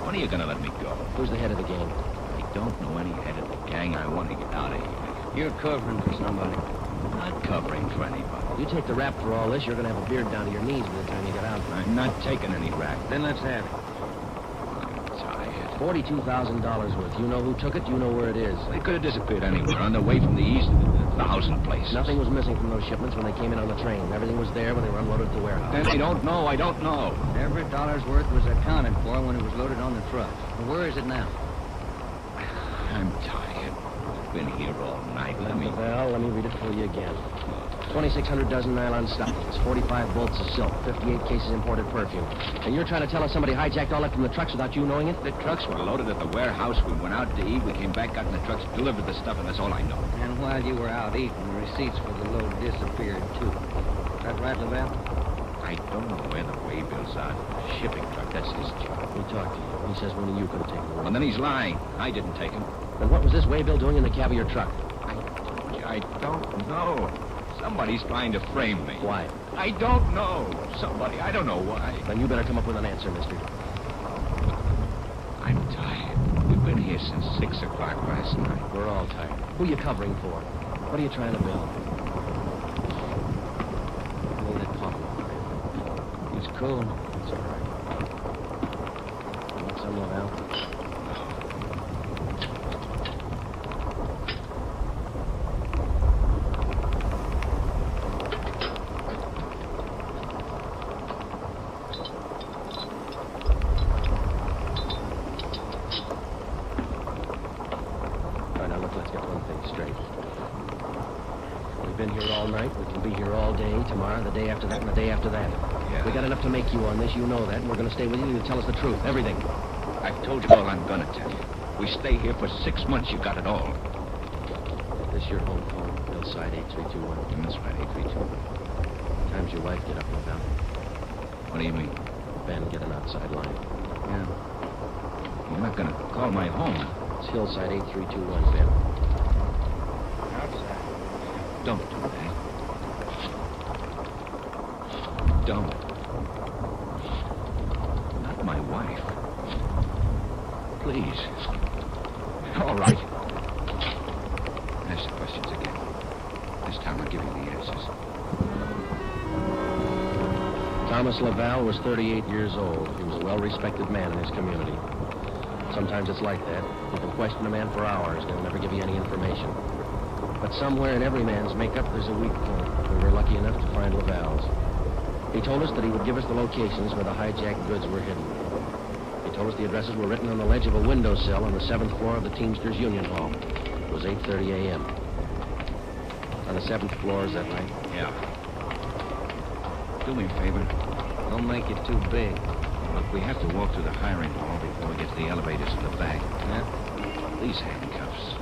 When are you gonna let me go? Who's the head of the gang? I don't know any head of the gang. I want to get out of here. You're covering for somebody. I'm not covering for anybody. You take the rap for all this, you're going to have a beard down to your knees by the time you get out. I'm not taking any rap. Then let's have it. I'm tired. $42,000 worth. You know who took it, you know where it is. They could have disappeared anywhere on the way from the east, 1,000 places. Nothing was missing from those shipments when they came in on the train. Everything was there when they were unloaded at the warehouse. Then I don't know. I don't know. Every dollar's worth was accounted for when it was loaded on the truck. Well, where is it now? I'm tired. I've been here all night. Let me read it for you again. 2,600 dozen nylon stockings, 45 bolts of silk, 58 cases imported perfume. And you're trying to tell us somebody hijacked all that from the trucks without you knowing it? The trucks were loaded at the warehouse. We went out to eat. We came back, got in the trucks, delivered the stuff, and that's all I know. And while you were out eating, the receipts for the load disappeared, too. That right, LaValle? I don't know where the waybill's are. The shipping truck, that's his job. He talked to you. He says one of you could have taken the Well, then he's lying. I didn't take him. Then what was this waybill doing in the cab of your truck? I don't know. Somebody's trying to frame me. Why? I don't know. Somebody. I don't know why. Then you better come up with an answer, mister. I'm tired. We've been here since 6 o'clock last night. We're all tired. Who are you covering for? What are you trying to build? I need that coffee. It's cool. It's all right. Want some, LaValle? Tomorrow, the day after that, and the day after that. Yeah. We got enough to make you on this, you know that, and we're going to stay with you to tell us the truth, everything. I've told you all I'm going to tell you. We stay here for 6 months, you got it all. This your home phone, Hillside 8321. That's right, 832. What time's your wife get up, LaValle? What do you mean? Ben, get an outside line. Yeah. You're not going to call my home. It's Hillside 8321, Ben. Don't do that. Don't. Not my wife. Please. All right. Ask the questions again. This time I'll give you the answers. Thomas Laval was 38 years old. He was a well-respected man in his community. Sometimes it's like that. You can question a man for hours. They'll never give you any information. But somewhere in every man's makeup, there's a weak point. We were lucky enough to find Laval's. He told us that he would give us the locations where the hijacked goods were hidden. He told us the addresses were written on the ledge of a windowsill on the 7th floor of the Teamsters Union Hall. It was 8:30 a.m. On the 7th floor, is that right? Yeah. Do me a favor. Don't make it too big. Look, we have to walk through the hiring hall before we get to the elevators in the back. Yeah? These handcuffs.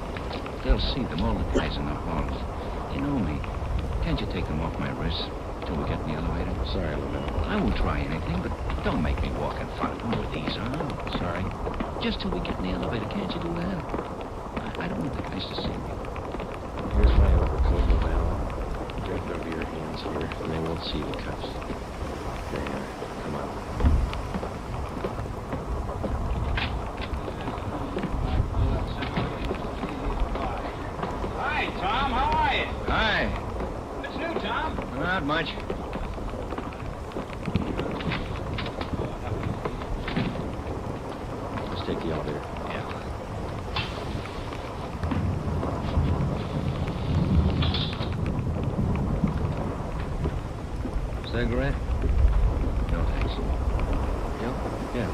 They'll see them, all the guys in the halls. You know me. Can't you take them off my wrists till we get in the elevator? Sorry, Lavelle. I won't try anything, but don't make me walk in front of them with these on. Sorry. Just till we get in the elevator. Can't you do that? I don't want the guys to see me. Here's my overcoat, Lavelle. Drape it over your hands here, and they won't see the cuffs. There you are. Come on. Hi, Tom. How are you? Hi. What's new, Tom? Not much. Let's take the elevator. Cigarette? No, thanks. You? Yeah.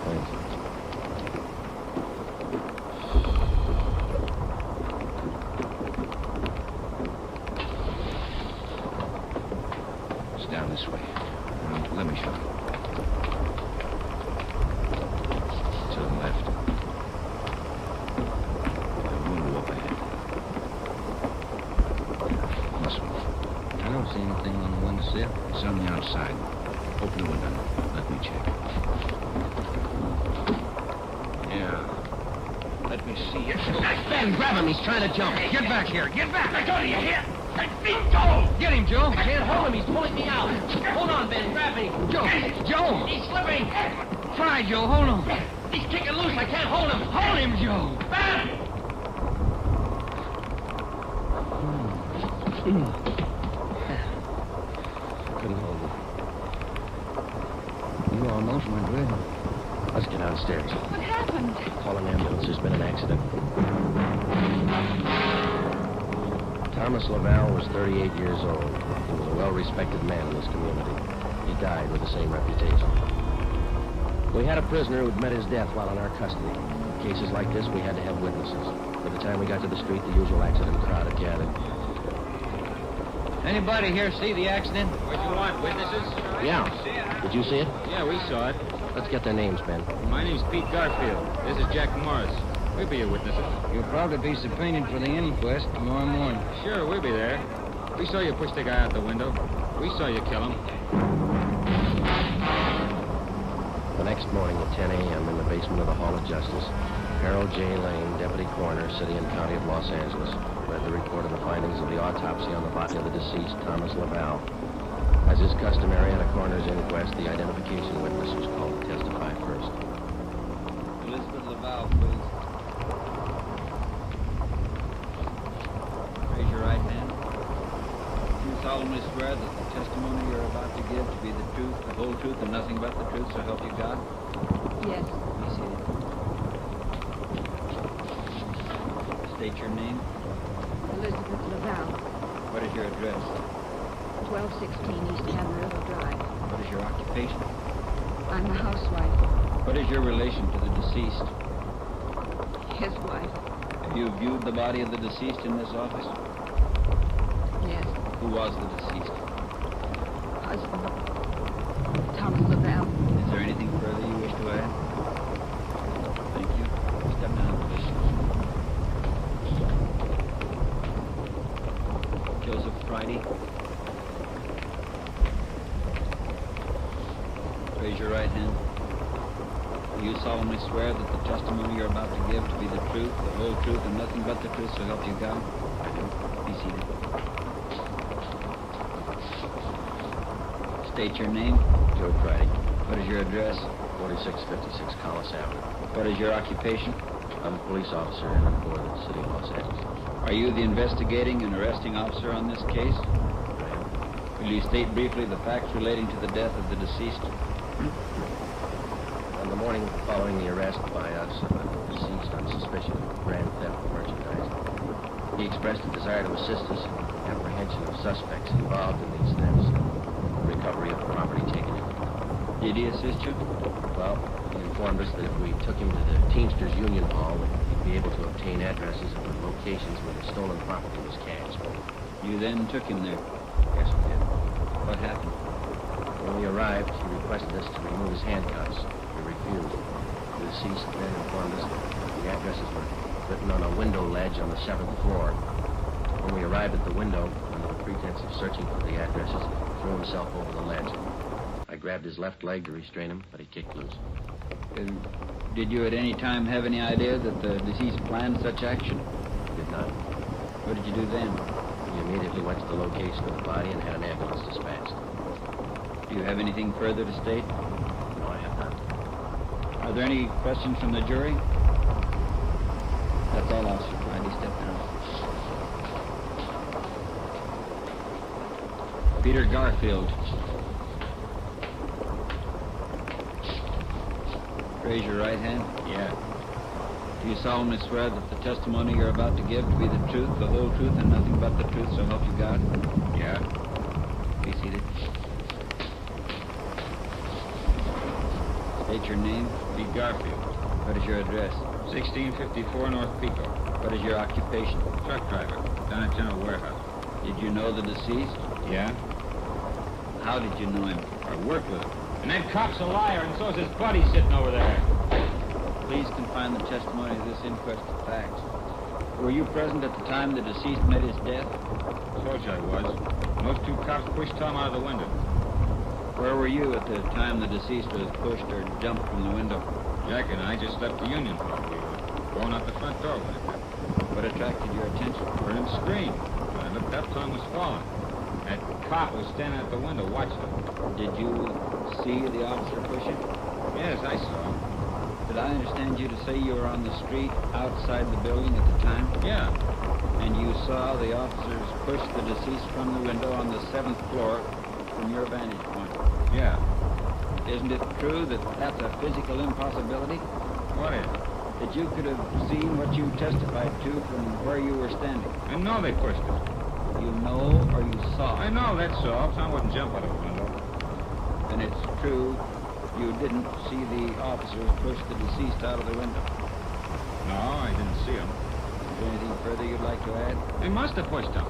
Thanks. It's down this way. Let me show you. To the left. The window up ahead. This one. I don't see anything on the windowsill. It's on the outside. Open the window. Let me check. Yeah. Let me see it. Ben, grab him. He's trying to jump. Get back here. Get back. Let go of your hip. Let me go. Get him, Joe. I can't hold him. He's pulling me out. Hold on, Ben. Grab me. Joe. He's slipping. Try, Joe. Hold on. He's kicking loose. I can't hold him. Hold him, Joe. Ben! Couldn't hold him. You almost went with him. Let's get downstairs. What happened? Call an ambulance. There's been an accident. Thomas Laval was 38 years old. He was a well-respected man in his community. He died with the same reputation. We had a prisoner who'd met his death while in our custody. In cases like this, we had to have witnesses. By the time we got to the street, the usual accident crowd had gathered. Anybody here see the accident? What you want, witnesses? Yeah. Did you see it? Yeah, we saw it. Let's get their names, Ben. My name's Pete Garfield. This is Jack Morris. We'll be your witnesses. You'll probably be subpoenaed for the inquest tomorrow morning. Sure, we'll be there. We saw you push the guy out the window. We saw you kill him. The next morning at 10 a.m. in the basement of the Hall of Justice, Harold J. Lane, Deputy Coroner, City and County of Los Angeles, read the report of the findings of the autopsy on the body of the deceased, Thomas Laval. As is customary at a coroner's inquest, the identification witness was called to testify first. Elizabeth Laval, please. Raise your right hand. You solemnly swear that the testimony you're about to give to be the truth, the whole truth, and nothing but the truth, so help you God? Yes. Be seated. State your name. Elizabeth Laval, What is your address? 1216 East Amarillo Drive. What is your occupation? I'm a housewife. What is your relation to the deceased? His wife. Have you viewed the body of the deceased in this office? Yes. Who was the deceased? Husband. Thomas Laval. Is there anything further you wish to add? Thank you. Step down, please. Joseph Friday. Raise your right hand. Do you solemnly swear that the testimony you're about to give to be the truth, the whole truth, and nothing but the truth, so help you God? I do. Be seated. State your name. Joe Friday, What is your address? 4656 Collis Avenue. What is your occupation? I'm a police officer and I'm for the city of Los Angeles. Are you the investigating and arresting officer on this case? Will you state briefly the facts relating to the death of the deceased? On the morning following the arrest by us of the deceased on suspicion of grand theft of merchandise, he expressed a desire to assist us in the apprehension of suspects involved in these thefts and the recovery of the property taken in. Did he assist you? Well, he informed us that if we took him to the Teamsters Union Hall, he'd be able to obtain addresses of the locations where the stolen property was cached. You then took him there. Yes, we did. What happened? When we arrived, he requested us to remove his handcuffs. We refused. The deceased then informed us that the addresses were written on a window ledge on the 7th floor. When we arrived at the window, under the pretense of searching for the addresses, he threw himself over the ledge. I grabbed his left leg to restrain him, but he kicked loose. Did you at any time have any idea that the deceased planned such action? He did not. What did you do then? We immediately went to the location of the body and had an ambulance dispatched. Do you have anything further to state? No, I have not. Are there any questions from the jury? That's all, Officer Friday. Step down. Peter Garfield. Raise your right hand. Yeah. Do you solemnly swear that the testimony you're about to give to be the truth, the whole truth, and nothing but the truth, so help you God? Yeah. Be seated. State your name. Pete Garfield. What is your address? 1654 North Pico. What is your occupation? Truck driver. Down at General Warehouse. Did you know the deceased? Yeah? How did you know him? I worked with him. And that cop's a liar, and so's his buddy sitting over there. Please confine the testimony of this inquest to facts. Were you present at the time the deceased met his death? Told you I was. And those two cops pushed Tom out of the window. Where were you at the time the deceased was pushed or jumped from the window? Jack and I just left the Union Hall. We were going out the front door when it happened. What attracted your attention? Heard him scream. When I looked up, Tom was falling. That cop was standing at the window watching him. Did you see the officer push him? Yes, I saw him. Did I understand you to say you were on the street outside the building at the time? Yeah. And you saw the officers push the deceased from the window on the 7th floor from your vantage point? Yeah. Isn't it true that that's a physical impossibility? What is? That you could have seen what you testified to from where you were standing? I know they pushed him. You know or you saw? I know, that's all. Tom wouldn't jump out of the window. And it's true you didn't see the officers push the deceased out of the window? No, I didn't see him. Is there anything further you'd like to add? They must have pushed him.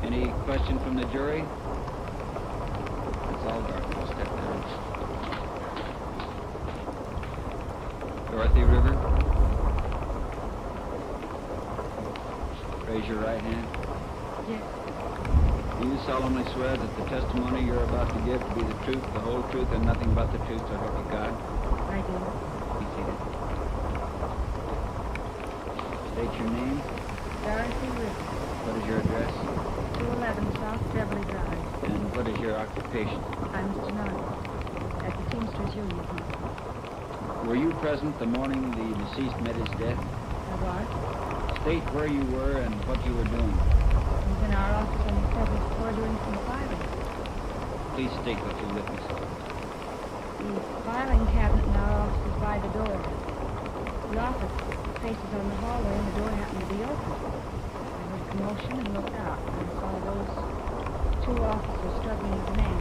Any question from the jury? That's all, Garfield. Step down. Dorothy River. Raise your right hand. Yes. Do you solemnly swear that the testimony you're about to give to be the truth, the whole truth, and nothing but the truth, so help you God? I do. Be seated. State your name. Dorothy River. What is your address? 211 South Beverly Drive. And what is your occupation? I'm stenographer at the Teamsters Union Hall. Were you present the morning the deceased met his death? I was. State where you were and what you were doing. I was in our office on the 7th floor doing some filing. Please state what you witnessed. The filing cabinet in our office is by the door. The office faces on the hallway and the door happened to be open. I heard commotion and looked out. I saw those two officers struggling with a man.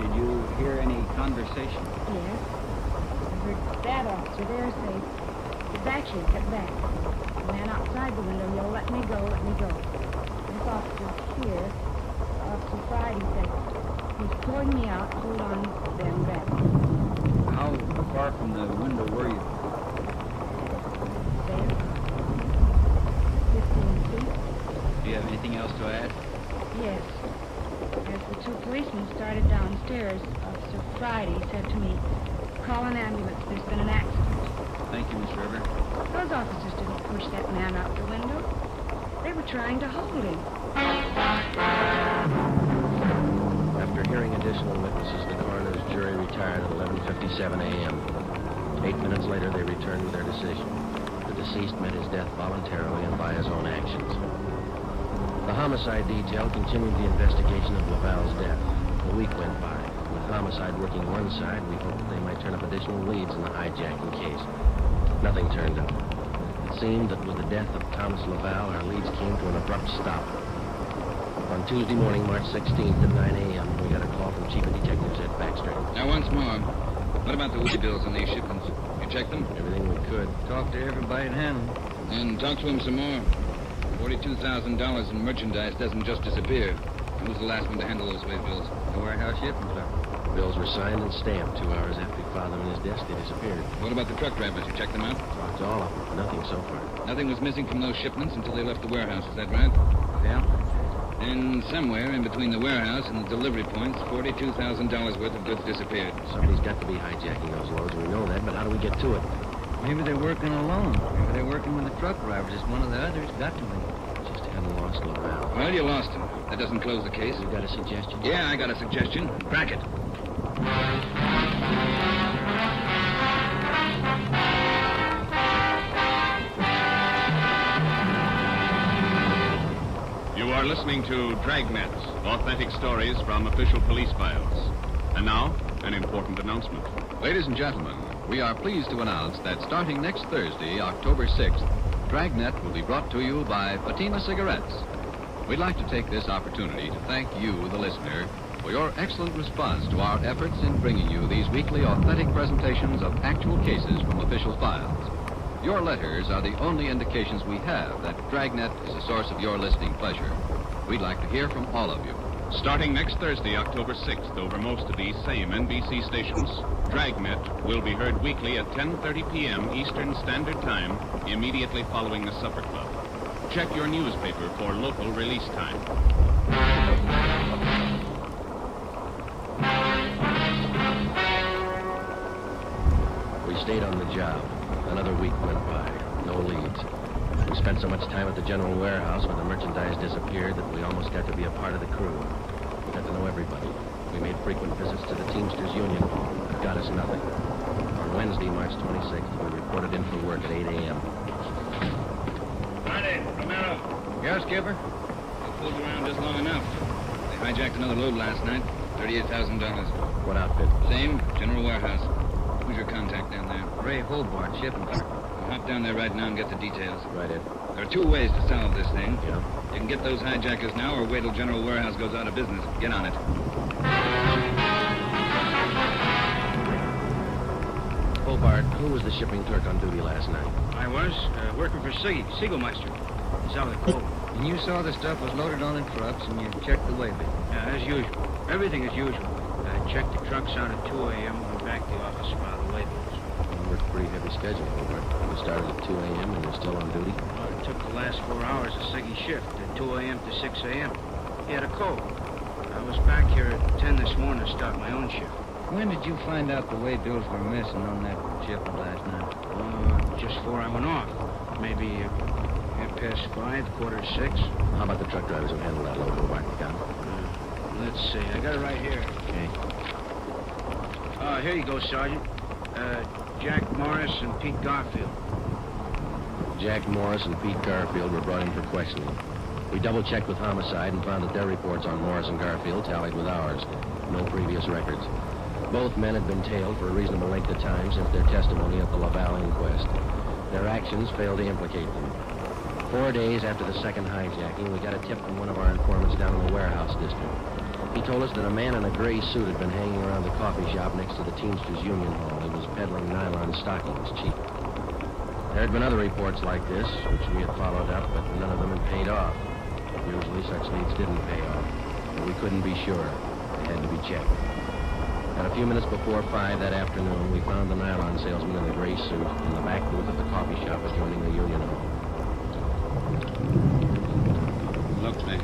Did you hear any conversation? Yes. I heard that officer there say, "Get back here, get back." The man outside the window yelled, "Let me go, let me go." This officer here, Officer Friday, said, "He's pulling me out, hold on, then grab me." How far from the window were you? There. 15 feet. Do you have anything else to add? Yes. As the two policemen started downstairs, Officer Friday said to me, "Call an ambulance, there's been an accident." Thank you, Miss River. Those officers didn't push that man out the window. They were trying to hold him. After hearing additional witnesses, the coroner's jury retired at 11:57 a.m. 8 minutes later, they returned with their decision. The deceased met his death voluntarily and by his own actions. The homicide detail continued the investigation of Laval's death. A week went by. With homicide working one side, we hoped that they might turn up additional leads in the hijacking case. Nothing turned up. It seemed that with the death of Thomas Laval, our leads came to an abrupt stop. On Tuesday morning, March 16th at 9 a.m., we got a call from Chief of Detectives Ed Baxter. Now, once more, what about the way bills on these shipments? You checked them? Everything we could. Talk to everybody in hand. And talk to him some more. $42,000 in merchandise doesn't just disappear. Who was the last one to handle those way bills? The warehouse shipment, sir. Bills were signed and stamped. 2 hours after he filed them in his desk, they disappeared. What about the truck drivers? You checked them out? Talked to all of them. Nothing so far. Nothing was missing from those shipments until they left the warehouse. Is that right? Yeah. And somewhere in between the warehouse and the delivery points, $42,000 worth of goods disappeared. Somebody's got to be hijacking those loads. We know that, but how do we get to it? Maybe they're working alone. Maybe they're working with the truck drivers. Just one of the others got to be. Just hadn't lost Laval. Well, you lost him. That doesn't close the case. You got a suggestion? Yeah, I got a suggestion. Crack it. You are listening to Dragnet, authentic stories from official police files. And now, an important announcement. Ladies and gentlemen, we are pleased to announce that starting next Thursday, October 6th, Dragnet will be brought to you by Fatima Cigarettes. We'd like to take this opportunity to thank you, the listener, for your excellent response to our efforts in bringing you these weekly authentic presentations of actual cases from official files. Your letters are the only indications we have that Dragnet is a source of your listening pleasure. We'd like to hear from all of you. Starting next Thursday, October 6th, over most of these same NBC stations, Dragnet will be heard weekly at 10:30 p.m. Eastern Standard Time, immediately following the Supper Club. Check your newspaper for local release time. We stayed on the job. Another week went by. No leads. We spent so much time at the general warehouse where the merchandise disappeared that we almost got to be a part of the crew. We got to know everybody. We made frequent visits to the Teamsters Union Hall. It got us nothing. On Wednesday, March 26th, we reported in for work at 8 a.m. Friday, Romero. Yeah, Skipper? We pulled around just long enough. They hijacked another load last night. $38,000. What outfit? Same, general warehouse. Who's your contact down there? Ray Hobart, shipping clerk. We'll hop down there right now and get the details. Right, Ed. There are 2 ways to solve this thing. Yeah? You can get those hijackers now or wait till General Warehouse goes out of business. Get on it. Hobart, who was the shipping clerk on duty last night? I was working for Siegelmeister. He's out of the cold. And you saw the stuff was loaded on the trucks, and you checked the way bill. Yeah, as usual. Everything as usual. I checked the trucks out at 2 a.m. Went back to the office about the way bills. You worked a pretty heavy schedule, Hobart. You started at 2 a.m. and you're still on duty? Well, it took the last 4 hours of Siggy's shift, at 2 a.m. to 6 a.m. He had a cold. I was back here at 10 this morning to start my own shift. When did you find out the way bills were missing on that shipment last night? Just before I went off. Maybe 5:30, 5:45. How about the truck drivers who handled that load, Hobart? You got 'em? Let's see. I got it right here. Okay. Here you go, Sergeant. Jack Morris and Pete Garfield. Jack Morris and Pete Garfield were brought in for questioning. We double-checked with Homicide and found that their reports on Morris and Garfield tallied with ours. No previous records. Both men had been tailed for a reasonable length of time since their testimony at the Laval inquest. Their actions failed to implicate them. 4 days after the second hijacking, we got a tip from one of our informants down in the warehouse district. He told us that a man in a gray suit had been hanging around the coffee shop next to the Teamsters Union Hall. He was peddling nylon stockings cheap. There had been other reports like this, which we had followed up, but none of them had paid off. Usually such leads didn't pay off, but we couldn't be sure. They had to be checked. At a few minutes before 5 that afternoon, we found the nylon salesman in the gray suit in the back booth of the coffee shop adjoining the Union Hall. Look, man.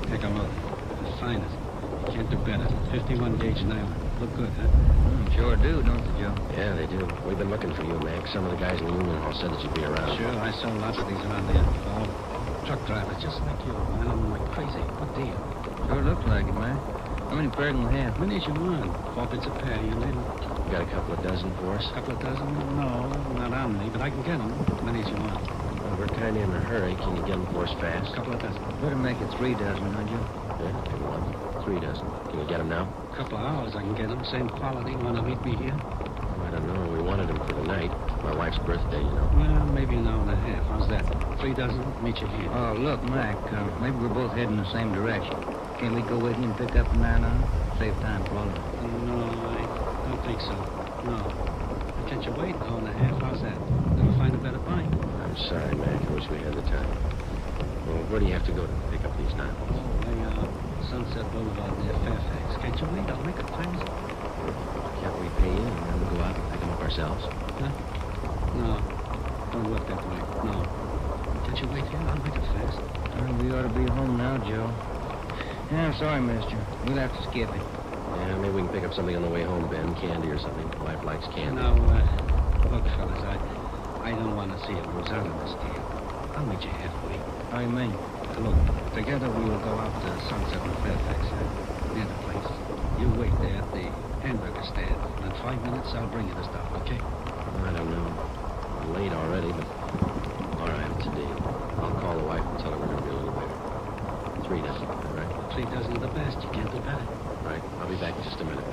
Take a look. The finest. You can't do better. 51 gauge nylon. Look good, huh? Sure do, don't they, Joe? Yeah, they do. We've been looking for you, Mac. Some of the guys in the Union Hall said that you'd be around. Sure, I saw lots of these around there. truck drivers just like you, man. I'm like crazy. What deal? Sure looks like it, man. How many bird will we have? Many as you want. 4 bits of patty, you little. You got a couple of dozen for us? Couple of dozen? No, not on me, but I can get them. Many as you want. Well, we're kind of in a hurry. Can you get them for us fast? Couple of dozen. Better make it 3 dozen, would you? Yeah, maybe 1. 3 dozen. Can you get them now? Couple of hours I can get them. Same quality. Want to meet me here? Oh, I don't know. We wanted them for the night. My wife's birthday, you know. Well, maybe an hour and a half. How's that? 3 dozen? Meet you here. Oh, look, Mac, maybe we're both heading the same direction. Can't we go with you and pick up the 9 on? Save time for all of us. No, I don't think so. No. Can't you wait an hour and a half? How's that? Then we'll find a better bite. I'm sorry, Mac. I wish we had the time. Well, where do you have to go to pick up these knives? Sunset Boulevard near Fairfax. Can't you wait? I'll make it times. Can't we pay you and then we'll go out and pick them up ourselves? Huh? No. Don't work that way. No. Can't you wait here? I'll make it fast. Well, we ought to be home now, Joe. Yeah, I'm sorry, mister. We'll have to skip it. Yeah, maybe we can pick up something on the way home, Ben. Candy or something. Wife likes candy. No, look, fellas, I don't want to see you lose out on this deal. I'll meet you halfway. How you mean? Look, together we will go out to Sunset and Fairfax, near the place. You wait there at the hamburger stand. In 5 minutes, I'll bring you the stuff, okay? I don't know. I'm late already, but... All right, it's a deal. I'll call the wife and tell her we're going to be a little later. 3 dozen, all right? 3 dozen are the best. You can't do better. Right. I'll be back in just a minute.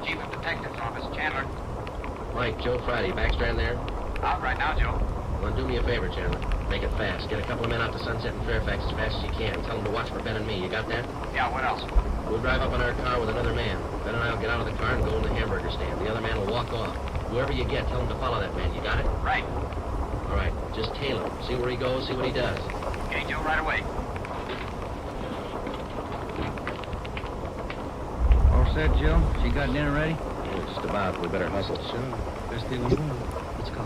Chief of Detectives Office, Chandler. Mike, Joe Friday, Backstrand there? Out right now, Joe. Well, do me a favor, Chandler. Make it fast. Get a couple of men out to Sunset and Fairfax as fast as you can. Tell them to watch for Ben and me. You got that? Yeah, what else? We'll drive up in our car with another man. Ben and I will get out of the car and go in the hamburger stand. The other man will walk off. Whoever you get, tell him to follow that man. You got it? Right. All right. Just tail him. See where he goes, see what he does. Okay, Joe, right away. All set, Joe? She got dinner ready? Yeah, just about. We better hustle. Sure. Best deal in the world. Let's go.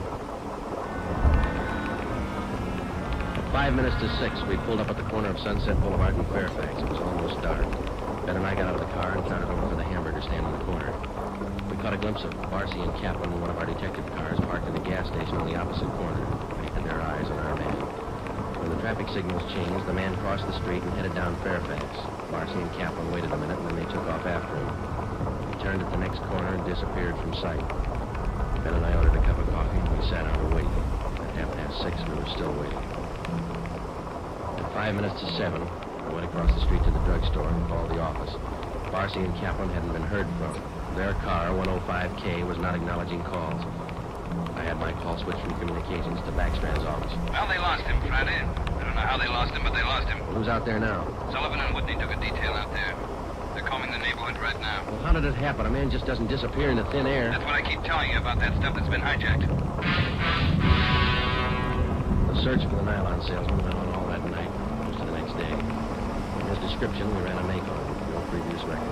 5 minutes to 6, we pulled up at the corner of Sunset Boulevard and Fairfax. It was almost dark. Ben and I got out of the car and started over for the hamburger stand in the corner. We caught a glimpse of Barcy and Kaplan in one of our detective cars parked in the gas station on the opposite corner, and their eyes on our man. When the traffic signals changed, the man crossed the street and headed down Fairfax. Barcy and Kaplan waited a minute, and then they took off after him. He turned at the next corner and disappeared from sight. Ben and I ordered a cup of coffee, and we sat down to wait. At 6:30, we were still waiting. 5 minutes to 7, I went across the street to the drugstore and called the office. Barcy and Kaplan hadn't been heard from. Their car, 105K, was not acknowledging calls. I had my call switched from communications to Backstrand's office. Well, they lost him, Friday. I don't know how they lost him, but they lost him. Who's out there now? Sullivan and Whitney took a detail out there. They're combing the neighborhood right now. Well, how did it happen? A man just doesn't disappear into thin air. That's what I keep telling you about that stuff that's been hijacked. The search for the nylon salesman went on all that night, most of the next day. In his description, we ran a make on him, no previous record.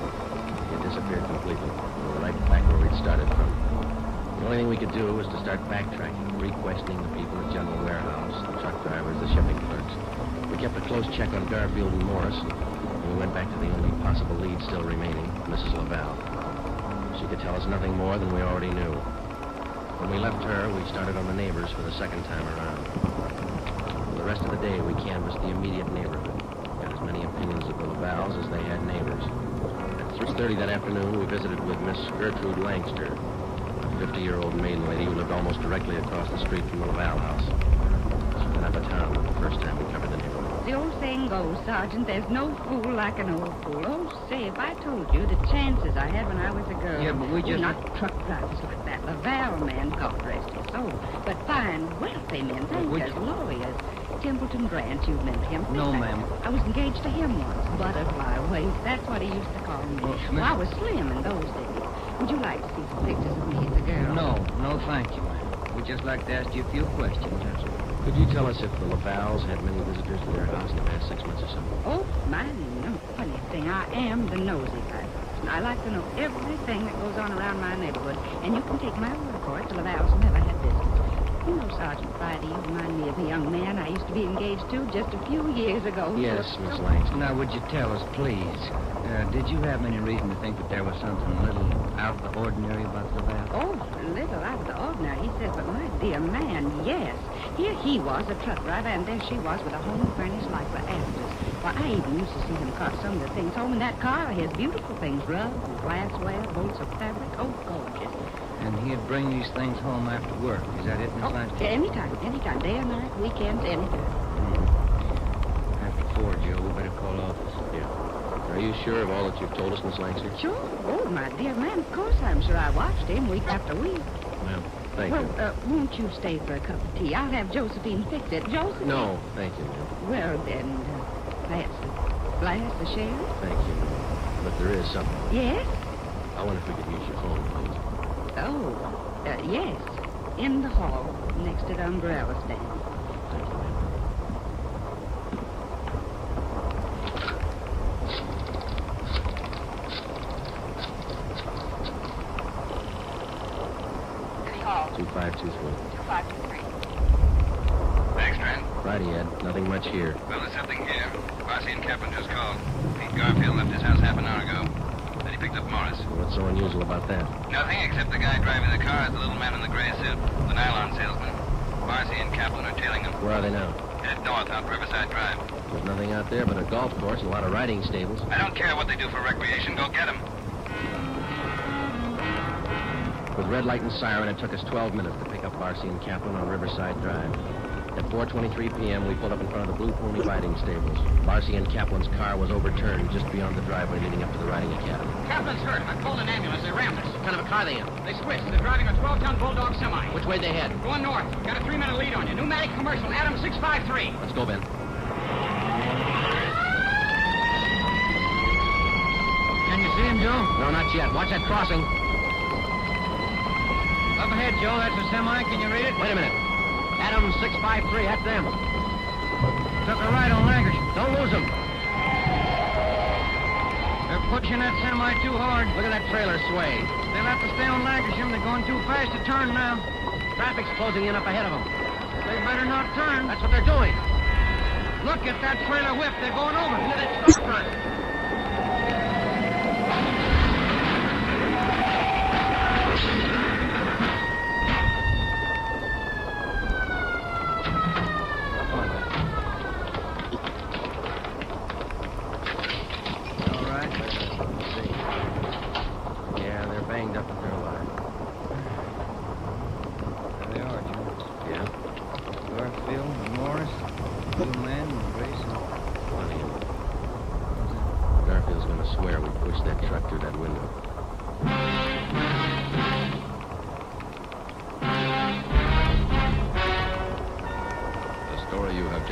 He had disappeared completely. We were right back where we'd started from. The only thing we could do was to start backtracking, re-questioning the people at General Warehouse, the truck drivers, the shipping clerks. We kept a close check on Garfield and Morris, and we went back to the only possible lead still remaining, Mrs. Laval. She could tell us nothing more than we already knew. When we left her, we started on the neighbors for the second time around. For the rest of the day, we canvassed the immediate neighborhood. Got as many opinions of the Lavals as they had neighbors. At 3:30 that afternoon, we visited with Miss Gertrude Langster, a 50-year-old maiden lady who lived almost directly across the street from the Laval house. She'd been up of town the first time we covered the neighborhood. The old saying goes, Sergeant, there's no fool like an old fool. Oh, say, if I told you the chances I had when I was a girl. Yeah, but we just... Not truck drivers like that. Laval man, God rest his soul. But fine, wealthy men, bankers, lawyers. Templeton Grant, you've met him. No, ma'am. I was engaged to him once. Butterfly waist, that's what he used to call me. Well, I was slim in those days. Would you like to see some pictures of me as a girl? No, thank you, ma'am. We'd just like to ask you a few questions, that's all. Could you tell us if the Lavals had many visitors to their house in the past 6 months or so? Oh, my no. Funny thing, I am the nosy type. I like to know everything that goes on around my neighborhood, and you can take my word for it, the Lavalles never had business. You know, Sergeant Friday, you remind me of a young man I used to be engaged to just a few years ago. Yes, Miss Langston. Now, would you tell us, please, did you have any reason to think that there was something a little out of the ordinary about the Laval? Oh, a little out of the ordinary, he said, but my dear man, yes. Here he was, a truck driver, and there she was with a home furnished like the afters. Why, I even used to see him cart some of the things home in that car of his, beautiful things, rugs and glassware, bolts of fabric, oh, gorgeous. And he'd bring these things home after work. Is that it, Miss Langston? Anytime, day or night, weekends, anytime. After 4, Joe, we better call office. Yeah. Are you sure of all that you've told us, Miss Langston? Sure. Oh, my dear man, of course I'm sure. I watched him week after week. Well, thank you. Won't you stay for a cup of tea? I'll have Josephine fix it. Josephine? No, thank you, ma'am. Well, then, perhaps a glass of sherry? Thank you, ma'am. But there is something. Yes? I wonder if we could use your phone, please. Oh, yes. In the hall, next to the umbrella stand. Thank you, ma'am. City Hall. 2523. 2523. Thanks, Trent. Righty, Ed. Nothing much here. Well, there's something here. Marcy and Kaplan just called. Pete Garfield left his house half an hour ago. Then he picked up Morris. What's so unusual about that? Nothing except the guy driving the car is the little man in the gray suit, the nylon salesman. Marcy and Kaplan are tailing him. Where are they now? Headed north out Riverside Drive. There's nothing out there but a golf course and a lot of riding stables. I don't care what they do for recreation. Go get him. With red light and siren, it took us 12 minutes to pick up Marcy and Kaplan on Riverside Drive. At 4:23 p.m., we pulled up in front of the Blue Pony riding stables. Marcy and Kaplan's car was overturned just beyond the driveway leading up to the riding academy. Kaplan's hurt. I called an ambulance. They rammed us. What kind of a car they in? They switched. They're driving a 12-ton Bulldog semi. Which way they head? Going north. Got a 3-minute lead on you. Pneumatic commercial. Adam 653. Let's go, Ben. Can you see him, Joe? No, not yet. Watch that crossing. Up ahead, Joe. That's a semi. Can you read it? Wait a minute. Adam 653, that's them. Took a right on Lancashire. Don't lose them. They're pushing that semi too hard. Look at that trailer sway. They'll have to stay on Lancashire. They're going too fast to turn now. Traffic's closing in up ahead of them. They better not turn. That's what they're doing. Look at that trailer whip. They're going over. Look at that truck.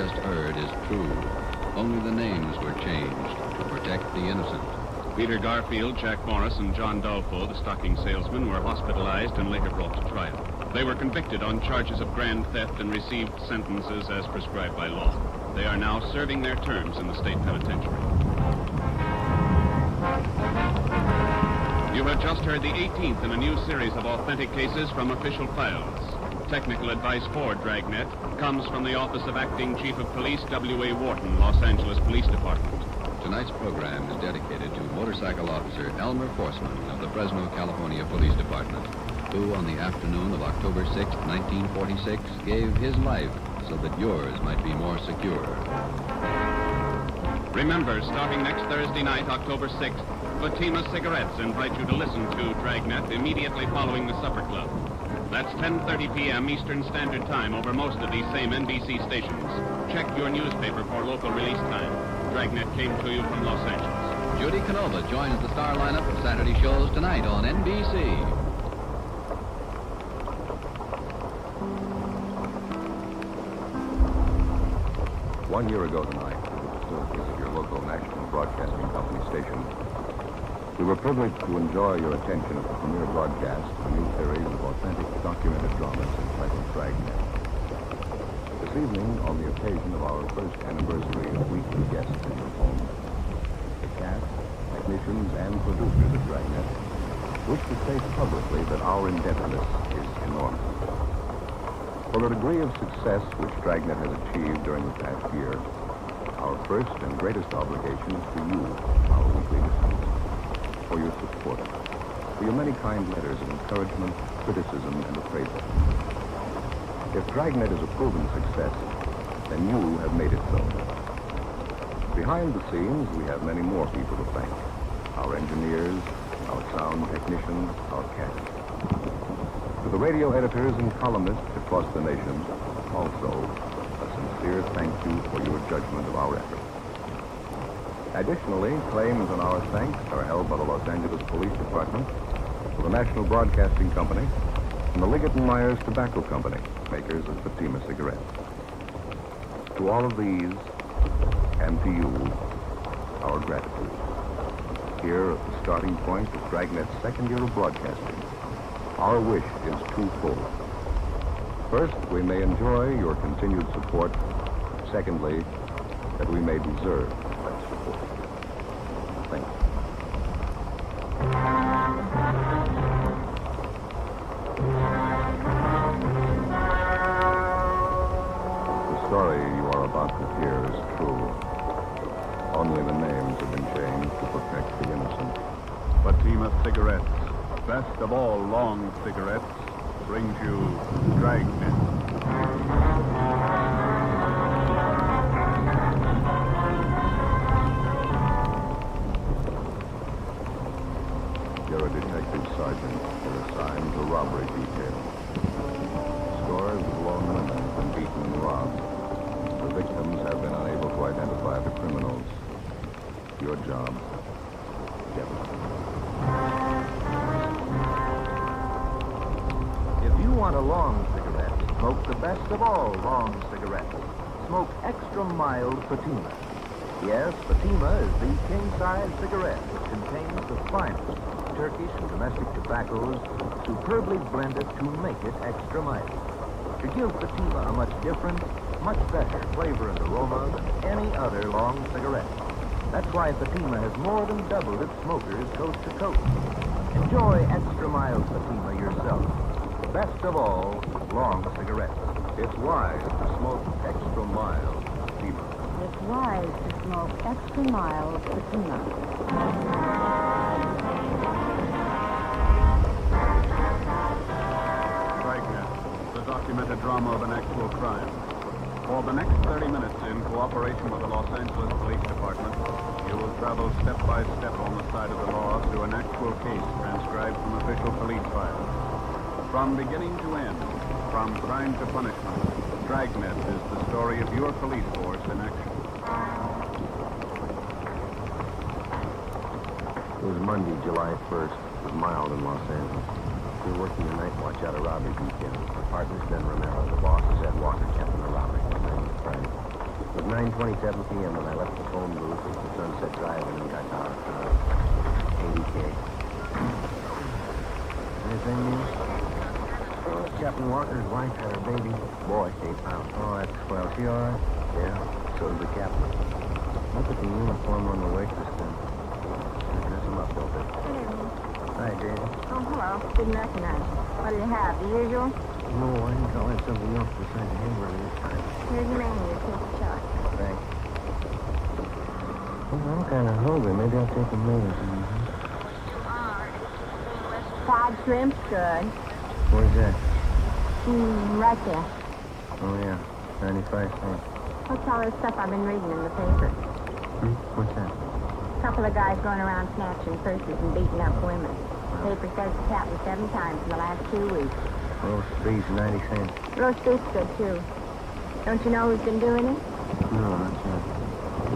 just heard is true. Only the names were changed to protect the innocent. Peter Garfield, Jack Morris, and John Dolfo, the stocking salesman, were hospitalized and later brought to trial. They were convicted on charges of grand theft and received sentences as prescribed by law. They are now serving their terms in the state penitentiary. You have just heard the 18th in a new series of authentic cases from official files. Technical advice for Dragnet comes from the Office of Acting Chief of Police W.A. Wharton, Los Angeles Police Department. Tonight's program is dedicated to motorcycle officer Elmer Forsman of the Fresno, California Police Department, who on the afternoon of October 6, 1946, gave his life so that yours might be more secure. Remember, starting next Thursday night, October 6th, Fatima Cigarettes invite you to listen to Dragnet immediately following the Supper Club. That's 10:30 p.m. Eastern Standard Time over most of these same NBC stations. Check your newspaper for local release time. Dragnet came to you from Los Angeles. Judy Canova joins the star lineup of Saturday shows tonight on NBC. One year ago tonight, still visit your local National Broadcasting Company station. We were privileged to enjoy your attention at the premiere broadcast of a new series of authentic documented dramas entitled Dragnet. This evening, on the occasion of our first anniversary of weekly guests in your home, the cast, technicians, and producers of wish to state publicly that our indebtedness is enormous. For the degree of success which Dragnet has achieved during the past year, our first and greatest obligation is to you, our weekly listeners, for your support, for your many kind letters of encouragement, criticism, and appraisal. If Dragnet is a proven success, then you have made it so. Behind the scenes, we have many more people to thank. Our engineers, our sound technicians, our cast. To the radio editors and columnists across the nation, also a sincere thank you for your judgment of our efforts. Additionally, claims on our thanks are held by the Los Angeles Police Department, the National Broadcasting Company, and the Liggett & Myers Tobacco Company, makers of Fatima cigarettes. To all of these, and to you, our gratitude. Here at the starting point of Dragnet's second year of broadcasting, our wish is twofold. First, we may enjoy your continued support. Secondly, that we may deserve that support. Thank you. The story you are about to hear is true. Only the names have been changed to protect the innocent. Fatima Cigarettes, best of all long cigarettes, brings you Dragnet. You're a detective sergeant. You're assigned to robbery detail. Scores of lone women have been beaten and robbed. The victims have been unable to identify the criminals. Your job, get them. If you want a long cigarette, smoke the best of all long cigarettes. Smoke extra mild Fatima. Yes, Fatima is the king-size cigarette that contains the finest Turkish and domestic tobaccos superbly blended to make it extra mild. To give Fatima a much different, much better flavor and aroma than any other long cigarette. That's why Fatima has more than doubled its smokers coast to coast. Enjoy extra mild Fatima yourself. The best of all long cigarettes. It's wise to smoke extra mild Fatima. It's wise to smoke extra mild Fatima. Dragnet, the documented drama of an actual crime. For the next 30 minutes, in cooperation with the Los Angeles Police Department, you will travel step by step on the side of the law through an actual case transcribed from official police files. From beginning to end, from crime to punishment, Dragnet is the story of your police force in action. It was Monday, July 1st. It was mild in Los Angeles. We were working the night watch out of robbery detail. Our partner's Ben Romero. The boss is Ed Walker, captain of robbery. It was 9:27 p.m. when I left the phone booth at the Sunset Drive and got to our car. 80K. Anything new? Oh, Captain Walker's wife had her baby. Boy, 8 pounds. Oh, that's swell. She all right? Yeah, so did the captain. Look at the uniform on the waitress then. Dress him up, don't they? Hi, David. Oh, hello. Didn't recognize you. What do you have? The usual? No, I think I'll have something else besides the hamburger this time. Here's your menu. Take a shot. Thanks. Well, I'm kind of hungry. Maybe I'll take them later. Fried shrimp's good. Where's that? Right there. Oh, yeah. 95 cents. What's all this stuff I've been reading in the paper? What's that? A couple of guys going around snatching purses and beating up women. The paper says it's happened 7 times in the last 2 weeks. Roast beef, 90 cents. Roast beef's good, too. Don't you know who's been doing it? No, that's not.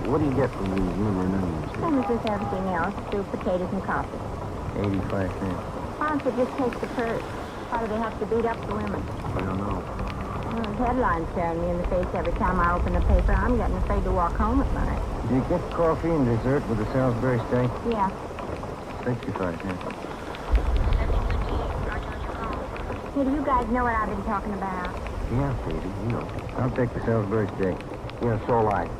What do you get from these liver and onions? Same as with everything else. Soup, potatoes, and coffee. 85 cents. Why don't you just take the purse? Why do they have to beat up the women? I don't know. Well, the headline's staring me in the face every time I open the paper. I'm getting afraid to walk home at night. Do you get coffee and dessert with the Salisbury steak? Yeah. 65 cents. Hey, do you guys know what I've been talking about? Yeah, Katie, you know. I'll take the Salisbury steak. Yeah, so light.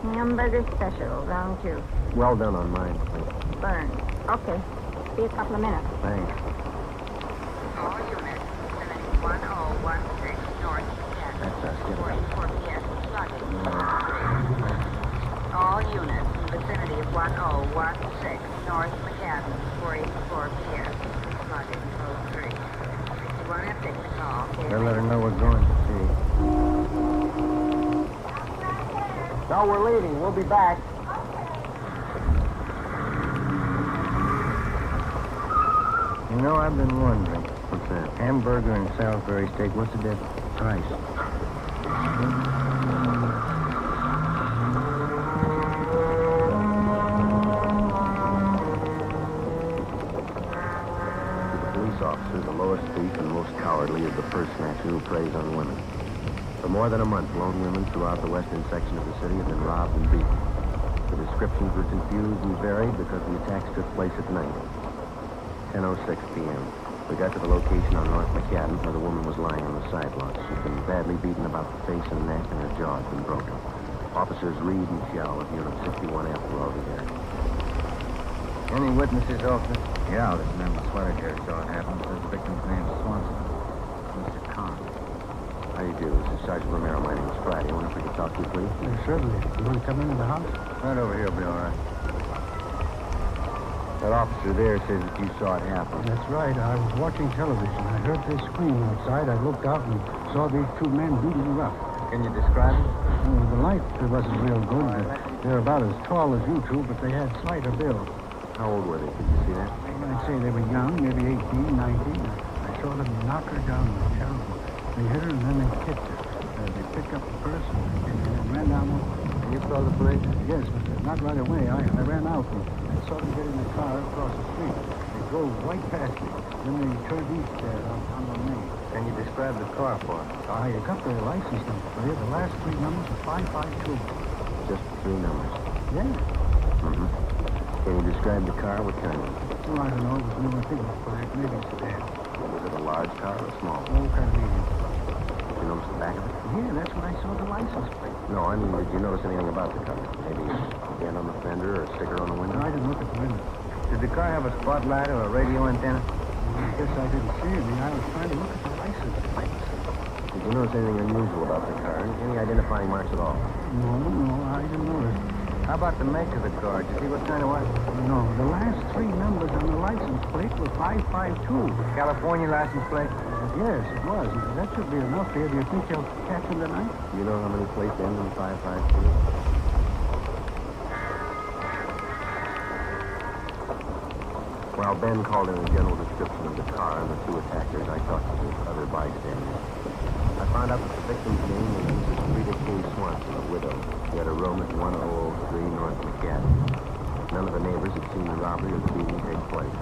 Hamburger special, round 2. Well done on mine, please. Burn. Okay. Be a couple of minutes. Thanks. All units, vicinity 1016 North Manhattan. That's us. Get it. 44 p.m. Slugging. All units, vicinity of 1016 North Manhattan. 44 p.m. Slugging. Code 3. 61 F, take the call. Better let her know we're going to see. No, we're leaving. We'll be back. You know, I've been wondering. What's that? Hamburger and Salisbury steak, what's the difference? Price. Police officer, the lowest thief and most cowardly is the purse snatcher who preys on women. For more than a month, lone women throughout the western section of the city have been robbed and beaten. The descriptions were confused and varied because the attacks took place at night. 10:06 p.m. We got to the location on North Macadam where the woman was lying on the sidewalk. She'd been badly beaten about the face and neck, and her jaw had been broken. Officers Reed and Shell of Unit 61F were over there. Any witnesses, officer? Yeah, this man with sweater here saw it happen. Says the victim's name is Swanson. Mr. Kahn. How do you do? This is Sergeant Romero. My name is Friday. I wonder if we could talk to you, please? Certainly. You want to come into the house? Right over here will be all right. That officer there says that you saw it happen. That's right. I was watching television. I heard this scream outside. I looked out and saw these two men beating her up. Can you describe it? The light wasn't real good. They're about as tall as you two, but they had slighter builds. How old were they? Could you see that? I'd say they were young, maybe 18, 19. I saw them knock her down terrible. They hit her and then they kicked her. They picked up the purse and ran down with her. You called the police? Yes, but not right away. I ran out and I saw them get in the car across the street. They drove right past me. Then they turned east on the main. Can you describe the car for us? I got their license number for you. The last three numbers are 552. Just three numbers. Yeah. Mm-hmm. Can you describe the car? What kind? Well, I don't know. It was new. I think it was black. Maybe a sedan. Was it a large car or a small? Oh, kind of medium. Did you notice the back of it? Yeah, that's when I saw the license plate. No, I mean, did you notice anything about the car? Maybe a dent on the fender or a sticker on the window? I didn't look at the window. Did the car have a spotlight or a radio antenna? I guess I didn't see anything. I was trying to look at the license plate. Did you notice anything unusual about the car? Any identifying marks at all? No, I didn't notice. How about the make of the car? Did you see what kind of was? No, the last three numbers on the license plate were 552. California license plate? Yes, it was. That should be enough here. Do you think you'll catch him tonight? Do you know how many plates end in 552? While Ben called in a general description of the car and the two attackers, I talked to other bystanders. I found out that the victim's name was Mrs. Frida K. Swanson, a widow. She had a room at 1003 North Macadam. None of the neighbors had seen the robbery or the beating take place.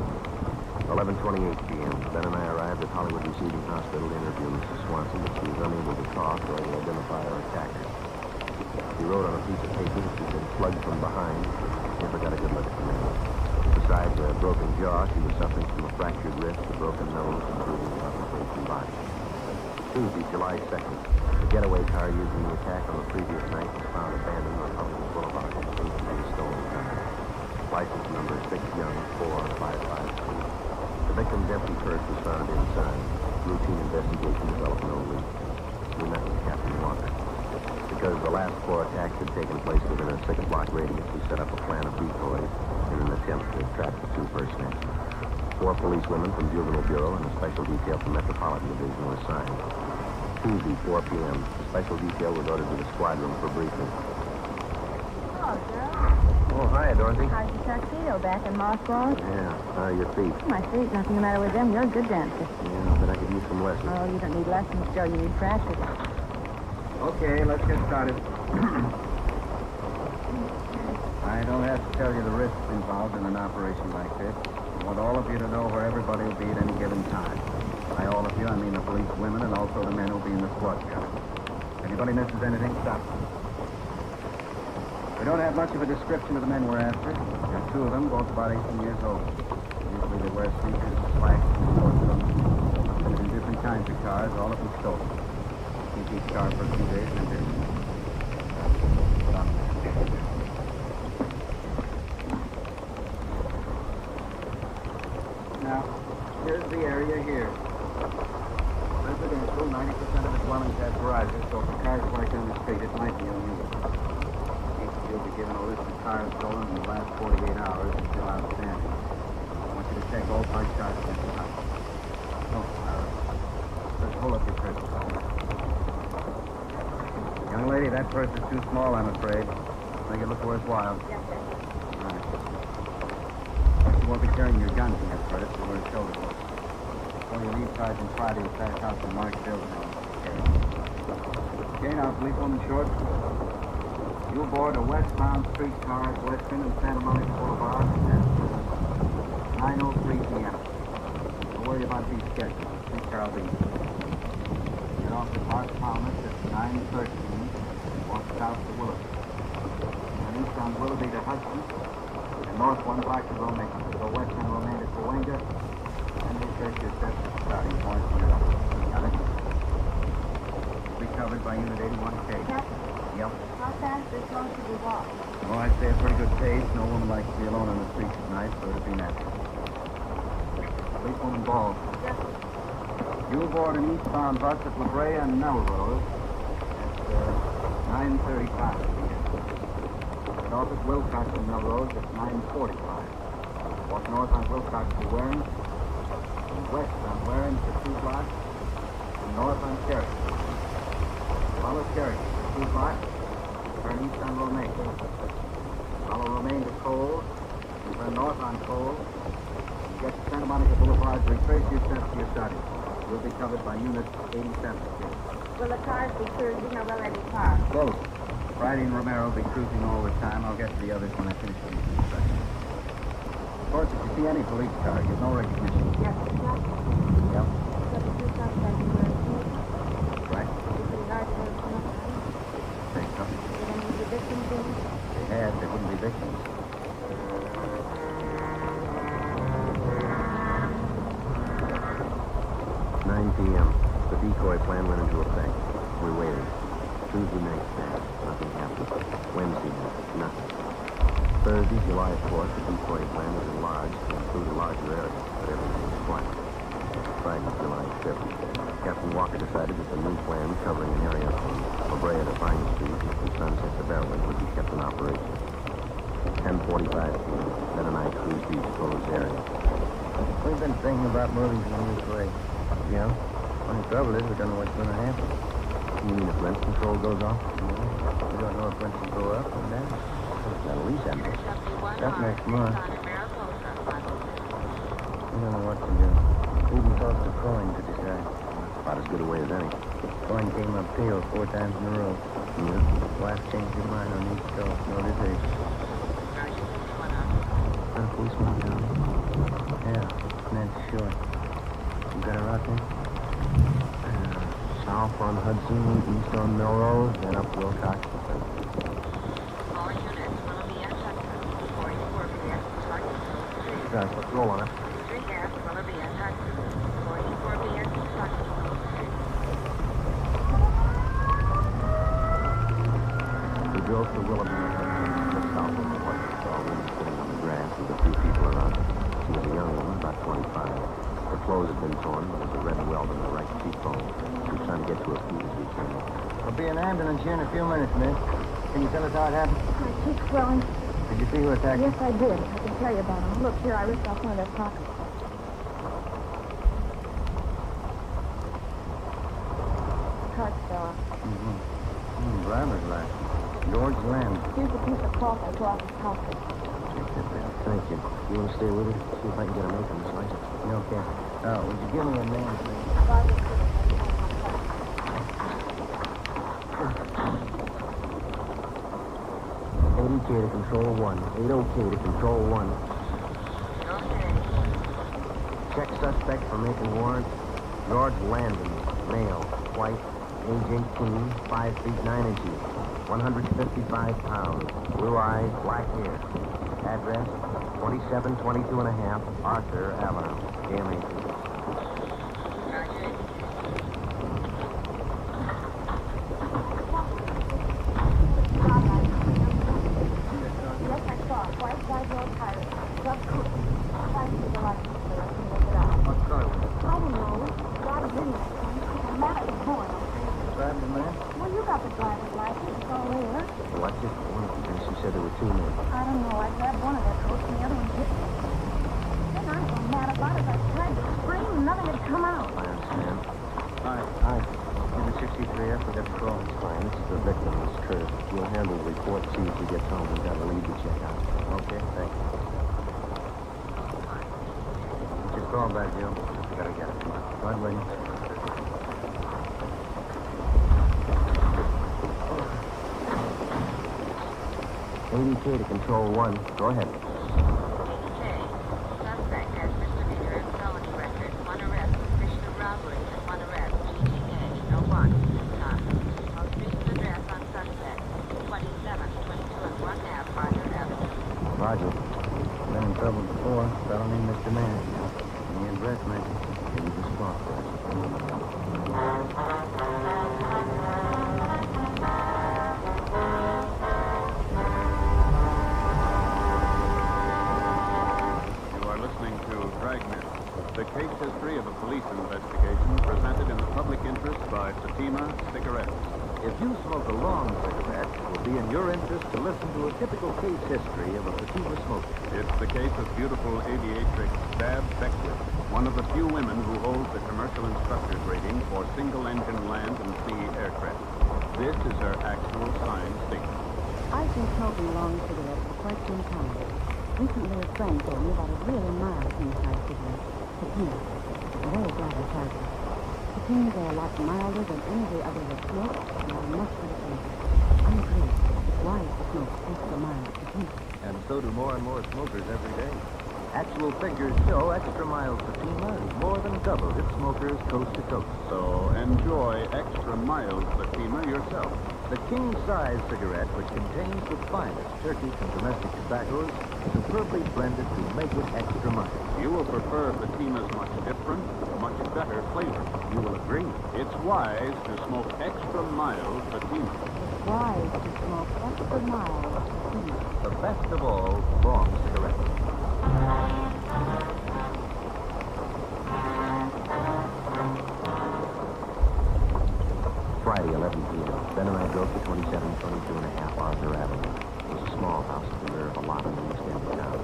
11:28 p.m. Ben and I arrived at Hollywood Receiving Hospital to interview Mrs. Swanson, but she was unable to talk or to identify her attacker. She wrote on a piece of paper that she said slugged from behind. Never got a good look at the man. Besides a broken jaw, she was suffering from a fractured wrist, a broken nose, and bruising on her face and body. Tuesday, July 2nd, the getaway car used in the attack on the previous night was found abandoned on Hollywood Boulevard in a stolen car. License number 6-4-552. The victim's empty purse was found inside. Routine investigation developed no lead. We met with Captain Walker. Because the last four attacks had taken place within a 6-block radius, we set up a plan of decoys in an attempt to trap the two purse snatchers. 4 policewomen from Juvenile Bureau and a special detail from Metropolitan Division were assigned. Tuesday, 4 p.m., the special detail was ordered to the squad room for briefing. Oh, girl. Oh, hi, Dorothy. How's your tuxedo back in mothballs? Yeah, how are your feet? My feet, nothing the matter with them. You're a good dancer. Yeah, but I could use some lessons. Oh, you don't need lessons, Joe. You need practice. Okay, let's get started. I don't have to tell you the risks involved in an operation like this. I want all of you to know where everybody will be at any given time. By all of you, I mean the police women and also the men who will be in the squad car. If anybody misses anything, stop them. We don't have much of a description of the men we're after. There are 2 of them, both about 18 years old. Usually they wear sneakers, slacks, and sports boots. Lived in different kinds of cars, all of them stolen. Keep each car for a few days and then put on. area here. Residential, 90% of the dwellings have garages, so if a car's parked on the street, it might be unusual. You'll be given a list of cars stolen in the last 48 hours and still outstanding. I want you to check all parts cars against the house. Let's pull up your purse. Young lady, that purse is too small, I'm afraid. Make it look worthwhile. Yes, sir. All right. You won't be carrying your guns in that purse, so wear shoulder holsters. So you leave Sergeant Friday at that house in Mark Building. Okay, now, policewoman Short. You board a westbound streetcar at Western and Santa Monica Boulevard at 9:03 p.m. Don't worry about these sketches. The streetcar will be. Get off the Park Thomas at 9:13 and walk south to Willoughby. And east on Willoughby to Hudson, and north one block to Romania. Go west on Romania to Cahuenga, and retrace your steps to the starting point when you're up. Got it? Be covered by Unit 81K. Yep. How fast is going to be walked? Well, I'd say a pretty good pace. No woman likes to be alone on the streets at night, so it'd be natural. Policewoman Ball. Yes. You'll board an eastbound bus at La Brea and Melrose at 9:35 p.m. Get off at Wilcox and Melrose at 9:45. Walk north on Wilcox to Waring, and west on Waring for 2 blocks, and north on Cherry. Follow Cherry for 2 blocks. Turn east on Romaine. Follow Romaine to Cole, and turn north on Cole. Get to Santa Monica Boulevard, retrace your steps to your starting. You'll be covered by Unit 87. Will the cars be cruising or will they be parked? Both. Friday and Romero will be cruising all the time. I'll get to the others when I finish these instructions. Of course, if you see any police car, give no recognition. Yes, yes. Yep. But the two suspects were asleep. Right. With regard to those suicides, Say so. did any of the victims in? They had, they wouldn't be victims. 9 p.m. The decoy plan went into effect. We waited. Tuesday night passed. Nothing happened. Wednesday night, nothing. Thursday, July 4th, the decoy plan was enlarged to include a larger area, but everything was quiet. Friday, July 5th. Captain Walker decided that the new plan covering an area from La Brea to Pine Street and from Sunset to Beverly would be kept in operation. 10:45 p.m. Ned and I cruised the exposed area. We've been thinking about moving to a new place. Yeah? Only trouble is we don't know what's going to happen. You mean if rent control goes off? We don't know if rents will go up or down. That'll lease end. That's next month. We don't know what to do. We even talked to Coyne to decide. About as good a way as any. Coyne came up tail 4 times in a row. Yeah. Wife changed his mind on each go. No decision. Got a policeman down. Yeah, Nancy Short. You got her out there? South on Hudson, east on Melrose, then up Wilcox. All units will be in Hudson. 44 p.m. Guys, let's roll on it. 3 gas will be in Hudson. 44 p.m. We drove to Willoughby and Hudson, just south of what we saw women sitting on the grass with a few people around her. She was a young woman, about 25. Her clothes had been torn, but there was a red welt on her right cheekbone. She was trying to get to her feet as we came up. There'll be an ambulance here in a few minutes, miss. Can you tell us how it happened? My cheek's swelling. Did you see who attacked Yes, I did. I can tell you about them. Look, here, I ripped off one of their pockets. Card fell off. Driver's license. George Lamb. Here's a piece of cloth I tore off his pocket. Thank you. You want to stay with her? See if I can get a make on this license. Okay. Would you give me a name, please? ADK to control 1. 8OK to control 1. Check suspect for making warrant. George Landon, male, white, age 18, 5 feet 9 inches, 155 pounds, blue eyes, black hair. Address, 2722 and a half Arthur Avenue, GMA. Yes, I saw it. White road pirate. Rough coat. Try to see the license plate. I can look it up. What color? I report, see if he gets home. We've got a lead to check out. Okay, thank you. Just call back, Joe. We gotta get it. Come on. Right, William. ADK to Control 1. Go ahead. Suspect has misdemeanor and felony record. One arrest, suspicion of robbery, and one arrest. GTK, no warrant at this time. Most recent address on suspect, 2722 and 1 half Arthur Avenue. Roger. Been in trouble before. Fellow named Mr. Man. Any address, maybe? Give you the spot for us. Dragnet, the case history of a police investigation presented in the public interest by Fatima Cigarettes. If you smoke a long cigarette, it will be in your interest to listen to a typical case history of a Fatima smoker. It's the case of beautiful aviatrix Bab Beckwith, one of the few women who holds the commercial instructor's rating for single-engine land and sea aircraft. This is her actual signed statement. I've been smoking long cigarettes for quite some time. Recently, a friend told me about a really mild inside cigarette, Fatima. I'm very glad I tried it. Fatimas are a lot milder than any other that smoke, and are much better flavor. I agree. It's wise to smoke extra mild Fatima. And so do more and more smokers every day. Actual figures show extra mild Fatima is more than double its smokers coast to coast. So enjoy extra mild Fatima yourself. The king-size cigarette, which contains the finest Turkish and domestic tobaccos, superbly blended to make it extra mild. You will prefer Fatima's much different, much better flavor. You will agree. It's wise to smoke extra mild Fatima. It's wise to smoke extra mild Fatima. The best of all, long cigarettes. Friday, 11 p.m. Ben and I drove to 2722 and a half Arthur Avenue. It was a small house at the rear of a lot in the east end of town.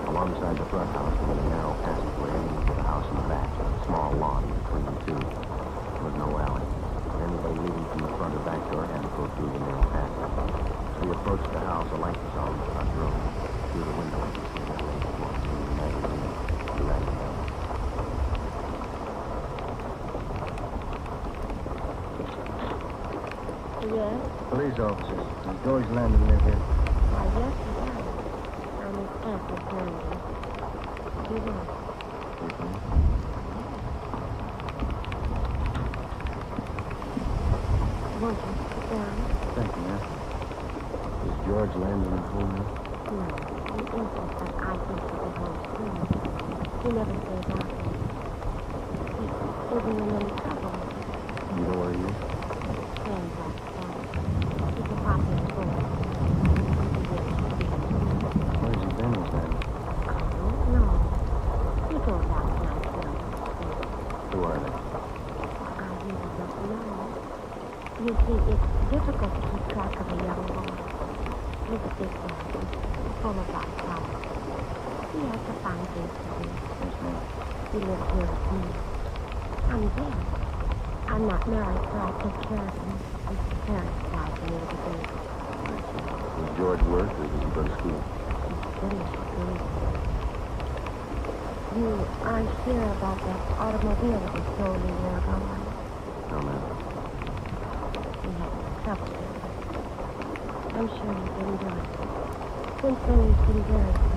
Alongside the front house was a narrow passageway leading to the house in the back, with a small lawn between the two. There was no alley. Anybody leaving from the front or back door had to go through the narrow passage. As we approached the house, a light was on in the front room. Through the window, I could see that lady walking in the magazine. We ran down. Yes? Police officers. Does George Landon live here? Why, yes, he does. I'm his aunt, Miss Landon. He was. Won't you sit down? Thank you, ma'am. Is George Landon at home now? No, he isn't, but I think he'll be home soon. He never stays out. He isn't in any trouble. You know where he is? Friends like that. He can pop in the door. Where's he been, Miss Landon? Oh, no. He goes out tonight, too. Who are they? I really don't know. You see, it's difficult to keep track of a young boy. He's a big man, full of lots of problems. He has to find things to do. Yes, ma'am. He lives here with me. I'm there. I'm not married, so I take care of him. His parents died when he was a baby. Does George work, or does he go to school? He's finished school. You aren't sure about that automobile that was stolen a year ago, are you? No, ma'am. He had trouble with it. I'm sure he didn't do it. Since then, he's been very good.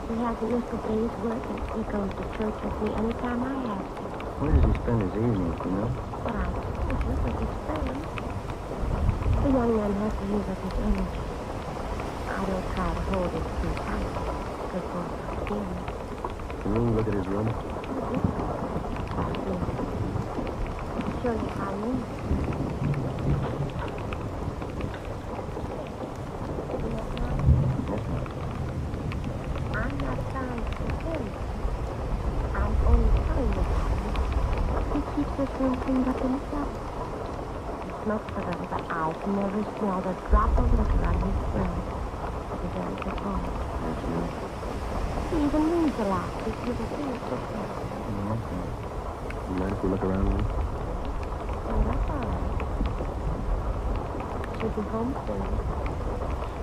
He hasn't missed a day's work, and he goes to church with me anytime I ask him. Where does he spend his evenings, you know? But I think with his friends. The young man has to use up his energy. I don't try to hold him too tight, because he'll scare me. Can we look at his room? Show you how I mean. I'm not trying to him. I'm only telling you how he keeps this room cleaned up himself. He smokes a little, but I've never smelled a drop of liquor on his breath. He's a very good boy. Yes, ma'am. He even reads a lot. His little things look good. You mind if we look around a little? Oh, that's all right. He'll be home soon.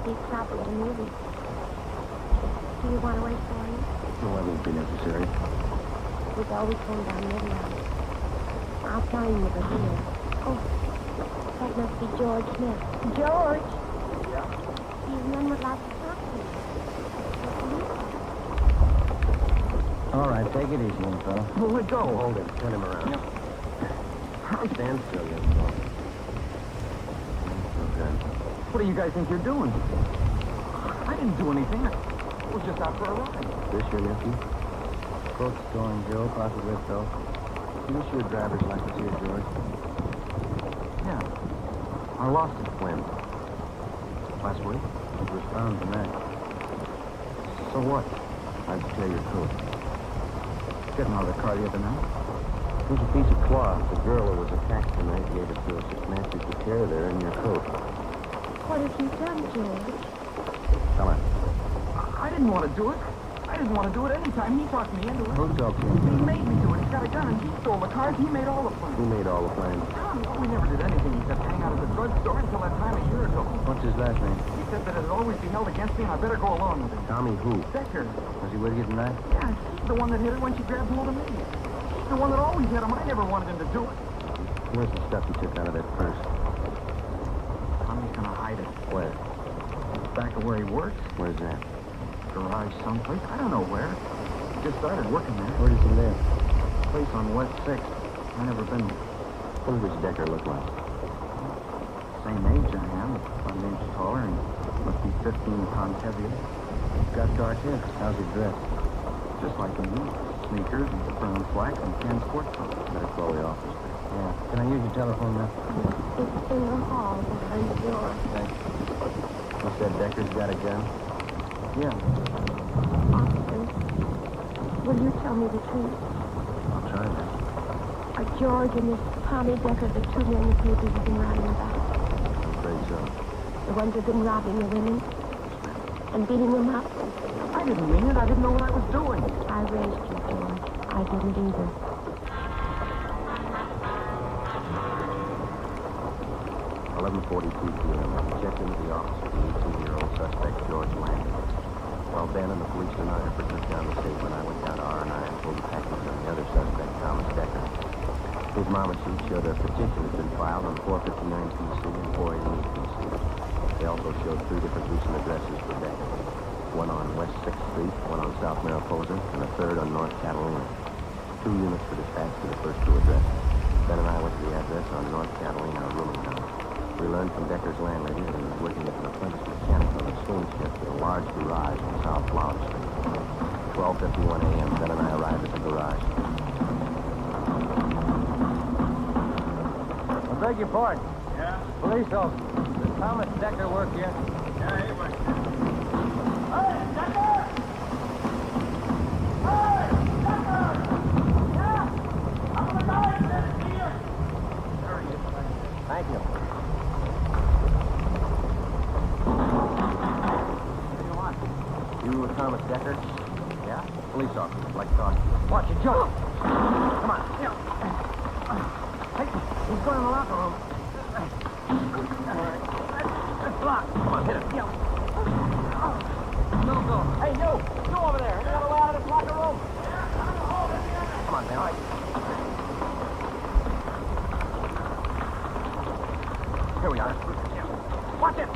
He's probably at a movie. Do you want to wait for him? No, that won't be necessary. He's always home down midnight. I'll tell him you're here. Oh, that must be George Smith. George! Yeah? These men would like to talk to you. All right, take it easy, young fellow. Well, let go. Hold him. Turn him around. Stand still, young fellow. Okay. What do you guys think you're doing? I didn't do anything. I was just out for a ride. This your nephew? Coach going, Joe, possibly so. Give us your driver's license here, George. Yeah. I lost it. When? Last week. It was found tonight. So what? How'd you tear your coat? Getting out of the car the other night. Here's a piece of cloth. The girl who was attacked tonight gave it to us. It matches the tear there in your coat. What have you done, George? Tell her. I didn't want to do it. I didn't want to do it anytime. He talked me into it. Who told you? He made me do it. He's got a gun and he stole the cars. He made all the plans. Who made all the plans? Tommy, we never did anything except hang out at the drugstore until that time a year ago. What's his last name? He said that it'd always be held against me and I better go along with it. Tommy who? Decker. Was he with you tonight? Yeah, she's the one that hit her when she grabbed hold of me. She's the one that always hit him. I never wanted him to do it. Where's the stuff you took out of that purse? Tommy's gonna hide it. Where? Back of where he works. Where's that? Garage someplace. I don't know where. He just started working there. Where does he live? Place on West 6th. I never been there. What does Decker look like? Same age I am. About an inch taller and must be 15 pounds heavier. He's got dark hair. How's he dressed? Just like me. Sneakers and brown slacks and tan sports coat. Better call the office. Yeah. Can I use your telephone now? It's in the hall behind the door. Thanks. You said Decker's got a gun? Yeah. Austin, will you tell me the truth? I'll try that. Are George and this Tommy Decker the two men the papers have been writing about? I'm afraid so. The ones who've been robbing the women and beating them up? I didn't mean it. I didn't know what I was doing. I raised you, George. I didn't either. 11:42 p.m. I checked into the office with the 18-year-old suspect, George Landry. While Ben and the police stenographer took down the statement, I went down to R&I and pulled the package on the other suspect, Thomas Decker. His mama sheet showed a petition had been filed on 459 PC and 488 PC. They also showed 3 different recent addresses for Decker. One on West 6th Street, one on South Mariposa, and a third on North Catalina. 2 units were dispatched to the first 2 addresses. Ben and I went to the address on North Catalina, a rooming house. We learned from Decker's landlady that he was working as an apprentice mechanic on a swing shift at a large garage on South Flower Street. 12:51 a.m., Ben and I arrived at the garage. I beg your pardon. Yeah? Police officer. Does Thomas Decker work here? Yeah, he works here. Hey, Decker! Hey, Decker! Yeah? I'm the guy who did it here. There he is. Thank you. You Thomas Decker? Yeah? Police officer. I'd like to talk to you. Watch it, Joe. Come on. Yeah. Hey, he's going in the locker room. That's locked. Come on, hit him. Yeah. No go. Hey, you over there. You got a way out of this locker room? Come on, man. All right. Here we are. Watch it.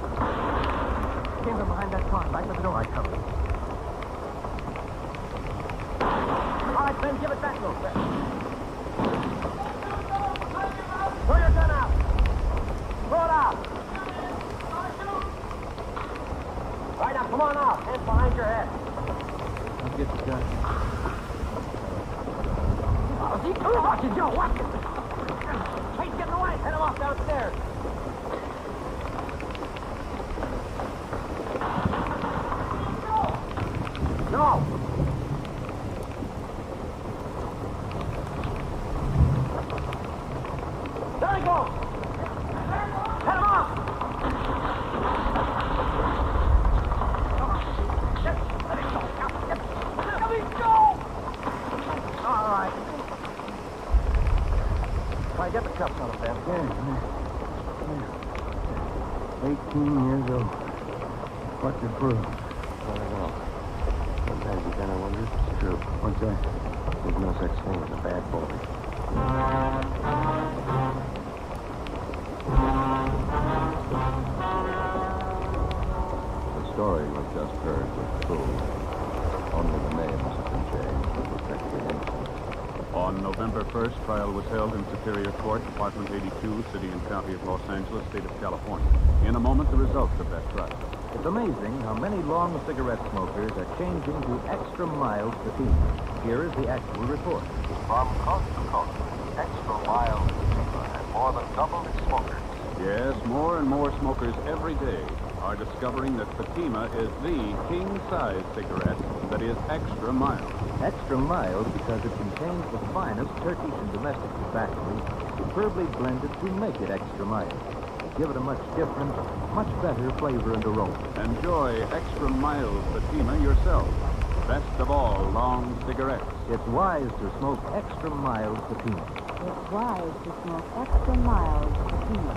Stand from behind that car. Back to the door. I come. All right, Ben, give it back to him. Throw your gun out. Throw it out. Right now, come on out. Hands behind your head. Let's get the gun. Watch it, Joe. Watch it. Hey, he's getting away. Head him off downstairs. No. There he goes. Head him off. Let him go. Let him go. All right. All right, get the cuffs on him, Ben. Yeah. 18 years old. What's it prove? I don't know. Sometimes you kind of wonder if it's true. What's that? There's no such thing as a bad boy. The story we've just heard was true. Only the names have been changed to protect the innocent. On November 1st, trial was held in Superior Court, Department 82, City and County of Los Angeles, State of California. In a moment, the results of that trial. It's amazing how many long cigarette smokers are changing to extra mild sativa. Here is the actual report. From coast to coast, extra mild sativa has more than doubled its smokers. Yes, more and more smokers every day are discovering that Fatima is the king-size cigarette that is extra mild. Extra mild because it contains the finest Turkish and domestic tobaccos, superbly blended to make it extra mild. Give it a much different, much better flavor and aroma. Enjoy extra mild Fatima yourself. Best of all, long cigarettes. It's wise to smoke extra mild Fatima. It's wise to smoke extra mild Fatima.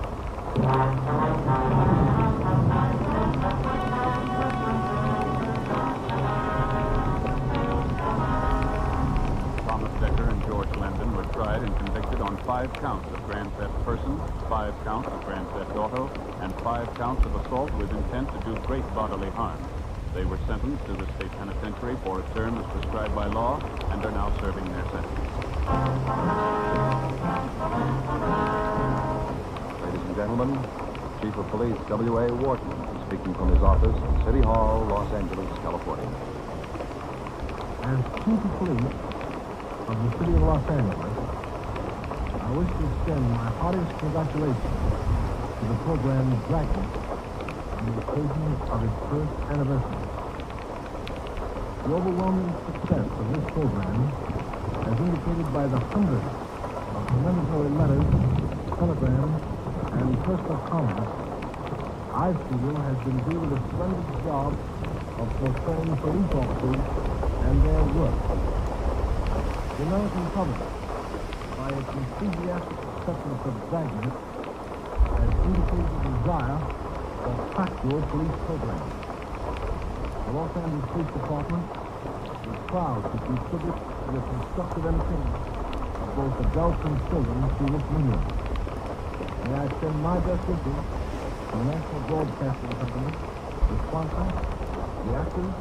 Thomas Decker and George Lendon were tried and convicted on 5 counts of grand theft person, 5 counts of grand theft auto, and 5 counts of assault with intent to do great bodily harm. They were sentenced to the state penitentiary for a term as prescribed by law and are now serving their sentence. Ladies and gentlemen, Chief of Police W.A. Wharton speaking from his office in City Hall, Los Angeles, California. As Chief of Police of the City of Los Angeles, I wish to extend my heartiest congratulations to the program Dragnet on the occasion of its first anniversary. The overwhelming success of this program, as indicated by the hundreds of commendatory letters, telegrams, and personal comments, I feel has been due to the splendid job of portraying police officers and their work. The American public, by its enthusiastic acceptance of Dragnet, has indicated a desire for factual police programs. The Los Angeles Police Department is proud to contribute to the constructive entertainment of both adults and children through this medium. May I extend my best wishes to the National Broadcasting Company, the sponsor, the actors,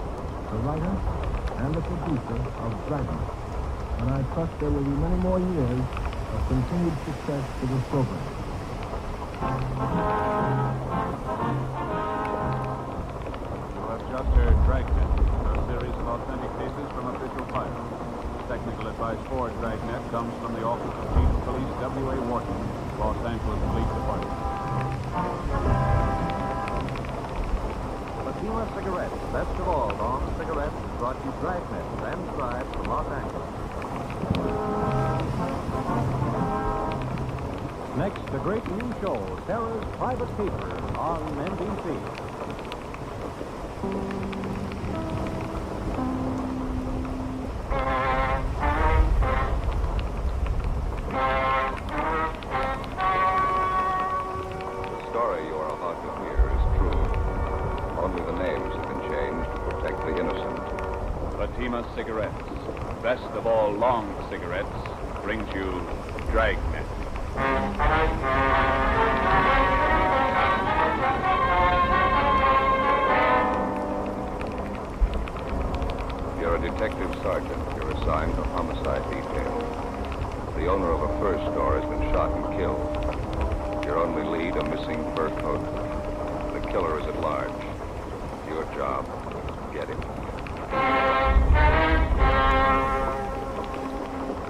the writer, and the producer of Dragnet. And I trust there will be many more years of continued success to this program. You have just heard Dragnet, a series of authentic cases from official files. Technical advice for Dragnet comes from the Office of Chief of Police W.A. Wharton, Los Angeles Police Department. Fatima Cigarettes, best of all long cigarettes, has brought you Dragnet, transcribed from Los Angeles. Next, the great new show, Sarah's Private Paper, on NBC. The story you are about to hear is true. Only the names have been changed to protect the innocent. Fatima Cigarettes, best of all long cigarettes, brings you Dragnet. You're a detective sergeant. You're assigned to homicide detail. The owner of a fur store has been shot and killed. Your only lead, a missing fur coat. The killer is at large. Your job, get him.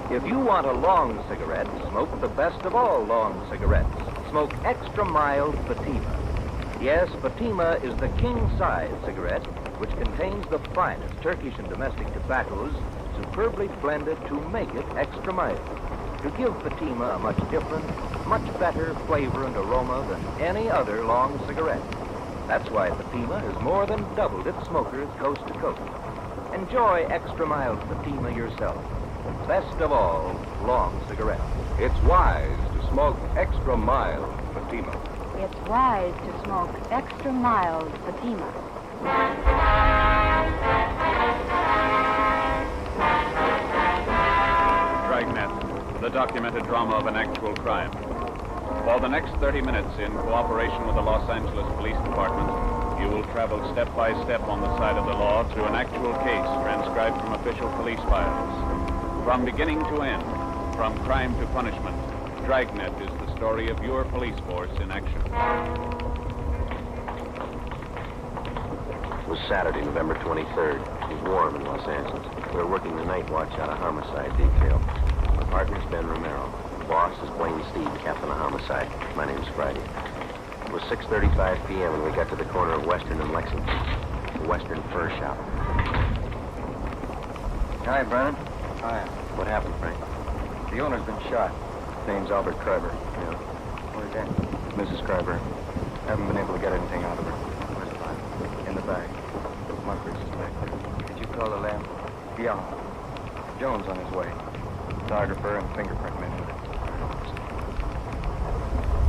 If you want a long cigarette, smoke the best of all long cigarettes. Smoke extra mild Fatima. Yes, Fatima is the king-size cigarette, which contains the finest Turkish and domestic tobaccos, superbly blended to make it extra mild. To give Fatima a much different, much better flavor and aroma than any other long cigarette. That's why Fatima has more than doubled its smokers coast to coast. Enjoy extra mild Fatima yourself. Best of all, long cigarettes. It's wise to smoke extra mild Fatima. it's wise to smoke extra mild Fatima. Dragnet, the documented drama of an actual crime. For the next 30 minutes, in cooperation with the Los Angeles Police Department, you will travel step by step on the side of the law through an actual case transcribed from official police files. From beginning to end, from crime to punishment, Dragnet is the story of your police force in action. It was Saturday, November 23rd. It was warm in Los Angeles. We were working the night watch out of homicide detail. My partner's Ben Romero. The boss is Blaine Steed, captain of homicide. My name's Friday. It was 6:35 p.m. and we got to the corner of Western and Lexington, the Western Fur Shop. Hi, Brennan. Hi. What happened, Frank? The owner's been shot. Name's Albert Kreiber. Yeah. Where's that? Mrs. Kreiber. Haven't been able to get anything out of her. Where's the body? In the bag. Munkers is back there. Did you call the lab? Yeah. Jones on his way. Photographer and fingerprint men.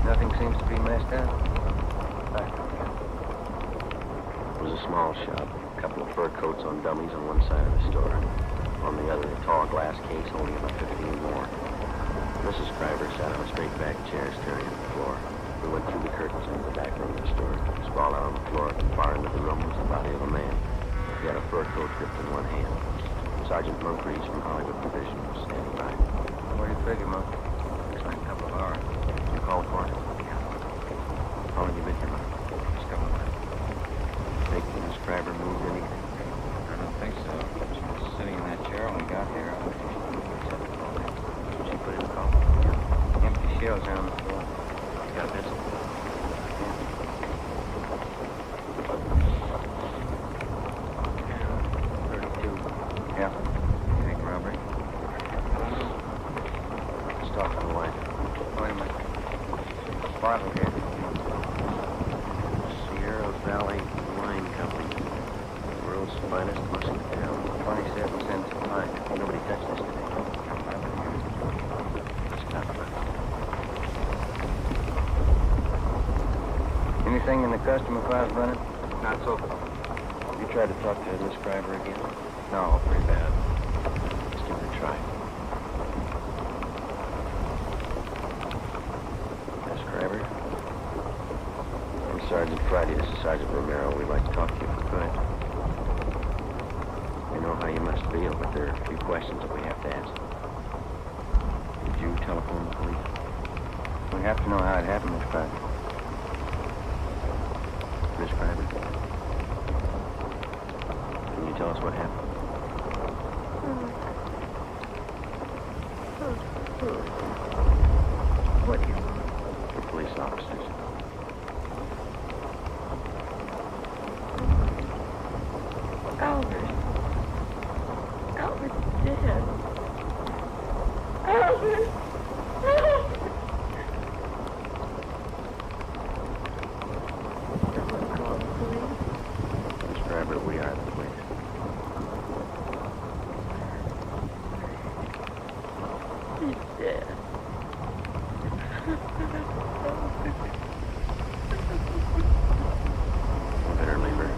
Nothing seems to be messed up. It was a small shop. A couple of fur coats on dummies on one side of the store. On the other, a tall glass case holding about 15 more. Mrs. Kreiber sat on a straight back chair staring at the floor. We went through the curtains into the back room of the store. Sprawled out on the floor at the far end of the room was the body of a man. He had a fur coat gripped in one hand. Sergeant Moncrief from Hollywood Division was standing by. Where do you figure, Monk? Looks like a couple of hours. You called for it? Yeah. How long have you been here, Monk? Just a couple of minutes. Think Mrs. Kreiber moved anything? I don't think so. She was sitting in that chair when we got here. She put in a call? Empty shells down the floor. You got a pencil? Yeah. You think robbery? Let's talk on the line. Wait a minute. Bartle here. Sierra Valley Wine Company. The world's finest musky town. 27 cents a pint. Nobody touched this today. Stop it. Anything in the customer files, Brennan? Not so far. You tried to talk to Miss Kreiber again? No, pretty bad. Let's give it a try. Miss Kreiber? I'm Sergeant Friday. This is Sergeant Romero. We'd like to talk to you if we could. We know how you must feel, but there are a few questions that we have to ask. Did you telephone the police? We have to know how it happened, Miss Kreiber. Miss Kreiber? Can you tell us what happened? What is it? For police officers. Albert. Albert's dead. Albert! Someone call the police. Miss Kreiber, we are the police. He's dead. We better leave her.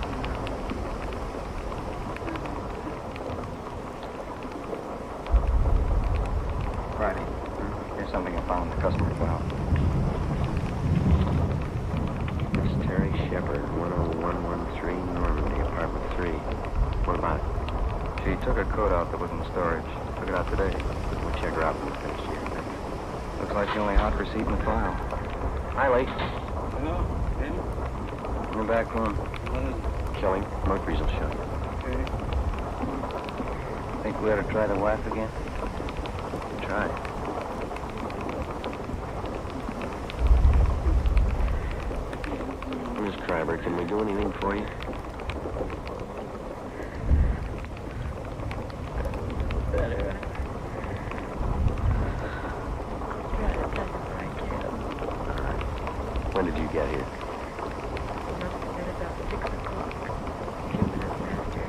Friday. Here's something I found in the customer file. Miss Terry Shepard, 10113 Normandy, apartment 3. What about it? She took her coat out that was in storage. Took it out today. We'll check her out when we finish here. Looks like the only hot receipt in the file. Hi, Lee. Hello, Ben? In the back room. What is it? Killing. Moncrief will show you. Okay. Think we ought to try the wife again? Try. Miss Kreiber, can we do anything for you? Better. Try to tell you where I can. When did you get here? Must have been about 6 o'clock. A few minutes after.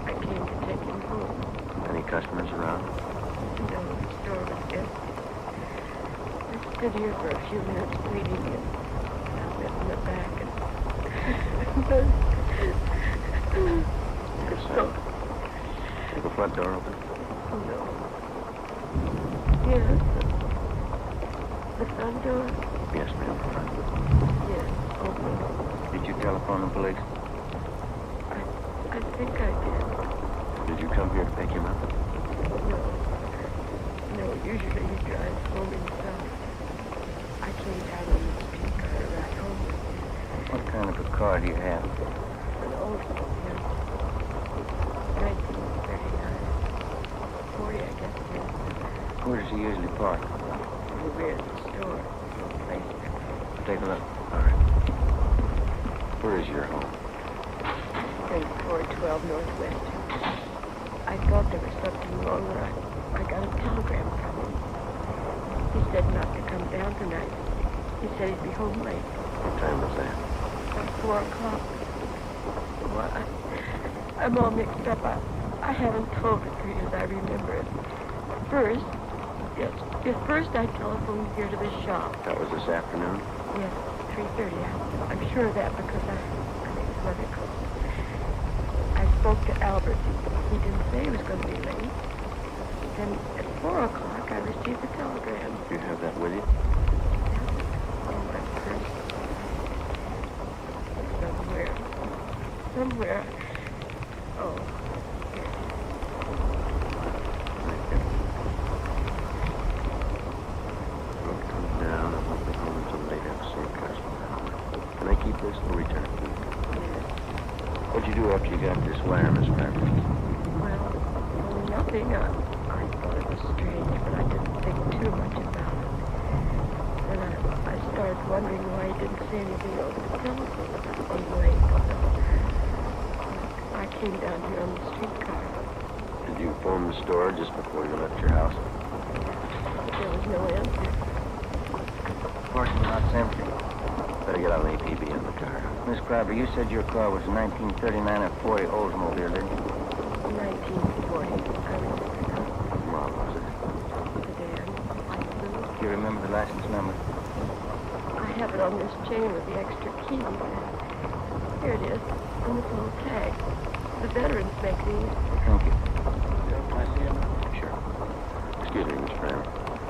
I came to take him home. Any customers around? No, the store was empty. Miss stood here for a few minutes waiting, and I went in the back and so, Is the front door open? no. Yes, the front door? Yes, ma'am, the front. Yes, open. Did you telephone the police? I think I did. Did you come here to pick him up? No, usually he drives home himself. I came down on the streetcar to ride home. What kind of a car do you have? An old one, yes. 1939. 40, I guess, yes. Where does he usually park? Anywhere at the store. Place. Take a look. All right. Where is your home? 412 Northwest. I thought there was something wrong when I got a telegram from him. He said not to come down tonight. He said he'd be home late. What time was that? About 4 o'clock. Well, I'm all mixed up. I haven't told it to you as I remember it. First I telephoned here to the shop. That was this afternoon? Yes, 3:30. I'm sure of that because I made some other calls. I spoke to Albert. He didn't say he was going to be late. Then at 4 o'clock, I received a telegram. Do you have that with you? Oh, my purse. Somewhere. Oh. Don't come down. I won't be home until late after some customer. Can I keep this or return it to you? Yes. What'd you do after you got this wire, Miss Parker? Well, nothing. I thought it was strange, but I didn't think too much about it. Then I started wondering why he didn't say anything over the telephone on the way. I came down here on the streetcar. Did you phone the store just before you left your house? There was no answer. Of course, the lot's empty. Better get out an APB in the car. Miss Crabber, you said your car was a 1939 or 40 Oldsmobile, didn't you? 1940. What model was it? Sedan. Light blue. Do you remember the license number? I have it on this chain with the extra key. Here it is, on this little tag. The veterans make these. Thank you. Can I see him? Sure. Excuse me, Miss Crabber.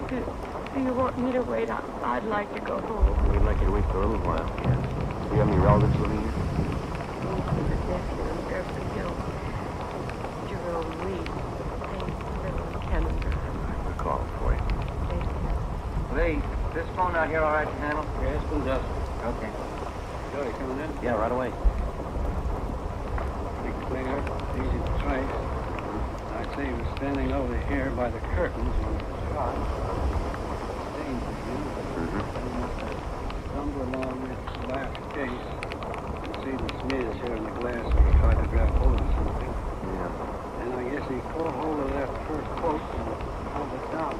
Do you want me to wait? I'd like to go home. We'd like you to wait for a little while, yes. Do you have any relatives living here? The nephew in Beverly Hills. Jerome Reed. They live on Cannon Drive. I'll call him for you. Thank you. Lee, this phone out here all right to handle? Yes, who does? Okay. Joe, you coming in? Yeah, right away. Pretty clear, easy to trace. I'd say he was standing over here by the curtains when it was shot. Stains again. Stumble along this glass case. You see the smears here in the glass when he tried to grab hold of something. Yeah. And I guess he caught hold of that fur coat and pulled it down.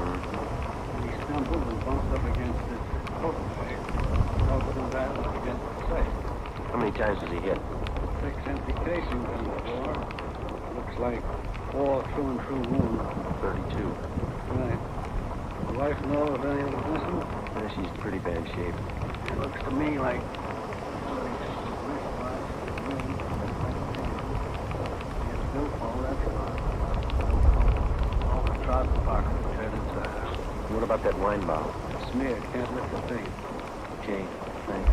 And he stumbled and bumped up against this coat peg. Through that up against the safe. How many times has he hit? 6 empty casings on the floor. Looks like 4 through and through wounds. 32. Right. The wife know if any of them missing? Yeah, she's in pretty bad shape. It looks to me like What about that wine bottle? smeared. Can't lift the thing. Okay, thanks.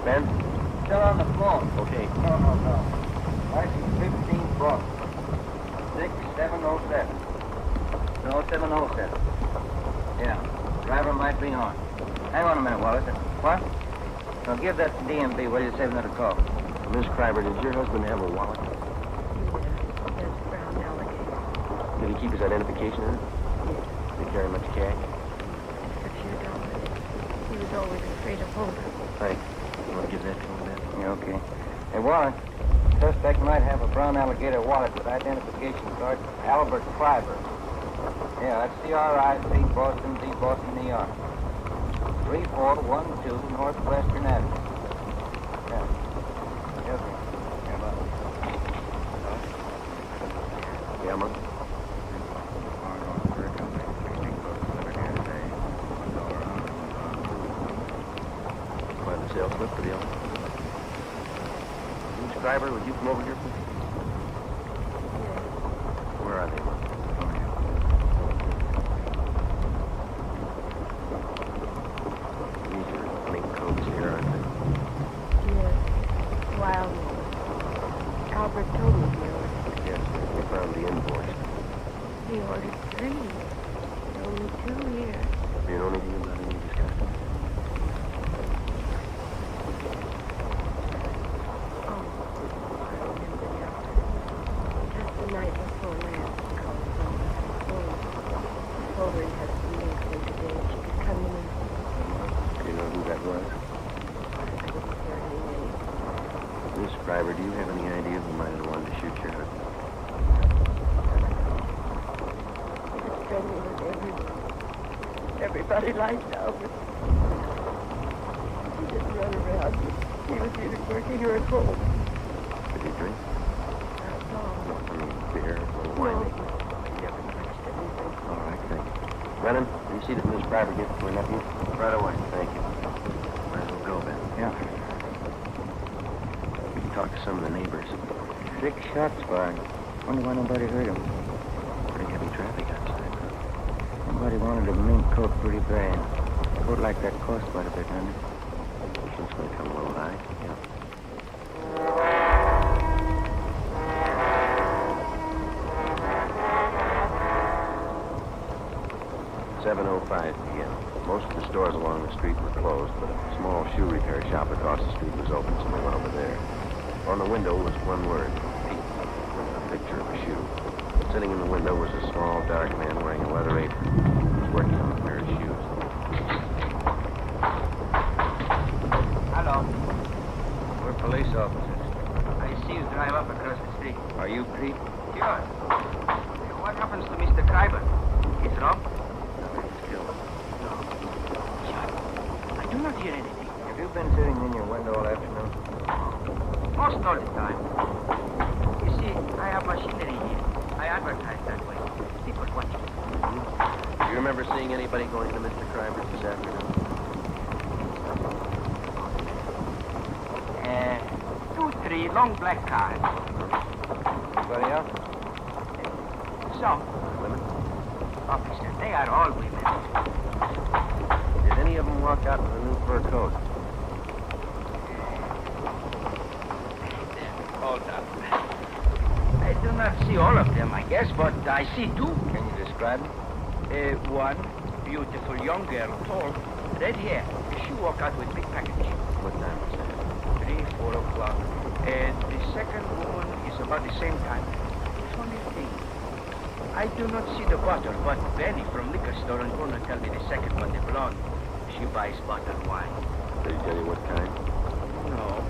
Ben? Still on the phone. Okay. No. License 15 book. 6707. No, 707. Yeah. Driver might be on. Hang on a minute, Wallace. What? Now give that to DMV. What do you say another call? Miss Crabber, did your husband have a wallet? Yes, brown alligator. Did he keep his identification in it? Did he carry much cash? A few dollars. He was always afraid of holding. Thanks. You want to give that to him, Ben? Yeah, okay. Hey, Wallace. Suspect might have a brown alligator wallet with identification card Albert Kreiber. Yeah, that's C-R-I-C, Boston, D, Boston, New York. 3412 Northwestern Avenue. Yeah. Yeah, okay. Yeah, bye. Yeah, man. Schreiber, would you come over here, please? Where are they? These are mink coats here, aren't they? Yes. Wild. Albert told me he ordered. Yes, we found the invoice. He ordered 3. Only 2 here. You don't need to let any discussion. Just the night before last, he called from home. Told her he had some milk for today. She could come in and... Do you know who that was? I didn't hear any name. Miss Schreiber, do you have any idea who might have wanted to shoot your husband? His family was everybody liked Albert. He didn't run around. He was either working or at home. Did he drink? That's all. I mean, beer or wine? No, he never touched anything. All right, thank you. Brennan, will you see that Miss Schreiber gets to her nephew? Right away. Thank you. Might as well go then. Yeah. We can talk to some of the neighbors. 6 shots fired. Wonder why nobody heard him. Pretty heavy traffic outside. Somebody wanted a mink coat pretty bad. A coat like that cost quite a bit, doesn't it? This one's going to come a little high. Yeah. 7:05 p.m. Most of the stores along the street were closed, but a small shoe repair shop across the street was open, so we went over there. On the window was one word, Pete, with a picture of a shoe. Sitting in the window was a small, dark man wearing a leather apron. He was working on a pair of shoes. Hello. We're police officers. I see you drive up across the street. Are you Pete? Sure. What happens to Mr. Schreiber? He's robbed? I do not hear anything. Have you been sitting in your window all afternoon? Most all the time. You see, I have machinery here. I advertise that way. People watching. Do you remember seeing anybody going to Mr. Schreiber's this afternoon? 2, 3 long black cars. Anybody else? Some. Women? Officer, they are all women. Did any of them walk out with a new fur coat? Hold up. I do not see all of them, I guess, but I see 2. Can you describe them? One, beautiful young girl, tall, red hair. She walk out with big package. What time was that? 3, 4 o'clock. The second woman is about the same time. Funny thing. I do not see the bottle, but Benny from liquor store and owner tell me the second one, the blonde. She buys bottled wine. Did he tell you what kind? No.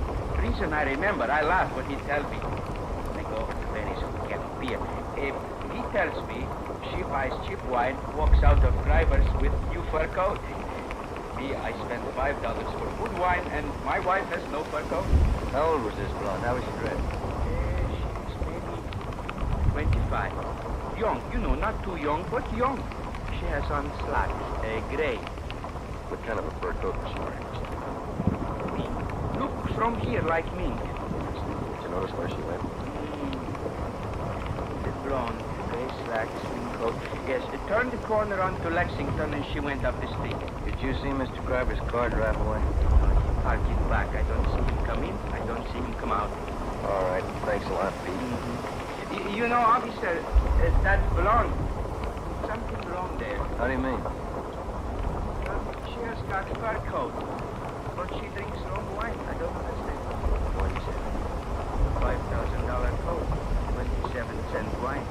Reason I remember, I laugh when he tells me. I go over to Benny's and get a beer. He tells me she buys cheap wine, walks out of drivers with new fur coat. Me, I spend $5 for good wine, and my wife has no fur coat. How old was this blonde? How was she dressed? She's maybe 25. Young, you know, not too young, but young. She has on slacks, gray. What kind of a fur coat was she wearing? Look from here like me. Did you notice where she went? The blonde, gray slacks, slim coat. Yes, it turned the corner onto Lexington and she went up the street. Did you see Mr. Schreiber's car drive away? He parked in back. I don't see him come in. I don't see him come out. All right. Thanks a lot, Pete. You know, officer, that blonde, something wrong there. How do you mean? She has got fur coat, but she drinks wrong wine. I don't understand. What is it? $5,000 coat, 27-cent wine.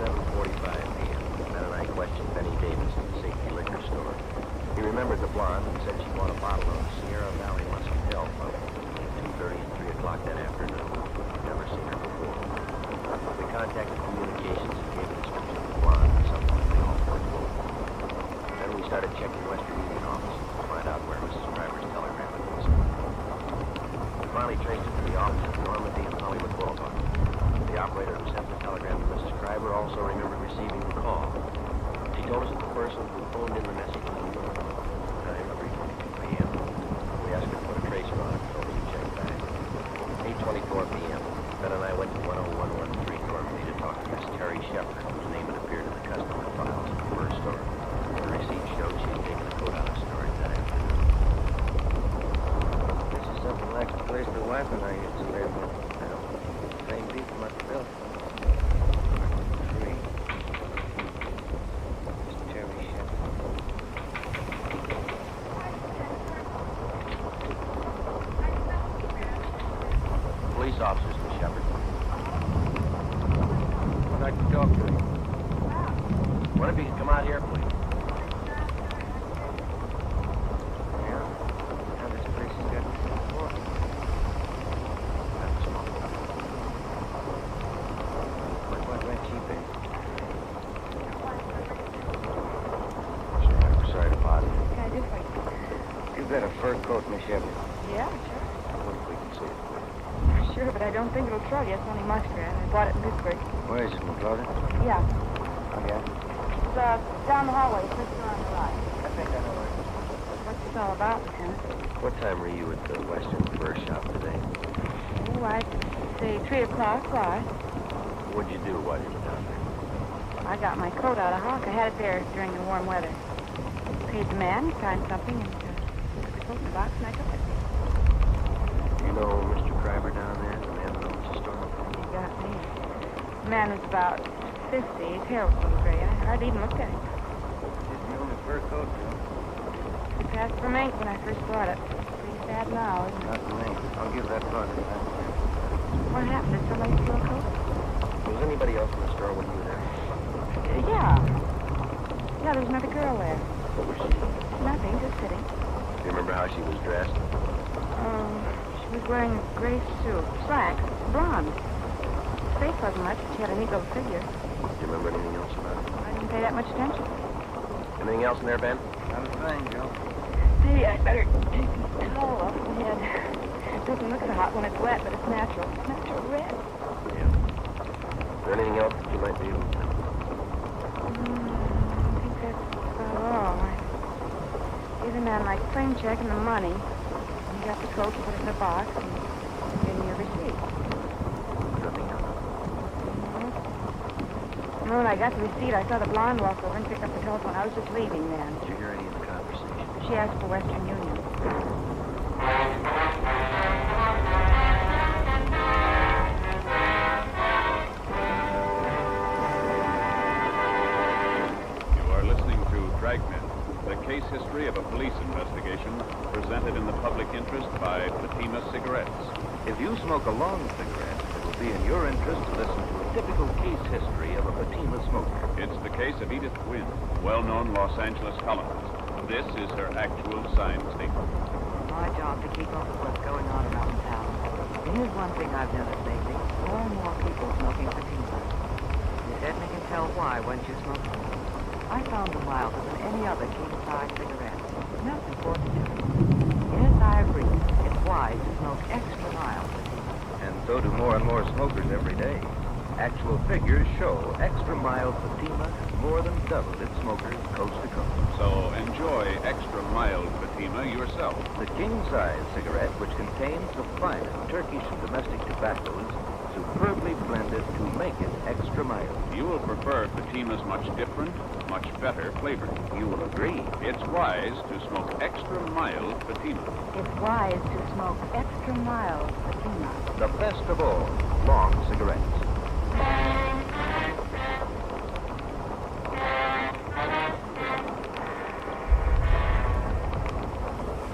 7:45 p.m. Matt and I questioned Benny Davis at the Safety Liquor Store. He remembered the blonde and said she bought a bottle of Sierra Valley Muscatel from 2:30 and 3 o'clock that afternoon. Never seen her before. We contacted communications and gave a description of the blonde and someone they all were told. Then we started checking Western Union offices to find out where Mrs. Schreiber's telegram had been sent. We finally traced it to the office at Normandy and Hollywood Boulevard. The operator who sent the telegram to Mrs. Schreiber also remembered receiving the call. She told us that the person who phoned in the message was time of 3:22 p.m. We asked Nothing I used to live with. Same people must have built. Free. Just Jerry Shepherd. Police officers, Miss Shepherd. I'd like to talk to you. One of you can come out here, please. Yeah? How this place has got this for? What went cheap in? Sure, I'm sorry to bother you. What can I do for you? You've got a fur coat, Miss Shepherd. Yeah, sure. What if we can see it? Sure, but I don't think it'll trouble you. It's only muskrat. I bought it in Pittsburgh. Where is it, McLaughlin? Yeah. Okay. It's down the hallway, first door on the right. I think I know where it is. What's this all about, Lieutenant? What time were you at the Western Fur Shop today? Oh, I'd say 3 o'clock. Why? What'd you do while you were down there? I got my coat out of Hawk. I had it there during the warm weather. Paid the man, signed something, and put the coat in the box, and I took it. You know Mr. Kreiber down there, the man that owns the store? You got me. The man was about 50. His hair was a little gray. I hardly even looked at him. It's the only fur coat, Joe. He passed for mink when I first bought it. Pretty sad now, isn't it? Not the name. I'll give that bug. What happened? Did somebody steal a coat? Was anybody else in the store when you were there? Yeah. Yeah, there was another girl there. What was she? Nothing, just sitting. Do you remember how she was dressed? She was wearing a gray suit, slacks, blonde. Her face wasn't much, but she had a neat little figure. Do you remember anything else about her? I didn't pay that much attention. Anything else in there, Ben? Not a thing, Joe. Maybe I'd better take the towel off my head. It doesn't look so hot when it's wet, but it's natural. It's natural red. Yeah. Is there anything else that you might be able to... I think that's about all. I gave the man my claim check and the money. He got the coat, put it in the box, and gave me a receipt. Nothing else? No, when I got the receipt, I saw the blonde walk over and pick up the telephone. I was just leaving then. Did you hear any of the conversation? She asked for Western Union. You are listening to Dragnet, the case history of a police investigation presented in the public interest by Fatima Cigarettes. If you smoke a long cigarette, it will be in your interest to listen to a typical case history of a Fatima smoker. It's the case of Edith Gwynn, well-known Los Angeles columnist. This is her actual signed statement. My job to keep up with what's going on around town. And here's one thing I've noticed lately. More and more people smoking Fatima. You certainly can tell why once you smoke them. I found them milder than any other king-size cigarette. Nothing for it to do. Yes, I agree. It's wise to smoke extra mild Fatima. And so do more and more smokers every day. Actual figures show extra mild Fatima has more than doubled its smokers coast to coast. So enjoy extra mild Fatima yourself. The king-size cigarette, which contains the finest Turkish and domestic tobaccos, superbly blended to make it extra mild. You will prefer Fatima's much different, much better flavor. You will agree. It's wise to smoke extra mild Fatima. It's wise to smoke extra mild Fatima. The best of all, long cigarettes.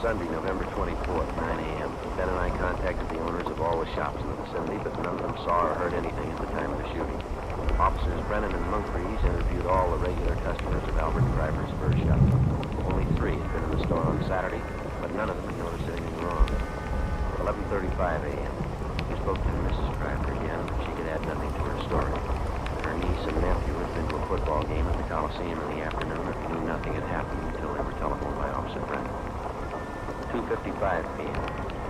Sunday, November 24th, 9 a.m. Ben and I contacted the owners of all the shops in the vicinity, but none of them saw or heard anything at the time of the shooting. Officers Brennan and Moncrief interviewed all the regular customers of Albert Kreiber's fur shop. Only 3 had been in the store on Saturday, but none of them had noticed anything wrong. At 11:35 a.m., we spoke to Mrs. Kreiber again, but she could add nothing to her story. Her niece and nephew had been to a football game at the Coliseum in the afternoon and knew nothing had happened until they were telephoned by Officer Brennan. 2:55 p.m.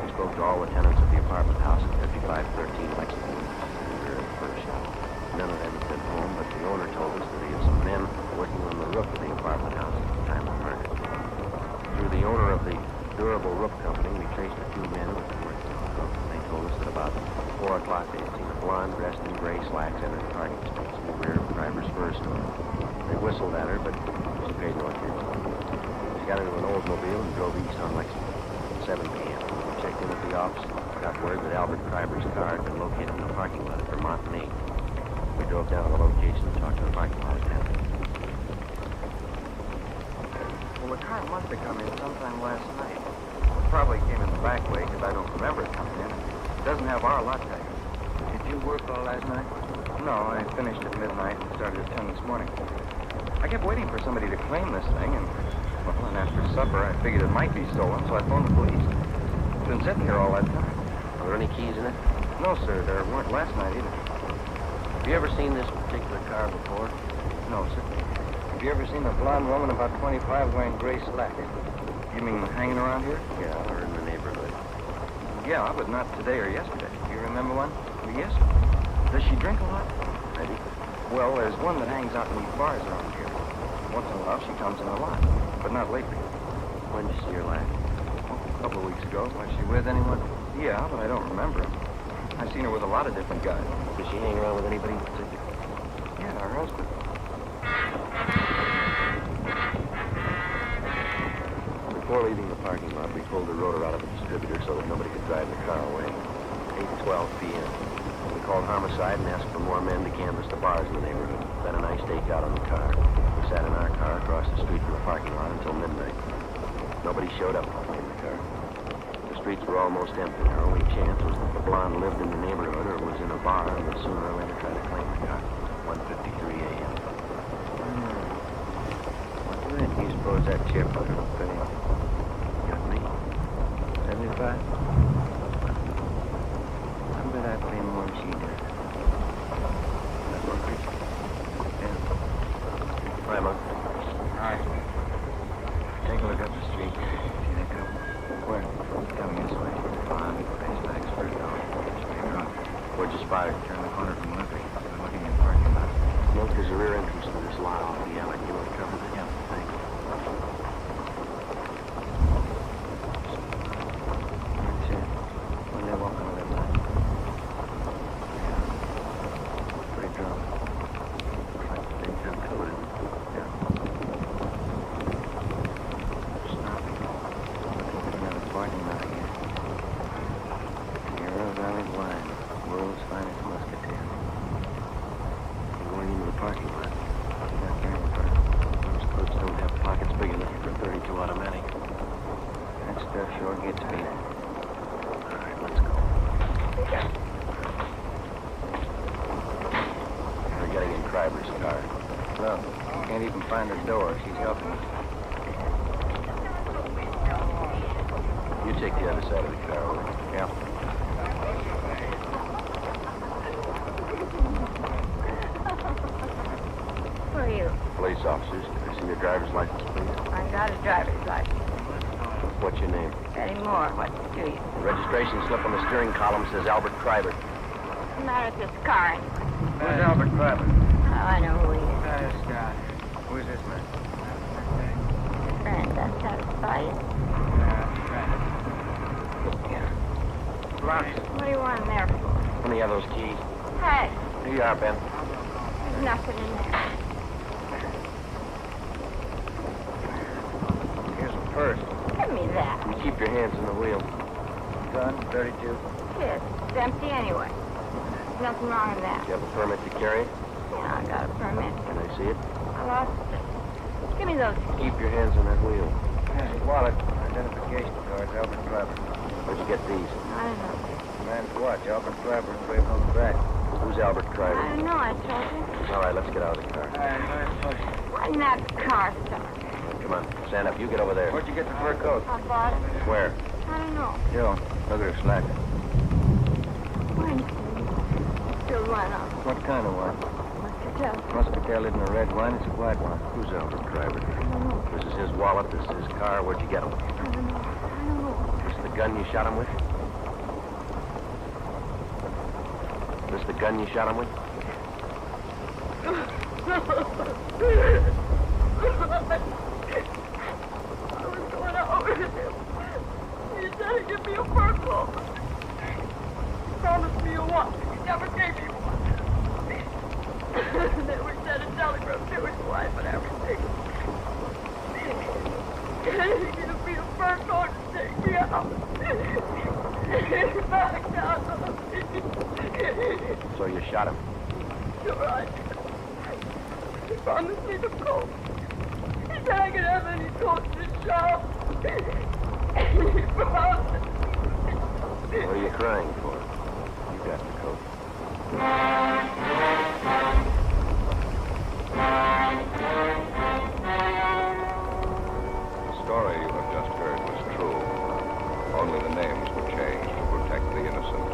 We spoke to all the tenants of the apartment house at 5513 Lexington. We were at the fur shop. None of them had been home, but the owner told us that he had some men working on the roof of the apartment house at the time of the murder. Through the owner of the durable roof company, we traced the 2 men who had been working on the roof. They told us that about 4 o'clock they had seen a blonde dressed in gray slacks enter the parking space in the rear of Kreiber's fur store. They whistled at her, but she paid no attention. She got into an Oldsmobile and drove east on Lexington. 7 p.m. We checked in at the the office, got word that Albert Kreiber's car had been located in the parking lot at Vermont and 8. We drove down to the location and talked to the parking lot attendant. Well, the car must have come in sometime last night. It probably came in the back way because I don't remember it coming in. It doesn't have our lot tag. Did you work all last night? No, I finished at midnight and started at 10 this morning. I kept waiting for somebody to claim this thing, and after supper, I figured it might be stolen, so I phoned the police. It's been sitting here all that time. Are there any keys in it? No, sir, there weren't last night either. Have you ever seen this particular car before? No, sir. Have you ever seen a blonde woman about 25 wearing gray slacks? You mean hanging around here? Yeah, or in the neighborhood. Yeah, but not today or yesterday. Do you remember one? Yes. Does she drink a lot? Maybe. Well, there's one that hangs out in these bars around here. Once in a while, she comes in a lot, but not lately. When did you see her last? A couple of weeks ago. Was she with anyone? Yeah, but I don't remember. I've seen her with a lot of different guys. Does she hang around with anybody in particular? Yeah, her husband. Before leaving the parking lot, we pulled the rotor out of the distributor so that nobody could drive the car away. 8:12 p.m. We called homicide and asked for more men to canvass the bars in the neighborhood. Ben and I staked out on the car. We sat in our car across the street from the parking lot until midnight. Nobody showed up when we in the car. The streets were almost empty. Our only chance was that the blonde lived in the neighborhood or was in a bar and would sooner or later try to claim the car. 1:53 a.m. What do you suppose that chip was going to pay? Got me. 75? I bet I pay more than she did. That Moncrief? Yeah. Hi, Monk. Hi. Take a look up the street. See that girl? Where? Coming this way. Blonde, face back, spurt on. Straight on. Where'd you spot her? Turn the corner from Olympic. We're looking at parking lot. Monk, there's a rear entrance to this lot off the alley. You want to cover the Yeah, thanks. That's it. When they walk on that line. Pretty drunk. Looks like the thing's uncovered. Yeah. Stopping. Looking for another parking lot again. Yarrow Valley Wine. World's finest muscatel. You're going into the parking lot. Not carrying for it. Those clips don't have pockets big enough for a 32 automatic. That stuff sure gets me. All right, let's go. We're getting in Kreiber's car. Look, can't even find her door. She's helping us. You take the other side of the car, will you? Yeah. Who are you? Police officers, can I see your driver's license, please? I got a driver's license. What's your name? Betty Moore, what do you? The registration slip on the steering column says Albert Kreiber. What's the matter with this car? Who's Albert Kreiber? Oh, I know who he is. Scott. Who's this man? Friend, that satisfy you? Lots. What do you want him there for? Let me have those keys. Hey, Here you are, Ben. there's nothing in there. Here's a purse. Give me that. You keep your hands on the wheel. Gun, 32. Shit, it's empty anyway. There's nothing wrong in that. Do you have a permit to carry it? Yeah, I got a permit. Can I see it? I lost it. Give me those. Keep your hands on that wheel. Here's a wallet. Identification cards, Albert Kreiber. Where'd you get these? I don't know. Man's watch, Albert Kreiber, engraved on the back. Who's Albert I Kreiber? don't know, I told you. All right, let's get out of the car. Why didn't that car start? Come on, stand up. You get over there. Where'd you get the fur coat? I bought it. Where? I don't know. Yo, look at her slack. Wine. Still run on. What kind of wine? Muscatel. Muscatel isn't a red wine, it's a white wine. Who's Albert Kreiber? I don't know. This is his wallet. This is his car. Where'd you get him? I don't know. I don't know. This the gun you shot him with? This the gun you shot him with? I was going out with him. He said he'd give me a fur coat. He promised me a watch. He never gave me one. And then we sent a telegram to his wife and everything. He gave me a fur coat to take me out. back down. So you shot him? You're right. He promised me the coat. He said I could have any coat in the shop. He promised. What are you crying for? You got the coat. The story you have just heard was true. Only the names were changed to protect the innocent.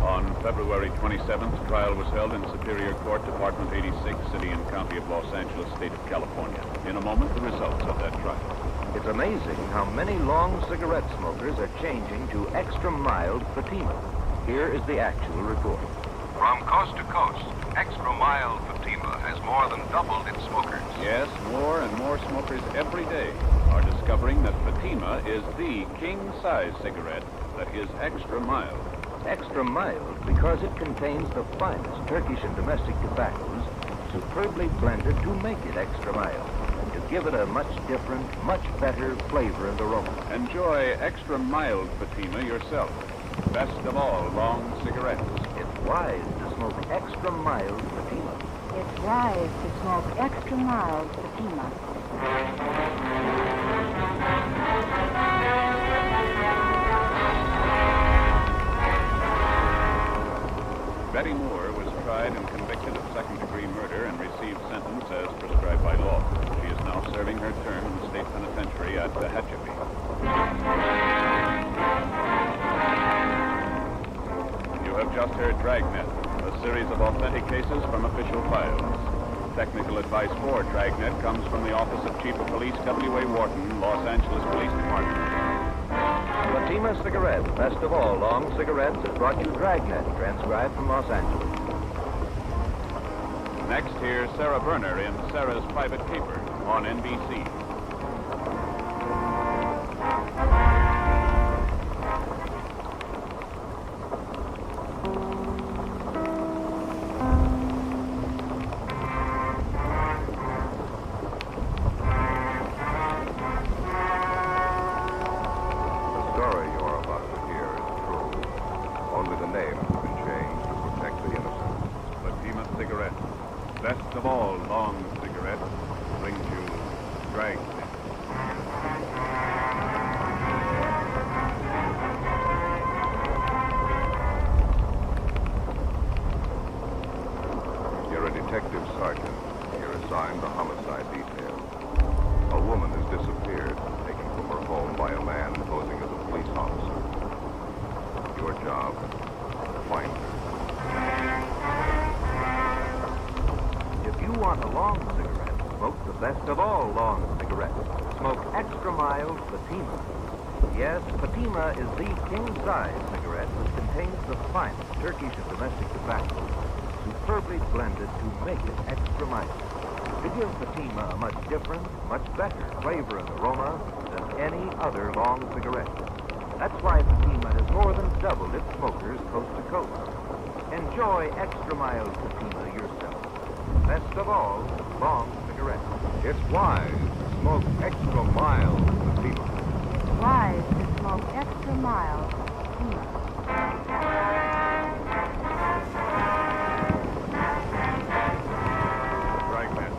On February 27th, trial was held in Superior Court, Department 86, City and County of Los Angeles, State of California. In a moment, the results of that trial. It's amazing how many long cigarette smokers are changing to extra mild Fatima. Here is the actual report. From coast to coast, extra mild Fatima has more than doubled its smokers. Yes, more and more smokers every day are discovering that Fatima is the king-size cigarette that is extra mild. Extra mild because it contains the finest Turkish and domestic tobaccos superbly blended to make it extra mild, to give it a much different, much better flavor and aroma. Enjoy extra mild Fatima yourself. Best of all, long cigarettes. It's wise to smoke extra mild Fatima. It's wise to smoke extra mild Fatima. Betty Moore was tried and convicted of second-degree murder and received sentence as prescribed by law. She is now serving her term in the state penitentiary at Tehachapi. You have just heard Dragnet, a series of authentic cases from official files. Technical advice for Dragnet comes from the Office of Chief of Police W.A. Wharton, Los Angeles Police Department. Fatima Cigarette, best of all long cigarettes, has brought you Dragnet, transcribed from Los Angeles. Next, here's Sarah Berner in Sarah's Private Caper on NBC. Best of all long cigarettes brings you Dragnet. You're a detective sergeant. You're assigned the homicide detail. A woman has disappeared, taken from her home by a man posing as a police officer. Your job, find her. If you want a long cigarette, smoke the best of all long cigarettes. Smoke extra mild Fatima. Yes, Fatima is the king-size cigarette which contains the finest Turkish and domestic tobaccos, superbly blended to make it extra mild. To give Fatima a much different, much better flavor and aroma than any other long cigarette. That's why Fatima has more than doubled its smokers coast to coast. Enjoy extra mild Fatima yourself. Best of all, long cigarettes. It's wise to smoke extra mild Fatima. Wise to smoke extra mild Fatima. Dragnet,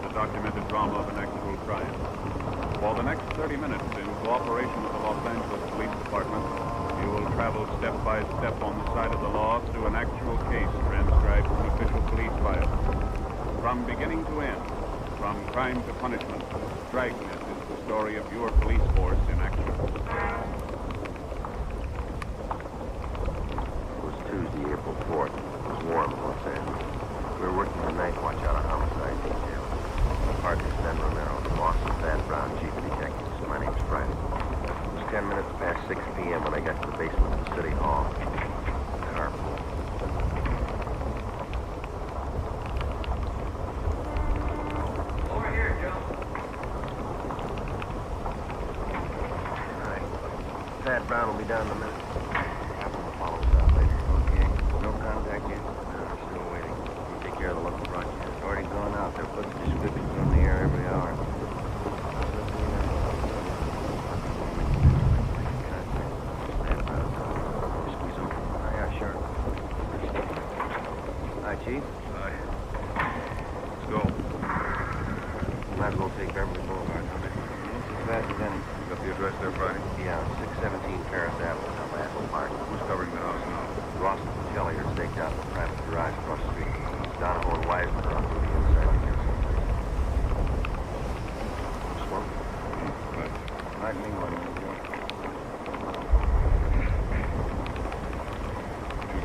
the documented drama of an actual crime. For the next 30 minutes, in cooperation with the Los Angeles Police Department, you will travel step by step on the side of the law through an actual case transcribed from official police files. From beginning to end, from crime to punishment, Dragnet is the story of your police force in action. It was Tuesday, April 4th. It was warm in Los Angeles. We were working the night watch out of homicide detail. My partner's Ben Romero. The boss is Thad Brown, chief of detectives. My name's Friday. It was 10 minutes past 6 p.m. when I got to the basement of the city hall. Carpool. Over here, Joe. All right. Thad Brown will be down in a minute. Have him follow us out later. Okay. No contact yet? No, we're still waiting. You take care of the local broadcast. Already gone out. They're putting descriptions on the air every hour. Squeeze them.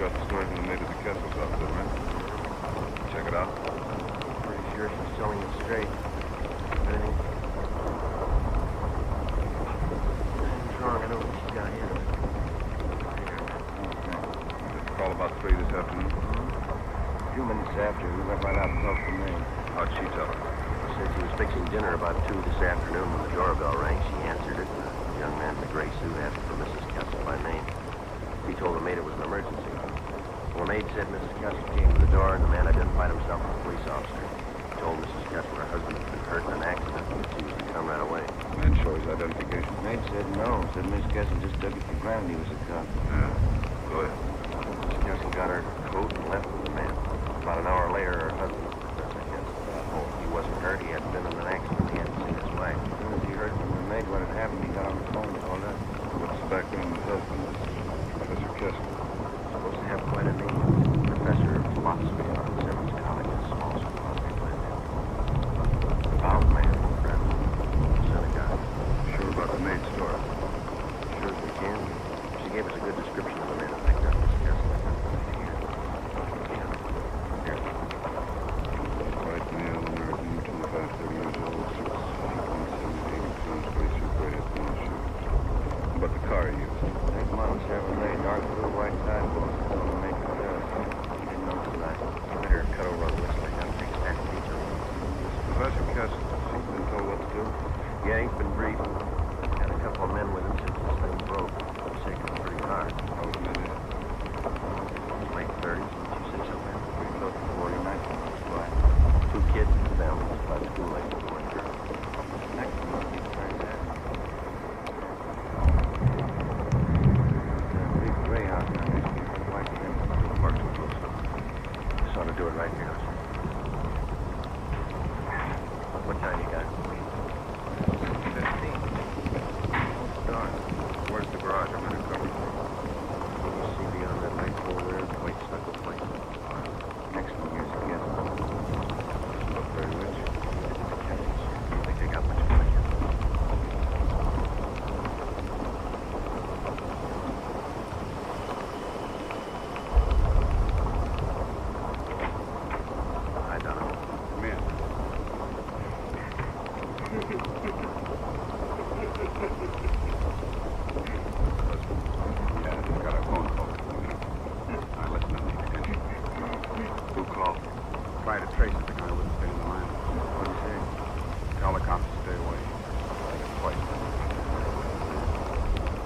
got the story from the maid at the Kessel's outfit, right? Check it out. Pretty sure she's telling it straight. Anything? Anything's wrong, I know what she's got here. Just call about 3 this afternoon. A few minutes after, we went right out and talked to me. How'd she tell it? She said she was fixing dinner about 2 this afternoon when the doorbell rang. She answered it. The young man in the gray suit asked for Mrs. Kessel by name. He told the maid it was an emergency. Well, the maid said Mrs. Kessel came to the door and the man identified himself as a police officer. He told Mrs. Kessel her husband had been hurt in an accident and she was to come right away. The man show his identification. Maid said no. Said Miss Kessel just took it for granted he was a cop. Yeah. Go ahead. Mrs. Kessel got her coat and left with the man. About an hour later, her husband, Professor Kessel, got home. He wasn't hurt. He hadn't been in an accident. He hadn't seen his wife. As soon as he heard from the maid what had happened, he got on the phone and called us. What's the background of the husband? Professor Kessel. Supposed to have quite a name. Professor of philosophy out of Simmons College, a small school out there, Glendale. Devout man, friend, synagogue. Sure about the maid's story? Sure as we can. She gave us a good description of the man who picked up Miss Kessel. White male, American, 25, 30 years old, 6 feet, 170, 80 pounds, gray suit, gray hat, brown shoes. How about the car he used? Next month, Chevrolet, dark blue, white sidewalls. Told him to make it up. He didn't know tonight. You better cut over on whistling. I'll take back the details. Professor Kessel, has he been told what to do? Yeah, he's been briefed. Had a couple of men with him since this thing broke. Shaking him pretty hard. How old a man is? Late 30s, wouldn't you say so, man? Pretty close to 40, 19. Why? 2 kids and families, 5 school age boy and girl. Next month, he turns out. Big gray house down there. White trim. Park too close. Just ought to do it right here. What time you got? 15. Don't start. Where's the garage? I'm going to cover it. Can you see beyond that light pole there, the white stucco plate? Next one, here's a guess. Look very rich. You think they got much money? I don't know. Come in. Yeah, I just got a phone call. All right, listen to me. Attention. Who called? Try to trace it. The guy wouldn't stay in the line. What do you say? Tell the cops to stay away. Twice.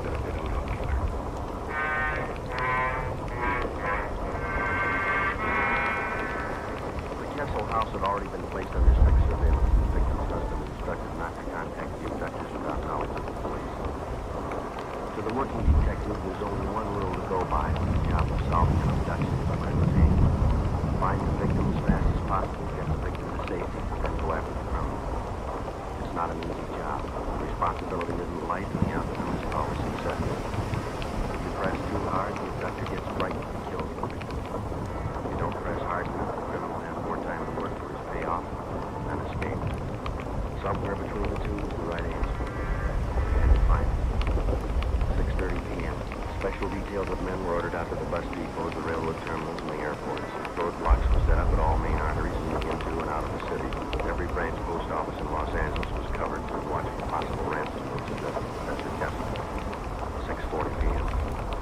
Said if they don't, I'll kill her. The Kessel house had already been placed under strict surveillance. The victim's husband instructed not to contact the abductors without knowledge of the police. To the working detective, there's only one rule to go by when the job of solving an abduction is undertaken. Find the victim as fast as possible, get the victim to safety, then go after the criminal. It's not an easy job. The responsibility isn't light, and the outcome isn't always successful. If you press too hard, the abductor gets frightened and kills the victim. If you don't press hard enough, the criminal has more time to work for his payoff than escape. Somewhere between the two is the right answer. And you find it. 6:30 p.m. Special details of men were ordered out to the bus depots, the railroad terminals, and the airports. Roadblocks were set up at all main arteries leading into and out of the city. Every branch post office in Los Angeles was covered to watch for possible ransom notes addressed to Professor Kessel. 6:40 p.m.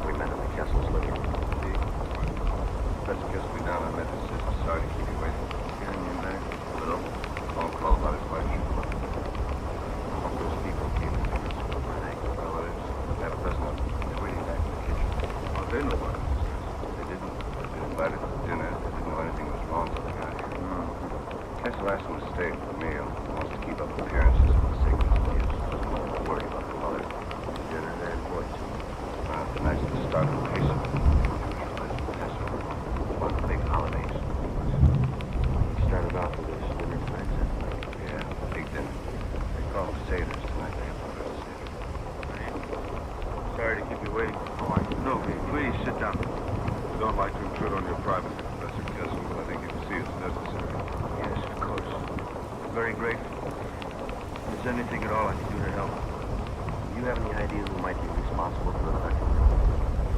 We met in the Kessel's living room. See? Professor Kessel be down. I met his sister. Sorry to keep you waiting. Got him in back. Little. Phone call about his wife. Those people came in from his relatives. Half a dozen of them. They're waiting back in the kitchen. Oh, they know about it. They didn't. They invited to dinner. They didn't know anything was wrong with the guy. Kessel asked him to stay for the meal. He wants to keep up appearances for the sake of his kids. Doesn't want to worry about the mother. Dinner, they're important. It'd be nice to start with peaceful. Passover. One of the big holidays. He started off with this dinner tonight, sir. Yeah, big dinner. They call them Seder's tonight. They have Professor Seder. Sorry to keep you waiting. Oh, No, please sit down. I don't like to intrude on your privacy, Professor Kessel, but I think you can see it's necessary. Yes, of course. I'm very grateful. If there's anything at all I can do to help. Do you have any idea who might be responsible for the abduction?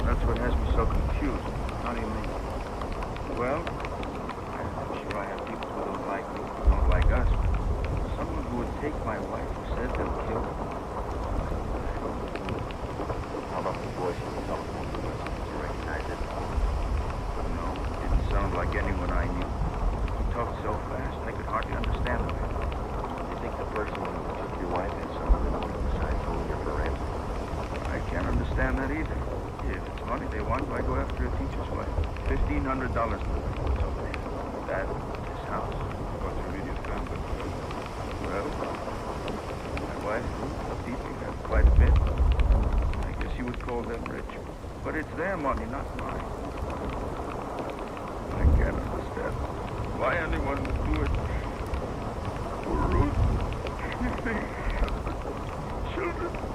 That's what has me so confused. How do you mean? Well, I'm sure I have people who don't like me, who don't like us. Someone who would take my wife who says they'll kill her. How about the voice on the telephone? Did you recognize it? No, it didn't sound like anyone I knew. He talked so fast, I could hardly understand him. Do you think the person who took your wife had some other motive besides holding her for ransom? I can't understand that either. If it's money they want, why go after a teacher's wife? $1,500 for that, this house. What's the immediate family? Well, my wife, people have quite a bit. I guess you would call them rich. But it's their money, not mine. I can't understand why anyone would do it. For Ruth, children.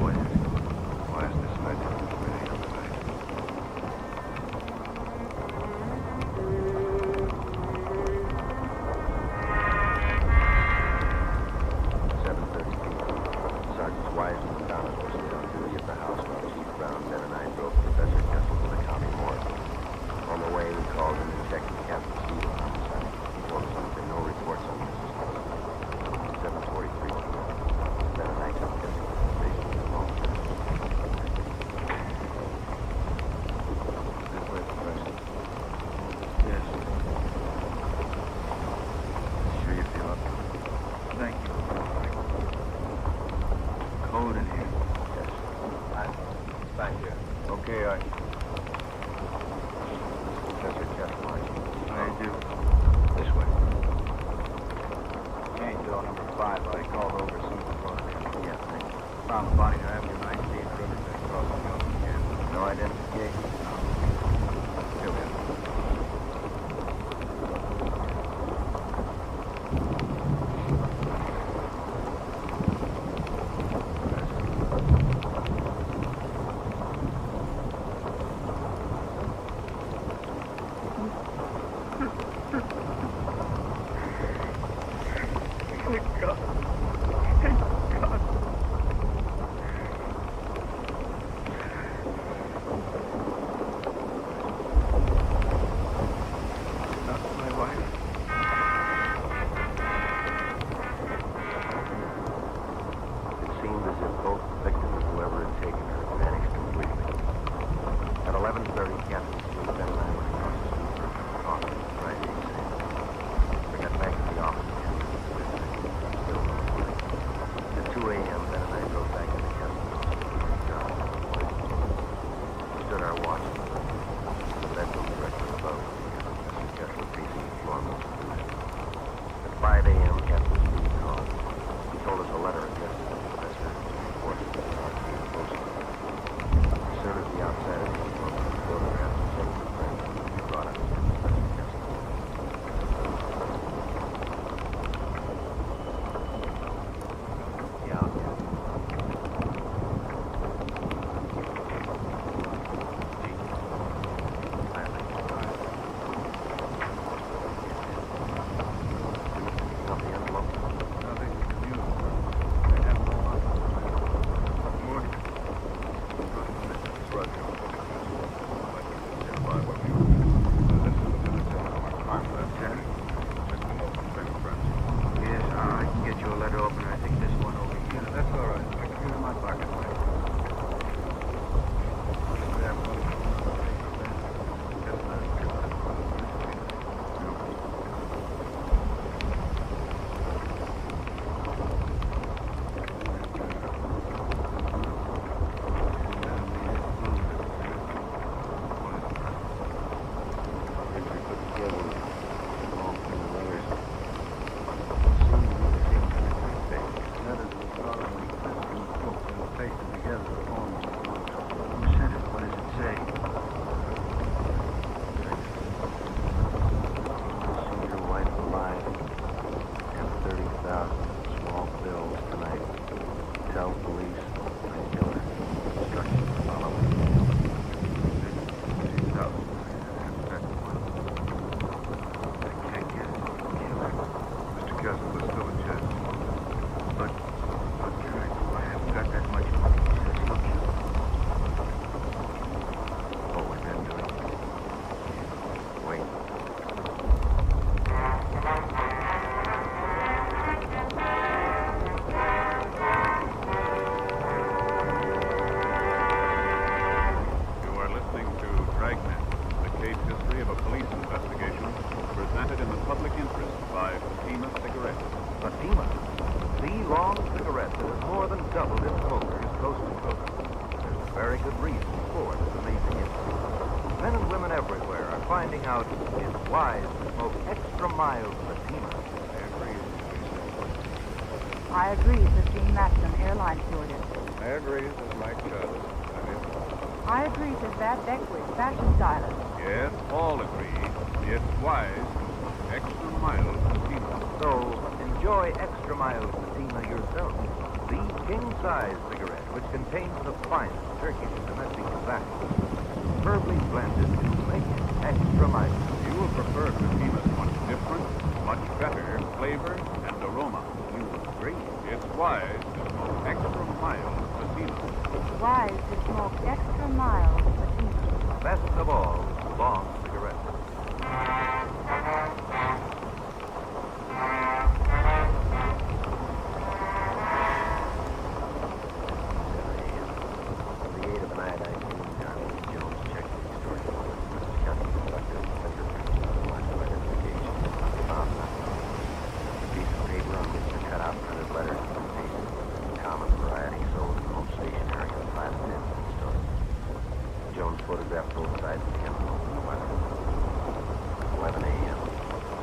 Go ahead. back here. Okay, Art. That's your chest, Mark. How you do? This way. Change door number 5. I called over as soon as the photograph. Yeah, thanks. Found the body of Avenue 19 Riverbed crossing the ocean again. No identification? No. Here we are. Dragnet, the case history of a police investigation presented in the public interest by Fatima Cigarettes. Fatima, the long cigarette that has more than doubled its smokers coast to coast. There's a very good reason for this amazing industry. Men and women everywhere are finding out it's wise to smoke extra mild Fatima. I agree, Christine Matson, airline stewardess. I agree, this is Mike Chavez. I agree, says Bad Beckwith, fashion stylist. Yes, all agree. It's wise to smoke extra mild Fatima. So, enjoy extra mild Fatima yourself. The king-size cigarette, which contains the finest Turkish domestic tobacco, superbly blended to make it extra mild. You will prefer Fatima's much different, much better flavor and aroma. You agree? It's wise to smoke extra mild Fatima. It's wise to smoke extra mild Fatima. Best of all, long cigarettes. photographed both sides of the envelope in the weather. 11 a.m.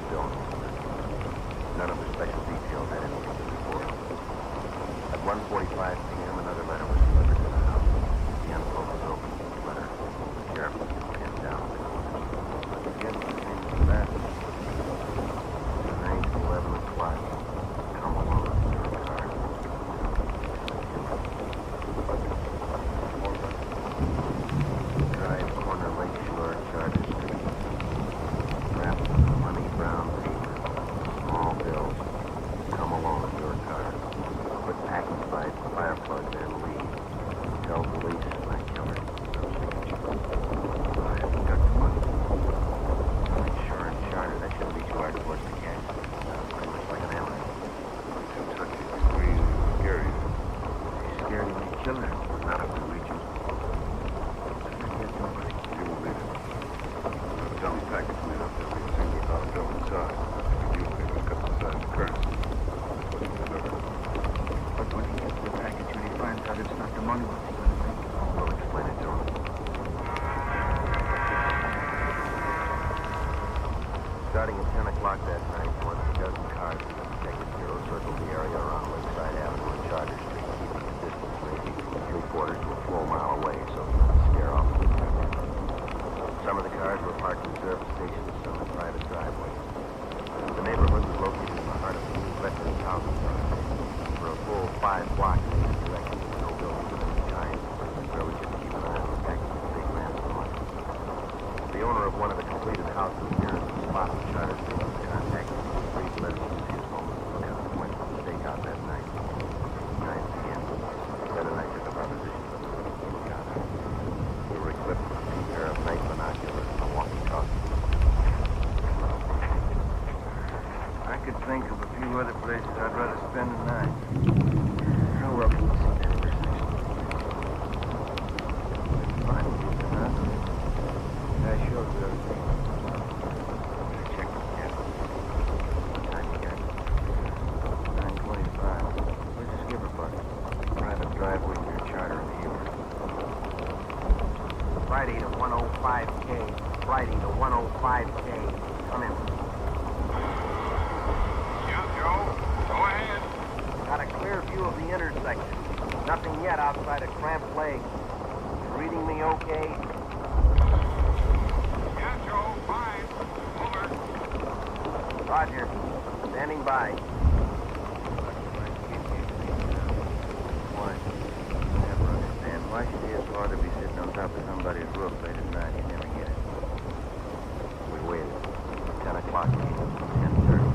Still no word. None of the special details had anything to report. At 1:45 p.m., another letter was delivered to the house. The envelope was opened. The letter was carefully pinned down in the corner. Again, the same as the last. 9 to 11 o'clock. Come along with your car. Drive corner Lakeshore, Charter Street. Wrapped in honey brown paper. Small bills. Come along with your car. Put packing slides, fire plugs, and leave. Tell police my killer. No signature. I haven't got the money. Insurance charter, that shouldn't be too hard to force the cash. Pretty much like an amateur. Kentucky, extreme, scary. He's scared he may kill her. Not if we reach him. Forget nobody. You will leave it. The dummy package made up every single dollar bill inside. You will cut the size of currency. That's what he delivered. But when he gets the package and he finds out it's not the money, what's he going to think? We'll explain it to him. Starting at 10 o'clock that night, more than a dozen cars from the Detective Bureau circled the area around Lakeside Avenue and Charter Street, keeping a distance maybe from 3/4 to a full mile away so as not to scare off the detectives. Some of the cars were parked in service stations, some in private driveways. The neighborhood was located in the heart of the new veterans housing project. For a full 5 blocks in each direction, there were no buildings of any kind, where we should keep an eye on the package and take ransom money. The owner of one of the completed houses nearest the spot on Charter Street was contacted and agreed to let us use his home as a lookout point for the stakeout that night. 9 p.m. Fred and I took up our position for the lookout. We were equipped with a pair of night binoculars and a walkie-talkie. I could think of a few other places I'd rather spend the night. How well can you see that intersection? Fine, huh? I showed you everything. Check the cap. What time you got? 9:25. Where's the skipper park? Private driveway near Charter and Hayward. Friday to 105K. Friday to 105K. Come in. Go ahead. Got a clear view of the intersection. Nothing yet outside of cramped legs. You reading me okay? Yeah, Joe, fine. Over. Roger. Standing by. Why? I never understand. Why should his father be sitting on top of somebody's roof late at night? He'd never get it. We waited. 10 o'clock came. 10:30.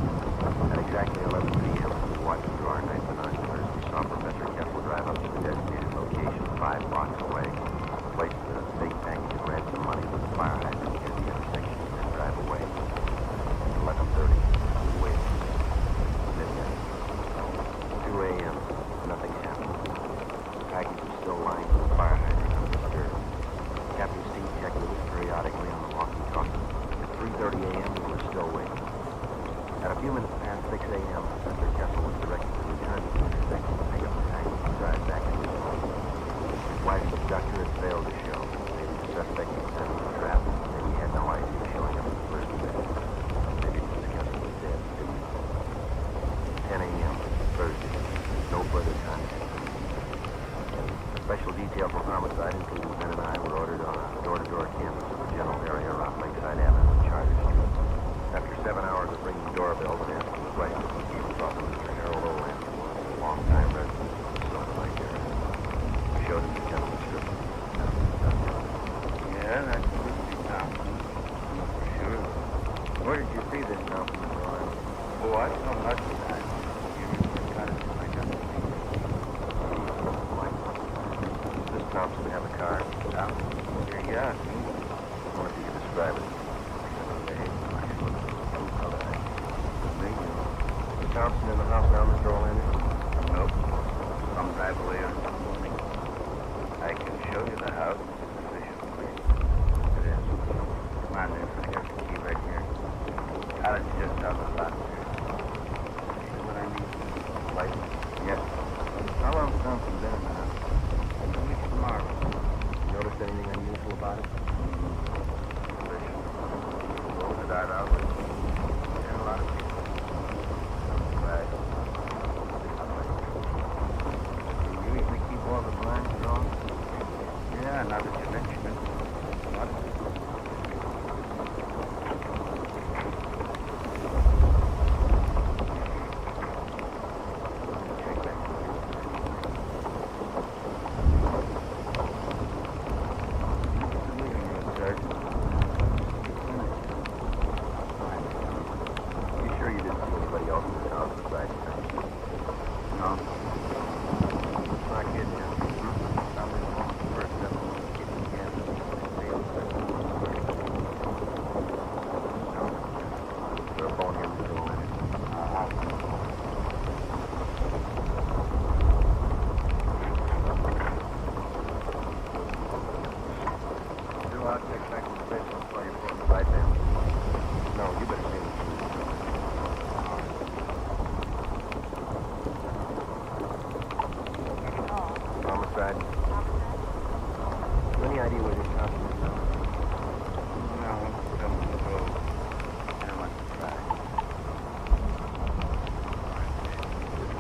At exactly 11 p.m., we watched through our night binoculars. We saw Professor Kessel drive up to the designated location 5 blocks away, place the fake package of ransom money with the fire hydrant near the intersection, and then drive away. 11:30. We waited. Midnight. 2 a.m. Nothing happened. The package was still lying with the fire hydrant undisturbed. Captain C checked with us periodically on the walkie-talkie. At 3:30 a.m., we were still waiting. At a few minutes past 6 a.m., Professor Kessel was directed to return to the intersection to pick up the package and drive back to his home. His wife's abductor had failed to show. Maybe the suspect was setting a trap. Maybe he had no idea showing up at the first visit. Maybe Mrs. Kessel was dead. Didn't know. 10 a.m., Thursday. No further contact. A special detail from homicide, including Ben and I, were ordered on a door-to-door canvass of the general area around Lakeside Avenue and Charter Street. After 7 hours of ringing doorbells and answering the place, we saw from Mr. Harold Oland, who was a long-time resident of the Silver Lake area. We showed him the gentleman's description. Yeah, that's Mr. Thompson. For sure. Where did you see this Thompson? Oh, I saw him last time. You got it when I got the thing. Does this Thompson have a car? Yeah. I wonder if you could describe it. Is Thompson in the house now, Mr. Olander? Nope. Some drive away or something. I can show you the house. It's an official place. It is. Come on, then. I got the key right here. Cottage just down the lot. See what I mean? Light? Yes. How long's Thompson been in the house? 2 weeks tomorrow. Noticed anything unusual about it? drive out with a lot of people. Right. You usually keep all the blinds drawn? Yeah, now that you mention it. What?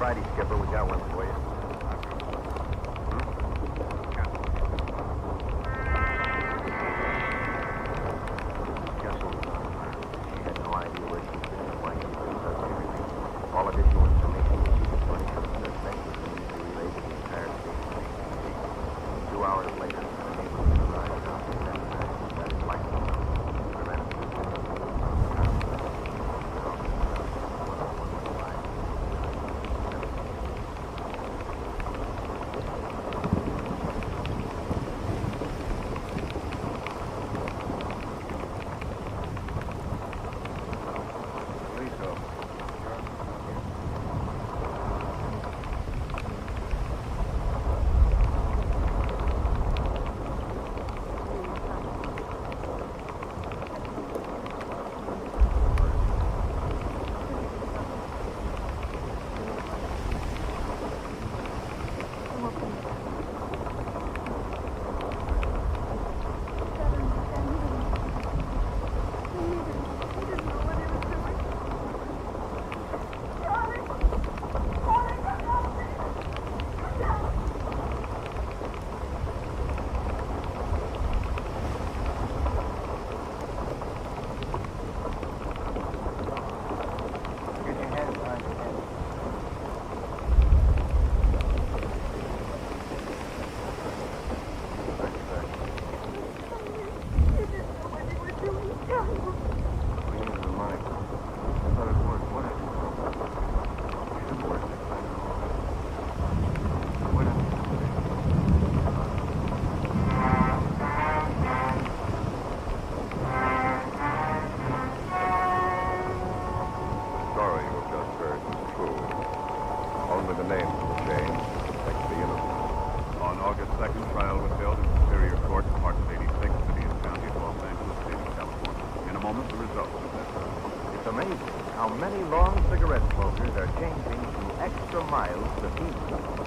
Friday, Skipper. We got one for you. Jessel's she had no idea where she's been and why she does everything. All additional information that she could furnish us with next was immediately relayed to the entire station. 2 hours later, the neighborhood arrived out and that his life was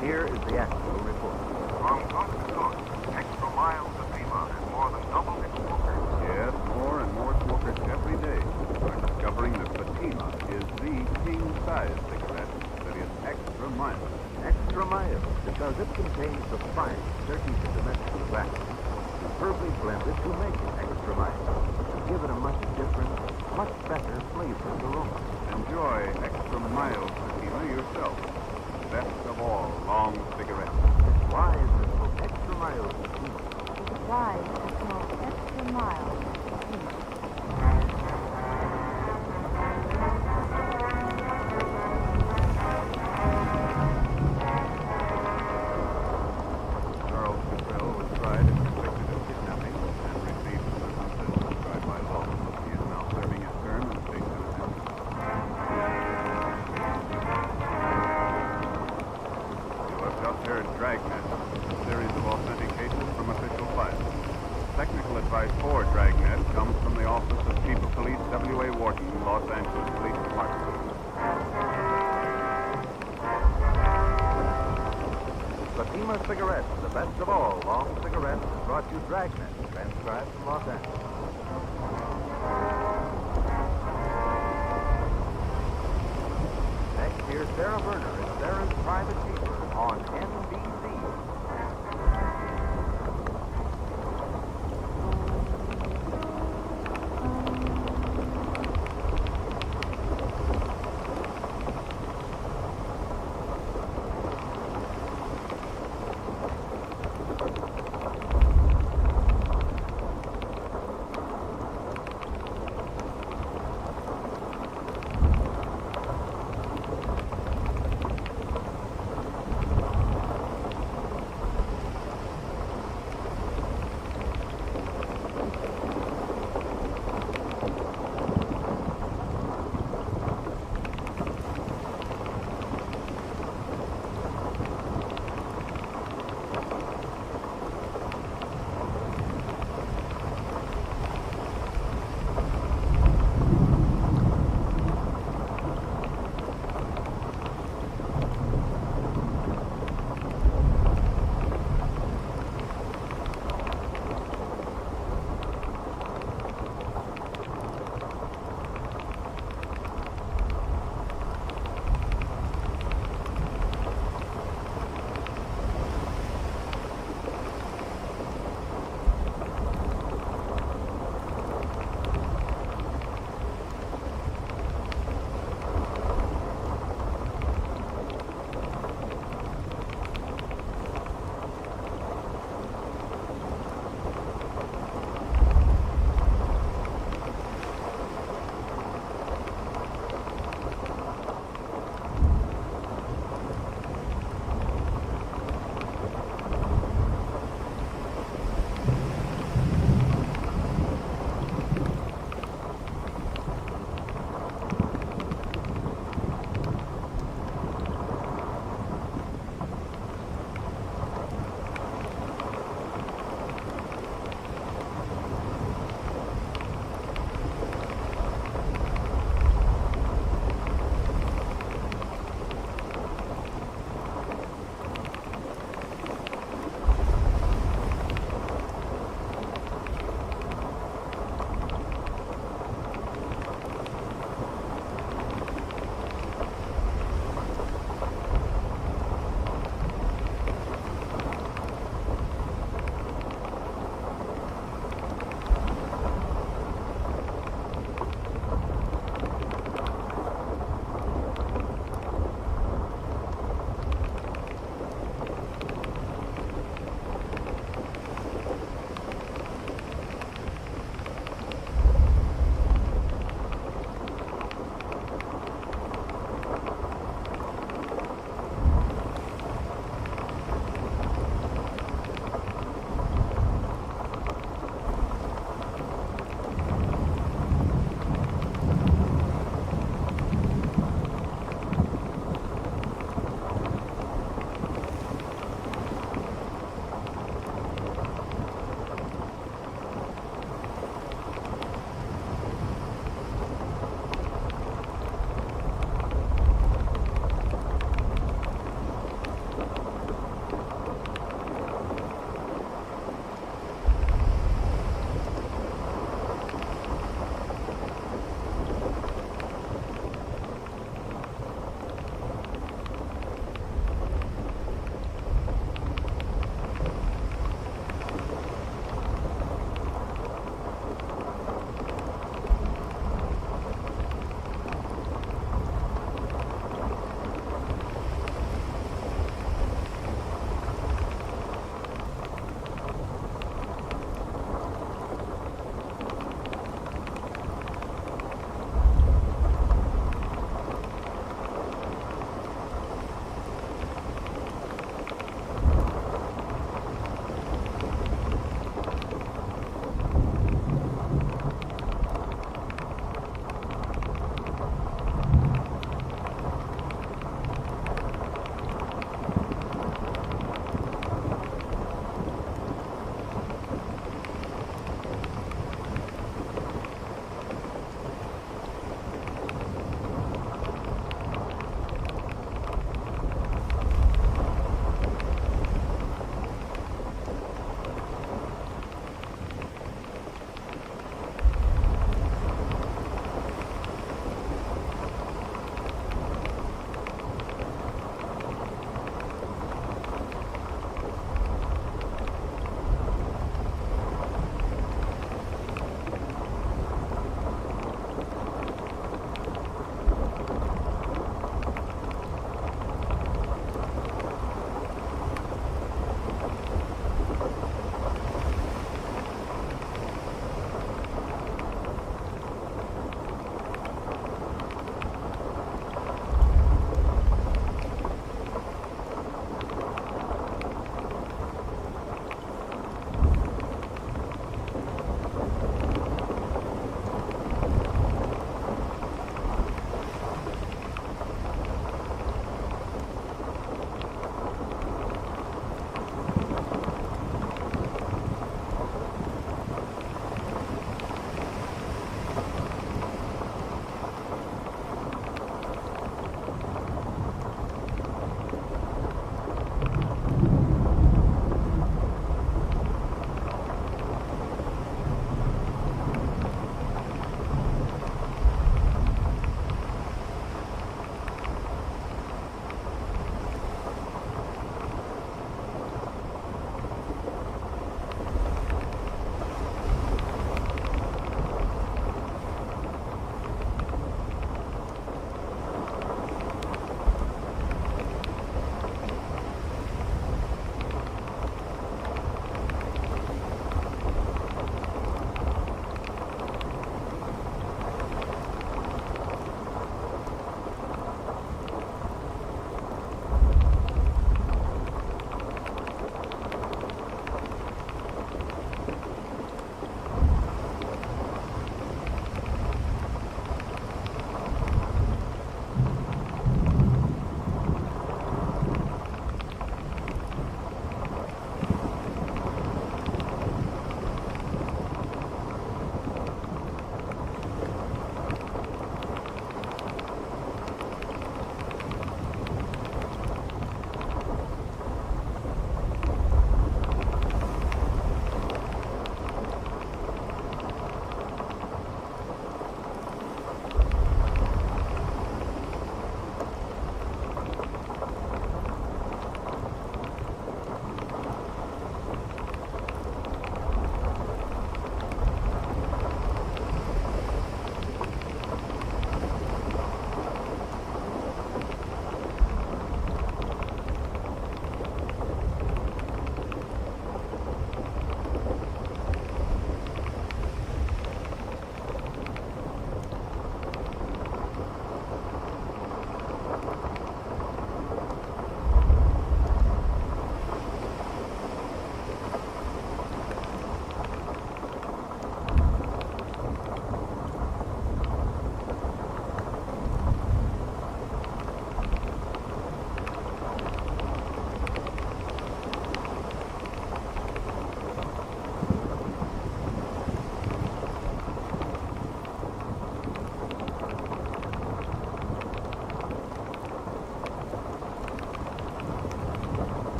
Here is the actual report. From coast to coast, extra miles of FEMA has more than doubled its smokers. Yes, more and more smokers every day are discovering that Fatima is the king-size cigarette that is extra mild. Extra mild, because it contains the fine 30-dimensional wax, superbly blended to make it extra mild, to give it a much different, much better flavor and aroma. Enjoy extra mild Fatima yourself. Best of all, long cigarettes. It's wise to smoke extra mild Fatima. It's wise to smoke extra mild Fatima. Charles Cottrell was tried and convicted of kidnapping and received a sentence prescribed by law. He is now serving his term in the state penitentiary. Just heard Dragnet, a series of authentic cases from official files. Technical advice for Dragnet comes from the Office of Chief of Police W.A. Wharton, Los Angeles Police Department. Fatima Cigarettes, the best of all long cigarettes, brought you Dragnet, transcribed from Los Angeles. hear Sarah Berner and Sarah's Private Keeper on NBC.